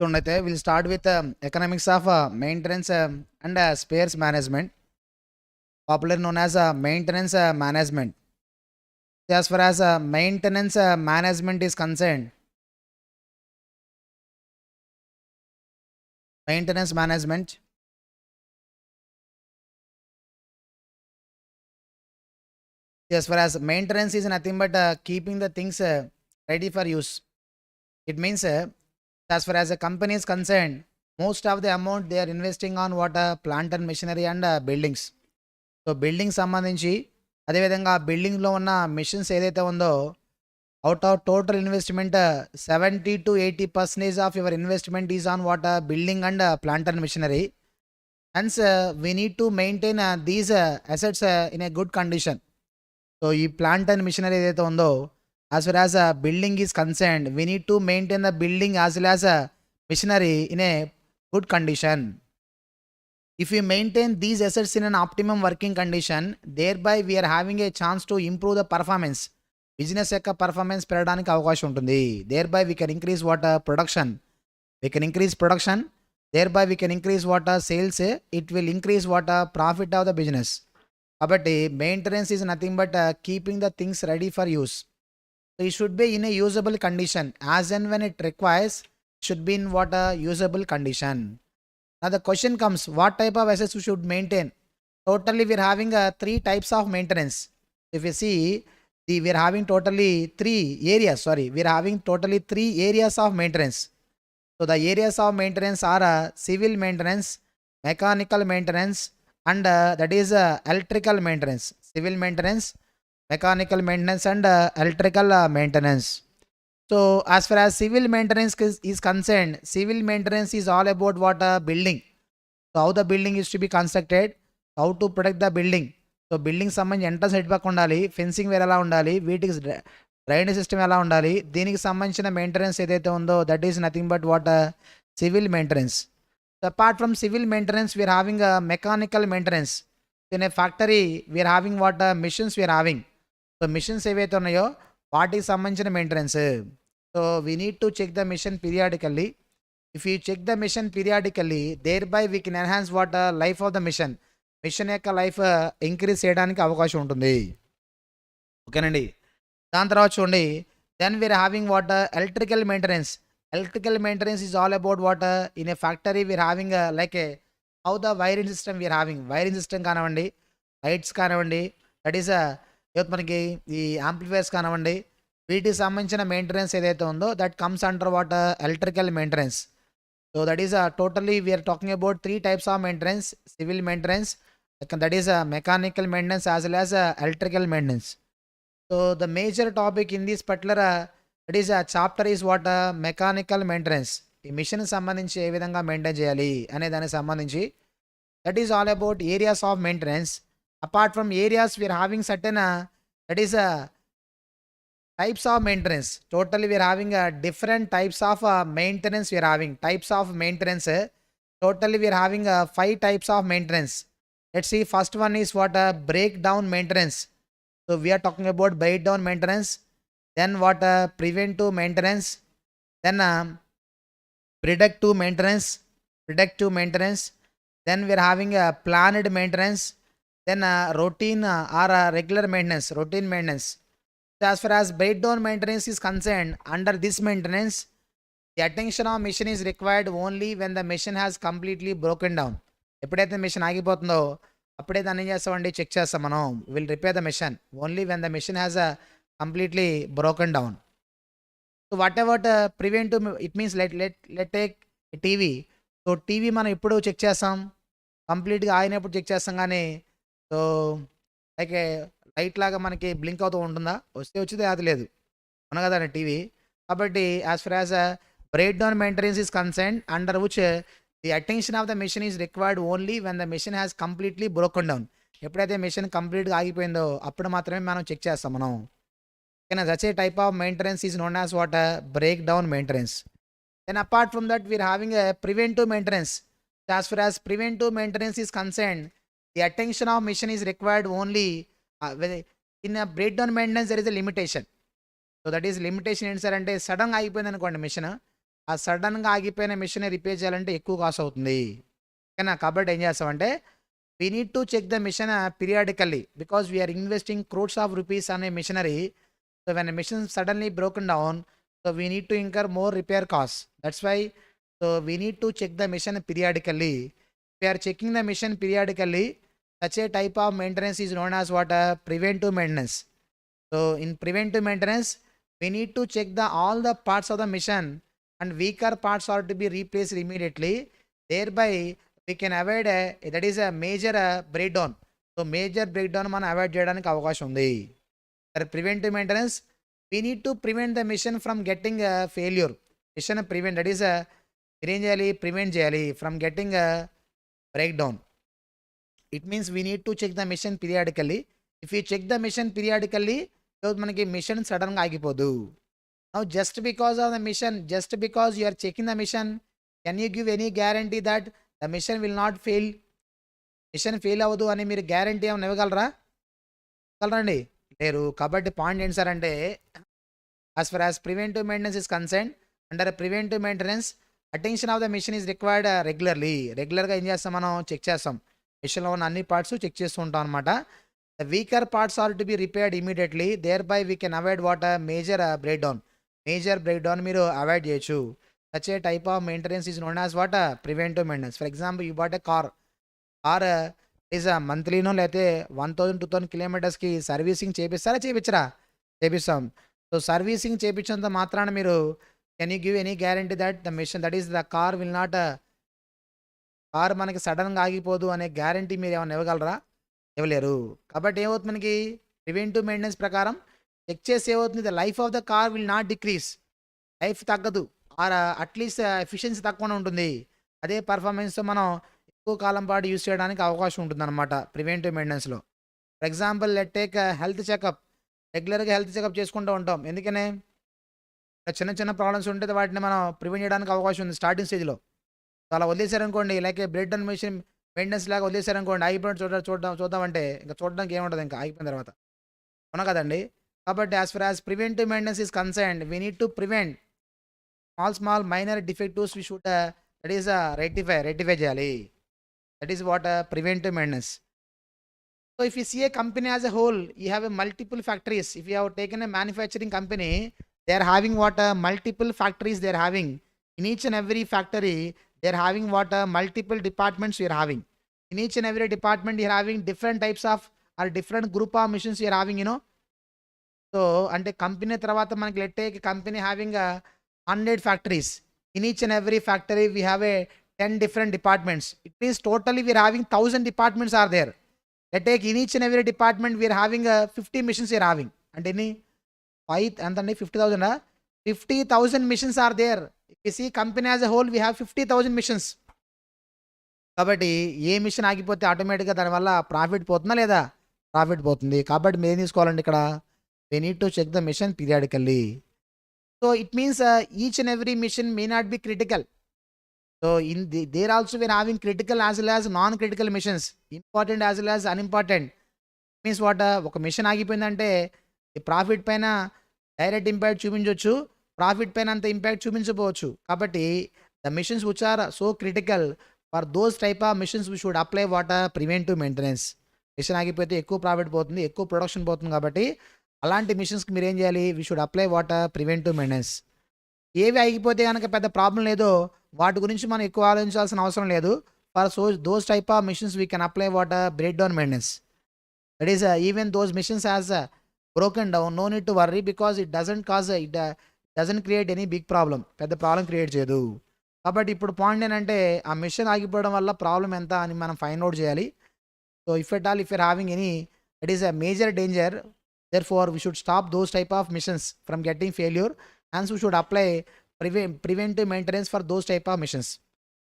చూడండి, we'll start with economics of maintenance and spares management, popularly known as maintenance management. As far as maintenance management is concerned, maintenance management, as far as maintenance is nothing but keeping the things ready for use. It means as far as a company is concerned, most of the amount they are investing on what plant and machinery and buildings. So building సంబంధించి అదేవిధంగా బిల్డింగ్లో ఉన్న machines ఏదైతే ఉందో, out of total investment 70-80% of your investment is on what building and plant and machinery. Hence we need to maintain these assets in a good condition. So ఈ plant and machinery ఏదైతే ఉందో, as far as a building is concerned, we need to maintain the building as well as a machinery in a good condition. If we maintain these assets in an optimum working condition, thereby we are having a chance to improve the performance. Business యొక్క performance పెరగడానికి అవకాశం ఉంటుంది. Thereby we can increase what production. We can increase production. Thereby we can increase what sales. It will increase what profit of the business. కాబట్టి maintenance is nothing but keeping the things ready for use. So it should be in a usable condition. As and when it requires, should be in what a usable condition. Now the question comes, what type of assets we should maintain? Totally we are having 3 types of maintenance. If you see, we are having totally 3 areas. We are having totally 3 areas of maintenance. So the areas of maintenance are civil maintenance, mechanical maintenance, and that is electrical maintenance. Civil maintenance, mechanical maintenance, and electrical maintenance. So as far as civil maintenance is concerned, civil maintenance is all about what building. So how the building is to be constructed, how to protect the building. So building సంబంధించి entrance ఎటు పక్క ఉండాలి, fencing వేరే ఎలా ఉండాలి, వీటికి drainage system ఎలా ఉండాలి, దీనికి సంబంధించిన మెయింటెనెన్స్ ఏదైతే ఉందో, that is nothing but what civil maintenance. So apart from civil maintenance, we are having a mechanical maintenance. In a factory, we are having what machines we are having. So machines ఏవైతే ఉన్నాయో వాటికి సంబంధించిన maintenance. So we need to check the machine periodically. If you check the machine periodically, thereby we can enhance what life of the machine. Machine యొక్క life increase చేయడానికి అవకాశం ఉంటుంది. ఓకేనండి. దాని తర్వాత చూడండి, then we are having what electrical maintenance. Electrical maintenance is all about what in a factory we are having like a how the wiring system we are having. Wiring system కానివ్వండి, lights కానివ్వండి, that is మనకి ఈ amplifiers కానివ్వండి, వీటికి సంబంధించిన maintenance ఏదైతే ఉందో that comes under what electrical maintenance. So that is totally we are talking about 3 types of maintenance. Civil maintenance, that is mechanical maintenance as well as electrical maintenance. So the major topic in this particular that is chapter is what mechanical maintenance. ఈ machine సంబంధించి ఏ విధంగా maintain చేయాలి అనే దానికి సంబంధించి that is all about areas of maintenance. Apart from areas we are having certain that is types of maintenance. Totally we are having different types of maintenance. We are having types of maintenance. Totally we are having 5 types of maintenance. Let's see, first one is what break down maintenance. So we are talking about break down maintenance. Then what preventive maintenance, then predictive maintenance, then we are having a planned maintenance, then routine or regular maintenance, routine maintenance. So as far as breakdown maintenance is concerned, under this maintenance, the attention of machine is required only when the machine has completely broken down. ఎప్పుడైతే machine ఆగిపోతుందో అప్పుడే దాన్ని ఏం చేస్తామండి, check చేస్తాం మనం. Will repair the machine only when the machine has completely broken down. So whatever preventive, it means let take TV. So TV మనం ఎప్పుడు check చేస్తాం, కంప్లీట్గా ఆగినప్పుడు చెక్ చేస్తాం. కానీ సో లైక్ లైట్ లాగా మనకి బ్లింక్ అవుతూ ఉంటుందా, వస్తే వచ్చింది అది లేదు, అవును కదా టీవీ. కాబట్టి as far as break down maintenance is concern, under which the attention of the machine is required only when the machine has completely broken down. ఎప్పుడైతే మెషిన్ కంప్లీట్గా ఆగిపోయిందో అప్పుడు మాత్రమే మనం చెక్ చేస్తాం మనం. Such a type of maintenance is known as what breakdown maintenance. Then apart from that, we are having a preventive maintenance. As far as preventive maintenance is concerned, the attention of machine is required only in a breakdown maintenance. There is a limitation. So that is limitation ఏంటి sir అంటే, సడన్గా అయిపోయింది అనుకోండి machine, ఆ సడన్గా ఆగిపోయిన machine repair చేయాలంటే ఎక్కువ కాస్ట్ అవుతుంది ఓకేనా. కాబట్టి ఏం చేస్తామంటే we need to check the machine periodically because we are investing crores of rupees అనే machinery. So when machine suddenly broken down so we need to incur more repair cost. That's why so we need to check the machine periodically. We are checking the machine periodically. such a type of maintenance is known as what preventive maintenance. So in preventive maintenance we need to check the all the parts of the mission and weaker parts are to be replaced immediately. Thereby we can avoid that is a major breakdown. So major breakdown మనం avoid చేయడానికి అవకాశం ఉంది. Preventive maintenance we need to prevent the mission from getting a failure. Mission prevent that is మీరేం చేయాలి prevent చేయాలి from getting a breakdown. It means we need to check the mission periodically. If we check the mission periodically మనకి machine సడన్గా ఆగిపోదు. Now just because of the mission, just because you are checking the mission, can you give any guarantee that the mission will not fail? Machine fail అవ్వదు అని మీరు guarantee ఏమైనా ఇవ్వగలరా లేరు. కాబట్టి పాయింట్ ఏంటి సార్ అంటే as far as preventive maintenance is concerned, under preventive maintenance attention of the mission is required regularly. రెగ్యులర్గా ఏం చేస్తాం మనం చెక్ చేస్తాం మిషన్లో ఉన్న అన్ని పార్ట్స్ చెక్ చేస్తూ ఉంటాం అనమాట. The weaker parts are to be repaired immediately. Thereby we can avoid what major breakdown. Major breakdown మీరు అవాయిడ్ చేయొచ్చు. Such a type of maintenance is known as what preventive maintenance. For example you bought a car is మంత్లీనో లేకపోతే 1000-2000 కిలోమీటర్స్కి servicing చేపిస్తారా చేపిస్తాం. So servicing చేపించినంత మాత్రాన మీరు can you give any guarantee that the machine that is the car will not car మనకి సడన్గా ఆగిపోదు అనే గ్యారంటీ మీరు ఏమైనా ఇవ్వగలరా ఇవ్వలేరు. కాబట్టి ఏమవుతుంది మనకి ప్రివెంటివ్ మెయింటెనెన్స్ ప్రకారం చెక్ చేసి ఏమవుతుంది the life of the car will not decrease. Life తగ్గదు ఆర్ అట్లీస్ట్ ఎఫిషియన్సీ తక్కువనే ఉంటుంది. అదే పర్ఫార్మెన్స్తో మనం ఎక్కువ కాలం పాటు యూస్ చేయడానికి అవకాశం ఉంటుంది అనమాట ప్రివెంటివ్ మెయింటెనెన్స్లో. For example let take health checkup. రెగ్యులర్గా హెల్త్ చెకప్ చేసుకుంటూ ఉంటాం. ఎందుకనే చిన్న చిన్న ప్రాబ్లమ్స్ ఉంటే వాటిని మనం ప్రివెంట్ చేయడానికి అవకాశం ఉంది స్టార్టింగ్ స్టేజ్లో. సో అలా వదిలేశారనుకోండి like bread and machine maintenance లాగా వదిలేశారనుకోండి ఆగిపోయిన చూద్దామంటే ఇంకా చూడడానికి ఏముంటుంది ఇంకా ఆగిపోయిన తర్వాత అవునా కదండి. కాబట్టి as far as preventive maintenance is concerned we need to prevent small minor defectives we should that is rectify చేయాలి. That is what preventive maintenance. So if you see a company as a whole you have a multiple factories. If you have taken a manufacturing company they are having what multiple factories they are having. In each and every factory they are having what multiple departments you are having. In each and every department you are having different types of or different group of missions you are having, you know. So ante company tarvata manaki let take company having 100 factories. In each and every factory we have a 10 different departments. It means totally we are having 1000 departments are there. Let take in each and every department we are having 50 missions you are having. And any 5 and 50,000 50,000 missions are there. If you see company as a whole we have 50,000 missions. కాబట్టి ఏ machine ఆగిపోతే ఆటోమేటిక్గా దానివల్ల profit పోతుందా లేదా profit పోతుంది. కాబట్టి మీరు ఏం తీసుకోవాలండి ఇక్కడ we need to check the mission periodically. So it means each and every mission may not be critical. So in there also we are having critical as well as non-critical missions, important as well as unimportant. Means what ఒక machine ఆగిపోయిందంటే profit పైన direct impact చూపించవచ్చు, profit పైన అంత impact చూపించకపోవచ్చు. కాబట్టి the machines which are so critical for those type of machines we should apply what preventive maintenance. Machine ఆగిపోతే ఎక్కువ ప్రాఫిట్ పోతుంది, ఎక్కువ ప్రొడక్షన్ పోతుంది. కాబట్టి అలాంటి మిషన్స్కి మీరు ఏం చేయాలి we should apply what preventive maintenance. ఏవి ఆగిపోతే కనుక పెద్ద ప్రాబ్లం లేదో వాటి గురించి మనం ఎక్కువ ఆలోచించాల్సిన అవసరం లేదు. For those type of machines we can apply what break down maintenance. That is even those machines has broken down no need to worry because it doesn't create any big problem. పెద్ద problem create చేయదు. కాబట్టి ఇప్పుడు point ఏంటంటే ఆ machine ఆగిపోవడం వల్ల problem ఎంత అని మనం ఫైండ్ అవుట్ చేయాలి. So if at all if you're having any it is a major danger therefore we should stop those type of missions from getting failure and we should apply preventive maintenance for those type of missions.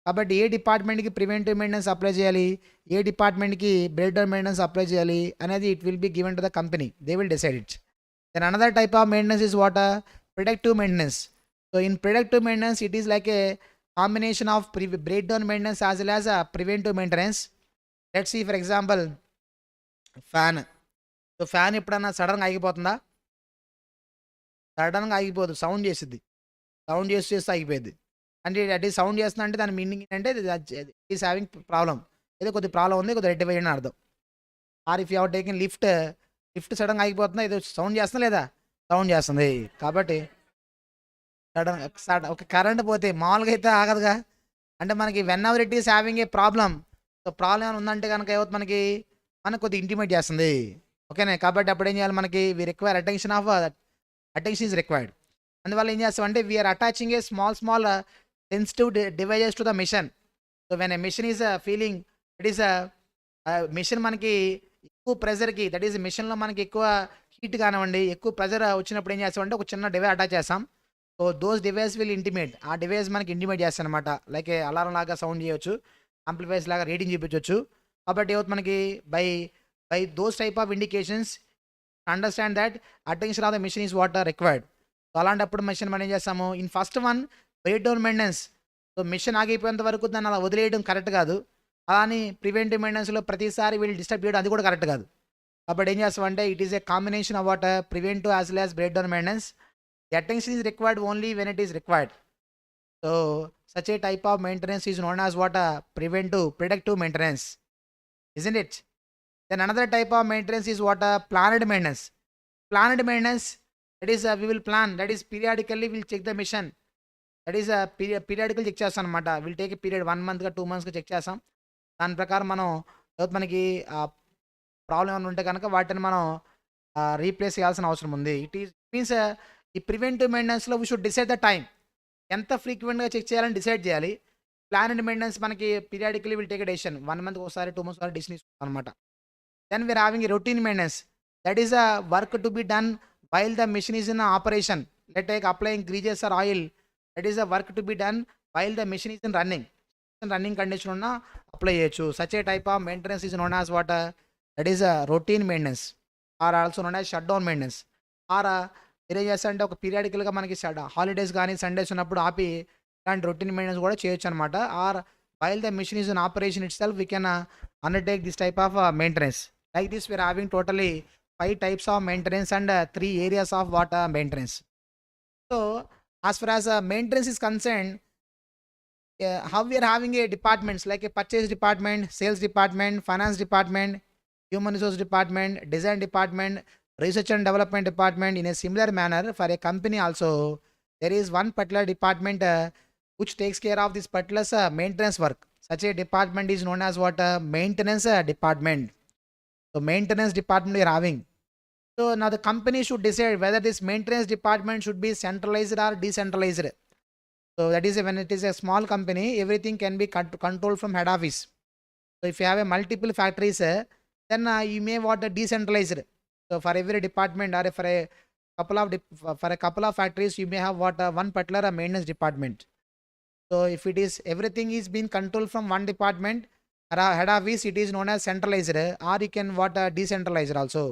కాబట్టి ఏ డిపార్ట్మెంట్కి preventive maintenance apply చేయాలి, ఏ డిపార్ట్మెంట్కి break down maintenance apply చేయాలి అనేది it will be given to the company. They will decide it. Then another type of maintenance is what predictive maintenance. So in predictive maintenance it is like a combination of breakdown maintenance as well as preventive maintenance. Let's see for example fan. So fan ఎప్పుడన్నా సడన్గా ఆగిపోతుందా? సడన్గా ఆగిపోదు, sound చేస్తుంది, sound చేస్తే ఆగిపోయింది. అంటే అది sound చేస్తున్నా అంటే దాని మీనింగ్ ఏంటంటే ఈస్ హ్యావింగ్ ప్రాబ్లమ్, ఏదో కొద్ది ప్రాబ్లం ఉంది, కొద్దిగా రెక్టిఫై అని అర్థం. Or if you have taking lift సడన్గా ఆగిపోతుందా, ఏదో సౌండ్ చేస్తుందా లేదా, సౌండ్ చేస్తుంది. కాబట్టి సడన్ ఒక కరెంట్ పోతే మామూలుగా అయితే ఆగదుగా. అంటే మనకి when ever it is having A problem, so problem ఏమైనా ఉందంటే కనుక ఏమవుతుంది మనకు కొద్దిగా ఇంటిమేట్ చేస్తుంది. ఓకేనా. కాబట్టి అప్పుడు ఏం చేయాలి, మనకి we require attention is required. అందువల్ల ఏం చేస్తామంటే we are attaching a small sensitive devices to the machine. So when a machine is feeling it is machine మనకి ఎక్కువ ప్రెజర్కి, దట్ ఈస్ మిషన్లో మనకి ఎక్కువ హీట్ కానివ్వండి, ఎక్కువ ప్రెజర్ వచ్చినప్పుడు ఏం చేస్తామంటే ఒక చిన్న డివైస్ అటాచ్ చేస్తాం. So those device will intimate, ఆ డివైస్ మనకి ఇంటిమేట్ చేస్తాను అనమాట. లైక్ అలారం లాగా సౌండ్ చేయొచ్చు, ఆంప్లిఫైర్స్ లాగా రేటింగ్ చూపించవచ్చు. కాబట్టి ఏమవుతుంది మనకి by those type of indications understand that attention of the machine is what required. So అలాంటప్పుడు మిషన్ మనం ఏం చేస్తాము, in first one break down maintenance. So machine ఆగిపోయేంత వరకు దాన్ని అలా వదిలేయడం కరెక్ట్ కాదు. అలాని ప్రివెంటివ్ మెయింటెనెన్స్లో ప్రతిసారి వీళ్ళు డిస్టర్బ్ చేయడం అది కూడా కరెక్ట్ కాదు. కాబట్టి ఏం చేస్తామంటే it is A combination of what preventive as well as break down maintenance. The attention is required only when it is required. So such a type of maintenance is known as what predictive maintenance, isn't it? Then another type of maintenance is what planned maintenance. Planned maintenance, that is we will plan, that is periodically we'll check the mission. That is periodical check చేస్తాం అనమాట. Will take a period 1 month 2 months check చేస్తాం. దాని ప్రకారం మనం మనకి problem ఏమైనా ఉంటే కనుక వాటిని మనం రీప్లేస్ చేయాల్సిన అవసరం ఉంది. ఇట్ ఈస్ మీన్స్ ఈ ప్రివెంటివ్ మెయింటెనెన్స్లో we should decide the time, ఎంత ఫ్రీక్వెంట్గా చెక్ చేయాలని డిసైడ్ చేయాలి. ప్లాన్డ్ మెయింటెనెన్స్ మనకి periodically will take a decision, 1 month ఒకసారి 2 months ఒకసారి డెసిషన్ తీసుకుంటాం అనమాట. Then we are having a routine maintenance, that is a work to be done while the machine is in operation. Let's take applying greases or oil, that is a work to be done while the machine is in running condition ఉన్న apply చేయొచ్చు. such a type of maintenance is known as what that is a routine maintenance or also known as shutdown maintenance. or ఏం చేస్తారంటే ఒక పీరియాడికల్గా మనకి holidays కానీ Sundays ఉన్నప్పుడు ఆపి ఇలాంటి రొటీన్ మెయింటెనెన్స్ కూడా చేయొచ్చు అనమాట. Or while the machine is in operation itself we can undertake this type of maintenance. Like this we are having totally 5 types of maintenance and 3 areas of what maintenance. So as far as maintenance is concerned, how we are having a departments like a purchase department, sales department, finance department, human resource department, design department, research and development department. In a similar manner for a company also there is one particular department which takes care of this particular maintenance work. Such a department is known as what maintenance department. So maintenance department we are having. So now the company should decide whether this maintenance department should be centralized or decentralized. So that is when it is a small company, everything can be controlled from head office. So if you have a multiple factories, then you may want a decentralized. So for every department or for a couple of factories, you may have what one particular maintenance department. So if it is everything is being controlled from one department or head office, it is known as centralized, or you can what decentralized also.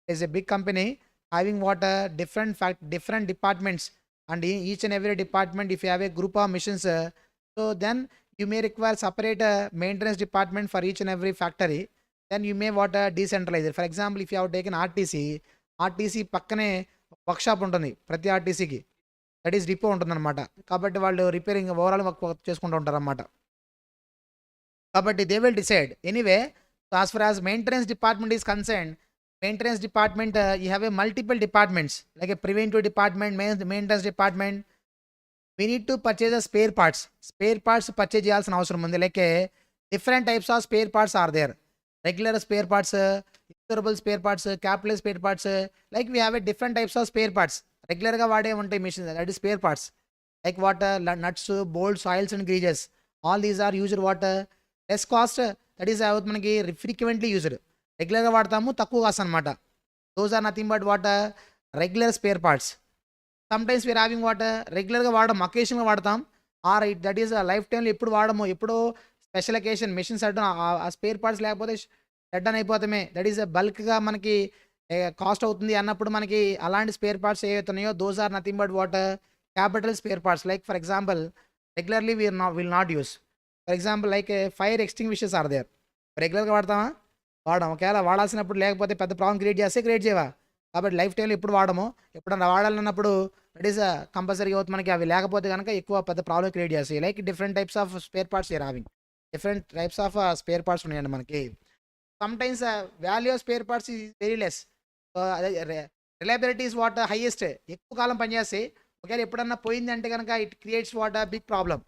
It is a big company having what different departments, and each and every department if you have a group of missions, so then you may require separate maintenance department for each and every factory. Then you may what decentralized. For example, if you have taken RTC పక్కనే workshop ఉంటుంది ప్రతి ఆర్టీసీకి, that is depot ఉంటుందన్నమాట. కాబట్టి వాళ్ళు repairing overall work చేసుకుంటూ ఉంటారు అన్నమాట. కాబట్టి they will decide anyway. So as far as maintenance department is concern, maintenance department you have a multiple departments like a preventive department, maintenance department. We need to purchase spare parts purchase చేయాల్సిన అవసరం ఉంది. Like different types of spare parts are there. Regular spare parts, durable spare parts, capital spare parts. Like we have a different types of spare parts. రెగ్యులర్గా వాడే ఉంటాయి machines, that is spare parts. Like what are, nuts, bolts, oils and greases, all these are used what are less cost, that is మనకి frequently used. రెగ్యులర్గా వాడతాము, తక్కువ cost అనమాట. Those are nothing but what are regular spare parts. Sometimes we are having what are రెగ్యులర్గా వాడడం, అకేషన్గా వాడతాం. Are that is life టైంలో ఎప్పుడు వాడము, ఎప్పుడో స్పెషల్ అకేషన్ మిషన్స్ ఆ స్పేర్ పార్ట్స్ లేకపోతే షట్ డౌన్ అయిపోతామే. దట్ ఈస్ బల్క్గా మనకి కాస్ట్ అవుతుంది అన్నప్పుడు మనకి అలాంటి స్పేర్ పార్ట్స్ ఏవైతున్నాయో those are nothing but what capital spare parts. Like for example regularly will not use. For example like fire extinguishers are there. రెగ్యులర్గా వాడతామా? వాడడం. ఒకవేళ వాడాల్సినప్పుడు లేకపోతే పెద్ద ప్రాబ్లం క్రియేట్ చేయవా. కాబట్టి లైఫ్ టైంలో ఎప్పుడు వాడము, ఎప్పుడన్నా వాడాలన్నప్పుడు దట్ ఈస్ కంపల్సరీ అవుతుంది మనకి. అవి లేకపోతే కనుక ఎక్కువ పెద్ద ప్రాబ్లం క్రియేట్ చేస్తాయి. Like different types of spare parts we are having. Different types of spare parts ఉన్నాయండి మనకి. Sometimes value of spare parts is very less. So అదే రిలయబిలిటీ ఈజ్ వాట్ హైయెస్ట్. ఎక్కువ కాలం పనిచేస్తాయి. ఒకవేళ ఎప్పుడన్నా పోయింది అంటే కనుక it creates what big problem.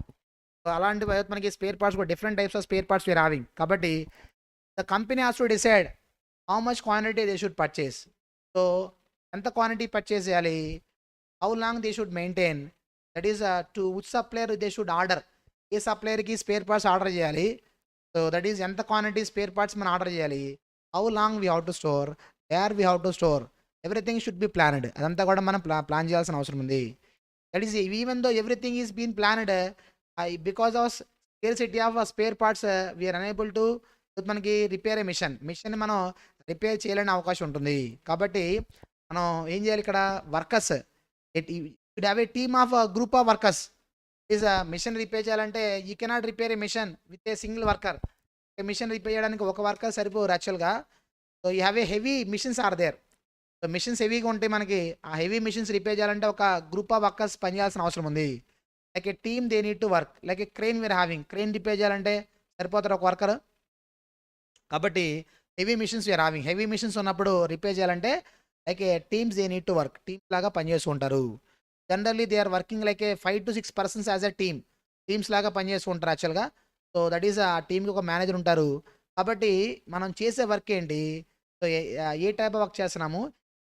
So అలాంటి మనకి స్పేర్ పార్ట్స్ కూడా different types of spare parts we are having. కాబట్టి the company has to decide how much quantity they should purchase. So ఎంత క్వాంటిటీ పర్చేస్ చేయాలి, how long they should maintain, that is to which supplier they should order. ఏ సప్లయర్కి spare parts order చేయాలి. So that is ఎంత quantity spare parts మనం order చేయాలి, how long we have to store, where we have to store, everything should be planned. అదంతా కూడా మనం plan చేయాల్సిన అవసరం ఉంది. That is even though everything is been planned, because of scarcity of spare parts we are unable to మనకి repair a machine మనం repair చేయలేని అవకాశం ఉంటుంది. కాబట్టి మనం ఏం చేయాలి, ఇక్కడ workers should have a team of group of workers. Is machine repair చేయాలంటే you cannot repair a machine with a single worker. Machine repair చేయడానికి ఒక వర్కర్ సరిపోరు యాక్చువల్గా. So you have a heavy machines are there. So machines హెవీగా ఉంటాయి మనకి. ఆ heavy machines repair చేయాలంటే ఒక గ్రూప్ ఆఫ్ వర్కర్స్ పనిచేయాల్సిన అవసరం ఉంది. Like a team they need to work. Like a crane we are having. Crane repair చేయాలంటే సరిపోతారు ఒక వర్కర్. కాబట్టి heavy machines we are having. Heavy machines ఉన్నప్పుడు రిపేర్ చేయాలంటే like a teams they need to work. Teams లాగా పనిచేస్తుంటారు. Generally they are working like a 5 to 6 persons as a team. Teams లాగా పనిచేస్తుంటారు యాక్చువల్గా. సో దట్ ఈస్ ఆ టీంకి ఒక మేనేజర్ ఉంటారు. కాబట్టి మనం చేసే వర్క్ ఏంటి, so A type of work చేస్తున్నాము,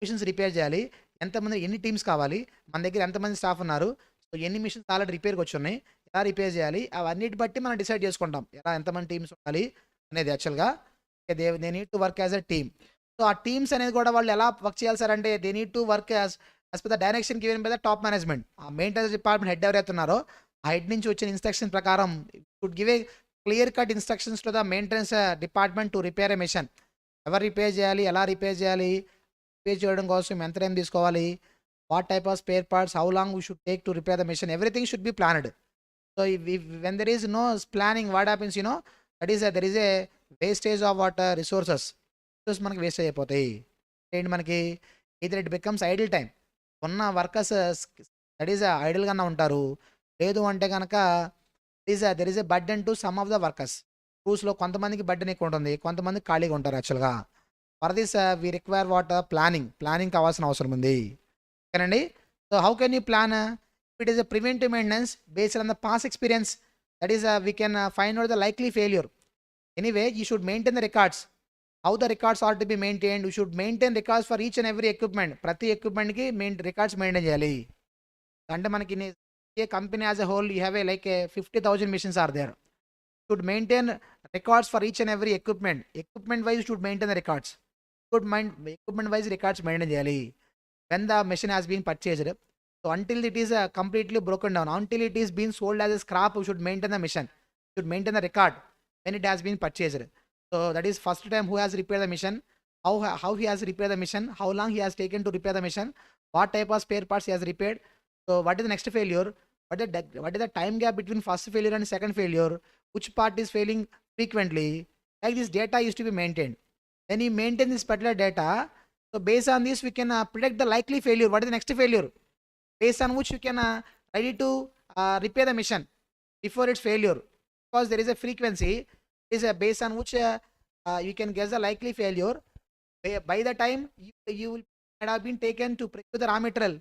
మిషన్స్ రిపేర్ చేయాలి, ఎంతమంది ఎన్ని టీమ్స్ కావాలి, మన దగ్గర ఎంతమంది స్టాఫ్ ఉన్నారు, సో ఎన్ని మిషన్స్ ఆల్రెడీ రిపేర్కి వచ్చి ఉన్నాయి, ఎలా రిపేర్ చేయాలి, అవన్నిటి బట్టి మనం డిసైడ్ చేసుకుంటాం ఎలా ఎంతమంది టీమ్స్ ఉండాలి అనేది యాక్చువల్గా. They need to work as a team. So ఆ టీమ్స్ అనేది కూడా వాళ్ళు ఎలా వర్క్ చేయాలి సార్ అంటే they need to work as per the direction given by the top management. ఆ మెయింటెనెన్స్ డిపార్ట్మెంట్ హెడ్ ఎవరైతే ఉన్నారో ఆ హెడ్ నుంచి వచ్చిన ఇన్స్ట్రక్షన్ ప్రకారం should give a clear cut instructions to the maintenance department to repair a machine. ఎవరు repair చేయాలి, ఎలా రిపేర్ చేయాలి, రిపేర్ చేయడం కోసం ఎంత టైం తీసుకోవాలి, what type of spare parts, how long we should take to repair the machine, everything should be planned. So when there is no planning what happens that is there is a wastage of what resources మనకి wastage అయిపోతాయి. ఏంటి మనకి either it becomes idle time. ఉన్న workers that is ఐడిల్గానే ఉంటారు. లేదు అంటే కనుక there is a burden to some of the workers. క్రూస్లో కొంతమందికి బర్డెన్ ఎక్కువ ఉంటుంది, కొంతమంది ఖాళీగా ఉంటారు యాక్చువల్గా. For this we require what planning కావాల్సిన అవసరం ఉంది. ఓకేనండి. So how can you plan? It is a preventive maintenance based on the past experience. That is we can find out the likely failure. Anyway you should maintain the records. How the records are to be maintained, you should maintain records for each and every equipment. ప్రతి ఎక్విప్మెంట్కి records maintain చేయాలి. అంటే మనకి ఏ company as a whole you have a like 50,000 machines are there. Should maintain records for each and every equipment wise should maintain the records. Equipment wise records maintain చేయాలి. When the machine has been purchased, so until it is completely broken down, until it is being sold as a scrap, you should maintain the mission, should maintain the record when it has been purchased. So that is first time who has repaired the mission, how he has repaired the mission, how long he has taken to repair the mission, what type of spare parts he has repaired. So what is the next failure, what is the time gap between first failure and second failure, which part is failing frequently. Like this data used to be maintained. When you maintain this particular data, so based on this we can predict the likely failure, what is the next failure, based on which you can ready to repair the mission before its failure, because there is a frequency is based on which you can guess the likely failure by the time you will have been taken to procure the raw material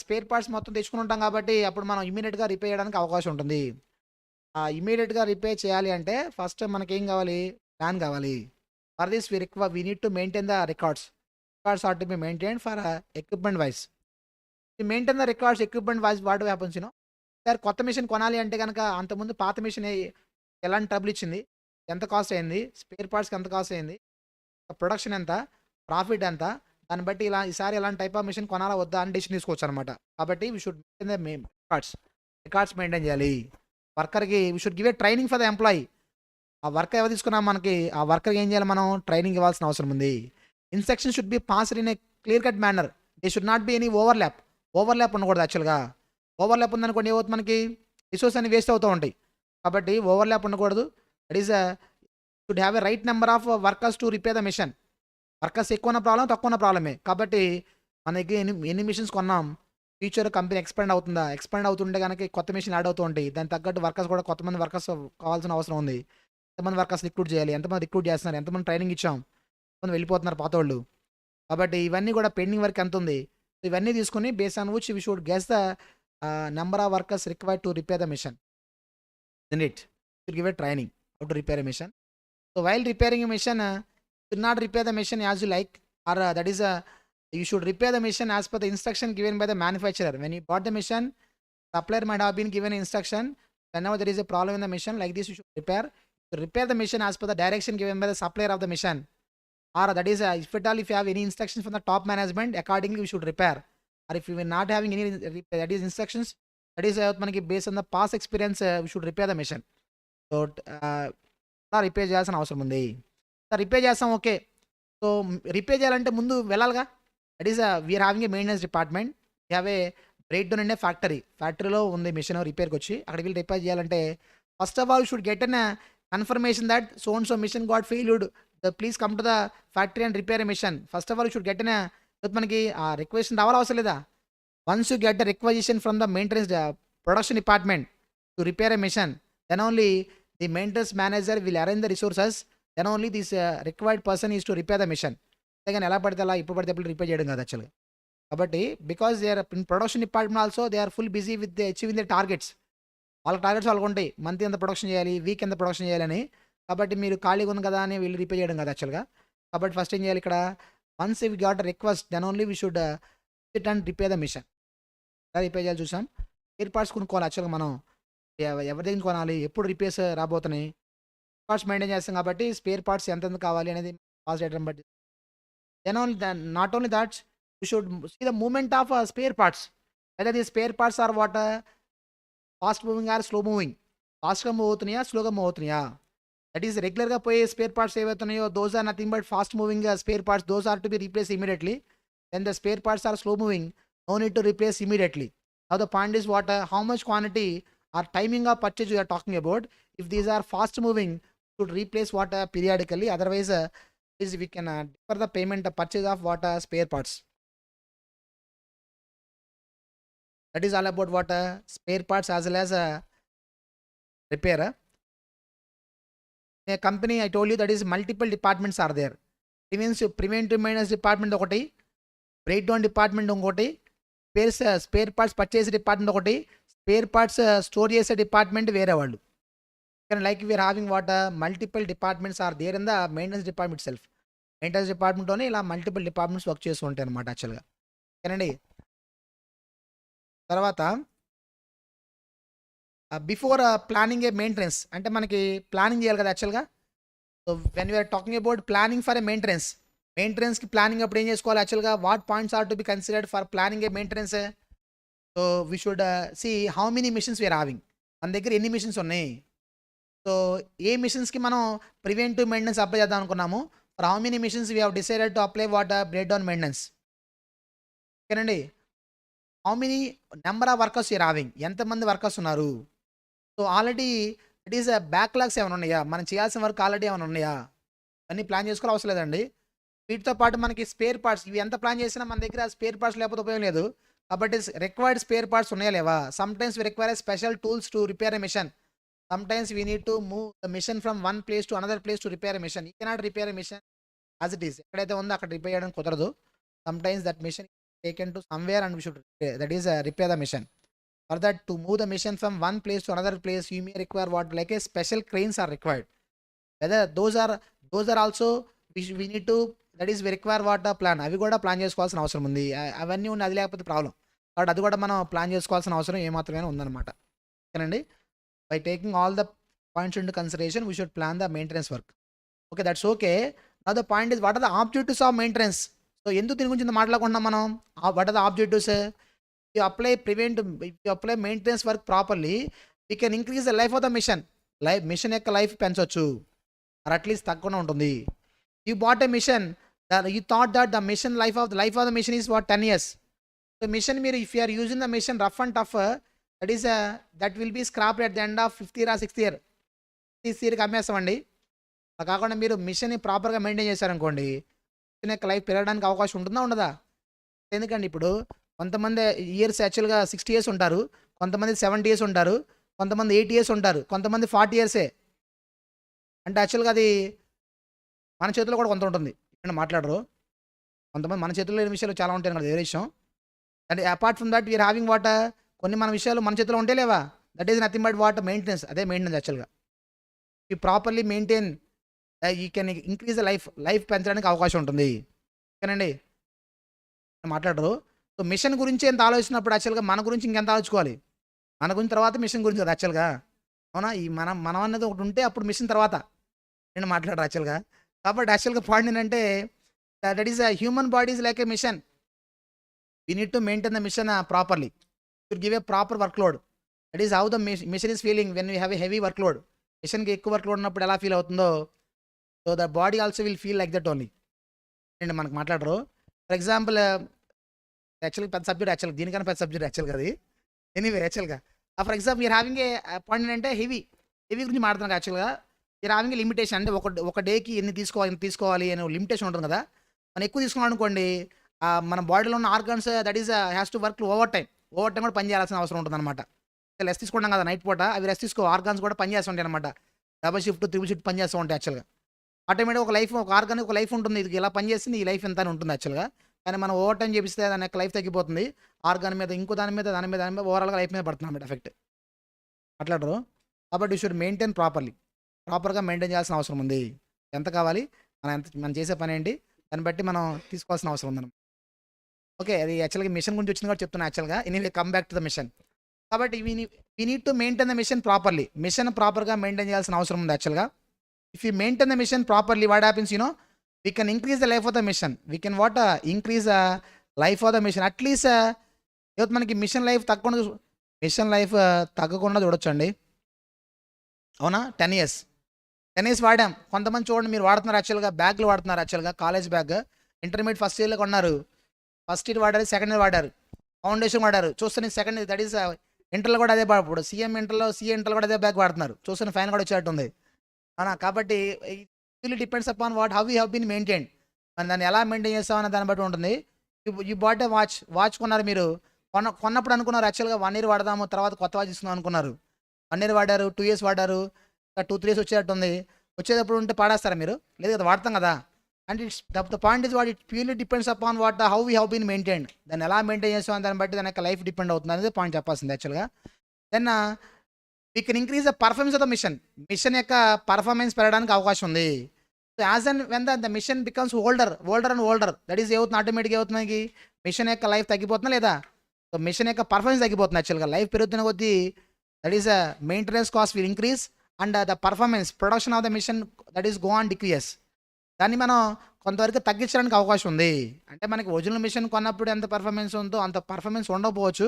spare parts మొత్తం తెచ్చుకుని ఉంటాం. కాబట్టి అప్పుడు మనం ఇమీడియట్గా repair చేయడానికి అవకాశం ఉంటుంది. ఇమీడియట్గా రిపేర్ చేయాలి అంటే ఫస్ట్ మనకి ఏం కావాలి, ప్లాన్ కావాలి. For this we need to maintain the records are to be maintain for equipment wise. Maintain the records equipment wise what happens sir, కొత్త మిషన్ కొనాలి అంటే కనుక అంతకుముందు పాత మిషన్ ఎలాంటి ట్రబుల్ ఇచ్చింది, ఎంత కాస్ట్ అయింది, స్పేర్ పార్ట్స్కి ఎంత కాస్ట్ అయింది, ప్రొడక్షన్ ఎంత, ప్రాఫిట్ ఎంత, దాన్ని బట్టి ఈసారి ఎలాంటి టైప్ ఆఫ్ మిషన్ కొనాలా వద్దా అని డిసిషన్ తీసుకోవచ్చు అనమాట. కాబట్టి we should maintain the records maintain చేయాలి. వర్కర్కి we should give a training for the employee. ఆ వర్కర్ ఎవరు తీసుకున్నాం మనకి, ఆ వర్కర్కి ఏం చేయాలి, మనం ట్రైనింగ్ ఇవ్వాల్సిన అవసరం ఉంది. Instruction should be passed in a clear cut manner. They should not be any overlap ఉండకూడదు. యాక్చువల్గా ఓవర్లాప్ ఉందనుకోండి ఏమవుతుంది, మనకి రిసోర్స్ అన్ని వేస్ట్ అవుతూ ఉంటాయి. కాబట్టి ఓవర్లాప్ ఉండకూడదు. That is should have a right number of workers to repair the machine. Workers ఎక్కువ ఉన్న ప్రాబ్లం, తక్కువ ఉన్న ప్రాబ్లమే. కాబట్టి మన దగ్గర ఎన్ని మిషన్స్ కొన్నాం, ఫ్యూచర్ కంపెనీ ఎక్స్పాండ్ అవుతుందా, ఎక్స్పాండ్ అవుతుంటే కనుక కొత్త మిషన్ యాడ్ అవుతూ ఉంటాయి, దానికి తగ్గట్టు వర్కర్స్ కూడా కొంతమంది వర్కర్స్ కావాల్సిన అవసరం ఉంది. ఎంతమంది వర్కర్స్ రిక్రూట్ చేయాలి, ఎంతమంది రిక్రూట్ చేస్తున్నారు, ఎంతమంది ట్రైనింగ్ ఇచ్చాం, ఎంతమంది వెళ్ళిపోతున్నారు పాత వాళ్ళు. కాబట్టి ఇవన్నీ కూడా పెండింగ్ వర్క్ ఎంత ఉంది, ఇవన్నీ తీసుకుని base on which we should guess the number of workers required to repair the machine. Then it should give a training how to repair a machine. So while repairing a machine, should not repair the machine as you like, or that is you should repair the machine as per the instruction given by the manufacturer. When you bought the machine, supplier might have been given instruction, whenever there is a problem in the machine like this, you should repair the machine as per the direction given by the supplier of the machine, or that is if at all if you have any instructions from the top management, accordingly you should repair. Or if you are not having any that is instructions, that is manaki based on the past experience, we should repair the machine. So repair చేయాల్సిన అవసరం ఉంది. Repair చేస్తాం, okay. So repair చేయాలంటే ముందు వెళ్ళాలిగా. That is we are having a maintenance department, we have a break down and ఫ్యాక్టరీలో ఉంది machine రిపేర్కి వచ్చి, అక్కడికి వెళ్ళి రిపేర్ చేయాలంటే first of all should get an confirmation that so and so machine got failed, please come to the factory and repair a machine. First of all should get an, మనకి ఆ requisition రావాలి అవసరం లేదా. Once you get the requisition from the maintenance production department to repair a machine, then only the maintenance manager will arrange the resources, then only this required person is to repair the machine. అంతేగాని ఎలా పడితే అలా ఇప్పుడు పడితే అప్పుడు repair చేయడం కాదు యాక్చువల్గా. కాబట్టి because they are in production department also they are full busy with achieving the targets. వాళ్ళ టార్గెట్స్ వాళ్ళకు ఉంటాయి, మంత్ ఎంత ప్రొడక్షన్ చేయాలి, వీక్ ఎంత ప్రొడక్షన్ చేయాలని. కాబట్టి మీరు ఖాళీగా ఉంది కదా అని వీళ్ళు రిపేర్ చేయడం కాదు యాక్చువల్గా. కాబట్టి ఫస్ట్ ఏం చేయాలి ఇక్కడ, once we got request then only we should sit and repair the machine. ఎలా రిపేర్ చేయాలి చూసాం. స్పేర్ పార్ట్స్ కొనుక్కోవాలి యాక్చువల్గా. మనం ఎవరి దగ్గర కొనాలి, ఎప్పుడు రిపేర్స్ రాబోతున్నాయి, పార్ట్స్ మెయింటైన్ చేస్తాం కాబట్టి స్పేర్ పార్ట్స్ ఎంత కావాలి అనేది కాస్ట్ డేటం బట్టి. Then only not only that you should see the moment of spare parts, whether the spare parts are what fast moving or slow moving, ఫాస్ట్గా move అవుతున్నాయా స్లోగా move అవుతున్నాయా. దట్ ఈస్ రెగ్యులర్గా పోయే స్పేర్ పార్ట్స్ ఏవైతున్నాయో those are nothing but fast moving spare parts, those are to be replace immediately. Then the spare parts are slow moving, no need to replace immediately. Now the point is what how much quantity or timing of purchase we are talking about. If these are fast moving, should replace what periodically, otherwise is we can defer the payment purchase of what spare parts. That is all about what spare parts as well as repair. In a company I told you that is multiple departments are there. It means preventive maintenance department ఒకటి, break down department ఇంకోటి, spare parts purchase department ఒకటి, spare parts store చేసే department వేరే వాళ్ళు. కానీ like we are having what multiple departments are there in the maintenance department self. Maintenance డిపార్ట్మెంట్లోనే ఇలా multiple departments work చేస్తూ ఉంటాయి అనమాట యాక్చువల్గా. ఓకేనండి. తర్వాత బిఫోర్ ప్లానింగ్ ఏ మెయింటెనెన్స్, అంటే మనకి ప్లానింగ్ చేయాలి కదా యాక్చువల్గా. So when you are talking about planning for a మెయింటెనెన్స్కి ప్లానింగ్ అప్పుడు ఏం చేసుకోవాలి యాక్చువల్గా, what points are to be considered for planning a maintenance. So we should see how many machines we are having, మన దగ్గర ఎన్ని మిషన్స్ ఉన్నాయి. సో ఏ మిషన్స్కి మనం ప్రివెంటివ్ మెయింటెనెన్స్ అప్లై చేద్దాం అనుకున్నాము, for how many machines we have decided to apply what break down maintenance. ఓకేనండి. How many number of workers we are having, ఎంతమంది workers ఉన్నారు. So already it is backlogs ఏమైనా ఉన్నాయా, మనం చేయాల్సిన వర్క్ ఆల్రెడీ ఏమైనా ఉన్నాయా, అన్నీ ప్లాన్ చేసుకోవాలి అవసరం లేదండి. వీటితో పాటు మనకి స్పేర్ పార్ట్స్, ఇవి ఎంత ప్లాన్ చేసినా మన దగ్గర స్పేర్ పార్ట్స్ లేకపోతే ఉపయోగం లేదు. కాబట్టి రిక్వైర్డ్ స్పేర్ పార్ట్స్ ఉన్నాయా లేవా. Sometimes we require special tools to repair a machine. Sometimes we need to move the machine from one place to another place to repair a machine. You cannot repair a machine as it is, ఎక్కడైతే ఉందో అక్కడ repair చేయడం కుదరదు. Sometimes that machine taken to somewhere and we should that is repair the machine. For that to move the machine from one place to another place you may require what like a special cranes are required. Whether those are also we need to that is we require what plan, అవి కూడా plan చేసుకోవాల్సిన అవసరం ఉంది. అవన్నీ ఉన్నాయి, అది లేకపోతే problem. కాబట్టి అది కూడా మనం ప్లాన్ చేసుకోవాల్సిన అవసరం ఏమాత్రమే ఉందన్నమాట. ఓకేనండి. By taking all the points into consideration we should plan the maintenance work. Okay, that's okay. Now the point is what are the objectives of maintenance. So ఎందుకు దీని గురించి మాట్లాడుకుంటున్నాం మనం, what are the objectives. You apply maintenance work properly we can increase the life of the machine యొక్క life పెంచవచ్చు, or at least తక్కువనే ఉంటుంది. You bought a mission that you thought that the life of the mission is what 10 years. So mission మీరు if you are using the mission rough and tough, that will be scrapped at the end of 5th year or 6th year. 6th yearకి అమ్మేస్తామండి. అలా కాకుండా మీరు మిషన్ని ప్రాపర్గా maintain చేశారనుకోండి, machine యొక్క life పెరగడానికి అవకాశం ఉంటుందా ఉండదా. ఎందుకండి ఇప్పుడు కొంతమంది ఇయర్స్ యాక్చువల్గా 60 ఇయర్స్ ఉంటారు, కొంతమంది 70 ఇయర్స్ ఉంటారు, కొంతమంది 80 ఇయర్స్ ఉంటారు, కొంతమంది 40 ఇయర్సే. అంటే యాక్చువల్గా అది మన చేతిలో కూడా కొంత ఉంటుంది. ఇక్కడ మాట్లాడరు, కొంతమంది మన చేతిలో లేని విషయాలు చాలా ఉంటాయి కదా, వేరే విషయం. And apart from that we are having what, కొన్ని మన విషయాలు మన చేతిలో ఉంటే లేవా, that is nothing but what maintenance. అదే మెయింటెనెన్స్ యాక్చువల్గా. You properly maintain you can increase the life పెంచడానికి అవకాశం ఉంటుంది. ఓకేనండి, మాట్లాడరు. సో మిషన్ గురించి ఎంత ఆలోచించినప్పుడు యాక్చువల్గా మన గురించి ఇంకెంత ఆలోచించుకోవాలి, మన గురించి తర్వాత మిషన్ గురించి కదా యాక్చువల్గా. అవునా, ఈ మనం అనేది ఒకటి ఉంటే అప్పుడు మిషన్ తర్వాత నేను మాట్లాడరు యాక్చువల్గా. కాబట్టి యాక్చువల్గా పాయింట్ ఏంటంటే that is human body is like a machine. We need to maintain the machine properly to give a proper work load. That is how the machine is feeling when we have a heavy work load. మిషన్కి ఎక్కువ work load ఉన్నప్పుడు ఎలా feel అవుతుందో, so the body also will feel like that only. అండి మనకు మాట్లాడరు. For example యాక్చువల్గా పెద్ద సబ్జెక్ట్, యాక్చువల్గా దీనికన్నా పెద్ద సబ్జెక్ట్ యాక్చువల్గా అది. ఎనీవే యాక్చువల్గా ఫర్ ఎగ్జాంపుల్ మీరు హ్యావింగ్ ఏ పాయింట్ ఏంటంటే హెవీ గురించి మాట్లాడుతున్నాను. యాక్చువల్గా మీరు హ్యావింగ్ లిమిటేషన్, అంటే ఒక డేకి ఎన్ని తీసుకోవాలి అనే లిమిటేషన్ ఉంటుంది కదా. మనం ఎక్కువ తీసుకున్నాం అనుకోండి, మన బాడీలో ఉన్న organs that is has to work over time కూడా పని చేయాల్సిన అవసరం ఉంటుంది అనమాట. రెస్ట్ తీసుకుంటాం కదా నైట్ పూట, అవి రెస్ట్ ఆర్గాన్స్ కూడా పని చేస్తూ ఉంటాయి అనమాట. డబల్ షిఫ్ట్, త్రిబుల్ షిఫ్ట్ పని చేస్తూ ఉంటాయి యాక్చువల్గా. ఆటోమేటిక్ ఒక ఆర్గానికి ఒక లైఫ్ ఉంటుంది, ఇది ఇలా పని చేసింది, ఈ లైఫ్ ఎంత అని ఉంటుంది యాక్చువల్గా. కానీ మనం ఓవర్ టైం చేపిస్తే దాని యొక్క లైఫ్ తగ్గిపోతుంది, ఆర్గాన్ మీద ఇంకో దాని మీద ఓవరాల్గా లైఫ్ మీద పడుతుంది అన్నమాట ఎఫెక్ట్. మాట్లాడరు. కాబట్టి యూ షుడ్ మెయింటైన్ ప్రాపర్గా మెయింటైన్ చేయాల్సిన అవసరం ఉంది. ఎంత కావాలి, మనం చేసే పని ఏంటి, దాన్ని బట్టి మనం తీసుకోవాల్సిన అవసరం ఉందన్నమాట. ఓకే, అది యాక్చువల్గా మిషన్ గురించి వచ్చింది కూడా చెప్తున్నా యాక్చువల్గా. Anyway come back to the machine. కాబట్టి we need to maintain the machine properly. Machine ప్రాపర్గా మెయింటైన్ చేయాల్సిన అవసరం ఉంది యాక్చువల్గా. If you maintain the machine properly, what happens, we can increase the life of the machine. We can increase the life of the machine. At least ಇವತ್ತು మనకి mission life తగ్గకుండా చూడొచ్చు అండి. అవునా, 10 ఇయర్స్ వాడాం. కొంతమంది చూడండి, మీరు వాడుతున్నారు యాక్చువల్గా, బ్యాగ్లు వాడుతున్నారు యాక్చువల్గా, కాలేజ్ బ్యాగ్. ఇంటర్మీడియట్ ఫస్ట్ ఇయర్లో కొన్నారు, ఫస్ట్ ఇయర్ వాడారు, సెకండ్ ఇయర్ వాడారు, ఫౌండేషన్ వాడారు. చూస్తే సెకండ్ ఇయర్, దట్ ఈస్ ఇంటర్లో కూడా అదే ఇప్పుడు సిఏ ఇంటర్లో కూడా అదే బ్యాగ్ వాడుతున్నారు. చూస్తే ఫైన్ కూడా వచ్చేటట్టు ఉంది. అవునా, కాబట్టి it depends upon how you have been maintain. మనం దాన్ని ఎలా మెయింటైన్ చేస్తామనే దాన్ని బట్టి ఉంటుంది. యూ బాట్ ఏ వాచ్ కొన్నారు మీరు, కొన్నప్పుడు అనుకున్నారు యాక్చువల్గా 1 ఇయర్ వాడదాము, తర్వాత కొత్త వాచ్ ఇస్తున్నాం అనుకున్నారు. 1 ఇయర్ వాడారు, 2 ఇయర్స్ వాడారు, 2-3 ఇయర్స్ వచ్చేటట్టు ఉంది. వచ్చేటప్పుడు ఉంటే పాడేస్తారా మీరు? లేదు కదా, వాడతాం కదా. And it's the point is it purely depends upon how we have been maintain. దాన్ని ఎలా మెయింటైన్ చేస్తాం దాన్ని బట్టి దాని యొక్క లైఫ్ డిపెండ్ అవుతుంది అనేది పాయింట్ చెప్పాల్సింది యాక్చువల్గా. Then we can increase the performance of the machine యొక్క పర్ఫార్మెన్స్ పెరగడానికి అవకాశం ఉంది. So as and when the machine becomes older and older, that is ఏమవుతుంది, ఆటోమేటిక్గా ఏమవుతుంది, మిషన్ యొక్క లైఫ్ తగ్గిపోతుందా లేదా? సో మిషన్ యొక్క పర్ఫార్మెన్స్ తగ్గిపోతుంది యాక్చువల్గా. లైఫ్ పెరుగుతున్న కొద్దీ that is maintenance cost will increase and the performance production of the machine that is go on decrease. దాన్ని మనం కొంతవరకు తగ్గించడానికి అవకాశం ఉంది. అంటే మనకి ఒరిజినల్ మిషన్ కొన్నప్పుడు ఎంత పర్ఫార్మెన్స్ ఉందో అంత పర్ఫార్మెన్స్ ఉండకపోవచ్చు,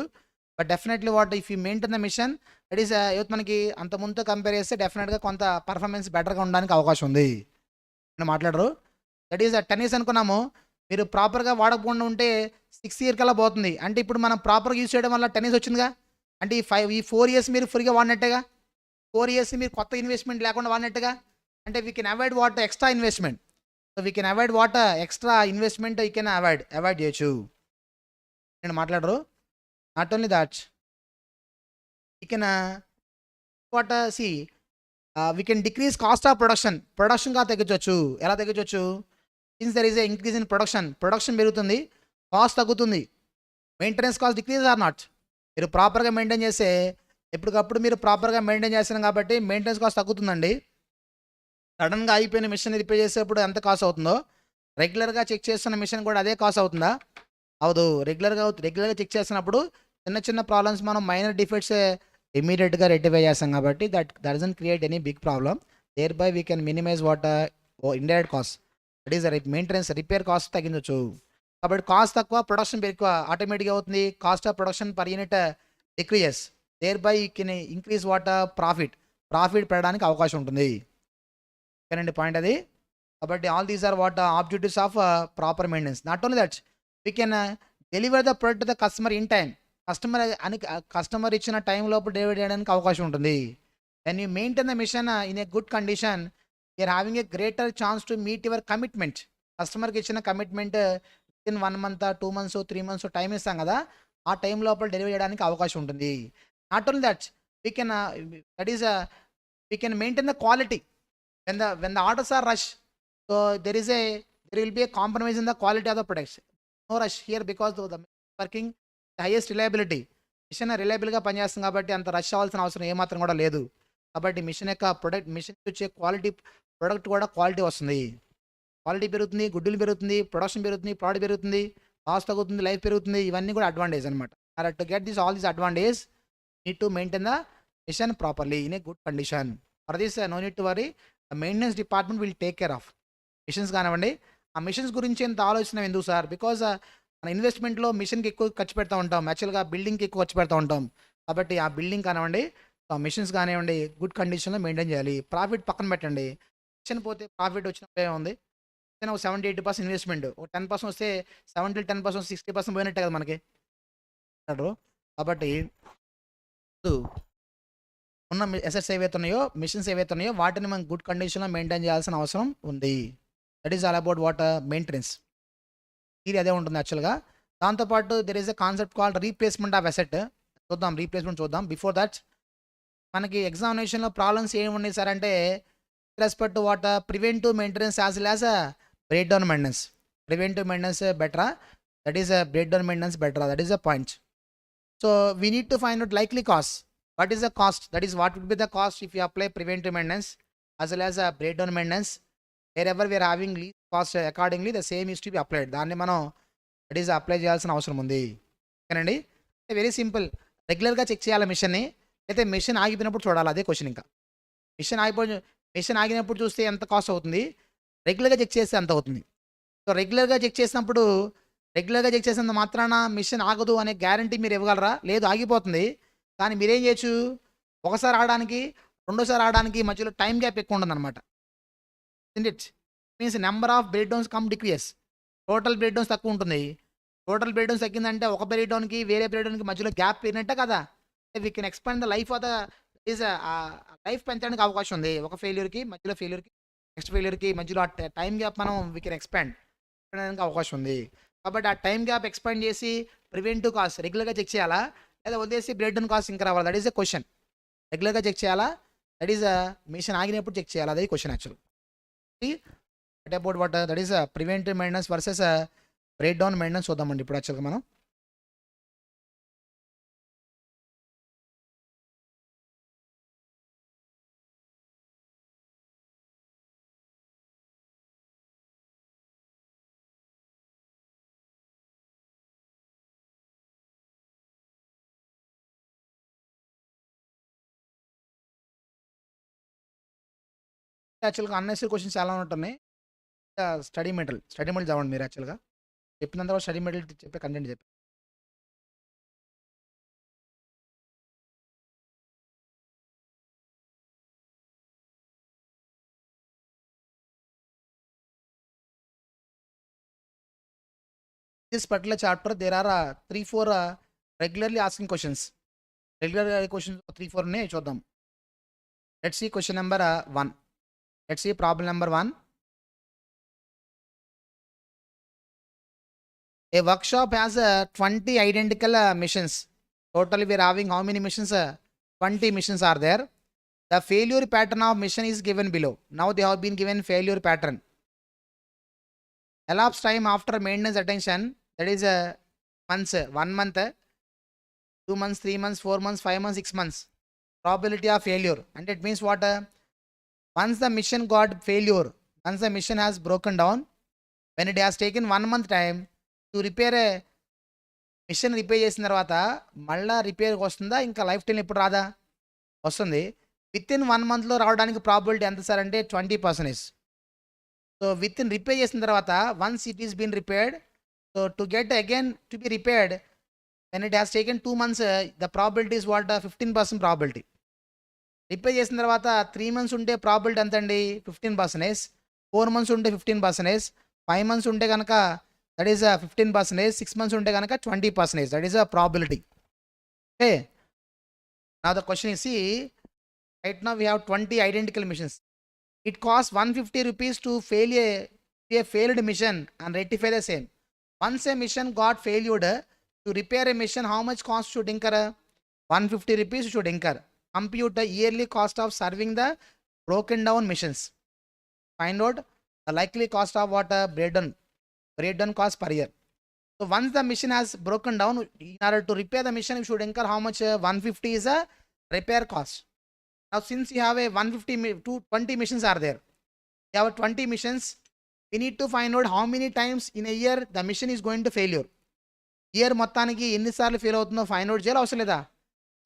but definitely if you maintain the machine that is మనకి అంత ముందుతో కంపేర్ చేస్తే డెఫినెట్గా కొంత పర్ఫార్మెన్స్ బెటర్గా ఉండడానికి అవకాశం ఉంది. మాట్లాడరు. దట్ ఈస్ 10 ఇయర్స్ అనుకున్నాము, మీరు ప్రాపర్గా వాడకుండా ఉంటే 6 ఇయర్ కల్లా పోతుంది. అంటే ఇప్పుడు మనం ప్రాపర్గా యూజ్ చేయడం వల్ల 10 ఇయర్స్ వచ్చిందిగా. అంటే ఈ 4 ఇయర్స్ మీరు ఫ్రీగా వాడినట్టుగా, 4 ఇయర్స్ మీరు కొత్త ఇన్వెస్ట్మెంట్ లేకుండా వాడినట్టుగా. అంటే we can avoid extra investment. So we can avoid extra investment you can avoid చేయొచ్చు. నేను మాట్లాడరు. Not only that, you can we can decrease cost of ప్రొడక్షన్గా తగ్గించవచ్చు. ఎలా తగ్గించవచ్చు? Since there is a increase in production పెరుగుతుంది, cost తగ్గుతుంది. Maintenance cost decrease or not. మీరు ప్రాపర్గా మెయింటైన్ చేస్తే, ఎప్పటికప్పుడు మీరు ప్రాపర్గా మెయింటైన్ చేస్తాను కాబట్టి మెయింటెనెన్స్ కాస్ట్ తగ్గుతుందండి. సడన్గా అయిపోయిన మిషన్ రిపేర్ చేసేప్పుడు ఎంత కాస్ట్ అవుతుందో, రెగ్యులర్గా చెక్ చేస్తున్న మిషన్ కూడా అదే కాస్ట్ అవుతుందా? అవదు. రెగ్యులర్గా చెక్ చేస్తున్నప్పుడు చిన్న ప్రాబ్లమ్స్ మనం మైనర్ డిఫెక్ట్స్ ఇమీడియట్గా రెక్టిఫై చేస్తాం కాబట్టి that doesn't create any big problem. Thereby we can minimize indirect cost, that is maintenance repair cost తగ్గించవచ్చు. కాబట్టి కాస్ట్ తక్కువ, ప్రొడక్షన్ ఎక్కువ, ఆటోమేటిక్గా అవుతుంది cost of production per unit decreases. Thereby you can increase profit పెరగడానికి అవకాశం ఉంటుంది. ఓకేనండి పాయింట్ అది. కాబట్టి all these are objectives of proper maintenance. Not only that, we can deliver the product to the customer in time. Customer ఇచ్చిన time లోపు delivery చేయడానికి అవకాశం ఉంటుంది. When you maintain the machine in a good condition, you are having a greater chance to meet your commitment. కస్టమర్కి ఇచ్చిన commitment in 1 month 2 months 3 months time ఇస్తాం కదా, ఆ టైం లోపల డెలివరీ చేయడానికి అవకాశం ఉంటుంది. Not only that, we can that is we can maintain the quality when the orders are rush. So there will be a compromise in the quality of the products. No rush here because the working the highest reliability. Machine రిలయబుల్గా పనిచేస్తుంది కాబట్టి అంత rush అవ్వాల్సిన అవసరం ఏమాత్రం కూడా లేదు. కాబట్టి మిషన్ యొక్క మిషన్ వచ్చే ప్రోడక్ట్ కూడా క్వాలిటీ వస్తుంది. క్వాలిటీ పెరుగుతుంది, గుడ్డులు పెరుగుతుంది, ప్రొడక్షన్ పెరుగుతుంది, ప్రోడక్ట్ పెరుగుతుంది, కాస్ట్ తగ్గుతుంది, లైఫ్ పెరుగుతుంది. ఇవన్నీ కూడా అడ్వాంటేజ్ అనమాట. To get this all this advantage need to maintain the machine properly in a good condition. For this no need to worry, maintenance department will take care of machines కానివ్వండి. ఆ machines గురించి ఎంత ఆలోచన ఎందుకు sir? Because మన ఇన్వెస్ట్మెంట్లో మిషన్కి ఎక్కువ ఖర్చు పెడతా ఉంటాం, యాక్చువల్గా బిల్డింగ్కి ఎక్కువ ఖర్చు పెడతా ఉంటాం. కాబట్టి ఆ బిల్డింగ్ కానివ్వండి, ఆ మిషన్స్ కానివ్వండి గుడ్ కండిషన్లో మెయింటైన్ చేయాలి. ప్రాఫిట్ పక్కన పెట్టండి, మిషన్ పోతే ప్రాఫిట్ వచ్చినప్పుడే ఉంది. ఒక 70-80% ఇన్వెస్ట్మెంట్, ఒక 10% వస్తే 70-10% 60% పోయినట్టే కదా మనకి. కాబట్టి ఉన్న అసెట్స్ ఏవైతే ఉన్నాయో, మిషన్స్ ఏవైతే ఉన్నాయో వాటిని మనం గుడ్ కండిషన్లో మెయింటైన్ చేయాల్సిన అవసరం ఉంది. That is all about what maintenance. ఇది అదే ఉంటుంది యాక్చువల్గా. దాంతోపాటు there is a concept called replacement of asset. చూద్దాం, రీప్లేస్మెంట్ చూద్దాం. బిఫోర్ దట్ మనకి ఎగ్జామినేషన్లో ప్రాబ్లమ్స్ ఏమి ఉన్నాయి సార్ అంటే, respect what preventive maintenance as well as break down maintenance. Preventive maintenance బెటరా, that is break down maintenance బెటరా, that is a point. So we need to find out likely cost. What is the cost? That is what would be the cost if you apply preventive maintenance as well as a breakdown maintenance. Wherever we are having least cost, accordingly the same is to be applied. దాన్ని మనం that is apply చేయాల్సిన అవసరం ఉంది. ఓకేనండి, very simple. రెగ్యులర్గా check చేయాలి మిషన్ని, అయితే మిషన్ ఆగిపోయినప్పుడు చూడాలి. అదే క్వశ్చన్. ఇంకా మిషన్ ఆగినప్పుడు చూస్తే ఎంత కాస్ట్ అవుతుంది, రెగ్యులర్గా చెక్ చేస్తే ఎంత అవుతుంది. సో రెగ్యులర్గా చెక్ చేసినంత మాత్రాన మిషన్ ఆగదు అనే గ్యారంటీ మీరు ఇవ్వగలరా? లేదు, ఆగిపోతుంది. కానీ మీరేం చేయొచ్చు, ఒకసారి ఆడడానికి రెండోసారి ఆడడానికి మధ్యలో టైం గ్యాప్ ఎక్కువ ఉంటుంది అనమాట. It means number of break downs come decrease. Total break downs తక్కువ ఉంటుంది. టోటల్ బ్రేక్ డౌన్స్ తగ్గిందంటే ఒక బ్రేక్ డౌన్కి వేరే బ్రేక్ డౌన్కి మధ్యలో గ్యాప్ పెరిగినట్టే కదా. We can expand the life of the life పెంచడానికి అవకాశం ఉంది. ఒక ఫెయిల్యూర్కి మధ్యలో ఫెయిల్యూర్కి నెక్స్ట్ ఫెయిల్యూర్కి మధ్యలో ఆ టైం గ్యాప్ మనం వీ కెన్ ఎక్స్పాండ్ చేయడానికి అవకాశం ఉంది. కాబట్టి ఆ టైం గ్యాప్ ఎక్స్పాండ్ చేసి ప్రివెంటివ్ కాస్ట్ రెగ్యులర్గా చెక్ చేయాలా, లేదా వదిలేసి బ్రేక్ డౌన్ కాస్ట్ ఇంకా రావాలి? That is a question. రెగ్యులర్గా చెక్ చేయాలా, దట్ ఈస్ మిషన్ ఆగినప్పుడు చెక్ చేయాలా, అదే question actual. What about what that is preventive maintenance versus break down maintenance చూద్దామండి ఇప్పుడు యాక్చువల్గా మనం. యాక్చువల్గా అన్నెసరీ క్వశ్చన్స్ చాలా ఉంటున్నాయి. స్టడీ మెటీరియల్ చదవండి మీరు. యాక్చువల్గా చెప్పినంత వరకు స్టడీ మెటీరియల్ చెప్పే కంటెంట్ చెప్పి this particular chapter there are 3-4 regularly asking questions. Regular questions 3-4 ఉన్నాయి, చూద్దాం. Let's see question number 1. Let's see problem number 1. A workshop has 20 identical missions. Totally we are having how many missions? 20 missions are there. The failure pattern of mission is given below. Now they have been given failure pattern. Elapsed time after maintenance attention, that is months, 1 month, 2 months, 3 months, 4 months, 5 months, 6 months. Probability of failure. And it means what? Once the mission got failure, once the mission has broken down, when it has taken 1 month time to repair, machine repair చేసిన తర్వాత మళ్ళీ రిపేర్కి వస్తుందా, ఇంకా life time ఎప్పుడు రాదా? వస్తుంది. With in 1 మంత్లో రావడానికి ప్రాబిలిటీ ఎంత సార్ అంటే 20%. సో విత్ ఇన్ రిపేర్ చేసిన తర్వాత once it is been repaired, so to get again to be repaired when it has taken 2 months, the probability is what 15% probability. Repair చేసిన తర్వాత 3 months ఉంటే probability ఎంత అండి? 15%. 4 months ఉంటే 15%. 5 months ఉంటే కనుక that is 15%. 6 months unte ganaka 20%. That is a probability. Okay, now the question is, see, right now we have 20 identical missions. It costs 150 rupees to fail a failed mission and rectify the same. Once a mission got failed, to repair a mission, how much cost should incur? 150 rupees should incur. Compute the yearly cost of serving the broken down missions. Find out the likely cost of what? Breakdown cost per year. So once the mission has broken down, in order to repair the mission, you should incur how much? 150 is a repair cost. Now since you have a 20 missions are there, you have 20 missions, we need to find out how many times in a year the mission is going to failure. Year మొత్తానికి ఎన్నిసార్లు fail అవుతుందో find out చేయాలి అవసరం లేదా?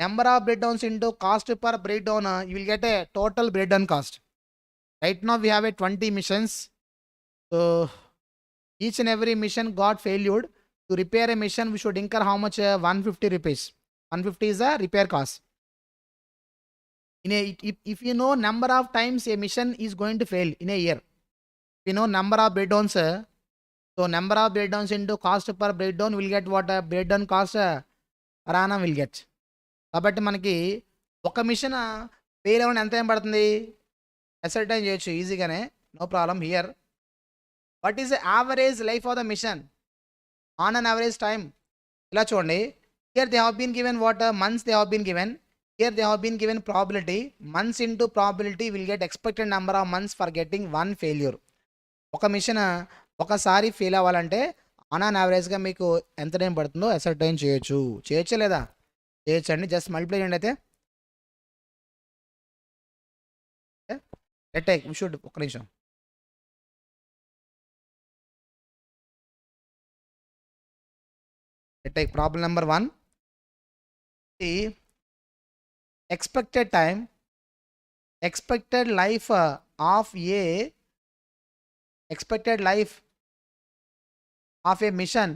Number of breakdowns into cost per breakdown, you will get a total breakdown cost. Right now we have a 20 missions. So each and every mission got failed. To repair a mission, we should incur how much? 150 rupees. 150 is a repair cost. If you know number of times a mission is going to fail in a year, if you know number of breakdowns, so number of breakdowns into cost per breakdown will get what? Breakdown cost per annum will get. కాబట్టి మనకి ఒక machine fail అవ్వడం ఎంత time పడుతుంది? Ascertain చేయొచ్చు ఈజీగానే, no problem here. What is the average life of the machine on an average time? ఇలా చూడండి, here they have been given what? Months they have been given. Here they have been given probability. Months into probability will get expected number of months for getting one failure. ఒక machine ఒకసారి fail అవ్వాలంటే on an యావరేజ్గా మీకు ఎంత time పడుతుందో ascertain చేయొచ్చు. చేయొచ్చా లేదా? చేయొచ్చండి. జస్ట్ మల్టిప్లై చేయండి. అయితే టేక్ షుడ్ ఒక్క నిమిషం. Take problem number 1. The expected time, expected life of a mission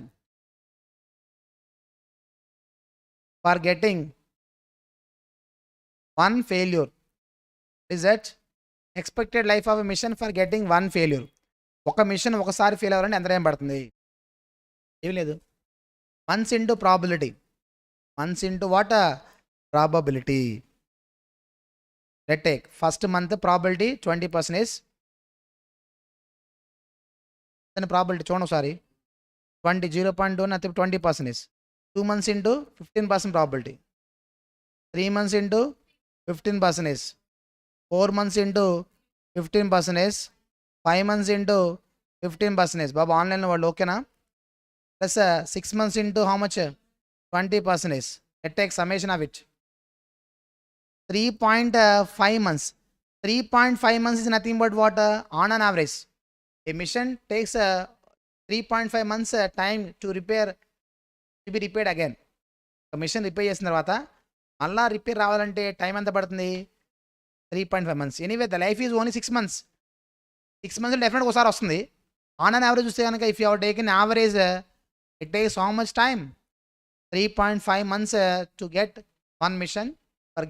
for getting one failure. Is that expected life of a mission for getting one failure? ఒక machine ఒకసారి fail అవ్వాలంటే ఎంత time పడుతుంది? ఏం లేదు, months into probability. Months into what? Probability. Let take first month probability 20%. దాని probability చూడండి ఒకసారి, 0.2 అంటే 20%. 2 months into 15% probability. 3 months into 15%. 4 months into 15%. 5 months into 15%. బాబా ఆన్లైన్లో వాళ్ళు ఓకేనా? Plus 6 months into how much? 20%. Let take summation of it. 3.5 months. 3.5 months is nothing but what? On an average. A mission takes 3.5 months time to repair, to be repaired again. Machine repair చేసిన తర్వాత మళ్ళీ repair రావాలంటే time ఎంత పడుతుంది? 3.5 months. Anyway the life is only 6 months. 6 months డెఫినెట్గా ఒకసారి వస్తుంది. On an average చూస్తే కనుక if you have taken average, it takes how much time? 3.5 months to get one machine for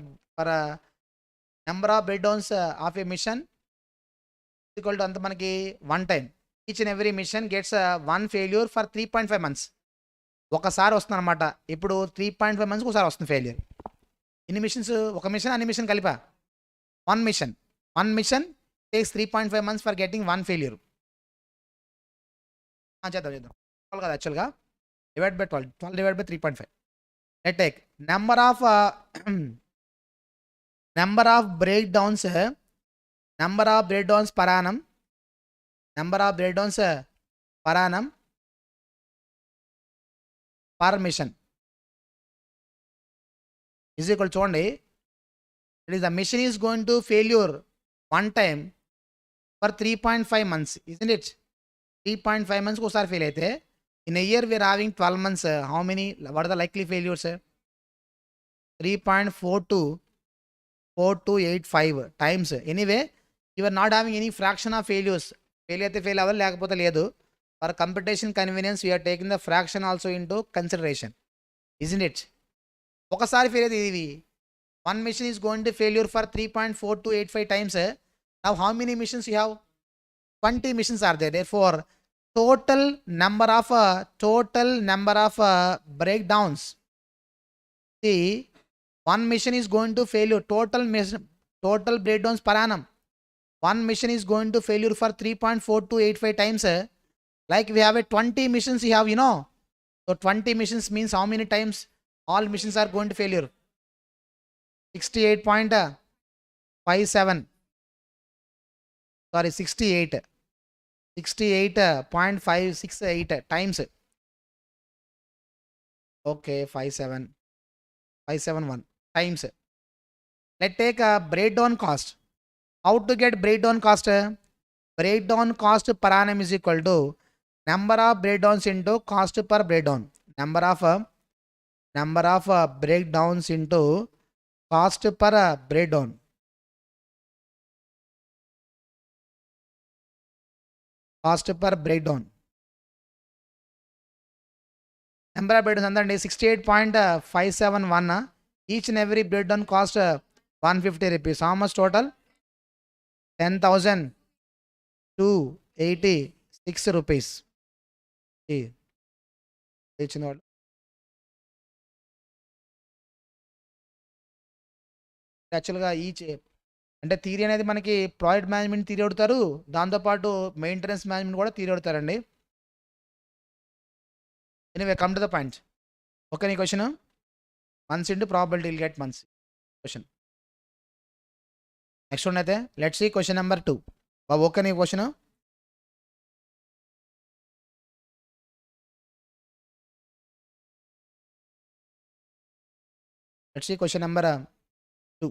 number of breakdowns of a machine equal to అంత మనకి 1 time. Each and every machine gets 1 failure for 3.5 months. ఒకసారి వస్తుంది అనమాట. ఇప్పుడు 3.5 monthsకి ఒకసారి వస్తుంది failure. ఎన్ని machines? ఒక మిషన్, అన్ని మిషన్ కలిపా? One machine takes 3.5 months for getting 1 failure. చేద్దాం 12 కదా యాక్చువల్గా, divide by 12 divide by 3.5. Let take number of breakdowns per annum. Number of breakdowns per annum per mission is equal to చూడండి, it is the mission is going to failure one time for 3.5 months, isn't it? 3.5 months ఒకసారి fail అయితే in a year we are having 12 months. How many? What are the likely failures? 3.4285 times. Anyway, you are not having any fraction of failures. Fail అయితే fail అవ్వాలి, లేకపోతే లేదు. For competition convenience we are taking the fraction also into consideration, isn't it? ఒకసారి fail అయితే ఇది one machine is going to failure for 3.4285 times. Now how many machines you have? 20 missions are there. Therefore total number of breakdowns, see, one mission is going to failure, total breakdowns per annum. One mission is going to failure for 3.4285 times. Like we have a 20 missions you have, you know. So 20 missions means how many times all missions are going to failure? 68.57. Sorry, 68. 68.568 times. Okay, 571 times. Let's take a breakdown cost. How to get breakdown cost? Breakdown cost per annum is equal to number of breakdowns into cost per breakdown. Number of breakdowns into cost per breakdown. Cost per breakdown. Number of breakdowns and 68.571. Each and every breakdown cost 150 rupees. How much total? 10,286 rupees. యాక్చువల్గా each అంటే theory అనేది మనకి project management theory అడుగుతారు, దాంతోపాటు maintenance management కూడా theory అడుగుతారండి. Anyway come to the point. Okay, నీ question months into probability will get months question. Next one అయితే లెట్స్ సీ క్వశ్చన్ నెంబర్ 2. బాబు ఓకే నీ question? Let's see question number 2.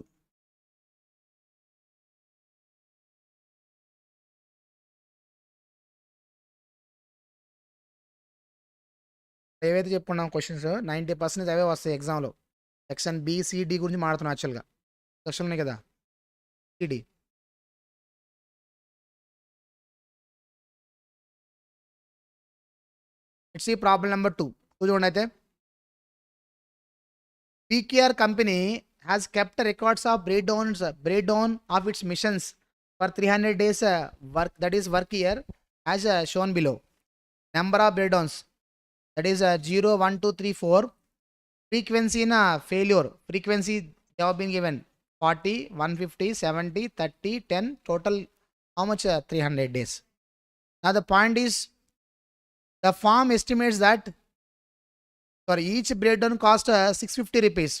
ఏవైతే చెప్పుకున్నాం క్వశ్చన్స్ 90% అవే వస్తాయి ఎగ్జామ్లో. సెక్షన్ BCD గురించి మాడుతున్నాం. యాక్చువల్గా సెక్షన్ ఉన్నాయి కదా, CD. Let's see problem number 2. చూడండి అయితే, PKR company has kept records of breakdown of its missions for 300 days work, that is work year, as shown below. Number of breakdowns, that is 0, 1, 2, 3, 4. Frequency in failure, frequency they have been given 40, 150, 70, 30, 10. Total how much? 300 days. Now the point is, the form estimates that for each breakdown cost 650 rupees.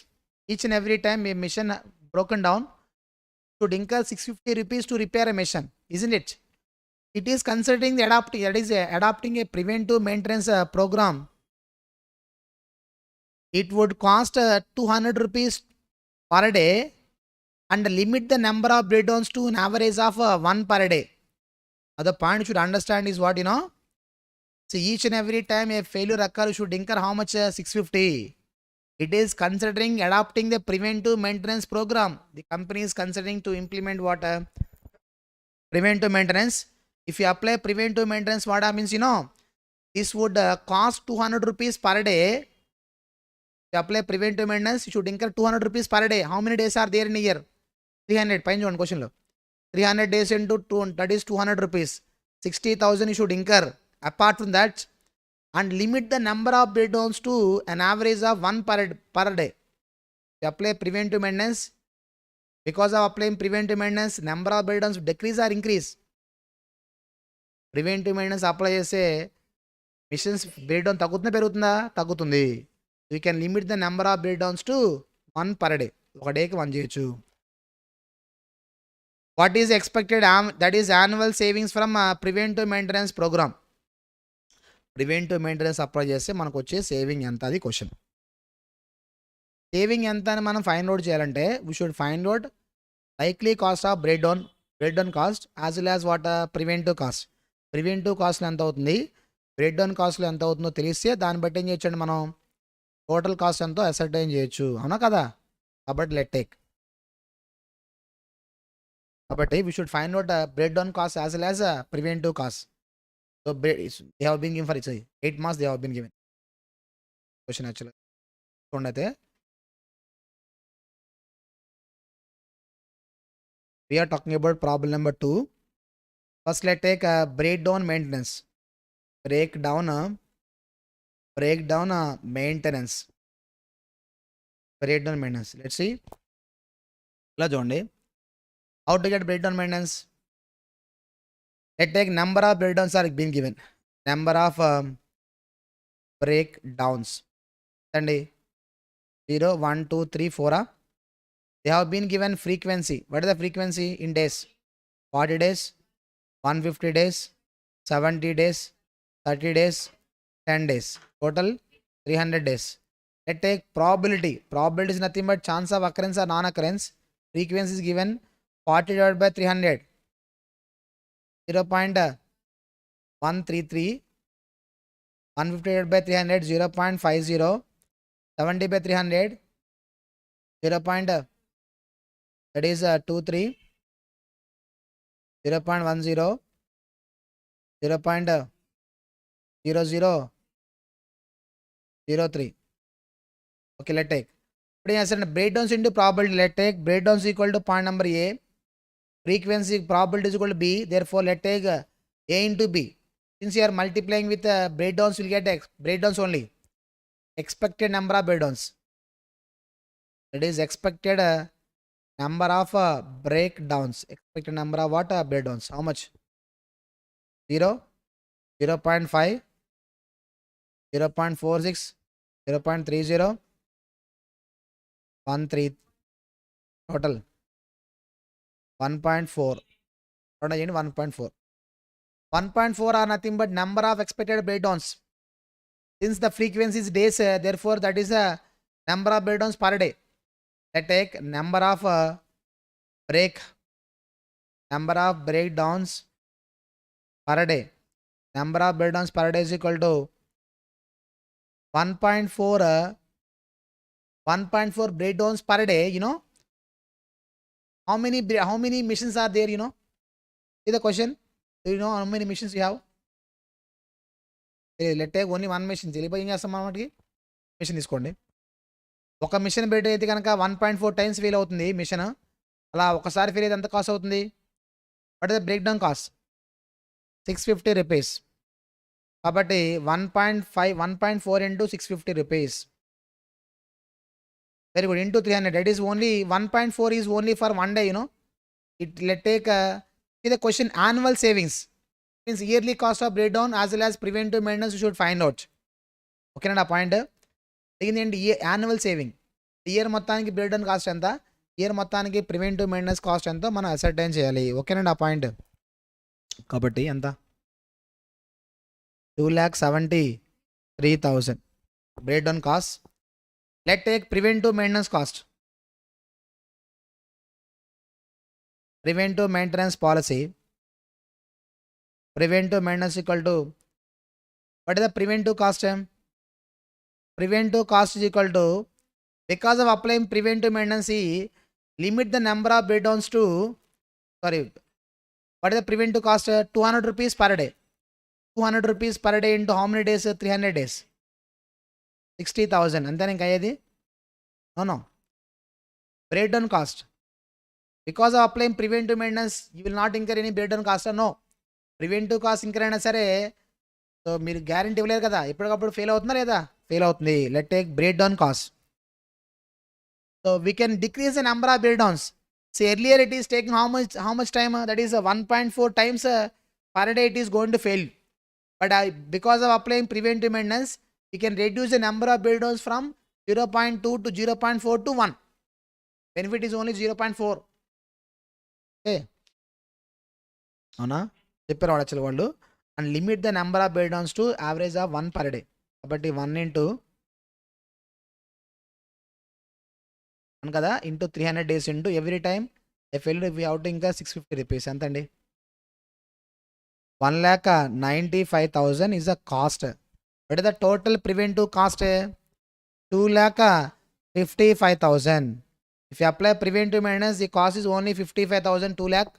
Each and every time a mission broken down should incur 650 rupees to repair a mission, isn't it? It is considering the adopting a preventive maintenance program. It would cost 200 rupees per day and limit the number of breakdowns to an average of 1 per day. Other point you should understand is what, you know. So each and every time a failure occurs should incur how much? 650. It is considering adopting the preventive maintenance program. The company is considering to implement what? Preventive maintenance. If you apply preventive maintenance, what happens, you know, this would cost 200 rupees per day. If you apply preventive maintenance, you should incur 200 rupees per day. How many days are there in a year? 300. Fine, one question. 300 days into 2, that is 200 rupees. 60,000 you should incur. Apart from that, and limit the number of breakdowns to an average of 1 per day. You apply preventive maintenance. Because of applying preventive maintenance, number of breakdowns decrease or increase? Preventive maintenance apply చేసే missions breakdown తగ్గుతుందా పెరుగుతుందా? తగ్గుతుంది. You can limit the number of breakdowns to 1 per day. ఒక డేకి 1 చేయొచ్చు. What is expected? That is annual savings from preventive maintenance program. Preventive maintenance apply చేస్తే మనకు వచ్చే సేవింగ్ ఎంత, అది క్వశ్చన్. సేవింగ్ ఎంత అని మనం ఫైండ్ అవుట్ చేయాలంటే we should find out likely cost of breakdown cost as well as what preventive cost. Preventive కాస్ట్లో ఎంత అవుతుంది, బ్రేక్డౌన్ కాస్ట్లో ఎంత అవుతుందో తెలిస్తే దాన్ని బట్టి ఏం చేయొచ్చండి, మనం టోటల్ కాస్ట్ ఎంతో అసర్టైన్ చేయొచ్చు, అవునా కదా. కాబట్టి లెట్ టేక్, కాబట్టి we should find out breakdown cost as well as preventive cost. So they have been given for 8 marks. They have been given question actually. We are talking about problem number 2. First, let's take breakdown maintenance. Breakdown maintenance. Breakdown maintenance. Let's see. How to get breakdown maintenance? Let's take number of breakdowns are being given. Number of break downs అండి 0 1 2 3 4 they have been given frequency. What is the frequency in days? 40 days, 150 days, 70 days, 30 days, 10 days, total 300 days. Let's take probability. Probability is nothing but chance of occurrence or non-occurrence. Frequency is given 40 divided by 300, 0.133, 150 divided by 300, 0.50, 70 by 300, 0. That is 23, 0.10, 0.0003. Okay, let's take. Breakdowns into probability. Let's take breakdowns equal to point number A. Frequency probability is equal to B. Therefore, let's take A into B. Since you are multiplying with breakdowns, you will get breakdowns only. Expected number of breakdowns. That is expected number of breakdowns. Expected number of what? Breakdowns. How much? 0, 0.5, 0.46, 0.30, 13, total 1.4. Total 1.4. 1.4 are nothing but number of expected breakdowns. Since the frequency is days, therefore that is a number of breakdowns per day. Let's take number of breakdowns per day. Number of breakdowns per day is equal to 1.4 breakdowns per day. You know how many missions are there? You know, see the question. Do you know how many missions you have? Let's take only one mission. Machine తీసుకోండి. ఒక machine పెట్టి అయితే కనుక 1.4 times fail అవుతుంది machine. అలా ఒకసారి fail అయితే ఎంత కాస్ట్ అవుతుంది? What is the break down cost? 650 rupees. కాబట్టి 1.4 into 650 rupees. Very good. Into 300. That is only 1.4 is only for one day, you know. Let's take see the question. Annual savings means yearly cost of breakdown as well as preventive maintenance you should find out. Okay na point. Annual saving. Year మొత్తానికి breakdown cost ఎంత, year మొత్తానికి preventive maintenance cost ఎంతో మనం ascertain చేయాలి. ఓకేనండి ఆ point. కాబట్టి ఎంత? 2,73,000 breakdown cost. Let take preventive maintenance cost. Preventive maintenance policy. Preventive maintenance equal to what is the preventive cost? Preventive cost is equal to, because of applying preventive maintenance, limit the number of breakdowns to, what is the preventive cost? 200 rupees per day. 200 rupees per day into how many days? 300 days. 60,000. అంతే ఇంకా అయ్యేది? No. Breakdown cost. Because of applying preventive maintenance, you will not incur any breakdown cost. No. Preventive cost incur అయినా సరే so మీరు guarantee ఇవ్వలేరు కదా, ఎప్పటికప్పుడు fail అవుతుందా లేదా? ఫెయిల్ అవుతుంది. Let take break down cost. So we can decrease the number of break downs. So earlier it is taking how much time? That is 1.4 times per day it is going to fail. But because of applying preventive maintenance, we can reduce the number of break downs from 0.2 to 0.4 to 1. Benefit is only 0.4. Okay. అవునా చెప్పారు వాడు వాళ్ళు. And limit the number of break downs to average of 1 per day. కాబట్టి 1 into 1 కదా into 300 days into every time FL out ఇంకా 650 rupees. ఎంత అండి? 1,95,000 is the cost. What is the total preventive cost? 2,55,000. If you apply preventive maintenance, the cost is only 55,000, 2 lakh.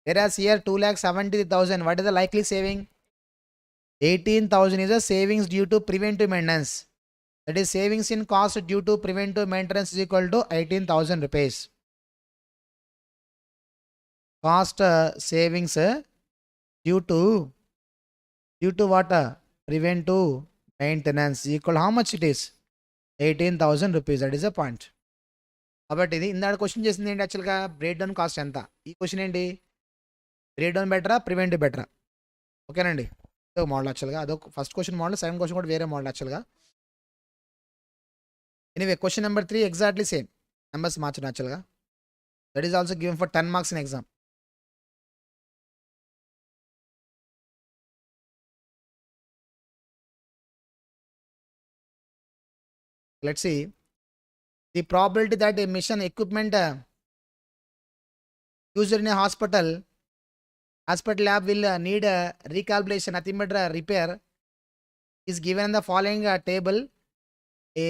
Whereas here 2,70,000. What is the likely saving? 18,000 is a savings due to preventive maintenance. That is savings in cost due to preventive maintenance is equal to 18,000 rupees. Cost savings due to what? Preventive maintenance equal how much it is? 18,000 rupees. That is a point. కాబట్టి ఇది ఇందాక question చేసింది ఏంటి? యాక్చువల్గా break down cost ఎంత? ఈ question ఏంటి? Break down బెటరా ప్రివెంటివ్ బెటరా? ఓకేనండి. ఒక మోడల్ యాక్చువల్గా, అదొక first question model, second question కూడా వేరే మోడల్ యాక్చువల్గా. Anyway question number 3 exactly same, numbers మార్చడం యాక్చువల్గా. That is also given for 10 marks in exam. Let's see the probability that a machine equipment used in a hospital lab will need a recalibration, nothing but a repair, is given in the following table. A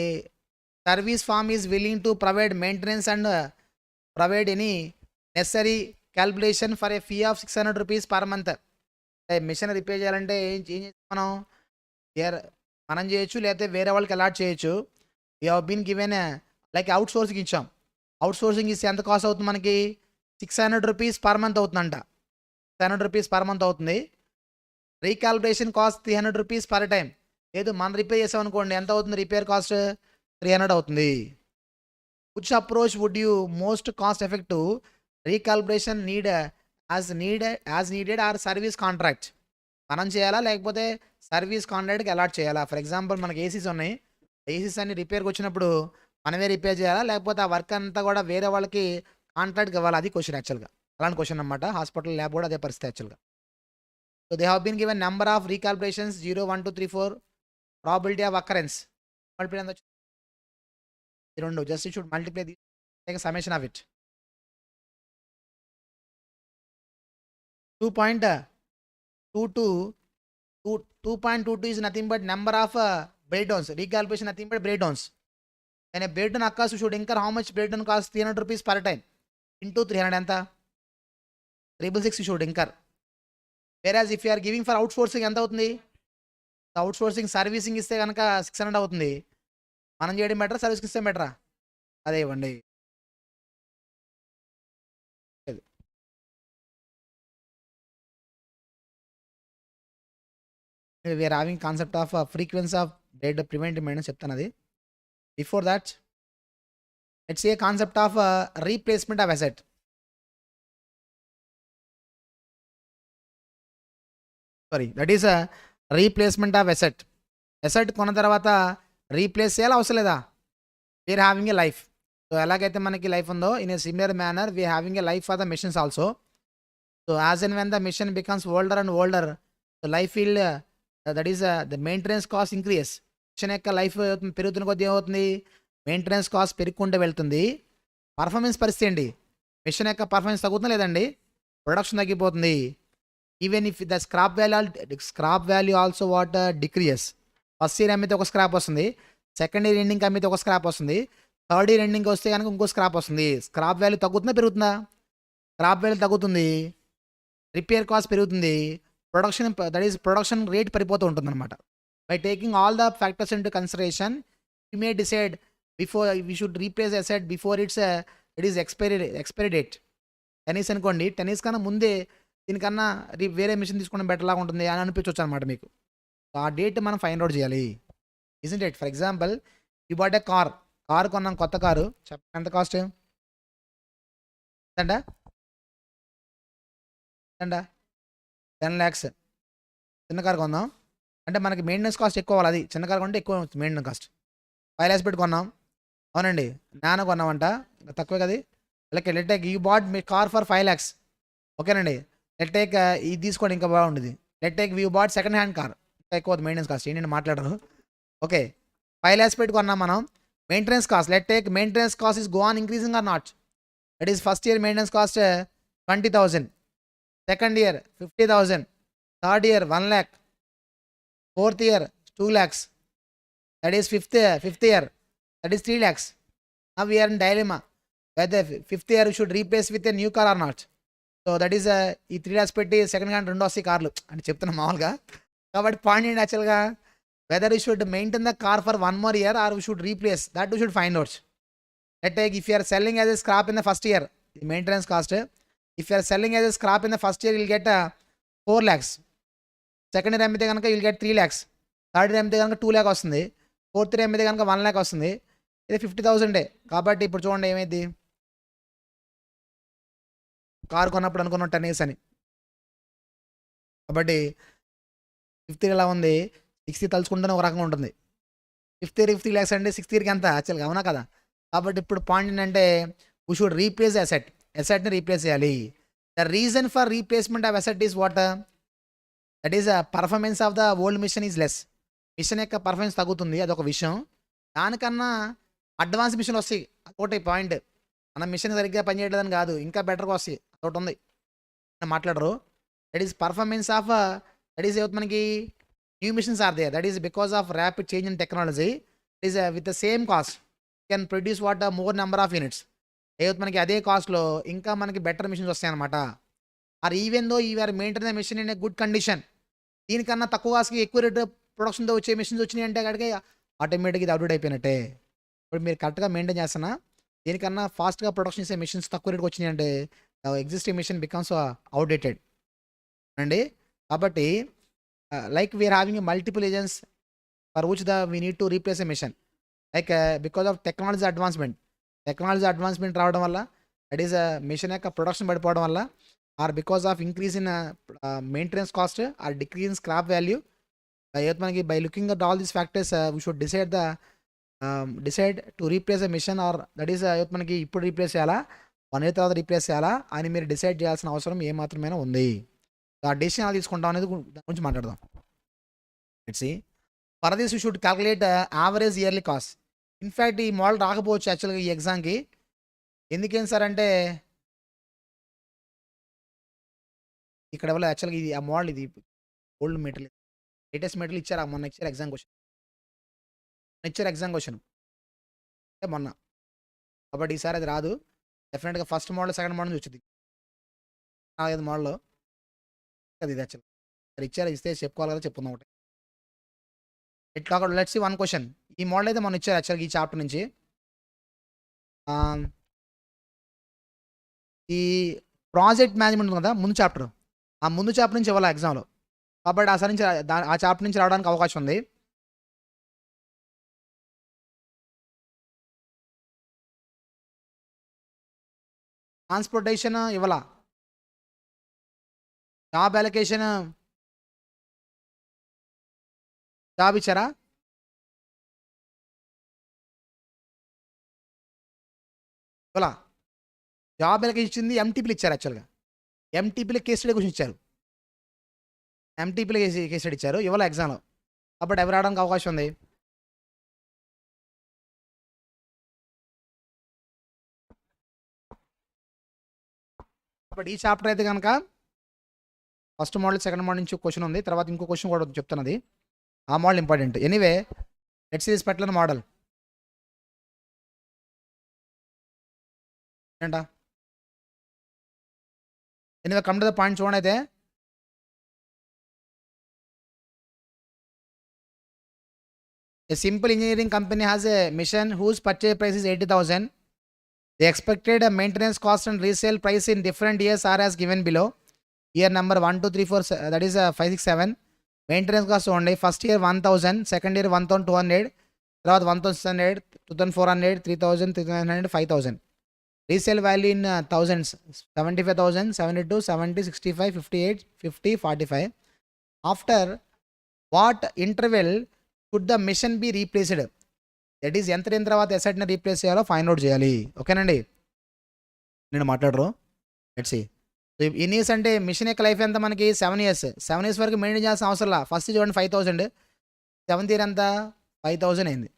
service firm is willing to provide maintenance and provide any necessary calculation for a fee of 600 rupees per month. Machine repair చేయాలంటే ఏం చేస్తాం మనం చేయొచ్చు, లేకపోతే వేరే వాళ్ళకి allot చేయొచ్చు. We have been given like outsourcing ఇచ్చాం. అవుట్ సోర్సింగ్ ఇస్తే ఎంత కాస్ట్ అవుతుంది మనకి? 600 రూపీస్ పర్ మంత్ అవుతుందంట. 600 రూపీస్ పర్ మంత్ అవుతుంది. Recalibration cost 300 rupees per time. లేదు మనం రిపేర్ చేసాం అనుకోండి, ఎంత అవుతుంది రిపేర్ కాస్ట్? 300 అవుతుంది. Which approach would you most cost effective? Recalibration as needed or service contract? మనం చేయాలా లేకపోతే సర్వీస్ కాంట్రాక్ట్కి అలాట్ చేయాలా? ఫర్ ఎగ్జాంపుల్ మనకి ఏసీస్ ఉన్నాయి, ఏసీస్ అన్ని రిపేర్కి వచ్చినప్పుడు మనమే రిపేర్ చేయాలా లేకపోతే ఆ వర్క్ అంతా కూడా వేరే వాళ్ళకి కాంట్రాక్ట్కి ఇవ్వాలి? అది క్వశ్చన్ యాక్చువల్గా. అలాంటి క్వశ్చన్ అనమాట. హాస్పిటల్ ల్యాబ్ కూడా అదే పరిస్థితి యాక్చువల్గా. So they have been given number of recalibrations 0, 1, 2, 3, 4, probability of occurrence. Multiply ఎంత వచ్చింది? 2. Just you should multiply the, take summation of it. 2.22 is nothing but number of breakdowns. Recalibration nothing but breakdowns. When a breakdown occurs, you should incur how much? Breakdown cost 300 rupees per time. Into 300 ఎంత? 666 you should incur. Whereas if you are giving for outsourcing ఎంత అవుతుంది? Outsourcing servicing ఇస్తే కనుక 600 అవుతుంది. మనం చేయడం బెటరా సర్వీస్కి ఇస్తే బెటరా? అదే ఇవ్వండి. We are having concept of frequency of date preventive maintenance చెప్తాను అది. Before that let's see a concept of replacement of asset. That is replacement of asset. Asset కొన్న తర్వాత రీప్లేస్ చేయాలి అవసరం లేదా? We are having a life. So ఎలాగైతే మనకి life ఉందో in a similar manner we are having a life for the machines also. So as and when the machine becomes older and older, so life field that is the maintenance cost increase. Machine యొక్క life పెరుగుతున్న కొద్ది ఏమవుతుంది? Maintenance cost పెరుగుకుంటూ వెళ్తుంది. Performance పరిస్థితి ఏంటి? Machine యొక్క performance తగ్గుతుందా లేదండి? ప్రొడక్షన్ తగ్గిపోతుంది. Even if the scrap value also what decreases. First year అమ్మితే ఒక స్క్రాప్ వస్తుంది, సెకండ్ ఇయర్ ఎండింగ్ అమ్మితే ఒక స్క్రాప్ వస్తుంది, థర్డ్ ఇయర్ ఎండింగ్ వస్తే కనుక ఇంకో స్క్రాప్ వస్తుంది. స్క్రాప్ వాల్యూ తగ్గుతుందా పెరుగుతుందా? స్క్రాప్ వాల్యూ తగ్గుతుంది, రిపేర్ కాస్ట్ పెరుగుతుంది, ప్రొడక్షన్ రేట్ పడిపోతూ ఉంటుంది అనమాట. By taking all the factors in to consideration you may decide before we should replace asset before it is expiry date. 10 years అనుకోండి, 10 years కన్నా ముందే దీనికన్నా వేరే మిషన్ తీసుకోవడం బెటర్ లాగా ఉంటుంది అని అనిపించవచ్చు అనమాట మీకు. ఆ డేట్ మనం ఫైండ్ అవుట్ చేయాలి. Isn't it? For example you bought a car కొన్నాం, కొత్త కారు. చెప్పండి ఎంత కాస్ట్? ఎంతంట? 10 lakhs. చిన్న కారు కొందాం అంటే మనకి మెయింటెనెన్స్ కాస్ట్ ఎక్కువ అవ్వాలి. అది చిన్న కారు కొంటే ఎక్కువ మెయింటెనెన్స్ కాస్ట్. 5 lakhs పెట్టి కొన్నాం, అవునండి. నాన్న కొన్నామంట, తక్కువే కదా. Like let take you bought మీ కార్ ఫర్ 5 lakhs. ఓకేనండి. లెట్ టేక్ ఇది తీసుకోండి, ఇంకా బాగుంటుంది. Let take you bought second hand car, ఇంకా ఎక్కువ మెయింటెనెన్స్ కాస్ట్. ఏంటంటే మాట్లాడరు. ఓకే, 5 lakhs పెట్టి కొన్నాం మనం. Maintenance cost, let take maintenance cost is go on increasing or not? That is first year maintenance cost 20,000, second year 50,000, third year 1 lakh, fourth year 2 lakhs, that is fifth year, that is 3 lakhs. Now we are in dilemma whether 5th year we should replace with a new car or not. So that is ఈ 3 lakhs పెట్టి second hand 2 వస్తాయి కార్లు అని చెప్తున్నా మామూలుగా. కాబట్టి point ఏంటి యాక్చువల్గా? Whether you should maintain the car for 1 more year or we should replace, that we should find out. Let take if you are selling as a scrap in the first year, the maintenance cost, if you are selling as a scrap in the first year, you will get 4 lakhs. Second year అమ్మితే కనుక you'll get 3 lakhs. Third year అమ్మితే కనుక 2 lakh వస్తుంది. Fourth year అమ్మితే కనుక 1 lakh వస్తుంది. ఇది 50,000. కాబట్టి ఇప్పుడు చూడండి ఏమైంది. కారు కొన్నప్పుడు అనుకున్నాం 10 years అని. కాబట్టి ఫిఫ్త్ ఇయర్ ఎలా ఉంది, సిక్స్త్ ఇయర్ తలుచుకుంటేనే ఒక రకంగా ఉంటుంది. ఫిఫ్త్ ఇయర్ 50 lakhs అంటే సిక్స్త్ ఇయర్కి ఎంత యాక్చువల్గా, అవునా కదా? కాబట్టి ఇప్పుడు పాయింట్ ఏంటంటే వీ షుడ్ రీప్లేస్ అసెట్ని రీప్లేస్ చేయాలి. The reason for replacement of asset is what? That is performance of the old machine is less. Machine యొక్క పర్ఫార్మెన్స్ తగ్గుతుంది, అదొక విషయం. దానికన్నా అడ్వాన్స్ మిషన్ వస్తాయి, అదొకటి పాయింట్. మన మిషన్ సరిగ్గా పనిచేయలేదని కాదు, ఇంకా బెటర్గా వస్తాయి, అదొకటి ఉంది, మాట్లాడరు. That is performance of that is మనకి new machines are they. That is because of rapid change in technology. It is with the same cost can produce what more number of units. మనకి అదే కాస్ట్లో ఇంకా మనకి better machines వస్తాయి అనమాట. Or even though you are maintain the machine in a good condition, దీనికన్నా తక్కువ కాస్ట్కి ఎక్కువ రేటు ప్రొడక్షన్తో వచ్చే మిషన్స్ వచ్చినాయి అంటే అక్కడికి ఆటోమేటిక్గా ఇది అవుట్ అయిపోయినట్టే. ఇప్పుడు మీరు కరెక్ట్గా మెయింటైన్ చేస్తున్నా, దీనికన్నా ఫాస్ట్గా ప్రొడక్షన్ చేసే మిషన్స్ తక్కువ రేటుకి వచ్చినాయి అంటే ఎగ్జిస్టింగ్ మిషన్ బికమ్స్ అవుట్డేటెడ్ అండి. కాబట్టి like we are having multiple agents for which we need to replace a machine. Like because of technology advancement రావడం వల్ల, దట్ ఈస్ మిషన్ యొక్క ప్రొడక్షన్ పడిపోవడం వల్ల, or because of increase in maintenance cost or decrease in scrap value. మనకి by looking at all these factors we should decide to replace a machine, or that is మనకి ఇప్పుడు replace చేయాలా, 1 year తర్వాత replace చేయాలా అని మీరు decide చేయాల్సిన అవసరం ఏమాత్రమైనా ఉంది. ఆ డెసిషన్ ఎలా తీసుకుంటాం అనేది దాని గురించి మాట్లాడదాం. It's for this you should calculate average yearly cost. In fact ఈ మోడల్ రాకపోవచ్చు యాక్చువల్గా ఈ ఎగ్జామ్కి. ఎందుకేం సార్ అంటే ఇక్కడ వల్ల యాక్చువల్గా ఇది ఆ మోడల్, ఇది ఓల్డ్ మెటీరియల్, లేటెస్ట్ మెటీరియల్ ఇచ్చారు, మొన్న ఇచ్చారు ఎగ్జామ్ క్వశ్చన్ అంటే మొన్న. కాబట్టి ఈసారి అది రాదు డెఫినెట్గా. ఫస్ట్ మోడల్ సెకండ్ మోడల్ వచ్చింది 4-5 మోడల్లో అది. ఇది యాక్చువల్ ఇచ్చారు, ఇస్తే చెప్పుకోవాలి కదా, చెప్పుకుందాం ఒకటి. ఇట్లా లెట్స్ సీ వన్ క్వశ్చన్. ఈ మోడల్ అయితే మనం ఇచ్చారు యాక్చువల్గా ఈ చాప్టర్ నుంచి. ఈ ప్రాజెక్ట్ మేనేజ్మెంట్ ఉంది కదా ముందు చాప్టర్, ఆ ముందు చాప్టర్ నుంచి ఇవ్వాలి ఎగ్జామ్లో. కాబట్టి ఆ నుంచి ఆ చాప్టర్ నుంచి రావడానికి అవకాశం ఉంది. ట్రాన్స్పోర్టేషన్ ఇవ్వాల, జాబ్ అలొకేషన్ జాబ్ ఇచ్చారా, ఇవ్వాల. జాబ్ అలొకేషన్ ఇచ్చింది, ఎంటీపీలు ఇచ్చారు యాక్చువల్గా. ఎంటీపీలో కేస్ స్టడీ క్వశ్చన్ ఇచ్చారు, ఎంటీపీలో కేస్ స్టడీ ఇచ్చారు, ఇవ్వాల ఎగ్జామ్లో. కాబట్టి ఎవరు రావడానికి అవకాశం ఉంది. కాబట్టి ఈ చాప్టర్ అయితే కనుక ఫస్ట్ మోడల్ సెకండ్ మోడల్ నుంచి క్వశ్చన్ ఉంది, తర్వాత ఇంకో క్వశ్చన్ కూడా చెప్తున్నది, ఆ model important. Anyway let's see this particular model. ఏంటా anyway come to the point చూడండి. అయితే a simple engineering company has a mission whose purchase price is 80,000. The expected maintenance cost and resale price in different years are as given below. Year number 1, 2, 3, 4, that is 5, 6, 7. Maintenance cost only. First year 1,000, second year 1,200, తర్వాత 1,600, 2,400, 3,000, 3,900, 5,000. Resale value in thousands: 75,000, 72, 70, 65, 58, 50, 45. After what interval could the mission be replaced? That is ఎంత అయిన తర్వాత ఎసెట్ని replace చేయాలో find out చేయాలి. ఓకేనండి, నేను మాట్లాడరు. Let's see. ఎన్ని ఇయర్స్ అంటే మిషన్ యొక్క లైఫ్ ఎంత మనకి 7 years. 7 years వరకు మెయింటైన్ చేయాల్సిన అవసరం లా. ఫస్ట్ చూడండి 5,000, 7th year ఎంత 5,000 అయింది.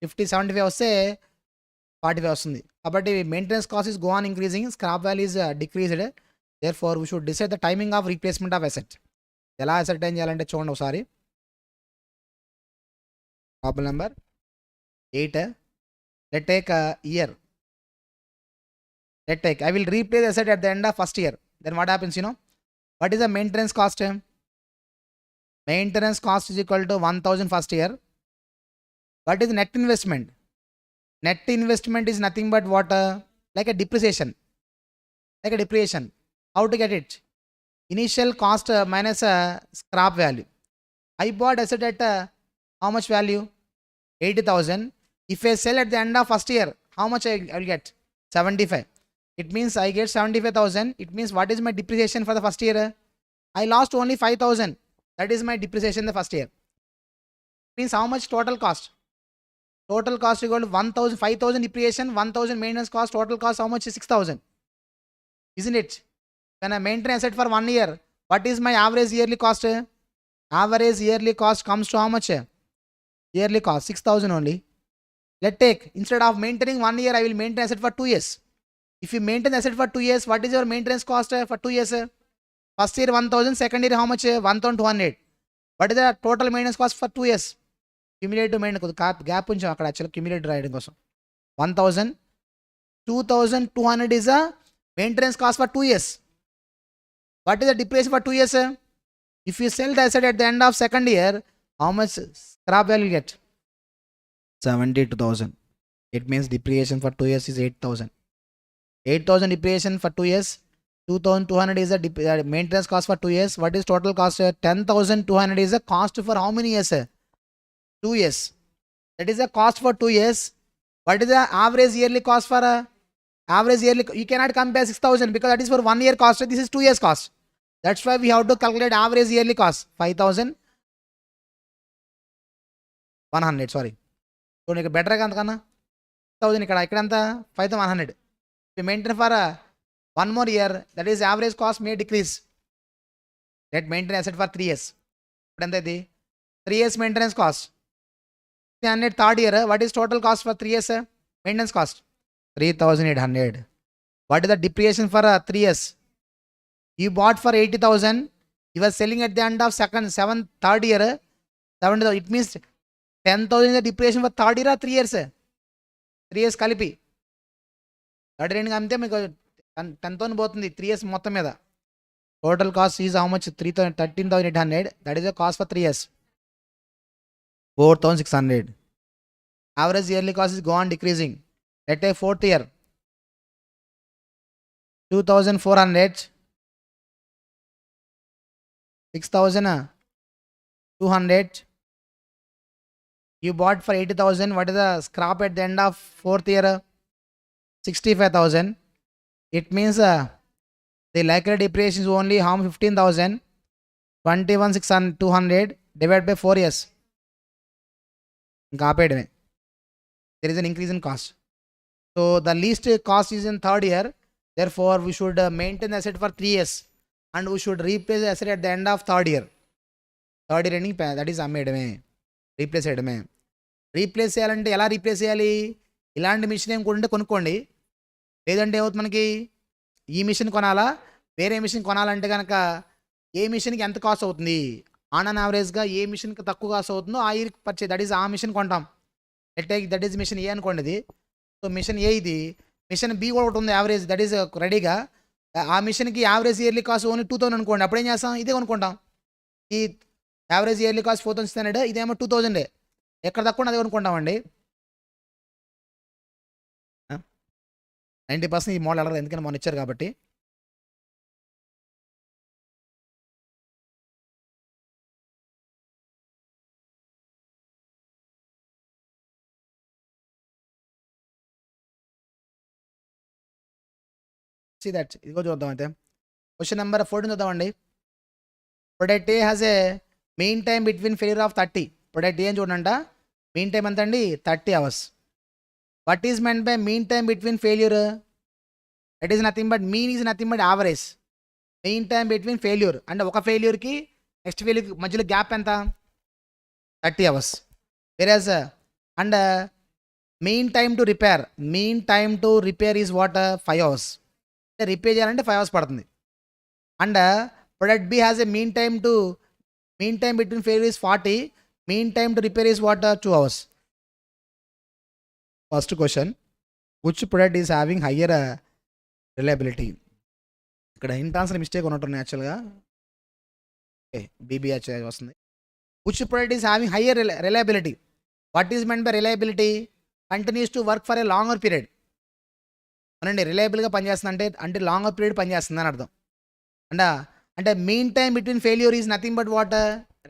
50, 75 వస్తే 45 వస్తుంది. కాబట్టి maintenance cost is go on increasing, scrap value is decreased. Therefore we should decide the timing of replacement of asset. ఎలా అసెట్ ఏం చేయాలంటే చూడండి ఒకసారి. Problem number 8. Let's take a year. I will replace asset at the end of first year. Then what happens, what is the maintenance cost? Maintenance cost is equal to 1,000 first year. What is net investment? Net investment is nothing but what? Like a depreciation. How to get it? Initial cost minus scrap value. I bought asset at how much value? 80,000. If I sell at the end of first year, how much I will get? 75. It means I get 75,000. It means what is my depreciation for the first year? I lost only 5,000. That is my depreciation in the first year. Means how much total cost? Total cost equal to 1,000, 5,000 depreciation, 1,000 maintenance cost, total cost how much is 6,000. Isn't it? When I maintain asset for 1 year, what is my average yearly cost? Average yearly cost comes to how much? Yearly cost 6,000 only. Let's take, instead of maintaining 1 year, I will maintain asset for 2 years. If you maintain asset for 2 years, what is your maintenance cost for 2 years? First year 1,000, second year how much? 1,200. What is the total maintenance cost for 2 years? Cumulative maintenance gap uncham akkada actually cumulative writing kosam. 1,000, 2,200 is a maintenance cost for 2 years. What is the depreciation for 2 years? If you sell the asset at the end of second year, how much scrap value you get? 72,000. It means depreciation for 2 years is 8,000. 8,000 depreciation for 2 years. 2,200 is the maintenance cost for 2 years. What is total cost? 10,200 is the cost for how many years? 2 years. That is the cost for 2 years. What is the average yearly cost for average yearly? You cannot compare 6,000 because that is for 1 year cost. This is 2 years cost. That's why we have to calculate average yearly cost. 5,100. Sorry. So better kanta 1,000 ikkada 5,100. If you maintain for 1 more year, that is average cost may decrease. Let maintain asset for 3 years. 3 years maintenance cost. 300 third year. What is total cost for 3 years? Maintenance cost 3,800. What is the depreciation for 3 years? You bought for 80,000. You were selling at the end of third year 70,000. It means 10,000 is the depreciation for third year or 3 years? 3 years కలిపి. Third రెండుగా అమ్మితే మీకు 10,000 పోతుంది 3 years మొత్తం మీద. Total cost is how much? 13,800. That is the cost for 3 years. 4,600. Average yearly cost is gone decreasing. Let's take fourth year. 2,400. 6,200. You bought for 80,000. What is the scrap at the end of fourth year? 65,000. It means the likely depreciation is only how 15,000. 21,200 divided by 4 years. There is an increase in cost. So the least cost is in third year. Therefore, we should maintain the asset for 3 years. And we should replace the asset at the end of third year. Third year ending, that is ammedame. Replace చేయడమే. Replace చేయాలంటే ఎలా replace చేయాలి? ఇలాంటి machine ఏం కొంటే కొనుక్కోండి. లేదంటే ఏమవుతుంది మనకి ఈ మిషన్ కొనాలా వేరే మిషన్ కొనాలంటే కనుక ఏ మిషన్కి ఎంత కాస్ట్ అవుతుంది ఆన్ అన్ యావరేజ్గా ఏ మిషన్కి తక్కువ కాస్ట్ అవుతుందో ఆ ఇయర్కి పర్చేజ్ దట్ ఈస్ ఆ మిషన్ కొంటాం. దట్ ఈస్ మిషన్ ఏ అనుకోండి ఇది. సో మిషన్ ఏ ఇది. మిషన్ బి కూడా ఒకటి ఉంది యావరేజ్ దట్ ఈస్ రెడీగా. ఆ మిషన్కి యావరేజ్ ఇయర్లీ కాస్ట్ ఓన్లీ 2,000 అనుకోండి. అప్పుడు ఏం చేస్తాం ఇదే కొనుక్కుంటాం. ఈ యావరేజ్ ఇయర్లీ కాస్ట్ 4,600 ఇదేమో 2,000 ఎక్కడ తక్కువ అదే కొనుక్కుంటామండి. 90% ఈ మోడల్ అడగదు ఎందుకంటే మొన్న ఇచ్చారు కాబట్టి. See that ఇదిగో చూద్దాం అయితే. క్వశ్చన్ నెంబర్ 14 చూద్దామండి. Product A has a mean time between failure of 30. Product A అని చూడండి మెయిన్ టైం ఎంత అండి 30 hours. What is meant by mean time between failure? That is nothing but mean is nothing but average. Mean time between failure అంటే ఒక ఫెయిల్యూర్కి next ఫెయిల్యూర్కి మధ్యలో gap ఎంత 30 hours. Average and mean time to repair is what 5 hours. అంటే repair చేయాలంటే 5 hours పడుతుంది. And product B has a mean time between failure is 40. Mean time to repair is what 2 hours. First question, which product is having higher reliability? ఇక్కడ hint answer mistake ఉన్నట్టు యాక్చువల్గా BBH వస్తుంది. which product is having higher reliability? What is meant by reliability? Continues to work for a longer period. అనండి రిలయబుల్గా పనిచేస్తుంది అంటే longer period పనిచేస్తుంది అని అర్థం. అంటే mean time between failure is nothing but what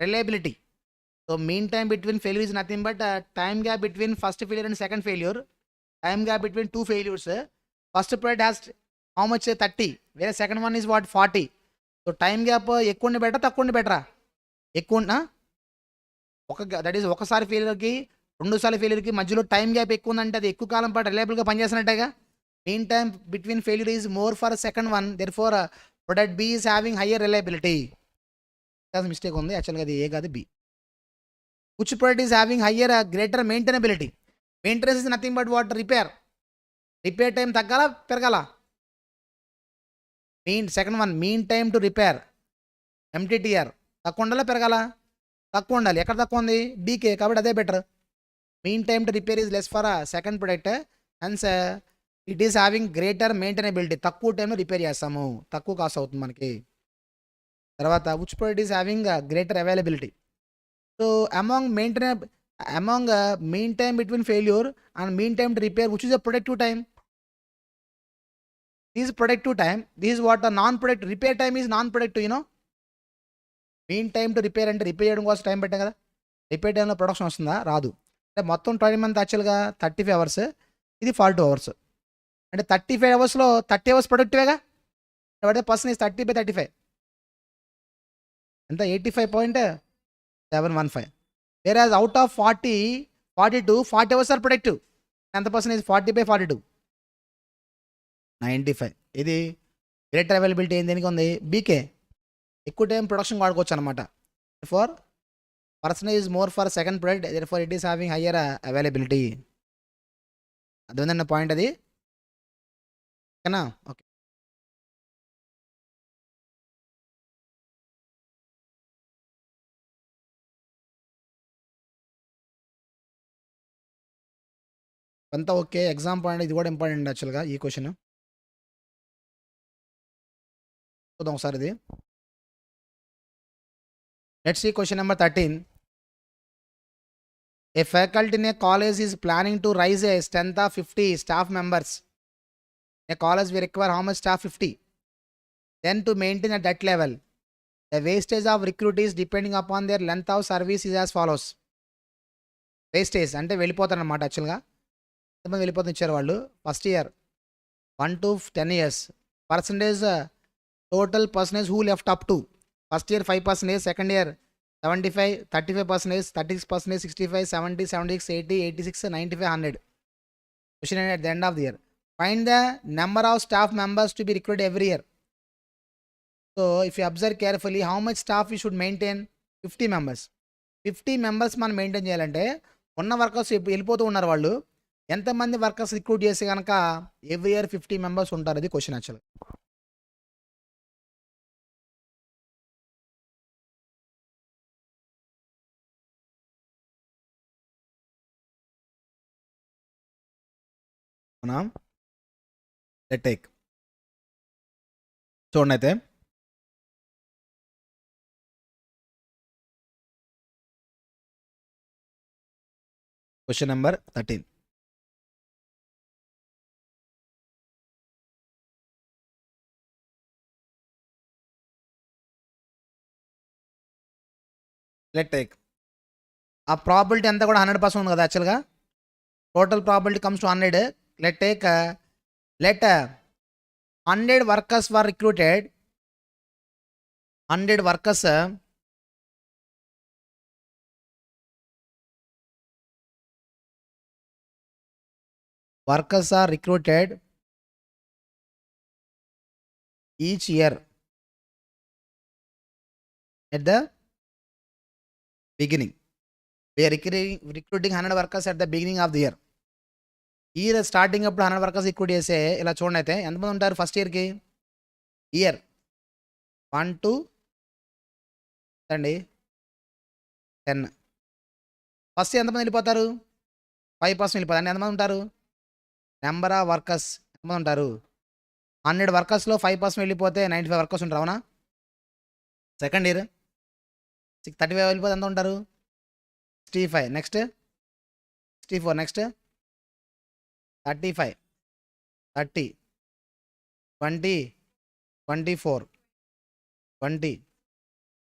reliability. So mean time between failure is nothing but time gap between first failure and second failure. Time gap between 2 failures. First product has how much 30 వేరే second one is what 40. So time gap ఎక్కువ ఉండి బెటరా తక్కువ ఉండి బెటరా? ఎక్కువ that is ఒకసారి ఫెయిల్యూర్కి 2 సార్లు ఫెయిల్యూర్కి మధ్యలో టైం గ్యాప్ ఎక్కువ ఉందంటే అది ఎక్కువ కాలం పాటు రిలయబుల్గా పనిచేసినట్టేగా. Mean time between failure is more for second one, therefore product B is having higher reliability. Mistake ఉంది, యాక్చువల్గా అది ఏ కాదు B. Which product is having higher greater maintainability. Maintenance is nothing but what? Repair time తగ్గాల పెరగాల? Second one mean time to repair MTTR తక్కువ ఉండాలా పెరగాల? తక్కువ ఉండాలి. ఎక్కడ తక్కువ ఉంది? బీకే, కాబట్టి అదే better. Mean time to repair is less for second product, hence it is having greater maintainability. తక్కువ టైంలో రిపేర్ చేస్తాము, తక్కువ కాస్ట్ అవుతుంది మనకి. తర్వాత which product is having greater availability. So among mean time between failure and mean time to repair, which is a productive time? This is productive time. This is what a non-productive. Repair time is non-productive, you know. Mean time to repair అంటే repair చేయడం కోసం time పెట్టాం కదా. Repair టైంలో production వస్తుందా? రాదు. అంటే మొత్తం టైం అంతా యాక్చువల్గా 35 అవర్స్, ఇది 42 అవర్స్. అంటే 35 అవర్స్లో 30 అవర్స్ ప్రొడక్టివేగా. వాట్ పర్సన్ ఈస్ 30/35 ఎంత? 85.715. Whereas out of 42 hours are productive. ఎంత పర్సెంట్? 40/42 95. ఇది గ్రేటర్ అవైలబిలిటీ ఏం దేనికి ఉంది? బీకే. ఎక్కువ టైం ప్రొడక్షన్ వాడుకోవచ్చు అనమాట. For percentage more for second product, therefore it is having higher availability. అర్థమైందన్న పాయింట్ అది, ఓకేనా? ఓకే. అంతా ఓకే. ఎగ్జామ్ పాయింట్ ఇది కూడా ఇంపార్టెంట్ యాక్చువల్గా ఈ క్వశ్చన్. చూద్దాం ఒకసారి ఇది. Let's see question number 13. A faculty in a college is planning to raise a strength of 50 staff members. In a college we require how much staff? 50. Then to maintain at that level, the wastage of recruitees depending upon their length of service is as follows. Wastage అంటే వెళ్ళిపోతారు అనమాట. యాక్చువల్గా ఎంతమంది వెళ్ళిపోతారు ఇచ్చారు వాళ్ళు? First year 1 to 10 years. Percentage total percentage who left up to. First year 5%, second year 75, 35%, 36%, 65, 70, 76, 80, 86, 95, 100. Question at the end of the year. Find the number of staff members to be recruited every year. So if you observe carefully, how much staff we should maintain? 50 members. 50 members మనం maintain చేయాలంటే ఉన్న workers వెళ్ళిపోతూ ఉన్నారు వాళ్ళు. ఎంతమంది workers recruit చేసి కనుక every year 50 members ఉంటారు? అది క్వశ్చన్ యాక్చువల్. లెట్ టేక్ చూడండి అయితే. Question number 13. లెట్ టేక్ ఆ ప్రాబిలిటీ అంతా కూడా 100% ఉంది కదా యాక్చువల్గా. Total probability comes to 100. Let take let 100 workers were recruited. 100 workers are recruited each year at the beginning. We are recruiting 100 workers at the beginning of the year. Year starting అప్పుడు 100 workers recruit చేస్తే ఇలా చూడండి అయితే ఎంతమంది ఉంటారు first ఇయర్కి? Year 1 to 10. First year ఎంతమంది వెళ్ళిపోతారు? 5% వెళ్ళిపోతారు. అంటే ఎంతమంది ఉంటారు? నెంబర్ ఆఫ్ వర్కర్స్ ఎంతమంది ఉంటారు? 100 వర్కర్స్లో 5% వెళ్ళిపోతే 95 వర్కర్స్ ఉంటారు, అవునా? సెకండ్ ఇయర్ 35 వెళ్ళిపోతే ఎంత ఉంటారు? 65. నెక్స్ట్ 64. నెక్స్ట్ 35, 30, 20, 24, 20,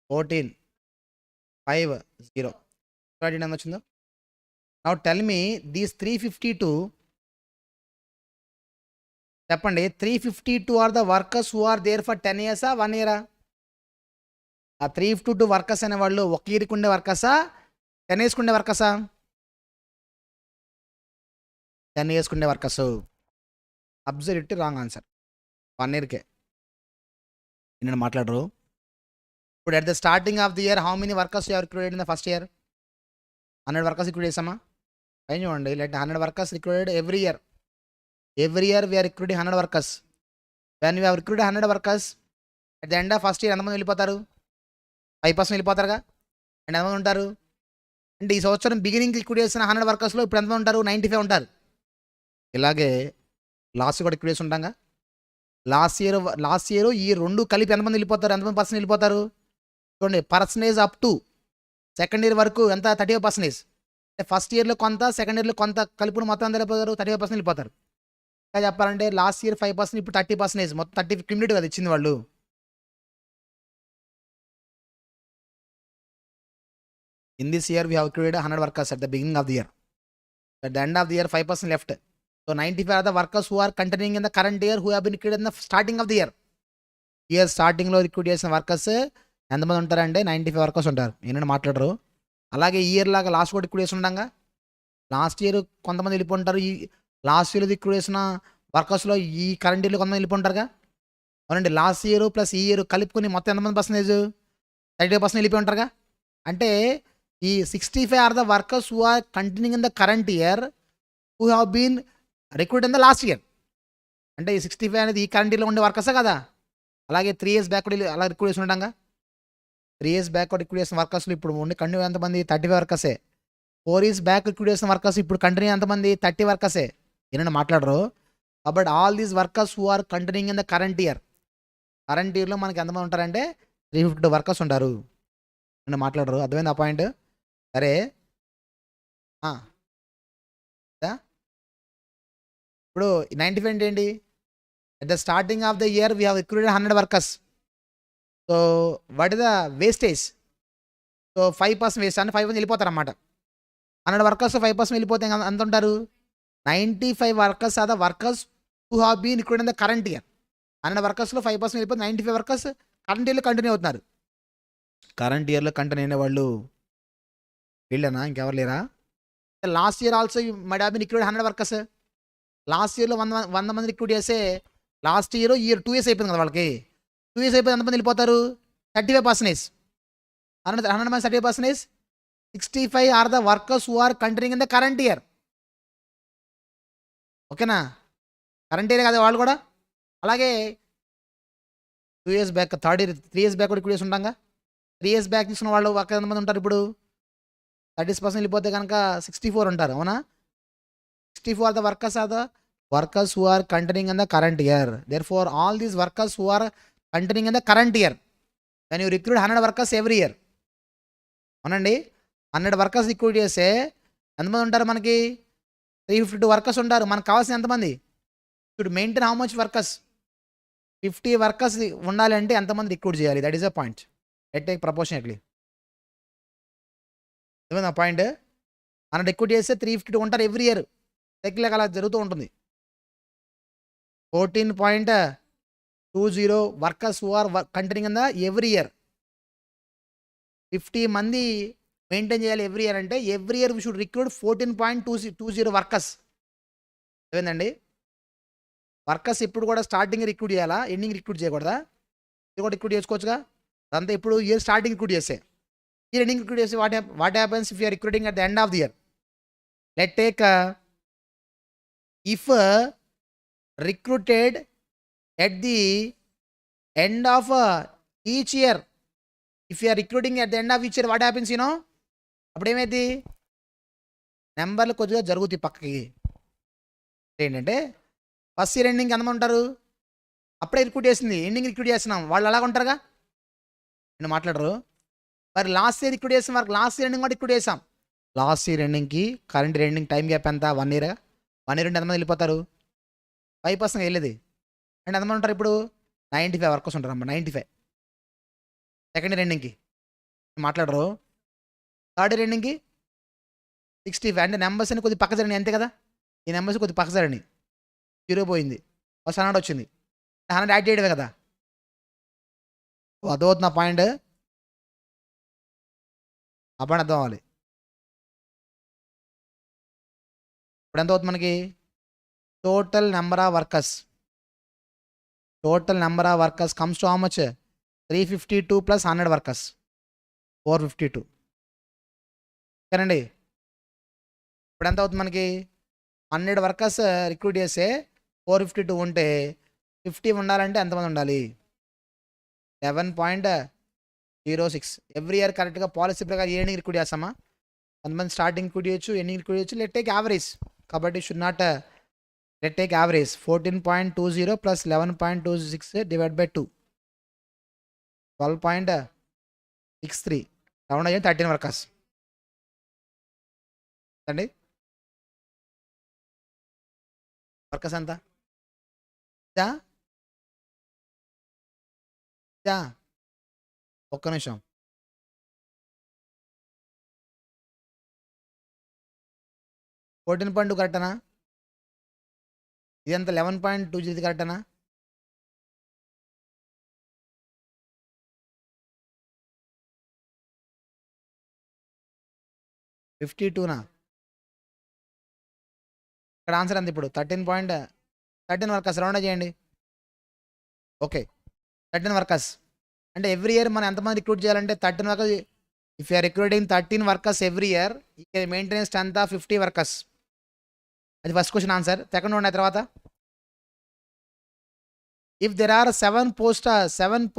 14, 5, 0. ఎంత వచ్చిందో? Now tell me these 352. చెప్పండి, 352 are the workers who are there for 10 years 1 year? ఆ 352 వర్కర్స్ అనేవాళ్ళు ఒక ఇయర్కి ఉండే వర్కర్సా 10 ఇయర్స్కి ఉండే వర్కర్సా? 10 ఇయర్స్కి ఉండే వర్కర్స్. Absolutely wrong answer. 1 ఇయర్కే. నేను మాట్లాడరు. ఇప్పుడు at the starting of the year how many workers you have recruited in the first year? 100 workers recruit చేసామా? పైన చూడండి. Let 100 workers recruited every year. Every year we're recruiting 100 workers. When you have recruited 100 workers at the end of first year ఎంతమంది వెళ్ళిపోతారు? 5% వెళ్ళిపోతారుగా. And ఎంతమంది ఉంటారు? అంటే ఈ సంవత్సరం బిగినింగ్ రిక్రూట్ చేసిన 100 వర్కర్స్లో ఇప్పుడు ఎంతమంది ఉంటారు? 95 ఉంటారు. ఇలాగే లాస్ట్ కూడా రిక్రూట్ చేసి ఉంటాంగా. లాస్ట్ ఇయర్ ఈ రెండు కలిపి ఎంతమంది వెళ్ళిపోతారు? ఎంతమంది పర్సెంట్ వెళ్ళిపోతారు? చూడండి, percentage up to second year వరకు ఎంత? 35%. అంటే ఫస్ట్ ఇయర్లో కొంత, సెకండ్ ఇయర్లో కొంత కలుపుని మొత్తం ఎంత వెళ్ళిపోతారు? 35% వెళ్ళిపోతారు. ఇంకా చెప్పాలంటే లాస్ట్ ఇయర్ 5%, ఇప్పుడు 30%, మొత్తం 30 క్యూములేటివ్ కదా ఇచ్చింది వాళ్ళు. In this year we have recruited 100 workers at the beginning of the year. At the end of the year 5% left. So 95 are the workers who are continuing in the current year who have been recruited in the starting of the year. Year స్టార్టింగ్లో recruit చేసిన workers ఎంతమంది ఉంటారంటే 95 workers ఉంటారు. ఏంటంటే మాట్లాడరు. అలాగే ఈ year లాగా లాస్ట్ కూడా రిక్రూట్ చేసి ఉండగా లాస్ట్ ఇయర్ కొంతమంది వెళ్ళిపోంటారు. ఈ లాస్ట్ ఇయర్ రిక్రూట్ చేసిన వర్కర్స్లో ఈ కరెంట్ ఇయర్లో కొంతమంది వెళ్ళిపోంటారుగా. అవునండి, లాస్ట్ ఇయర్ ప్లస్ ఈ ఇయర్ కలుపుకొని మొత్తం ఎంతమంది పర్సెంటేజ్? 35% వెళ్ళిపోయి ఉంటారుగా. అంటే ఈ 65 are the workers who are continuing in the current year who have been recruit in the last year. అంటే ఈ 65 అనేది ఈ కరెంట్ ఇయర్లో ఉండే వర్కర్సే కదా. అలాగే 3 ఇయర్స్ బ్యాక్ అలా రిక్రూట్ చేసి ఉండగా 3 ఇయర్స్ బ్యాక్ రిక్రూట్ చేసిన వర్కర్స్లో ఇప్పుడు ఉండి కంటిన్యూ ఎంతమంది? 35 వర్కర్సే. 4 ఇయర్స్ బ్యాక్ రిక్రూట్ చేసిన వర్కర్స్ ఇప్పుడు కంటిన్యూ ఎంతమంది? 30 వర్కర్సే. ఏంటంటే మాట్లాడరు. కాబట్టి all these workers who are continuing in the current year ఇయర్లో మనకి ఎంతమంది ఉంటారంటే 352 వర్కర్స్ ఉంటారు. నేను మాట్లాడరు. అర్థమైంది ఆ పాయింట్? సరే, ఇప్పుడు 95 ఏంటి? At the starting of the year we have recruited 100 workers. So what is the wastage? So 5% waste అంటే 5% వెళ్ళిపోతారు అన్నమాట. 100 వర్కర్స్ 5% వెళ్ళిపోతే ఎంత ఉంటారు? 95 workers are the workers who have been recruited in the current year. 100 వర్కర్స్లో 5% వెళ్ళిపోతే 95 వర్కర్స్ కరెంట్ ఇయర్లో continue అవుతున్నారు. కరెంట్ ఇయర్లో కంటిన్యూ అయిన వాళ్ళు వీళ్ళేనా? ఇంకెవరు లేరా? Last year also might have been recruited 100 workers. Last ఇయర్లో 100 మంది రిక్రూట్ చేస్తే లాస్ట్ ఇయర్ 2 ఇయర్స్ అయిపోయింది కదా వాళ్ళకి. 2 ఇయర్స్ అయిపోతే ఎంతమంది వెళ్ళిపోతారు? 35%. 100 మంది 35%. 65 are the workers who are continuing in the current year. ఓకేనా? కరెంట్ ఇయర్ కదా వాళ్ళు కూడా. అలాగే 2 ఇయర్స్ బ్యాక్ 3 ఇయర్స్ బ్యాక్ కూడా రిక్రూట్ చేసి ఉంటాంగా. 3 ఇయర్స్ బ్యాక్ తీసుకున్న వాళ్ళు వర్కర్ ఎంతమంది ఉంటారు? ఇప్పుడు 30% వెళ్ళిపోతే కనుక 64 ఉంటారు. అవునా? 64 are the workers who are continuing in the current year. Therefore all these workers who are continuing in the current year when you recruit 100 workers every year. అవునండి, 100 వర్కర్స్ రిక్రూట్ చేస్తే ఎంతమంది ఉంటారు మనకి? 352 వర్కర్స్ ఉంటారు. మనకు కావాల్సిన ఎంతమంది? Should maintain how much workers? 50 workers ఉండాలి అంటే ఎంతమంది రిక్రూట్ చేయాలి? That is a point. Let take proportionately. ఏమైంది ఆ పాయింట్? మనం రిక్రూట్ చేస్తే 352 ఉంటారు ఎవ్రీ ఇయర్. సైకిల్ అలా జరుగుతూ ఉంటుంది. 14.20 workers who are continuing in the every year. 50 మంది మెయింటైన్ చేయాలి ఎవ్రీ ఇయర్ అంటే every year we should recruit 14.20 workers. ఏమైందండి? వర్కర్స్ ఇప్పుడు కూడా స్టార్టింగ్ రిక్రూట్ చేయాలా? ఎండింగ్ రిక్రూట్ చేయకూడదా? ఇది కూడా రిక్రూట్ చేసుకోవచ్చుగా. అదంతా ఇప్పుడు ఇయర్ స్టార్టింగ్ రిక్రూట్ చేస్తే ఇయర్ ఎండింగ్ రిక్రూట్ చేస్తే what happens if you're recruiting at the end of the year? Let take if recruited at the end of each year. If you're recruiting at the end of each year what happens you know? అప్పుడు ఏమైంది? నెంబర్లు కొద్దిగా జరుగుతాయి పక్కకి. ఏంటంటే first year ending ఎంతమంది ఉంటారు? అప్పుడే రిక్రూట్ చేసింది, ఎండింగ్ రిక్రూట్ చేస్తున్నాం, వాళ్ళు అలాగ ఉంటారుగా. నేను మాట్లాడరు. మరి లాస్ట్ ఇయర్ రిక్రూట్ చేసిన వరకు లాస్ట్ ఇయర్ ఎండింగ్ కూడా రిక్రూట్ చేసాం. లాస్ట్ ఇయర్ ఎండింగ్కి కరెంట్ ఎండింగ్ టైం గ్యాప్ ఎంత? 1 ఇయర్. 1 ఇయర్ అంటే ఎంతమంది వెళ్ళిపోతారు? 5% వెళ్ళేది అంటే ఎంతమంది ఉంటారు? ఇప్పుడు 95 వర్కర్స్ ఉంటారు అమ్మ. 95 సెకండ్ ఇయర్ ఎండింగ్కి మాట్లాడరు. థర్డ్ ఇయర్ ఎండింగ్కి 65 అంటే నెంబర్స్ అని కొద్దిగా పక్క జరని అంతే కదా. ఈ నెంబర్స్ కొద్దిగా పక్క జరని 0 పోయింది, ఫస్ట్ 100 వచ్చింది, 100 యాడ్ చేయడమే కదా. అదవుతుంది నా పాయింట్. అప్పుడు అర్థం అవ్వాలి. ఇప్పుడు ఎంత అవుతుంది మనకి? Total number of workers comes to how much? 352 plus 100 workers 452. ఓకేనండి. ఇప్పుడు ఎంత అవుతుంది మనకి? 100 వర్కర్స్ రిక్రూట్ చేస్తే 452 ఉంటే 50 ఉండాలంటే ఎంతమంది ఉండాలి? 11.06. ఎవ్రీ ఇయర్ కరెక్ట్గా పాలసీ ప్రకారం ఏ ఎండింగ్ రిక్రూట్ చేస్తామా? కొంతమంది స్టార్టింగ్ రిక్రూట్ చేయొచ్చు, ఎండింగ్ రిక్రూట్ చేయొచ్చు. Let take average. కాబట్టి should not let take average. 14.20 plus 11.26 divide by 2 12.63. Round అయ్యి 13 వర్కర్స్ అండి. వర్కర్స్ ఎంత? ఒక్క నిమిషం. $14.2 కరెక్టనా? ఇదంతా 11.20 కరెక్టనా? $52నా? ఇక్కడ ఆన్సర్ ఎంత ఇప్పుడు? 13 వర్కర్స్. రౌండ్ చేయండి. ఓకే, 13 వర్కర్స్ అంటే ఎవ్రీ ఇయర్ మనం ఎంతమంది రిక్రూట్ చేయాలంటే 13 workers. If you're recruiting 13 workers every year, maintenance strength of 50 workers. అది ఫస్ట్ క్వశ్చన్ ఆన్సర్. సెకండ్ ఉన్నాయి తర్వాత. If there are 7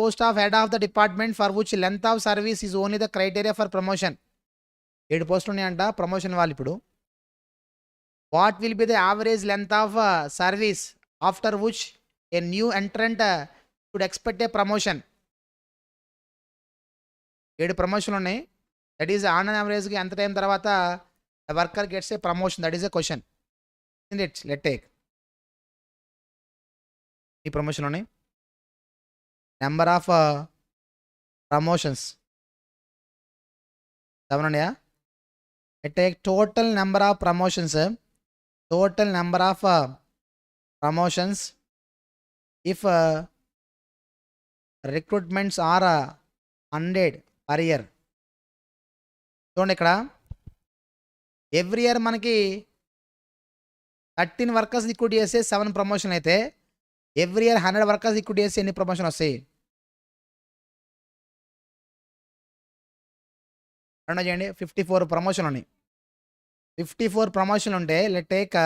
post of head of the department for which length of service is only the criteria for promotion. 7 పోస్టులు ఉన్నాయంట promotion వాళ్ళు. ఇప్పుడు what will be the average length of service after which a new entrant should expect a promotion? 7 ప్రమోషన్లు ఉన్నాయి. That is on యావరేజ్గా ఎంత time తర్వాత worker gets a promotion? That is a question. Let take ఈ promotion ఉన్నాయి. Number of promotions 7 ఉన్నాయా? Let take total number of promotions. If recruitments are 100 per year. చూడండి ఇక్కడ ఎవ్రీ ఇయర్ మనకి 13 workers recruit చేస్తే 7 ప్రమోషన్ అయితే every year 100 workers recruit చేస్తే ఎన్ని ప్రమోషన్ వస్తాయి? రెండు చేయండి. 54 ప్రమోషన్ ఉన్నాయి. 54 ప్రమోషన్ ఉంటే let take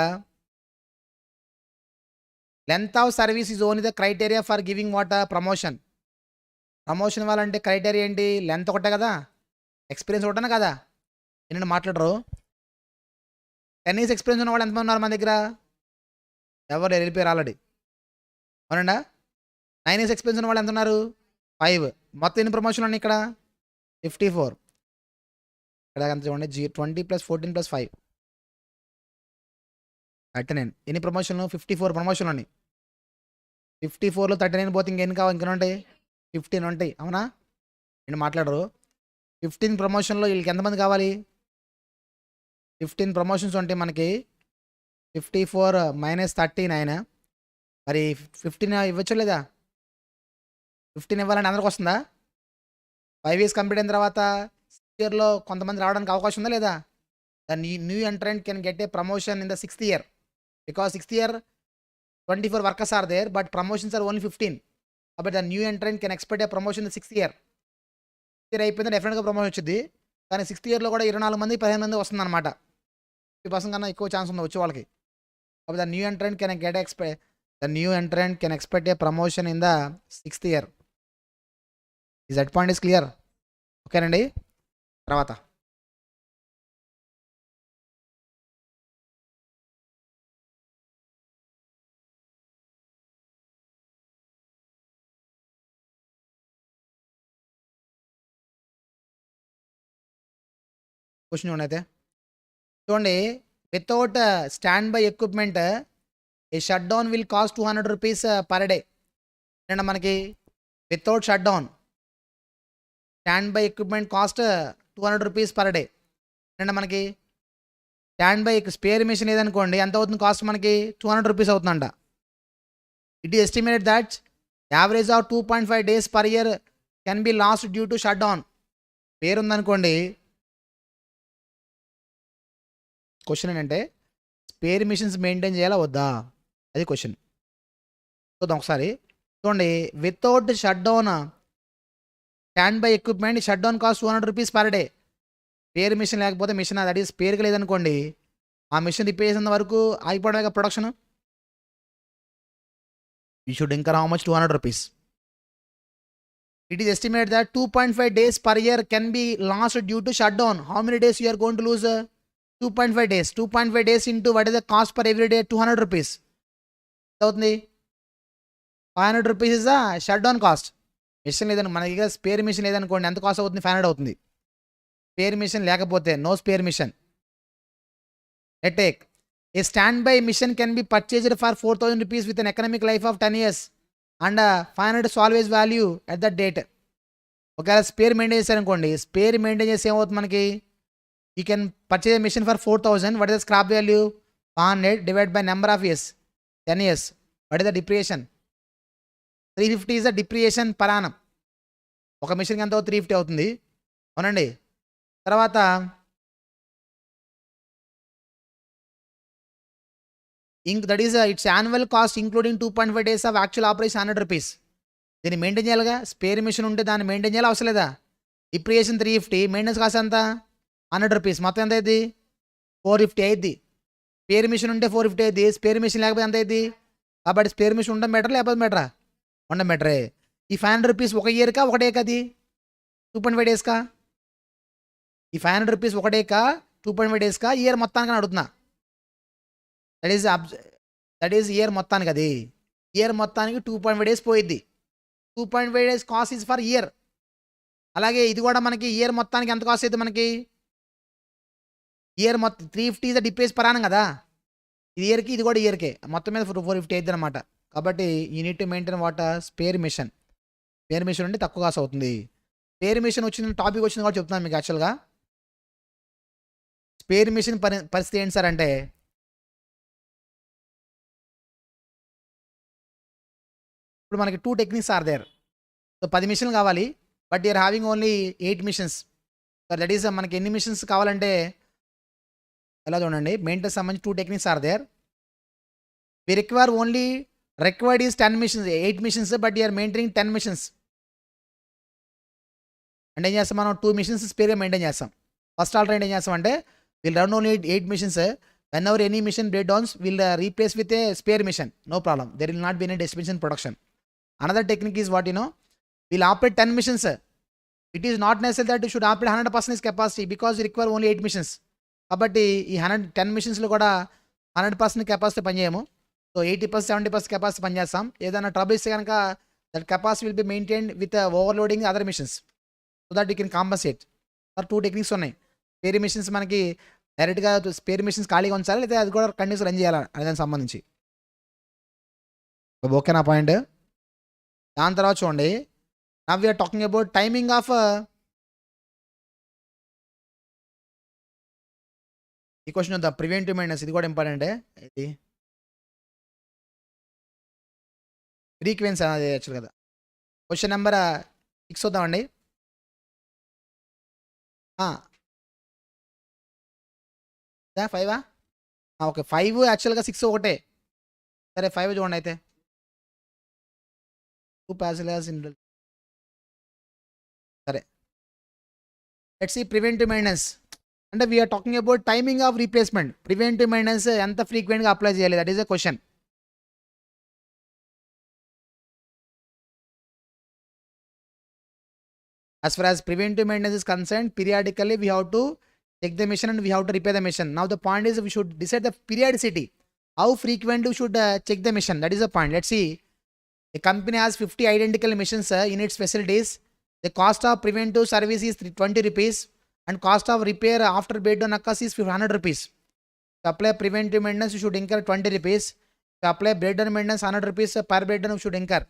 length of service is only the criteria for giving what promotion. Promotion ఇవ్వాలంటే క్రైటీరియా ఏంటి? లెంత్ ఒకటే కదా, ఎక్స్పీరియన్స్ ఒకటేనా కదా? ఏంటంటే మాట్లాడరు. 10 years ఎక్స్పీరియన్స్ ఉన్న వాళ్ళు ఎంతమంది ఉన్నారు మన దగ్గర? ఎవరు వెళ్ళిపోయారు ఆల్రెడీ. అవునండా? 9 years ఎక్స్పీరియన్స్ ఉన్న వాళ్ళు ఎంత ఉన్నారు? 5. మొత్తం ఎన్ని ప్రమోషన్లు ఉన్నాయి ఇక్కడ? 54. ఇక్కడ ఎంత చూడండి, 20 + 14 + 5 39. ఎన్ని ప్రమోషన్లు? 54 ప్రమోషన్లు ఉన్నాయి. 54లో 39 పోతే ఇంకెన్ని కావాలి? ఇంకెన్ని ఉంటాయి? 15 ఉంటాయి. అవునా? నేను మాట్లాడరు. 15 ప్రమోషన్లో వీళ్ళకి ఎంతమంది కావాలి? 15 ప్రమోషన్స్ ఉంటే మనకి 54 - 39. మరి 15 ఇవ్వచ్చు లేదా? 15 ఇవ్వాలని అందరికి వస్తుందా? 5 years కంప్లీట్ అయిన తర్వాత 6th yearలో కొంతమంది రావడానికి అవకాశం ఉందా లేదా? The new entrant can get a promotion in the 6th year. Because 6th year 24 workers are there, but promotions are only 15. కాబట్టి the new entrant can expect a promotion in the 6th year. 6th year అయిపోయింది డెఫినెట్గా promotion వచ్చింది. కానీ 6th yearలో కూడా 24 మంది 15 మంది వస్తుందన్నమాట. 50% కన్నా ఎక్కువ ఛాన్స్ ఉంది వచ్చే వాళ్ళకి. కాబట్టి the new entrant can expect a promotion in the 6th year. Is that point is clear? ఓకేనండి. తర్వాత క్వశ్చన్ చూడండి. చూడండి, without stand by equipment a shut down will cost 200 rupees per day. ఏంటంటే మనకి without shut down stand by equipment cost 200 rupees per day. ఏంటంటే మనకి stand by spare machine ఏదనుకోండి ఎంత అవుతుంది కాస్ట్? మనకి 200 rupees అవుతుందంట. It is estimated that average of 2.5 days per year can be last due to shut down. పేరు ఉందనుకోండి, question ఏంటంటే స్పేర్ మిషన్స్ మెయింటైన్ చేయాలా వద్దా, అది క్వశ్చన్. చూద్దాం ఒకసారి. చూడండి, without shut down stand by equipment shut down cost 200 rupees per day. Spare machine లేకపోతే మిషన్ దట్ ఈస్ స్పేర్కి లేదనుకోండి, ఆ మిషన్ రిపేర్ చేసిన వరకు ఆగిపోవడం production. You should incur how much 200 rupees. It is estimated that 2.5 days per year can be lost due to shutdown. How many days you are going to lose? 2.5 days. 2.5 days into what is the cost per every day? 200 rupees. అవుతుంది. 500 rupees is the shutdown cost. Machine లేదని మనకి spare machine లేదనుకోండి, ఎంత cost అవుతుంది? 500 అవుతుంది. Spare machine లేకపోతే no spare machine. Let's take a standby mission can be purchased for 4,000 rupees with an economic life of 10 years. And 500 always value at that date. ఒకవేళ spare maintain చేశారనుకోండి, spare maintain చేస్తే ఏమవుతుంది మనకి? You can purchase mission for 4,000. What is the scrap value? 500 divide by number of years, 10 years. What is the depreciation? 350 is the depreciation per annum. ఒక మిషన్కి ఎంత 350 అవుతుంది, అవునండి. తర్వాత that is it's annual cost including 2.5 days of actual operation 100 rupees. దీన్ని maintain చేయాలిగా. Spare machine ఉంటే దాన్ని మెయింటైన్ చేయాలి, అవసరం లేదా? డిప్రియేషన్ 350, మెయింటెనెన్స్ కాస్ట్ ఎంత? 100 రూపీస్. మొత్తం ఎంత అయింది? 450 అయింది. స్పేర్ మిషన్ ఉంటే 450 అయింది, స్పేర్ మిషన్ లేకపోతే ఎంత అయింది? కాబట్టి స్పేర్ మిషన్ ఉండడం బెటర్ లేకపోతే బెటరా? ఉండడం బెటరే. ఈ 500 రూపీస్ ఒక ఇయర్కా ఒకటే కది? 2.5 daysకా? ఈ 500 రూపీస్ ఒకటేకా 2.5 daysకా ఇయర్ మొత్తానికి అడుగుతున్నా. దట్ ఈస్ ఇయర్ మొత్తానికి. అది ఇయర్ మొత్తానికి 2.5 days పోయిద్ది. 2.5 days cost is for year. అలాగే ఇది కూడా మనకి ఇయర్ మొత్తానికి ఎంత కాస్ట్ అవుతుంది మనకి? ఇయర్ మొత్తం 350 ఇస్ ద డిప్రేస్ పరానం కదా, ఇది ఇయర్కి, ఇది కూడా ఇయర్కే, మొత్తం మీద 450 అవుతుంది అనమాట. కాబట్టి you need to maintain what? Spare machine. Spare machine ఉంటే తక్కువ కాస్ట్ అవుతుంది. స్పేర్ మిషన్ వచ్చిన టాపిక్ వచ్చింది కూడా చెప్తున్నాను మీకు. యాక్చువల్గా స్పేర్ మిషన్ పరిస్థితి ఏంటి సార్ అంటే, ఇప్పుడు మనకి 2 టెక్నిక్స్ ఆర్ దేర్. సో 10 మిషన్లు కావాలి, but you're having only 8 machines. So that is మనకి ఎన్ని మిషన్స్ కావాలంటే ఎలా చూడండి, మెయింటెనెన్స్ సంబంధించి 2 techniques are there. We required is 10 machines, 8 machines, but you're maintaining 10 machines. అంటే ఏం చేస్తాం మనం? 2 మిషన్స్ స్పేర్గా మెయింటైన్ చేస్తాం. ఫస్ట్ ఆల్టర్నేట్ ఏం చేస్తాం అంటే, will run only 8 machines. Whenever any machine break downs will replace with a spare machine, no problem. There will not be any disturbance in production. Another technique is what, we'll operate 10 missions. It is not necessary that you should operate 100% capacity because you require only 8 missions. కాబట్టి ఈ 10 మిషన్స్లో కూడా 100% capacity పనిచేయము. So 80%, 70% capacity పనిచేస్తాం. ఏదైనా trouble ఇస్తే కనుక that capacity will be maintained with overloading other machines, so that you can compensate. For 2 techniques ఉన్నాయి. Spare machines మనకి డైరెక్ట్గా స్పేర్ మిషన్స్ ఖాళీగా ఉంచాలి, లేదా అది కూడా కంటిన్యూస్ రన్ చేయాలి అనే దానికి సంబంధించి. ఓకేనా పాయింట్? దాని తర్వాత చూడండి, now we are talking about timing of. ఈ క్వశ్చన్ చూద్దాం, ప్రివెంటివ్ మెయింటెనెన్స్. ఇది కూడా ఇంపార్టెంటే. ఇది ఫ్రీక్వెన్సీ అనేది యాక్చువల్ కదా. క్వశ్చన్ నెంబర్ 6 చూద్దామండి. ఇదా 5? ఓకే, 5 యాక్చువల్గా 6 ఒకటే. సరే 5 చూడండి అయితే. 2 passengers in. సరే, లెట్స్ సీ ప్రివెంటివ్ మెయింటెనెన్స్. అంటే we are talking about timing of replacement. Preventive maintenance ఎంత ఫ్రీక్వెంట్గా అప్లై చేయాలి, that is a question. As far as preventive maintenance is concerned, periodically we have to check the mission and we have to repair the mission. Now the point is we should decide the periodicity. How frequent we should check the mission. That is the point. Let's see. A company has 50 identical missions in its facilities. The cost of preventive service is 20 rupees and cost of repair after breakdown occurs is 100 rupees. To apply preventive maintenance, you should incur 20 rupees. To apply breakdown maintenance, 100 rupees per breakdown you should incur.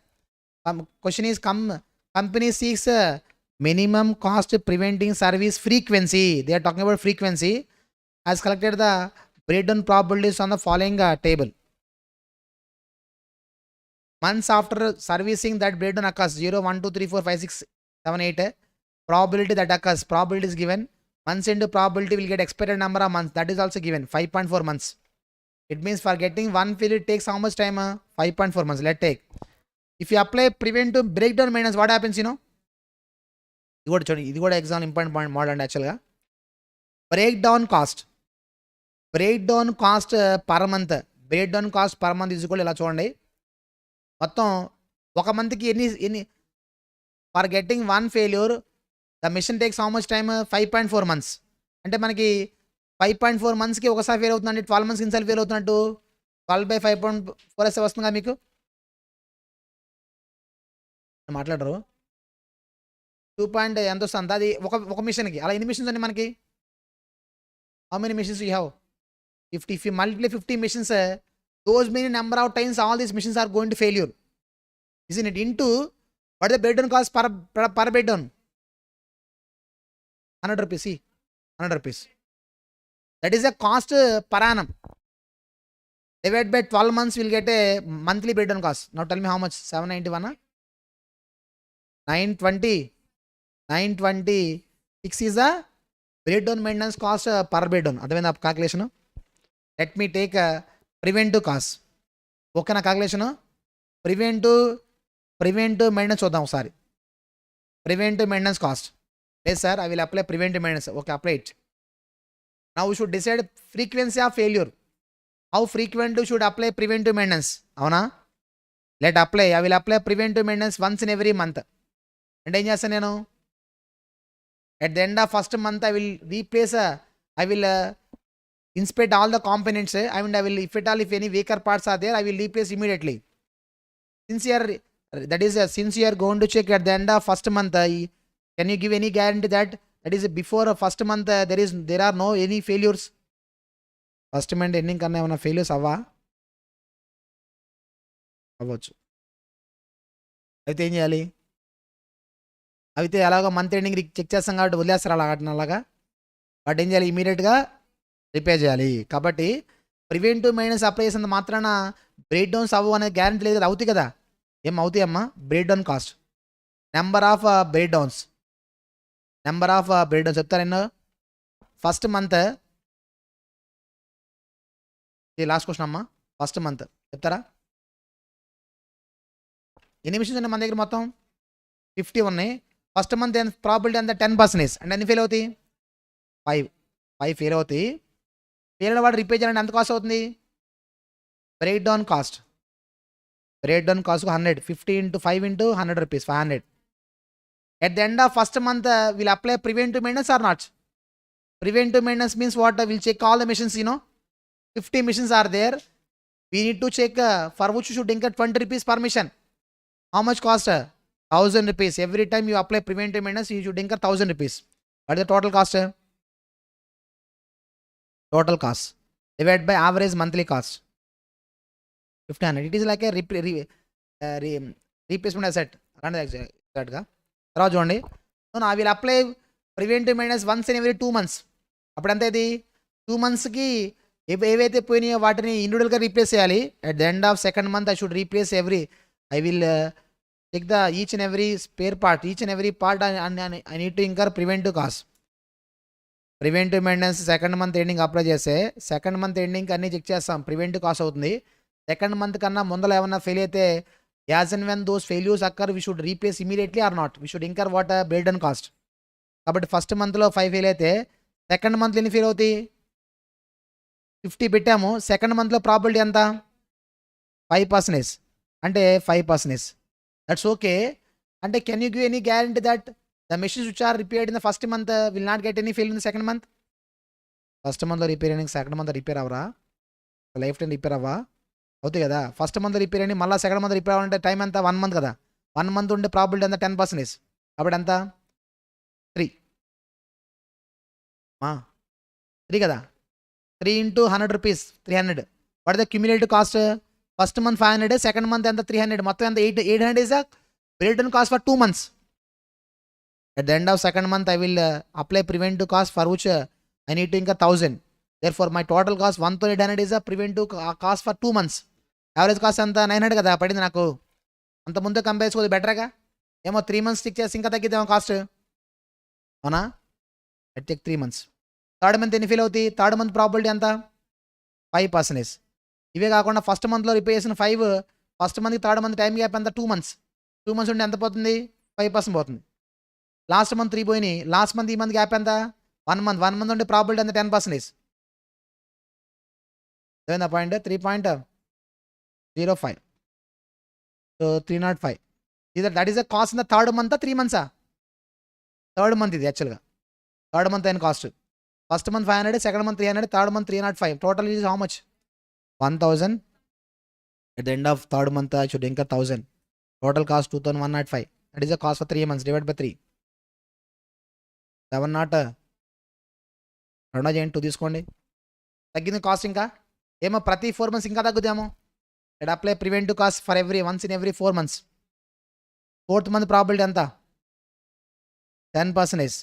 Question is, company seeks minimum cost preventing service frequency. They are talking about frequency. Has collected the breakdown probabilities on the following table. Months after servicing that breakdown occurs, 0, 1, 2, 3, 4, 5, 6, 7, 8. Probability that occurs, probability is given. months into probability will get expected number of months. That is also given 5.4 months. It means for getting one failure it takes how much time? 5.4 months. Let's take. If you apply preventive breakdown maintenance, what happens? ఇది కూడా exam important point model యాక్చువల్గా. Breakdown cost per month. Breakdown cost per month ఇది కూడా ఇలా చూడండి. మొత్తం ఒక మంత్కి ఎన్ని for getting one failure the machine takes how much time? 5.4 months. అంటే మనకి 5.4 monthsకి ఒకసారి ఫెయిల్ అవుతుందండి. 12 months ఇన్సారి ఫెయిల్ అవుతున్నట్టు 12/5.4 వేస్తే వస్తుందిగా మీకు. మాట్లాడరు 2 పాయింట్ ఎంత వస్తుంది అది ఒక మిషన్కి. అలా ఎన్ని మిషన్స్ అండి మనకి? How many machines you have? 50. If you multiply 50 missions, those many number of times all these missions are going to failure, isn't it? Into what is the breakdown cost per breakdown? 100 rupees. See, 100 rupees. That is a cost per annum. Divided by 12 months, we'll get a monthly breakdown cost. Now tell me how much? 791. 926 is the breakdown maintenance cost per breakdown. అర్థమైందా calculation? Let me take a preventive cost. ఓకేనా calculation? Preventive maintenance చూద్దాం ఒకసారి. Preventive maintenance cost. లేదు sir, I will apply preventive maintenance. Okay, apply it. Now we should decide frequency of failure. How frequent should apply preventive maintenance? అవునా? Let apply. I will apply preventive maintenance once in every month. అంటే ఏం చేస్తాను నేను? at the end of first month I will replace I will inspect all the components. I mean, I will, if at all, if any weaker parts are there, I will replace immediately. Since you are going to check at the end of first month, can you give any guarantee that is before first month there are no any failures? First month ending karna emana failures avvachu. అయితే ఏం చేయాలి? అయితే అలాగా month ending check చేస్తాం కాబట్టి వదిలేస్తారు అలాగా. But ఏం చేయాలి? ఇమీడియట్గా రిపేర్ చేయాలి. కాబట్టి ప్రివెంటివ్ మెయింటెనెన్స్ అప్లై చేసినంత మాత్రాన బ్రేక్ డౌన్స్ అవ్వు అనే గ్యారంటీ లేదు కదా. అవుతాయి కదా. ఏం అవుతాయి అమ్మా? Break down cost, number of break downs చెప్తారు ఎన్నో? ఫస్ట్ మంత్, ఇది లాస్ట్ క్వశ్చన్ అమ్మా. ఫస్ట్ మంత్ చెప్తారా? ఎన్ని మిషన్స్ ఉన్నాయి మన దగ్గర? మొత్తం 50 ఉన్నాయి. ఫస్ట్ మంత్ ప్రాబిలిటీ అంతా 10%. అంటే ఎన్ని ఫెయిల్ అవుతాయి? 5 ఫెయిల్ అవుతాయి. ఫెయిల్ అయిన వాడు రిపేర్ చేయాలంటే ఎంత కాస్ట్ అవుతుంది? Break down cost 100. 50 into 5 into 100 rupees, 500. At the end of first month, we'll apply preventive maintenance or not? Preventive maintenance means what? We'll check all the machines, 50 machines are there. We need to check for which you should incur 20 rupees per mission. How much cost? 1000 rupees. Every time you apply preventive maintenance, you should incur 1000 rupees. What is the total cost? Total cost divided by average monthly cost 1500. It is like a replacement asset. తర్వాత చూడండి, I will apply preventive maintenance once in every 2 months. అప్పుడంతా ఇది 2 monthsకి ఏవైతే పోయినాయో వాటిని ఇండివిజువల్గా replace చేయాలి. At the end of second month I should replace I will check the each and every spare part. I need to incur preventive cost. Preventive maintenance second month ending apply చేస్తే second month ending అన్నీ check చేస్తాం. Preventive cost అవుతుంది. Second month కన్నా ముందర ఏమన్నా fail అయితే as and when those failures occur we should replace immediately or not. We should incur what break down cost. కాబట్టి first మంత్లో 5 ఫెయిల్ అయితే సెకండ్ మంత్లో ఎన్ని ఫెయిల్ అవుతాయి? 50 పెట్టాము. సెకండ్ మంత్లో ప్రాబిలిటీ ఎంత? 5%. అంటే 5%. That's okay. అంటే can you give any guarantee that the machines which are repaired in the first month will not get any failure in the second month? First మంత్లో repair అయిన second month repair అవరా? Life time repair అవ్వా? అవుతాయి కదా. First month repair అయిన మళ్ళీ second month repair అవ్వాలంటే time ఎంత? 1 month కదా. 1 month ఉండే ప్రాబిలిటీ ఎంత? 10%. కాబట్టి ఎంత? 3 కదా. 3 into 100 rupees, 300. What the cumulative cost? First month 500, second month ఎంత? 300. మొత్తం ఎంత? 800 is the break down cost for 2 months. At the end of second month, I will apply preventive cost for which I need to incur 1000. Therefore, my total cost 1800 is a preventive cost for 2 months. Average cost అంతా 900 కదా పడింది నాకు. అంత ముందే compare చేసుకోవాలి బెటర్గా. ఏమో 3 months stick చేసి ఇంకా తగ్గిద్దామో కాస్ట్. అవునా? It take 3 months. Third month ఎన్ని ఫెయిల్ అవుతాయి? థర్డ్ మంత్ ప్రాబిలిటీ ఎంత? 5%. ఇవే కాకుండా ఫస్ట్ మంత్లో రిపే చేసిన 5 ఫస్ట్ మంత్కి థర్డ్ మంత్ టైం గ్యాప్ ఎంత? 2 months. 2 months ఉంటే ఎంత పోతుంది? 5% పోతుంది. లాస్ట్ మంత్ 3 పోయినాయి. లాస్ట్ మంత్ ఈ మంత్ గ్యాప్ ఎంత? 1 month. 1 month ఉంటే ప్రాబిలిటీ ఎంత? 10%. అదేనా point? 3.05. So 305. That is the cost in the third month 3 months. Third month ఇది యాక్చువల్గా థర్డ్ మంత్ అయిన cost. First month 500, second month 300, third month 305. Total is how much? 1000. At the end of third month I should ఇంకా 1000. Total cost 2105. That is the cost for 3 months divide by 3. 7 రెండో చేయండి 2 తీసుకోండి. తగ్గింది cost ఇంకా ఏమో ప్రతి 4 months ఇంకా తగ్గుదామో. It apply preventive cost for once in every 4 months. Fourth month probability ఎంత? 10%.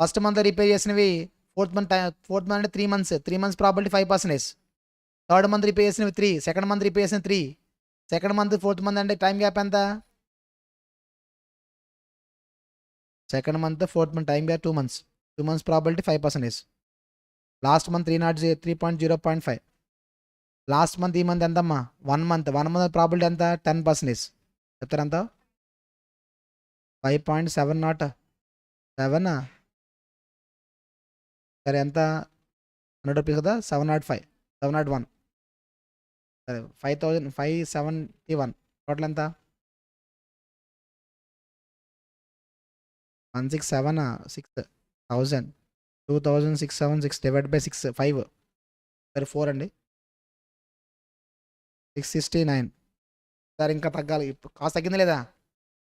ఫస్ట్ మంత్ రిపే చేసినవి ఫోర్త్ మంత్ అంటే 3 months. 3 months probability 5%. Third month repair చేసినవి 3, సెకండ్ మంత్ రిపే చేసిన 3, సెకండ్ మంత్ ఫోర్త్ మంత్ అంటే time gap ఎంత? Second month fourth month time gap 2 months. 2 months probability 5%. Last month 3.0.5. Last month ఈ month ఎంతమ్మా? 1 month. 1 month probability ఎంత? 10%. చెప్తారు ఎంత? 5.707. సరే ఎంత? 100 రూపీస్ కదా? 705, 701. సరే 5,571. టోటల్ ఎంత? 167,6,000. 2,676 డివైడ్ బై 6, 5. సరే 4 అండి. 669. సార్ ఇంకా తగ్గాలి. ఇప్పుడు కాస్ట్ తగ్గింది లేదా?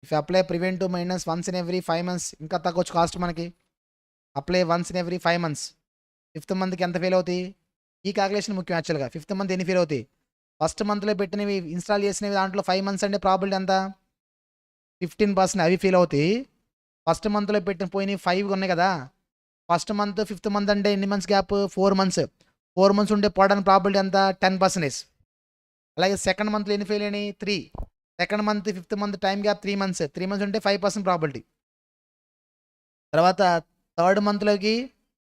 If apply preventive maintenance once in every 5 months ఇంకా తగ్గొచ్చు కాస్ట్ మనకి. Apply once in every 5 months. Fifth మంత్కి ఎంత ఫెయిల్ అవుతాయి? ఈ క్యాలిక్యులేషన్ ముఖ్యం యాక్చువల్గా. ఫిఫ్త్ మంత్ ఎన్ని ఫెయిల్ అవుతాయి? ఫస్ట్ మంత్లో పెట్టినవి ఇన్స్టాల్ చేసినవి దాంట్లో 5 months అంటే ప్రాబిలిటీ ఎంత? 15%. అవి ఫెయిల్ అవుతాయి. ఫస్ట్ మంత్లో పెట్టిన పోయినవి 5 ఉన్నాయి కదా. ఫస్ట్ మంత్ ఫిఫ్త్ మంత్ అంటే ఎన్ని మంత్స్ గ్యాప్? 4 months. 4 months ఉంటే పోవడానికి ప్రాబిలిటీ ఎంత? 10%. అలాగే సెకండ్ మంత్లో ఎన్ని ఫెయిల్ అయినాయి? 3. Second month fifth month time gap 3 months. 3 months ఉంటే 5% ప్రాబిలిటీ. తర్వాత థర్డ్ మంత్లోకి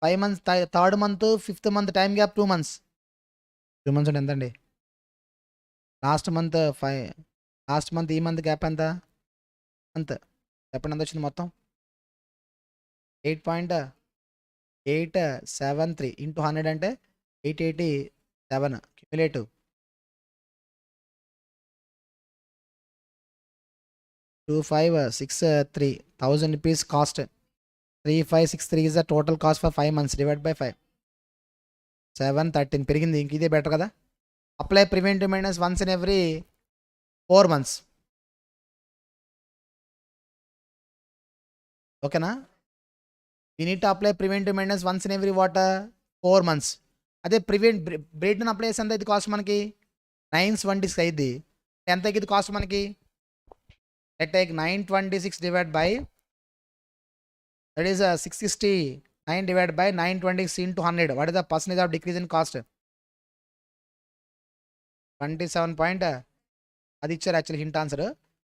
5 months. Third month fifth month time gap 2 months. 2 months అంటే ఎంత అండి? Last month 5. లాస్ట్ మంత్ ఈ మంత్ గ్యాప్ ఎంత? మంత్ చెప్పండి ఎంత వచ్చింది మొత్తం? 8.873 ఇంటూ 100 అంటే 887 cumulative. 2563. 1000 rupees cost. 3563 is the total cost for 5 months. Divided by 5. 713 పెరిగింది. ఇంక ఇదే బెటర్ కదా. Apply preventive maintenance once in every 4 months. ఓకేనా? You need to apply preventive maintenance once in every 4 months. అదే బ్రేక్ డౌన్ అప్లై చేస్తే ఎంత ఇది cost మనకి? 926 అయింది. ఎంత అయ్యింది కాస్ట్ మనకి? Let take 926 divided by, that is 669 divided by 926 into 100. What is the percentage of decrease in cost? 27 point. అది ఇచ్చారు actually hint answer.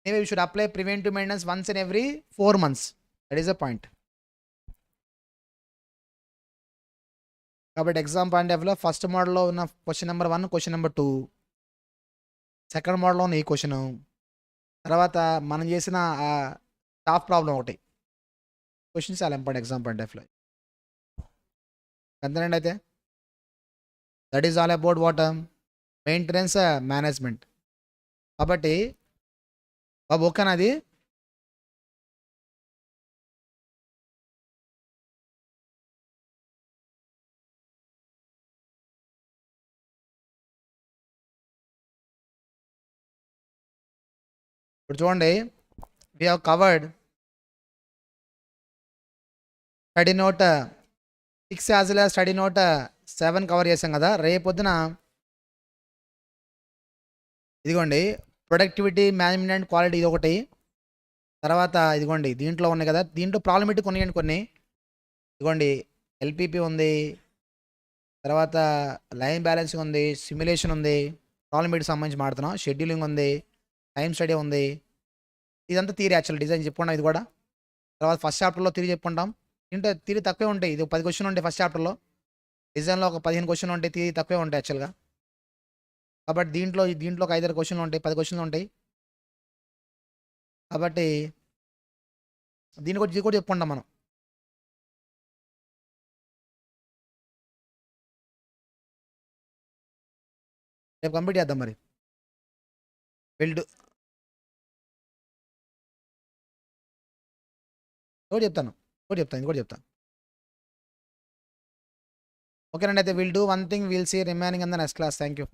Anyway, we should apply preventive maintenance once in every 4 months. That is the point. కాబట్టి exam point of వ్యూలో first మోడల్లో ఉన్న question number 1, question number 2, second మోడల్లో ఉన్న ఈ question, తర్వాత మనం చేసిన టాప్ ప్రాబ్లం ఒకటి. క్వశ్చన్స్ చాలా ఇంపార్టెంట్ ఎగ్జామ్ పాయింట్ ఆఫ్ వ్యూలో. అంతేనండి. అయితే that is all about what? Maintenance management. కాబట్టి బాబు ఓకేనా అది? ఇప్పుడు చూడండి, we have covered study note 6 as well as study note 7 cover చేసాం కదా. రేపొద్దున ఇదిగోండి ప్రొడక్టివిటీ మేనేజ్మెంట్ అండ్ క్వాలిటీ ఇది ఒకటి. తర్వాత ఇదిగోండి దీంట్లో ఉన్నాయి కదా, దీంట్లో ప్రాబ్లమేటిక్ ఉన్నాయండి కొన్ని. ఇదిగోండి ఎల్పిపి ఉంది, తర్వాత లైన్ బ్యాలెన్సింగ్ ఉంది, సిమ్యులేషన్ ఉంది, ప్రాబ్లమేటిక్ సంబంధించి మాడుతున్నాం, షెడ్యూలింగ్ ఉంది, టైం స్టడీ ఉంది. ఇదంతా థియరీ యాక్చువల్ డిజైన్ చెప్పుకున్నాం ఇది కూడా. తర్వాత ఫస్ట్ చాప్టర్లో థియరీ చెప్పుకుంటాం, దీంట్లో థియరీ తక్కువే ఉంటాయి. ఇది 10 క్వశ్చన్లు ఉంటాయి ఫస్ట్ చాప్టర్లో. డిజైన్లో ఒక 15 క్వశ్చన్లు ఉంటాయి. థియరీ తక్కువే ఉంటాయి యాక్చువల్గా. కాబట్టి దీంట్లో ఒక 5-6 క్వశ్చన్లు ఉంటాయి, 10 క్వశ్చన్లు ఉంటాయి. కాబట్టి ఇది కూడా చెప్పుకుంటాం మనం. రేపు కంప్లీట్ చేద్దాం మరి. బిల్డ్ ఇంకోటి చెప్తాను. ఓకేనండి. అయితే will do one thing, will see remaining in the next class. Thank you.